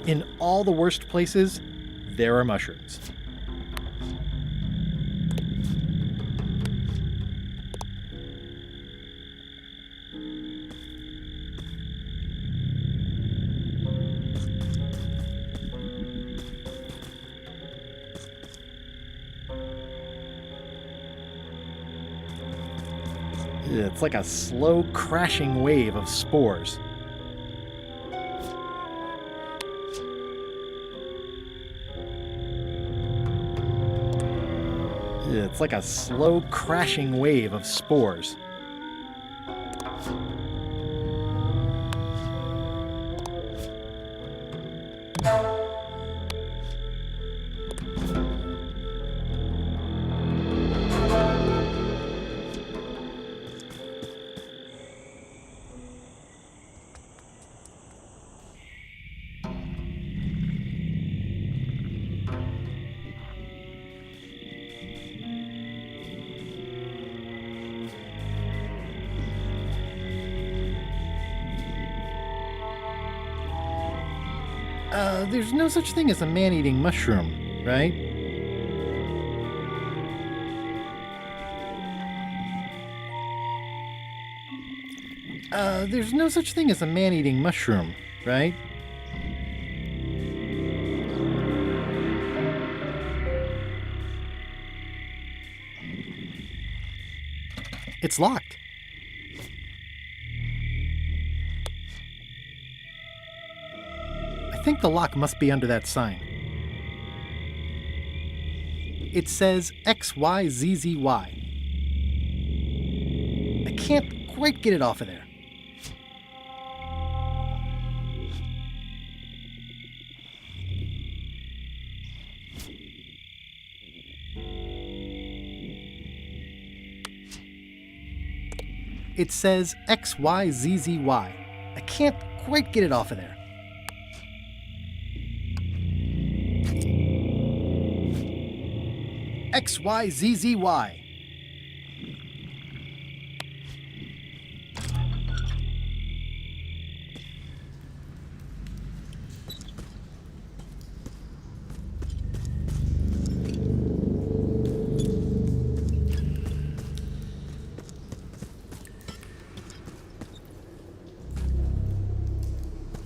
In all the worst places, there are mushrooms. It's like a slow crashing wave of spores. It's like a slow crashing wave of spores. There's no such thing as a man-eating mushroom, right? There's no such thing as a man-eating mushroom, right? It's locked. I think the lock must be under that sign. It says XYZZY. I can't quite get it off of there. It says XYZZY. I can't quite get it off of there. XYZZY.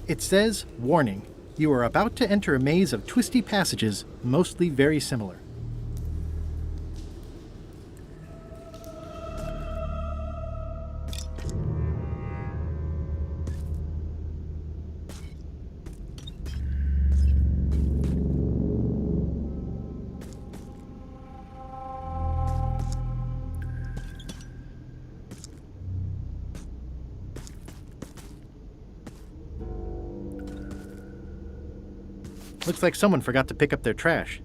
It says, warning, you are about to enter a maze of twisty passages, mostly very similar. Looks like someone forgot to pick up their trash.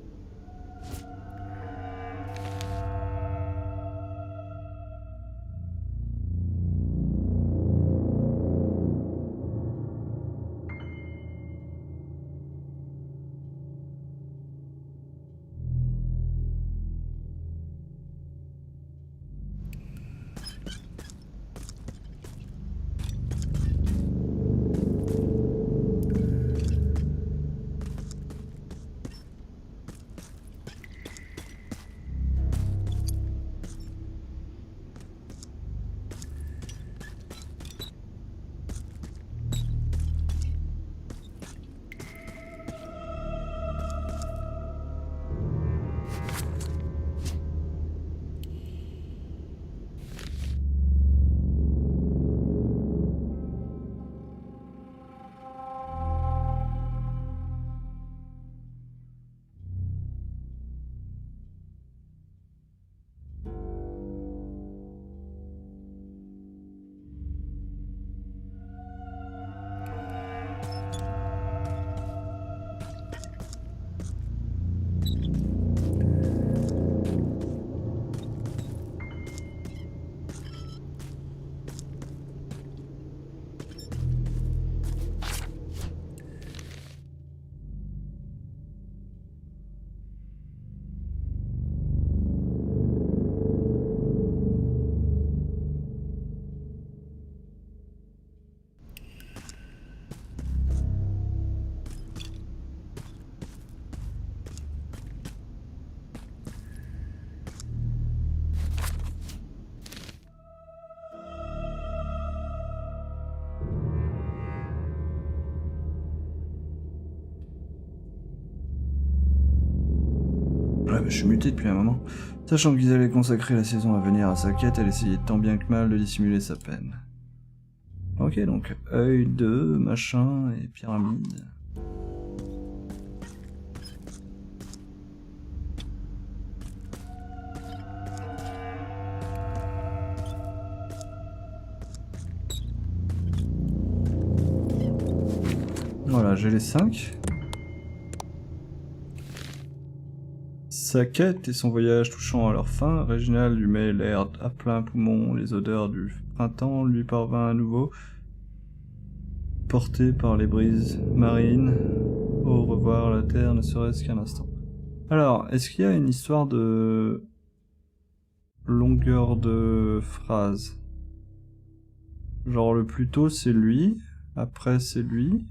Ouais, mais je suis muté depuis un moment. Sachant qu'ils allaient consacrer la saison à venir à sa quête, elle essayait tant bien que mal de dissimuler sa peine. Ok, donc œil 2, machin et pyramide. Voilà, j'ai les 5. Sa quête et son voyage touchant à leur fin, Réginald lui met l'air à plein poumon, les odeurs du printemps lui parvinrent à nouveau, porté par les brises marines. Au revoir la terre, ne serait-ce qu'un instant. Alors, est-ce qu'il y a une histoire de longueur de phrase? Genre le plus tôt c'est lui, après c'est lui.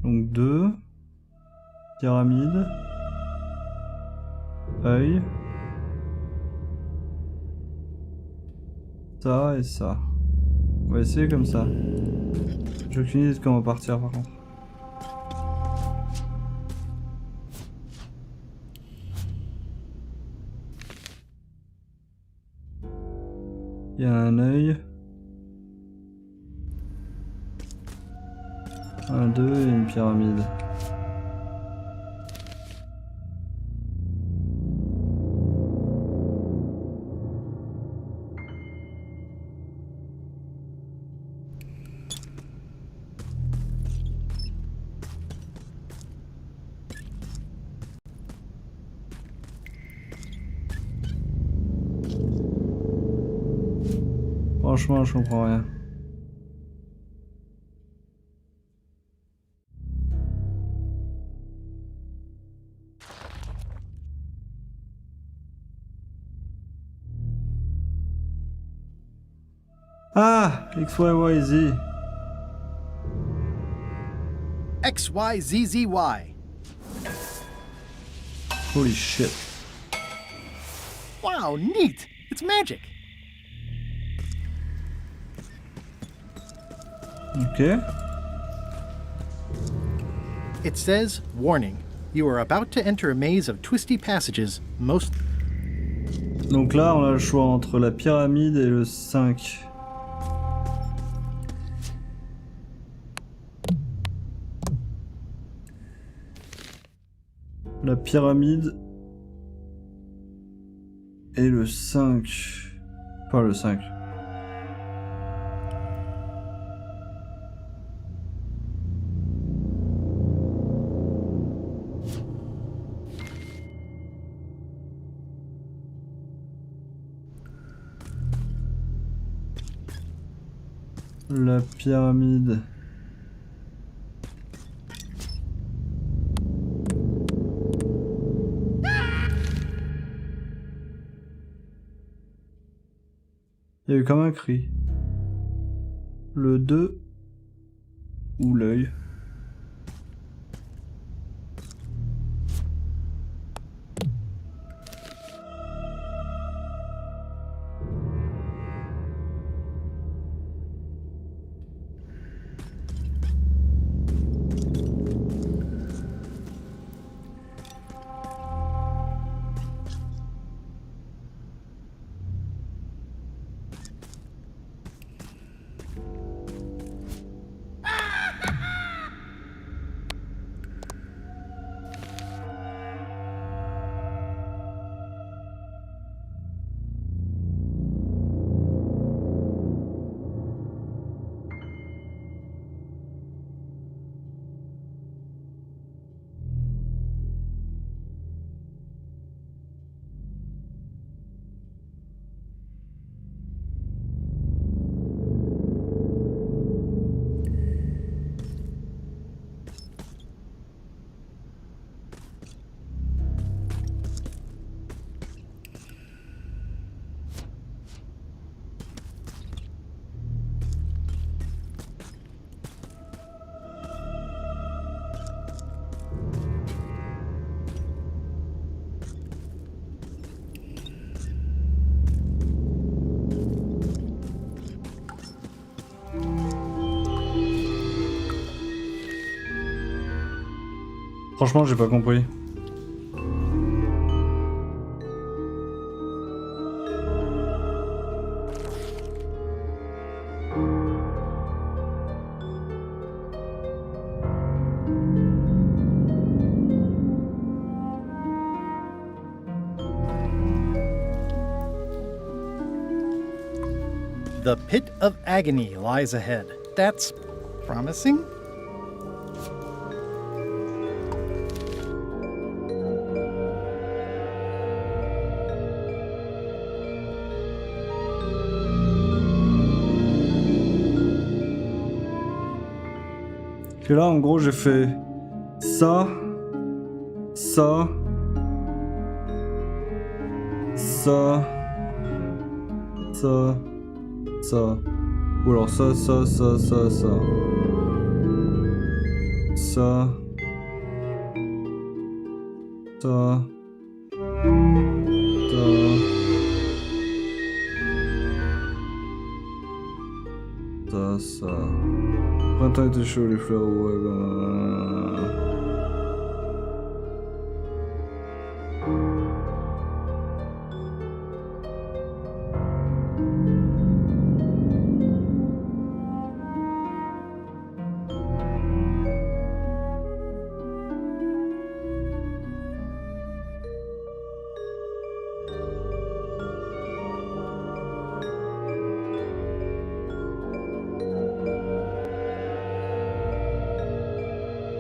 Donc 2, pyramide, œil, ça et ça. On va essayer comme ça. J'ai aucune idée de comment partir par contre. Il y a un œil. Un 2 et une pyramide. Franchement, je comprends rien. Ah, XYYZ. XYZZY. Holy shit. Wow, neat! It's magic! Okay. It says, warning, you are about to enter a maze of twisty passages, most... Donc là, on a le choix entre la pyramide et le 5. La pyramide et le 5. Pas le 5. La pyramide. Il y a eu comme un cri. Le 2 ou l'œil. Franchement, j'ai pas compris. The pit of agony lies ahead. That's promising. Et là, en gros, j'ai fait ça, ça, ça, ça, ça. Ou alors ça, ça, ça, ça, ça. Ça. Ça. Ça. Ça, ça. Printemps était chaud, les fleurs, ouais,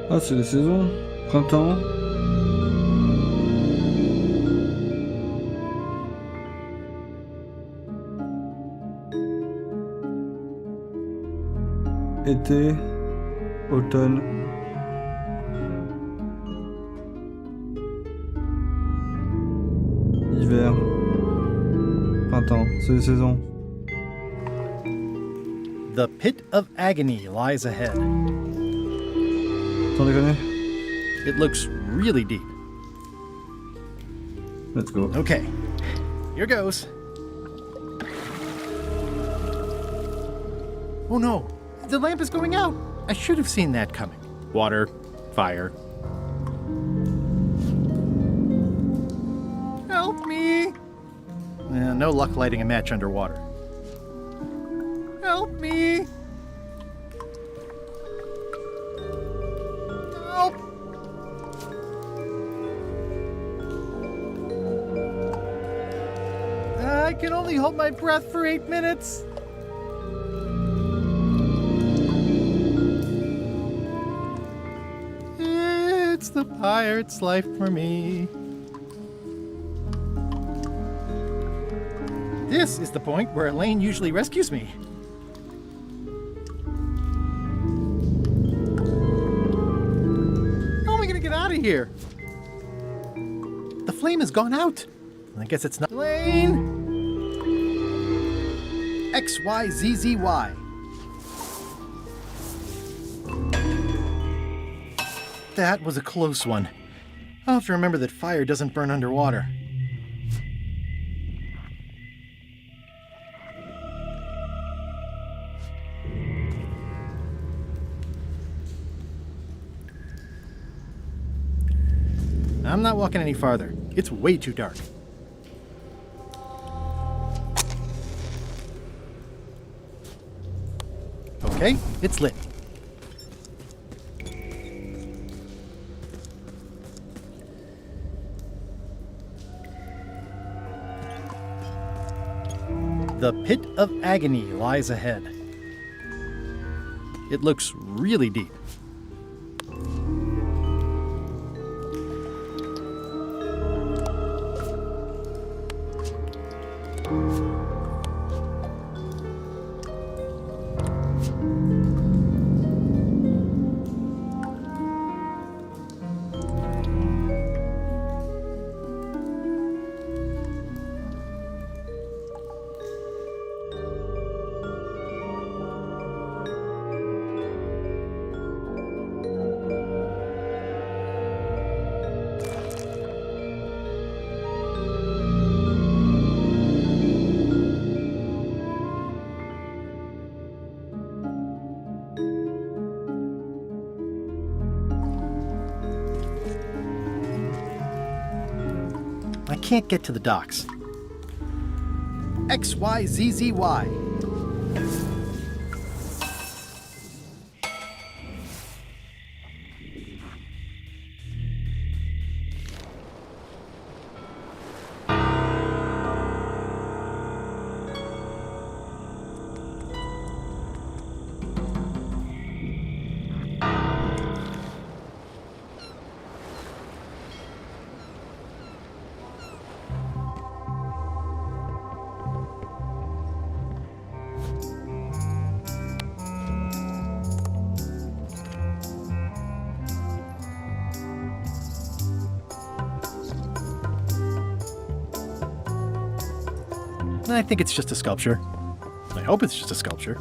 Ah, c'est les saisons. Printemps. Été. Automne. Hiver. Printemps. C'est les saisons. The pit of agony lies ahead. Sans déconner. It looks really deep. Let's go. Okay, here goes. Oh no, the lamp is going out. I should have seen that coming. Water, fire. Help me. No luck lighting a match underwater. Help me. I can only hold my breath for 8 minutes. It's the pirate's life for me. This is the point where Elaine usually rescues me. How am I gonna get out of here? The flame has gone out. I guess it's not. Elaine! XYZZY. That was a close one. I'll have to remember that fire doesn't burn underwater. I'm not walking any farther. It's way too dark. Okay, it's lit. The pit of agony lies ahead. It looks really deep. I can't get to the docks. XYZZY. I think it's just a sculpture. I hope it's just a sculpture.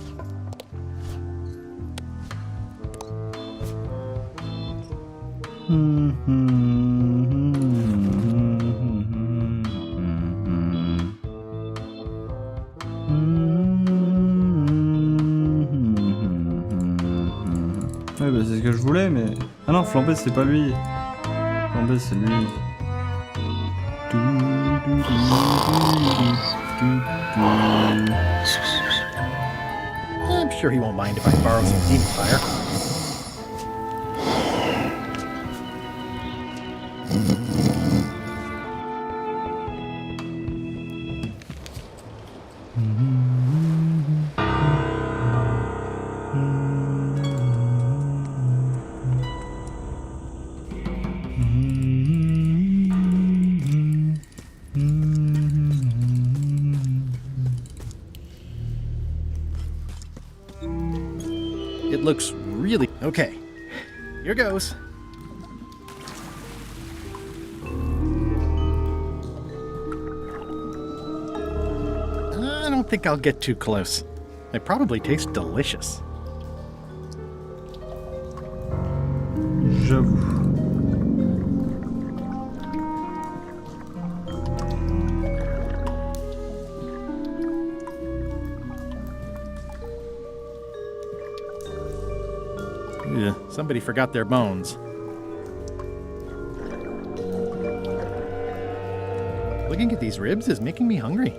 Ouais, bah c'est ce que je voulais, mais... Ah non, Flambé, c'est pas lui. Flambé, c'est lui. I'm sure he won't mind if I borrow some demon fire. It looks really... Okay, here goes. I don't think I'll get too close. They probably taste delicious. J'avoue. Ugh, somebody forgot their bones. Looking at these ribs is making me hungry.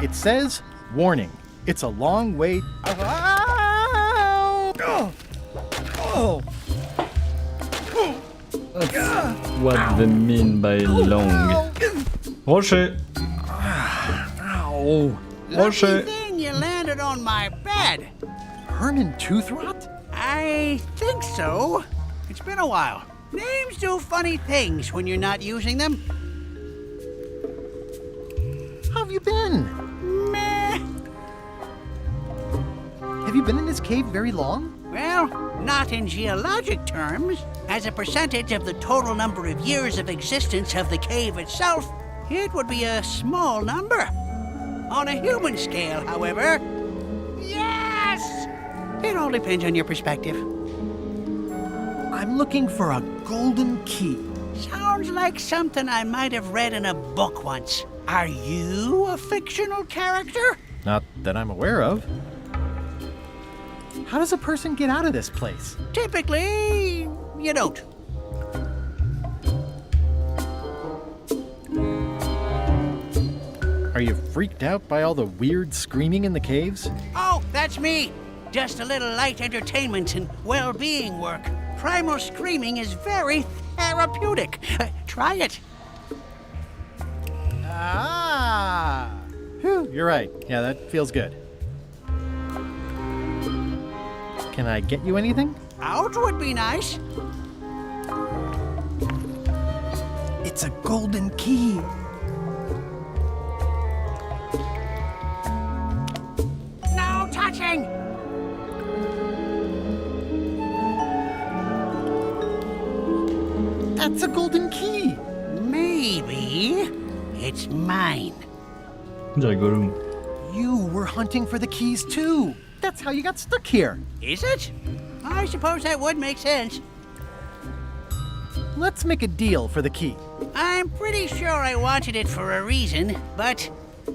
It says, warning, it's a long way... Oh! What they mean by long? Rocher! Ow! Rocher! Thing you landed on my bed. Herman Tooth Rot? I think so. It's been a while. Names do funny things when you're not using them. How have you been? Meh. Have you been in this cave very long? Well, not in geologic terms. As a percentage of the total number of years of existence of the cave itself, it would be a small number. On a human scale, however, yes! It all depends on your perspective. I'm looking for a golden key. Sounds like something I might have read in a book once. Are you a fictional character? Not that I'm aware of. How does a person get out of this place? Typically, you don't. Are you freaked out by all the weird screaming in the caves? Oh, that's me. Just a little light entertainment and well-being work. Primal screaming is very therapeutic. Try it. Ah! Whew, you're right. Yeah, that feels good. Can I get you anything? Out would be nice. It's a golden key. No touching! That's a golden key. Maybe it's mine. You were hunting for the keys too. That's how you got stuck here. Is it? I suppose that would make sense. Let's make a deal for the key. I'm pretty sure I wanted it for a reason, but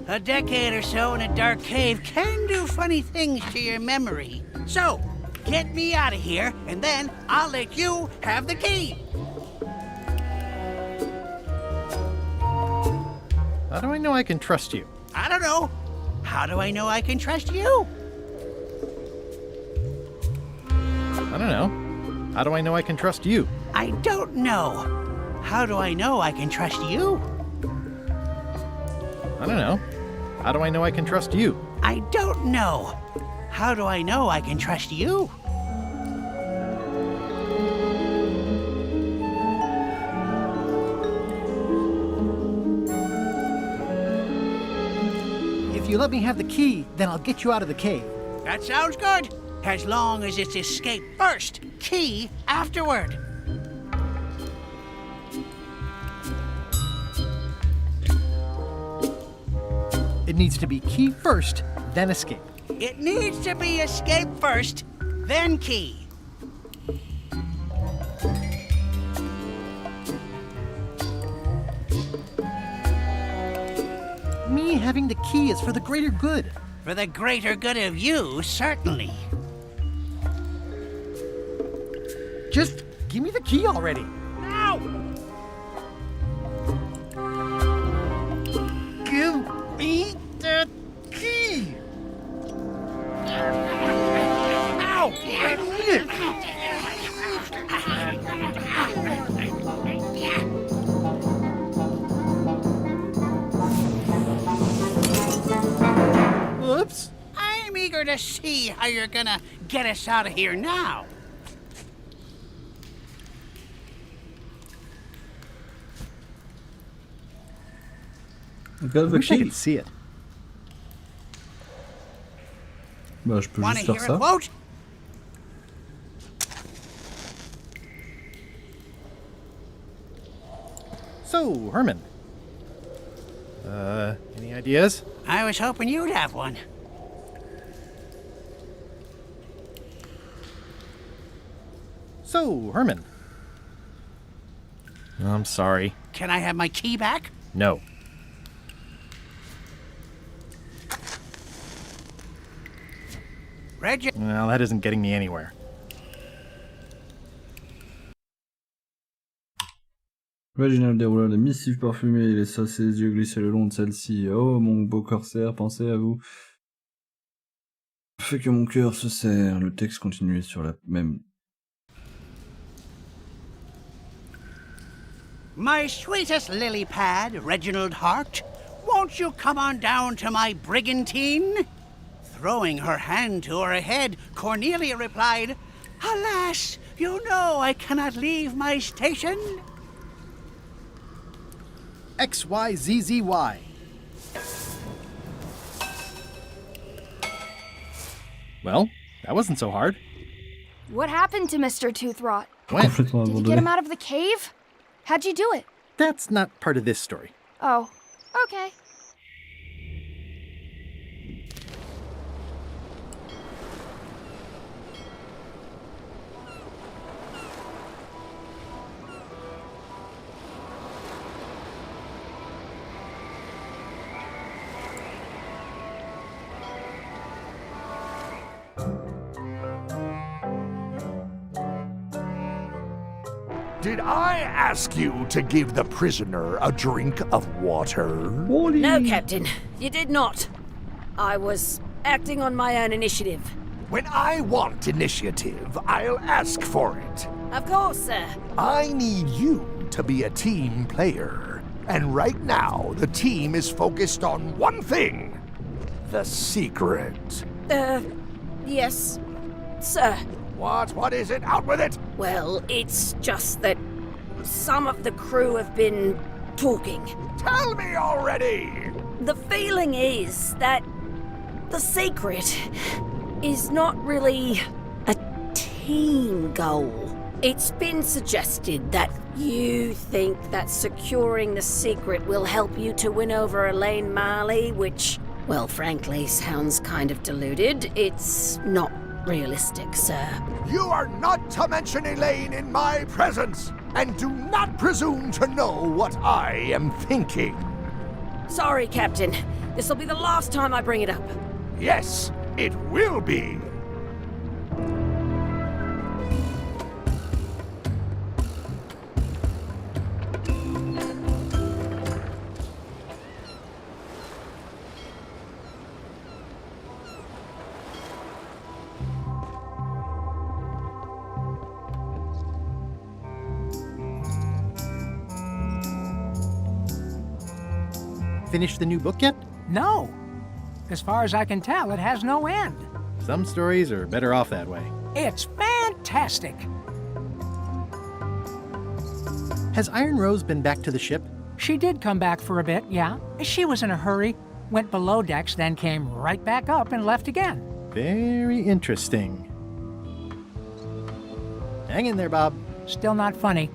a decade or so in a dark cave can do funny things to your memory. So, get me out of here, and then I'll let you have the key. How do I know I can trust you? I don't know. How do I know I can trust you? I don't know. How do I know I can trust you? I don't know. How do I know I can trust you? I don't know. How do I know I can trust you? I don't know. How do I know I can trust you? If you let me have the key, then I'll get you out of the cave. That sounds good. As long as it's escape first, key afterward. It needs to be key first, then escape. It needs to be escape first, then key. Me having the key is for the greater good. For the greater good of you, certainly. Just give me the key already. Ow! Give me the key! Ow! Oops. I'm eager to see how you're gonna get us out of here now. I wish I could see it. Bah, je peux Wanna juste faire hear a ça. quote? So, Herman. Any ideas? I was hoping you'd have one. So, Herman. I'm sorry. Can I have my key back? No. Well, that isn't getting me anywhere. Reginald déroula des missives parfumées et laissa ses yeux glisser le long de celle-ci. Oh, mon beau corsaire, pensez à vous. Fait que mon cœur se serre. Le texte continuait sur la même. My sweetest lily pad, Reginald Hart, won't you come on down to my brigantine? Throwing her hand to her head, Cornelia replied, Alas, you know I cannot leave my station. XYZZY. Well, that wasn't so hard. What happened to Mr. Toothrot? When? Did you get him out of the cave? How'd you do it? That's not part of this story. Oh, okay. Did I ask you to give the prisoner a drink of water? No, Captain, you did not. I was acting on my own initiative. When I want initiative, I'll ask for it. Of course, sir. I need you to be a team player. And right now, the team is focused on one thing. The secret. Yes, sir. What is it? Out with it! Well, it's just that some of the crew have been talking. Tell me already! The feeling is that the secret is not really a team goal. It's been suggested that you think that securing the secret will help you to win over Elaine Marley, which, well, frankly, sounds kind of deluded. It's not realistic, sir. You are not to mention Elaine in my presence, and do not presume to know what I am thinking. Sorry, Captain. This'll be the last time I bring it up. Yes, it will be. Finished the new book yet? No. As far as I can tell, it has no end. Some stories are better off that way. It's fantastic. Has Iron Rose been back to the ship? She did come back for a bit, yeah. She was in a hurry. went below decks, then came right back up and left again. Very interesting. Hang in there, Bob. Still not funny.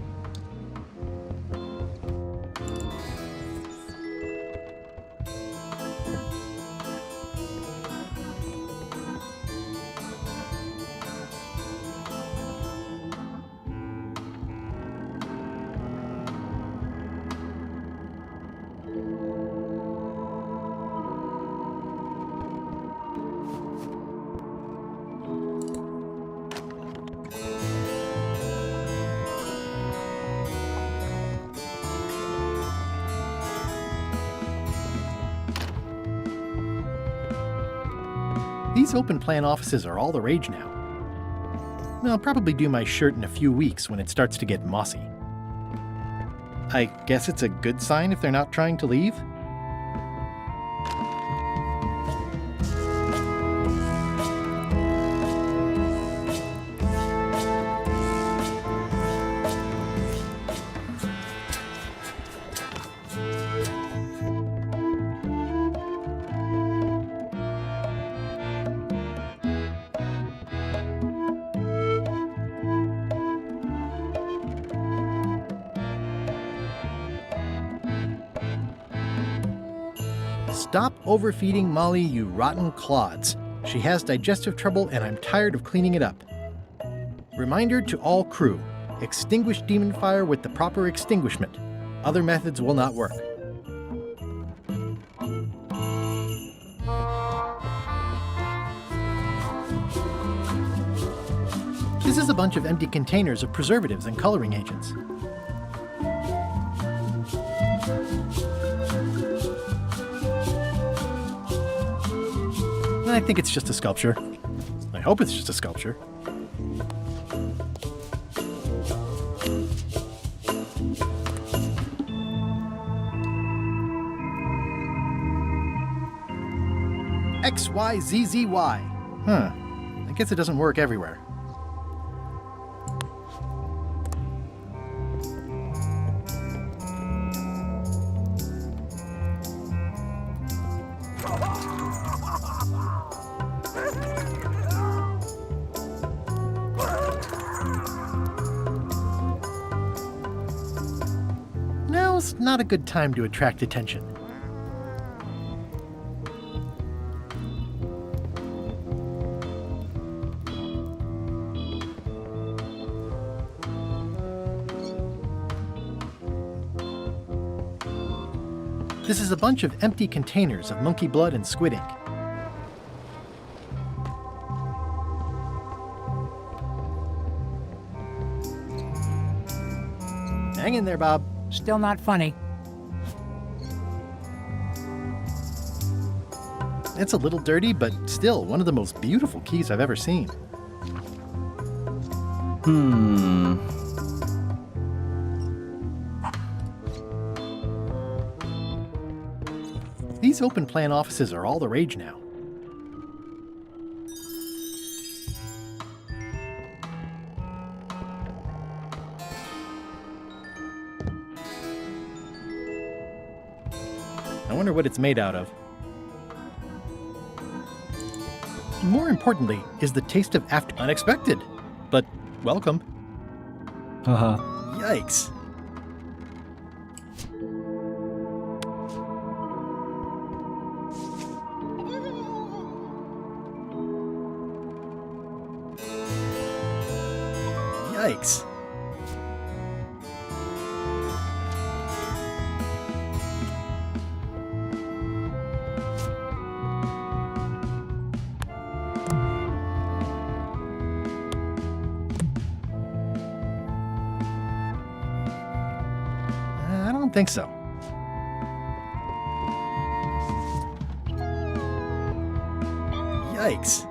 These open plan offices are all the rage now. I'll probably do my shirt in a few weeks when it starts to get mossy. I guess it's a good sign if they're not trying to leave? Stop overfeeding Molly, you rotten clods. She has digestive trouble and I'm tired of cleaning it up. Reminder to all crew, extinguish demon fire with the proper extinguishment. Other methods will not work. This is a bunch of empty containers of preservatives and coloring agents. I think it's just a sculpture. I hope it's just a sculpture. XYZZY. Huh. I guess it doesn't work everywhere. Now's not a good time to attract attention. This is a bunch of empty containers of monkey blood and squid ink. Hang in there, Bob. Still not funny. It's a little dirty, but still one of the most beautiful keys I've ever seen. These open plan offices are all the rage now. I wonder what it's made out of. More importantly is the taste of after. Unexpected, but welcome. Yikes. Yikes. I don't think so. Yikes.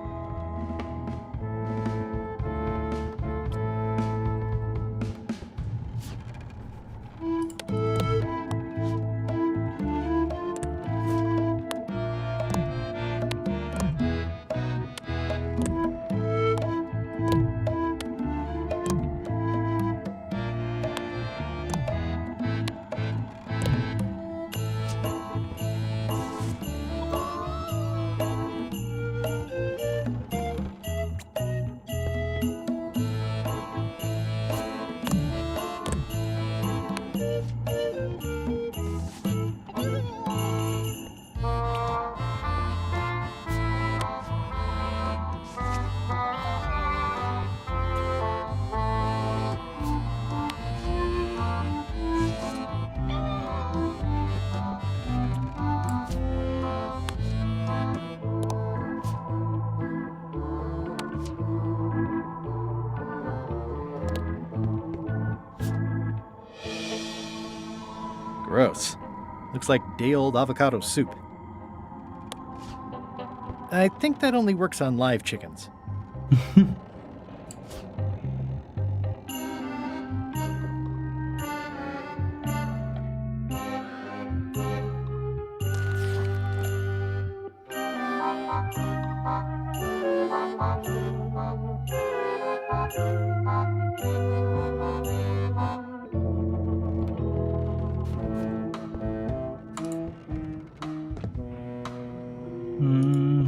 Looks like day-old avocado soup. I think that only works on live chickens.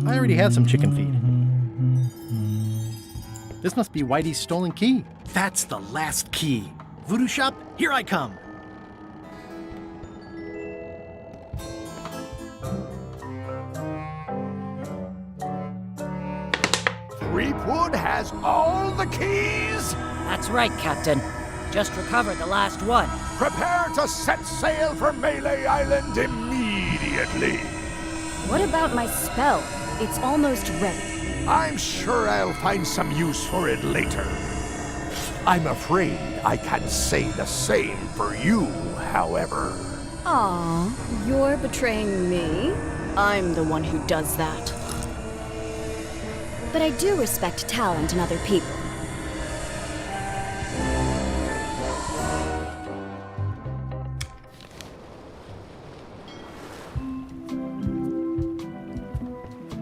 I already had some chicken feed. This must be Whitey's stolen key. That's the last key. Voodoo shop, here I come. Threepwood has all the keys? That's right, Captain. Just recovered the last one. Prepare to set sail for Melee Island immediately. What about my spell? It's almost ready. I'm sure I'll find some use for it later. I'm afraid I can't say the same for you, however. Aw, you're betraying me? I'm the one who does that. But I do respect talent in other people.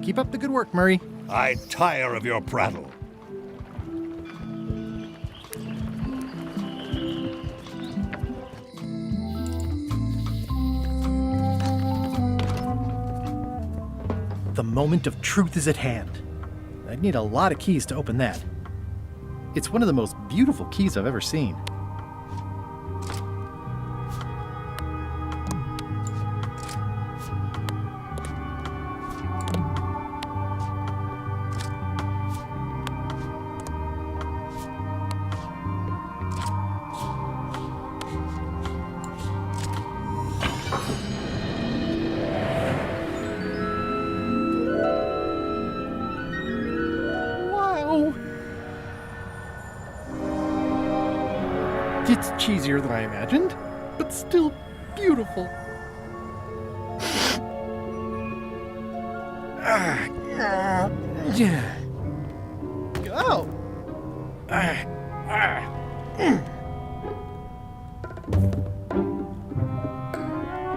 Keep up the good work, Murray. I tire of your prattle. The moment of truth is at hand. I'd need a lot of keys to open that. It's one of the most beautiful keys I've ever seen. It's cheesier than I imagined, but still beautiful. Oh!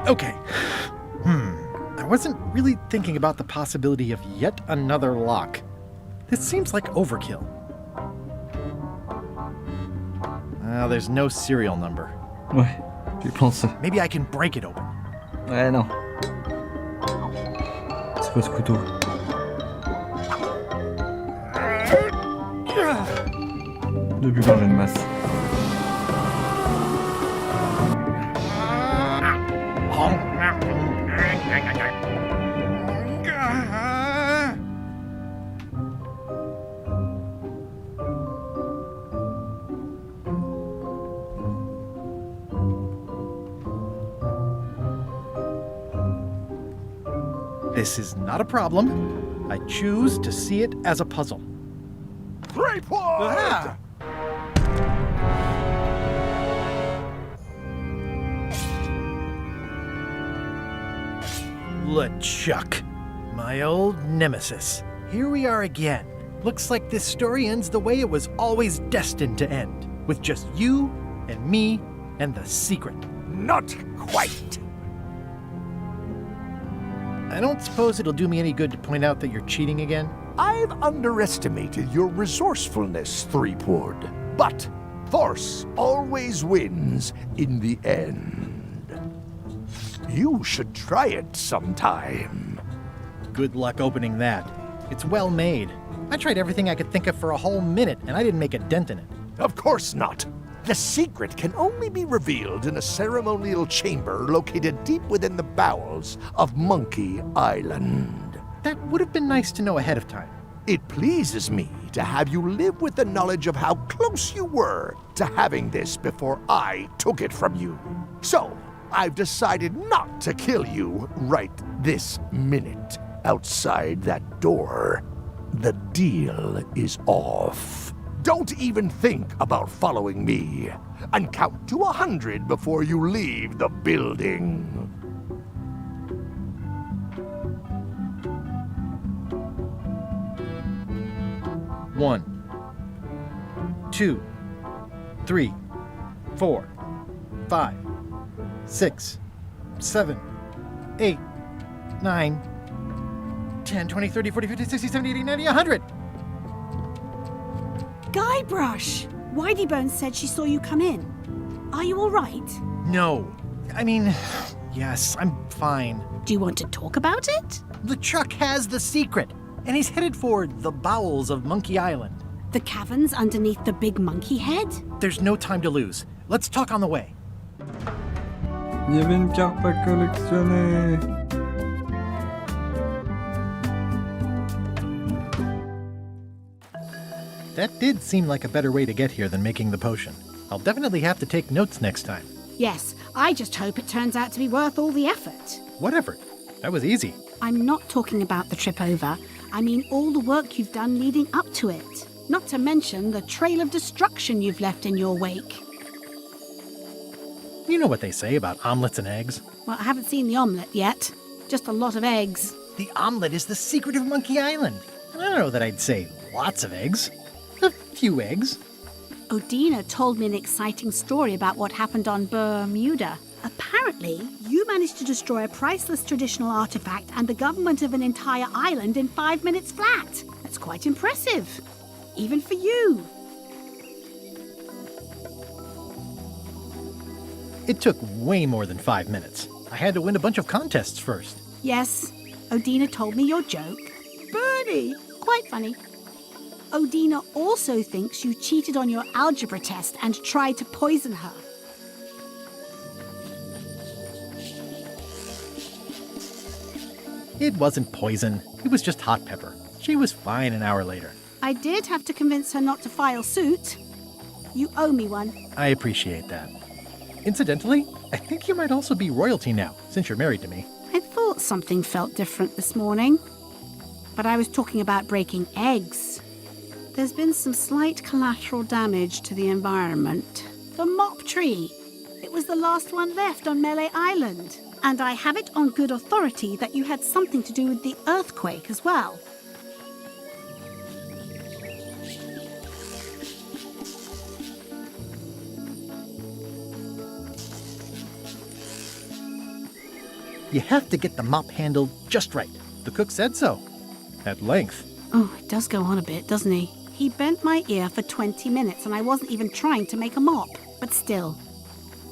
Okay. I wasn't really thinking about the possibility of yet another lock. This seems like overkill. There's no serial number. Ouais, j'y pense. Maybe I can break it open. Ouais, non. C'est quoi ce couteau? Depuis quand j'ai une masse? This is not a problem. I choose to see it as a puzzle. Threepwood! Ah! LeChuck, my old nemesis. Here we are again. Looks like this story ends the way it was always destined to end, with just you and me and the secret. Not quite. I don't suppose it'll do me any good to point out that you're cheating again? I've underestimated your resourcefulness, Threepwood. But force always wins in the end. You should try it sometime. Good luck opening that. It's well made. I tried everything I could think of for a whole minute, and I didn't make a dent in it. Of course not. The secret can only be revealed in a ceremonial chamber located deep within the bowels of Monkey Island. That would have been nice to know ahead of time. It pleases me to have you live with the knowledge of how close you were to having this before I took it from you. So, I've decided not to kill you right this minute. Outside that door, the deal is off. Don't even think about following me, and count to 100 before you leave the building. 1, 2, 3, 4, 5, 6, 7, 8, 9, 10, 20, 30, 40, 50, 60, 70, 80, 90, 100! Guybrush! Whiteybones said she saw you come in. Are you all right? No. I mean, yes, I'm fine. Do you want to talk about it? LeChuck has the secret, and he's headed for the bowels of Monkey Island. The caverns underneath the big monkey head? There's no time to lose. Let's talk on the way. Il y avait une carte à collectionner. That did seem like a better way to get here than making the potion. I'll definitely have to take notes next time. Yes, I just hope it turns out to be worth all the effort. What effort? That was easy. I'm not talking about the trip over. I mean all the work you've done leading up to it. Not to mention the trail of destruction you've left in your wake. You know what they say about omelets and eggs. Well, I haven't seen the omelette yet. Just a lot of eggs. The omelet is the secret of Monkey Island. And I don't know that I'd say lots of eggs. A few eggs. Odina told me an exciting story about what happened on Bermuda. Apparently, you managed to destroy a priceless traditional artifact and the government of an entire island in 5 minutes flat. That's quite impressive. Even for you. It took way more than 5 minutes. I had to win a bunch of contests first. Yes, Odina told me your joke. Bernie! Quite funny. Odina also thinks you cheated on your algebra test and tried to poison her. It wasn't poison. It was just hot pepper. She was fine an hour later. I did have to convince her not to file suit. You owe me one. I appreciate that. Incidentally, I think you might also be royalty now, since you're married to me. I thought something felt different this morning. But I was talking about breaking eggs. There's been some slight collateral damage to the environment. The mop tree. It was the last one left on Melee Island. And I have it on good authority that you had something to do with the earthquake as well. You have to get the mop handled just right. The cook said so. At length. Oh, it does go on a bit, doesn't he? He bent my ear for 20 minutes and I wasn't even trying to make a mop. But still.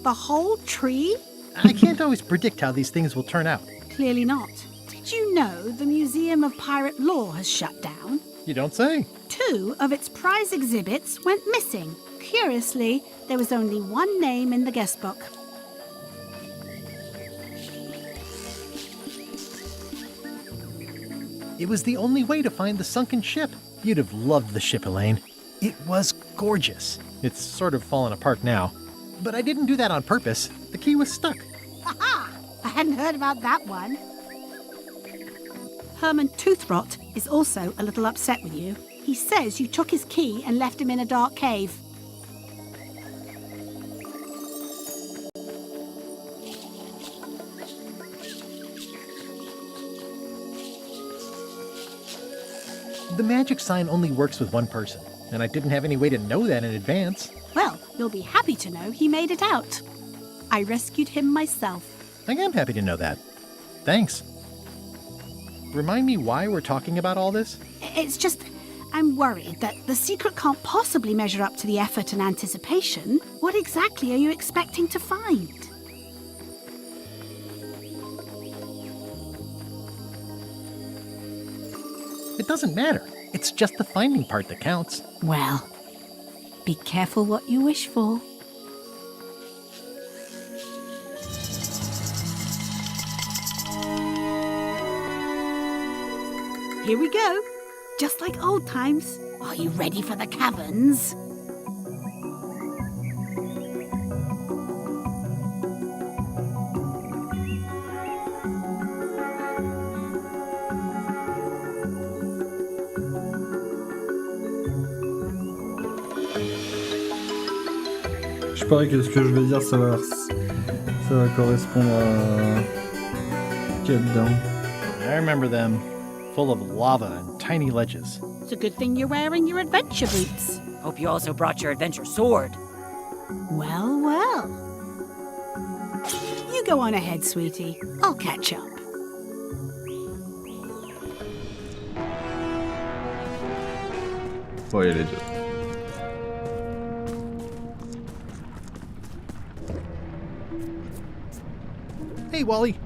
The whole tree? I can't always predict how these things will turn out. Clearly not. Did you know the Museum of Pirate Lore has shut down? You don't say. 2 of its prize exhibits went missing. Curiously, there was only one name in the guest book. It was the only way to find the sunken ship. You'd have loved the ship, Elaine. It was gorgeous. It's sort of fallen apart now. But I didn't do that on purpose. The key was stuck. Ha-ha! I hadn't heard about that one. Herman Toothrot is also a little upset with you. He says you took his key and left him in a dark cave. The magic sign only works with one person, and I didn't have any way to know that in advance. Well, you'll be happy to know he made it out. I rescued him myself. I am happy to know that. Thanks. Remind me why we're talking about all this? It's just, I'm worried that the secret can't possibly measure up to the effort and anticipation. What exactly are you expecting to find? It doesn't matter. It's just the finding part that counts. Well, be careful what you wish for. Here we go. Just like old times. Are you ready for the caverns? Je parie que ce que je vais dire, ça va correspondre à... qu'il y a dedans. I remember them. full of lava and tiny ledges. It's a good thing you're wearing your adventure boots. Hope you also brought your adventure sword. Well, well. You go on ahead, sweetie. I'll catch up. Bon, il y a les deux. Hey, Wally.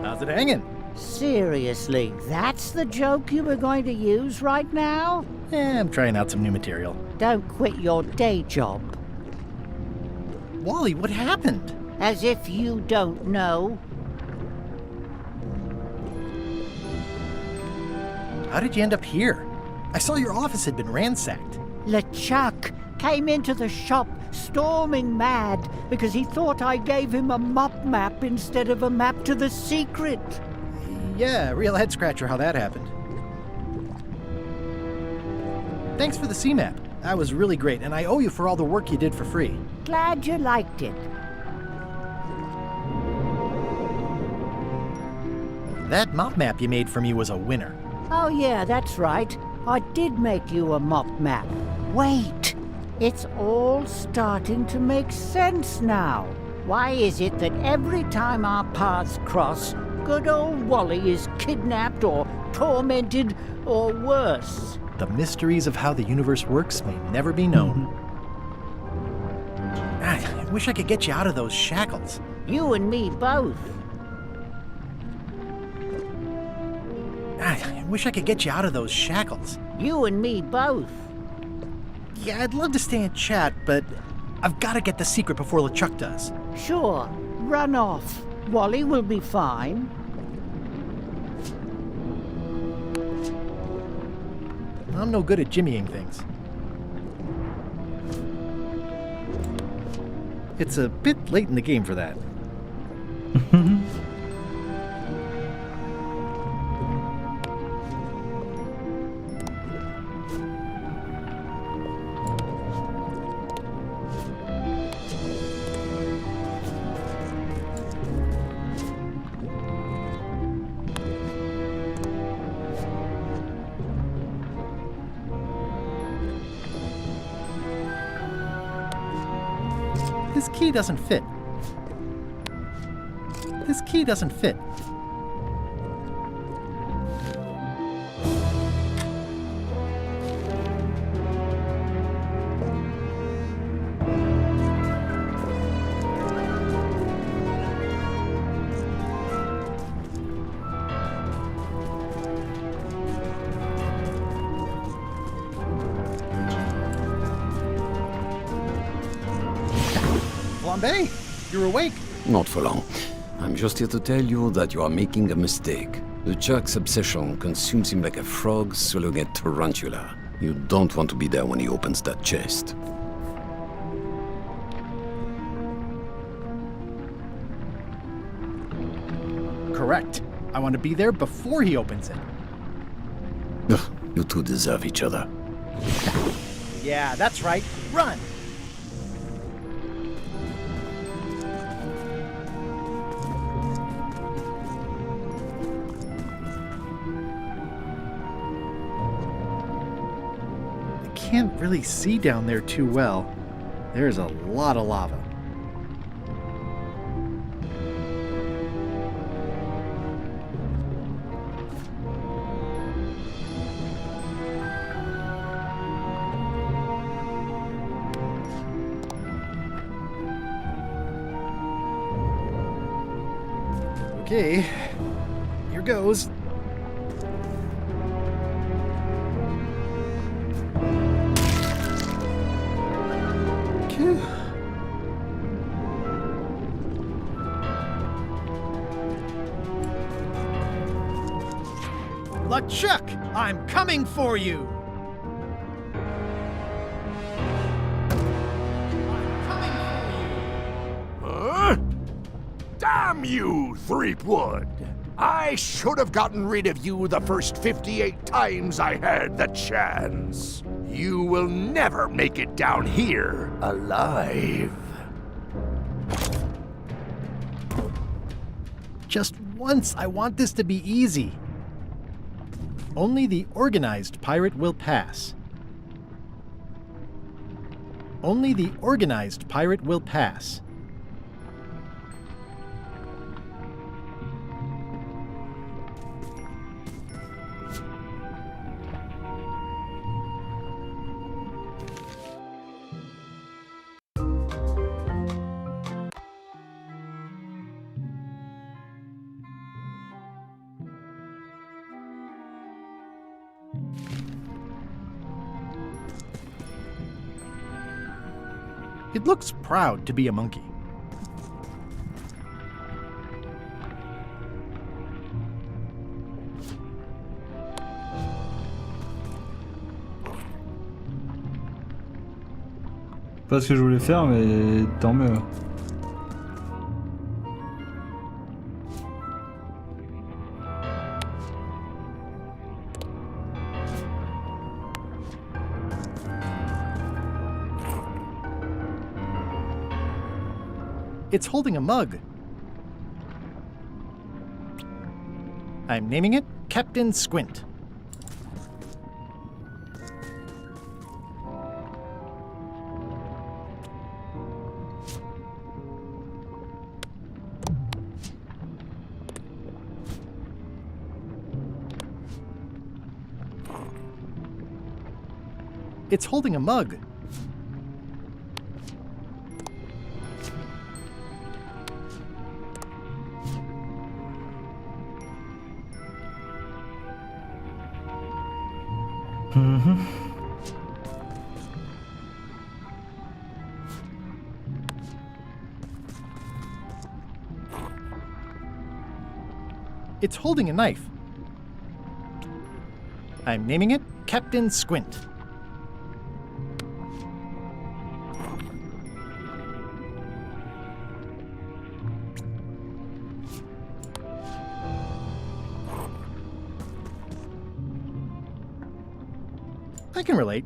How's it hanging? Seriously, that's the joke you were going to use right now? I'm trying out some new material. Don't quit your day job. Wally, what happened? As if you don't know. How did you end up here? I saw your office had been ransacked. LeChuck came into the shop storming mad because he thought I gave him a mop map instead of a map to the secret. Yeah, real head scratcher how that happened. Thanks for the C-map. That was really great, and I owe you for all the work you did for free. Glad you liked it. That mop map you made for me was a winner. Oh yeah, that's right. I did make you a mop map. Wait, it's all starting to make sense now. Why is it that every time our paths cross, good old Wally is kidnapped or tormented or worse? The mysteries of how the universe works may never be known. I wish I could get you out of those shackles. You and me both. I wish I could get you out of those shackles. You and me both. Yeah, I'd love to stay and chat, but I've got to get the secret before LeChuck does. Sure, run off. Wally will be fine. I'm no good at jimmying things. It's a bit late in the game for that. This key doesn't fit. This key doesn't fit. Flambe, you're awake. Not for long. I'm just here to tell you that you are making a mistake. LeChuck's obsession consumes him like a frog swallowing a tarantula. You don't want to be there when he opens that chest. Correct. I want to be there before he opens it. Ugh, you two deserve each other. Yeah, that's right. Run! I can't really see down there too well. There's a lot of lava. Okay, here goes. LeChuck, I'm coming for you! Huh? Damn you, Threepwood! I should have gotten rid of you the first 58 times I had the chance. You will never make it down here alive. Just once, I want this to be easy. Only the organized pirate will pass. Only the organized pirate will pass. It looks proud to be a monkey. Pas ce que je voulais faire, mais tant mieux. It's holding a mug. I'm naming it Captain Squint. It's holding a mug. It's holding a knife. I'm naming it Captain Squint. I can relate.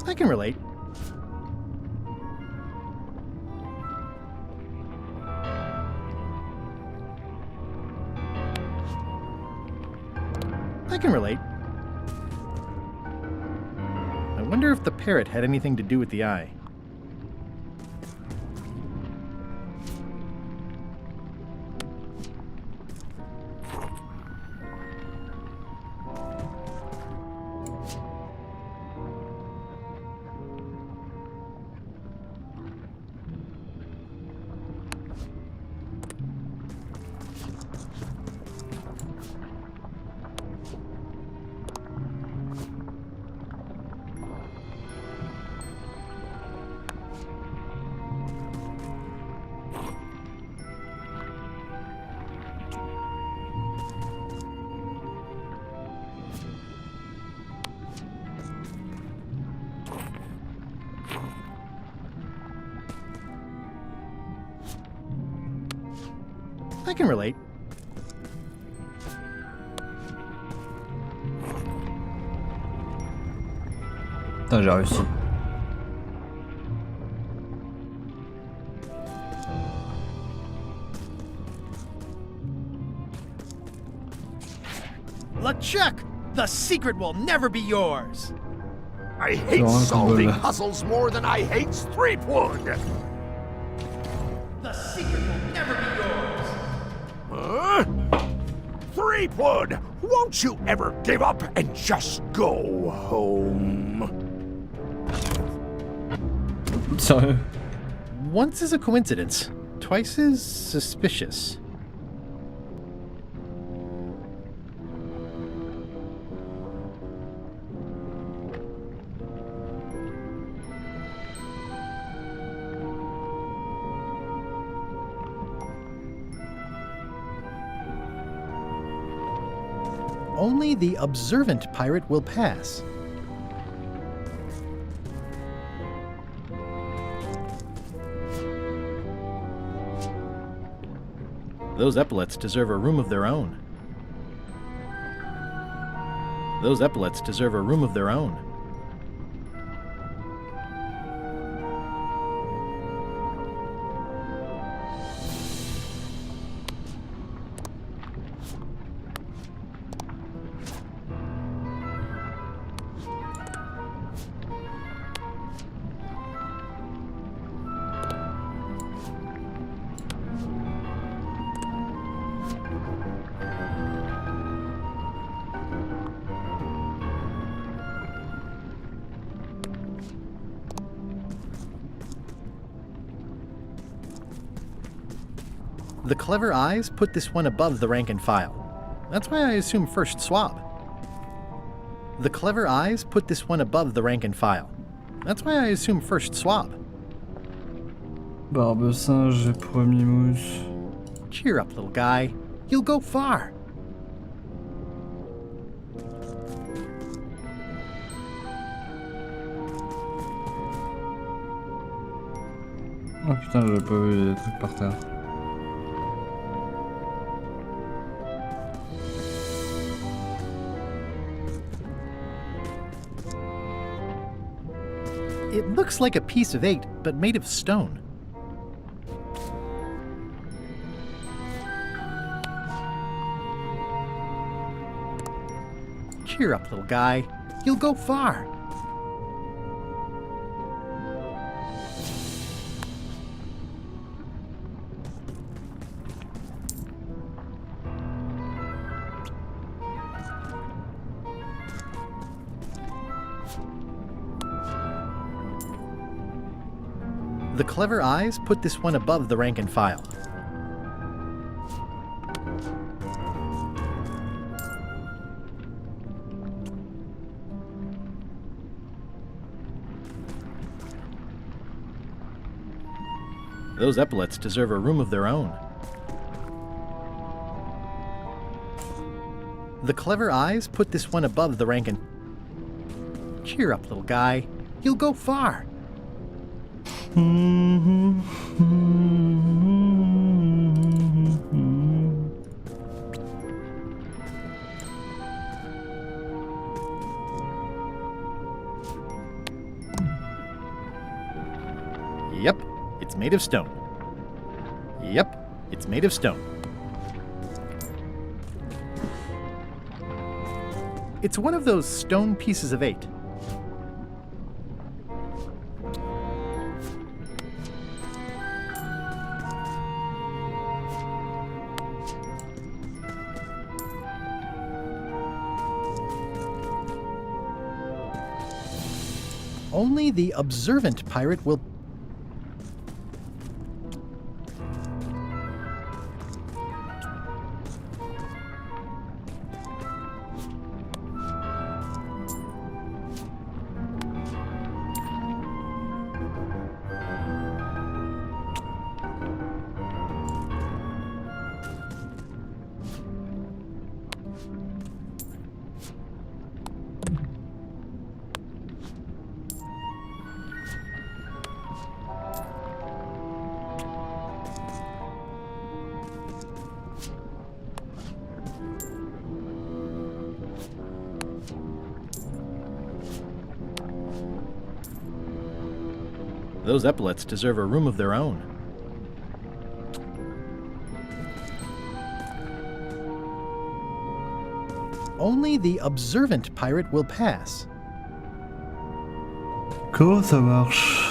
I can relate. I can relate. I wonder if the parrot had anything to do with the eye. I can relate. Putain, j'ai réussi. LeChuck! The secret will never be yours! I hate solving puzzles more than I hate Threepwood! The secret will never be yours! Huh? Threepwood! Won't you ever give up and just go home? Sérieux? Once is a coincidence, twice is suspicious. Only the observant pirate will pass. Those epaulets deserve a room of their own. Those epaulets deserve a room of their own. The clever eyes put this one above the rank and file. That's why I assume first swab. The clever eyes put this one above the rank and file. That's why I assume first swab. Barbe singe et premier mousse. Cheer up, little guy. You'll go far. Oh putain, j'avais pas vu les trucs par terre. It looks like a piece of 8, but made of stone. Cheer up, little guy. You'll go far. The clever eyes put this one above the rank and file. Those epaulets deserve a room of their own. The clever eyes put this one above the rank and... Cheer up, little guy. You'll go far. Yep, it's made of stone. Yep, it's made of stone. It's one of those stone pieces of 8. Only the observant pirate will... Those epaulets deserve a room of their own. Only the observant pirate will pass. Comment ça marche?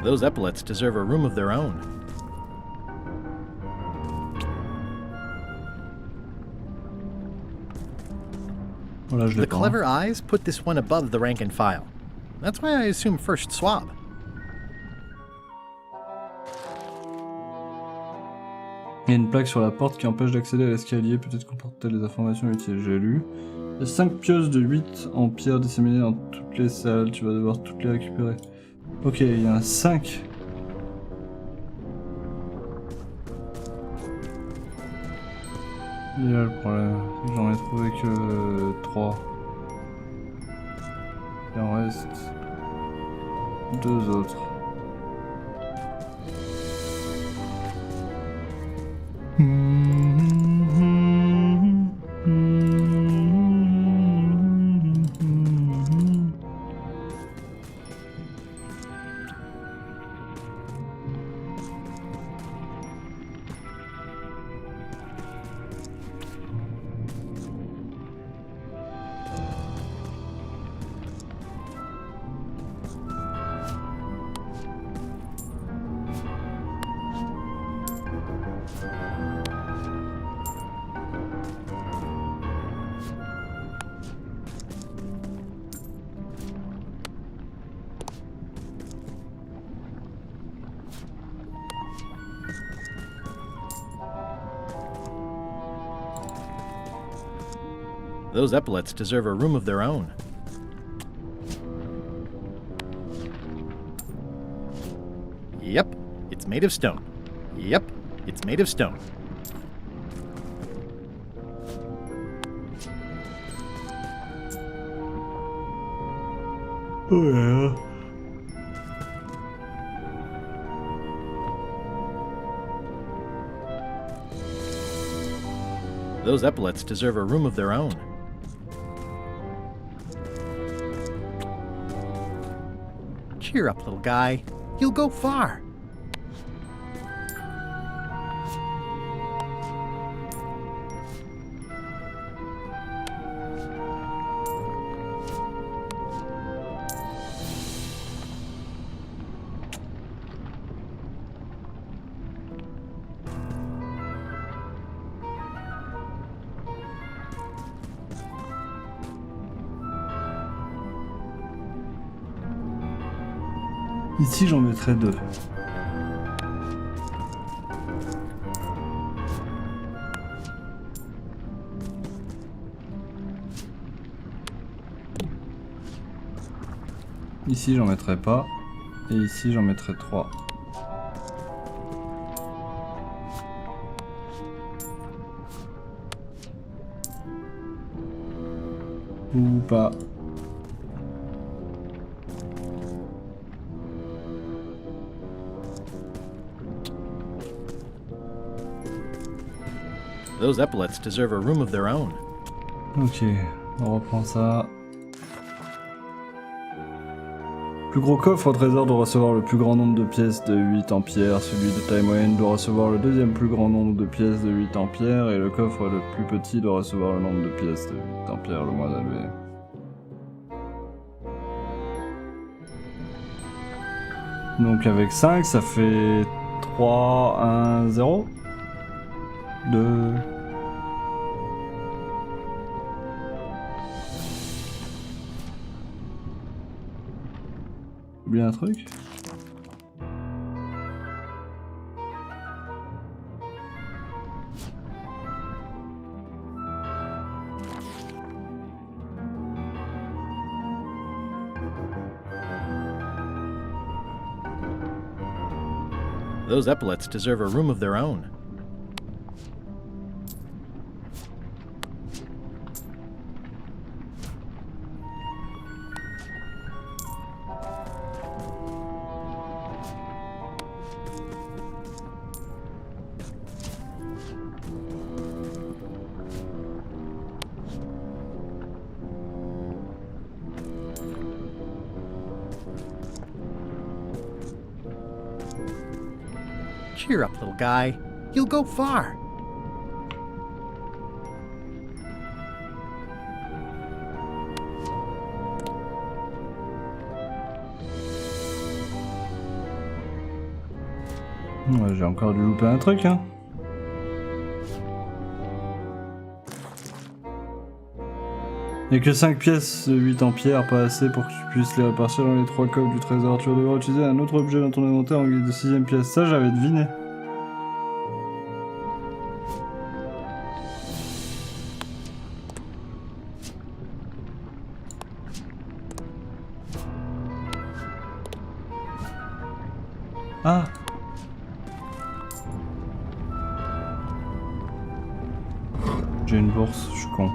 Those epaulets deserve a room of their own. Voilà, je l'ai The pas. clever eyes put this one above the rank and file. That's why I assume first swab. Il y a une plaque sur la porte qui empêche d'accéder à l'escalier, peut-être comporter les informations utiles, j'ai lu. Il y a 5 pieces de 8 en pierre disséminées dans toutes les salles, tu vas devoir toutes les récupérer. Ok, il y en a 5. Il y a le problème, c'est que j'en ai trouvé que 3. Il en reste 2 autres. Those epaulets deserve a room of their own. Yep, it's made of stone. Yep, it's made of stone. Oh yeah. Those epaulets deserve a room of their own. Cheer up, little guy. You'll go far. Ici, j'en mettrais 2. Ici, j'en mettrais pas. Et ici, j'en mettrais 3. Ou pas. Those epaulets deserve a room of their own. Ok, on reprend ça. Le plus gros coffre au trésor doit recevoir le plus grand nombre de pièces de 8 en pierre. Celui de taille moyenne doit recevoir le deuxième plus grand nombre de pièces de 8 en pierre. Et le coffre le plus petit doit recevoir le nombre de pièces de 8 en pierre le moins élevé. Donc avec 5, ça fait 3, 1, 0. 2... Oublié un truc? Those epaulets deserve a room of their own. Cheer up, little guy. You'll go far. Ouais, j'ai encore dû louper un truc, hein. Il n'y a que 5 pièces de 8 en pierre, pas assez pour que tu puisses les répartir dans les 3 coffres du trésor. Tu vas devoir utiliser un autre objet dans ton inventaire en guise de 6ème pièce. Ça, j'avais deviné. Ah! J'ai une bourse, je suis con.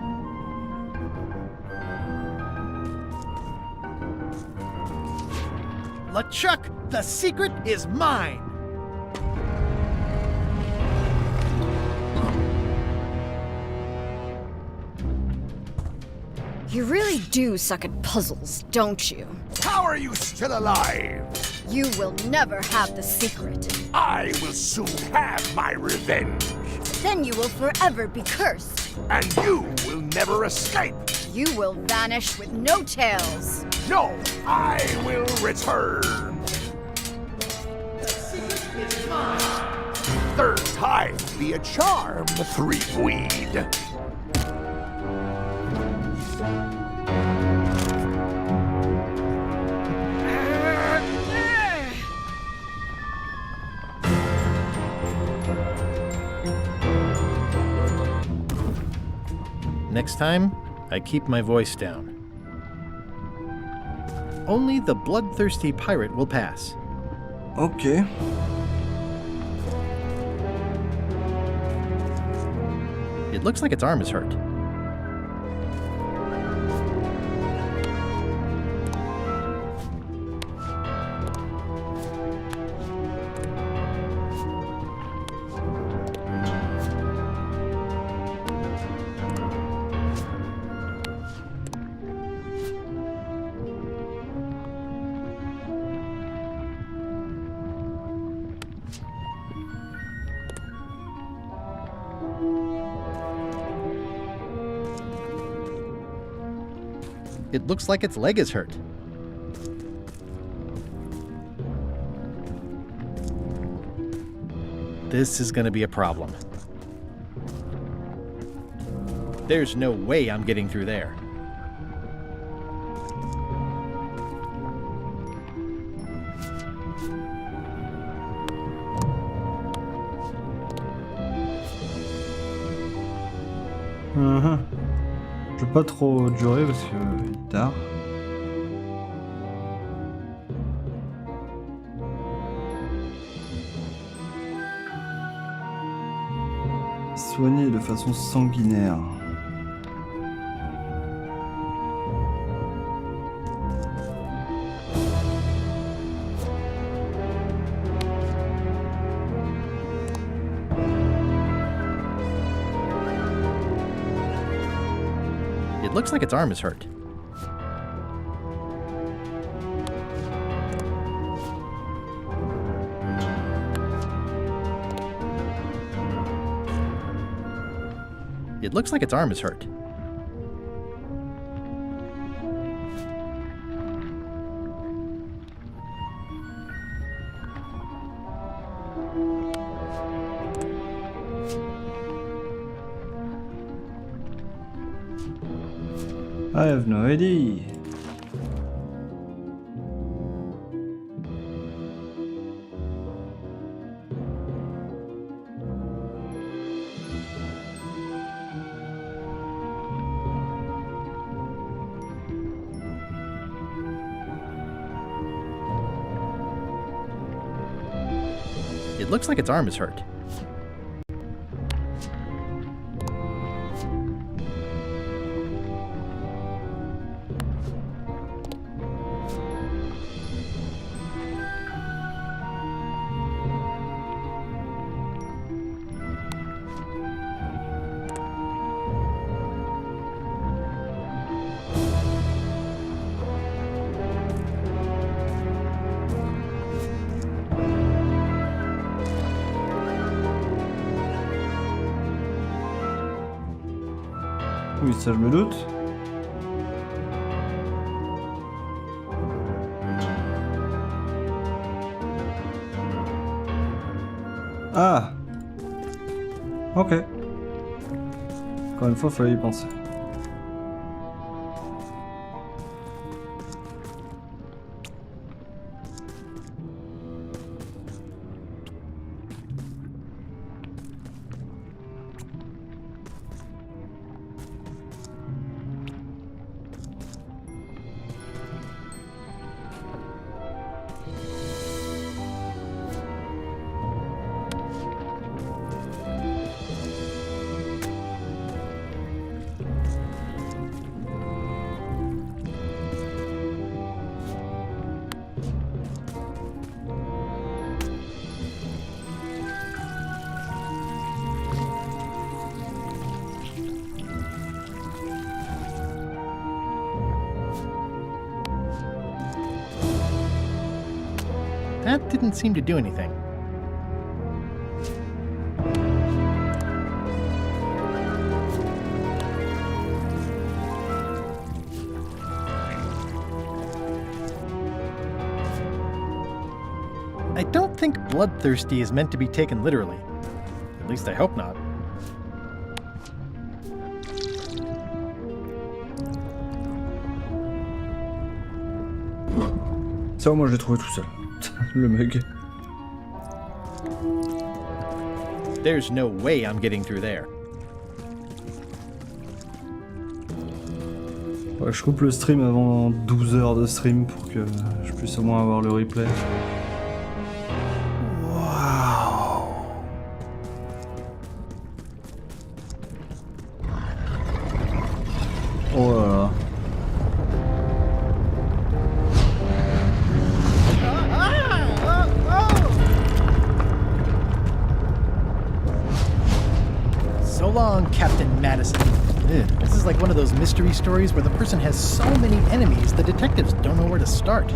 LeChuck, the secret is mine! You really do suck at puzzles, don't you? How are you still alive? You will never have the secret. I will soon have my revenge. Then you will forever be cursed. And you will never escape. You will vanish with no tails. No, I will return. The secret is mine! Third time be a charm, three-weed. Next time, I keep my voice down. Only the bloodthirsty pirate will pass. Ok. It looks like its arm is hurt. It looks like its leg is hurt. This is going to be a problem. There's no way I'm getting through there. Je vais pas trop durer parce qu'il est tard. Soigner de façon sanguinaire. It looks like its arm is hurt. It looks like its arm is hurt. I have no idea. It looks like its arm is hurt. Oui, ça je me doute. Ah! Ok. Encore une fois, fallait y penser. That didn't seem to do anything. I don't think bloodthirsty is meant to be taken literally. At least I hope not. Ça, moi, je l'ai trouvé tout seul. Le mug. There's no way I'm getting through there. Ouais, je coupe le stream avant 12 heures de stream pour que je puisse au moins avoir le replay. Waouh. Oh là là. So long, Captain Madison. This is like one of those mystery stories where the person has so many enemies, the detectives don't know where to start.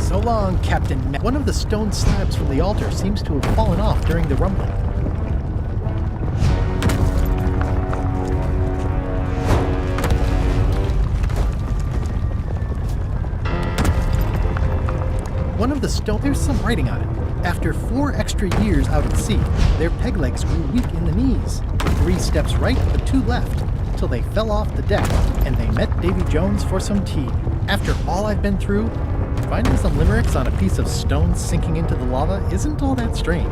So long, Captain One of the stone slabs from the altar seems to have fallen off during the rumbling. One of the stone... There's some writing on it. After 4 extra years out at sea, their peg legs grew weak in the knees. 3 steps right, but 2 left, till they fell off the deck, and they met Davy Jones for some tea. After all I've been through, finding some limericks on a piece of stone sinking into the lava isn't all that strange.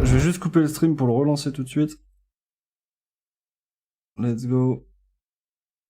Je vais juste couper le stream pour le relancer tout de suite. Let's go.